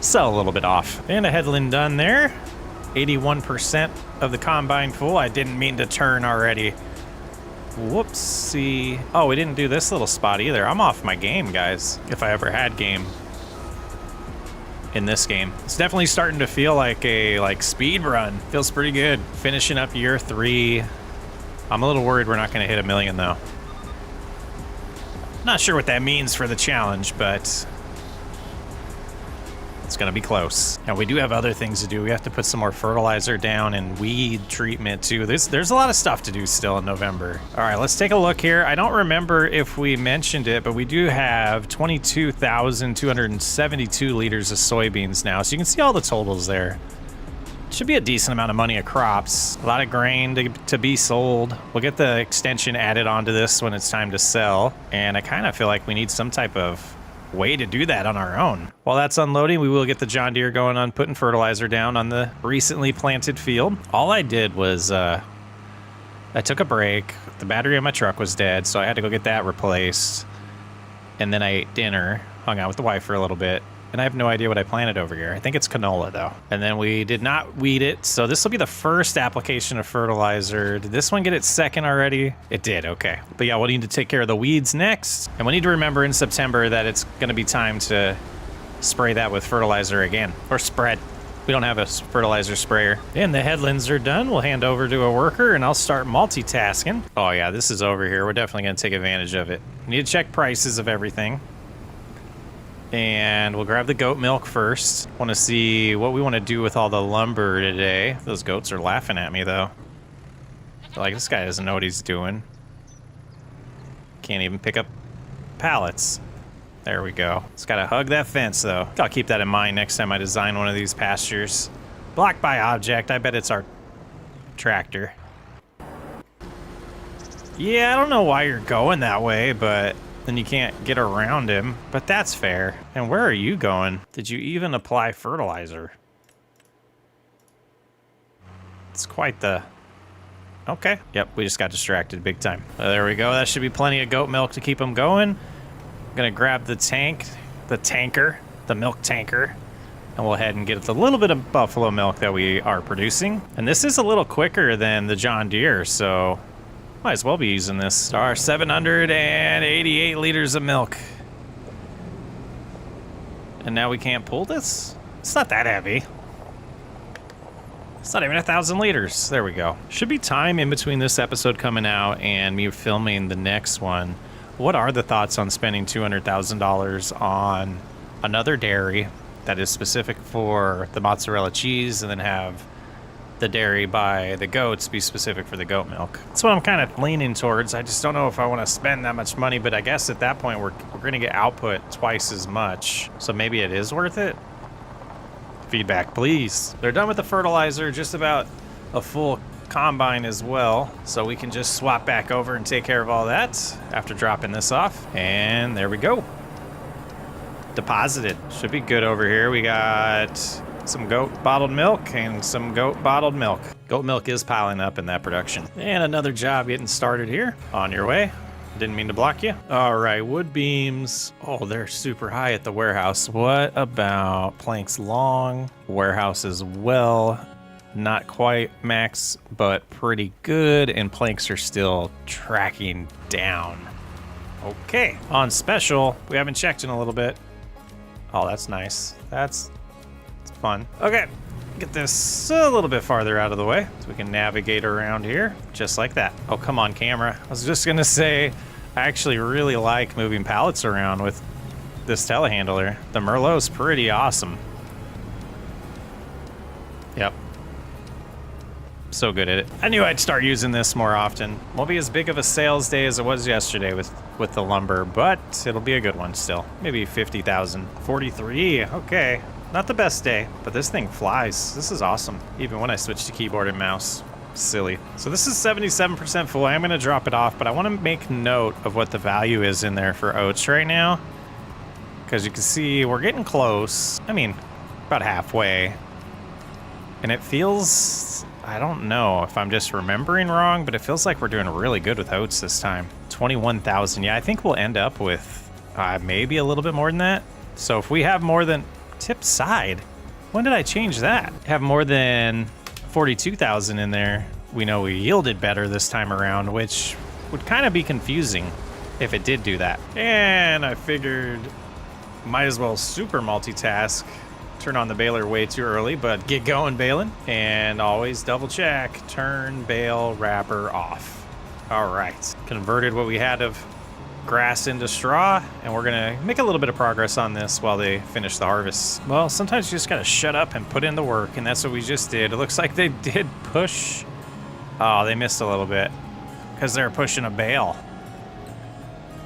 sell a little bit off. And a headland done there. 81% of the combine full. I didn't mean to turn already. Whoopsie. Oh, we didn't do this little spot either. I'm off my game, guys. If I ever had game in this game. It's definitely starting to feel like a speed run. Feels pretty good. Finishing up year 3. I'm a little worried we're not going to hit 1 million though. Not sure what that means for the challenge, but it's gonna be close. Now we do have other things to do. We have to put some more fertilizer down and weed treatment too. There's a lot of stuff to do still in November. All right, let's take a look here. I don't remember if we mentioned it, but we do have 22,272 liters of soybeans now. So you can see all the totals there. Should be a decent amount of money of crops. A lot of grain to be sold. We'll get the extension added onto this when it's time to sell. And I kind of feel like we need some type of way to do that on our own. While that's unloading, we will get the John Deere going on putting fertilizer down on the recently planted field. All I did was I took a break. The battery on my truck was dead, so I had to go get that replaced. And then I ate dinner, hung out with the wife for a little bit, And I have no idea what I planted over here. I think it's canola though. And then we did not weed it. So this will be the first application of fertilizer. Did this one get its second already? It did, okay. But yeah, we'll need to take care of the weeds next. And we need to remember in September that it's gonna be time to spray that with fertilizer again, or spread. We don't have a fertilizer sprayer. And the headlands are done. We'll hand over to a worker and I'll start multitasking. Oh yeah, this is over here. We're definitely gonna take advantage of it. We need to check prices of everything. And we'll grab the goat milk first. Want to see what we want to do with all the lumber today. Those goats are laughing at me though. Like, this guy doesn't know what he's doing. Can't even pick up pallets. There we go. Just gotta hug that fence though. Gotta keep that in mind next time I design one of these pastures. Blocked by object. I bet it's our tractor. Yeah, I don't know why you're going that way, but then you can't get around him. But that's fair. And where are you going? Did you even apply fertilizer? It's quite the... Okay. Yep, we just got distracted big time. There we go. That should be plenty of goat milk to keep them going. I'm gonna grab the tanker, the milk tanker, and we'll head and get a little bit of buffalo milk that we are producing. And this is a little quicker than the John Deere, so might as well be using this. Our 788 liters of milk. And now we can't pull this? It's not that heavy. It's not even 1,000 liters. There we go. Should be time in between this episode coming out and me filming the next one. What are the thoughts on spending $200,000 on another dairy that is specific for the mozzarella cheese, and then have the dairy by the goats be specific for the goat milk? That's what I'm kind of leaning towards. I just don't know if I want to spend that much money, but I guess at that point we're going to get output twice as much. So maybe it is worth it. Feedback, please. They're done with the fertilizer, just about a full combine as well, so we can just swap back over and take care of all that after dropping this off. And there we go. Deposited. Should be good over here. We got some goat bottled milk and some goat bottled milk. Goat milk is piling up in that production. And another job getting started here. On your way. Didn't mean to block you. All right, wood beams. Oh, they're super high at the warehouse. What about planks long? Warehouse as well. Not quite max, but pretty good. And planks are still tracking down. Okay, on special. We haven't checked in a little bit. Oh, that's nice. That's fun. Okay, get this a little bit farther out of the way so we can navigate around here just like that. Oh, come on, camera. I was just gonna say, I actually really like moving pallets around with this telehandler. The Merlot's pretty awesome. Yep. So good at it. I knew I'd start using this more often. Won't be as big of a sales day as it was yesterday with the lumber, but it'll be a good one still. Maybe 50,000. 43, okay. Not the best day, but this thing flies. This is awesome. Even when I switch to keyboard and mouse. Silly. So this is 77% full. I'm gonna drop it off, but I wanna make note of what the value is in there for oats right now. Because you can see we're getting close. I mean, about halfway. And it feels, I don't know if I'm just remembering wrong, but it feels like we're doing really good with oats this time. 21,000. Yeah, I think we'll end up with maybe a little bit more than that. So if we have more than tip side, when did I change that? Have more than 42,000 in there. We know we yielded better this time around, which would kind of be confusing if it did do that. And I figured might as well super multitask. Turn on the baler way too early, but get going baling. And always double check, turn bale wrapper off. All right, converted what we had of grass into straw, and we're gonna make a little bit of progress on this while they finish the harvest. Well, sometimes you just gotta shut up and put in the work, and that's what we just did. It looks like they did push. Oh, they missed a little bit because they're pushing a bale.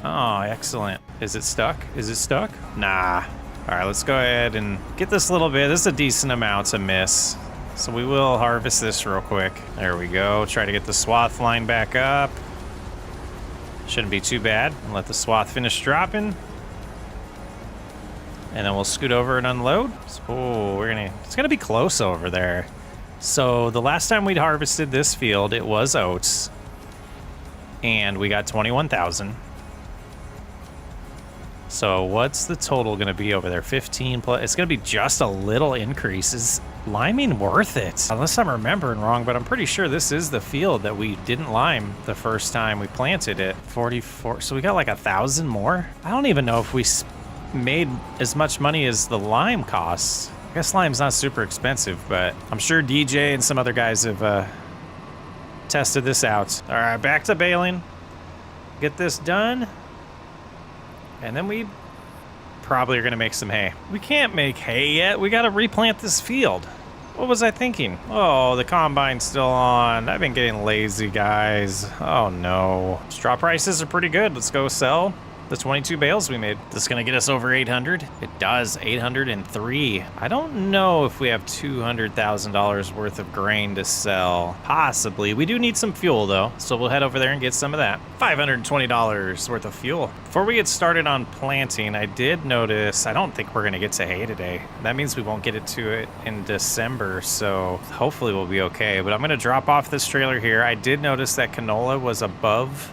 Oh, excellent. Is it stuck? Is it stuck? Nah. All right, let's go ahead and get this little bit. This is a decent amount to miss. So we will harvest this real quick. There we go. Try to get the swath line back up. Shouldn't be too bad. And let the swath finish dropping. And then we'll scoot over and unload. Oh, it's gonna be close over there. So the last time we'd harvested this field, it was oats. And we got 21,000. So what's the total going to be over there? 15 plus. It's going to be just a little increase. Is liming worth it? Unless I'm remembering wrong, but I'm pretty sure this is the field that we didn't lime the first time we planted it. 44. So we got like 1,000 more. I don't even know if we made as much money as the lime costs. I guess lime's not super expensive, but I'm sure DJ and some other guys have tested this out. All right, back to baling. Get this done. And then we probably are going to make some hay. We can't make hay yet. We got to replant this field. What was I thinking? Oh, the combine's still on. I've been getting lazy, guys. Oh, no. Straw prices are pretty good. Let's go sell the 22 bales we made. This is going to get us over 800. It does, 803. I don't know if we have $200,000 worth of grain to sell. Possibly. We do need some fuel though, so we'll head over there and get some of that. $520 worth of fuel. Before we get started on planting, I did notice, I don't think we're going to get to hay today. That means we won't get it to it in December, so hopefully we'll be okay. But I'm going to drop off this trailer here. I did notice that canola was above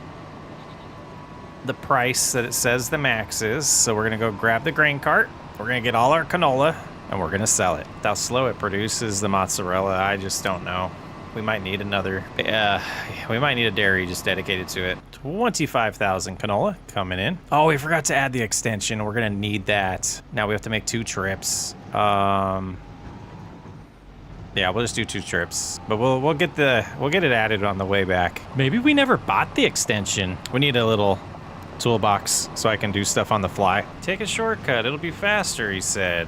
the price that it says the max is, so we're gonna go grab the grain cart. We're gonna get all our canola and we're gonna sell it. How slow it produces the mozzarella, I just don't know. We might need another, we might need a dairy just dedicated to it. 25,000 canola coming in. Oh, we forgot to add the extension. We're gonna need that. Now we have to make 2 trips. Yeah, we'll just do 2 trips, but we'll get it added on the way back. Maybe we never bought the extension. We need a little toolbox so I can do stuff on the fly. Take a shortcut, it'll be faster, he said.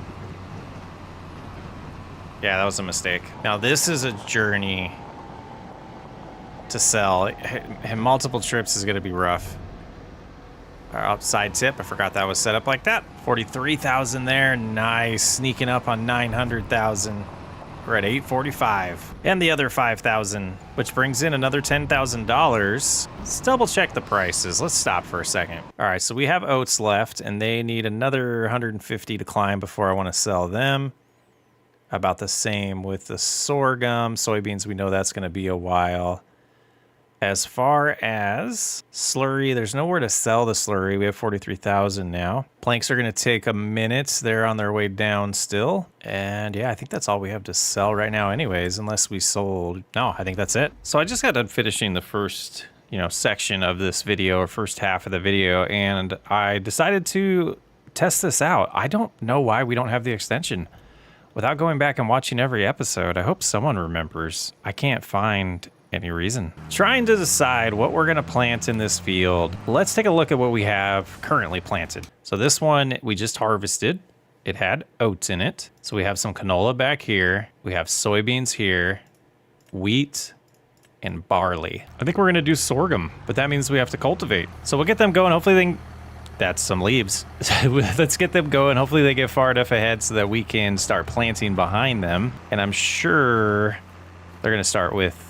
Yeah, that was a mistake. Now this is a journey to sell. And multiple trips is gonna be rough. Our upside tip, I forgot that was set up like that. 43,000 there, nice. Sneaking up on 900,000. We're at 845. And the other 5,000, which brings in another $10,000. Let's double check the prices. Let's stop for a second. All right, so we have oats left and they need another 150 to climb before I want to sell them. About the same with the sorghum. Soybeans, we know that's going to be a while. As far as slurry, there's nowhere to sell the slurry. We have 43,000 now. Planks are going to take a minute. They're on their way down still. And yeah, I think that's all we have to sell right now anyways, unless we sold. No, I think that's it. So I just got done finishing the first, section of this video, or first half of the video, and I decided to test this out. I don't know why we don't have the extension. Without going back and watching every episode, I hope someone remembers. I can't find any reason. Trying to decide what we're gonna plant in this field. Let's take a look at what we have currently planted. So this one we just harvested. It had oats in it. So we have some canola back here. We have soybeans here, wheat, and barley. I think we're gonna do sorghum, but that means we have to cultivate. So we'll get them going. Hopefully that's some leaves. Let's get them going. Hopefully they get far enough ahead so that we can start planting behind them. And I'm sure they're gonna start with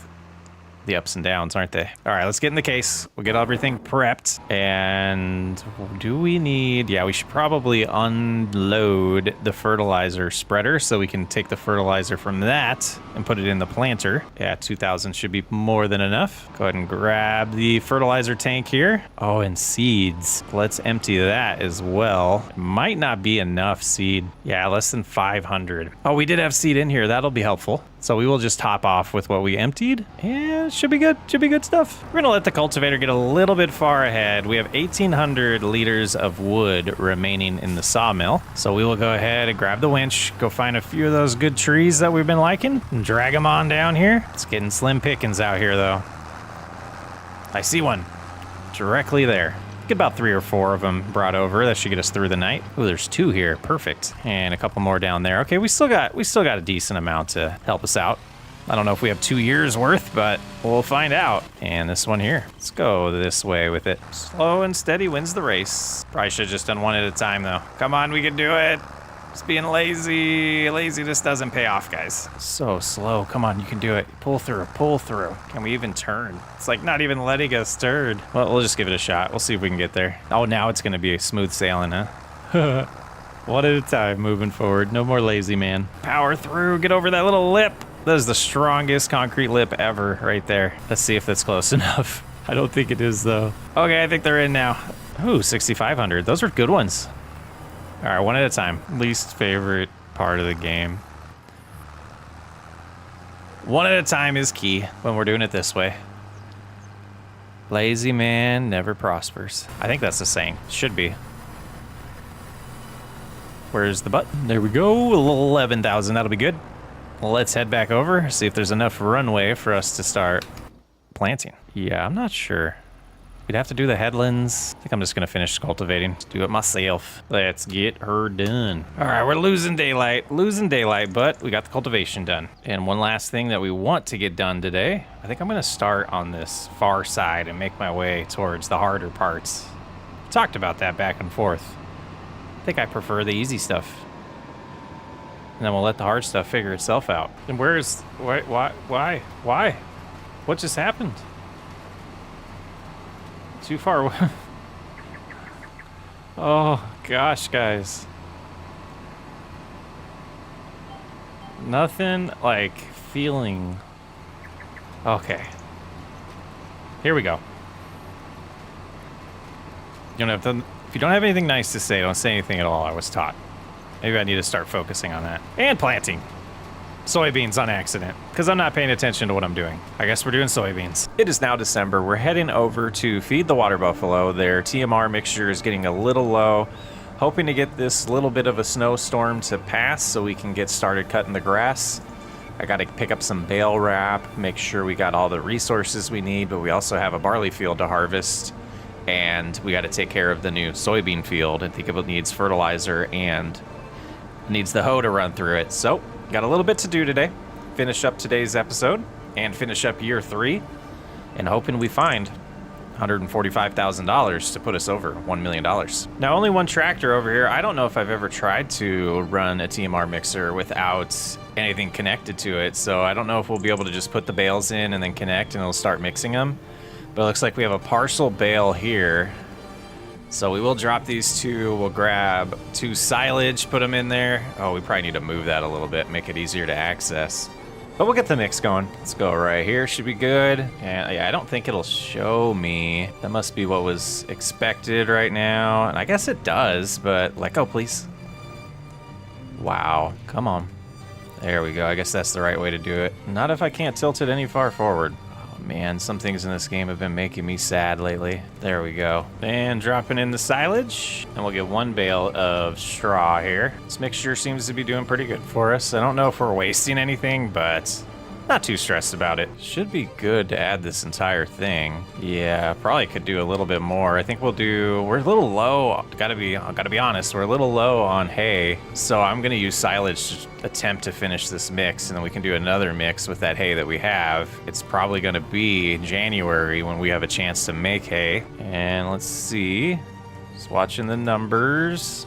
the ups and downs, aren't they? All right, let's get in the case. We'll get everything prepped. And do we need, yeah, we should probably unload the fertilizer spreader so we can take the fertilizer from that and put it in the planter. Yeah, 2,000 should be more than enough. Go ahead and grab the fertilizer tank here. Oh, and seeds. Let's empty that as well. It might not be enough seed. Yeah, less than 500. Oh, we did have seed in here. That'll be helpful. So we will just top off with what we emptied, and should be good. Should be good stuff. We're gonna let the cultivator get a little bit far ahead. We have 1,800 liters of wood remaining in the sawmill. So we will go ahead and grab the winch, go find a few of those good trees that we've been liking, and drag them on down here. It's getting slim pickings out here though. I see one directly there. Get about 3 or 4 of them brought over. That should get us through the night. Oh, there's 2 here. Perfect. And a couple more down there. Okay, we still got a decent amount to help us out. I don't know if we have 2 years worth, but we'll find out. And this one here. Let's go this way with it. Slow and steady wins the race. Probably should have just done one at a time though. Come on, we can do it. Just being lazy. Laziness doesn't pay off, guys. So slow. Come on, you can do it. Pull through, pull through. Can we even turn? It's like not even letting us turn. Well, we'll just give it a shot. We'll see if we can get there. Oh, now it's gonna be a smooth sailing, huh? One at a time, moving forward. No more lazy, man. Power through, get over that little lip. That is the strongest concrete lip ever right there. Let's see if that's close enough. I don't think it is though. Okay, I think they're in now. Ooh, 6,500. Those are good ones. All right, one at a time. Least favorite part of the game. One at a time is key when we're doing it this way. Lazy man never prospers. I think that's the saying. Should be. Where's the button? There we go. 11,000. That'll be good. Let's head back over, see if there's enough runway for us to start planting. Yeah, I'm not sure. We'd have to do the headlands. I think I'm just gonna finish cultivating. Just do it myself. Let's get her done. All right, we're losing daylight, but we got the cultivation done. And one last thing that we want to get done today, I think I'm gonna start on this far side and make my way towards the harder parts. We talked about that back and forth. I think I prefer the easy stuff. And then we'll let the hard stuff figure itself out. And why? What just happened? Too far away. Oh, gosh, guys. Nothing like feeling... Okay. Here we go. You don't have to... If you don't have anything nice to say, don't say anything at all, I was taught. Maybe I need to start focusing on that. And planting. Soybeans on accident, because I'm not paying attention to what I'm doing. I guess we're doing soybeans. It is now December. We're heading over to feed the water buffalo. Their TMR mixture is getting a little low. Hoping to get this little bit of a snowstorm to pass so we can get started cutting the grass. I got to pick up some bale wrap, make sure we got all the resources we need, but we also have a barley field to harvest. And we got to take care of the new soybean field. I think it needs fertilizer and needs the hoe to run through it. So got a little bit to do today. Finish up today's episode and finish up year 3 and hoping we find $145,000 to put us over $1 million. Now, only one tractor over here. I don't know if I've ever tried to run a TMR mixer without anything connected to it. So I don't know if we'll be able to just put the bales in and then connect and it'll start mixing them. But it looks like we have a partial bale here. So we will drop these two. We'll grab 2 silage, put them in there. Oh, we probably need to move that a little bit, make it easier to access. But we'll get the mix going. Let's go right here, should be good. And yeah, I don't think it'll show me. That must be what was expected right now. And I guess it does, but let go, please. Wow, come on. There we go, I guess that's the right way to do it. Not if I can't tilt it any far forward. Man, some things in this game have been making me sad lately. There we go. And dropping in the silage. And we'll get 1 bale of straw here. This mixture seems to be doing pretty good for us. I don't know if we're wasting anything, but not too stressed about it. Should be good to add this entire thing. Yeah, probably could do a little bit more. I think we're a little low. Gotta be honest, we're a little low on hay. So I'm gonna use silage to attempt to finish this mix, and then we can do another mix with that hay that we have. It's probably gonna be January when we have a chance to make hay. And let's see, just watching the numbers.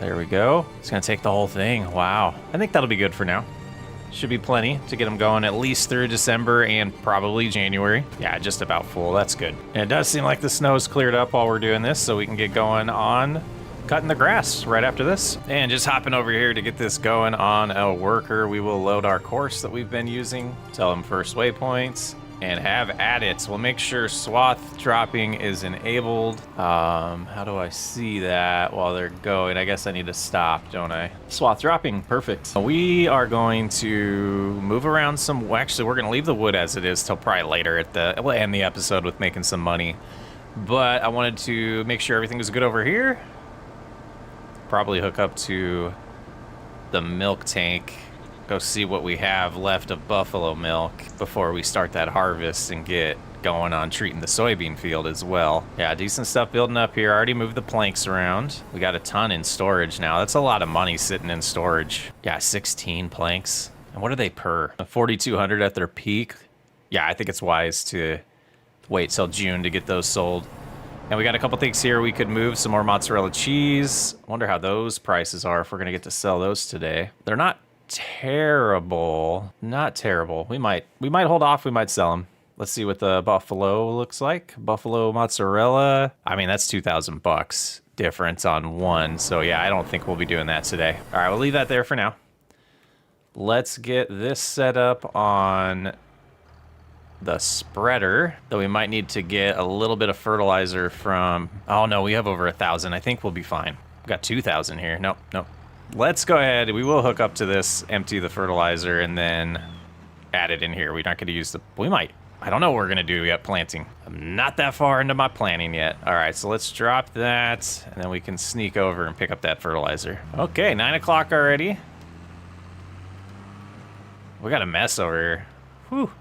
There we go. It's gonna take the whole thing. Wow. I think that'll be good for now. Should be plenty to get them going at least through December and probably January. Yeah, just about full. That's good. And it does seem like the snow's cleared up while we're doing this, so we can get going on cutting the grass right after this. And just hopping over here to get this going on a worker, we will load our course that we've been using, tell them first waypoints, and have at it. We'll make sure swath dropping is enabled. How do I see that while they're going? I guess I need to stop, don't I? Swath dropping, perfect. We are going to move around some. Well, actually, we're gonna leave the wood as it is till probably later we'll end the episode with making some money. But I wanted to make sure everything was good over here. Probably hook up to the milk tank. Go see what we have left of buffalo milk before we start that harvest and get going on treating the soybean field as well. Yeah, decent stuff building up here. I already moved the planks around. We got a ton in storage now. That's a lot of money sitting in storage. Yeah, 16 planks. And what are they per? 4,200 at their peak. Yeah, I think it's wise to wait till June to get those sold. And we got a couple things here. We could move some more mozzarella cheese. I wonder how those prices are if we're gonna get to sell those today. They're not terrible. Not terrible. We might hold off. We might sell them. Let's see what the buffalo looks like. Buffalo mozzarella. I mean, that's $2,000 difference on one. So yeah, I don't think we'll be doing that today. All right, we'll leave that there for now. Let's get this set up on the spreader, though we might need to get a little bit of fertilizer from... Oh no, we have over 1,000. I think we'll be fine. We've got 2,000 here. Nope, nope. Let's go ahead. We will hook up to this, empty the fertilizer, and then add it in here. We're not going to use the... We might. I don't know what we're going to do yet, planting. I'm not that far into my planning yet. All right, so let's drop that, and then we can sneak over and pick up that fertilizer. Okay, 9 o'clock already. We got a mess over here. Whew.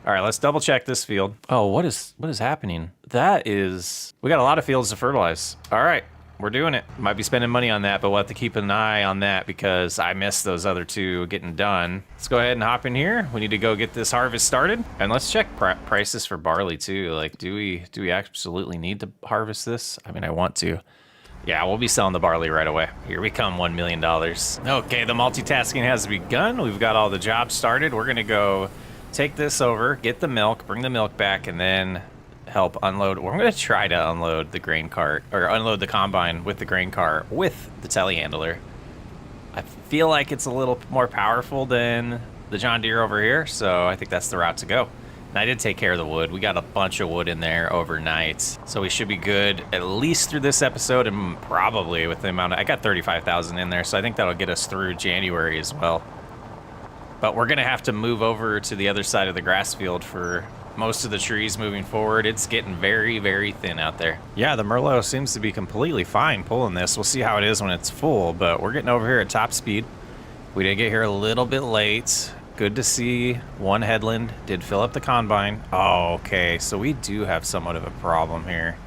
All right, let's double check this field. Oh, what is happening? That is... We got a lot of fields to fertilize. All right. We're doing it. Might be spending money on that, but we'll have to keep an eye on that because I missed those other two getting done. Let's go ahead and hop in here. We need to go get this harvest started. And let's check prices for barley too. Like, do we absolutely need to harvest this? I mean, I want to. Yeah, we'll be selling the barley right away. Here we come, $1 million. Okay, the multitasking has begun. We've got all the jobs started. We're gonna go take this over, get the milk, bring the milk back, and then help unload. We're going to try to unload the grain cart, or unload the combine with the grain cart with the telehandler. I feel like it's a little more powerful than the John Deere over here, so I think that's the route to go. And I did take care of the wood. We got a bunch of wood in there overnight, so we should be good at least through this episode, and probably with the amount of, I got 35,000 in there, so I think that'll get us through January as well. But we're going to have to move over to the other side of the grass field for most of the trees moving forward. It's getting very, very thin out there. Yeah, the Merlot seems to be completely fine pulling this. We'll see how it is when it's full, but we're getting over here at top speed. We did get here a little bit late. Good to see. One headland did fill up the combine. Oh, okay, so we do have somewhat of a problem here.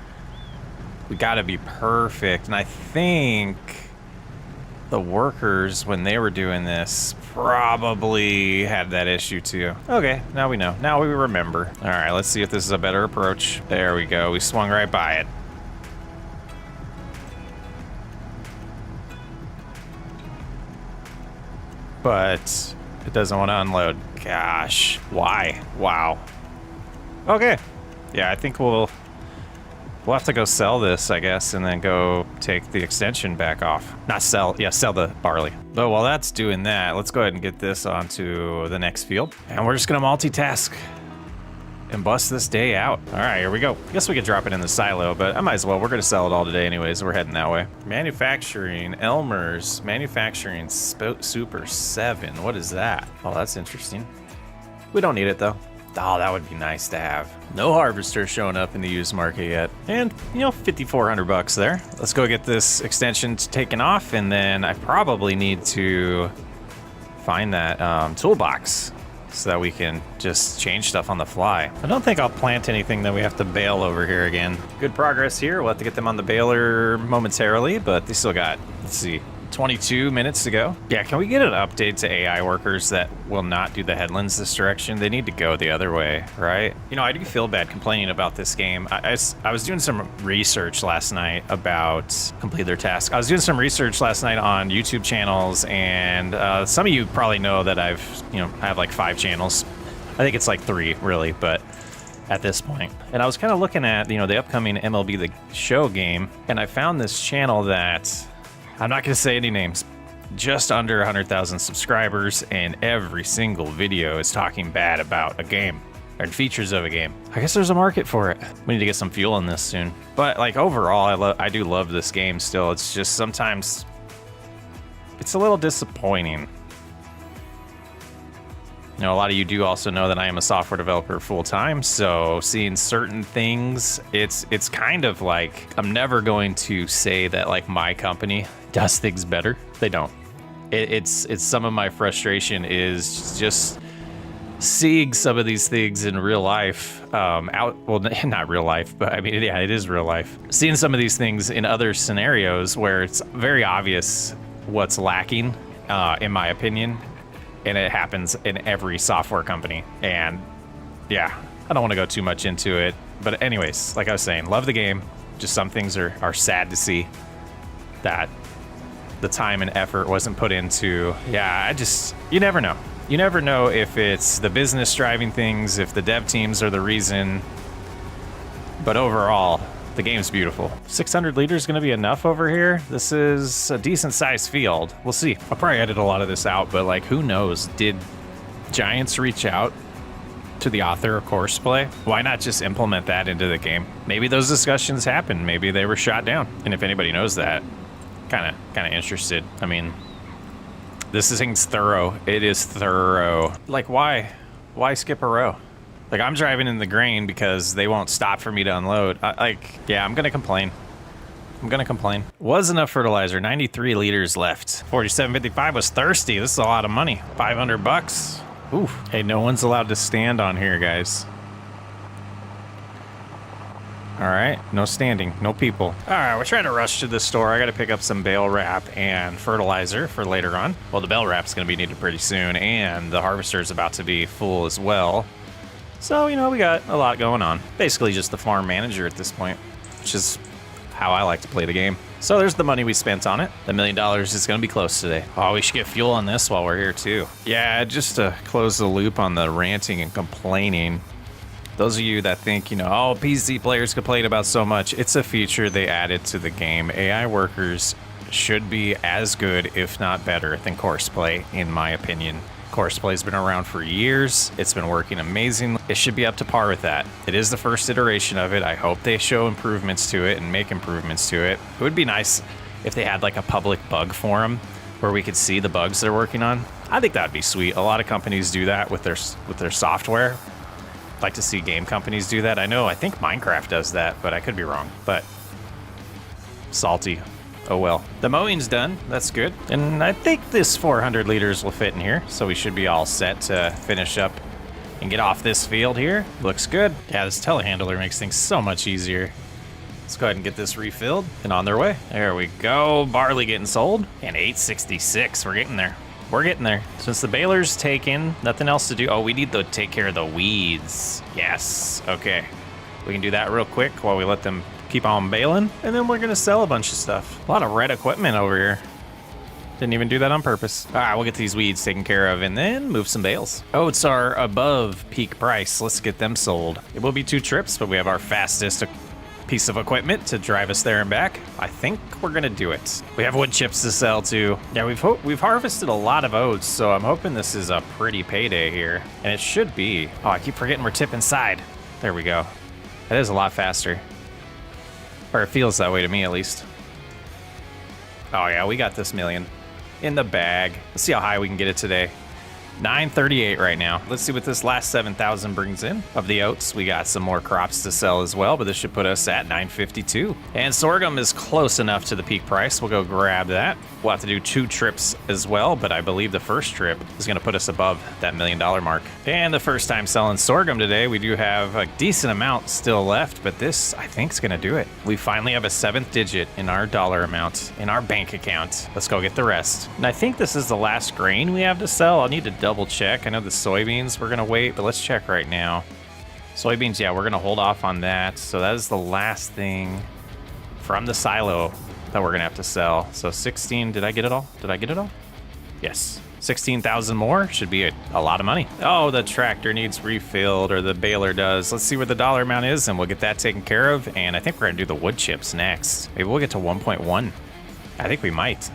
We got to be perfect, and I think the workers, when they were doing this, probably had that issue too. Okay, now we know. Now we remember. All right, let's see if this is a better approach. There we go. We swung right by it. But it doesn't want to unload. Gosh, why? Wow. Okay. Yeah, I think we'll have to go sell this, I guess, and then go take the extension back off. Not sell, yeah, sell the barley. But while that's doing that, let's go ahead and get this onto the next field. And we're just gonna multitask and bust this day out. All right, here we go. Guess we could drop it in the silo, but I might as well. We're gonna sell it all today anyways. We're heading that way. Manufacturing, Elmer's, manufacturing Super 7. What is that? Oh, that's interesting. We don't need it though. Oh, that would be nice to have. No harvester showing up in the used market yet. And, you know, 5,400 bucks there. Let's go get this extension taken off, and then I probably need to find that toolbox so that we can just change stuff on the fly. I don't think I'll plant anything that we have to bale over here again. Good progress here. We'll have to get them on the baler momentarily, but they still got, let's see, 22 minutes to go. Yeah, can we get an update to AI workers that will not do the headlands this direction? They need to go the other way, right? You know, I do feel bad complaining about this game. I was doing some research last night about complete their task. I was doing some research last night on YouTube channels, and some of you probably know that I have like 5 channels. I think it's like 3 really, but at this point. And I was kind of looking at, the upcoming MLB The Show game, and I found this channel that, I'm not going to say any names, just under 100,000 subscribers, and every single video is talking bad about a game or features of a game. I guess there's a market for it. We need to get some fuel in this soon. But like overall, I do love this game still. It's just sometimes it's a little disappointing. A lot of you do also know that I am a software developer full-time, so seeing certain things, it's kind of like, I'm never going to say that like my company does things better. They don't. It's some of my frustration is just seeing some of these things in real life, well, not real life, but I mean, yeah, it is real life. Seeing some of these things in other scenarios where it's very obvious what's lacking, in my opinion. And it happens in every software company. And yeah, I don't want to go too much into it. But anyways, like I was saying, love the game. Just some things are sad to see that the time and effort wasn't put into. Yeah, you never know. You never know if it's the business driving things, if the dev teams are the reason. But overall, the game's beautiful. 600 liters gonna be enough over here. This is a decent sized field. We'll see. I'll probably edit a lot of this out, but like, who knows? Did Giants reach out to the author of course play, why not just implement that into the game? Maybe those discussions happened. Maybe they were shot down. And if anybody knows that, kind of interested. I mean, this thing's thorough. It is thorough. Like, why skip a row? Like, I'm driving in the grain because they won't stop for me to unload. Yeah, I'm gonna complain. Was enough fertilizer, 93 liters left. 47.55 was thirsty. This is a lot of money. 500 bucks. Ooh. Hey, no one's allowed to stand on here, guys. All right, no standing, no people. All right, we're trying to rush to the store. I got to pick up some bale wrap and fertilizer for later on. Well, the bale wrap's going to be needed pretty soon, and the harvester's about to be full as well. So, you know, we got a lot going on. Basically just the farm manager at this point, which is how I like to play the game. So there's the money we spent on it. The $1 million is going to be close today. Oh, we should get fuel on this while we're here too. Yeah, just to close the loop on the ranting and complaining. Those of you that think, you know, oh, PC players complain about so much, it's a feature they added to the game. AI workers should be as good, if not better, than courseplay, in my opinion. Courseplay's been around for years. It's been working amazingly. It should be up to par with that. It is the first iteration of it. I hope they show improvements to it and make improvements to it. It would be nice if they had like a public bug forum where we could see the bugs they're working on. I think that'd be sweet. A lot of companies do that with their software. I'd like to see game companies do that. I think Minecraft does that, but I could be wrong. But salty. Oh well. The mowing's done. That's good. And I think this 400 liters will fit in here, so we should be all set to finish up and get off this field here. Looks good. Yeah, this telehandler makes things so much easier. Let's go ahead and get this refilled and on their way. There we go. Barley getting sold. And 866. We're getting there. We're getting there. Since the baler's taken, nothing else to do. Oh, we need to take care of the weeds. Yes. Okay. We can do that real quick while we let them keep on baling, and then we're gonna sell a bunch of stuff. A lot of red equipment over here. Didn't even do that on purpose. All right, we'll get these weeds taken care of and then move some bales. Oats are above peak price. Let's get them sold. It will be 2 trips, but we have our fastest piece of equipment to drive us there and back. I think we're gonna do it. We have wood chips to sell too. Yeah, we've harvested a lot of oats, so I'm hoping this is a pretty payday here, and it should be. Oh, I keep forgetting we're tipping side. There we go. That is a lot faster. Or it feels that way to me, at least. Oh yeah, we got this million in the bag. Let's see how high we can get it today. 938 right now. Let's see what this last 7,000 brings in. Of the oats, we got some more crops to sell as well, but this should put us at 952. And sorghum is close enough to the peak price. We'll go grab that. We'll have to do 2 trips as well, but I believe the first trip is going to put us above that $1 million mark. And the first time selling sorghum today, we do have a decent amount still left, but this, I think, is going to do it. We finally have a 7th digit in our dollar amount in our bank account. Let's go get the rest. And I think this is the last grain we have to sell. I'll need to double check. I know the soybeans we're going to wait, but let's check right now. Soybeans, yeah, we're going to hold off on that. So that is the last thing from the silo that we're gonna have to sell. So 16, did I get it all? Yes. 16,000 more should be a lot of money. Oh, the tractor needs refilled, or the baler does. Let's see what the dollar amount is, and we'll get that taken care of. And I think we're gonna do the wood chips next. Maybe we'll get to 1.1. I think we might.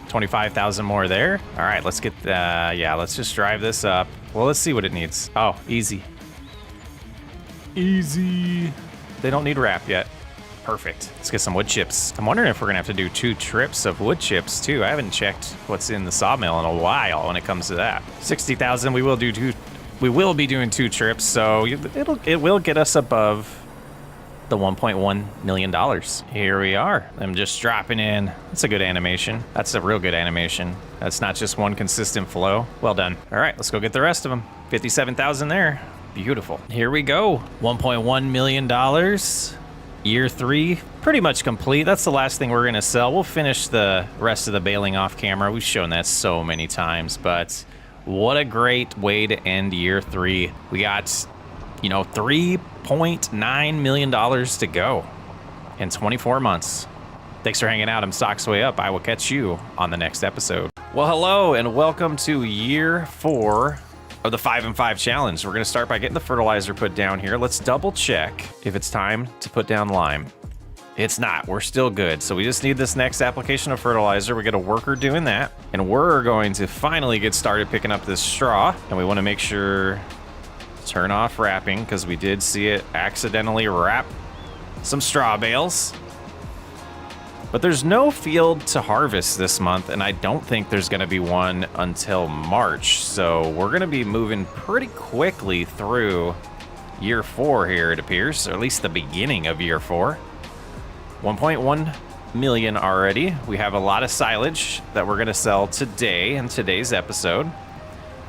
25,000 more there. All right, let's get, yeah, let's just drive this up. Well, let's see what it needs. Oh, easy. Easy. They don't need wrap yet. Perfect. Let's get some wood chips. I'm wondering if we're gonna have to do 2 trips of wood chips too. I haven't checked what's in the sawmill in a while when it comes to that. 60,000. We will be doing 2 trips, so it will get us above the $1.1 million. Here we are. I'm just dropping in. That's a good animation. That's a real good animation. That's not just one consistent flow. Well done. All right, let's go get the rest of them. 57,000 there. Beautiful. Here we go. $1.1 million. Year 3, pretty much complete. That's the last thing we're gonna sell. We'll finish the rest of the baling off camera. We've shown that so many times, but what a great way to end year 3. We got, you know, $3.9 million to go in 24 months. Thanks for hanging out. I'm Stocks Way Up. I will catch you on the next episode. Well, hello and welcome to year 4 of the 5 and 5 challenge. We're gonna start by getting the fertilizer put down here. Let's double check if it's time to put down lime. It's not, we're still good. So we just need this next application of fertilizer. We got a worker doing that. And we're going to finally get started picking up this straw. And we wanna make sure turn off wrapping because we did see it accidentally wrap some straw bales. But there's no field to harvest this month, and I don't think there's going to be one until March. So we're going to be moving pretty quickly through year 4 here, it appears, or at least the beginning of year 4. 1.1 million already. We have a lot of silage that we're going to sell today in today's episode.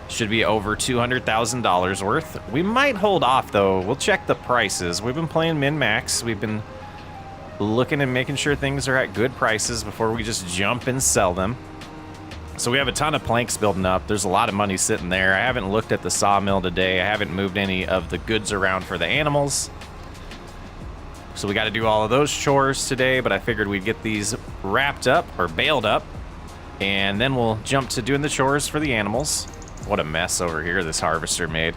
Should be over $200,000 worth. We might hold off though. We'll check the prices. We've been playing min-max. We've been looking and making sure things are at good prices before we just jump and sell them. So we have a ton of planks building up. There's a lot of money sitting there. I haven't looked at the sawmill today. I haven't moved any of the goods around for the animals. So we got to do all of those chores today, but I figured we'd get these wrapped up or baled up, and then we'll jump to doing the chores for the animals. What a mess over here this harvester made.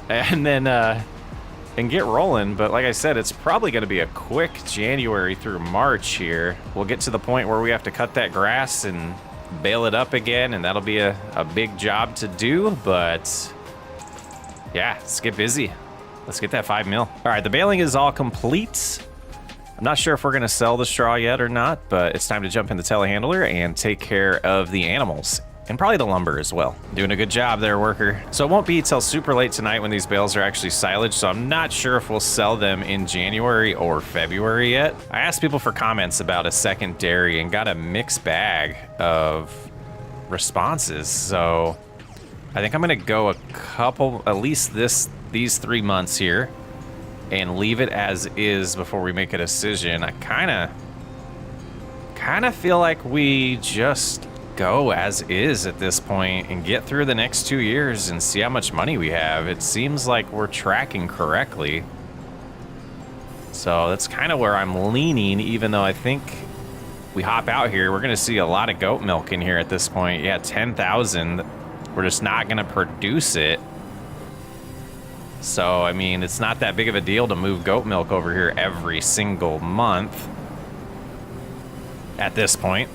And then, and get rolling. But like I said, it's probably going to be a quick January through March here. We'll get to the point where we have to cut that grass and bale it up again, and that'll be a big job to do, but yeah, let's get busy. Let's get that 5 mil. All right, the baling is all complete. I'm not sure if we're gonna sell the straw yet or not, but it's time to jump in the telehandler and take care of the animals. And probably the lumber as well. Doing a good job there, worker. So it won't be till super late tonight when these bales are actually silage, so I'm not sure if we'll sell them in January or February yet. I asked people for comments about a second dairy and got a mixed bag of responses, so I think I'm gonna go a couple, at least these 3 months here, and leave it as is before we make a decision. I kind of feel like we just go as is at this point and get through the next 2 years and see how much money we have. It seems like we're tracking correctly. So that's kind of where I'm leaning, even though I think we hop out here, we're gonna see a lot of goat milk in here at this point. Yeah, 10,000. We're just not gonna produce it. So, I mean, it's not that big of a deal to move goat milk over here every single month at this point.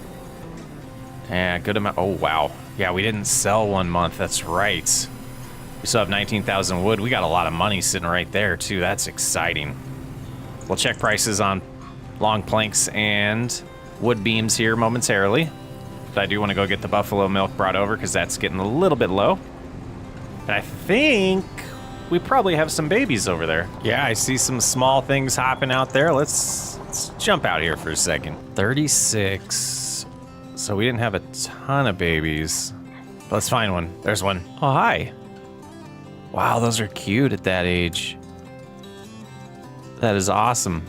Yeah, good amount. Oh, wow. Yeah, we didn't sell 1 month. That's right. We still have 19,000 wood. We got a lot of money sitting right there, too. That's exciting. We'll check prices on long planks and wood beams here momentarily. But I do want to go get the buffalo milk brought over because that's getting a little bit low. And I think we probably have some babies over there. Yeah, I see some small things hopping out there. Let's jump out here for a second. 36. So we didn't have a ton of babies. Let's find one. There's one. Oh, hi. Wow, those are cute at that age. That is awesome.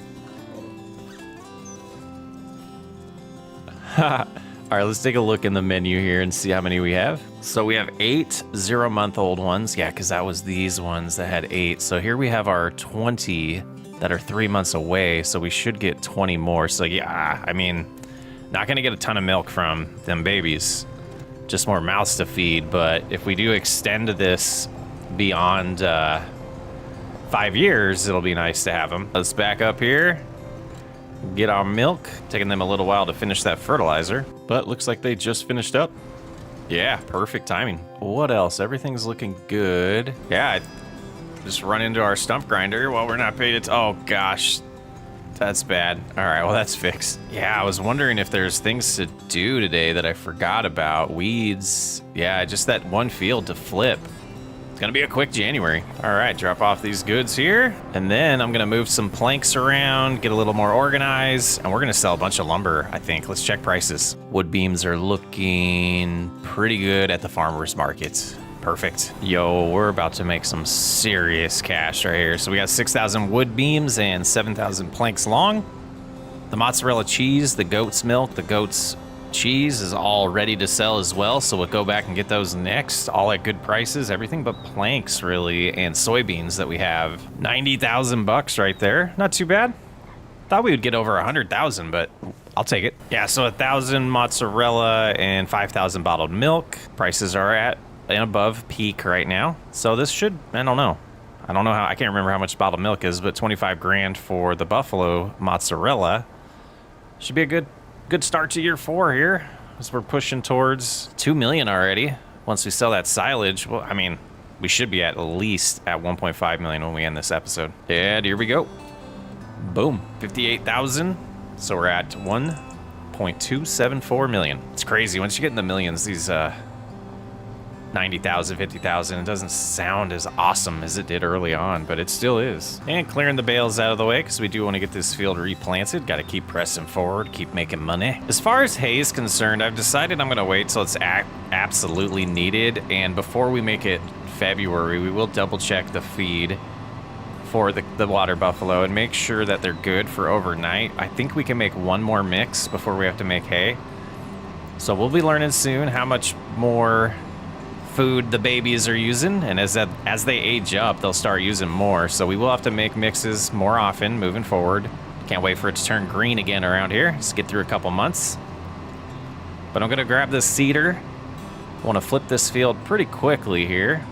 All right, let's take a look in the menu here and see how many we have. So we have 8 0-month-old ones. Yeah, because that was these ones that had 8. So here we have our 20 that are 3 months away. So we should get 20 more. So yeah, I mean, not going to get a ton of milk from them babies. Just more mouths to feed. But if we do extend this beyond 5 years, it'll be nice to have them. Let's back up here. Get our milk. Taking them a little while to finish that fertilizer, but looks like they just finished up. Yeah, perfect timing. What else? Everything's looking good. Yeah, I just run into our stump grinder while we're not paid it. Oh gosh, that's bad. All right, well that's fixed. Yeah, I was wondering if there's things to do today that I forgot about. Weeds. Yeah, just that one field to flip. Gonna be a quick January. All right, drop off these goods here, and then I'm gonna move some planks around, get a little more organized, and we're gonna sell a bunch of lumber, I think. Let's check prices. Wood beams are looking pretty good at the farmer's market. Perfect. Yo, we're about to make some serious cash right here. So we got 6,000 wood beams and 7,000 planks long. The mozzarella cheese, the goat's milk, the goat's cheese is all ready to sell as well, so we'll go back and get those next, all at good prices. Everything but planks really, and soybeans that we have. 90,000 bucks right there. Not too bad. Thought we would get over 100,000, but I'll take it. Yeah, so 1,000 mozzarella and 5,000 bottled milk. Prices are at and above peak right now, so this should, I don't know how, I can't remember how much bottled milk is, but 25 grand for the buffalo mozzarella should be a good start to year 4 here, as we're pushing towards 2 million already. Once we sell that silage, well, I mean, we should be at least at 1.5 million when we end this episode. And here we go. Boom, 58,000. So we're at 1.274 million. It's crazy. Once you get in the millions, these 90,000, 50,000, it doesn't sound as awesome as it did early on, but it still is. And clearing the bales out of the way because we do want to get this field replanted. Got to keep pressing forward, keep making money. As far as hay is concerned, I've decided I'm going to wait till it's absolutely needed. And before we make it February, we will double check the feed for the water buffalo and make sure that they're good for overnight. I think we can make one more mix before we have to make hay. So we'll be learning soon how much more food the babies are using, and as they age up, they'll start using more. So we will have to make mixes more often moving forward. Can't wait for it to turn green again around here. Just get through a couple months. But I'm gonna grab this seeder. I want to flip this field pretty quickly here.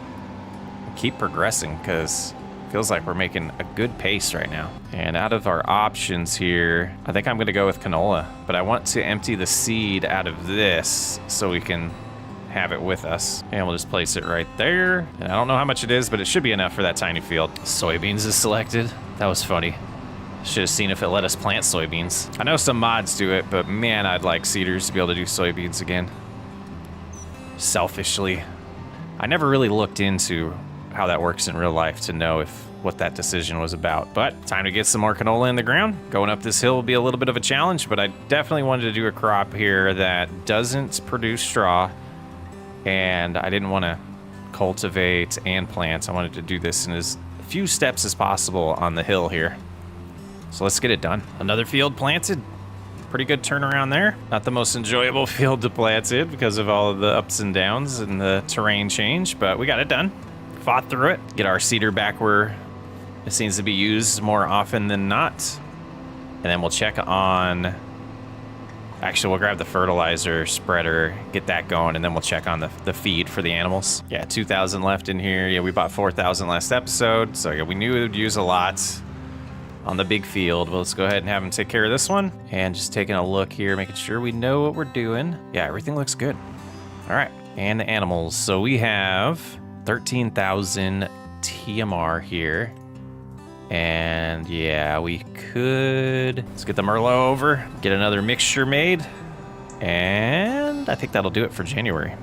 Keep progressing because it feels like we're making a good pace right now. And out of our options here, I think I'm gonna go with canola, but I want to empty the seed out of this so we can have it with us. And we'll just place it right there. And I don't know how much it is, but it should be enough for that tiny field. Soybeans is selected. That was funny. Should have seen if it let us plant soybeans. I know some mods do it, but man, I'd like seeders to be able to do soybeans again. Selfishly. I never really looked into how that works in real life to know what that decision was about. But time to get some more canola in the ground. Going up this hill will be a little bit of a challenge, but I definitely wanted to do a crop here that doesn't produce straw. And I didn't want to cultivate and plant. I wanted to do this in as few steps as possible on the hill here. So let's get it done. Another field planted. Pretty good turnaround there. Not the most enjoyable field to plant in because of all of the ups and downs and the terrain change, but we got it done. Fought through it. Get our seeder back where it seems to be used more often than not. And then we'll check on... Actually, we'll grab the fertilizer spreader, get that going, and then we'll check on the feed for the animals. Yeah, 2,000 left in here. Yeah, we bought 4,000 last episode, so yeah, we knew it would use a lot on the big field. Well, let's go ahead and have them take care of this one. And just taking a look here, making sure we know what we're doing. Yeah, everything looks good. All right, and the animals. So we have 13,000 TMR here. And yeah, we could, let's get the Merlot over, get another mixture made, and I think that'll do it for January.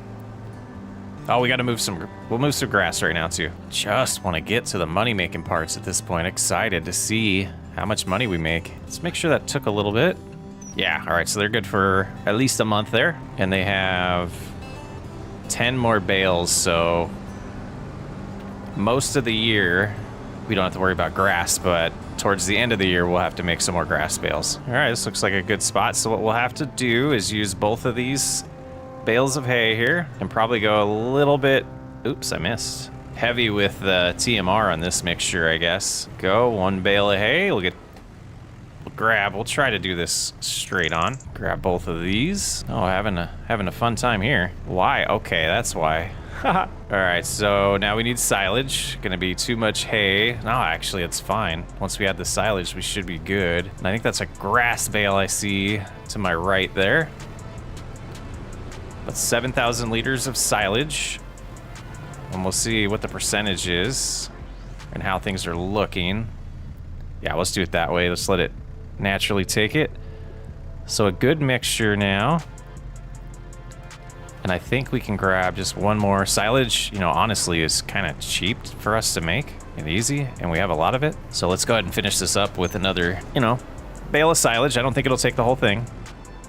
Oh, we got to we'll move some grass right now too. Just want to get to the money-making parts at this point. Excited to see how much money we make. Let's make sure that took a little bit. Yeah, all right, so they're good for at least a month there, and they have 10 more bales, so most of the year, we don't have to worry about grass, but towards the end of the year, we'll have to make some more grass bales. All right, this looks like a good spot. So what we'll have to do is use both of these bales of hay here and probably go a little bit, oops, I missed. Heavy with the TMR on this mixture, I guess. Go one bale of hay, we'll try to do this straight on. Grab both of these. Oh, having a fun time here. Why? Okay, that's why. All right, so now we need silage. Gonna be too much hay. No, actually, it's fine. Once we add the silage, we should be good. And I think that's a grass bale I see to my right there. That's 7,000 liters of silage. And we'll see what the percentage is and how things are looking. Yeah, let's do it that way. Let's let it naturally take it. So a good mixture now. And I think we can grab just one more. Silage, you know, honestly is kind of cheap for us to make and easy, and we have a lot of it. So let's go ahead and finish this up with another, you know, bale of silage. I don't think it'll take the whole thing.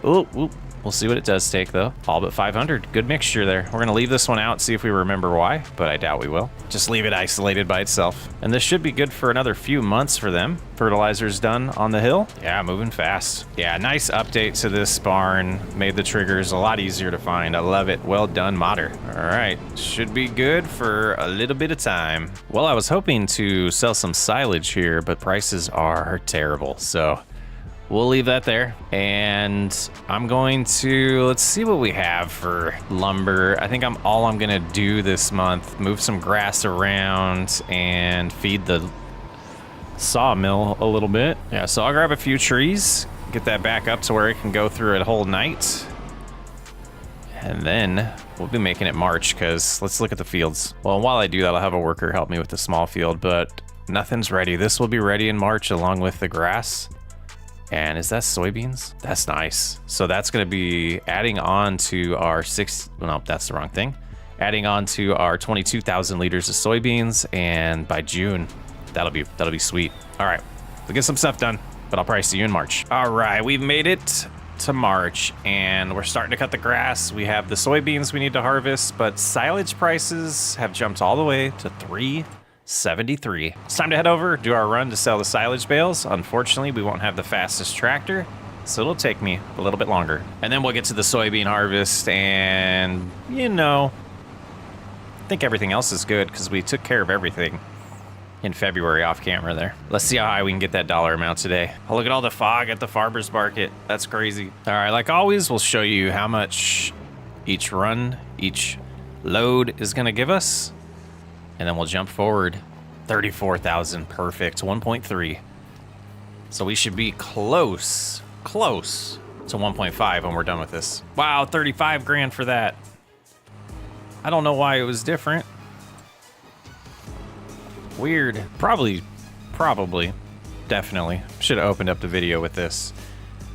Ooh, ooh. We'll see what it does take, though. All but 500. Good mixture there. We're going to leave this one out, see if we remember why, but I doubt we will. Just leave it isolated by itself. And this should be good for another few months for them. Fertilizer's done on the hill. Yeah, moving fast. Yeah, nice update to this barn. Made the triggers a lot easier to find. I love it. Well done, modder. All right, should be good for a little bit of time. Well, I was hoping to sell some silage here, but prices are terrible, so we'll leave that there. And I'm going to, let's see what we have for lumber. I think all I'm gonna do this month, move some grass around and feed the sawmill a little bit. Yeah, so I'll grab a few trees, get that back up to where it can go through a whole night. and then we'll be making it March, because let's look at the fields. Well, while I do that, I'll have a worker help me with the small field, but nothing's ready. This will be ready in March along with the grass. And is that soybeans? That's nice. So that's going to be adding on to our no, that's the wrong thing. Adding on to our 22,000 liters of soybeans, and by June, that'll be sweet. All right, we'll get some stuff done, but I'll probably see you in March. All right, we've made it to March, and we're starting to cut the grass. We have the soybeans we need to harvest, but silage prices have jumped all the way to $3.73. It's time to head over, do our run to sell the silage bales. Unfortunately, we won't have the fastest tractor, so it'll take me a little bit longer. And then we'll get to the soybean harvest, and you know, I think everything else is good because we took care of everything in February off camera there. Let's see how high we can get that dollar amount today. Oh, look at all the fog at the farmer's market. That's crazy. All right, like always, we'll show you how much each run, each load is gonna give us. And then we'll jump forward. 34,000, perfect, 1.3. So we should be close to 1.5 when we're done with this. Wow, 35 grand for that. I don't know why it was different. Weird. Probably, definitely. Should have opened up the video with this.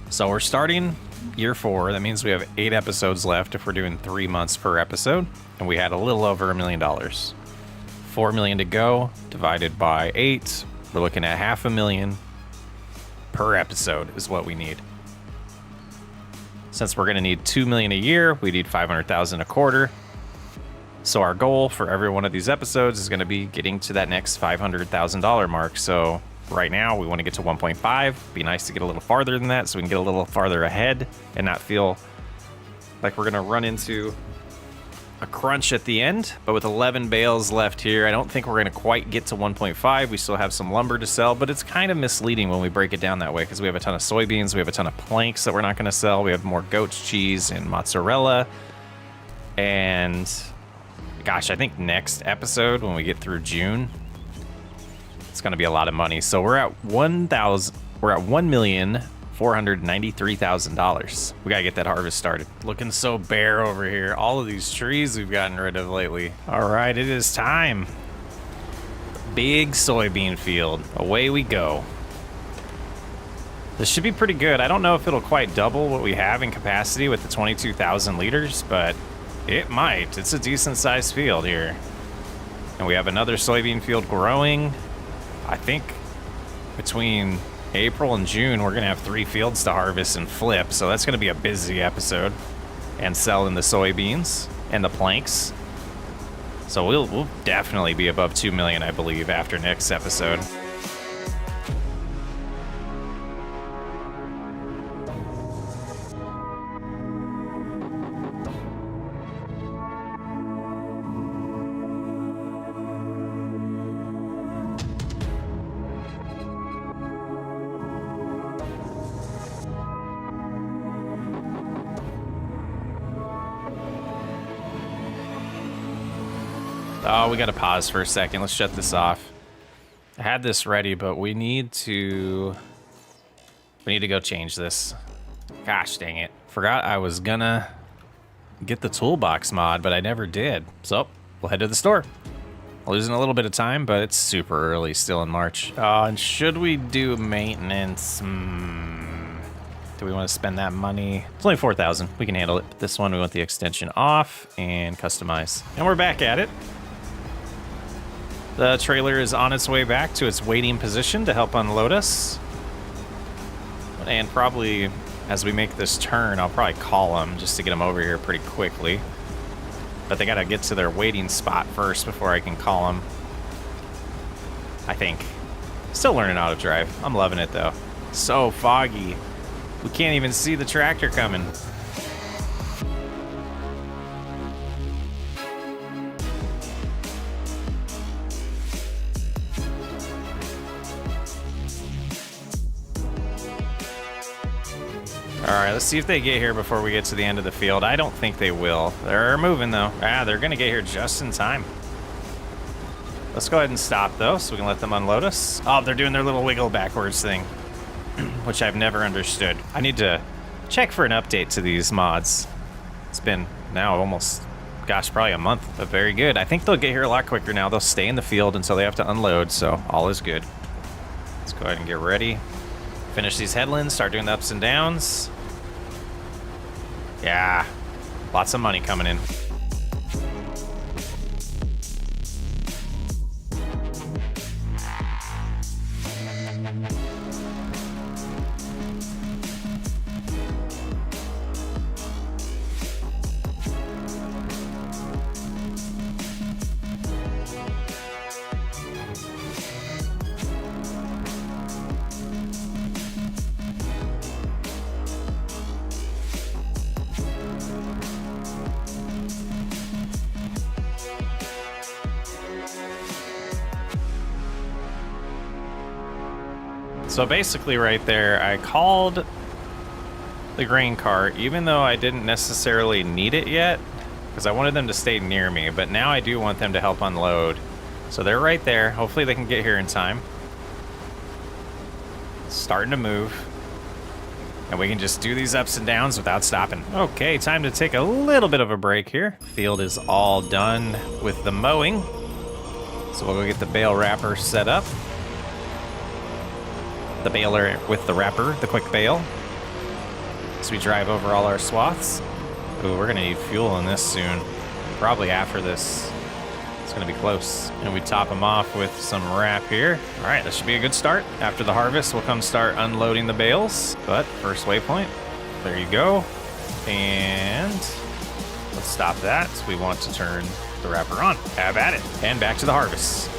So we're starting year 4. That means we have 8 episodes left if we're doing 3 months per episode. And we had a little over $1 million. $4 million to go, divided by 8. We're looking at $500,000 per episode is what we need. Since we're gonna need $2 million a year, we need $500,000 a quarter. So our goal for every one of these episodes is gonna be getting to that next $500,000 mark. So right now we wanna get to 1.5. Be nice to get a little farther than that so we can get a little farther ahead and not feel like we're gonna run into a crunch at the end. But with 11 bales left here, I don't think we're gonna quite get to 1.5. We still have some lumber to sell, but it's kind of misleading when we break it down that way because we have a ton of soybeans, we have a ton of planks that we're not gonna sell, we have more goat's cheese and mozzarella. And gosh, I think next episode when we get through June, it's gonna be a lot of money. So we're at $1,493,000. We gotta get that harvest started. Looking so bare over here. All of these trees we've gotten rid of lately. All right, it is time. Big soybean field. Away we go. This should be pretty good. I don't know if it'll quite double what we have in capacity with the 22,000 liters, but it might. It's a decent sized field here. And we have another soybean field growing. I think between April and June, we're gonna have 3 fields to harvest and flip. So that's gonna be a busy episode. And selling the soybeans and the planks. So we'll definitely be above 2 million, I believe, after next episode. Oh, we gotta pause for a second. Let's shut this off. I had this ready, but we need to go change this. Gosh dang it. Forgot I was gonna get the toolbox mod, but I never did. So we'll head to the store. Losing a little bit of time, but it's super early still in March. And should we do maintenance? Do we want to spend that money? It's only 4,000. We can handle it. This one, we want the extension off and customize. And we're back at it. The trailer is on its way back to its waiting position to help unload us. And probably as we make this turn, I'll probably call them just to get them over here pretty quickly. But they gotta get to their waiting spot first before I can call them. I think. Still learning how to drive. I'm loving it though. So foggy. We can't even see the tractor coming. All right, let's see if they get here before we get to the end of the field. I don't think they will. They're moving though. They're gonna get here just in time. Let's go ahead and stop though, so we can let them unload us. Oh, they're doing their little wiggle backwards thing, which I've never understood. I need to check for an update to these mods. It's been now almost, gosh, probably a month, but very good. I think they'll get here a lot quicker now. They'll stay in the field until they have to unload, so all is good. Let's go ahead and get ready. Finish these headlands, start doing the ups and downs. Yeah, lots of money coming in. So basically right there, I called the grain cart, even though I didn't necessarily need it yet, because I wanted them to stay near me, but now I do want them to help unload. So they're right there. Hopefully they can get here in time. Starting to move. And we can just do these ups and downs without stopping. Okay, time to take a little bit of a break here. Field is all done with the mowing. So we'll go get the bale wrapper set up. The baler with the wrapper, the quick bale. So we drive over all our swaths. Ooh, we're gonna need fuel in this soon. Probably after this. It's gonna be close. And we top them off with some wrap here. All right, this should be a good start. After the harvest, we'll come start unloading the bales. But first waypoint, there you go. And let's stop that. We want to turn the wrapper on. Have at it. And back to the harvest.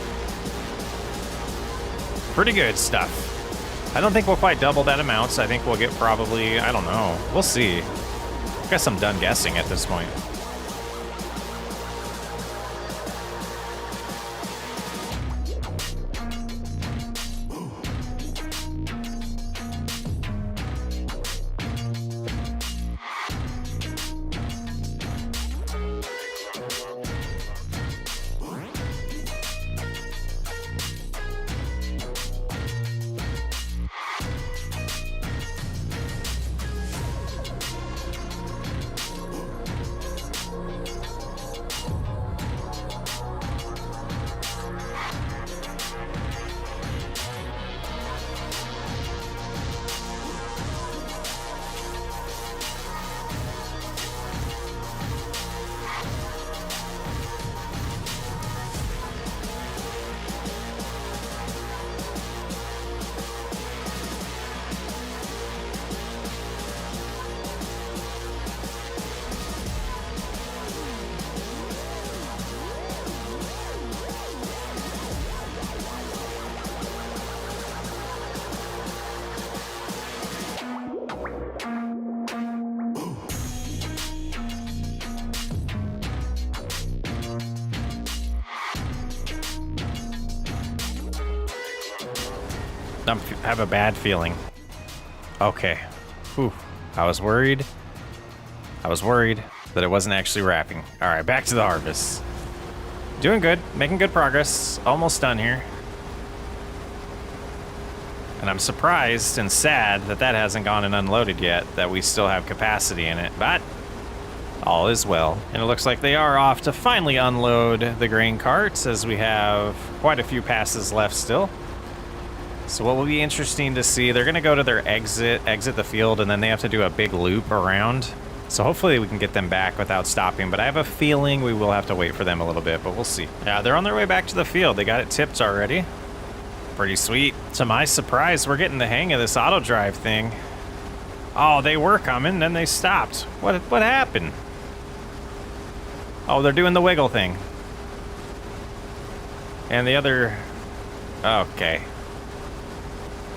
Pretty good stuff. I don't think we'll quite double that amount, so I think we'll get probably, I don't know. We'll see. I guess I'm done guessing at this point. I have a bad feeling. Okay. Whew. I was worried that it wasn't actually wrapping. All right, back to the harvest. Doing good, making good progress. Almost done here. And I'm surprised and sad that that hasn't gone and unloaded yet, that we still have capacity in it, but all is well. And it looks like they are off to finally unload the grain carts, as we have quite a few passes left still. So what will be interesting to see, they're gonna go to their exit the field, and then they have to do a big loop around. So hopefully we can get them back without stopping, but I have a feeling we will have to wait for them a little bit, but we'll see. Yeah, they're on their way back to the field. They got it tipped already. Pretty sweet. To my surprise, we're getting the hang of this auto drive thing. Oh, they were coming, then they stopped. What happened? Oh, they're doing the wiggle thing. And the other... Okay.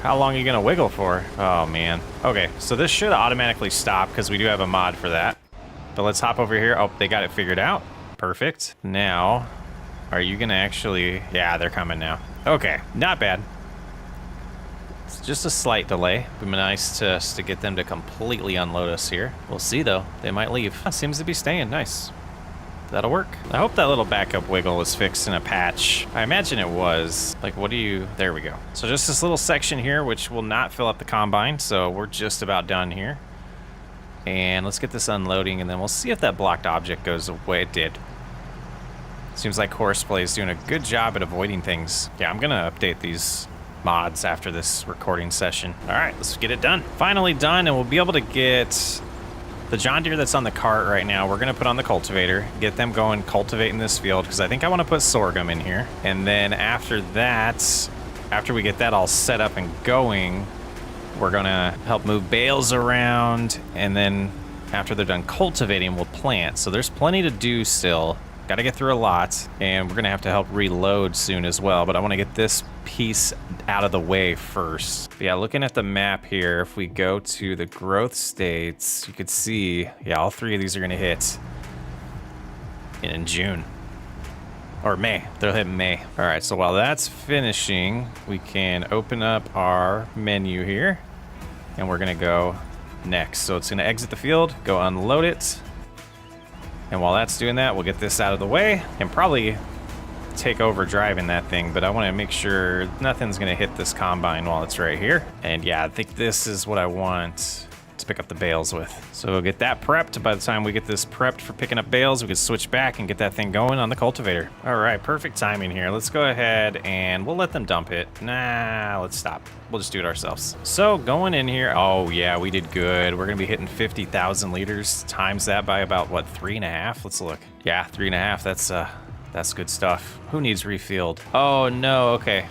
How long are you gonna wiggle for? Oh, man. Okay, so this should automatically stop because we do have a mod for that. But let's hop over here. Oh, they got it figured out. Perfect. Now, are you gonna actually... Yeah, they're coming now. Okay, not bad. It's just a slight delay. It'd be nice to get them to completely unload us here. We'll see, though. They might leave. Seems to be staying. Nice. That'll work. I hope that little backup wiggle was fixed in a patch. I imagine it was. Like, what do you... There we go. So just this little section here, which will not fill up the combine, so we're just about done here. And let's get this unloading, and then we'll see if that blocked object goes away. It did. Seems like Horseplay is doing a good job at avoiding things. Yeah, I'm gonna update these mods after this recording session. All right, let's get it done. Finally done, and we'll be able to get the John Deere that's on the cart right now. We're gonna put on the cultivator, get them going cultivating this field, because I think I want to put sorghum in here. And then after that, after we get that all set up and going, we're gonna help move bales around, and then after they're done cultivating, we'll plant. So there's plenty to do still. Got to get through a lot, and we're gonna have to help reload soon as well, but I want to get this piece out of the way first. But yeah, looking at the map here, if we go to the growth states, you could see, yeah, all three of these are gonna hit in June. Or May. They'll hit May. All right, so while that's finishing, we can open up our menu here, and we're gonna go next. So it's gonna exit the field, go unload it, and while that's doing that, we'll get this out of the way and probably take over driving that thing, but I want to make sure nothing's gonna hit this combine while it's right here. And yeah, I think this is what I want to pick up the bales with. So we'll get that prepped. By the time we get this prepped for picking up bales, we can switch back and get that thing going on the cultivator. All right, perfect timing here. Let's go ahead and we'll let them dump it. Nah, let's stop. We'll just do it ourselves. So going in here, oh yeah, we did good. We're gonna be hitting 50,000 liters, times that by about what, 3.5? Let's look. Yeah, 3.5, that's good stuff. Who needs refilled? Oh no, okay.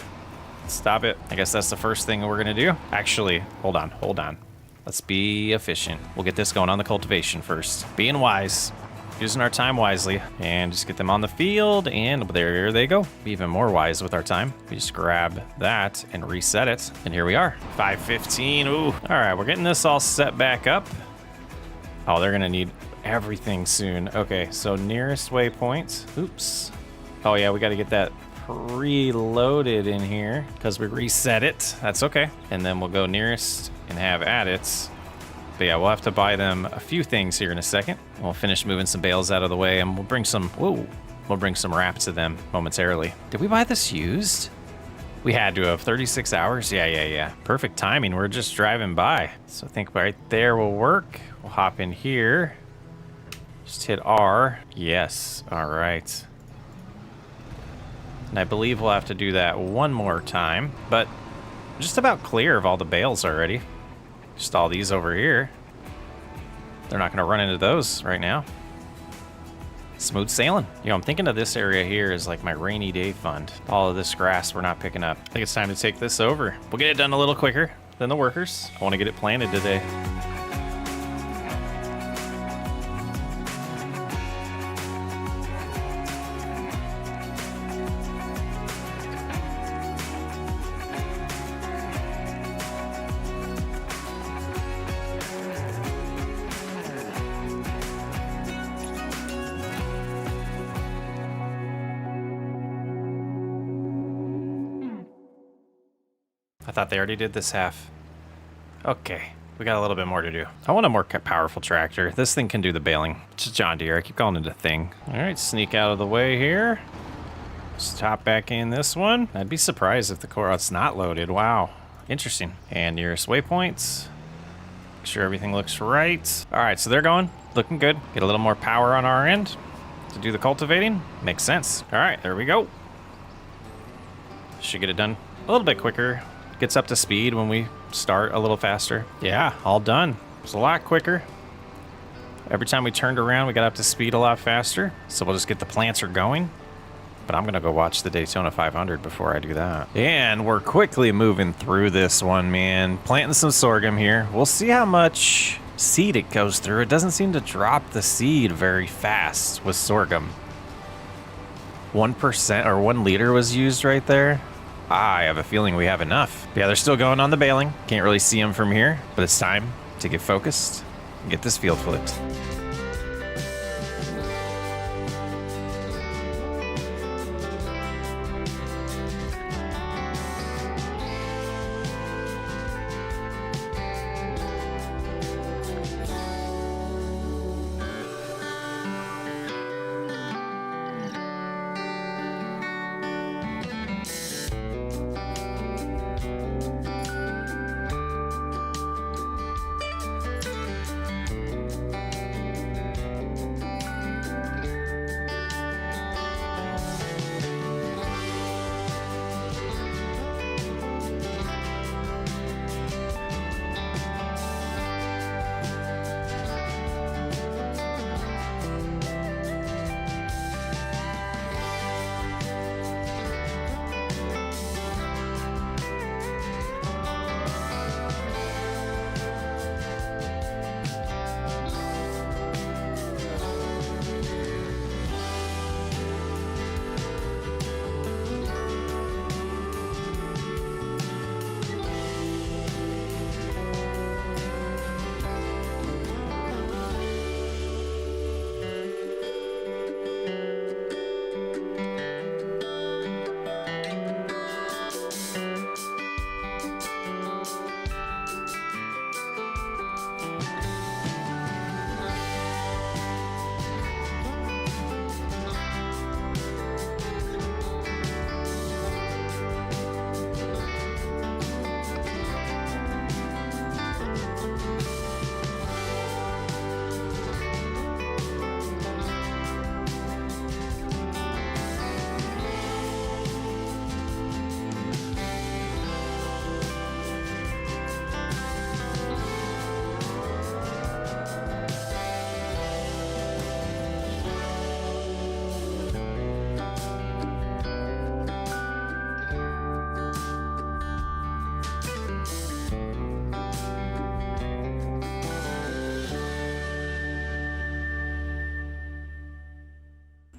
Stop it. I guess that's the first thing we're gonna do. Actually, hold on. Let's be efficient. We'll get this going on the cultivation first. Being wise, using our time wisely, and just get them on the field, and there they go. Be even more wise with our time. We just grab that and reset it, and here we are. 5:15, ooh. All right, we're getting this all set back up. Oh, they're gonna need everything soon. Okay, so nearest waypoint. Oops. Oh yeah, we gotta get that preloaded in here because we reset it. That's okay. And then we'll go nearest and have at it. But yeah, we'll have to buy them a few things here in a second. We'll finish moving some bales out of the way, and we'll bring some, we'll bring some wrap to them momentarily. Did we buy this used? We had to have 36 hours. Yeah. Perfect timing. We're just driving by. So I think right there will work. We'll hop in here. Just hit R. Yes. All right. And I believe we'll have to do that one more time, but just about clear of all the bales already. Just all these over here. They're not gonna run into those right now. Smooth sailing. You know, I'm thinking of this area here as like my rainy day fund. All of this grass we're not picking up. I think it's time to take this over. We'll get it done a little quicker than the workers. I wanna get it planted today. I thought they already did this half. Okay, we got a little bit more to do. I want a more powerful tractor. This thing can do the baling. It's just John Deere. I keep calling it a thing. All right, sneak out of the way here. Just hop back in this one. I'd be surprised if the core, it's not loaded. Wow, interesting. And nearest waypoints. Make sure everything looks right. All right, so they're going, looking good. Get a little more power on our end to do the cultivating. Makes sense. All right, there we go. Should get it done a little bit quicker. Gets up to speed when we start a little faster. Yeah, all done. It's a lot quicker. Every time we turned around, we got up to speed a lot faster. So we'll just get the planter going. But I'm gonna go watch the Daytona 500 before I do that. And we're quickly moving through this one, man. Planting some sorghum here. We'll see how much seed it goes through. It doesn't seem to drop the seed very fast with sorghum. 1% or 1 liter was used right there. I have a feeling we have enough. Yeah, they're still going on the baling. Can't really see them from here, but it's time to get focused and get this field flipped.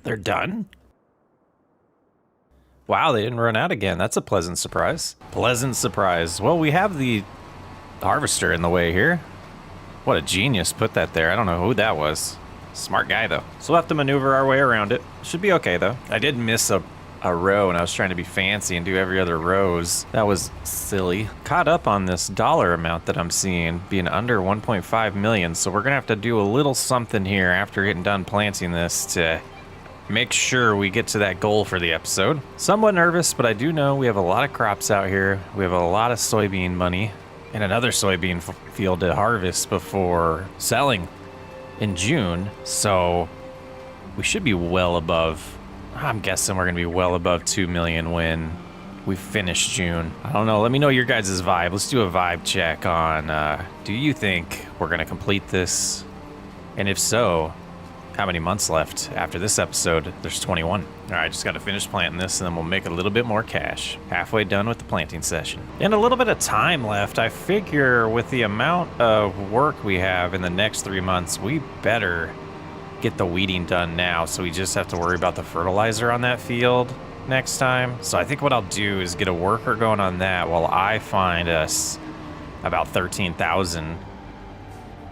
They're done? Wow, they didn't run out again. That's a pleasant surprise. Pleasant surprise. Well, we have the harvester in the way here. What a genius put that there. I don't know who that was. Smart guy, though. So we'll have to maneuver our way around it. Should be okay, though. I did miss a row, and I was trying to be fancy and do every other rows. That was silly. Caught up on this dollar amount that I'm seeing being under 1.5 million, so we're gonna have to do a little something here after getting done planting this to make sure we get to that goal for the episode. Somewhat nervous, but I do know we have a lot of crops out here. We have a lot of soybean money and another soybean field to harvest before selling in June, so we should be well above. I'm guessing we're gonna be well above 2 million when we finish June. I don't know, let me know your guys' vibe. Let's do a vibe check on, do you think we're gonna complete this? And if so, how many months left after this episode? There's 21. All right, just gotta finish planting this and then we'll make a little bit more cash. Halfway done with the planting session. And a little bit of time left. I figure with the amount of work we have in the next 3 months, we better get the weeding done now, so we just have to worry about the fertilizer on that field next time. So I think what I'll do is get a worker going on that while I find us about 13,000,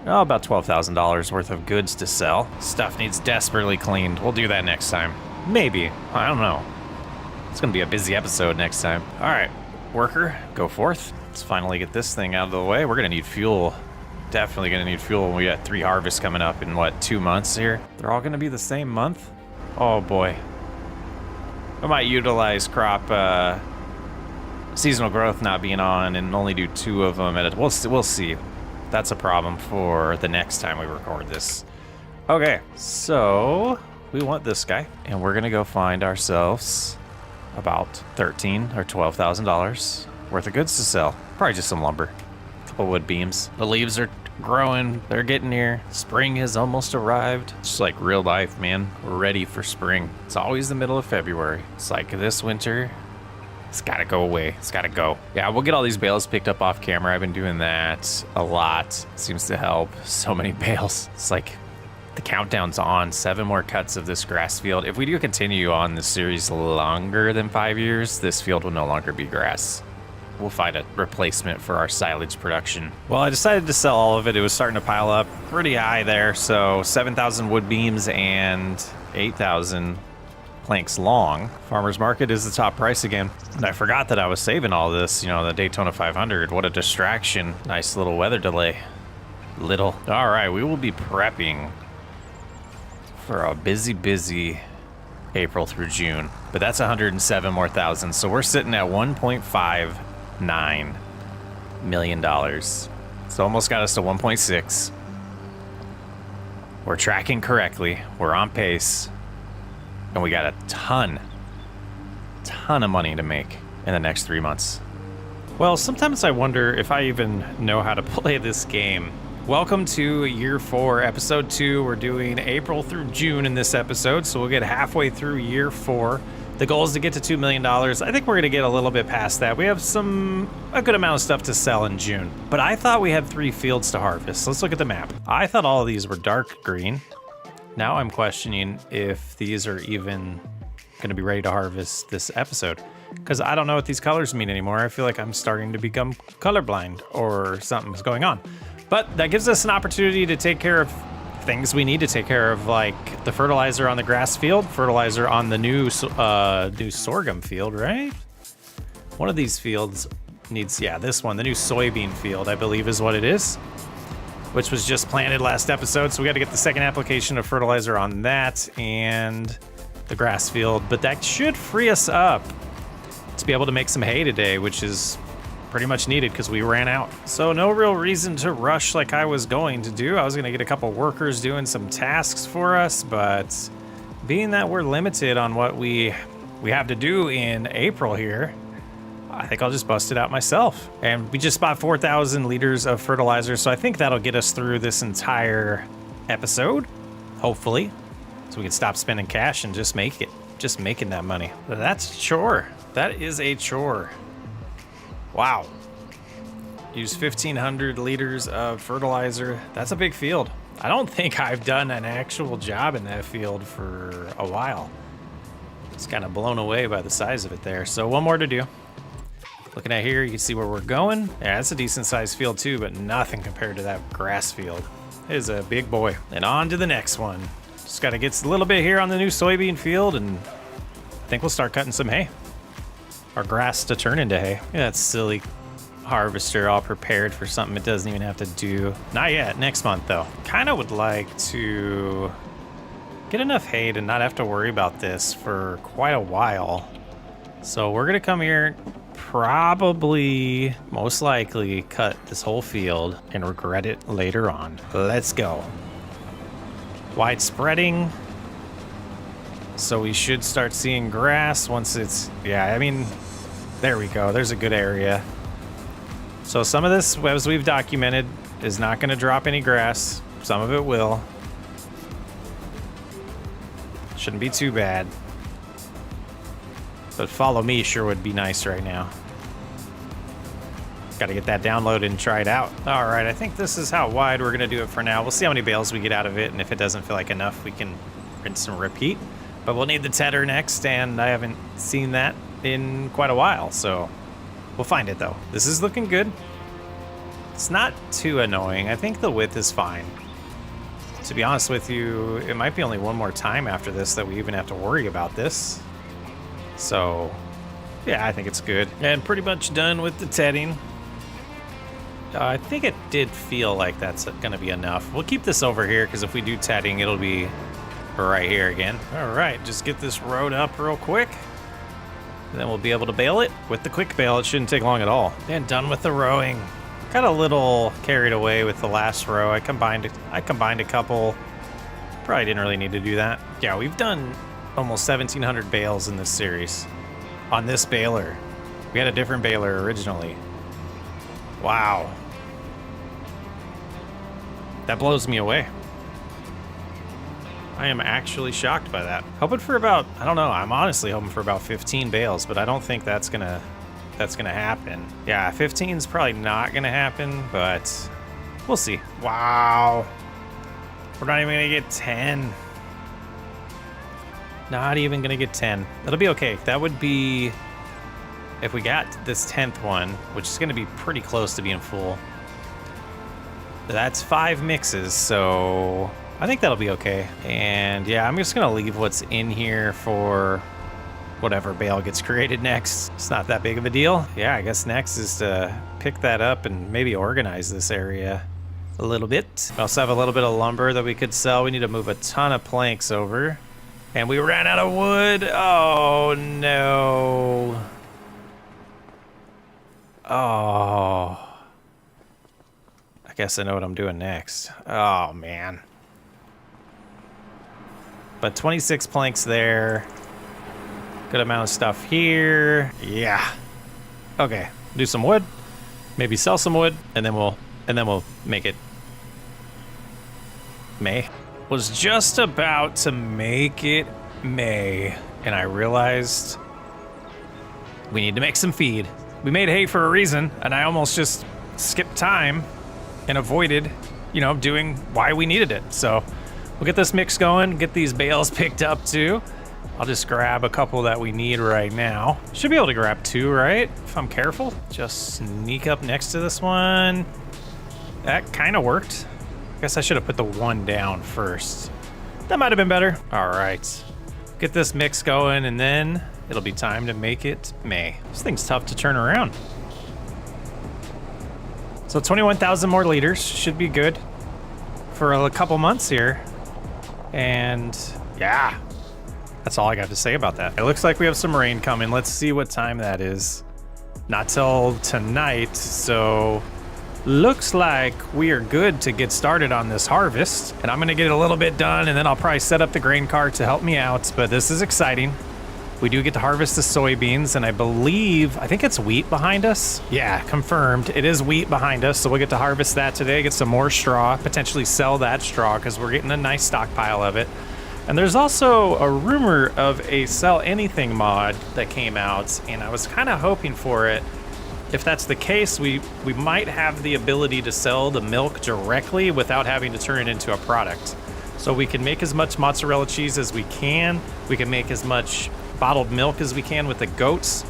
about $12,000 worth of goods to sell. Stuff needs desperately cleaned. We'll do that next time. Maybe. I don't know. It's gonna be a busy episode next time. All right, worker, go forth. Let's finally get this thing out of the way. We're gonna need fuel. Definitely gonna need fuel when we got 3 harvests coming up in what, 2 months here? They're all gonna be the same month? Oh boy. I might utilize crop seasonal growth not being on and only do 2 of them at a, we'll see. That's a problem for the next time we record this. Okay, so we want this guy and we're gonna go find ourselves about $13,000 or $12,000 worth of goods to sell. Probably just some lumber, a couple wood beams. The leaves are growing, they're getting here. Spring has almost arrived. It's just like real life, man. We're ready for spring. It's always the middle of February. It's like this winter, it's gotta go away. It's gotta go. Yeah, we'll get all these bales picked up off camera. I've been doing that a lot. Seems to help. So many bales. It's like the countdown's on. 7 more cuts of this grass field. If we do continue on this series longer than 5 years, this field will no longer be grass. We'll find a replacement for our silage production. Well, I decided to sell all of it. It was starting to pile up pretty high there. So 7,000 wood beams and 8,000 planks long. Farmer's market is the top price again. And I forgot that I was saving all this, you know, the Daytona 500. What a distraction. Nice little weather delay. All right, we will be prepping for a busy April through June. But that's 107 more thousand. So we're sitting at $1.59 million. So almost got us to 1.6. We're tracking correctly. We're on pace. And we got a ton of money to make in the next 3 months. Well, sometimes I wonder if I even know how to play this game. Welcome to year 4, episode 2. We're doing April through June in this episode, so we'll get halfway through year 4. The goal is to get to $2 million. I think we're gonna get a little bit past that. We have a good amount of stuff to sell in June. But I thought we had 3 fields to harvest. Let's look at the map. I thought all of these were dark green. Now I'm questioning if these are even gonna be ready to harvest this episode, because I don't know what these colors mean anymore. I feel like I'm starting to become colorblind or something's going on. But that gives us an opportunity to take care of things we need to take care of, like the fertilizer on the grass field, fertilizer on the new sorghum field, right? One of these fields needs, yeah, this one, the new soybean field, I believe is what it is, which was just planted last episode. So we got to get the second application of fertilizer on that and the grass field, but that should free us up to be able to make some hay today, which is pretty much needed because we ran out. So no real reason to rush like I was going to do. I was going to get a couple workers doing some tasks for us, but being that we're limited on what we have to do in April here, I think I'll just bust it out myself. And we just bought 4,000 liters of fertilizer, so I think that'll get us through this entire episode, hopefully, so we can stop spending cash and just making that money. That's a chore. That is a chore. Wow. Use 1,500 liters of fertilizer. That's a big field. I don't think I've done an actual job in that field for a while. It's kind of blown away by the size of it there. So one more to do. Looking at here, you can see where we're going. Yeah, it's a decent sized field too, but nothing compared to that grass field. It is a big boy. And on to the next one. Just got to get a little bit here on the new soybean field, and I think we'll start cutting some hay. Or grass to turn into hay. Yeah, that silly harvester all prepared for something it doesn't even have to do. Not yet, next month though. Kind of would like to get enough hay to not have to worry about this for quite a while. So we're gonna come here, probably, most likely, cut this whole field and regret it later on. Let's go. Wide spreading. So we should start seeing grass once it's, yeah, I mean, there we go. There's a good area. So some of this, as we've documented, is not going to drop any grass. Some of it will. Shouldn't be too bad. But follow me sure would be nice right now. Got to get that downloaded and try it out. All right, I think this is how wide we're going to do it for now. We'll see how many bales we get out of it, and if it doesn't feel like enough, we can rinse and repeat. But we'll need the tedder next, and I haven't seen that in quite a while, so we'll find it though. This is looking good. It's not too annoying. I think the width is fine. To be honest with you, it might be only one more time after this that we even have to worry about this. So, yeah, I think it's good. And pretty much done with the tedding. I think it did feel like that's gonna be enough. We'll keep this over here, because if we do tedding, it'll be right here again. All right, just get this road up real quick. And then we'll be able to bale it. With the quick bale, it shouldn't take long at all. And done with the rowing. Got a little carried away with the last row. I combined a couple. Probably didn't really need to do that. Yeah, we've done almost 1,700 bales in this series. On this baler. We had a different baler originally. Wow. That blows me away. I am actually shocked by that. Hoping for about, I don't know, I'm honestly hoping for about 15 bales, but I don't think that's gonna happen. Yeah, 15 is probably not gonna happen, but we'll see. Wow. We're not even gonna get 10. Not even gonna get 10. That'll be okay. That would be, if we got this 10th one, which is gonna be pretty close to being full. That's 5 mixes, so I think that'll be okay. And yeah, I'm just gonna leave what's in here for whatever bale gets created next. It's not that big of a deal. Yeah, I guess next is to pick that up and maybe organize this area a little bit. We also have a little bit of lumber that we could sell. We need to move a ton of planks over. And we ran out of wood. Oh no. Oh. I guess I know what I'm doing next. Oh man. But 26 planks there. Good amount of stuff here. Yeah. Okay. Do some wood. Maybe sell some wood, and then we'll make it May. Was just about to make it May, and I realized we need to make some feed. We made hay for a reason, and I almost just skipped time and avoided, doing why we needed it. So we'll get this mix going, get these bales picked up too. I'll just grab a couple that we need right now. Should be able to grab 2, right? If I'm careful. Just sneak up next to this one. That kind of worked. I guess I should have put the 1 down first. That might have been better. All right. Get this mix going, and then it'll be time to make it May. This thing's tough to turn around. So 21,000 more liters should be good for a couple months here. And yeah, that's all I got to say about that. It looks like we have some rain coming. Let's see what time that is. Not till tonight, so looks like we are good to get started on this harvest. And I'm gonna get a little bit done, and then I'll probably set up the grain cart to help me out, but this is exciting. We do get to harvest the soybeans, and I think it's wheat behind us. Yeah, confirmed. It is wheat behind us, so we'll get to harvest that today, get some more straw, potentially sell that straw because we're getting a nice stockpile of it. And there's also a rumor of a sell anything mod that came out, and I was kind of hoping for it If that's the case, we might have the ability to sell the milk directly without having to turn it into a product. So we can make as much mozzarella cheese as we can. We can make as much bottled milk as we can with the goats,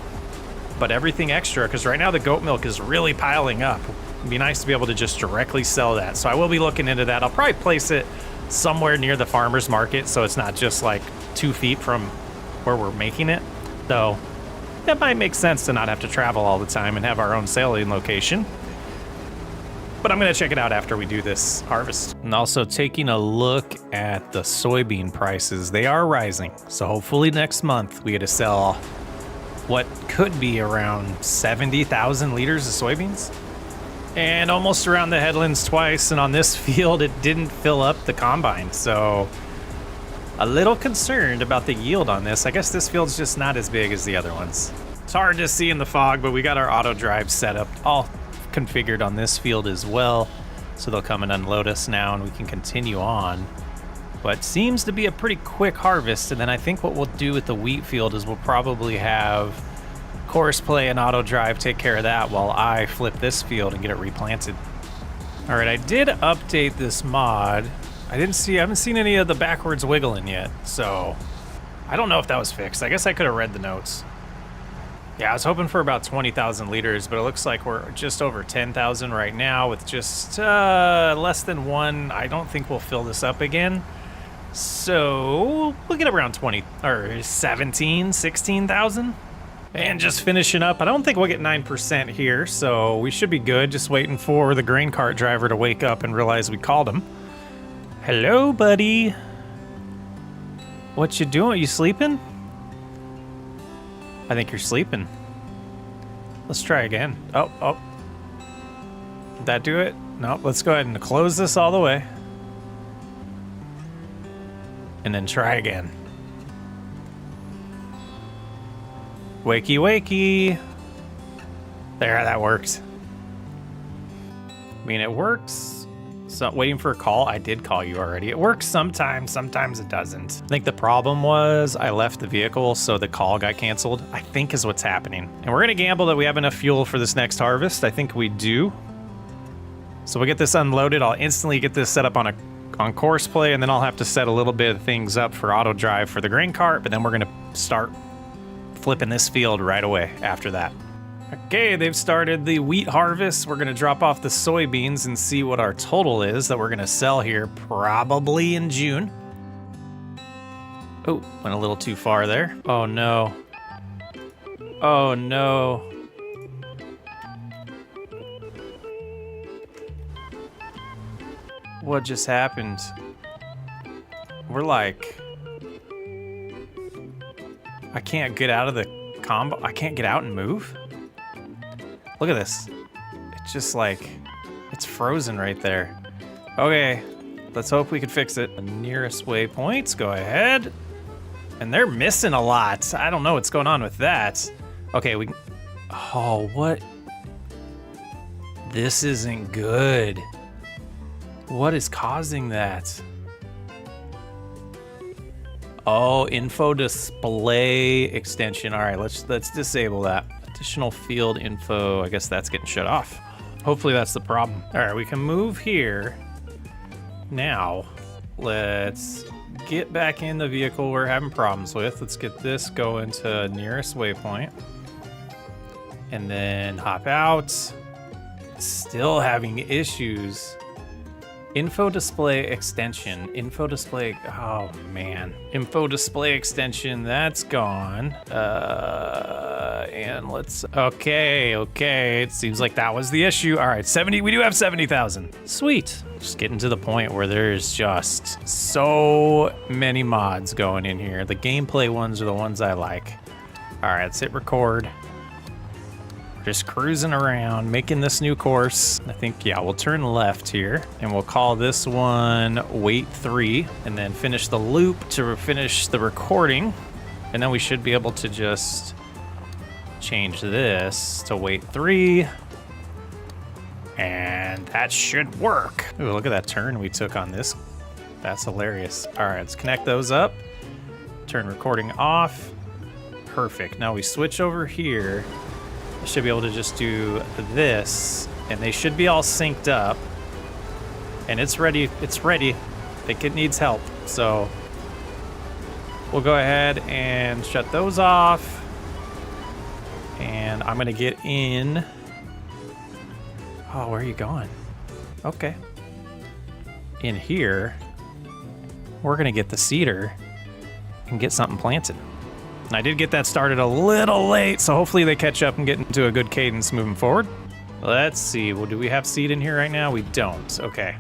but everything extra, because right now the goat milk is really piling up. It'd be nice to be able to just directly sell that. So I will be looking into that. I'll probably place it somewhere near the farmer's market so it's not just like 2 feet from where we're making it, though. That might make sense to not have to travel all the time and have our own selling location. But I'm gonna check it out after we do this harvest. And also taking a look at the soybean prices, they are rising. So hopefully next month we get to sell what could be around 70,000 liters of soybeans. And almost around the headlands twice, and on this field it didn't fill up the combine. So a little concerned about the yield on this. I guess this field's just not as big as the other ones. It's hard to see in the fog, but we got our auto drive set up, all configured on this field as well. So they'll come and unload us now and we can continue on. But seems to be a pretty quick harvest. And then I think what we'll do with the wheat field is we'll probably have course play and auto drive take care of that while I flip this field and get it replanted. All right, I did update this mod. I haven't seen any of the backwards wiggling yet, so I don't know if that was fixed. I guess I could have read the notes. Yeah, I was hoping for about 20,000 liters, but it looks like we're just over 10,000 right now with just less than 1. I don't think we'll fill this up again. So we'll get around 20 or 17, 16,000. And just finishing up, I don't think we'll get 9% here, so we should be good. Just waiting for the grain cart driver to wake up and realize we called him. Hello, buddy. What you doing? You sleeping? I think you're sleeping. Let's try again. Oh. Did that do it? No, let's go ahead and close this all the way. And then try again. Wakey, wakey. There, that worked. I mean, it works. So waiting for a call. I did call you already. It works sometimes it doesn't. I think the problem was I left the vehicle, so the call got canceled, I think is what's happening. And we're gonna gamble that we have enough fuel for this next harvest. I think we do. So we get this unloaded. I'll instantly get this set up on course play, and then I'll have to set a little bit of things up for auto drive for the grain cart, but then we're gonna start flipping this field right away after that. Okay, they've started the wheat harvest. We're gonna drop off the soybeans and see what our total is that we're gonna sell here probably in June. Oh, went a little too far there. Oh no. Oh no. What just happened? We're like, I can't get out of the combo. I can't get out and move. Look at this. It's just like, it's frozen right there. Okay, let's hope we can fix it. The nearest waypoints, go ahead. And they're missing a lot. I don't know what's going on with that. Okay, oh, what? This isn't good. What is causing that? Oh, info display extension. All right, let's disable that. Additional field info, I guess that's getting shut off. Hopefully that's the problem. All right, we can move here. Now, let's get back in the vehicle we're having problems with. Let's get this going to nearest waypoint. And then hop out. Still having issues. Info display extension. Info display, oh man. Info display extension, that's gone. And let's, okay. It seems like that was the issue. All right, 70, we do have 70,000. Sweet. Just getting to the point where there's just so many mods going in here. The gameplay ones are the ones I like. All right, let's hit record. Just cruising around, making this new course. I think, yeah, we'll turn left here and we'll call this one wait 3 and then finish the loop to finish the recording. And then we should be able to just change this to wait 3. And that should work. Ooh, look at that turn we took on this. That's hilarious. All right, let's connect those up. Turn recording off. Perfect. Now we switch over here. I should be able to just do this, and they should be all synced up. And it's ready. It's ready. I think it needs help. So we'll go ahead and shut those off. And I'm going to get in. Oh, where are you going? Okay. In here, we're going to get the seeder and get something planted. And I did get that started a little late, so hopefully they catch up and get into a good cadence moving forward. Let's see. Well, do we have seed in here right now? We don't. Okay.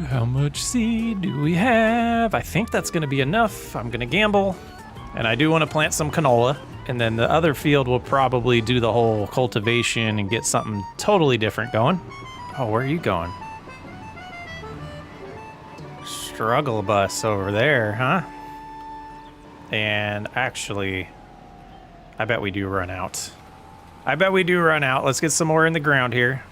How much seed do we have? I think that's going to be enough. I'm going to gamble. And I do want to plant some canola. And then the other field will probably do the whole cultivation and get something totally different going. Oh, where are you going? Struggle bus over there, huh? And actually, I bet we do run out. I bet we do run out. Let's get some more in the ground here.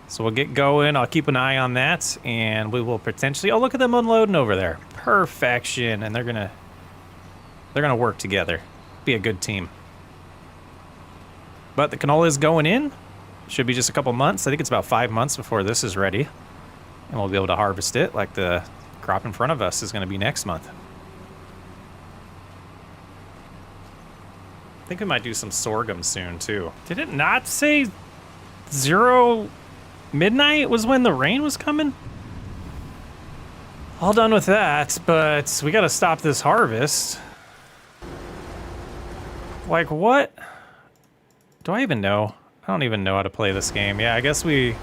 So we'll get going. I'll keep an eye on that, and we will potentially... Oh, look at them unloading over there. Perfection. And they're gonna work together. Be a good team. But the canola is going in. Should be just a couple months. I think it's about 5 months before this is ready. And we'll be able to harvest it like the crop in front of us is going to be next month. I think we might do some sorghum soon, too. Did it not say 0 midnight was when the rain was coming? All done with that, but we got to stop this harvest. Like, what? Do I even know? I don't even know how to play this game. Yeah, I guess we...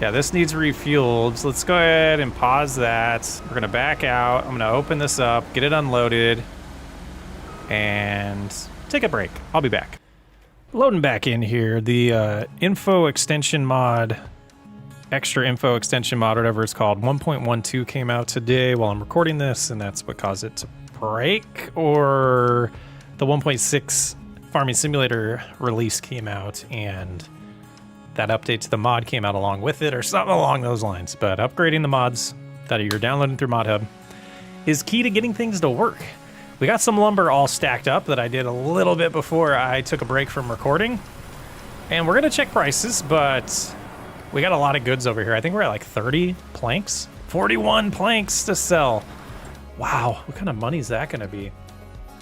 Yeah, this needs refueled. So let's go ahead and pause that. We're going to back out. I'm going to open this up, get it unloaded, and take a break. I'll be back. Loading back in here. The info extension mod, extra info extension mod, whatever it's called, 1.12 came out today while I'm recording this, and that's what caused it to break. Or the 1.6 Farming Simulator release came out, and that update to the mod came out along with it, or something along those lines. But upgrading the mods that you're downloading through ModHub is key to getting things to work. We got some lumber all stacked up that I did a little bit before I took a break from recording. And we're going to check prices, but we got a lot of goods over here. I think we're at like 30 planks. 41 planks to sell. Wow, what kind of money is that going to be?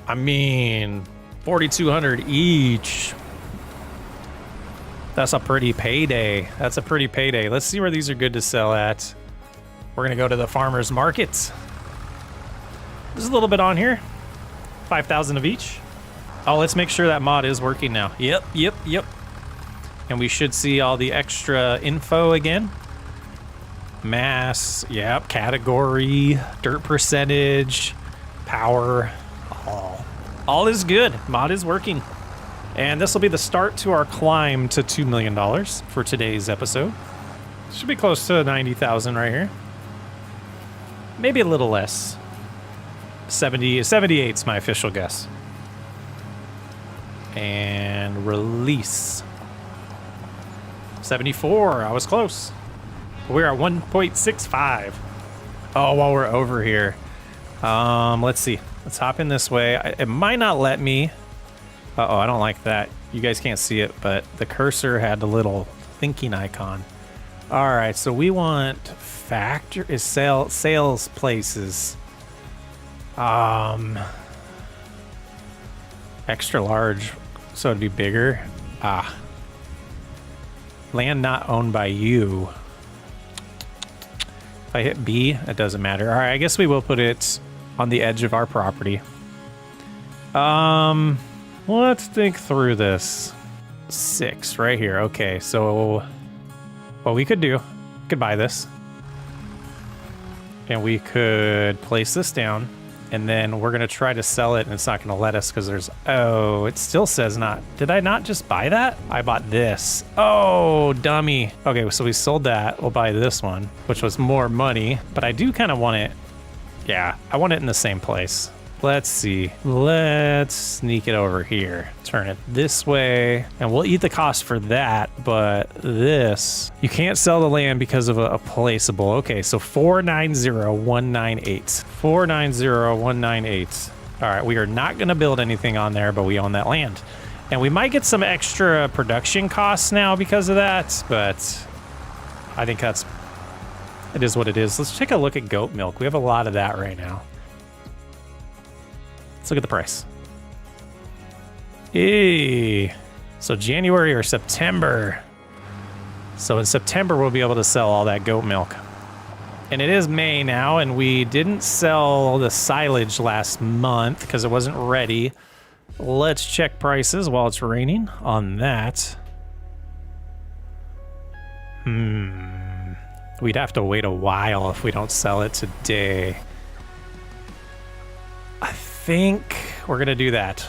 I mean, 4,200 each. That's a pretty payday. That's a pretty payday. Let's see where these are good to sell at. We're going to go to the farmer's market. There's a little bit on here. 5,000 of each. Oh, let's make sure that mod is working now. Yep. And we should see all the extra info again. Mass, yep, category, dirt percentage, power, all is good. Mod is working. And this will be the start to our climb to $2 million for today's episode. Should be close to 90,000 right here. Maybe a little less. 78 is my official guess. And release. 74, I was close. We're at 1.65. Oh, while we're over here. Let's see. Let's hop in this way. It might not let me. Uh-oh, I don't like that. You guys can't see it, but the cursor had the little thinking icon. All right, so we want sales places. Extra large, so it'd be bigger. Land not owned by you. If I hit B, it doesn't matter. All right, I guess we will put it on the edge of our property. Let's think through this. 6 right here. Okay, so what we could do, we could buy this. And we could place this down. And then we're going to try to sell it, and it's not going to let us because there's... Oh, it still says not... Did I not just buy that? I bought this. Oh, dummy. Okay, so we sold that. We'll buy this one, which was more money. But I do kind of want it... Yeah, I want it in the same place. Let's see. Let's sneak it over here. Turn it this way. And we'll eat the cost for that. But this... You can't sell the land because of a placeable. Okay, so 490,198. 490,198. All right, we are not going to build anything on there, but we own that land. And we might get some extra production costs now because of that, but I think it is what it is. Let's take a look at goat milk. We have a lot of that right now. Let's look at the price. Hey, so January or September. So in September, we'll be able to sell all that goat milk. And it is May now, and we didn't sell the silage last month because it wasn't ready. Let's check prices while it's raining on that. We'd have to wait a while if we don't sell it today. I think we're going to do that.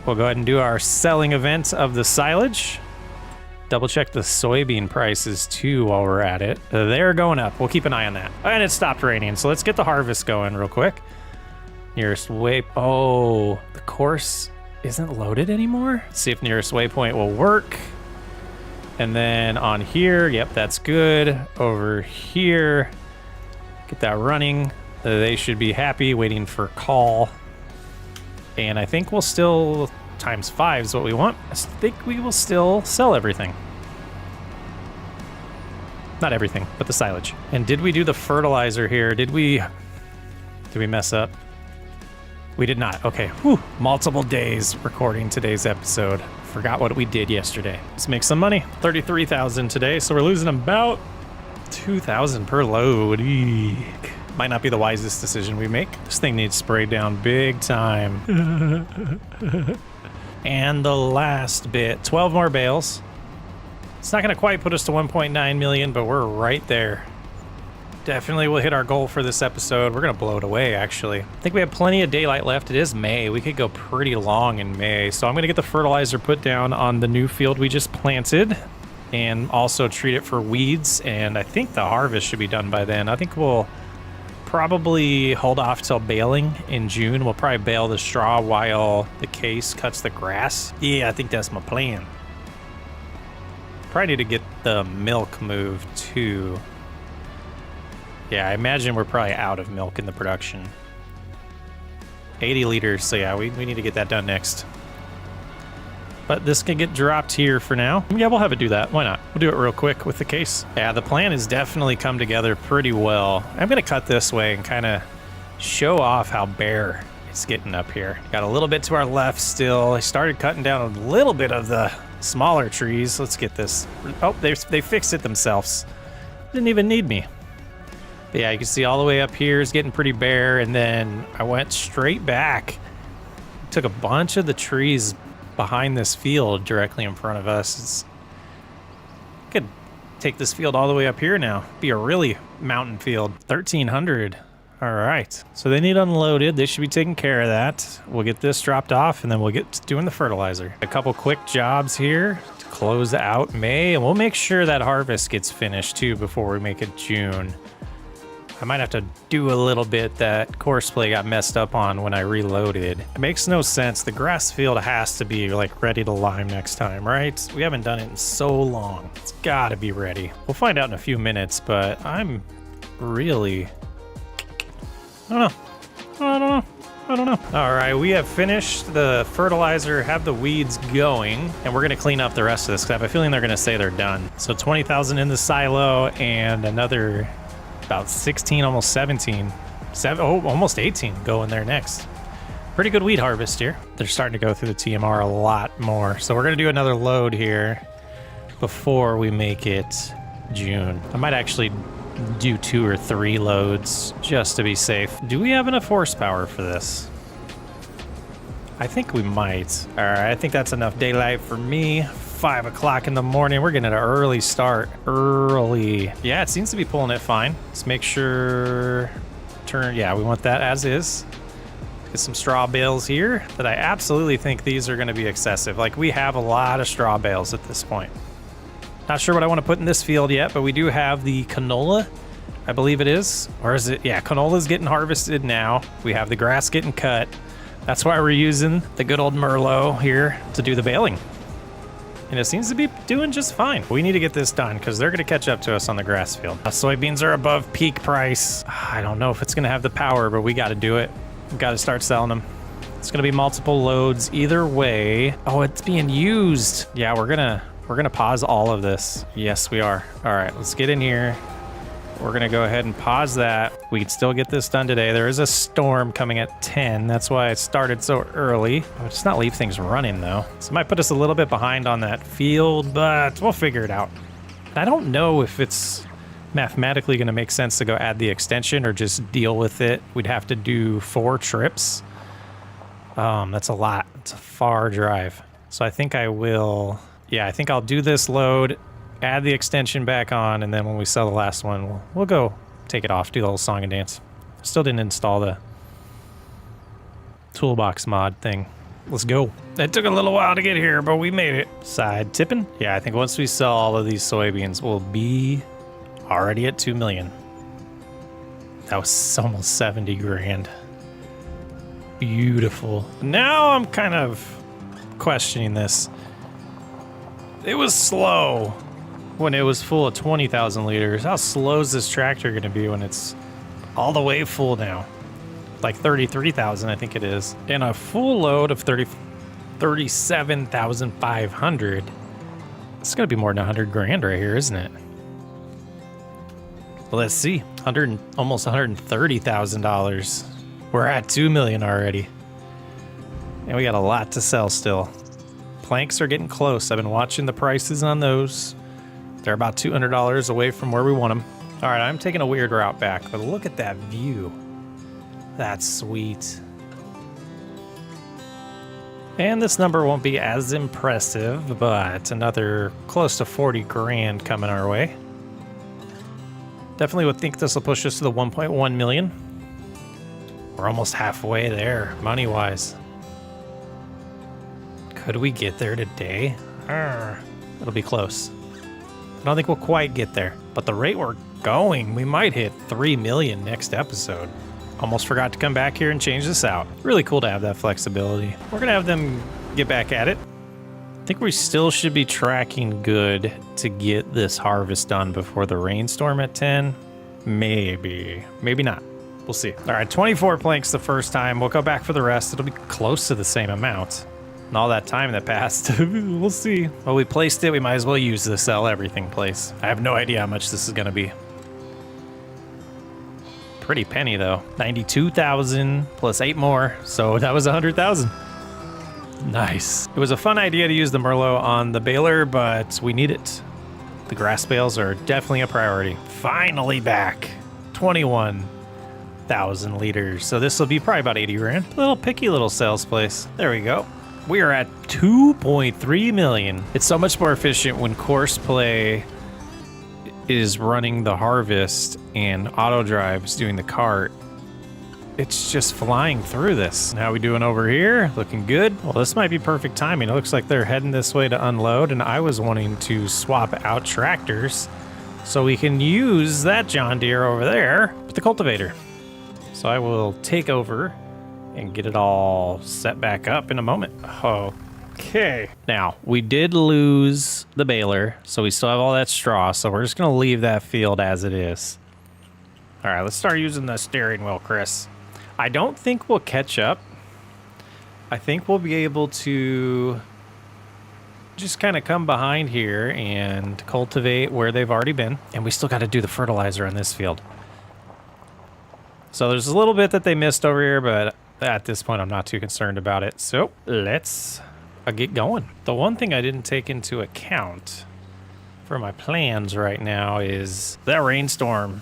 We'll go ahead and do our selling event of the silage. Double check the soybean prices too while we're at it. They're going up. We'll keep an eye on that. And it stopped raining, so let's get the harvest going real quick. Nearest way. Oh, the course isn't loaded anymore. Let's see if nearest waypoint will work. And then on here, yep, that's good. Over here, get that running. They should be happy, waiting for call. And I think we'll still ×5 is what we want. I think we will still sell everything. Not everything, but the silage. And did we do the fertilizer here? Did we mess up? We did not. Okay. Whew. Multiple days recording today's episode. Forgot what we did yesterday. Let's make some money. 33,000 today, so we're losing about 2,000 per load. Eek. Might not be the wisest decision we make. This thing needs sprayed down big time. And the last bit, 12 more bales. It's not going to quite put us to 1.9 million, but we're right there. Definitely will hit our goal for this episode. We're going to blow it away, actually. I think we have plenty of daylight left. It is May. We could go pretty long in May. So I'm going to get the fertilizer put down on the new field we just planted and also treat it for weeds. And I think the harvest should be done by then. I think we'll probably hold off till baling in June. We'll probably bale the straw while the case cuts the grass. Yeah, I think that's my plan. Probably need to get the milk moved too. Yeah, I imagine we're probably out of milk in the production. 80 liters, so yeah, we need to get that done next. But this can get dropped here for now. Yeah, we'll have it do that. Why not? We'll do it real quick with the case. Yeah, the plan has definitely come together pretty well. I'm going to cut this way and kind of show off how bare it's getting up here. Got a little bit to our left still. I started cutting down a little bit of the smaller trees. Let's get this. Oh, they fixed it themselves. Didn't even need me. But yeah, you can see all the way up here is getting pretty bare. And then I went straight back. Took a bunch of the trees behind this field directly in front of us. Could take this field all the way up here now. Be a really mountain field. 1,300. All right. So they need unloaded. They should be taking care of that. We'll get this dropped off and then we'll get to doing the fertilizer. A couple quick jobs here to close out May. And we'll make sure that harvest gets finished too before we make it June. I might have to do a little bit that course play got messed up on when I reloaded. It makes no sense. The grass field has to be like ready to lime next time, right? We haven't done it in so long. It's gotta be ready. We'll find out in a few minutes, but I'm really, I don't know. All right, we have finished the fertilizer, have the weeds going, and we're gonna clean up the rest of this because I have a feeling they're gonna say they're done. So 20,000 in the silo and another about 16, almost 17, almost 18 go in there next. Pretty good weed harvest here. They're starting to go through the TMR a lot more. So we're going to do another load here before we make it June. I might actually do 2 or 3 loads just to be safe. Do we have enough horsepower for this? I think we might. All right, I think that's enough daylight for me. 5 o'clock in the morning. We're getting an early start. Early. Yeah, it seems to be pulling it fine. Let's make sure. Yeah, we want that as is. Get some straw bales here. But I absolutely think these are going to be excessive. Like, we have a lot of straw bales at this point. Not sure what I want to put in this field yet, but we do have the canola. I believe it is. Or is it? Yeah, canola's getting harvested now. We have the grass getting cut. That's why we're using the good old Merlot here to do the baling. And it seems to be doing just fine. We need to get this done because they're going to catch up to us on the grass field. Soybeans are above peak price. I don't know if it's going to have the power, but we got to do it. Got to start selling them. It's gonna be multiple loads either way. Oh, it's being used. Yeah, we're gonna pause all of this. Yes, we are. All right, let's get in here. We're gonna go ahead and pause that. We can still get this done today. There is a storm coming at 10. That's why it started so early. I'll just not leave things running though. So it might put us a little bit behind on that field, but we'll figure it out. I don't know if it's mathematically gonna make sense to go add the extension or just deal with it. We'd have to do 4 trips. That's a lot. It's a far drive. So I think I will, yeah, I think I'll do this load, add the extension back on, and then when we sell the last one, we'll go take it off, do the whole song and dance. Still didn't install the toolbox mod thing. Let's go. It took a little while to get here, but we made it. Side tipping? Yeah, I think once we sell all of these soybeans, we'll be already at 2 million. That was almost 70 grand. Beautiful. Now I'm kind of questioning this. It was slow when it was full of 20,000 liters. How slow is this tractor going to be when it's all the way full now? Like 33,000, I think it is. And a full load of 37,500. It's going to be more than 100 grand right here, isn't it? Well, let's see. Almost $130,000. We're at 2 million already. And we got a lot to sell still. Planks are getting close. I've been watching the prices on those. They're about $200 away from where we want them. All right, I'm taking a weird route back, but look at that view. That's sweet. And this number won't be as impressive, but another close to 40 grand coming our way. Definitely would think this will push us to the 1.1 million. We're almost halfway there, money-wise. Could we get there today? It'll be close. I don't think we'll quite get there, but the rate we're going, we might hit 3 million next episode. Almost forgot to come back here and change this out. Really cool to have that flexibility. We're gonna have them get back at it. I think we still should be tracking good to get this harvest done before the rainstorm at 10. Maybe, maybe not. We'll see. All right, 24 planks the first time. We'll go back for the rest. It'll be close to the same amount. And all that time that passed, we'll see. Well, we placed it. We might as well use the sell everything place. I have no idea how much this is gonna be. Pretty penny though. 92,000 plus 8 more. So that was 100,000. Nice. It was a fun idea to use the Merlot on the baler, but we need it. The grass bales are definitely a priority. Finally back. 21,000 liters. So this will be probably about 80 grand. A little picky little sales place. There we go. We are at 2.3 million. It's so much more efficient when course play is running the harvest and auto drive's doing the cart. It's just flying through this. How we doing over here? Looking good. Well, this might be perfect timing. It looks like they're heading this way to unload, and I was wanting to swap out tractors so we can use that John Deere over there with the cultivator. So I will take over and get it all set back up in a moment. Okay. Now, we did lose the baler, so we still have all that straw, so we're just going to leave that field as it is. All right, let's start using the steering wheel, Chris. I don't think we'll catch up. I think we'll be able to just kind of come behind here and cultivate where they've already been. And we still got to do the fertilizer on this field. So there's a little bit that they missed over here, but at this point, I'm not too concerned about it. So let's get going. The one thing I didn't take into account for my plans right now is that rainstorm.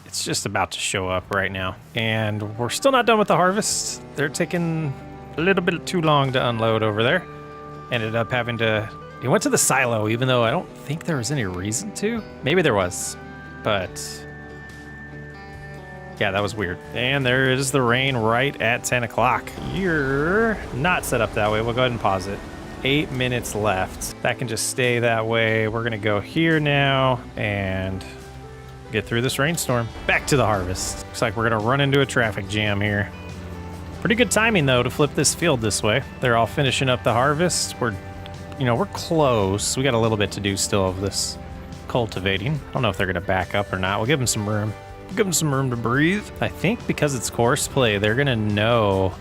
It's just about to show up right now. And we're still not done with the harvest. They're taking a little bit too long to unload over there. Ended up having to... It went to the silo, even though I don't think there was any reason to. Maybe there was, but... Yeah, that was weird. And there is the rain right at 10 o'clock. You're not set up that way. We'll go ahead and pause it. 8 minutes left. That can just stay that way. We're gonna go here now and get through this rainstorm. Back to the harvest. Looks like we're gonna run into a traffic jam here. Pretty good timing though to flip this field this way. They're all finishing up the harvest. We're close. We got a little bit to do still of this cultivating. I don't know if they're gonna back up or not. We'll give them some room. Give them some room to breathe. I think because it's course play, they're gonna know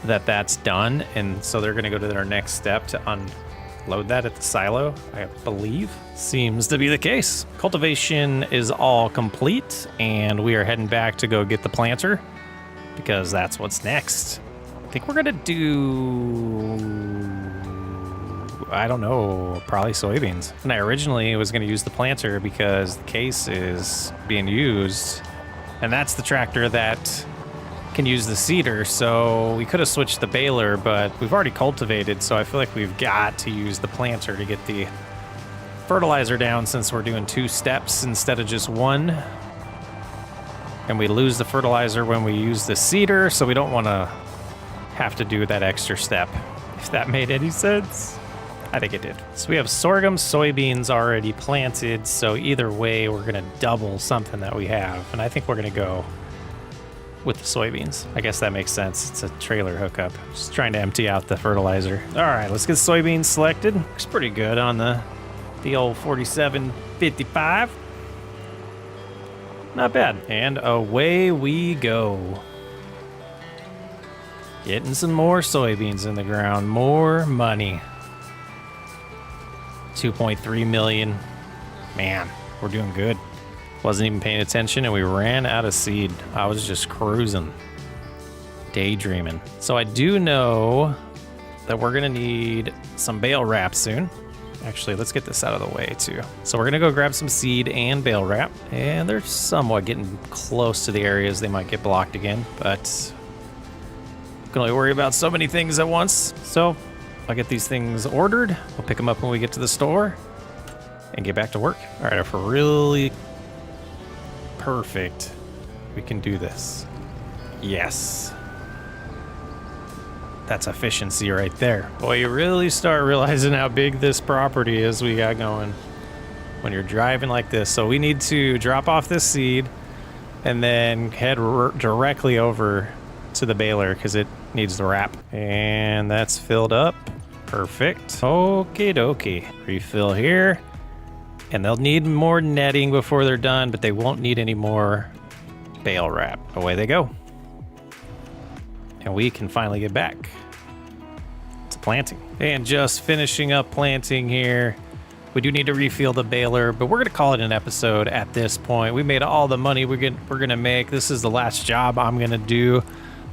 that that's done, and so they're gonna go to their next step to unload that at the silo, I believe. Seems to be the case. Cultivation is all complete, and we are heading back to go get the planter because that's what's next. I think we're gonna do, I don't know, probably soybeans. And I originally was gonna use the planter because the case is being used, and that's the tractor that can use the seeder, so we could have switched the baler, but we've already cultivated, so I feel like we've got to use the planter to get the fertilizer down since we're doing 2 steps instead of just 1. And we lose the fertilizer when we use the seeder, so we don't want to have to do that extra step, if that made any sense. I think it did. So we have sorghum, soybeans already planted, so either way, we're going to double something that we have, and I think we're going to go with the soybeans. I guess that makes sense. It's a trailer hookup. Just trying to empty out the fertilizer. All right, let's get soybeans selected. Looks pretty good on the old 4755. Not bad. And away we go. Getting some more soybeans in the ground. More money. 2.3 million. Man, we're doing good. Wasn't even paying attention and we ran out of seed. I was just cruising, daydreaming. So I do know that we're gonna need some bale wrap soon. Actually, let's get this out of the way too. So we're gonna go grab some seed and bale wrap, and they're somewhat getting close to the areas they might get blocked again, but you can only worry about so many things at once. So I'll get these things ordered. We'll pick them up when we get to the store and get back to work. All right, if we're really perfect, we can do this. Yes. That's efficiency right there. Boy, you really start realizing how big this property is we got going when you're driving like this. So we need to drop off this seed and then head directly over to the baler because it needs the wrap. And that's filled up. Perfect. Okie dokie. Refill here. And they'll need more netting before they're done, but they won't need any more bale wrap. Away they go. And we can finally get back to planting. And just finishing up planting here. We do need to refill the baler, but we're gonna call it an episode at this point. We made all the money we're gonna make. This is the last job I'm gonna do.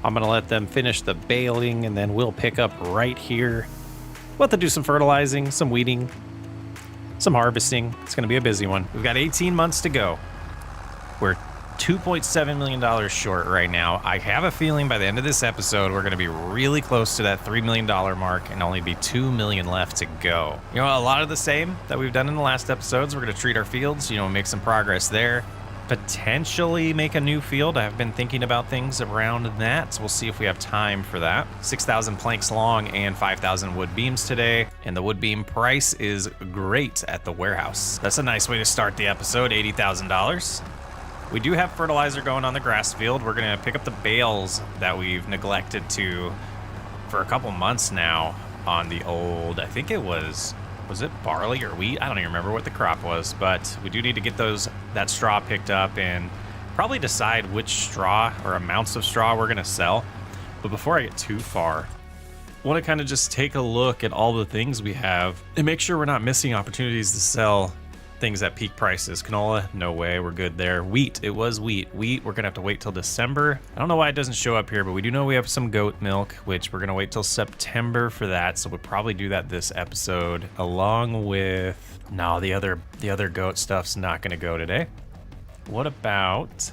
I'm gonna let them finish the baling and then we'll pick up right here. We'll have to do some fertilizing, some weeding, some harvesting. It's going to be a busy one. We've got 18 months to go. We're $2.7 million short right now. I have a feeling by the end of this episode, we're going to be really close to that $3 million mark and only be $2 million left to go. You know, a lot of the same that we've done in the last episodes. We're going to treat our fields, make some progress there. Potentially make a new field. I've been thinking about things around that, so we'll see if we have time for that. 6,000 planks long and 5,000 wood beams today, and the wood beam price is great at the warehouse. That's a nice way to start the episode, $80,000. We do have fertilizer going on the grass field. We're gonna pick up the bales that we've neglected to for a couple months now on the old, I think it was it barley or wheat? I don't even remember what the crop was, but we do need to get that straw picked up and probably decide which straw or amounts of straw we're gonna sell. But before I get too far, I want to kind of just take a look at all the things we have and make sure we're not missing opportunities to sell things at peak prices. Canola, no way, we're good there. Wheat, it was wheat. Wheat, we're gonna have to wait till December. I don't know why it doesn't show up here, but we do know we have some goat milk, which we're gonna wait till September for that. So we'll probably do that this episode along with, no, the other goat stuff's not gonna go today. What about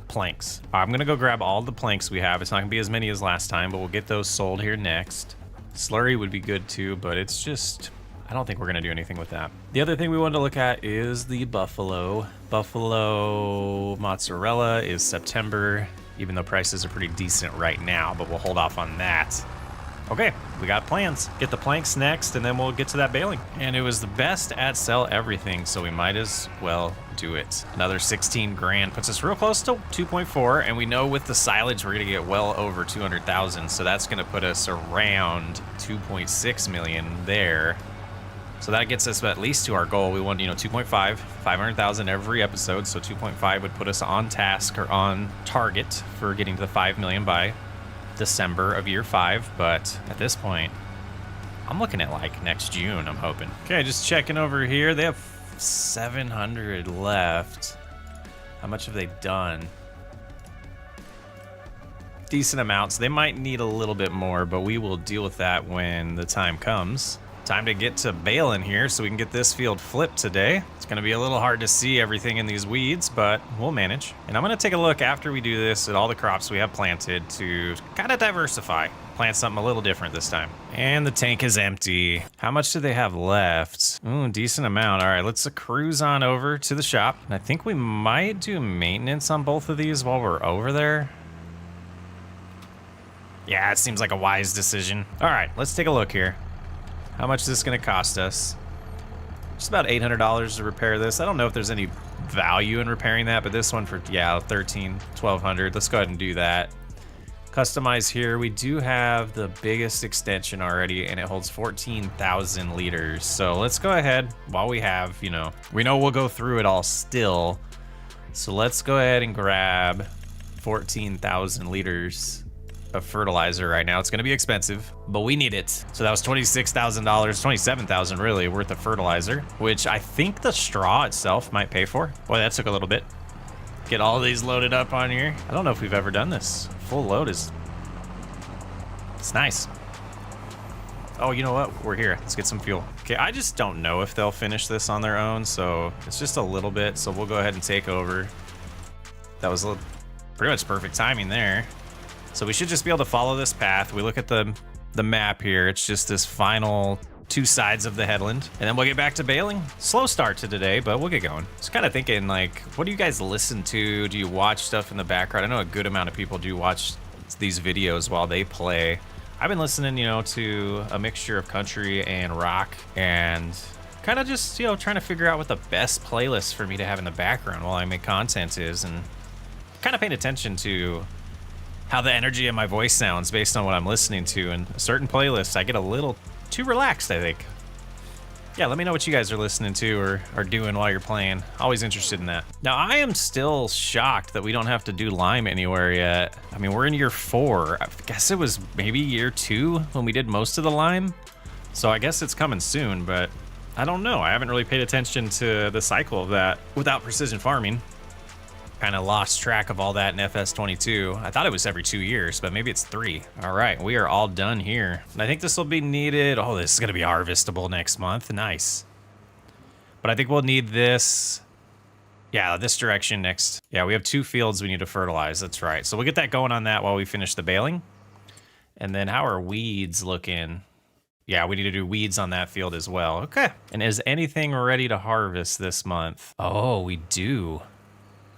planks? I'm gonna go grab all the planks we have. It's not gonna be as many as last time, but we'll get those sold here next. Slurry would be good too, but it's just, I don't think we're gonna do anything with that. The other thing we wanted to look at is the buffalo. Buffalo mozzarella is September, even though prices are pretty decent right now, but we'll hold off on that. Okay, we got plans. Get the planks next, and then we'll get to that baling. And it was the best at sell everything, so we might as well do it. Another 16 grand puts us real close to 2.4, and we know with the silage we're gonna get well over 200,000, so that's gonna put us around 2.6 million there. So that gets us at least to our goal. We want, 2.5, 500,000 every episode. So 2.5 would put us on task or on target for getting to the 5 million by December of year 5. But at this point, I'm looking at like next June, I'm hoping. Okay, just checking over here. They have 700 left. How much have they done? Decent amounts. They might need a little bit more, but we will deal with that when the time comes. Time to get to baling here so we can get this field flipped today. It's going to be a little hard to see everything in these weeds, but we'll manage. And I'm going to take a look after we do this at all the crops we have planted to kind of diversify. Plant something a little different this time. And the tank is empty. How much do they have left? Ooh, decent amount. All right, let's cruise on over to the shop. And I think we might do maintenance on both of these while we're over there. Yeah, it seems like a wise decision. All right, let's take a look here. How much is this gonna cost us? Just about $800 to repair this. I don't know if there's any value in repairing that, but this one for, yeah, $1,200. Let's go ahead and do that. Customize here. We do have the biggest extension already, and it holds 14,000 liters. So let's go ahead while we have, we know we'll go through it all still. So let's go ahead and grab 14,000 liters of fertilizer right now. It's going to be expensive, but we need it. So that was $26,000, $27,000 really worth of fertilizer, which I think the straw itself might pay for. Boy, that took a little bit. Get all these loaded up on here. I don't know if we've ever done this. Full load it's nice. Oh, you know what? We're here. Let's get some fuel. Okay, I just don't know if they'll finish this on their own, so it's just a little bit. So we'll go ahead and take over. That was pretty much perfect timing there. So we should just be able to follow this path. We look at the map here. It's just this final 2 sides of the headland. And then we'll get back to baling. Slow start to today, but we'll get going. Just kind of thinking, like, what do you guys listen to? Do you watch stuff in the background? I know a good amount of people do watch these videos while they play. I've been listening, to a mixture of country and rock, and kind of just, trying to figure out what the best playlist for me to have in the background while I make content is, and kind of paying attention to how the energy of my voice sounds based on what I'm listening to. And certain playlists, I get a little too relaxed, I think. Yeah, let me know what you guys are listening to or are doing while you're playing. Always interested in that. Now, I am still shocked that we don't have to do lime anywhere yet. I mean, we're in year 4. I guess it was maybe year 2 when we did most of the lime. So I guess it's coming soon, but I don't know. I haven't really paid attention to the cycle of that without precision farming. Kind of lost track of all that in FS22. I thought it was every 2 years, but maybe it's 3. All right, we are all done here. And I think this will be needed. Oh, this is gonna be harvestable next month. Nice. But I think we'll need this. Yeah, this direction next. Yeah, we have 2 fields we need to fertilize. That's right. So we'll get that going on that while we finish the baling. And then how are weeds looking? Yeah, we need to do weeds on that field as well. Okay. And is anything ready to harvest this month? Oh, we do.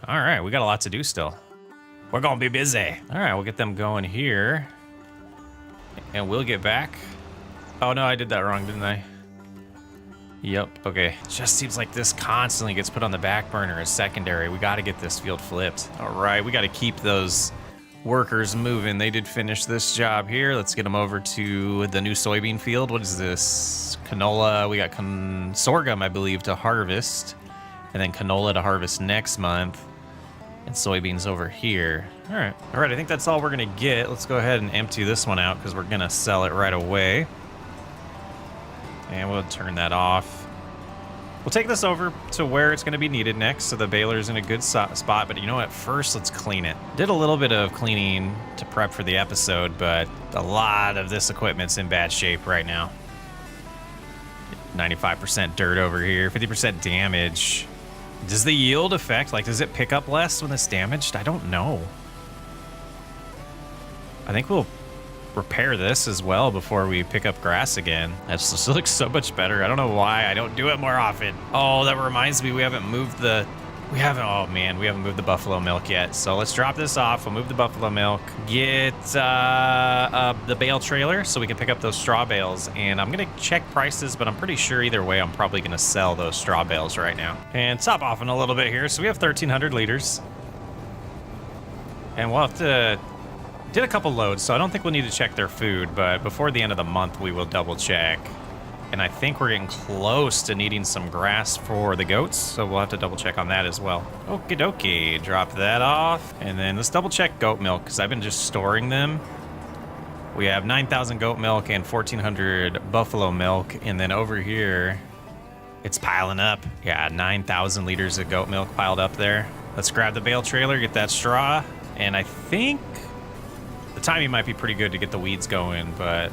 All right, we got a lot to do still. We're gonna be busy. All right, we'll get them going here. And we'll get back. Oh no, I did that wrong, didn't I? Yep, okay. Just seems like this constantly gets put on the back burner as secondary. We gotta get this field flipped. All right, we gotta keep those workers moving. They did finish this job here. Let's get them over to the new soybean field. What is this? Canola, we got sorghum, I believe, to harvest. And then canola to harvest next month. And soybeans over here. All right, I think that's all we're gonna get. Let's go ahead and empty this one out because we're gonna sell it right away. And we'll turn that off. We'll take this over to where it's gonna be needed next, so the baler's in a good spot, but you know what, first let's clean it. Did a little bit of cleaning to prep for the episode, but a lot of this equipment's in bad shape right now. 95% dirt over here, 50% damage. Does the yield affect, like, does it pick up less when it's damaged? I don't know. I think we'll repair this as well before we pick up grass again. That just looks so much better. I don't know why I don't do it more often. Oh, that reminds me, we haven't moved the buffalo milk yet. So let's drop this off. We'll move the buffalo milk. Get the bale trailer so we can pick up those straw bales. And I'm gonna check prices, but I'm pretty sure either way I'm probably gonna sell those straw bales right now. And top off in a little bit here. So we have 1,300 liters. And we'll have to... Did a couple loads, so I don't think we'll need to check their food, but before the end of the month we will double check. And I think we're getting close to needing some grass for the goats, so we'll have to double check on that as well. Okie dokie, drop that off. And then let's double check goat milk, because I've been just storing them. We have 9,000 goat milk and 1,400 buffalo milk. And then over here, it's piling up. Yeah, 9,000 liters of goat milk piled up there. Let's grab the bale trailer, get that straw. And I think the timing might be pretty good to get the weeds going, but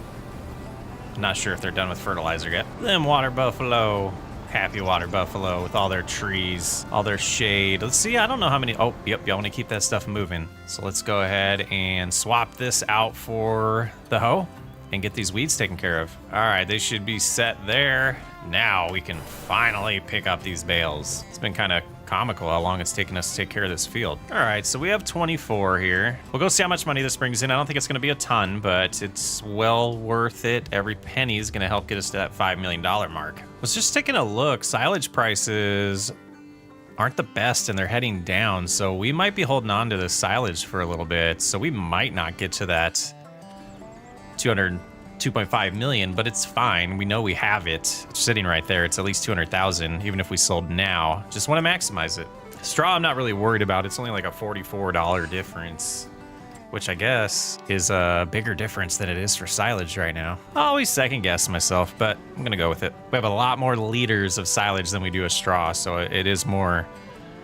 I'm not sure if they're done with fertilizer yet. Them water buffalo, happy water buffalo with all their trees, all their shade. Let's see, I don't know how many. Oh, yep, y'all want to keep that stuff moving. So let's go ahead and swap this out for the hoe and get these weeds taken care of. All right, they should be set there. Now we can finally pick up these bales. It's been kind of comical how long it's taken us to take care of this field. All right, so we have 24 here. We'll go see how much money this brings in. I don't think it's going to be a ton, but it's well worth it. Every penny is going to help get us to that $5 million mark. I was just taking a look. Silage prices aren't the best and they're heading down, so we might be holding on to the silage for a little bit. So we might not get to that 2.5 million, but it's fine. We know we have it. It's sitting right there. It's at least 200,000, even if we sold now. Just want to maximize it. Straw, I'm not really worried about. It's only like a $44 difference, which I guess is a bigger difference than it is for silage right now. I always second guess myself, but I'm gonna go with it. We have a lot more liters of silage than we do of straw, so it is more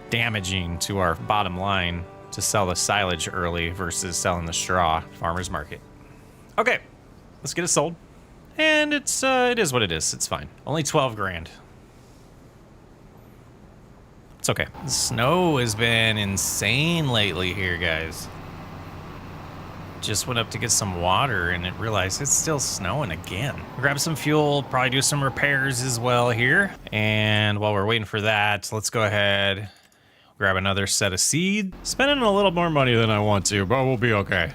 damaging to our bottom line to sell the silage early versus selling the straw farmer's market. Okay. Let's get it sold. And it is what it is. It's fine. Only 12 grand. It's okay. The snow has been insane lately here, guys. Just went up to get some water and it realized it's still snowing again. Grab some fuel, probably do some repairs as well here. And while we're waiting for that, let's go ahead, grab another set of seed. Spending a little more money than I want to, but we'll be okay.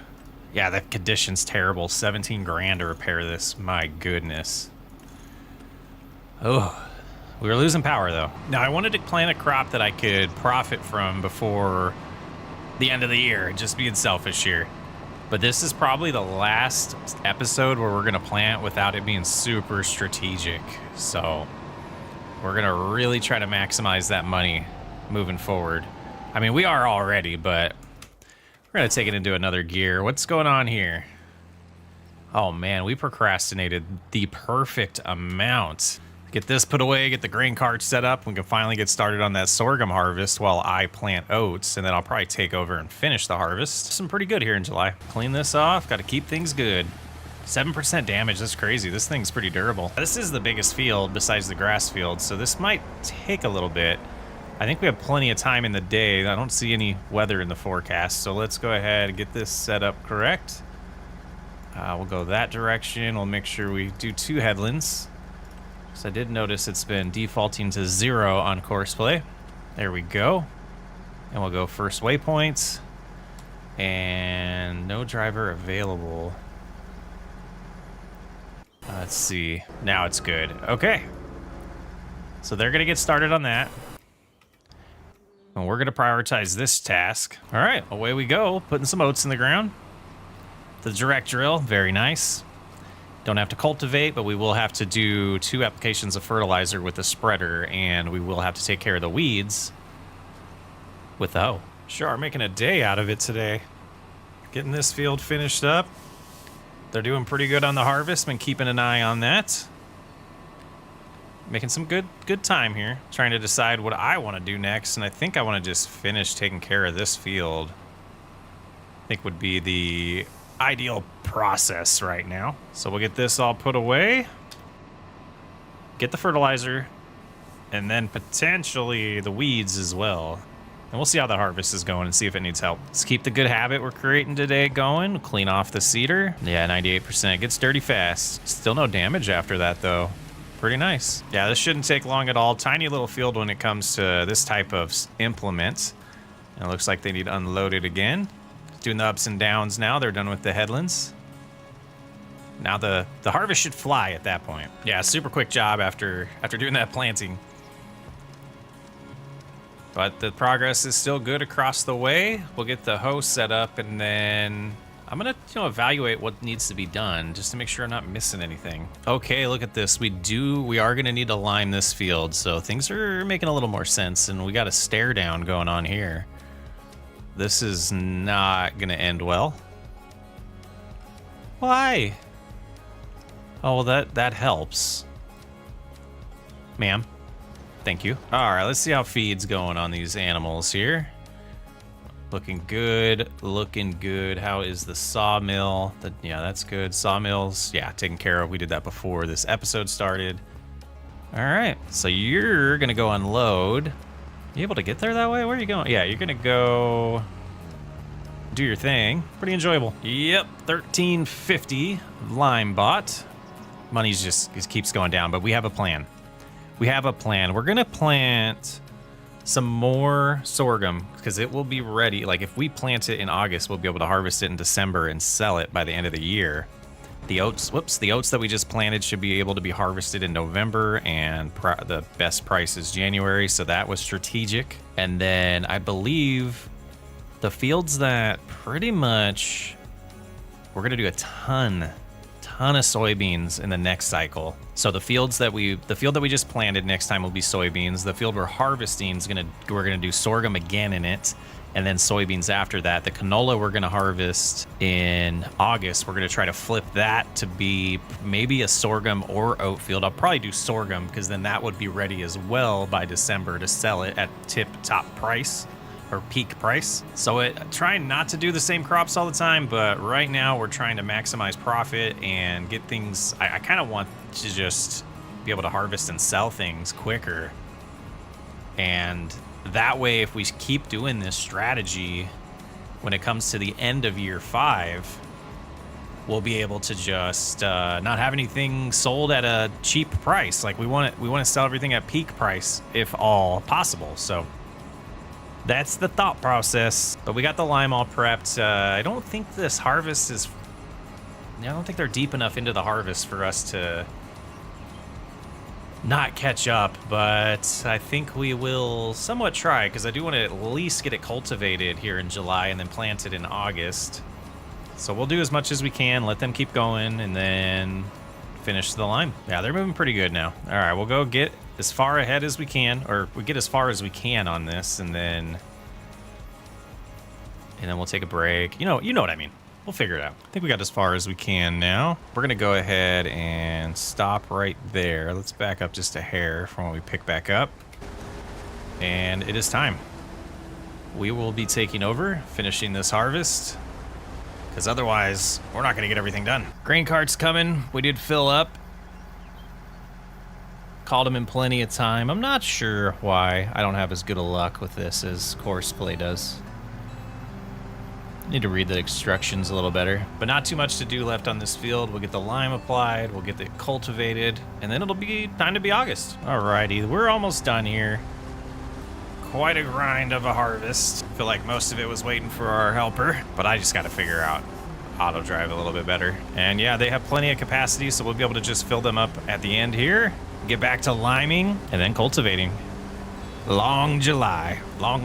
Yeah, the condition's terrible. 17 grand to repair this. My goodness. Oh, we were losing power though. Now I wanted to plant a crop that I could profit from before the end of the year, just being selfish here. But this is probably the last episode where we're gonna plant without it being super strategic. So we're gonna really try to maximize that money moving forward. I mean, we are already, but we're gonna take it into another gear. What's going on here? Oh man, we procrastinated the perfect amount. Get this put away, get the grain cart set up. We can finally get started on that sorghum harvest while I plant oats, and then I'll probably take over and finish the harvest. Some pretty good here in July. Clean this off, gotta keep things good. 7% damage, that's crazy. This thing's pretty durable. This is the biggest field besides the grass field, so this might take a little bit. I think we have plenty of time in the day. I don't see any weather in the forecast, so let's go ahead and get this set up correct. We'll go that direction. We'll make sure we do 2 headlands. So I did notice it's been defaulting to 0 on course play. There we go. And we'll go first waypoint. And no driver available. Let's see. Now it's good. Okay. So they're going to get started on that. And we're going to prioritize this task. All right, away we go. Putting some oats in the ground. The direct drill, very nice. Don't have to cultivate, but we will have to do 2 applications of fertilizer with the spreader, and we will have to take care of the weeds with the hoe. Sure are making a day out of it today. Getting this field finished up. They're doing pretty good on the harvest. Been keeping an eye on that. Making some good time here. Trying to decide what I want to do next, and I think I want to just finish taking care of this field. I think would be the ideal process right now. So we'll get this all put away. Get the fertilizer, and then potentially the weeds as well. And we'll see how the harvest is going and see if it needs help. Let's keep the good habit we're creating today going. Clean off the cedar. Yeah, 98%. Gets dirty fast. Still no damage after that though. Pretty nice. Yeah, this shouldn't take long at all. Tiny little field when it comes to this type of implement. And it looks like they need unloaded again. Doing the ups and downs now. They're done with the headlands. Now the harvest should fly at that point. Yeah, super quick job after doing that planting. But the progress is still good across the way. We'll get the hoe set up and then I'm gonna, evaluate what needs to be done just to make sure I'm not missing anything. Okay, look at this. We are gonna need to lime this field, so things are making a little more sense, and we got a stare down going on here. This is not gonna end well. Why? Oh, well, that helps. Ma'am, thank you. All right, let's see how feed's going on these animals here. Looking good, looking good. How is the sawmill? Yeah, that's good. Sawmills, yeah, taken care of. We did that before this episode started. All right, so you're gonna go unload. You able to get there that way? Where are you going? Yeah, you're gonna go do your thing. Pretty enjoyable. Yep, 1350 lime bought. Money's just keeps going down, but we have a plan. We have a plan. We're gonna plant some more sorghum because it will be ready. Like if we plant it in August, we'll be able to harvest it in December and sell it by the end of the year. The oats that we just planted should be able to be harvested in November, and the best price is January, so that was strategic. And then I believe the fields that pretty much we're gonna do a ton of soybeans in the next cycle. So the field that we just planted next time will be soybeans. The field we're harvesting we're gonna do sorghum again in it, and then soybeans after that. The canola we're gonna harvest in August. We're gonna try to flip that to be maybe a sorghum or oat field. I'll probably do sorghum because then that would be ready as well by December to sell it at top price or peak price. So trying not to do the same crops all the time, but right now we're trying to maximize profit and get things. I kind of want to just be able to harvest and sell things quicker. And that way, if we keep doing this strategy, when it comes to the end of year 5, we'll be able to just not have anything sold at a cheap price. Like we want to sell everything at peak price if all possible. So that's the thought process. But we got the lime all prepped. I don't think this harvest is... I don't think they're deep enough into the harvest for us to not catch up, but I think we will somewhat try, because I do want to at least get it cultivated here in July and then plant it in August. So we'll do as much as we can, let them keep going, and then finish the lime. Yeah, they're moving pretty good now. All right, we'll go get as far ahead as we can, or we get as far as we can on this, and then we'll take a break. You know what I mean. We'll figure it out. I think we got as far as we can now. We're gonna go ahead and stop right there. Let's back up just a hair from when we pick back up. And it is time. We will be taking over, finishing this harvest, because otherwise we're not gonna get everything done. Grain cart's coming. We did fill up. Called them in plenty of time. I'm not sure why I don't have as good a luck with this as Courseplay does. Need to read the instructions a little better, but not too much to do left on this field. We'll get the lime applied, we'll get it cultivated, and then it'll be time to be August. Alrighty, we're almost done here. Quite a grind of a harvest. I feel like most of it was waiting for our helper, but I just got to figure out auto drive a little bit better. And yeah, they have plenty of capacity, so we'll be able to just fill them up at the end here, get back to liming, and then cultivating. Long July. Long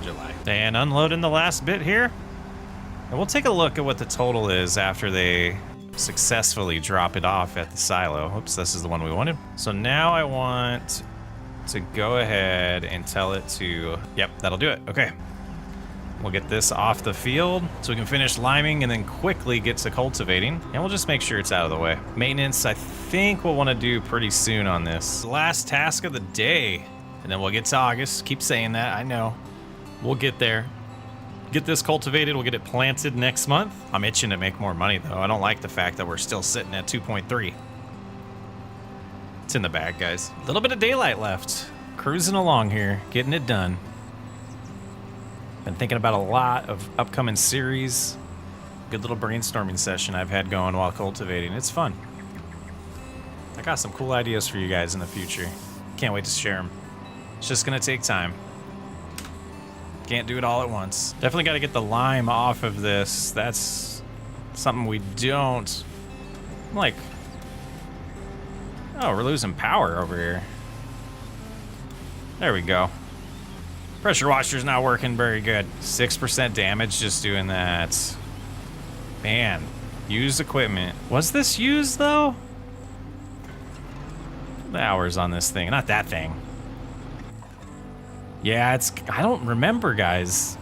July. And unloading the last bit here. And we'll take a look at what the total is after they successfully drop it off at the silo. Oops, this is the one we wanted. So now I want to go ahead and tell it to, yep, that'll do it. Okay. We'll get this off the field so we can finish liming and then quickly get to cultivating. And we'll just make sure it's out of the way. Maintenance, I think we'll want to do pretty soon on this. Last task of the day. And then we'll get to August. Keep saying that, I know. We'll get there. Get this cultivated, we'll get it planted next month. I'm itching to make more money though. I don't like the fact that we're still sitting at 2.3. It's in the bag, guys. A little bit of daylight left. Cruising along here, getting it done. Been thinking about a lot of upcoming series. Good little brainstorming session I've had going while cultivating. It's fun. I got some cool ideas for you guys in the future. Can't wait to share them. It's just gonna take time. Can't do it all at once. Definitely got to get the lime off of this. That's something we don't like. Oh, we're losing power over here. There we go. Pressure washer's not working very good. 6% damage just doing that. Man, used equipment. Was this used though? The hours on this thing, not that thing. Yeah, I don't remember, guys.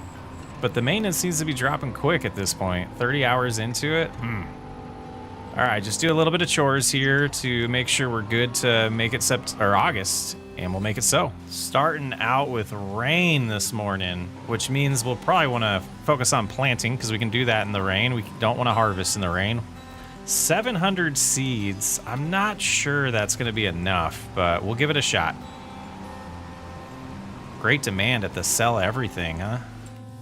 But the maintenance seems to be dropping quick at this point. 30 hours into it. All right, just do a little bit of chores here to make sure we're good to make it August, and we'll make it so. Starting out with rain this morning, which means we'll probably want to focus on planting because we can do that in the rain. We don't want to harvest in the rain. 700 seeds. I'm not sure that's going to be enough, but we'll give it a shot. Great demand at the sell everything, huh?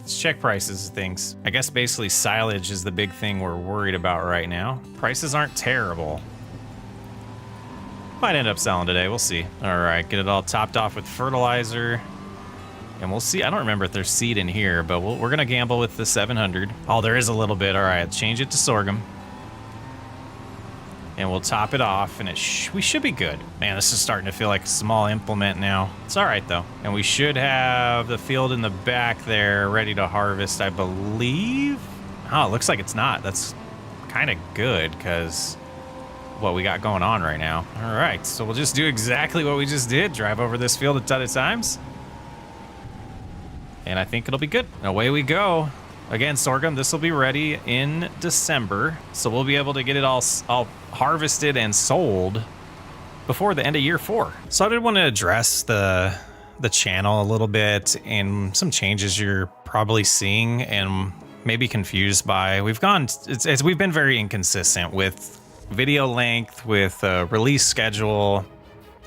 Let's check prices of things. I guess basically silage is the big thing we're worried about right now. Prices aren't terrible. Might end up selling today, we'll see. All right, get it all topped off with fertilizer. And we'll see, I don't remember if there's seed in here, but we're gonna gamble with the 700. Oh, there is a little bit, all right, change it to sorghum. And we'll top it off, and we should be good. Man, this is starting to feel like a small implement now. It's all right, though. And we should have the field in the back there ready to harvest, I believe. Oh, it looks like it's not. That's kind of good, because what we got going on right now. All right, so we'll just do exactly what we just did. Drive over this field a ton of times. And I think it'll be good. Away we go. Again, sorghum, this will be ready in December, so we'll be able to get it all harvested and sold before the end of year 4. So I did want to address the channel a little bit and some changes you're probably seeing and maybe confused by. We've been very inconsistent with video length, with release schedule.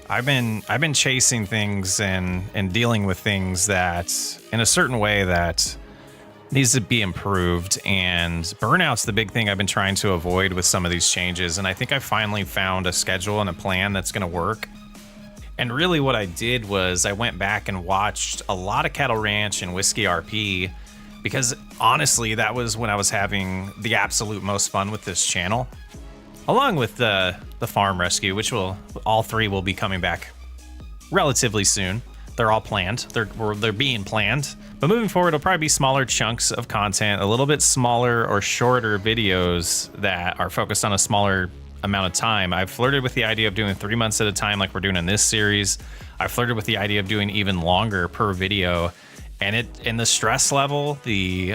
I've been chasing things and dealing with things that in a certain way that needs to be improved, and burnout's the big thing I've been trying to avoid with some of these changes, and I think I finally found a schedule and a plan that's going to work. And really what I did was I went back and watched a lot of Cattle Ranch and Whiskey RP, because honestly that was when I was having the absolute most fun with this channel, along with the farm rescue, which all 3 will be coming back relatively soon. They're all planned. They're being planned. But moving forward, it'll probably be smaller chunks of content, a little bit smaller or shorter videos that are focused on a smaller amount of time. I've flirted with the idea of doing 3 months at a time like we're doing in this series. I've flirted with the idea of doing even longer per video. And the stress level, the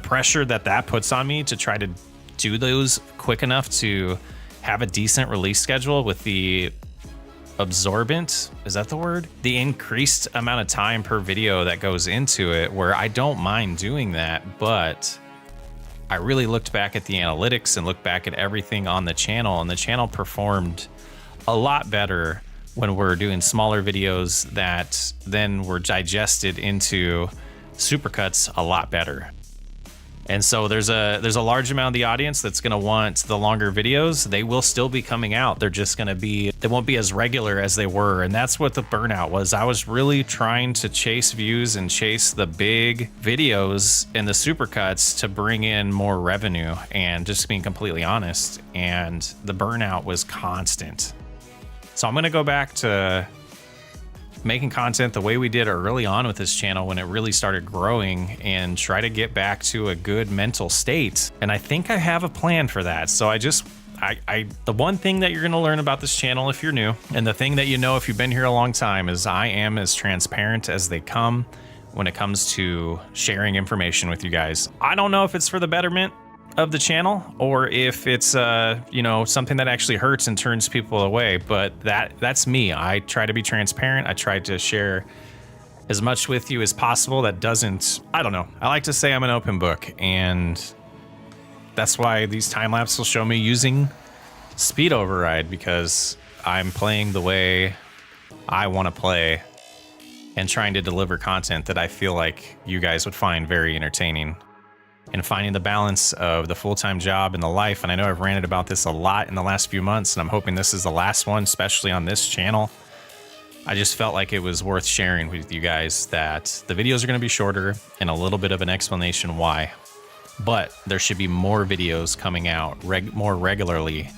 pressure that puts on me to try to do those quick enough to have a decent release schedule with the absorbent, is that the word? The increased amount of time per video that goes into it, where I don't mind doing that, but I really looked back at the analytics and looked back at everything on the channel, and the channel performed a lot better when we're doing smaller videos that then were digested into supercuts a lot better. And so there's a large amount of the audience that's going to want the longer videos. They will still be coming out. They're just going to they won't be as regular as they were. And that's what the burnout was. I was really trying to chase views and chase the big videos and the supercuts to bring in more revenue, and just being completely honest. And the burnout was constant. So I'm going to go back to making content the way we did early on with this channel when it really started growing, and try to get back to a good mental state. And I think I have a plan for that. So the one thing that you're going to learn about this channel if you're new, and the thing that you know if you've been here a long time, is I am as transparent as they come when it comes to sharing information with you guys. I don't know if it's for the betterment of the channel or if it's something that actually hurts and turns people away, but that's me. I try to be transparent. I try to share as much with you as possible that doesn't, I don't know, I like to say I'm an open book, and that's why these time lapses will show me using speed override, because I'm playing the way I want to play and trying to deliver content that I feel like you guys would find very entertaining. And finding the balance of the full-time job and the life. And I know I've ranted about this a lot in the last few months, and I'm hoping this is the last one, especially on this channel. I just felt like it was worth sharing with you guys that the videos are going to be shorter and a little bit of an explanation why. But there should be more videos coming out more regularly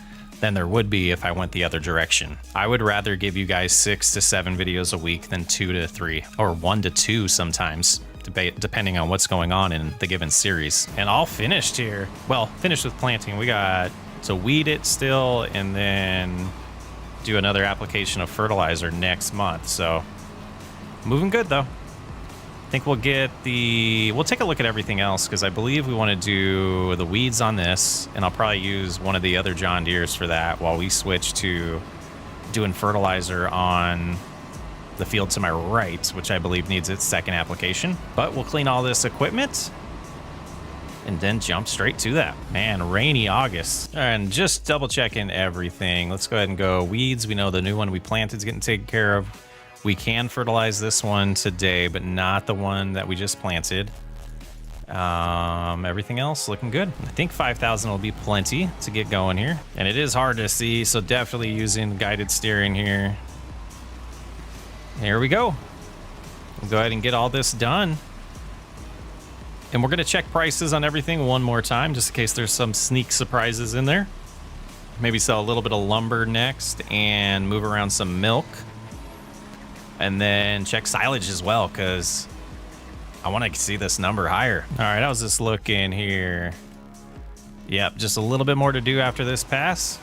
than there would be if I went the other direction. I would rather give you guys 6 to 7 videos a week than 2 to 3, or 1 to 2 sometimes. depending on what's going on in the given series. And all finished here. Well, finished with planting. We got to weed it still and then do another application of fertilizer next month. So moving good though. I think we'll take a look at everything else because I believe we want to do the weeds on this, and I'll probably use one of the other John Deeres for that while we switch to doing fertilizer on the field to my right, which I believe needs its second application. But we'll clean all this equipment and then jump straight to that. Man, rainy August. And just double checking everything. Let's go ahead and go weeds. We know the new one we planted is getting taken care of. We can fertilize this one today, but not the one that we just planted. Everything else looking good. I think 5,000 will be plenty to get going here. And it is hard to see, so definitely using guided steering here. Here we go. We'll go ahead and get all this done. And we're going to check prices on everything one more time, just in case there's some sneak surprises in there. Maybe sell a little bit of lumber next and move around some milk. And then check silage as well, because I want to see this number higher. All right, how's this looking here? Yep, just a little bit more to do after this pass.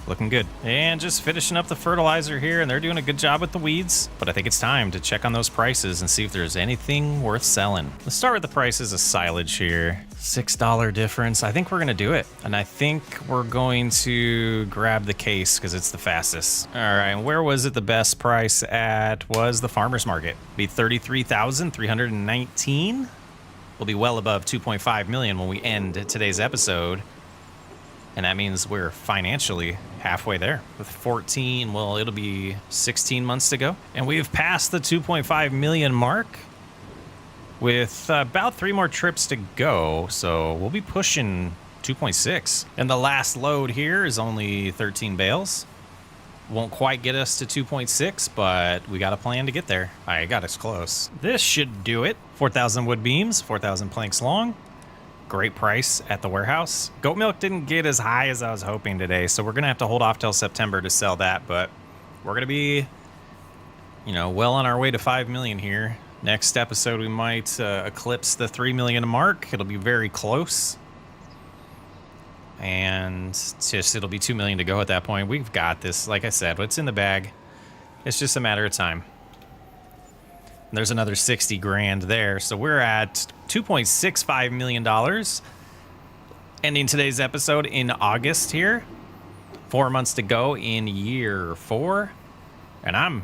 Looking good. And just finishing up the fertilizer here, and they're doing a good job with the weeds. But I think it's time to check on those prices and see if there's anything worth selling. Let's start with the prices of silage here. $6 difference. I think we're gonna do it. And I think we're going to grab the case because it's the fastest. All right, and where was it the best price at? Was the farmer's market. Be 33,319. We'll be well above 2.5 million when we end today's episode. And that means we're financially halfway there with 14. Well, it'll be 16 months to go. And we've passed the 2.5 million mark with about 3 more trips to go. So we'll be pushing 2.6. And the last load here is only 13 bales. Won't quite get us to 2.6, but we got a plan to get there. All right, got us close. This should do it. 4,000 wood beams, 4,000 planks long. Great price at the warehouse. Goat milk didn't get as high as I was hoping today, so we're gonna have to hold off till September to sell that, but we're gonna be, well on our way to 5 million here. Next episode, we might eclipse the 3 million mark. It'll be very close. And it'll be 2 million to go at that point. We've got this, like I said, what's in the bag. It's just a matter of time. And there's another 60 grand there. So we're at $2.65 million. Ending today's episode in August here. 4 months to go in year 4. And I'm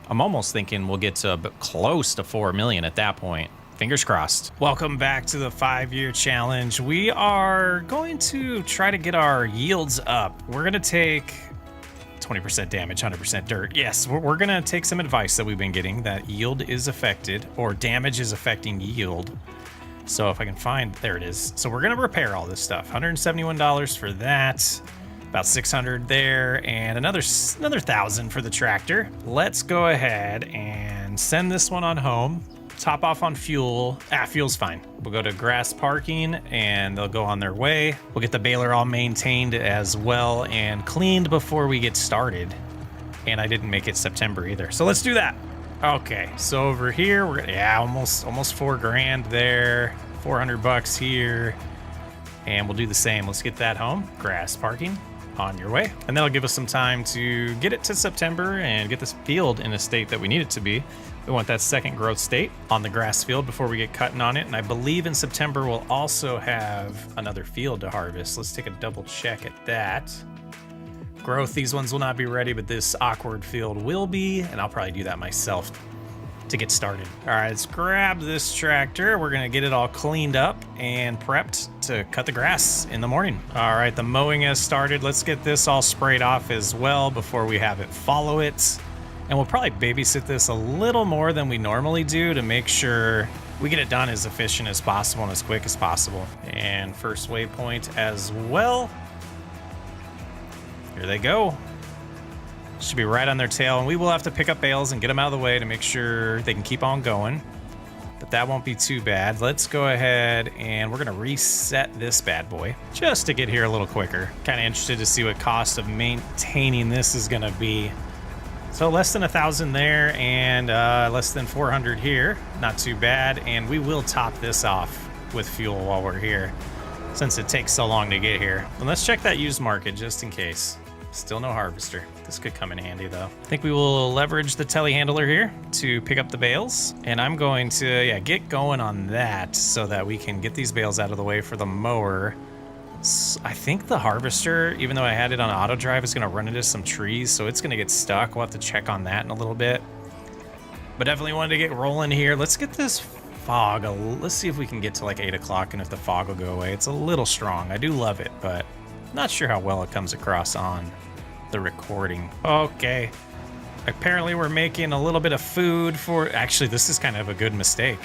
almost thinking we'll get to close to 4 million at that point. Fingers crossed. Welcome back to the 5-year challenge. We are going to try to get our yields up. We're going to take 20% damage, 100% dirt. Yes, we're going to take some advice that we've been getting that yield is affected, or damage is affecting yield. So if I can find, there it is. So we're going to repair all this stuff. $171 for that. About 600 there, and another 1,000 for the tractor. Let's go ahead and send this one on home. Top off on fuel. Fuel's fine. We'll go to grass parking and they'll go on their way. We'll get the baler all maintained as well and cleaned before we get started. And I didn't make it September either. So let's do that. Okay, so over here, we're almost 4 grand there. 400 bucks here. And we'll do the same. Let's get that home. Grass parking. On your way. And that'll give us some time to get it to September and get this field in a state that we need it to be. We want that second growth state on the grass field before we get cutting on it. And I believe in September we'll also have another field to harvest. Let's take a double check at that. Growth, these ones will not be ready, but this awkward field will be, and I'll probably do that myself to get started. All right, let's grab this tractor. We're gonna get it all cleaned up and prepped to cut the grass in the morning. All right, the mowing has started. Let's get this all sprayed off as well before we have it follow it. And we'll probably babysit this a little more than we normally do to make sure we get it done as efficient as possible and as quick as possible. And first waypoint as well. Here they go. Should be right on their tail, and we will have to pick up bales and get them out of the way to make sure they can keep on going. But that won't be too bad. Let's go ahead and we're gonna reset this bad boy just to get here a little quicker. Kind of interested to see what cost of maintaining this is gonna be. So less than 1,000 there and less than 400 here. Not too bad. And we will top this off with fuel while we're here, since it takes so long to get here. And let's check that used market just in case. Still no harvester. This could come in handy though. I think we will leverage the telehandler here to pick up the bales. And I'm going to get going on that so that we can get these bales out of the way for the mower. I think the harvester, even though I had it on auto drive, is gonna run into some trees, so it's gonna get stuck. We'll have to check on that in a little bit. But definitely wanted to get rolling here. Let's get this fog. Let's see if we can get to like 8 o'clock and if the fog will go away. It's a little strong. I do love it, but not sure how well it comes across on the recording. Okay. Apparently we're making a little bit of food for... Actually, this is kind of a good mistake.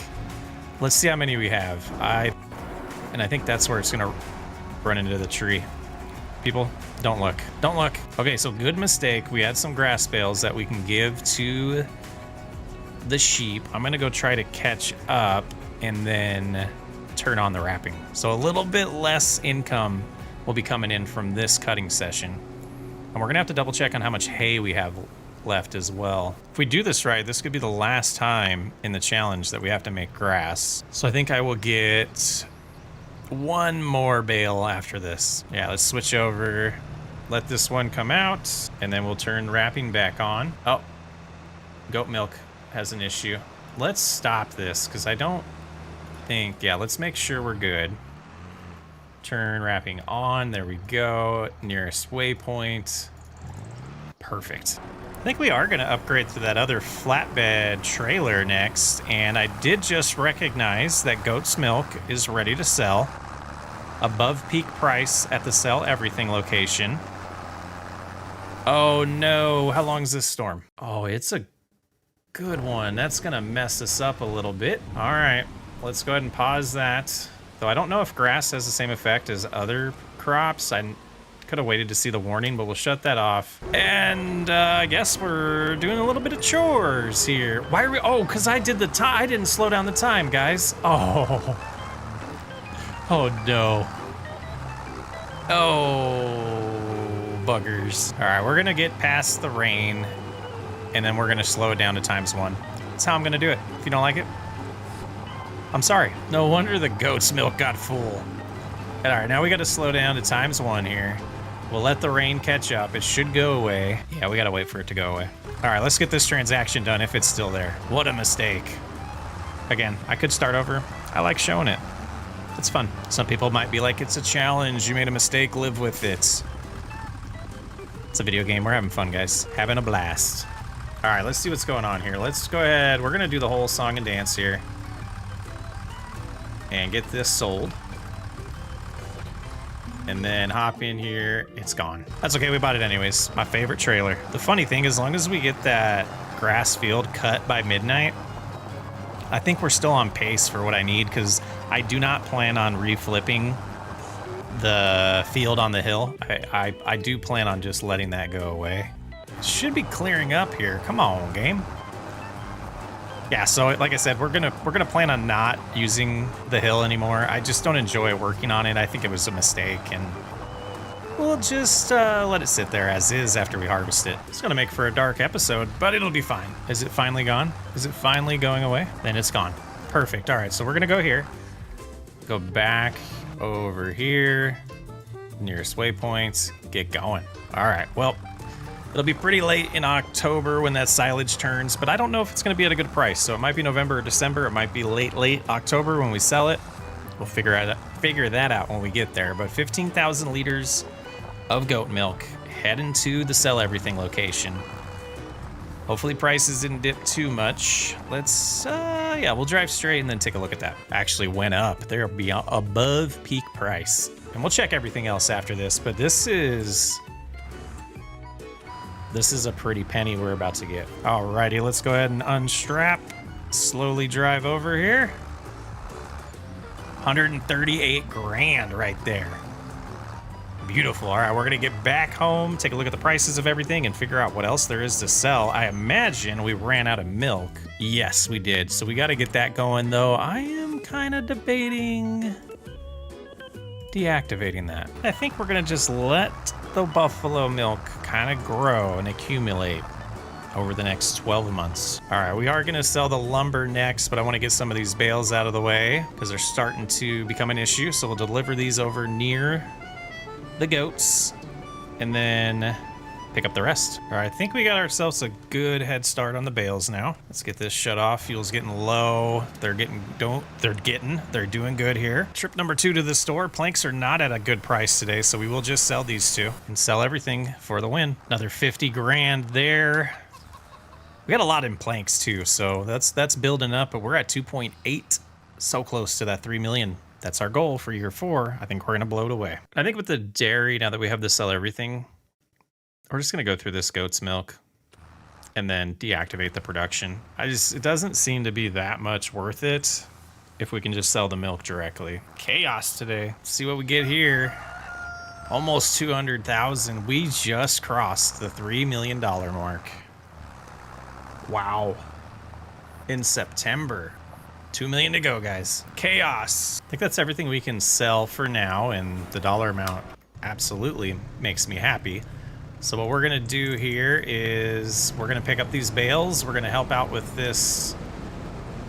Let's see how many we have. And I think that's where it's gonna run into the tree. People, don't look. Don't look. Okay, so good mistake. We had some grass bales that we can give to the sheep. I'm gonna go try to catch up and then turn on the wrapping. So a little bit less income will be coming in from this cutting session. And we're gonna have to double check on how much hay we have left as well. If we do this right, this could be the last time in the challenge that we have to make grass. So I think I will get one more bale after this. Yeah, let's switch over, let this one come out, and then we'll turn wrapping back on. Oh, goat milk has an issue. Let's stop this because I don't think, let's make sure we're good. Turn wrapping on, there we go. Nearest waypoint. Perfect. I think we are gonna upgrade to that other flatbed trailer next, and I did just recognize that goat's milk is ready to sell. Above peak price at the Sell Everything location. Oh no, how long is this storm? Oh, it's a good one. That's gonna mess us up a little bit. All right, let's go ahead and pause that. Though I don't know if grass has the same effect as other crops. I could have waited to see the warning, but we'll shut that off. And I guess we're doing a little bit of chores here. Why are we, oh, because I did the time. I didn't slow down the time, guys. Oh. Oh no. Oh, buggers. All right, we're gonna get past the rain and then we're gonna slow it down to ×1. That's how I'm gonna do it. If you don't like it, I'm sorry. No wonder the goat's milk got full. All right, now we gotta slow down to ×1 here. We'll let the rain catch up. It should go away. Yeah, we gotta wait for it to go away. All right, let's get this transaction done if it's still there. What a mistake. Again, I could start over. I like showing it. It's fun. Some people might be like, it's a challenge. You made a mistake, live with it. It's a video game. We're having fun, guys. Having a blast. All right, let's see what's going on here. Let's go ahead. We're gonna do the whole song and dance here. And get this sold. And then hop in here. It's gone. That's okay, we bought it anyways. My favorite trailer. The funny thing, as long as we get that grass field cut by midnight, I think we're still on pace for what I need, because I do not plan on reflipping the field on the hill. I do plan on just letting that go away. Should be clearing up here. Come on, game. Yeah, so like I said, we're gonna plan on not using the hill anymore. I just don't enjoy working on it. I think it was a mistake, and we'll just let it sit there as is after we harvest it. It's gonna make for a dark episode, but it'll be fine. Is it finally gone? Is it finally going away? Then it's gone. Perfect. All right, so we're gonna go here. Go back over here. Nearest waypoints. Get going. All right, well, it'll be pretty late in October when that silage turns, but I don't know if it's gonna be at a good price. So it might be November or December. It might be late October when we sell it. We'll figure that out when we get there. But 15,000 liters of goat milk heading to the Sell Everything location. Hopefully prices didn't dip too much. Let's, we'll drive straight and then take a look at that. Actually went up. They're beyond above peak price. And we'll check everything else after this, but this is a pretty penny we're about to get. Alrighty, let's go ahead and unstrap. Slowly drive over here. 138 grand right there. Beautiful. All right, we're gonna get back home, take a look at the prices of everything, and figure out what else there is to sell. I imagine we ran out of milk. Yes, we did. So we gotta get that going, though. I am kind of debating deactivating that. I think we're gonna just let the buffalo milk kind of grow and accumulate. over the next 12 months. All right, we are gonna sell the lumber next, but I wanna get some of these bales out of the way because they're starting to become an issue. So we'll deliver these over near the goats and then pick up the rest. All right, I think we got ourselves a good head start on the bales now. Let's get this shut off. Fuel's getting low. They're doing good here. Trip number 2 to the store. Planks are not at a good price today, so we will just sell these 2 and sell everything for the win. Another 50 grand there. We got a lot in planks too, so that's building up, but we're at 2.8, so close to that 3 million. That's our goal for year 4. I think we're gonna blow it away. I think with the dairy, now that we have to sell everything, we're just gonna go through this goat's milk and then deactivate the production. It doesn't seem to be that much worth it if we can just sell the milk directly. Chaos today. Let's see what we get here. Almost 200,000. We just crossed the $3 million mark. Wow. In September. 2 million to go, guys. Chaos. I think that's everything we can sell for now, and the dollar amount absolutely makes me happy. So what we're gonna do here is we're gonna pick up these bales. We're gonna help out with this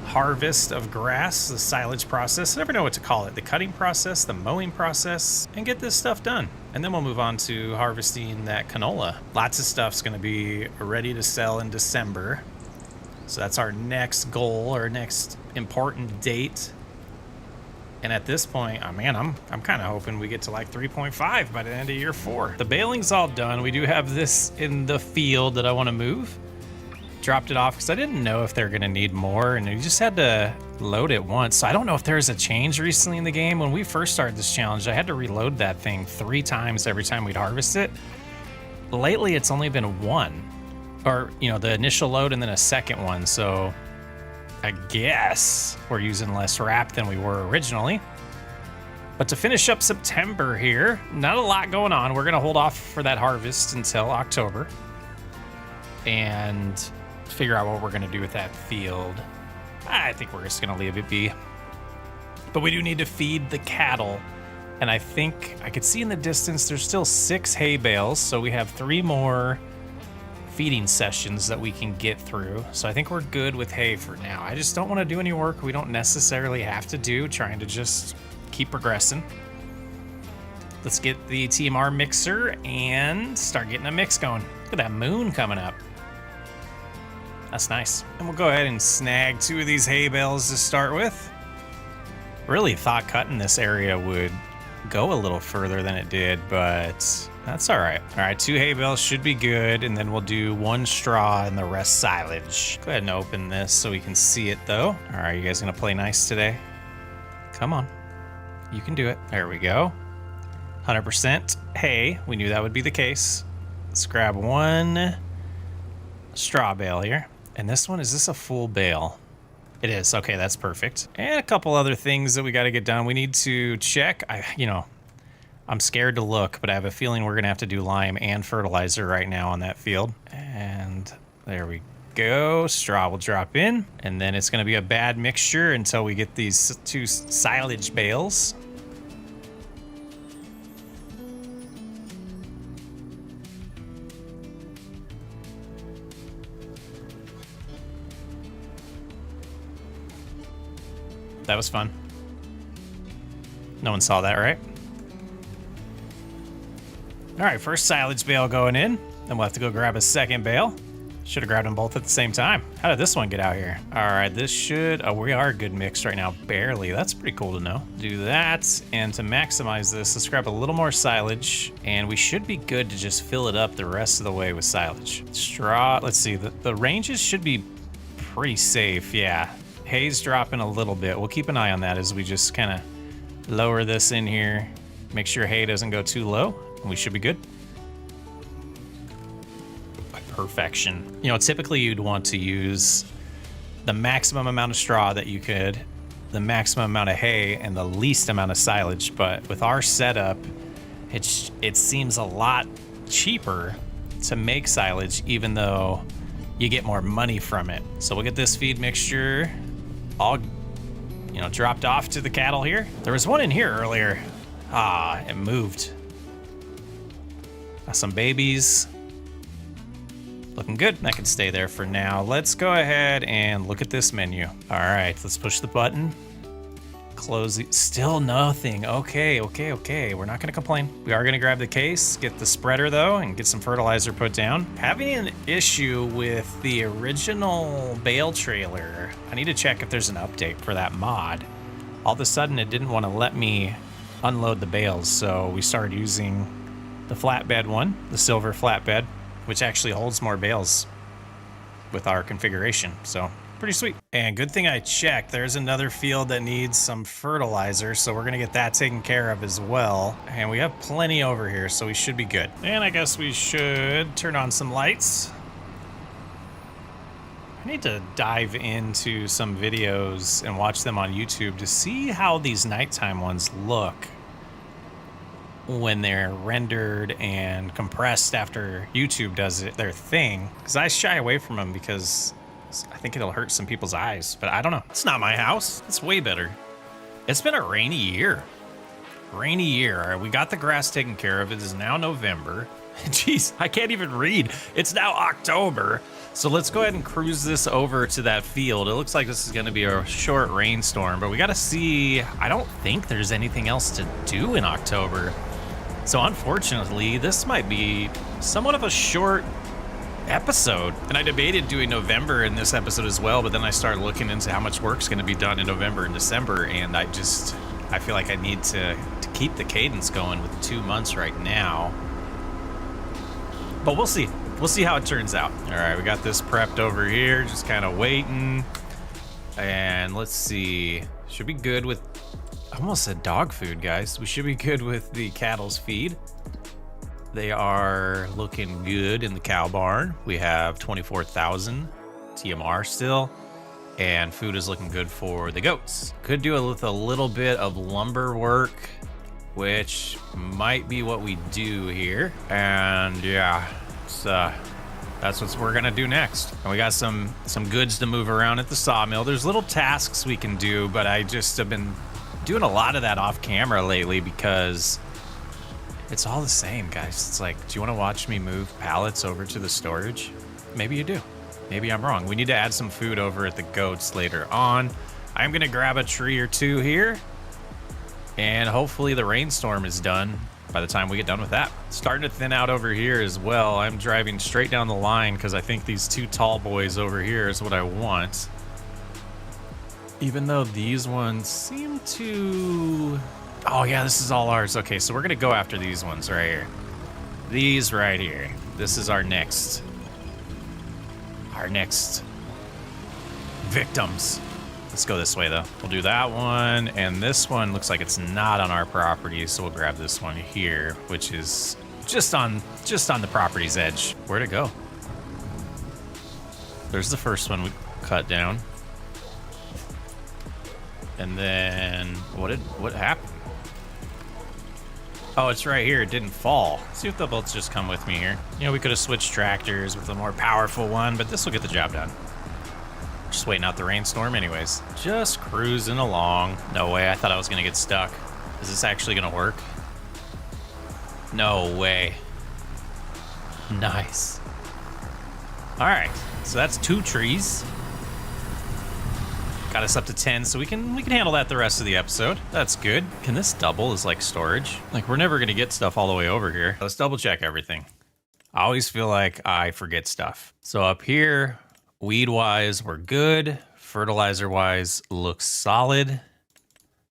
harvest of grass, the silage process. I never know what to call it. The cutting process, the mowing process, and get this stuff done. And then we'll move on to harvesting that canola. Lots of stuff's gonna be ready to sell in December. So that's our next goal, our next important date. And at this point, oh man, I'm kind of hoping we get to like 3.5 by the end of year 4. The baling's all done. We do have this in the field that I want to move. Dropped it off because I didn't know if they're going to need more, and we just had to load it once. So I don't know if there's a change recently in the game. When we first started this challenge, I had to reload that thing 3 times every time we'd harvest it. Lately, it's only been 1. Or, you know, the initial load and then a second one. So I guess we're using less wrap than we were originally. But to finish up September here, not a lot going on. We're going to hold off for that harvest until October and figure out what we're going to do with that field. I think we're just going to leave it be. But we do need to feed the cattle. And I think I could see in the distance there's still 6 hay bales. So we have 3 more feeding sessions that we can get through. So I think we're good with hay for now. I just don't want to do any work we don't necessarily have to do, trying to just keep progressing. Let's get the TMR mixer and start getting a mix going. Look at that moon coming up. That's nice. And we'll go ahead and snag 2 of these hay bales to start with. Really thought cutting this area would go a little further than it did, but that's all right. All right, 2 hay bales should be good, and then we'll do 1 straw and the rest silage. Go ahead and open this so we can see it though. All right, you guys gonna play nice today? Come on, you can do it. There we go. 100% hay. We knew that would be the case. Let's grab 1 straw bale here. And this one, is this a full bale? It is. Okay, that's perfect. And a couple other things that we got to get done. We need to check. I'm scared to look, but I have a feeling we're going to have to do lime and fertilizer right now on that field. And there we go. Straw will drop in. And then it's going to be a bad mixture until we get these 2 silage bales. That was fun. No one saw that, right? All right, first silage bale going in. Then we'll have to go grab a second bale. Should have grabbed them both at the same time. How did this one get out here? All right, this should... Oh, we are a good mix right now, barely. That's pretty cool to know. Do that, and to maximize this, let's grab a little more silage, and we should be good to just fill it up the rest of the way with silage. Straw, let's see, the ranges should be pretty safe, yeah. Hay's dropping a little bit. We'll keep an eye on that as we just kind of lower this in here. Make sure hay doesn't go too low, and we should be good. By perfection. You know, typically you'd want to use the maximum amount of straw that you could, the maximum amount of hay, and the least amount of silage. But with our setup, it seems a lot cheaper to make silage, even though you get more money from it. So we'll get this feed mixture all, you know, dropped off to the cattle here. There was one in here earlier. Ah, it moved. Got some babies. Looking good. That can stay there for now. Let's go ahead and look at this menu. All right, let's push the button. Close it. Still nothing. Okay. We're not gonna complain. We are gonna grab the case, get the spreader though, and get some fertilizer put down. Having an issue with the original bale trailer. I need to check if there's an update for that mod. All of a sudden it didn't want to let me unload the bales, so we started using the flatbed one, the silver flatbed, which actually holds more bales with our configuration, so pretty sweet. And good thing I checked, there's another field that needs some fertilizer, so we're gonna get that taken care of as well. And we have plenty over here, so we should be good. And I guess we should turn on some lights. I need to dive into some videos and watch them on YouTube to see how these nighttime ones look when they're rendered and compressed after YouTube does their thing. Because I shy away from them because I think it'll hurt some people's eyes, but I don't know. It's not my house. It's way better. It's been a rainy year. Rainy year. All right, we got the grass taken care of. It is now November. Jeez, I can't even read. It's now October. So let's go ahead and cruise this over to that field. It looks like this is going to be a short rainstorm, but we got to see. I don't think there's anything else to do in October. So unfortunately, this might be somewhat of a short episode. And I debated doing November in this episode as well, but then I started looking into how much work's going to be done in November and December, and I feel like I need to keep the cadence going with 2 months right now. But we'll see. We'll see how it turns out. All right, we got this prepped over here, just kind of waiting. And let's see. Should be good with, I almost said dog food, guys. We should be good with the cattle's feed. They are looking good in the cow barn. We have 24,000 TMR still. And food is looking good for the goats. Could do it with a little bit of lumber work, which might be what we do here. And yeah, that's what we're gonna do next. And we got some goods to move around at the sawmill. There's little tasks we can do, but I just have been doing a lot of that off camera lately because it's all the same, guys. It's like, do you want to watch me move pallets over to the storage? Maybe you do. Maybe I'm wrong. We need to add some food over at the goats later on. I'm gonna grab a tree or two here, and hopefully the rainstorm is done by the time we get done with that. Starting to thin out over here as well. I'm driving straight down the line because I think these two tall boys over here is what I want. Even though these ones seem to... Oh yeah, this is all ours. Okay, so we're gonna go after these ones right here. These right here. This is our next victims. Let's go this way though. We'll do that one, and this one looks like it's not on our property, so we'll grab this one here, which is just on the property's edge. Where'd it go? There's the first one we cut down. And then what happened? Oh, it's right here. It didn't fall. Let's see if they'll both just come with me here. You know, we could have switched tractors with a more powerful one, but this will get the job done. Just waiting out the rainstorm anyways. Just cruising along. No way, I thought I was gonna get stuck. Is this actually gonna work? No way. Nice. All right, so that's 2 trees. Got us up to 10, so we can handle that the rest of the episode. That's good. Can this double as like storage? Like, we're never gonna get stuff all the way over here. Let's double check everything. I always feel like I forget stuff. So up here, weed-wise, we're good. Fertilizer-wise, looks solid.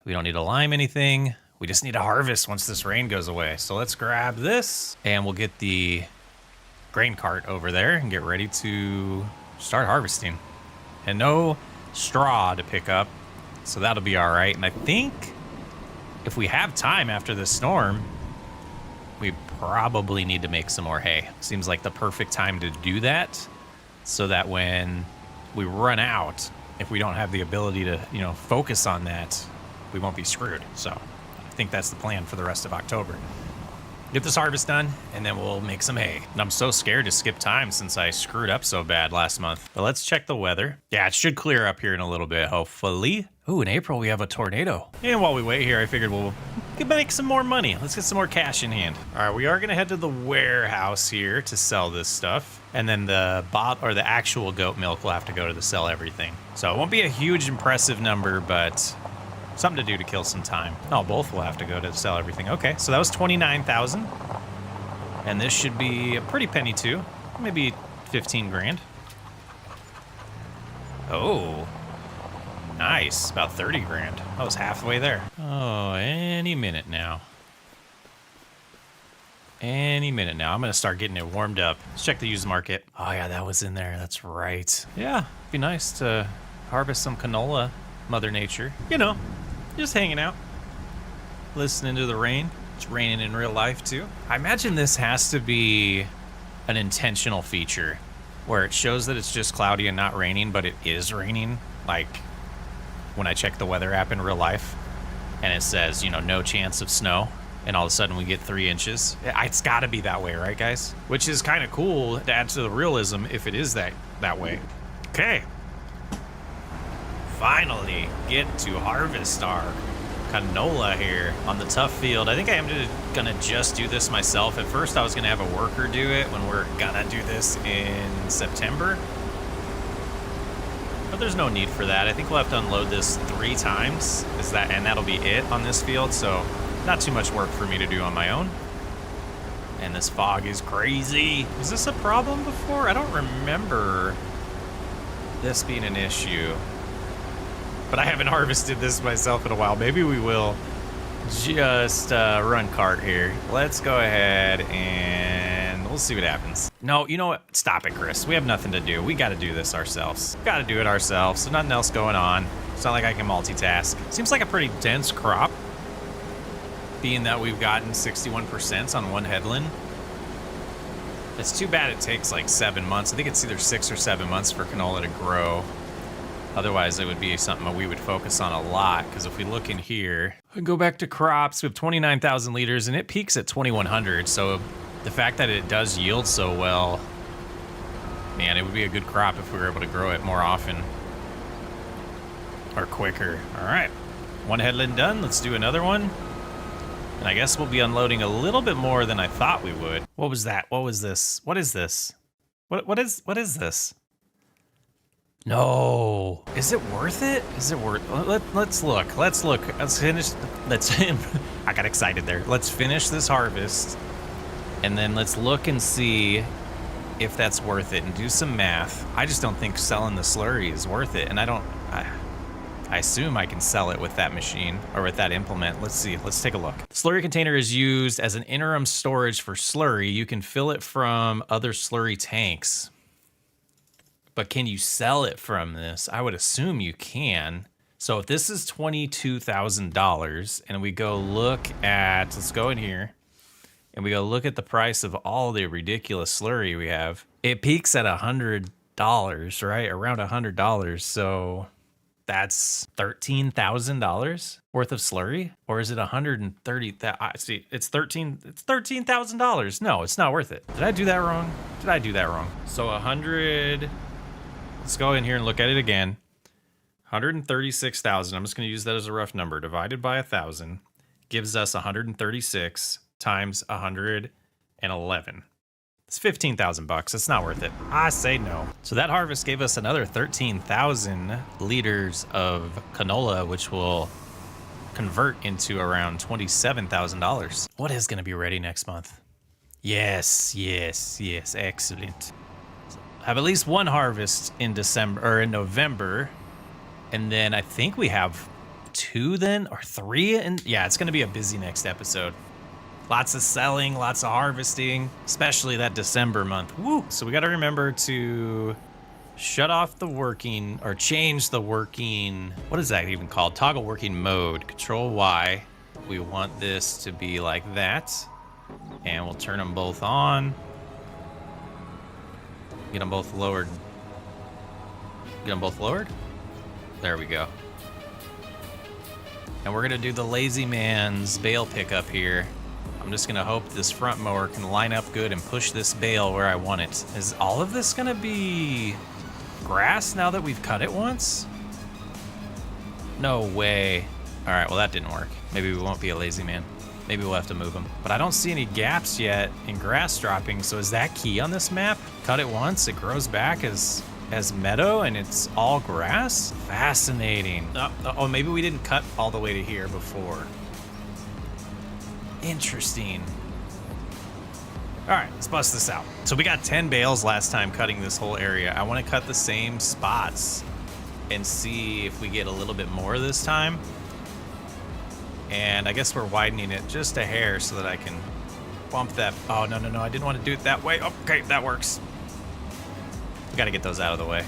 We don't need to lime anything. We just need to harvest once this rain goes away. So let's grab this, and we'll get the grain cart over there and get ready to start harvesting. And no straw to pick up, so that'll be all right. And I think if we have time after this storm, we probably need to make some more hay. Seems like the perfect time to do that, so that when we run out, if we don't have the ability to, you know, focus on that, we won't be screwed. So I think that's the plan for the rest of October. Get this harvest done, and then we'll make some hay. And I'm so scared to skip time since I screwed up so bad last month. But let's check the weather. Yeah, it should clear up here in a little bit, hopefully. Ooh, in April we have a tornado. And while we wait here, I figured we'll could make some more money. Let's get some more cash in hand. All right, we are gonna head to the warehouse here to sell this stuff. And then the the actual goat milk will have to go to sell everything. So it won't be a huge impressive number, but something to do to kill some time. Oh, both will have to go to sell everything. Okay, so that was 29,000. And this should be a pretty penny too. Maybe 15 grand. Oh, nice, about 30 grand. I was halfway there. Oh, any minute now. Any minute now. I'm gonna start getting it warmed up. Let's check the used market. Oh yeah, that was in there, that's right. Yeah, it'd be nice to harvest some canola, Mother Nature. You know, just hanging out, listening to the rain. It's raining in real life too. I imagine this has to be an intentional feature where it shows that it's just cloudy and not raining, but it is raining. Like when I check the weather app in real life and it says, you know, no chance of snow. And all of a sudden we get 3 inches. It's gotta be that way, right guys? Which is kind of cool to add to the realism if it is that way. Okay. Finally get to harvest our canola here on the tough field. I think I am gonna just do this myself. At first I was gonna have a worker do it when we're gonna do this in September. But there's no need for that. I think we'll have to unload this 3 times. And that'll be it on this field. So not too much work for me to do on my own. And this fog is crazy. Was this a problem before? I don't remember this being an issue. But I haven't harvested this myself in a while. Maybe we will just run cart here. Let's go ahead and we'll see what happens. No, you know what? Stop it, Chris. We have nothing to do. We got to do this ourselves. Got to do it ourselves. There's nothing else going on. It's not like I can multitask. Seems like a pretty dense crop, being that we've gotten 61% on one headland. It's too bad it takes like 7 months. I think it's either 6 or 7 months for canola to grow. Otherwise, it would be something that we would focus on a lot, because if we look in here and go back to crops, we have 29,000 liters and it peaks at 2,100. So the fact that it does yield so well, man, it would be a good crop if we were able to grow it more often or quicker. All right, one headland done. Let's do another one. And I guess we'll be unloading a little bit more than I thought we would. What was that? What was this? What is this? What is this? No. Is it worth it? Is it worth? Let's look. Let's look. Let's finish. I got excited there. Let's finish this harvest, and then let's look and see if that's worth it and do some math. I just don't think selling the slurry is worth it, and I assume I can sell it with that machine or with that implement. Let's see. Let's take a look. The slurry container is used as an interim storage for slurry. You can fill it from other slurry tanks. But can you sell it from this? I would assume you can. So if this is $22,000 and we go look at, let's go in here and we go look at the price of all the ridiculous slurry we have. It peaks at $100, right? Around $100. So that's $13,000 worth of slurry, or is it $130,000? See, it's $13,000. No, it's not worth it. Did I do that wrong? Did I do that wrong? So 100. Let's go in here and look at it again. 136,000. I'm just going to use that as a rough number. Divided by 1,000 gives us 136 times 111. It's 15,000 bucks. It's not worth it. I say no. So that harvest gave us another 13,000 liters of canola, which will convert into around $27,000. What is going to be ready next month? Yes. Excellent. Have at least one harvest in December or in November, and then I think we have 2 then or 3. And yeah, it's going to be a busy next episode. Lots of selling, lots of harvesting, especially that December month. Woo! So we got to remember to shut off the working or change the working. What is that even called? Toggle working mode. Control Y. We want this to be like that, and we'll turn them both on. Get them both lowered. Get them both lowered. There we go. And we're gonna do the lazy man's bale pickup here. I'm just gonna hope this front mower can line up good and push this bale where I want it. Is all of this gonna be grass now that we've cut it once? No way. All right, well that didn't work. Maybe we won't be a lazy man. Maybe we'll have to move them. But I don't see any gaps yet in grass dropping, so is that key on this map? Cut it once, it grows back as meadow, and it's all grass? Fascinating. Oh, maybe we didn't cut all the way to here before. Interesting. All right, let's bust this out. So we got 10 bales last time cutting this whole area. I want to cut the same spots and see if we get a little bit more this time. And I guess we're widening it just a hair so that I can bump that. Oh, no, I didn't want to do it that way. Okay, that works. We got to get those out of the way.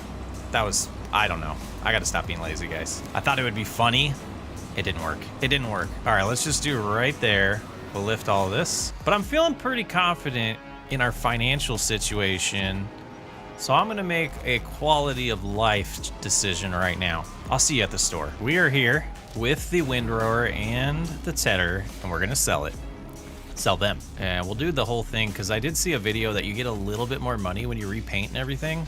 That was, I don't know. I got to stop being lazy, guys. I thought it would be funny. It didn't work. It didn't work. All right, let's just do right there. We'll lift all of this. But I'm feeling pretty confident in our financial situation. So I'm going to make a quality of life decision right now. I'll see you at the store. We are here with the windrower and the tedder, and we're going to sell it. Sell them. And we'll do the whole thing because I did see a video that you get a little bit more money when you repaint and everything.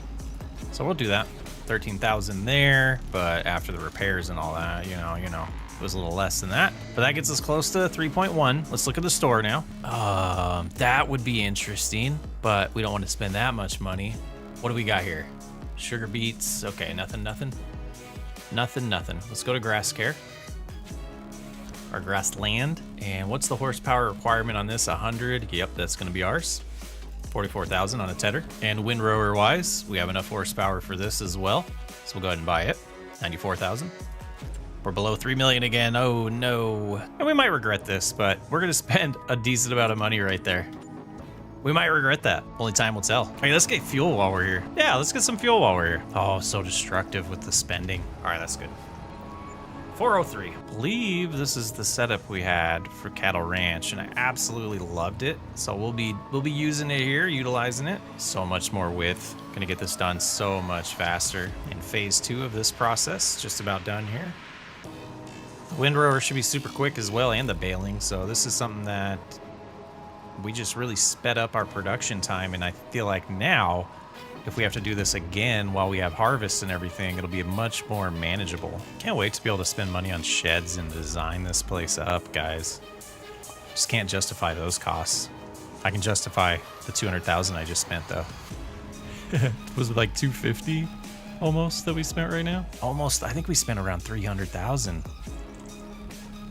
So we'll do that. 13,000 there, but after the repairs and all that, you know, it was a little less than that. But that gets us close to 3.1. Let's look at the store now. That would be interesting, but we don't want to spend that much money. What do we got here? Sugar beets. Okay, nothing. Let's go to grass care. Our grassland. And what's the horsepower requirement on this? 100. Yep, that's going to be ours. 44,000 on a tedder. And windrower wise, we have enough horsepower for this as well. So we'll go ahead and buy it. 94,000. We're below 3 million again. Oh no. And we might regret this, but we're going to spend a decent amount of money right there. We might regret that. Only time will tell. Hey, let's get fuel while we're here. Yeah, let's get some fuel while we're here. Oh, so destructive with the spending. All right, that's good. 403. I believe this is the setup we had for Cattle Ranch, and I absolutely loved it. So we'll be using it here, utilizing it. So much more width. Gonna get this done so much faster. In phase 2 of this process, just about done here. The windrower should be super quick as well, and the baling. So this is something that we just really sped up our production time, and I feel like now, if we have to do this again while we have harvest and everything, it'll be much more manageable. Can't wait to be able to spend money on sheds and design this place up, guys. Just can't justify those costs. I can justify the 200,000 I just spent, though. Was it like 250 almost that we spent right now? Almost. I think we spent around 300,000.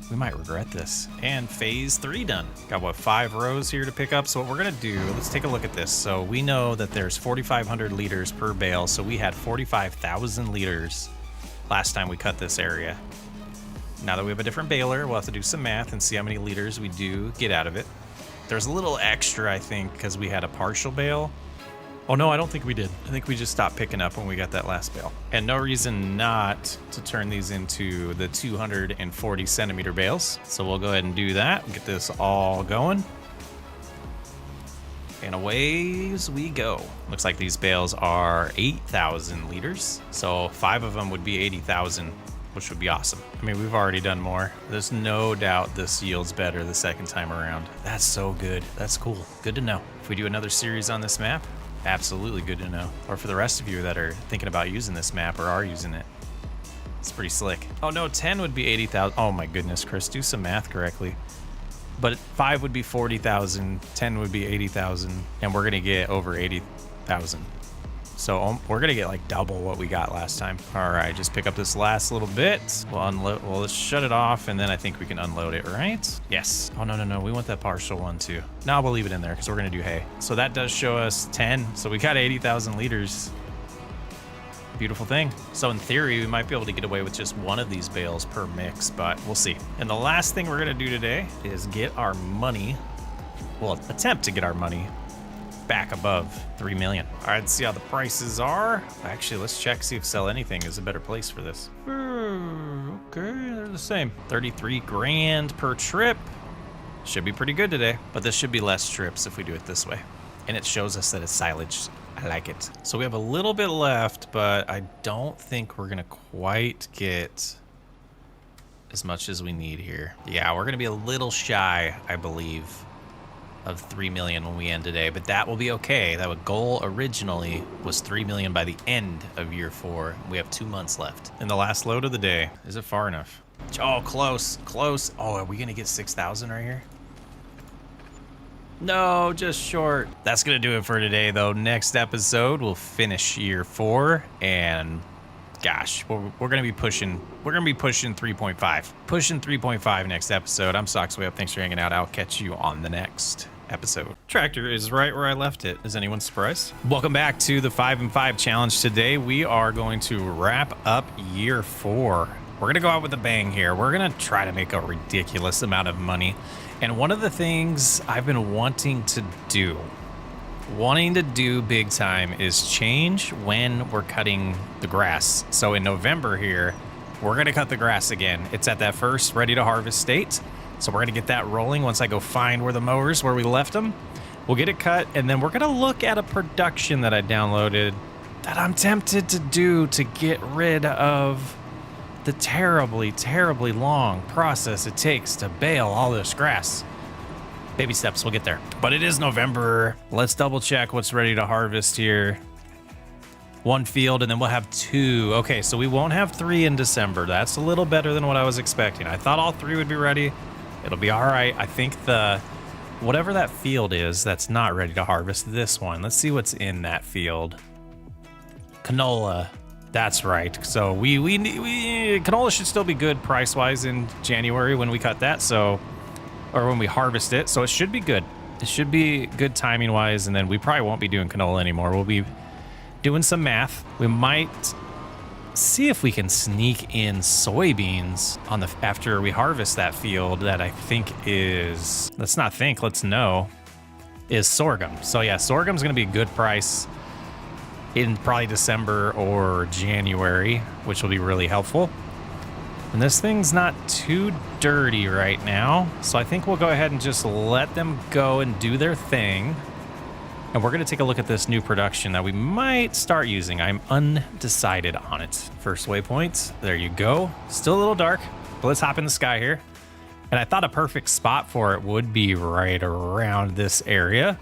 We might regret this. And phase 3 done. Got what, 5 rows here to pick up. So what we're gonna do, let's take a look at this. So we know that there's 4,500 liters per bale. So we had 45,000 liters last time we cut this area. Now that we have a different baler, we'll have to do some math and see how many liters we do get out of it. There's a little extra, I think, because we had a partial bale. Oh no, I don't think we did. I think we just stopped picking up when we got that last bale. And no reason not to turn these into the 240 centimeter bales. So we'll go ahead and do that, get this all going. And away we go. Looks like these bales are 8,000 liters. So 5 of them would be 80,000, which would be awesome. I mean, we've already done more. There's no doubt this yields better the second time around. That's so good. That's cool. Good to know. If we do another series on this map, absolutely good to know. Or for the rest of you that are thinking about using this map or are using it, it's pretty slick. Oh no, 10 would be 80,000. Oh my goodness, Chris, do some math correctly. But 5 would be 40,000, 10 would be 80,000, and we're gonna get over 80,000. So we're gonna get like double what we got last time. All right, just pick up this last little bit. We'll unload. Well, let's shut it off, and then I think we can unload it, right? Yes. Oh no, we want that partial one too. No, we'll leave it in there because we're gonna do hay. So that does show us 10. So we got 80,000 liters. Beautiful thing. So in theory, we might be able to get away with just one of these bales per mix, but we'll see. And the last thing we're gonna do today is get our money. Well, attempt to get our money back above 3 million. All right, let's see how the prices are. Actually, let's check, see if Sell Anything is a better place for this. Okay, they're the same. 33 grand per trip. Should be pretty good today, but this should be less trips if we do it this way. And it shows us that it's silage. I like it. So we have a little bit left, but I don't think we're gonna quite get as much as we need here. Yeah, we're gonna be a little shy, I believe, of 3 million when we end today, but that will be okay. That goal originally was 3 million by the end of year 4. We have 2 months left. And the last load of the day, is it far enough? Oh, close, close. Oh, are we gonna get 6,000 right here? No, just short. That's gonna do it for today, though. Next episode, we'll finish year 4, and gosh, we're gonna be pushing. We're gonna be pushing 3.5. Pushing 3.5 next episode. I'm Socks Way Up. Thanks for hanging out. I'll catch you on the next episode. Tractor is right where I left it. Is anyone surprised? Welcome back to the 5 and 5 challenge. Today we are going to wrap up year 4. We're gonna go out with a bang here. We're gonna try to make a ridiculous amount of money. And one of the things I've been wanting to do big time is change when we're cutting the grass. So in November here, we're gonna cut the grass again. It's at that first ready to harvest state. So we're gonna get that rolling once I go find where we left them. We'll get it cut, and then we're gonna look at a production that I downloaded that I'm tempted to do to get rid of the terribly, terribly long process it takes to bale all this grass. Baby steps, we'll get there. But it is November. Let's double check what's ready to harvest here. 1 field, and then we'll have 2. Okay, so we won't have 3 in December. That's a little better than what I was expecting. I thought all 3 would be ready. It'll be all right. I think whatever that field is that's not ready to harvest, this one. Let's see what's in that field. Canola. That's right. So canola should still be good price-wise in January when we cut that, or when we harvest it. So it should be good. It should be good timing-wise, and then we probably won't be doing canola anymore. We'll be doing some math. We might see if we can sneak in soybeans after we harvest that field that I think is, let's know, is sorghum. So yeah, sorghum's gonna be a good price in probably December or January, which will be really helpful. And this thing's not too dirty right now, so I think we'll go ahead and just let them go and do their thing. And we're gonna take a look at this new production that we might start using. I'm undecided on it. First waypoint, there you go. Still a little dark, but let's hop in the sky here. And I thought a perfect spot for it would be right around this area.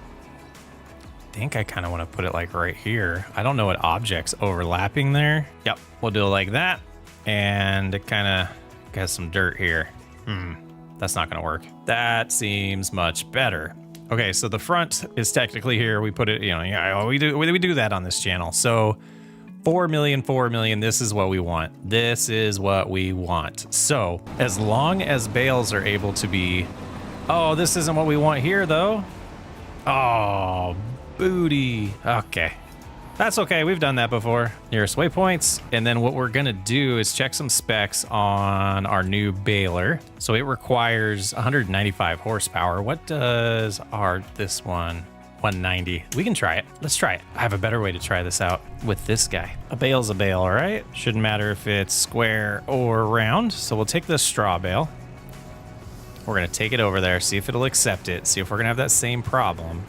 I think I kind of want to put it like right here. I don't know what object's overlapping there. Yep, we'll do it like that. And it kind of has some dirt here. That's not going to work. That seems much better. Okay, so the front is technically here. We put it, we do that on this channel. So 4 million, this is what we want. This is what we want. So as long as bales are able to be, oh, this isn't what we want here though. Oh, booty. Okay. That's okay. We've done that before. Nearest waypoints. And then what we're going to do is check some specs on our new baler. So it requires 195 horsepower. What does this one? 190. We can try it. Let's try it. I have a better way to try this out with this guy. A bale's a bale, all right? Shouldn't matter if it's square or round. So we'll take this straw bale. We're going to take it over there, see if it'll accept it, see if we're going to have that same problem.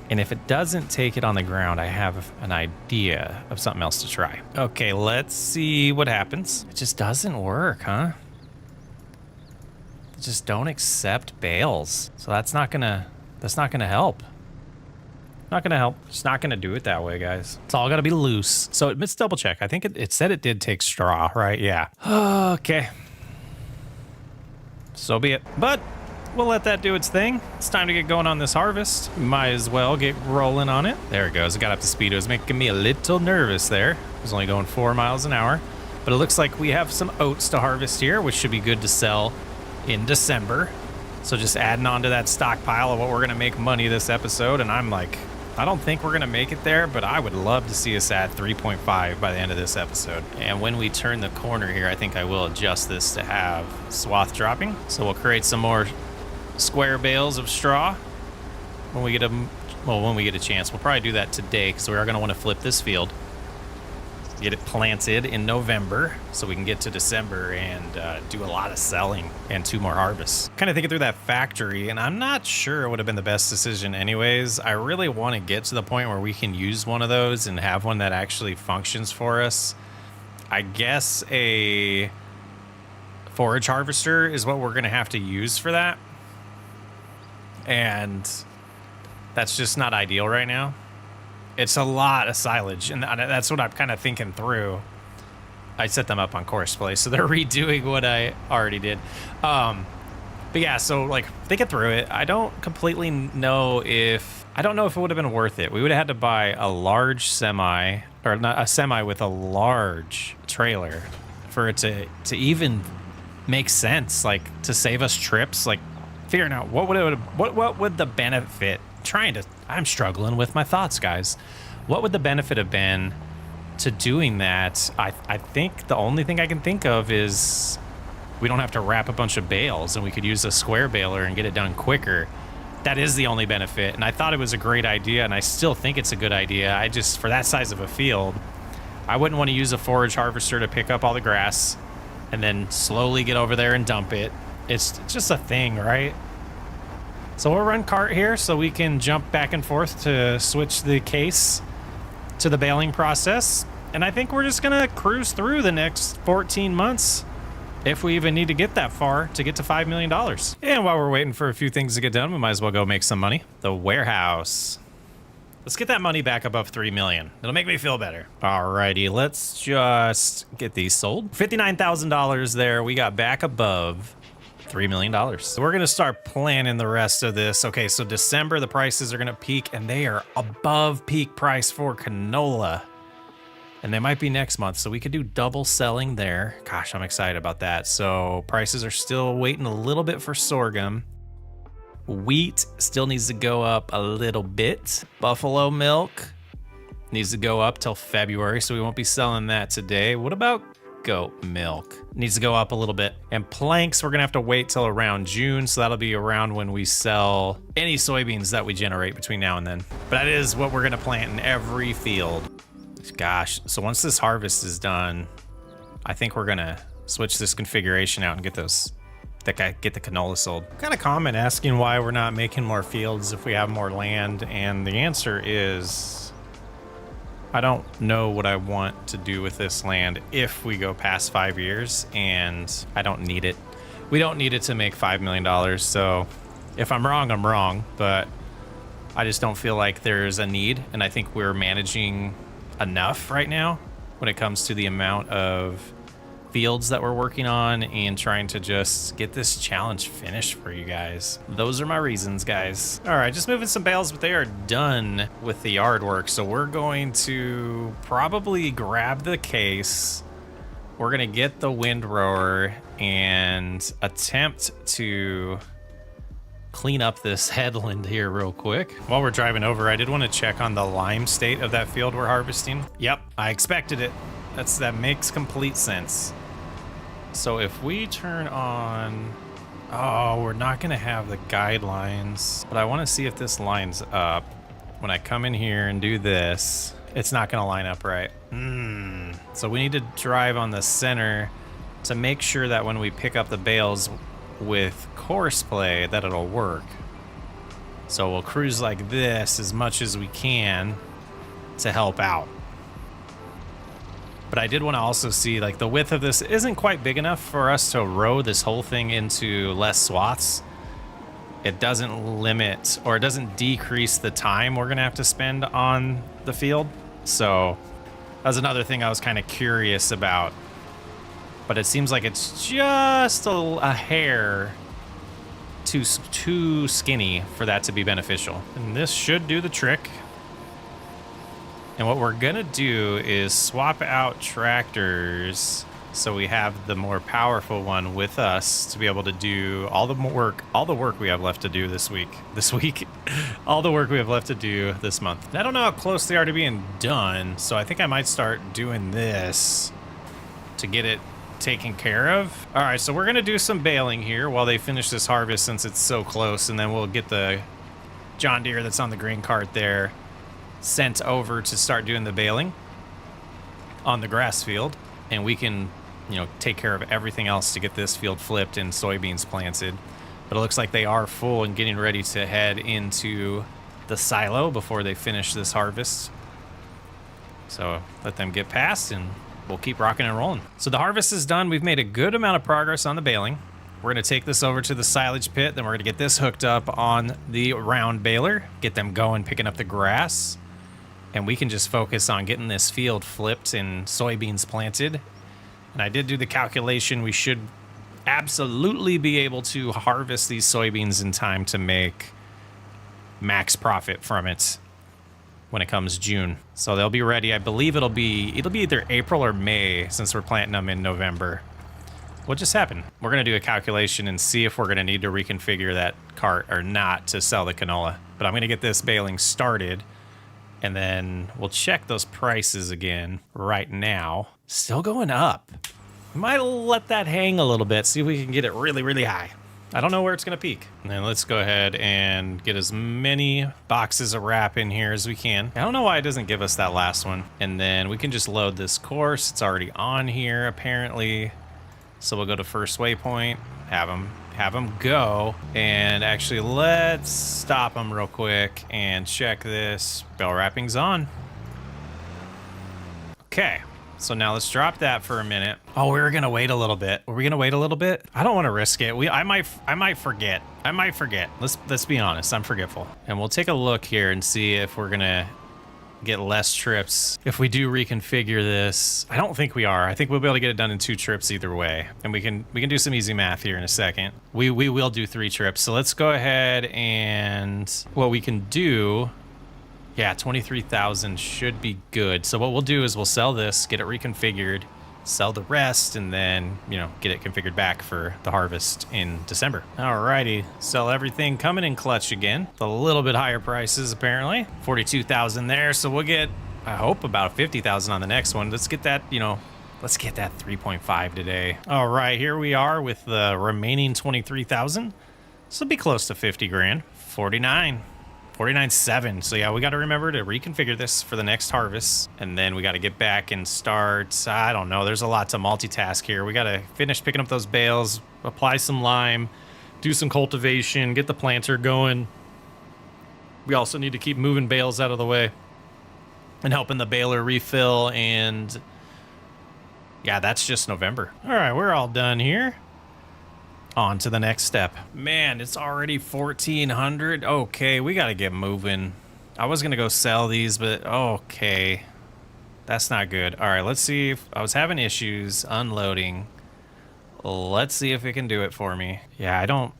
And if it doesn't take it on the ground, I have an idea of something else to try. Okay, let's see what happens. It just doesn't work, huh? They just don't accept bales. So that's not gonna help. Not gonna help. It's not gonna do it that way, guys. It's all gotta be loose. So let's double check. I think it said it did take straw, right? Yeah. Okay. So be it. But we'll let that do its thing. It's time to get going on this harvest. Might as well get rolling on it. There it goes. It got up to speed. It was making me a little nervous there. It was only going 4 miles an hour. But it looks like we have some oats to harvest here, which should be good to sell in December. So just adding on to that stockpile of what we're going to make money this episode. And I'm like, I don't think we're going to make it there, but I would love to see us at 3.5 by the end of this episode. And when we turn the corner here, I think I will adjust this to have swath dropping. So we'll create some more square bales of straw when we get a chance. We'll probably do that today because we are going to want to flip this field, get it planted in November so we can get to December and do a lot of selling and 2 more harvests. Kind of thinking through that factory, and I'm not sure it would have been the best decision anyways. I really want to get to the point where we can use one of those and have one that actually functions for us. I guess a forage harvester is what we're going to have to use for that. And that's just not ideal right now. It's a lot of silage, and that's what I'm kind of thinking through. I set them up on course play, so they're redoing what I already did. But yeah, so like thinking through it, I don't completely know if it would have been worth it. We would have had to buy a large semi, or not a semi with a large trailer for it to even make sense, like to save us trips, like figuring out what would the benefit. I'm struggling with my thoughts, guys. What would the benefit have been to doing that? I think the only thing I can think of is we don't have to wrap a bunch of bales, and we could use a square baler and get it done quicker. That is the only benefit, and I thought it was a great idea, and I still think it's a good idea. I just, for that size of a field, I wouldn't want to use a forage harvester to pick up all the grass and then slowly get over there and dump it. It's just a thing, right? So we'll run cart here so we can jump back and forth to switch the case to the baling process. And I think we're just gonna cruise through the next 14 months if we even need to get that far to get to $5 million. And while we're waiting for a few things to get done, we might as well go make some money. The warehouse. Let's get that money back above 3 million. It'll make me feel better. Alrighty, let's just get these sold. $59,000 there. We got back above $3 million. So we're gonna start planning the rest of this. Okay, so December, the prices are gonna peak, and they are above peak price for canola. And they might be next month, so we could do double selling there. Gosh, I'm excited about that. So prices are still waiting a little bit for sorghum. Wheat still needs to go up a little bit. Buffalo milk needs to go up till February, so we won't be selling that today. What about goat milk? Needs to go up a little bit. And planks, we're gonna have to wait till around June, so that'll be around when we sell any soybeans that we generate between now and then. But that is what we're gonna plant in every field. Gosh, so once this harvest is done, I think we're gonna switch this configuration out and get the canola sold. Kind of common asking why we're not making more fields if we have more land, and the answer is I don't know what I want to do with this land if we go past 5 years, and I don't need it. We don't need it to make $5 million, so if I'm wrong, I'm wrong, but I just don't feel like there's a need, and I think we're managing enough right now when it comes to the amount of fields that we're working on and trying to just get this challenge finished for you guys. Those are my reasons, guys. All right, just moving some bales, but they are done with the yard work. So we're going to probably grab the case. We're gonna get the windrower and attempt to clean up this headland here real quick. While we're driving over, I did want to check on the lime state of that field we're harvesting. Yep, I expected it. That makes complete sense. So if we turn on, oh, we're not gonna have the guidelines, but I want to see if this lines up. When I come in here and do this, it's not gonna line up right. So we need to drive on the center to make sure that when we pick up the bales with course play that it'll work. So we'll cruise like this as much as we can to help out. But I did want to also see, like, the width of this isn't quite big enough for us to row this whole thing into less swaths. It doesn't limit, or it doesn't decrease the time we're gonna have to spend on the field. So that's another thing I was kind of curious about. But it seems like it's just a hair too skinny for that to be beneficial. And this should do the trick. And what we're gonna do is swap out tractors so we have the more powerful one with us to be able to do all the work we have left to do this week. All the work we have left to do this month. And I don't know how close they are to being done, so I think I might start doing this to get it taken care of. All right, so we're gonna do some baling here while they finish this harvest since it's so close, and then we'll get the John Deere that's on the green cart there sent over to start doing the baling on the grass field, and we can, take care of everything else to get this field flipped and soybeans planted. But it looks like they are full and getting ready to head into the silo before they finish this harvest. So let them get past and we'll keep rocking and rolling. So the harvest is done. We've made a good amount of progress on the baling. We're gonna take this over to the silage pit, then we're gonna get this hooked up on the round baler, get them going, picking up the grass, and we can just focus on getting this field flipped and soybeans planted And I did do the calculation. We should absolutely be able to harvest these soybeans in time to make max profit from it when it comes June. So they'll be ready. I believe it'll be either April or May, since we're planting them in November. What just happened? We're gonna do a calculation and see if we're gonna need to reconfigure that cart or not to sell the canola. But I'm gonna get this baling started, and then we'll check those prices again right now. Still going up. We might let that hang a little bit, see if we can get it really, really high. I don't know where it's gonna peak. And then let's go ahead and get as many boxes of wrap in here as we can. I don't know why it doesn't give us that last one. And then we can just load this course. It's already on here, apparently. So we'll go to first waypoint, have them go, and actually let's stop them real quick and check this. Bale wrapping's on. Okay, so now let's drop that for a minute. Oh, we were gonna wait a little bit. Were we gonna wait a little bit? I don't want to risk it. I might forget. Let's be honest. I'm forgetful. And we'll take a look here and see if we're gonna get less trips if we do reconfigure this. I don't think we are. I think we'll be able to get it done in 2 trips either way. And we can do some easy math here in a second. We will do 3 trips. So let's go ahead, and what we can do, yeah, 23,000 should be good. So what we'll do is we'll sell this, get it reconfigured, sell the rest, and then, you know, get it configured back for the harvest in December. Alrighty, sell everything coming in clutch again. A little bit higher prices apparently. 42,000 there, so we'll get, I hope, about 50,000 on the next one. Let's get that, you know, let's get that 3.5 today. All right, here we are with the remaining 23,000. This will be close to 50 grand. 49.7. So yeah, we got to remember to reconfigure this for the next harvest, and then we got to get back and start. I don't know, there's a lot to multitask here. We got to finish picking up those bales, apply some lime, do some cultivation, get the planter going. We also need to keep moving bales out of the way and helping the baler refill. And yeah, that's just November. All right, we're all done here. On to the next step. Man, it's already 1,400. Okay, we gotta get moving. I was gonna go sell these, but okay. That's not good. All right, let's see if I was having issues unloading. Let's see if it can do it for me. Yeah, I don't,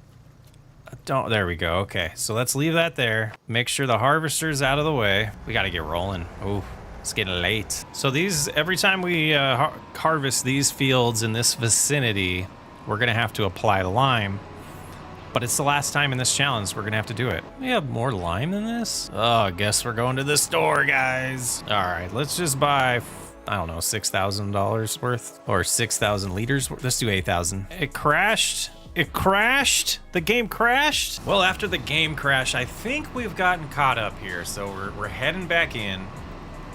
there we go. Okay, so let's leave that there. Make sure the harvester's out of the way. We gotta get rolling. Ooh, it's getting late. So these, every time we harvest these fields in this vicinity, we're gonna have to apply lime, but it's the last time in this challenge we're gonna have to do it. We have more lime than this? Oh, I guess we're going to the store, guys. All right, let's just buy, I don't know, $6,000 worth, or 6,000 liters worth. Let's do 8,000. It crashed. It crashed. The game crashed. Well, after the game crash, I think we've gotten caught up here. So we're heading back in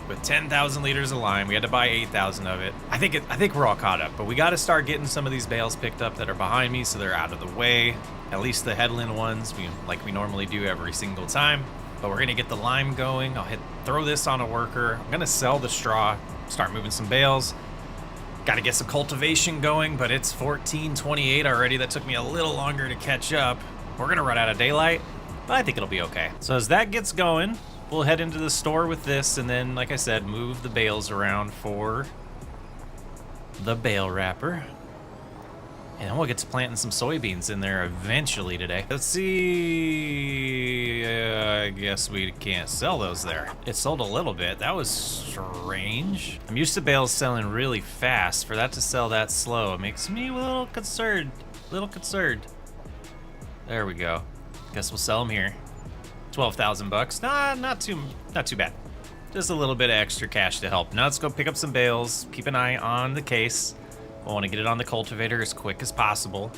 with 10,000 liters of lime. We had to buy 8,000 of it. I think we're all caught up, but we got to start getting some of these bales picked up that are behind me, so they're out of the way. At least the headland ones, like we normally do every single time. But we're gonna get the lime going. I'll throw this on a worker. I'm gonna sell the straw, start moving some bales. Got to get some cultivation going, but it's 14:28 already. That took me a little longer to catch up. We're gonna run out of daylight, but I think it'll be okay. So as that gets going, we'll head into the store with this, and then, like I said, move the bales around for the bale wrapper. And then we'll get to planting some soybeans in there eventually today. Let's see. I guess we can't sell those there. It sold a little bit. That was strange. I'm used to bales selling really fast. For that to sell that slow, it makes me a little concerned. There we go. Guess we'll sell them here. 12,000 bucks. Nah, not too bad. Just a little bit of extra cash to help. Now let's go pick up some bales. Keep an eye on the case. I want to get it on the cultivator as quick as possible.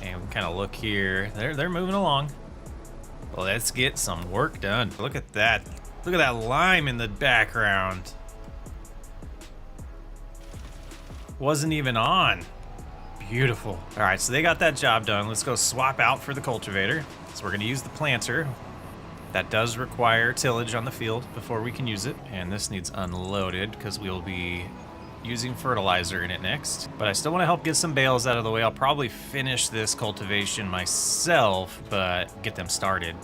And we kind of look here. They're moving along. Well, let's get some work done. Look at that. Look at that lime in the background. Wasn't even on. Beautiful. All right, so they got that job done. Let's go swap out for the cultivator. So we're going to use the planter. That does require tillage on the field before we can use it. And this needs unloaded because we'll be using fertilizer in it next. But I still want to help get some bales out of the way. I'll probably finish this cultivation myself, but get them started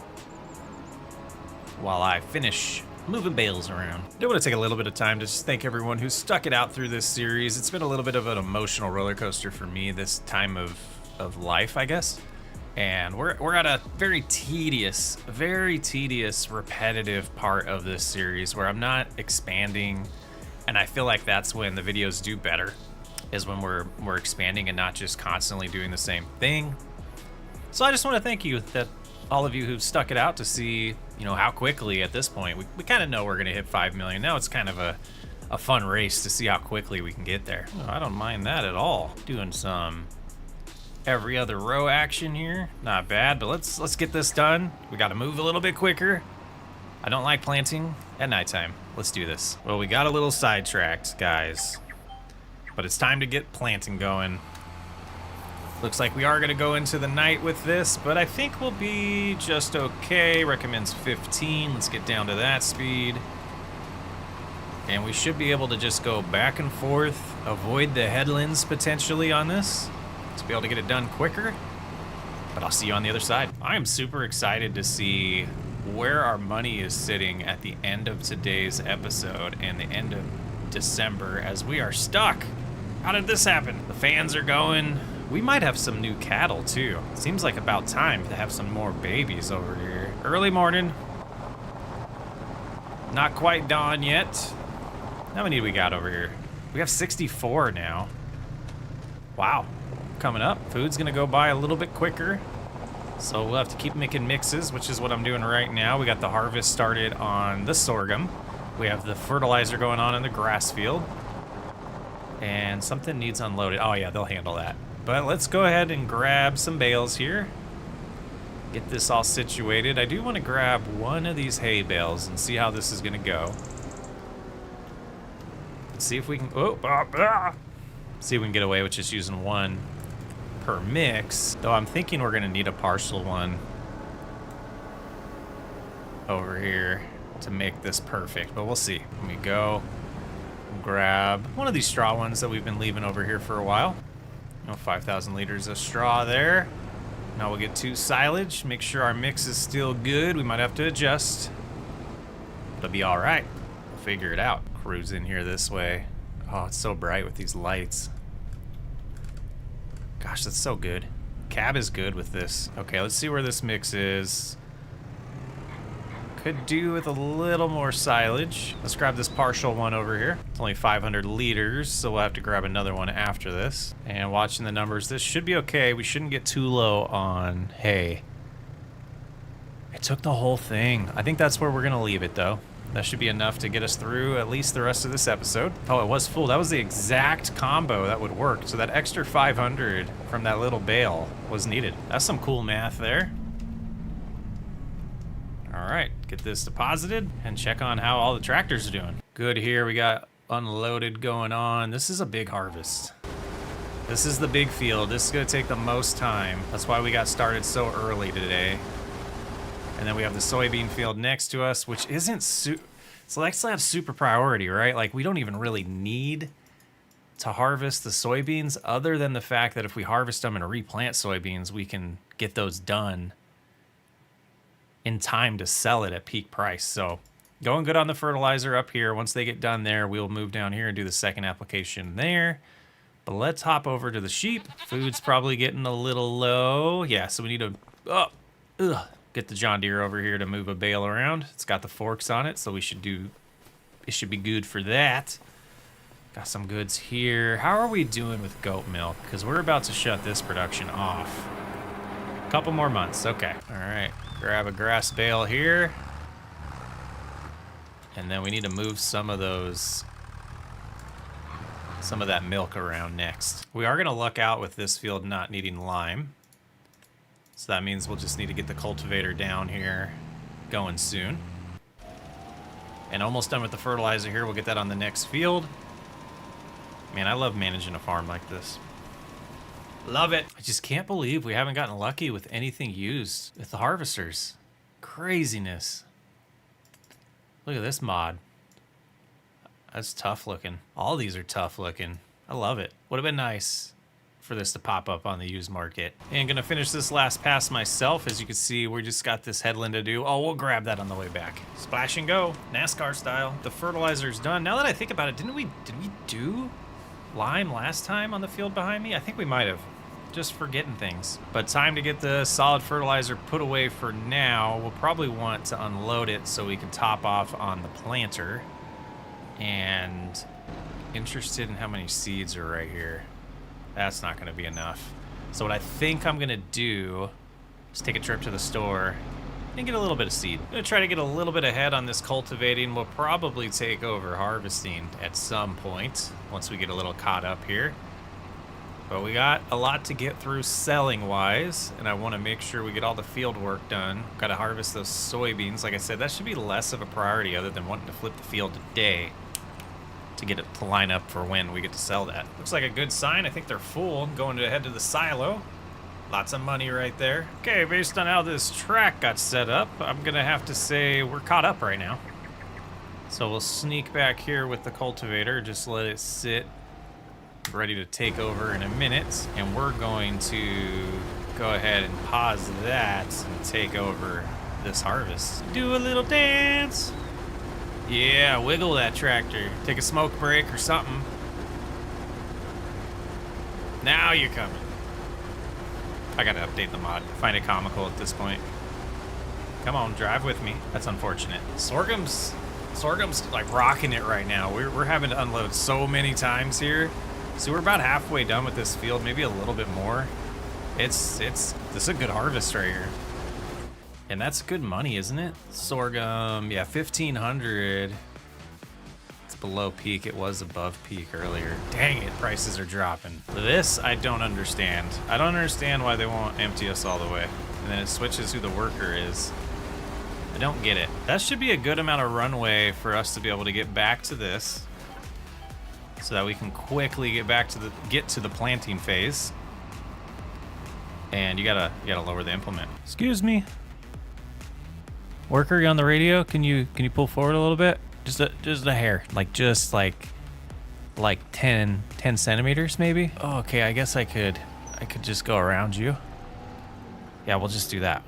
while I finish moving bales around. I do want to take a little bit of time to just thank everyone who stuck it out through this series. It's been a little bit of an emotional roller coaster for me this time of life, I guess. And we're at a very tedious, repetitive part of this series where I'm not expanding, and I feel like that's when the videos do better, is when we're expanding and not just constantly doing the same thing. So I just want to thank you, that all of you who've stuck it out to see, you know, how quickly at this point we kind of know we're gonna hit 5 million. Now it's kind of a fun race to see how quickly we can get there. Oh, I don't mind that at all. Doing some every other row action here, not bad, but let's get this done. We got to move a little bit quicker. I don't like planting at nighttime. Let's do this. Well, we got a little sidetracked, guys, but it's time to get planting going. Looks like we are going to go into the night with this, but I think we'll be just okay. Recommends 15. Let's get down to that speed. And we should be able to just go back and forth, avoid the headlands potentially on this, to be able to get it done quicker. But I'll see you on the other side. I am super excited to see where our money is sitting at the end of today's episode and the end of December, as we are stuck. How did this happen? The fans are going. We might have some new cattle too. Seems like about time to have some more babies over here. Early morning. Not quite dawn yet. How many do we got over here? We have 64 now. Wow. Coming up. Food's gonna go by a little bit quicker, so we'll have to keep making mixes, which is what I'm doing right now. We got the harvest started on the sorghum. We have the fertilizer going on in the grass field, and something needs unloaded. Oh yeah, they'll handle that. But let's go ahead and grab some bales here, get this all situated. I do want to grab one of these hay bales and see how this is gonna go. See if we can see if we can get away with just using one per mix, though I'm thinking we're gonna need a partial one over here to make this perfect, but we'll see. Let me go grab one of these straw ones that we've been leaving over here for a while. 5,000 liters of straw there. Now we'll get 2 silage, make sure our mix is still good. We might have to adjust. It'll be all right. We'll figure it out. Cruise in here this way. Oh, it's so bright with these lights. Gosh, that's so good. Cab is good with this. Okay, let's see where this mix is. Could do with a little more silage. Let's grab this partial one over here. It's only 500 liters, so we'll have to grab another one after this. And watching the numbers, this should be okay. We shouldn't get too low on hay. It took the whole thing. I think that's where we're gonna leave it though. That should be enough to get us through at least the rest of this episode. Oh, it was full. That was the exact combo that would work. So that extra 500 from that little bale was needed. That's some cool math there. All right, get this deposited and check on how all the tractors are doing. Good here, we got unloaded going on. This is a big harvest. This is the big field. This is gonna take the most time. That's why we got started so early today. And then we have the soybean field next to us, which isn't so that's not super priority, right? Like, we don't even really need to harvest the soybeans, other than the fact that if we harvest them and replant soybeans, we can get those done in time to sell it at peak price. So going good on the fertilizer up here. Once they get done there, we'll move down here and do the second application there. But let's hop over to the sheep. Food's probably getting a little low. Yeah, so we need to get the John Deere over here to move a bale around. It's got the forks on it, so it should be good for that. Got some goods here. How are we doing with goat milk? Because we're about to shut this production off. A couple more months. Okay. All right. Grab a grass bale here. And then we need to move some of that milk around next. We are going to luck out with this field not needing lime. So that means we'll just need to get the cultivator down here going soon. And almost done with the fertilizer here. We'll get that on the next field. Man, I love managing a farm like this. Love it. I just can't believe we haven't gotten lucky with anything used with the harvesters. Craziness. Look at this mod. That's tough looking. All these are tough looking. I love it. Would have been nice for this to pop up on the used market. And gonna finish this last pass myself. As you can see, we just got this headland to do. Oh, we'll grab that on the way back. Splash and go, NASCAR style. The fertilizer's done. Now that I think about it, did we do lime last time on the field behind me? I think we might have. Just forgetting things. But time to get the solid fertilizer put away for now. We'll probably want to unload it so we can top off on the planter. And interested in how many seeds are right here. That's not gonna be enough. So what I think I'm gonna do is take a trip to the store and get a little bit of seed. I'm gonna try to get a little bit ahead on this cultivating. We'll probably take over harvesting at some point once we get a little caught up here. But we got a lot to get through selling wise, and I want to make sure we get all the field work done. Got to harvest those soybeans. Like I said, that should be less of a priority other than wanting to flip the field today to get it to line up for when we get to sell that. Looks like a good sign. I think they're full. Going to head to the silo. Lots of money right there. Okay, based on how this track got set up, I'm gonna have to say we're caught up right now. So we'll sneak back here with the cultivator, just let it sit ready to take over in a minute, and we're going to go ahead and pause that and take over this harvest. Do a little dance. Yeah, wiggle that tractor. Take a smoke break or something. Now you're coming. I gotta update the mod. Find it comical at this point. Come on, drive with me. That's unfortunate. Sorghum's like rocking it right now. We're having to unload so many times here. So we're about halfway done with this field, maybe a little bit more. This is a good harvest right here. And that's good money, isn't it? Sorghum, yeah, 1,500. It's below peak. It was above peak earlier. Dang it, prices are dropping. This, I don't understand. I don't understand why they won't empty us all the way. And then it switches who the worker is. I don't get it. That should be a good amount of runway for us to be able to get back to this, so that we can quickly get to the planting phase. And you gotta lower the implement. Excuse me. Worker, you on the radio? Can you pull forward a little bit? Just a hair, like 10 centimeters maybe. Oh, okay, I guess I could just go around you. Yeah, we'll just do that.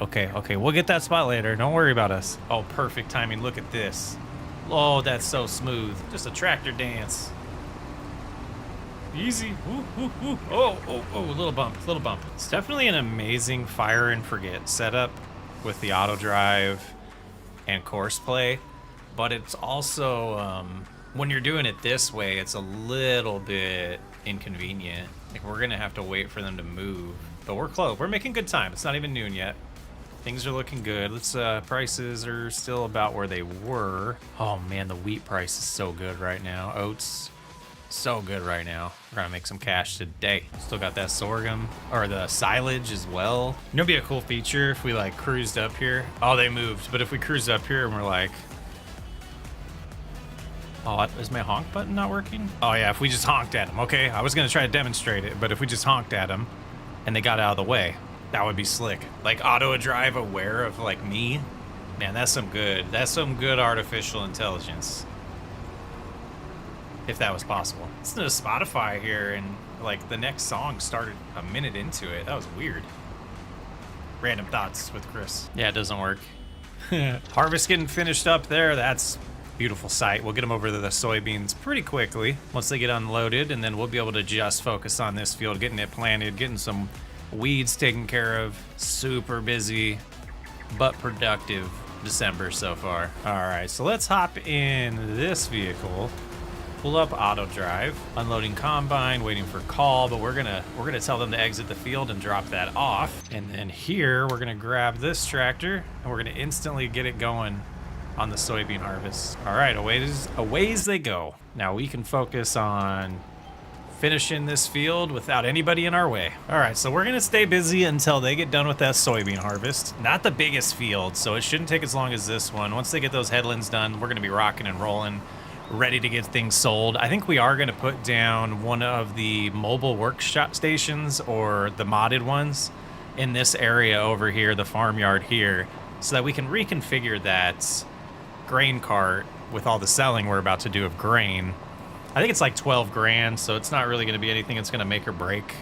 Okay, we'll get that spot later. Don't worry about us. Oh, perfect timing. Look at this. Oh, that's so smooth. Just a tractor dance. Easy. Woo, woo, woo. Oh, little bump. It's definitely an amazing fire and forget setup with the auto drive and course play, but it's also, when you're doing it this way, it's a little bit inconvenient. Like, we're gonna have to wait for them to move, but we're close. We're making good time. It's not even noon yet. Things are looking good. Prices are still about where they were. Oh man, the wheat price is so good right now. Oats, so good right now. We're gonna make some cash today. Still got that sorghum, or the silage as well. You know, it'd be a cool feature if we like cruised up here. Oh, they moved. But if we cruised up here and we're like, oh, is my honk button not working? Oh yeah, if we just honked at them. Okay, I was gonna try to demonstrate it, but if we just honked at them and they got out of the way, that would be slick. Like auto drive aware of like me. Man, that's some good artificial intelligence. If that was possible. Listen to Spotify here, and like the next song started a minute into it. That was weird. Random thoughts with Chris. Yeah, it doesn't work. Harvest getting finished up there. That's beautiful sight. We'll get them over to the soybeans pretty quickly once they get unloaded, and then we'll be able to just focus on this field, getting it planted, getting some weeds taken care of. Super busy, but productive December so far. All right, so let's hop in this vehicle. Pull up auto drive, unloading combine, waiting for call, but we're gonna tell them to exit the field and drop that off. And then here we're gonna grab this tractor and we're gonna instantly get it going on the soybean harvest. All right, away they go. Now we can focus on finishing this field without anybody in our way. All right, so we're gonna stay busy until they get done with that soybean harvest. Not the biggest field, so it shouldn't take as long as this one. Once they get those headlands done, we're gonna be rocking and rolling, ready to get things sold. I think we are going to put down one of the mobile workshop stations, or the modded ones, in this area over here, the farmyard here, so that we can reconfigure that grain cart with all the selling we're about to do of grain I think it's like 12 grand, so it's not really going to be anything that's going to make or break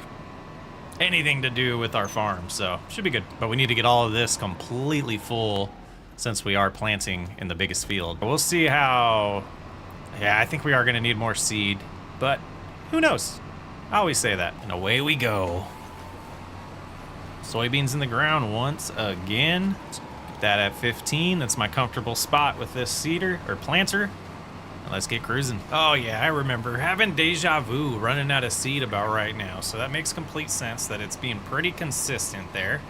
anything to do with our farm, so should be good. But we need to get all of this completely full since we are planting in the biggest field. But we'll see how... Yeah, I think we are going to need more seed, but who knows? I always say that. And away we go. Soybeans in the ground once again. Get that at 15. That's my comfortable spot with this seeder or planter. Let's get cruising. Oh yeah, I remember having deja vu running out of seed about right now. So that makes complete sense that it's being pretty consistent there.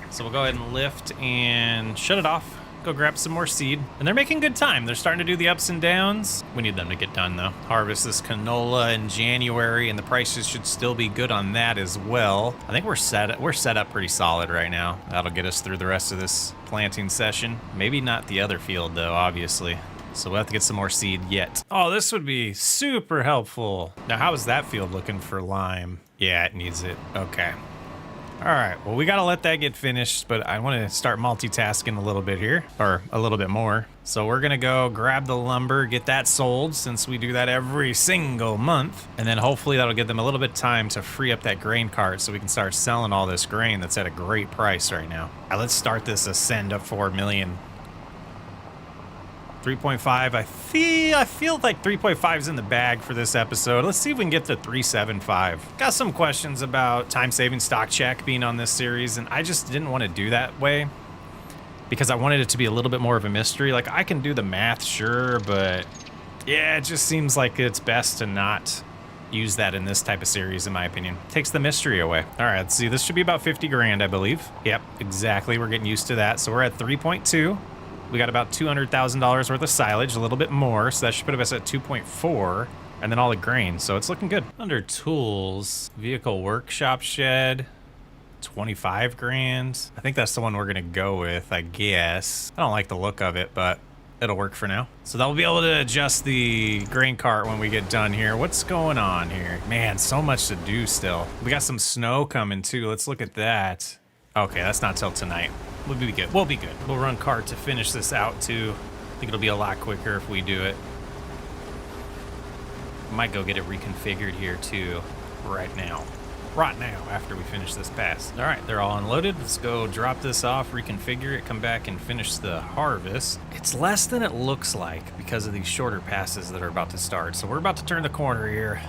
So we'll go ahead and lift and shut it off. Go grab some more seed. And they're making good time. They're starting to do the ups and downs. We need them to get done though. Harvest this canola in January and the prices should still be good on that as well. I think we're set up pretty solid right now. That'll get us through the rest of this planting session. Maybe not the other field though, obviously. So we'll have to get some more seed yet. Oh, this would be super helpful. Now, how is that field looking for lime? Yeah, it needs it. Okay. All right, well, we gotta let that get finished, but I wanna start multitasking a little bit here, or a little bit more. So we're gonna go grab the lumber, get that sold, since we do that every single month. And then hopefully that'll give them a little bit of time to free up that grain cart so we can start selling all this grain that's at a great price right now. All right, let's start this ascend up 4 million. 3.5, I feel like 3.5 is in the bag for this episode. Let's see if we can get to 3.75. Got some questions about time-saving stock check being on this series, and I just didn't want to do that way because I wanted it to be a little bit more of a mystery. Like, I can do the math, sure, but yeah, it just seems like it's best to not use that in this type of series, in my opinion. Takes the mystery away. All right, let's see. This should be about 50 grand, I believe. Yep, exactly. We're getting used to that. So we're at 3.2. We got about $200,000 worth of silage, a little bit more, so that should put us at 2.4, and then all the grain, so it's looking good. Under tools, vehicle workshop shed, 25 grand. I think that's the one we're gonna go with, I guess. I don't like the look of it, but it'll work for now. So that'll be able to adjust the grain cart when we get done here. What's going on here? Man, so much to do still. We got some snow coming too. Let's look at that. Okay, that's not till tonight. We'll be good. We'll be good. We'll run cart to finish this out too. I think it'll be a lot quicker if we do it. Might go get it reconfigured here too, right now. Right now, after we finish this pass. All right, they're all unloaded. Let's go drop this off, reconfigure it, come back and finish the harvest. It's less than it looks like because of these shorter passes that are about to start. So we're about to turn the corner here,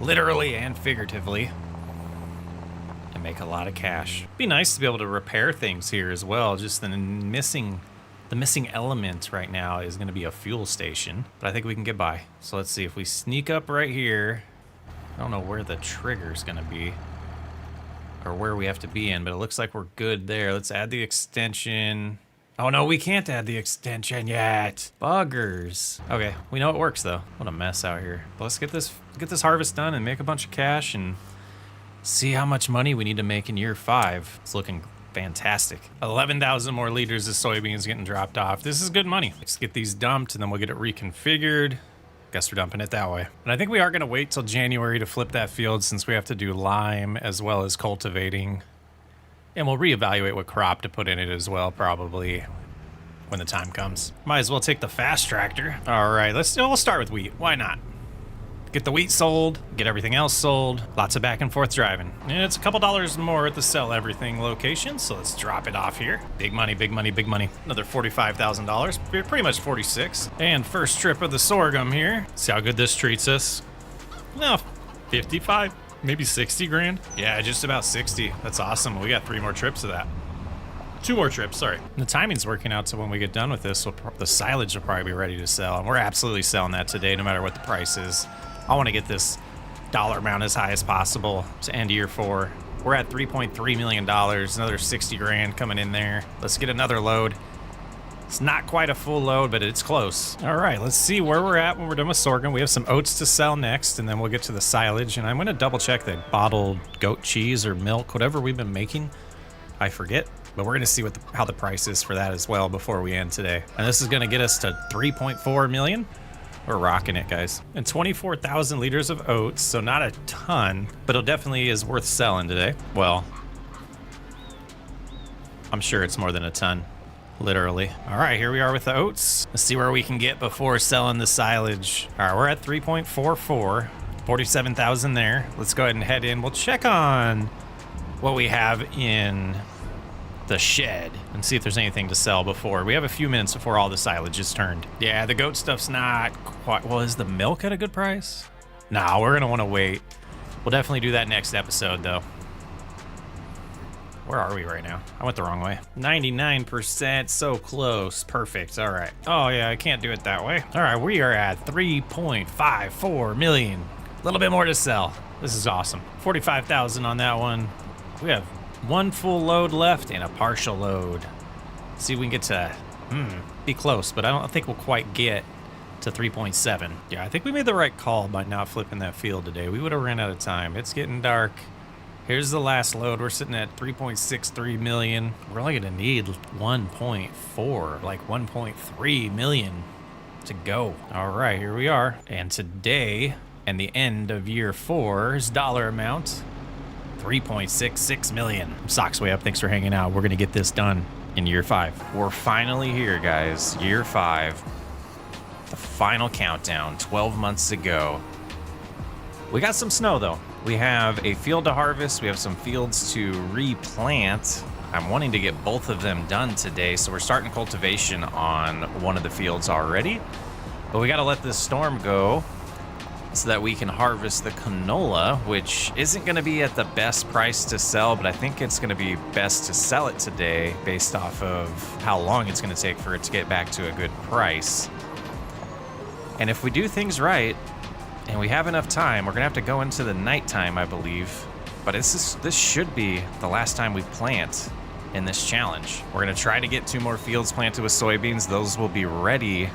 literally and figuratively. Make a lot of cash. Be nice to be able to repair things here as well. Just the missing element right now is going to be a fuel station, but I think we can get by. So let's see if we sneak up right here. I don't know where the trigger is going to be or where we have to be in, but it looks like we're good there. Let's add the extension. Oh no, we can't add the extension yet. Buggers. Okay, we know it works though. What a mess out here. But let's get this harvest done and make a bunch of cash and see how much money we need to make in year 5. It's looking fantastic. 11,000 more liters of soybeans getting dropped off. This is good money. Let's get these dumped and then we'll get it reconfigured. Guess we're dumping it that way. And I think we are going to wait till January to flip that field since we have to do lime as well as cultivating. And we'll reevaluate what crop to put in it as well, probably when the time comes. Might as well take the fast tractor. All right, we'll start with wheat. Why not? Get the wheat sold, get everything else sold. Lots of back and forth driving. And it's a couple dollars more at the sell everything location, so let's drop it off here. Big money, big money, big money. Another $45,000, pretty much 46. And first trip of the sorghum here. See how good this treats us. No, 55, maybe 60 grand. Yeah, just about 60. That's awesome. We got 3 more trips of that. 2 more trips, sorry. And the timing's working out, so when we get done with this, the silage will probably be ready to sell. And we're absolutely selling that today, no matter what the price is. I want to get this dollar amount as high as possible to end year 4. We're at $3.3 million, another 60 grand coming in there. Let's get another load. It's not quite a full load, but it's close. All right, let's see where we're at when we're done with sorghum. We have some oats to sell next, and then we'll get to the silage. And I'm gonna double check the bottled goat cheese or milk, whatever we've been making. I forget, but we're gonna see how the price is for that as well before we end today. And this is gonna get us to 3.4 million. We're rocking it, guys. And 24,000 liters of oats, so not a ton, but it definitely is worth selling today. Well, I'm sure it's more than a ton. Literally. All right, here we are with the oats. Let's see where we can get before selling the silage. All right, we're at 3.44, 47,000 there. Let's go ahead and head in. We'll check on what we have in the shed and see if there's anything to sell before. We have a few minutes before all the silage is turned. Yeah, the goat stuff's not quite, well, is the milk at a good price? Nah, we're gonna wanna wait. We'll definitely do that next episode though. Where are we right now? I went the wrong way. 99%, so close, perfect, all right. Oh yeah, I can't do it that way. All right, we are at 3.54 million. A little bit more to sell. This is awesome. 45,000 on that one. We have one full load left and a partial load. See if we can get to, be close, but I don't think we'll quite get to 3.7. Yeah, I think we made the right call by not flipping that field today. We would have ran out of time. It's getting dark. Here's the last load. We're sitting at 3.63 million. We're only gonna need 1.4, like 1.3 million to go. All right, here we are. And today, and the end of year 4's dollar amount, 3.66 million. Socks way up. Thanks for hanging out. We're gonna get this done in year 5. We're finally here, guys. Year 5. The final countdown, 12 months ago. We got some snow though. We have a field to harvest. We have some fields to replant. I'm wanting to get both of them done today, so we're starting cultivation on one of the fields already. But we gotta let this storm go so that we can harvest the canola, which isn't gonna be at the best price to sell, but I think it's gonna be best to sell it today based off of how long it's gonna take for it to get back to a good price. And if we do things right, and we have enough time, we're gonna have to go into the nighttime, I believe. But this should be the last time we plant in this challenge. We're gonna try to get 2 more fields planted with soybeans. Those will be ready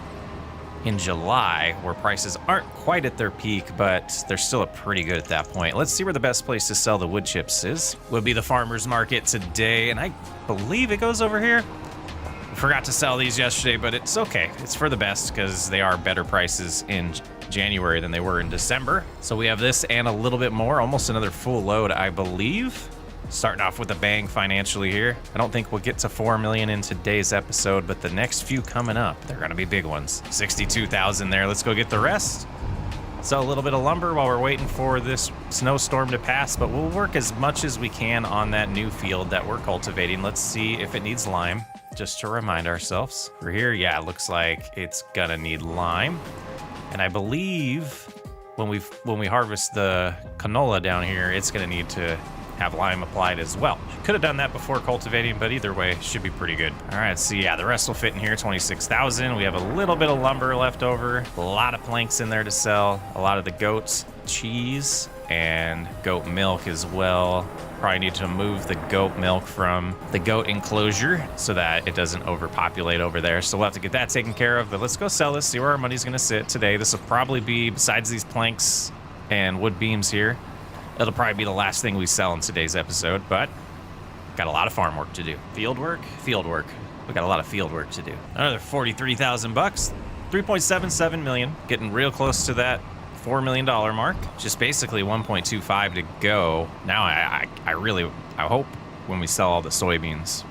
in July, where prices aren't quite at their peak, but they're still pretty good at that point. Let's see where the best place to sell the wood chips is. Would be the farmer's market today, and I believe it goes over here. Forgot to sell these yesterday, but it's okay. It's for the best because they are better prices in January than they were in December. So we have this and a little bit more, almost another full load, I believe. Starting off with a bang financially here. I don't think we'll get to 4 million in today's episode, but the next few coming up, they're gonna be big ones. 62,000 there. Let's go get the rest. Sell a little bit of lumber while we're waiting for this snowstorm to pass, but we'll work as much as we can on that new field that we're cultivating. Let's see if it needs lime, just to remind ourselves. We're here, yeah, it looks like it's gonna need lime. And I believe when we harvest the canola down here, it's gonna need to have lime applied as well. Could have done that before cultivating, but either way, should be pretty good. All right, so yeah, the rest will fit in here, 26,000. We have a little bit of lumber left over, a lot of planks in there to sell, a lot of the goats, cheese, and goat milk as well. Probably need to move the goat milk from the goat enclosure so that it doesn't overpopulate over there. So we'll have to get that taken care of, but let's go sell this, see where our money's gonna sit today. This will probably be, besides these planks and wood beams here, it'll probably be the last thing we sell in today's episode, but got a lot of farm work to do. Field work. We got a lot of field work to do. Another 43,000 bucks, 3.77 million, getting real close to that $4 million mark. Just basically 1.25 to go. Now I hope when we sell all the soybeans,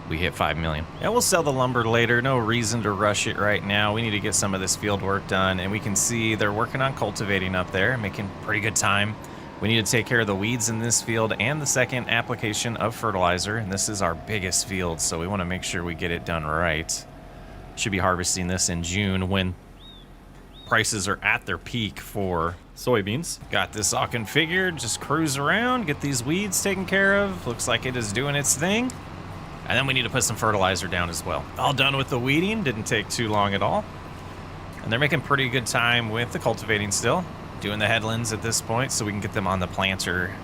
we hit 5 million. And we'll sell the lumber later. No reason to rush it right now. We need to get some of this field work done, and we can see they're working on cultivating up there, making pretty good time. We need to take care of the weeds in this field and the second application of fertilizer, and this is our biggest field, so we want to make sure we get it done right. Should be harvesting this in June when prices are at their peak for soybeans. Got this all configured, just cruise around, get these weeds taken care of. Looks like it is doing its thing. And then we need to put some fertilizer down as well. All done with the weeding, didn't take too long at all. And they're making pretty good time with the cultivating still. Doing the headlands at this point so we can get them on the planter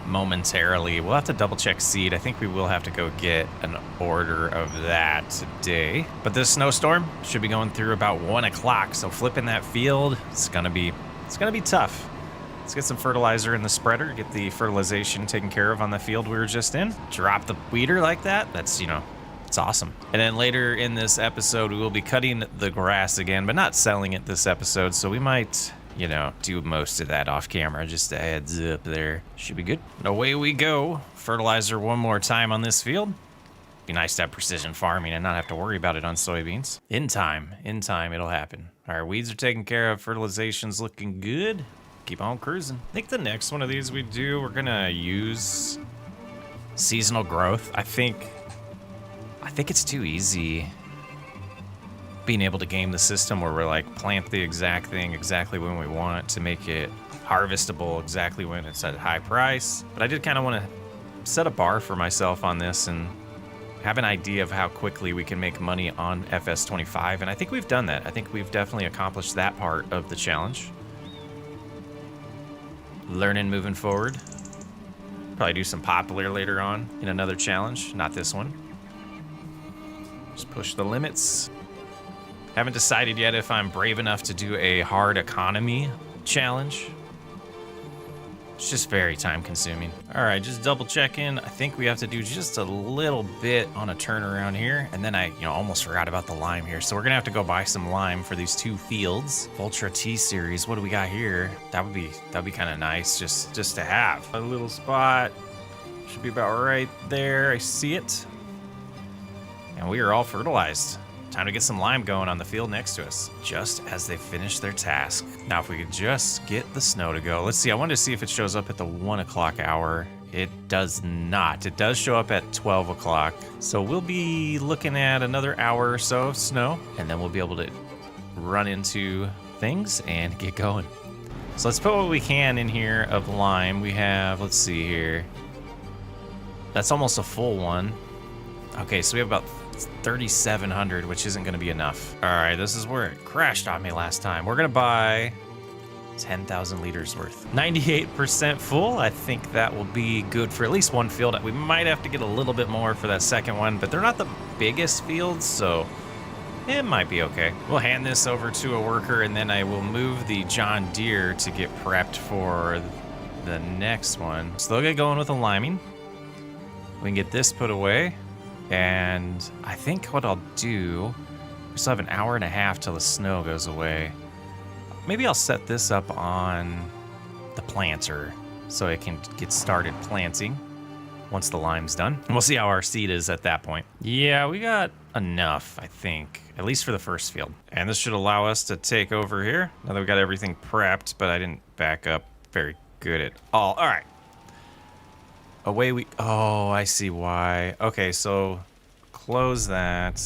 momentarily. We'll have to double check seed. I think we will have to go get an order of that today. But this snowstorm should be going through about 1 o'clock. So flipping that field, it's gonna be tough. Let's get some fertilizer in the spreader, get the fertilization taken care of on the field we were just in. Drop the weeder like that. That's, it's awesome. And then later in this episode, we will be cutting the grass again, but not selling it this episode. So we might, do most of that off camera. Just a heads up there. Should be good. And away we go. Fertilizer one more time on this field. Be nice to have precision farming and not have to worry about it on soybeans. In time, it'll happen. All right, weeds are taken care of. Fertilization's looking good. Keep on cruising. I think the next one of these we do, we're gonna use seasonal growth. I think it's too easy being able to game the system where we're like plant the exact thing exactly when we want to make it harvestable exactly when it's at a high price. But I did kind of want to set a bar for myself on this and have an idea of how quickly we can make money on FS25, and I think we've done that. I think we've definitely accomplished that part of the challenge. Learning moving forward. Probably do some popular later on in another challenge, not this one. Just push the limits. Haven't decided yet if I'm brave enough to do a hard economy challenge. It's just very time consuming. All right, just double checking. I think we have to do just a little bit on a turnaround here. And then I almost forgot about the lime here. So we're gonna have to go buy some lime for these 2 fields. Ultra T series, what do we got here? That'd be kind of nice just to have. A little spot, should be about right there. I see it. And we are all fertilized. Time to get some lime going on the field next to us, just as they finish their task. Now, if we could just get the snow to go. Let's see, I wanted to see if it shows up at the 1 o'clock hour. It does not. It does show up at 12 o'clock. So we'll be looking at another hour or so of snow, and then we'll be able to run into things and get going. So let's put what we can in here of lime. We have, let's see here. That's almost a full one. Okay, so we have about 3,700, which isn't going to be enough. All right, this is where it crashed on me last time. We're going to buy 10,000 liters worth. 98% full. I think that will be good for at least one field. We might have to get a little bit more for that second one, but they're not the biggest fields, so it might be okay. We'll hand this over to a worker, and then I will move the John Deere to get prepped for the next one. So they'll get going with the liming. We can get this put away. And I think what I'll do, we still have an hour and a half till the snow goes away. Maybe I'll set this up on the planter so it can get started planting once the lime's done. And we'll see how our seed is at that point. Yeah, we got enough, I think, at least for the first field. And this should allow us to take over here. Now that we got everything prepped, but I didn't back up very good at all. All right. Away we, oh, I see why. Okay, so close that,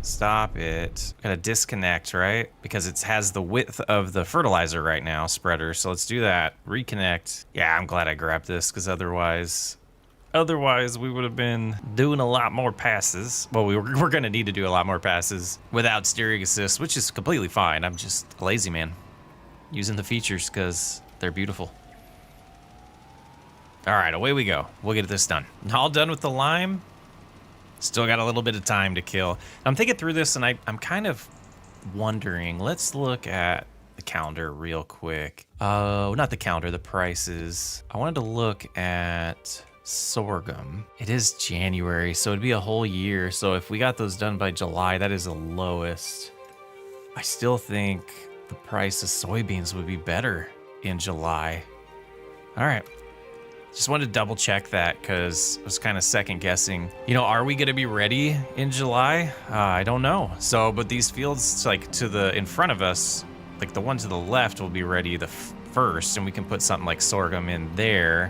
stop it. Gotta disconnect, right? Because it has the width of the fertilizer right now, spreader. So let's do that, reconnect. Yeah, I'm glad I grabbed this because otherwise we would have been doing a lot more passes. Well, we're gonna need to do a lot more passes without steering assist, which is completely fine. I'm just a lazy man using the features because they're beautiful. All right, away we go. We'll get this done. All done with the lime. Still got a little bit of time to kill. I'm thinking through this, and I'm kind of wondering. Let's look at the calendar real quick. Oh, not the calendar, the prices. I wanted to look at sorghum. It is January, so it'd be a whole year. So if we got those done by July, that is the lowest. I still think the price of soybeans would be better in July. All right. Just wanted to double check that because I was kind of second guessing. Are we going to be ready in July? I don't know. So, but these fields like in front of us, like the one to the left will be ready the first, and we can put something like sorghum in there.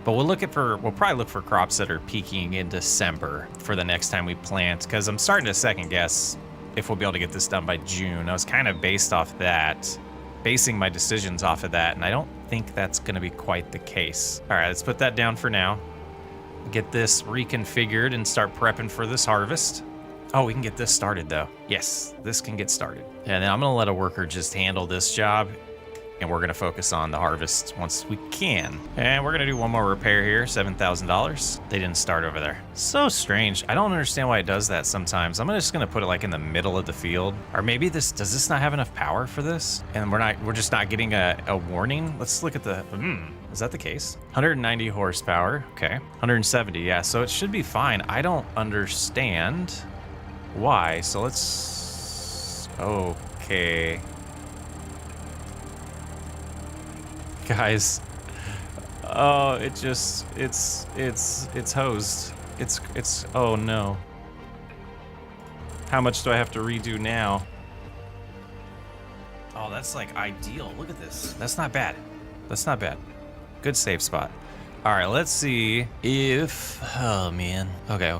But we'll probably look for crops that are peaking in December for the next time we plant, because I'm starting to second guess if we'll be able to get this done by June. I was kind of basing my decisions off of that, and I don't think that's going to be quite the case. All right, let's put that down for now. Get this reconfigured and start prepping for this harvest. Oh, we can get this started though. Yes, this can get started. And then I'm going to let a worker just handle this job, and we're going to focus on the harvest once we can. And we're going to do one more repair here, $7,000. They didn't start over there. So strange. I don't understand why it does that sometimes. I'm just going to put it like in the middle of the field. Or maybe does this not have enough power for this? And we're just not getting a warning. Let's look at the, is that the case? 190 horsepower, okay. 170, yeah, so it should be fine. I don't understand why, so let's, okay. Guys, oh, it's hosed. It's, oh no. How much do I have to redo now? Oh, that's like ideal. Look at this. That's not bad. That's not bad. Good save spot. All right, let's see if, oh man. Okay.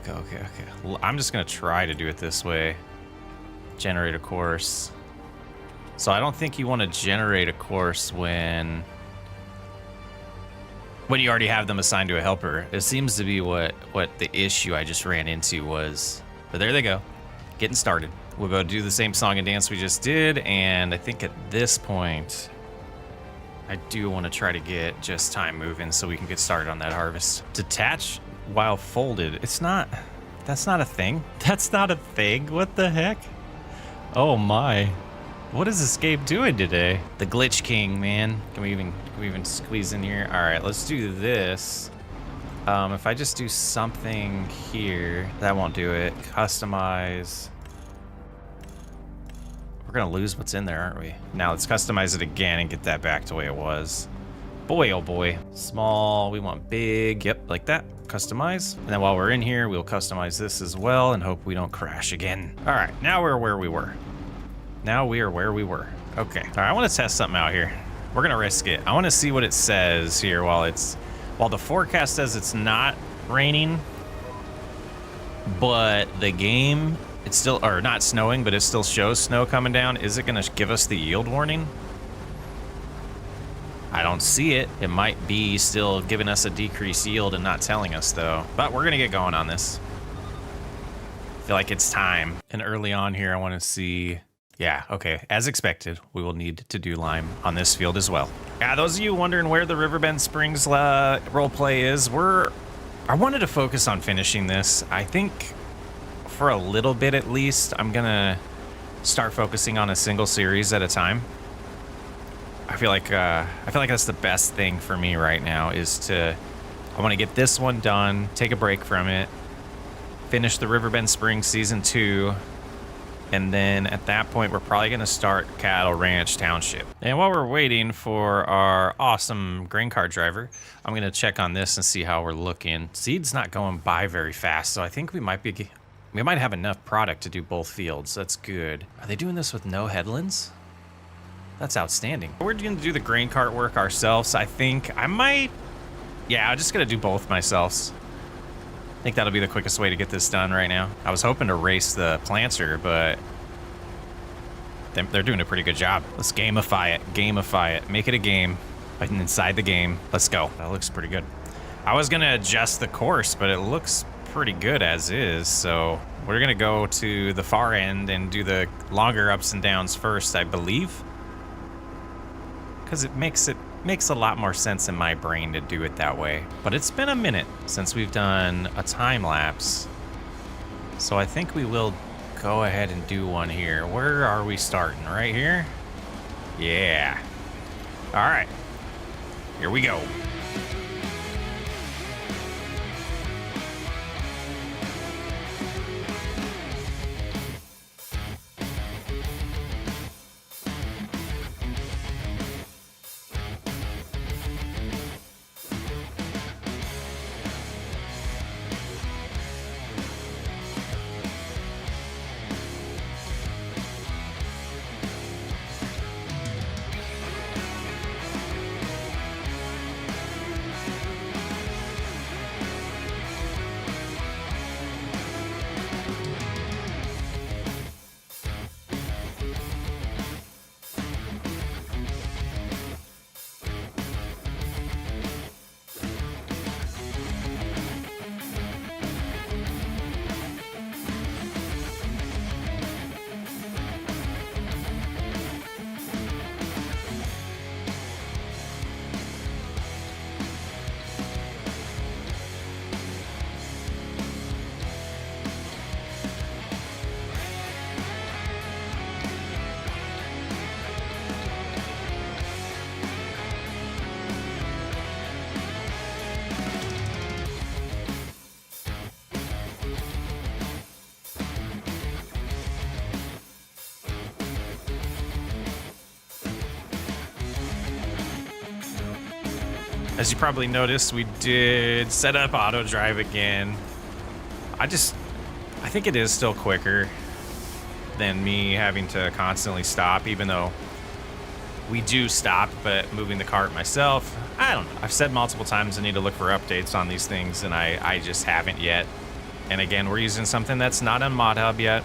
I'm just gonna try to do it this way. Generate a course. So I don't think you want to generate a course when you already have them assigned to a helper. It seems to be what the issue I just ran into was. But there they go, getting started. We'll go do the same song and dance we just did, and I think at this point, I do want to try to get just time moving so we can get started on that harvest. Detach while folded. That's not a thing. That's not a thing. What the heck? Oh my. What is Escape doing today? The Glitch King, man. Can we even squeeze in here? All right, let's do this. If I just do something here, that won't do it. Customize. We're gonna lose what's in there, aren't we? Now let's customize it again and get that back to the way it was. Boy, oh boy. Small, we want big. Yep, like that. Customize. And then while we're in here, we'll customize this as well and hope we don't crash again. All right, now we're where we were. Now we are where we were. Okay. All right, I want to test something out here. We're gonna risk it. I want to see what it says here while the forecast says it's not raining, but the game, it's still, or not snowing, but it still shows snow coming down. Is it gonna give us the yield warning? I don't see it. It might be still giving us a decreased yield and not telling us though. But we're gonna get going on this. I feel like it's time. And early on here, I want to see, yeah, okay. As expected, we will need to do lime on this field as well. Yeah, those of you wondering where the Riverbend Springs roleplay is, I wanted to focus on finishing this. I think for a little bit at least, I'm gonna start focusing on a single series at a time. I feel like that's the best thing for me right now I want to get this one done, take a break from it, finish the Riverbend Springs Season 2, and then at that point, we're probably going to start Cattle Ranch Township. And while we're waiting for our awesome grain cart driver, I'm going to check on this and see how we're looking. Seed's not going by very fast, so I think we might have enough product to do both fields. That's good. Are they doing this with no headlands? That's outstanding. We're going to do the grain cart work ourselves. I think I'm just going to do both myself. I think that'll be the quickest way to get this done right now. I was hoping to race the planter, but they're doing a pretty good job. Let's gamify it, make it a game inside the game. Let's go. That looks pretty good. I was gonna adjust the course, but it looks pretty good as is. So we're gonna go to the far end and do the longer ups and downs first, I believe. Because it makes a lot more sense in my brain to do it that way. But it's been a minute since we've done a time lapse, so I think we will go ahead and do one here. Where are we starting? Right here? Yeah. All right, here we go. As you probably noticed, we did set up auto drive again. I think it is still quicker. than me having to constantly stop, even though we do stop, but moving the cart myself, I don't know. I've said multiple times I need to look for updates on these things, and I just haven't yet. And again, we're using something that's not on Mod Hub yet.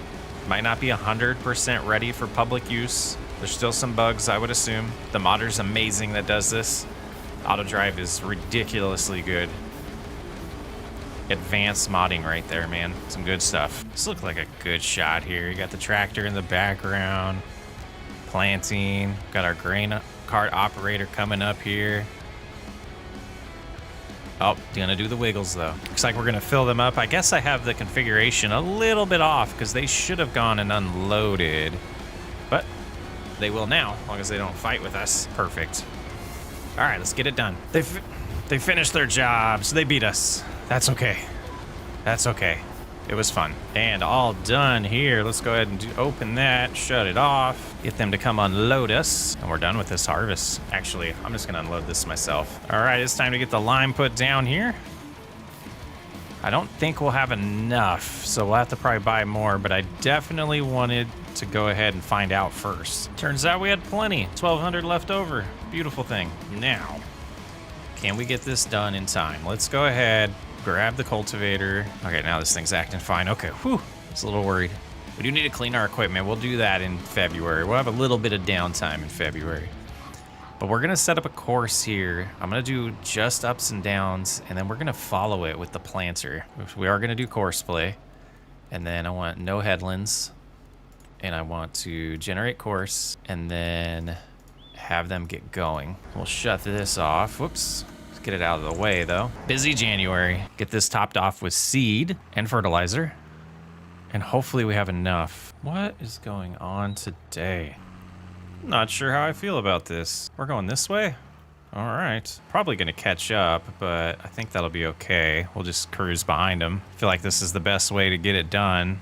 Might not be 100% ready for public use. There's still some bugs, I would assume. The modder's amazing that does this. Auto drive is ridiculously good. Advanced modding right there, man. Some good stuff. This looks like a good shot here. You got the tractor in the background, planting. Got our grain cart operator coming up here. Oh, gonna do the wiggles though. Looks like we're gonna fill them up. I guess I have the configuration a little bit off because they should have gone and unloaded, but they will now, as long as they don't fight with us. Perfect. All right, let's get it done. They finished their job, so they beat us. That's okay. That's okay. It was fun. And all done here. Let's go ahead and open that, shut it off, get them to come unload us, and we're done with this harvest. Actually, I'm just gonna unload this myself. All right, it's time to get the lime put down here. I don't think we'll have enough, so we'll have to probably buy more, but I definitely wanted to go ahead and find out first. Turns out we had plenty, 1,200 left over. Beautiful thing. Now, can we get this done in time? Let's go ahead, grab the cultivator. Okay, now this thing's acting fine. Okay, whew, I was a little worried. We do need to clean our equipment. We'll do that in February. We'll have a little bit of downtime in February. But we're gonna set up a course here. I'm gonna do just ups and downs, and then we're gonna follow it with the planter. We are gonna do course play. And then I want no headlands. And I want to generate course, and then have them get going. We'll shut this off. Whoops. Let's get it out of the way, though. Busy January. Get this topped off with seed and fertilizer. And hopefully we have enough. What is going on today? Not sure how I feel about this. We're going this way? All right. Probably going to catch up, but I think that'll be okay. We'll just cruise behind them. I feel like this is the best way to get it done.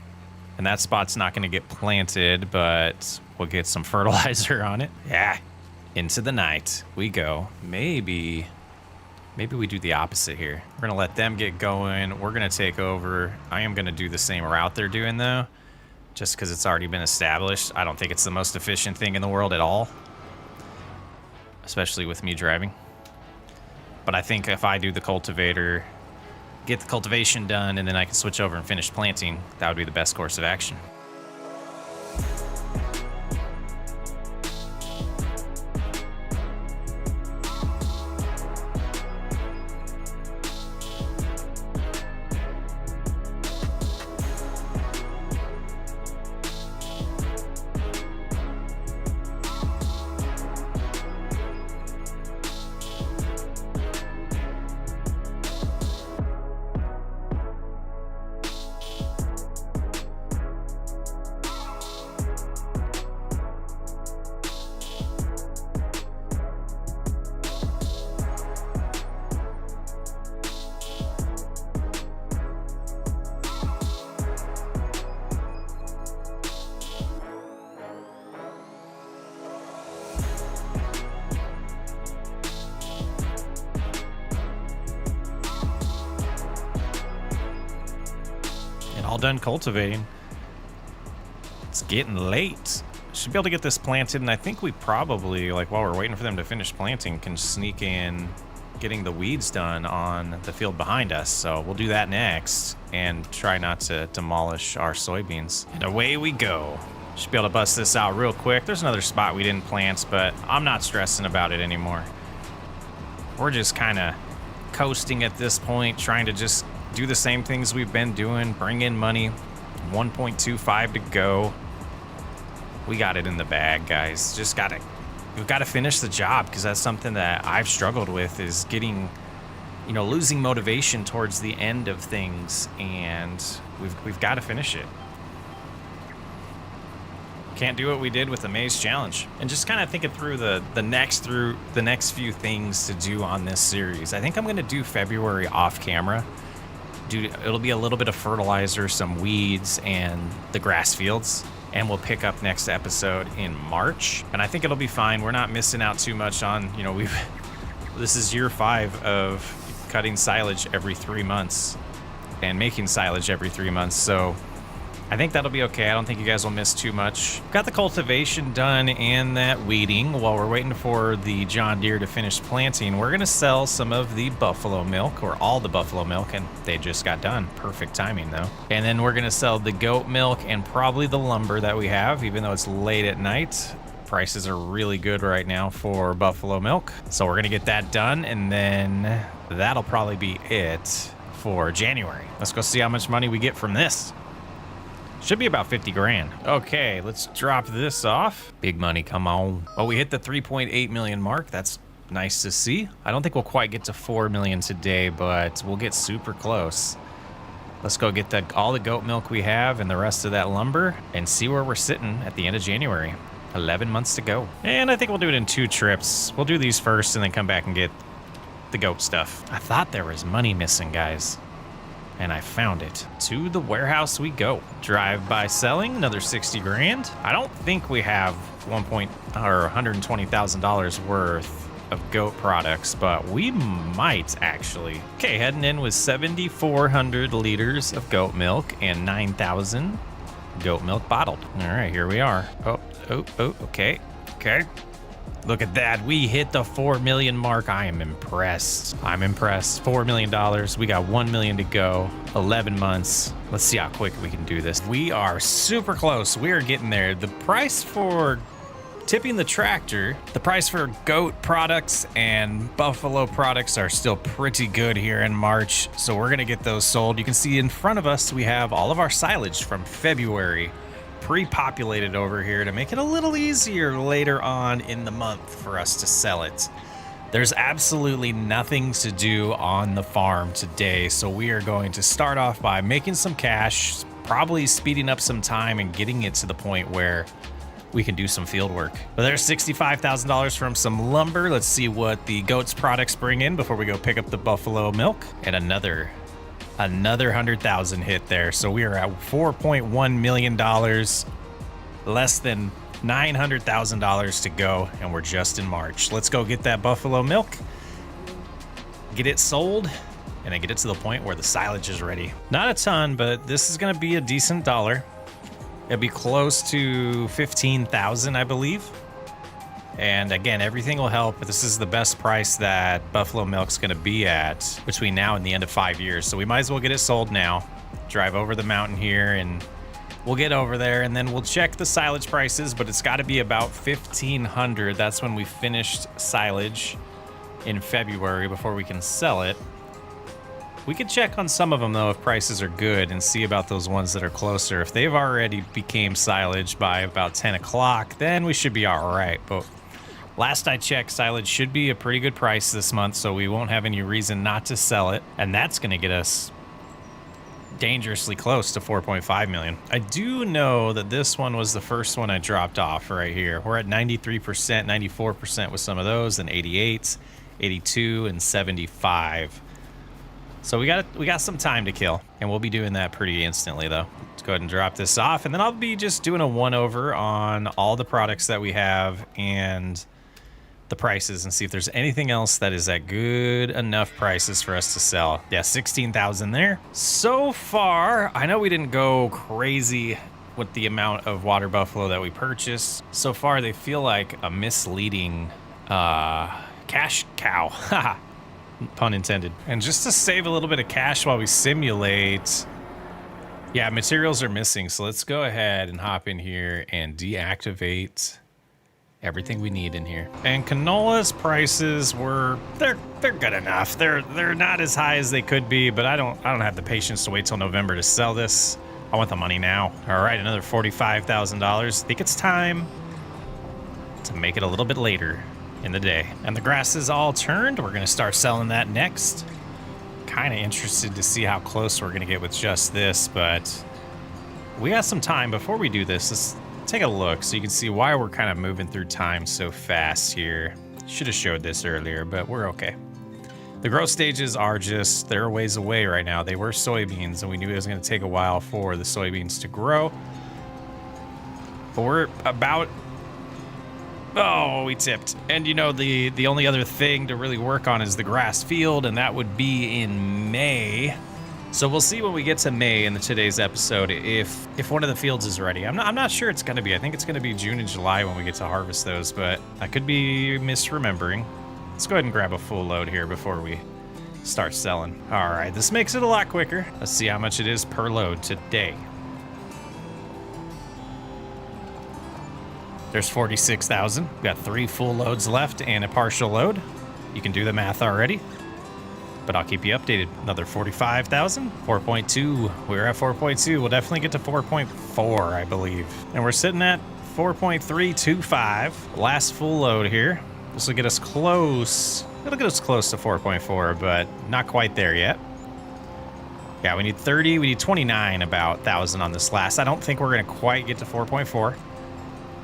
And that spot's not going to get planted, but we'll get some fertilizer on it. Yeah. Into the night we go. Maybe we do the opposite here. We're going to let them get going. We're going to take over. I am going to do the same route they're doing, though, just because it's already been established. I don't think it's the most efficient thing in the world at all, especially with me driving. But I think if I do the cultivator, get the cultivation done, and then I can switch over and finish planting, that would be the best course of action. All done cultivating. It's getting late. Should be able to get this planted, and I think we probably, like, while we're waiting for them to finish planting, can sneak in getting the weeds done on the field behind us. So we'll do that next and try not to demolish our soybeans. And away we go. Should be able to bust this out real quick. There's another spot we didn't plant, but I'm not stressing about it anymore. We're just kind of coasting at this point, trying to just do the same things we've been doing, bring in money. 1.25 to go. We got it in the bag, guys. We've got to finish the job, because that's something that I've struggled with, is getting, losing motivation towards the end of things, and we've got to finish it. Can't do what we did with the Maze Challenge. And just kind of thinking through the next few things to do on this series. I think I'm going to do February off camera. It'll be a little bit of fertilizer, some weeds, and the grass fields. And we'll pick up next episode in March. And I think it'll be fine. We're not missing out too much on, this is year 5 of cutting silage every 3 months and making silage every 3 months. So I think that'll be okay. I don't think you guys will miss too much. Got the cultivation done and that weeding. While we're waiting for the John Deere to finish planting, we're gonna sell some of the buffalo milk, or all the buffalo milk, and they just got done. Perfect timing though. And then we're gonna sell the goat milk and probably the lumber that we have, even though it's late at night. Prices are really good right now for buffalo milk. So we're gonna get that done, and then that'll probably be it for January. Let's go see how much money we get from this. Should be about 50 grand. Okay, let's drop this off. Big money, come on. Oh, we hit the 3.8 million mark. That's nice to see. I don't think we'll quite get to 4 million today, but we'll get super close. Let's go get all the goat milk we have and the rest of that lumber and see where we're sitting at the end of January. 11 months to go. And I think we'll do it in 2 trips. We'll do these first and then come back and get the goat stuff. I thought there was money missing, guys, and I found it. To the warehouse we go. Drive by selling, another 60 grand. I don't think we have $120,000 worth of goat products, but we might actually. Okay, heading in with 7,400 liters of goat milk and 9,000 goat milk bottled. All right, here we are. Oh, okay. Look at that. We hit the 4 million mark. I am impressed. $4 million. We got 1 million to go. 11 months. Let's see how quick we can do this. We are super close. We are getting there. The price for tipping the tractor, the price for goat products and buffalo products are still pretty good here in March. So we're going to get those sold. You can see in front of us, we have all of our silage from February pre-populated over here to make it a little easier later on in the month for us to sell it. There's absolutely nothing to do on the farm today, so we are going to start off by making some cash, probably speeding up some time and getting it to the point where we can do some field work. But there's $65,000 from some lumber. Let's see what the goats products bring in before we go pick up the buffalo milk, and another 100,000 hit there. So we are at $4.1 million, less than $900,000 to go, and we're just in March. Let's go get that buffalo milk, get it sold, and then get it to the point where the silage is ready. Not a ton, but this is gonna be a decent dollar. It'll be close to 15,000, I believe. And again, everything will help, but this is the best price that buffalo milk's gonna be at between now and the end of 5 years. So we might as well get it sold now. Drive over the mountain here and we'll get over there, and then we'll check the silage prices, but it's gotta be about 1,500. That's when we finished silage in February before we can sell it. We could check on some of them though if prices are good and see about those ones that are closer. If they've already became silage by about 10 o'clock, then we should be all right. But last I checked, silage should be a pretty good price this month, so we won't have any reason not to sell it. And that's gonna get us dangerously close to 4.5 million. I do know that this one was the first one I dropped off right here. We're at 93%, 94% with some of those, and 88, 82, and 75. So we got some time to kill, and we'll be doing that pretty instantly though. Let's go ahead and drop this off, and then I'll be just doing a one over on all the products that we have and the prices, and see if there's anything else that is at good enough prices for us to sell. Yeah, 16,000 there. So far, I know we didn't go crazy with the amount of water buffalo that we purchased. So far, they feel like a misleading cash cow. Haha. Pun intended. And just to save a little bit of cash while we simulate, yeah, materials are missing. So let's go ahead and hop in here and deactivate everything we need in here. And canola's prices were, they're good enough. They're not as high as they could be, but I don't have the patience to wait till November to sell this. I want the money now. All right, another $45,000. I think it's time to make it a little bit later in the day. And the grass is all turned. We're gonna start selling that next. Kind of interested to see how close we're gonna get with just this, but we got some time. Before we do this, let's take a look so you can see why we're kind of moving through time so fast here. Should have showed this earlier, but we're okay. The growth stages are just, they're a ways away right now. They were soybeans, and we knew it was gonna take a while for the soybeans to grow. But we're about, oh, we tipped. And you know, the only other thing to really work on is the grass field, and that would be in May. So we'll see when we get to May in today's episode if one of the fields is ready. I'm not sure it's going to be. I think it's going to be June and July when we get to harvest those, but I could be misremembering. Let's go ahead and grab a full load here before we start selling. All right, this makes it a lot quicker. Let's see how much it is per load today. There's 46,000. We've got 3 full loads left and a partial load. You can do the math already, but I'll keep you updated. Another 45,000, 4.2. We're at 4.2. We'll definitely get to 4.4, I believe. And we're sitting at 4.325. Last full load here. This will get us close. It'll get us close to 4.4, but not quite there yet. Yeah, we need 30. We need 29 about 1,000 on this last. I don't think we're going to quite get to 4.4.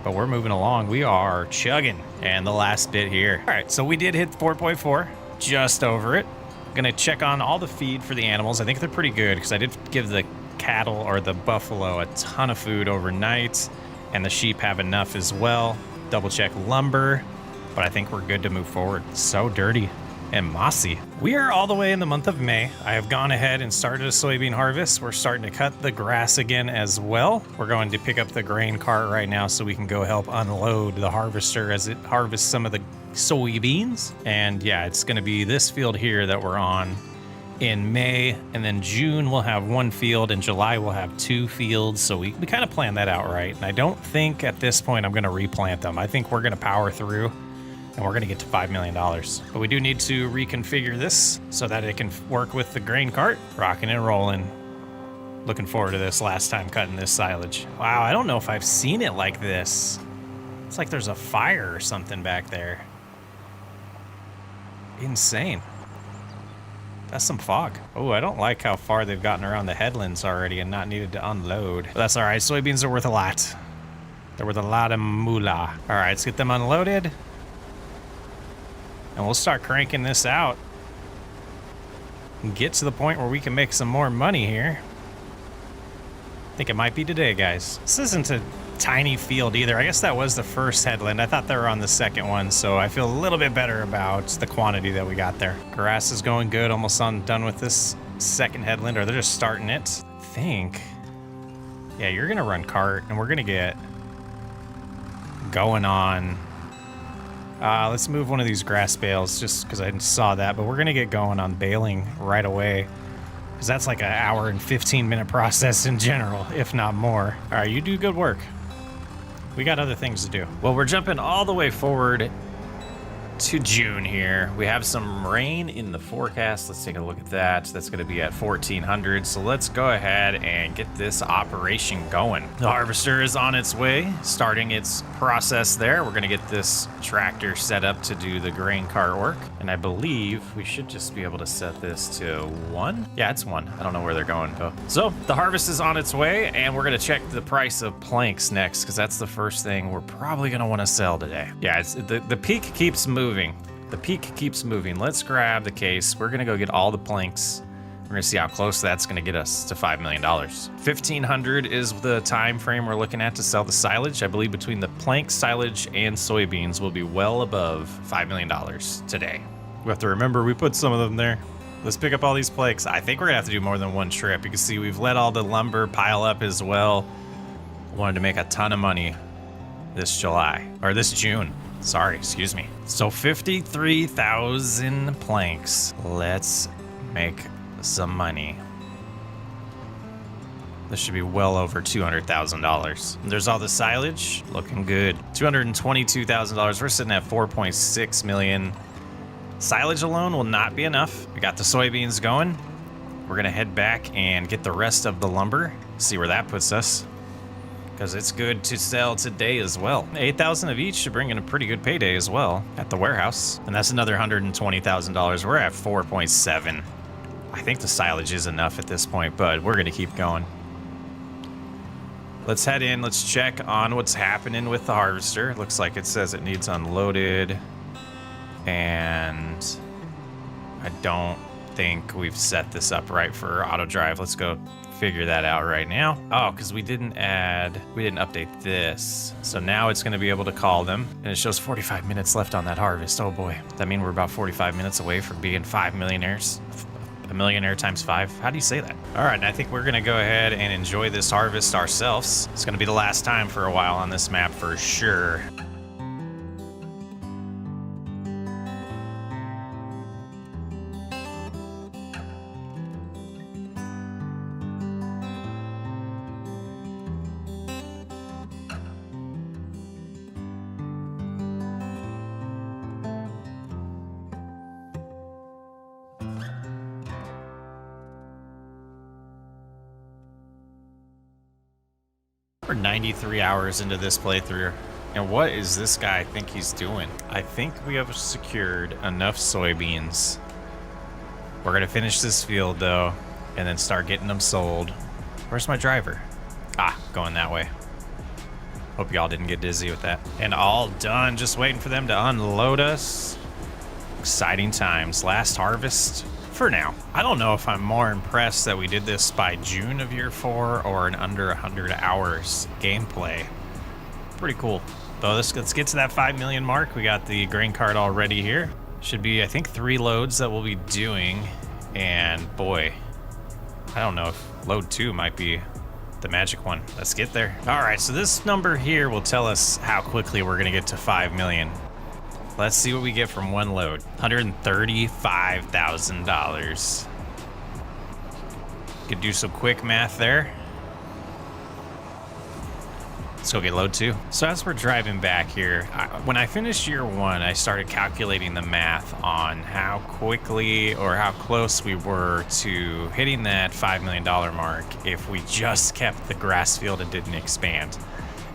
But we're moving along. We are chugging. And the last bit here. All right, so we did hit 4.4, just over it. Gonna check on all the feed for the animals. I think they're pretty good because I did give the cattle or the buffalo a ton of food overnight, and the sheep have enough as well. Double check lumber, but I think we're good to move forward. So dirty and mossy. We are all the way in the month of May. I have gone ahead and started a soybean harvest. We're starting to cut the grass again as well. We're going to pick up the grain cart right now so we can go help unload the harvester as it harvests some of the soybeans. And yeah, it's going to be this field here that we're on in May, and then June we'll have 1 field, and July we'll have 2 fields. So we kind of planned that out right. And I don't think at this point I'm going to replant them. I think we're going to power through and we're going to get to $5 million. But we do need to reconfigure this so that it can work with the grain cart. Rocking and rolling. Looking forward to this last time cutting this silage. Wow, I don't know if I've seen it like this. It's like there's a fire or something back there. Insane. That's some fog. Oh, I don't like how far they've gotten around the headlands already and not needed to unload. But that's all right. Soybeans are worth a lot. They're worth a lot of moolah. All right, let's get them unloaded. And we'll start cranking this out and get to the point where we can make some more money here. I think it might be today, guys. This isn't a tiny field either. I guess that was the first headland. I thought they were on the second one, so I feel a little bit better about the quantity that we got there. Grass is going good, almost done with this second headland, or they're just starting it. I think. Yeah, you're gonna run cart, and we're gonna get going on. Let's move one of these grass bales just because I saw that, but we're gonna get going on baling right away. Because that's like an hour and 15-minute process in general, if not more. All right, you do good work. We got other things to do. Well, we're jumping all the way forward to June here. We have some rain in the forecast. Let's take a look at that. That's going to be at 1400. So let's go ahead and get this operation going. The harvester is on its way, starting its process there. We're going to get this tractor set up to do the grain cart work. And I believe we should just be able to set this to 1. Yeah, it's 1. I don't know where they're going though. So the harvest is on its way, and we're going to check the price of planks next, because that's the first thing we're probably going to want to sell today. Yeah, it's the peak keeps moving. The peak keeps moving. Let's grab the case. We're gonna go get all the planks. We're gonna see how close that's gonna get us to $5 million. 1,500 is the time frame we're looking at to sell the silage. I believe between the planks, silage, and soybeans will be well above $5 million today. We have to remember we put some of them there. Let's pick up all these planks. I think we're gonna have to do more than one trip. You can see we've let all the lumber pile up as well. Wanted to make a ton of money this June. Sorry, excuse me. So 53,000 planks. Let's make some money. This should be well over $200,000. There's all the silage, looking good. $222,000. We're sitting at 4.6 million. Silage alone will not be enough. We got the soybeans going. We're gonna head back and get the rest of the lumber. See where that puts us, because it's good to sell today as well. 8,000 of each should bring in a pretty good payday as well at the warehouse. And that's another $120,000. We're at 4.7. I think the silage is enough at this point, but we're gonna keep going. Let's head in, let's check on what's happening with the harvester. Looks like it says it needs unloaded. And I don't think we've set this up right for auto drive. Let's go figure that out right now. Oh, because we didn't update this. So now it's going to be able to call them, and it shows 45 minutes left on that harvest. Oh boy, that means we're about 45 minutes away from being 5 millionaires. A millionaire times 5. How do you say that? All right, and I think we're gonna go ahead and enjoy this harvest ourselves. It's gonna be the last time for a while on this map for sure. We're 93 hours into this playthrough. And what is this guy think he's doing? I think we have secured enough soybeans. We're gonna finish this field though, and then start getting them sold. Where's my driver? Ah, going that way. Hope y'all didn't get dizzy with that. And all done, just waiting for them to unload us. Exciting times, last harvest. For now. I don't know if I'm more impressed that we did this by June of year 4 or in under 100 hours gameplay. Pretty cool. So let's get to that 5 million mark. We got the grain cart already here. Should be, I think, 3 loads that we'll be doing. And boy, I don't know if load 2 might be the magic one. Let's get there. All right, so this number here will tell us how quickly we're gonna get to 5 million. Let's see what we get from one load. $135,000. Could do some quick math there. Let's go get load 2. So as we're driving back here, when I finished year 1, I started calculating the math on how quickly or how close we were to hitting that $5 million mark if we just kept the grass field and didn't expand.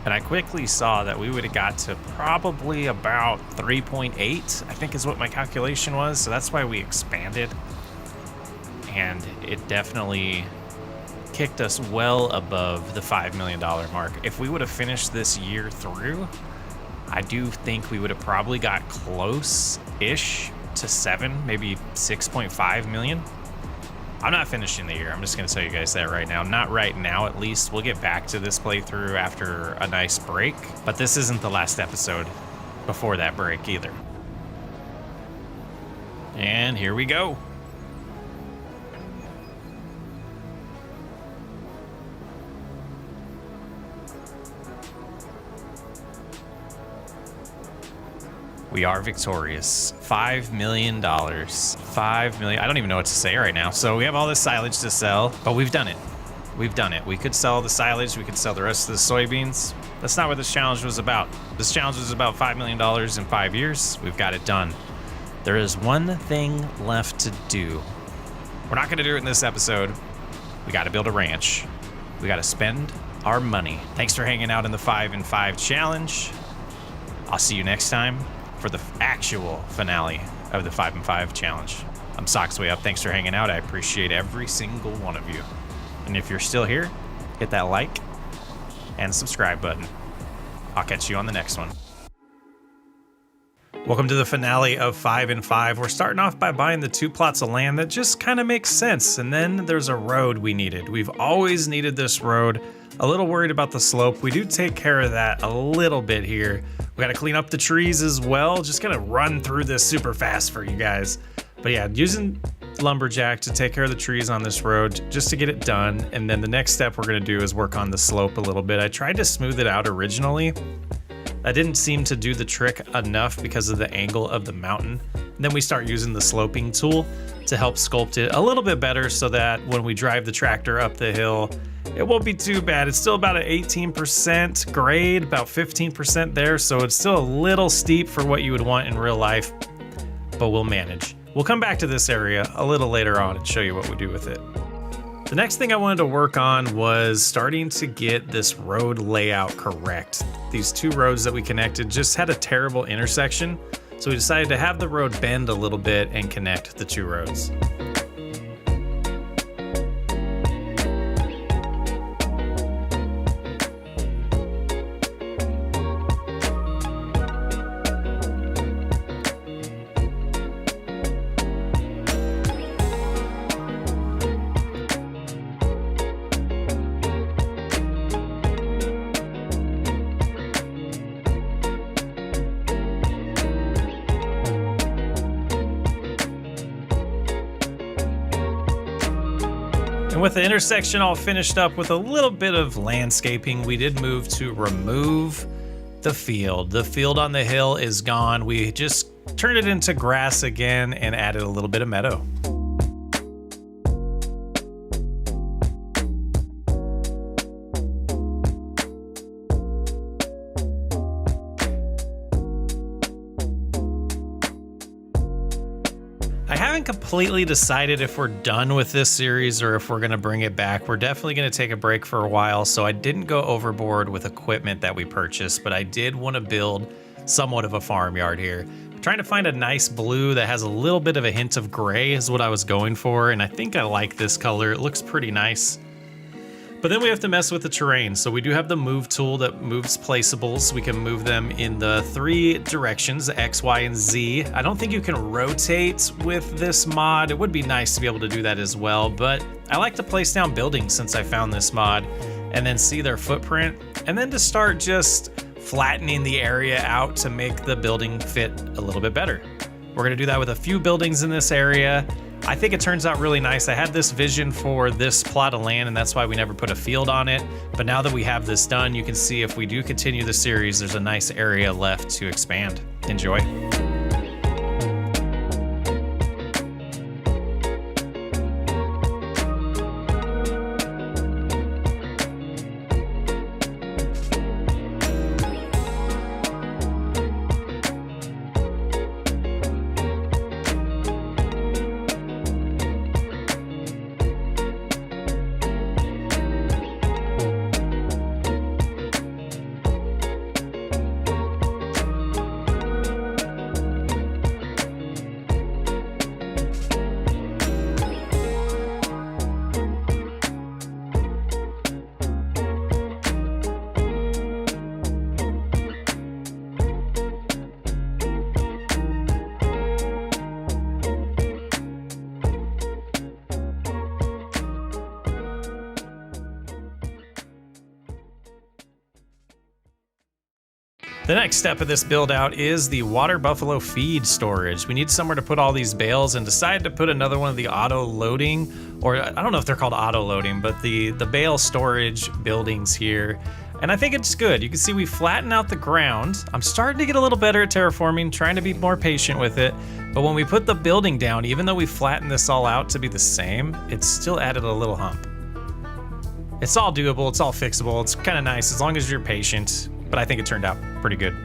And I quickly saw that we would have got to probably about 3.8, I think is what my calculation was. So that's why we expanded. And it definitely kicked us well above the $5 million mark. If we would have finished this year through, I do think we would have probably got close-ish to 7, maybe 6.5 million. I'm not finishing the year. I'm just going to tell you guys that right now. Not right now, at least. We'll get back to this playthrough after a nice break. But this isn't the last episode before that break either. And here we go. We are victorious. $5 million. $5 million. I don't even know what to say right now. So we have all this silage to sell, but we've done it. We've done it. We could sell the silage. We could sell the rest of the soybeans. That's not what this challenge was about. This challenge was about $5 million in 5 years. We've got it done. There is one thing left to do. We're not going to do it in this episode. We got to build a ranch. We got to spend our money. Thanks for hanging out in the 5 and 5 challenge. I'll see you next time for the actual finale of the 5 and 5 challenge. I'm Socks Way Up. Thanks for hanging out. I appreciate every single one of you. And if you're still here, hit that like and subscribe button. I'll catch you on the next one. Welcome to the finale of 5 and 5. We're starting off by buying the 2 plots of land that just kind of makes sense. And then there's a road we needed. We've always needed this road. A little worried about the slope. We do take care of that a little bit here. We got to clean up the trees as well. Just gonna run through this super fast for you guys. But yeah, using lumberjack to take care of the trees on this road just to get it done. And then the next step we're gonna do is work on the slope a little bit. I tried to smooth it out originally. That didn't seem to do the trick enough because of the angle of the mountain. And then we start using the sloping tool to help sculpt it a little bit better so that when we drive the tractor up the hill, it won't be too bad. It's still about an 18% grade, about 15% there, so it's still a little steep for what you would want in real life, but we'll manage. We'll come back to this area a little later on and show you what we do with it. The next thing I wanted to work on was starting to get this road layout correct. These 2 roads that we connected just had a terrible intersection, so we decided to have the road bend a little bit and connect the 2 roads. with the intersection all finished up with a little bit of landscaping, we did move to remove the field. The field on the hill is gone. We just turned it into grass again and added a little bit of meadow. I haven't completely decided if we're done with this series or if we're going to bring it back. We're definitely going to take a break for a while, so I didn't go overboard with equipment that we purchased, but I did want to build somewhat of a farmyard here. I'm trying to find a nice blue that has a little bit of a hint of gray is what I was going for, and I think I like this color. It looks pretty nice. But then we have to mess with the terrain. So we do have the move tool that moves placeables. We can move them in the 3 directions, X, Y, and Z. I don't think you can rotate with this mod. It would be nice to be able to do that as well, but I like to place down buildings since I found this mod and then see their footprint and then to start just flattening the area out to make the building fit a little bit better. We're gonna do that with a few buildings in this area. I think it turns out really nice. I had this vision for this plot of land, and that's why we never put a field on it. But now that we have this done, you can see if we do continue the series, there's a nice area left to expand. Enjoy. The next step of this build out is the water buffalo feed storage. We need somewhere to put all these bales and decided to put another one of the auto loading, or I don't know if they're called auto loading, but the bale storage buildings here. And I think it's good. You can see we flatten out the ground. I'm starting to get a little better at terraforming, trying to be more patient with it. But when we put the building down, even though we flattened this all out to be the same, it's still added a little hump. It's all doable, it's all fixable, it's kind of nice as long as you're patient. But I think it turned out pretty good.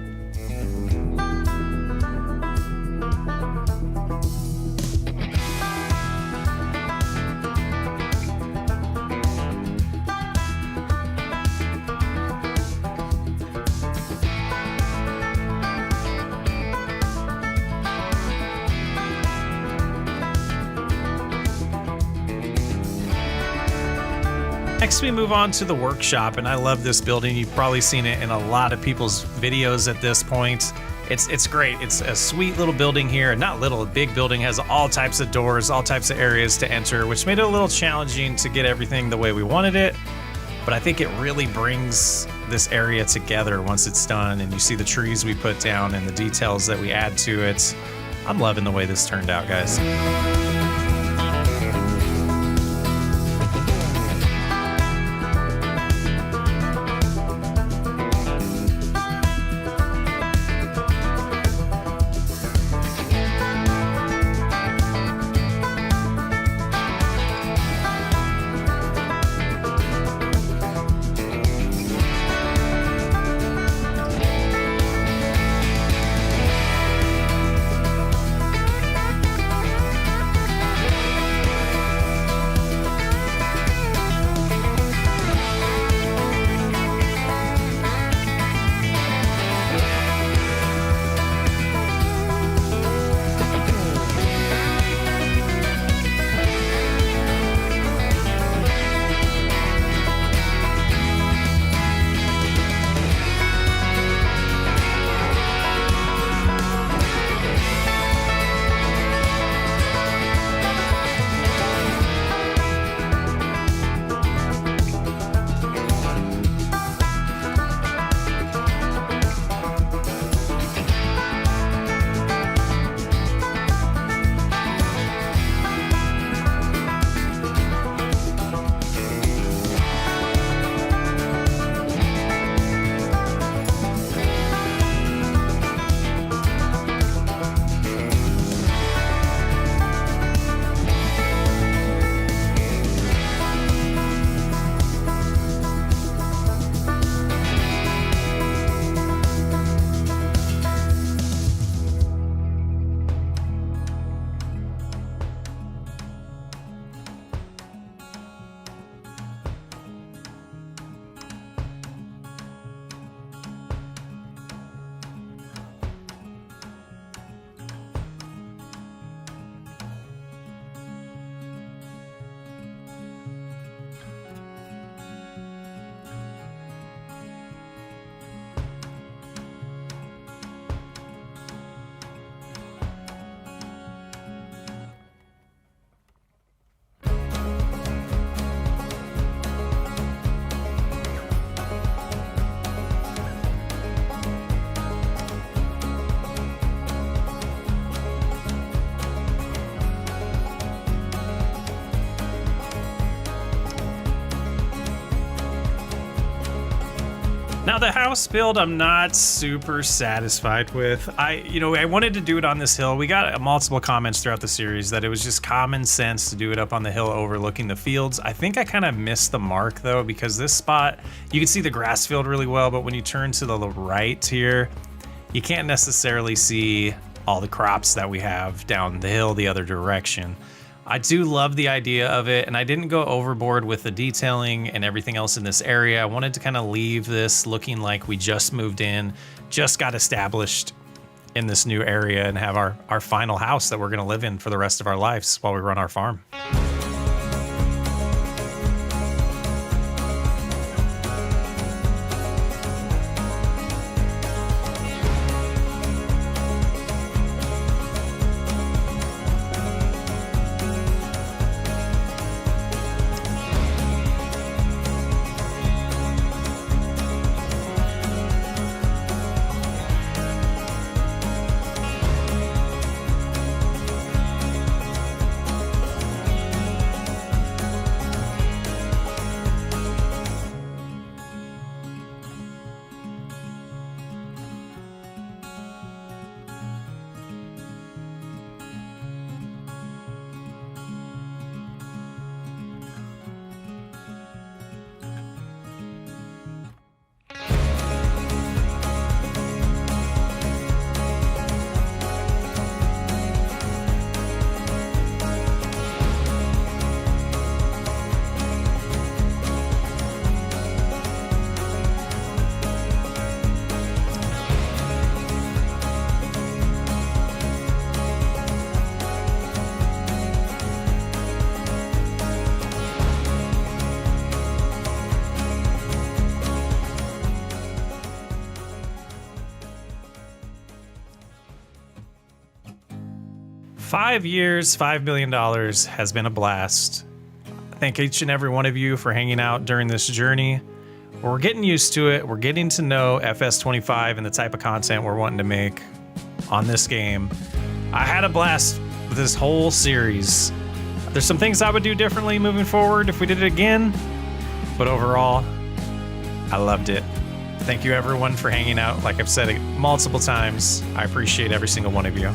Next we move on to the workshop, and I love this building. You've probably seen it in a lot of people's videos at this point. It's great. It's a sweet little building here. Not little, a big building, has all types of doors, all types of areas to enter, which made it a little challenging to get everything the way we wanted it. But I think it really brings this area together once it's done and you see the trees we put down and the details that we add to it. I'm loving the way this turned out, guys. Now the house build I'm not super satisfied with. I wanted to do it on this hill. We got multiple comments throughout the series that it was just common sense to do it up on the hill overlooking the fields. I think I kind of missed the mark though, because this spot, you can see the grass field really well, but when you turn to the right here, you can't necessarily see all the crops that we have down the hill the other direction. I do love the idea of it, and I didn't go overboard with the detailing and everything else in this area. I wanted to kind of leave this looking like we just moved in, just got established in this new area, and have our final house that we're gonna live in for the rest of our lives while we run our farm. $5 years, $5 million has been a blast. Thank each and every one of you for hanging out during this journey. We're getting used to it. We're getting to know FS25 and the type of content we're wanting to make on this game. I had a blast with this whole series. There's some things I would do differently moving forward if we did it again, but overall, I loved it. Thank you everyone for hanging out. Like I've said it multiple times, I appreciate every single one of you.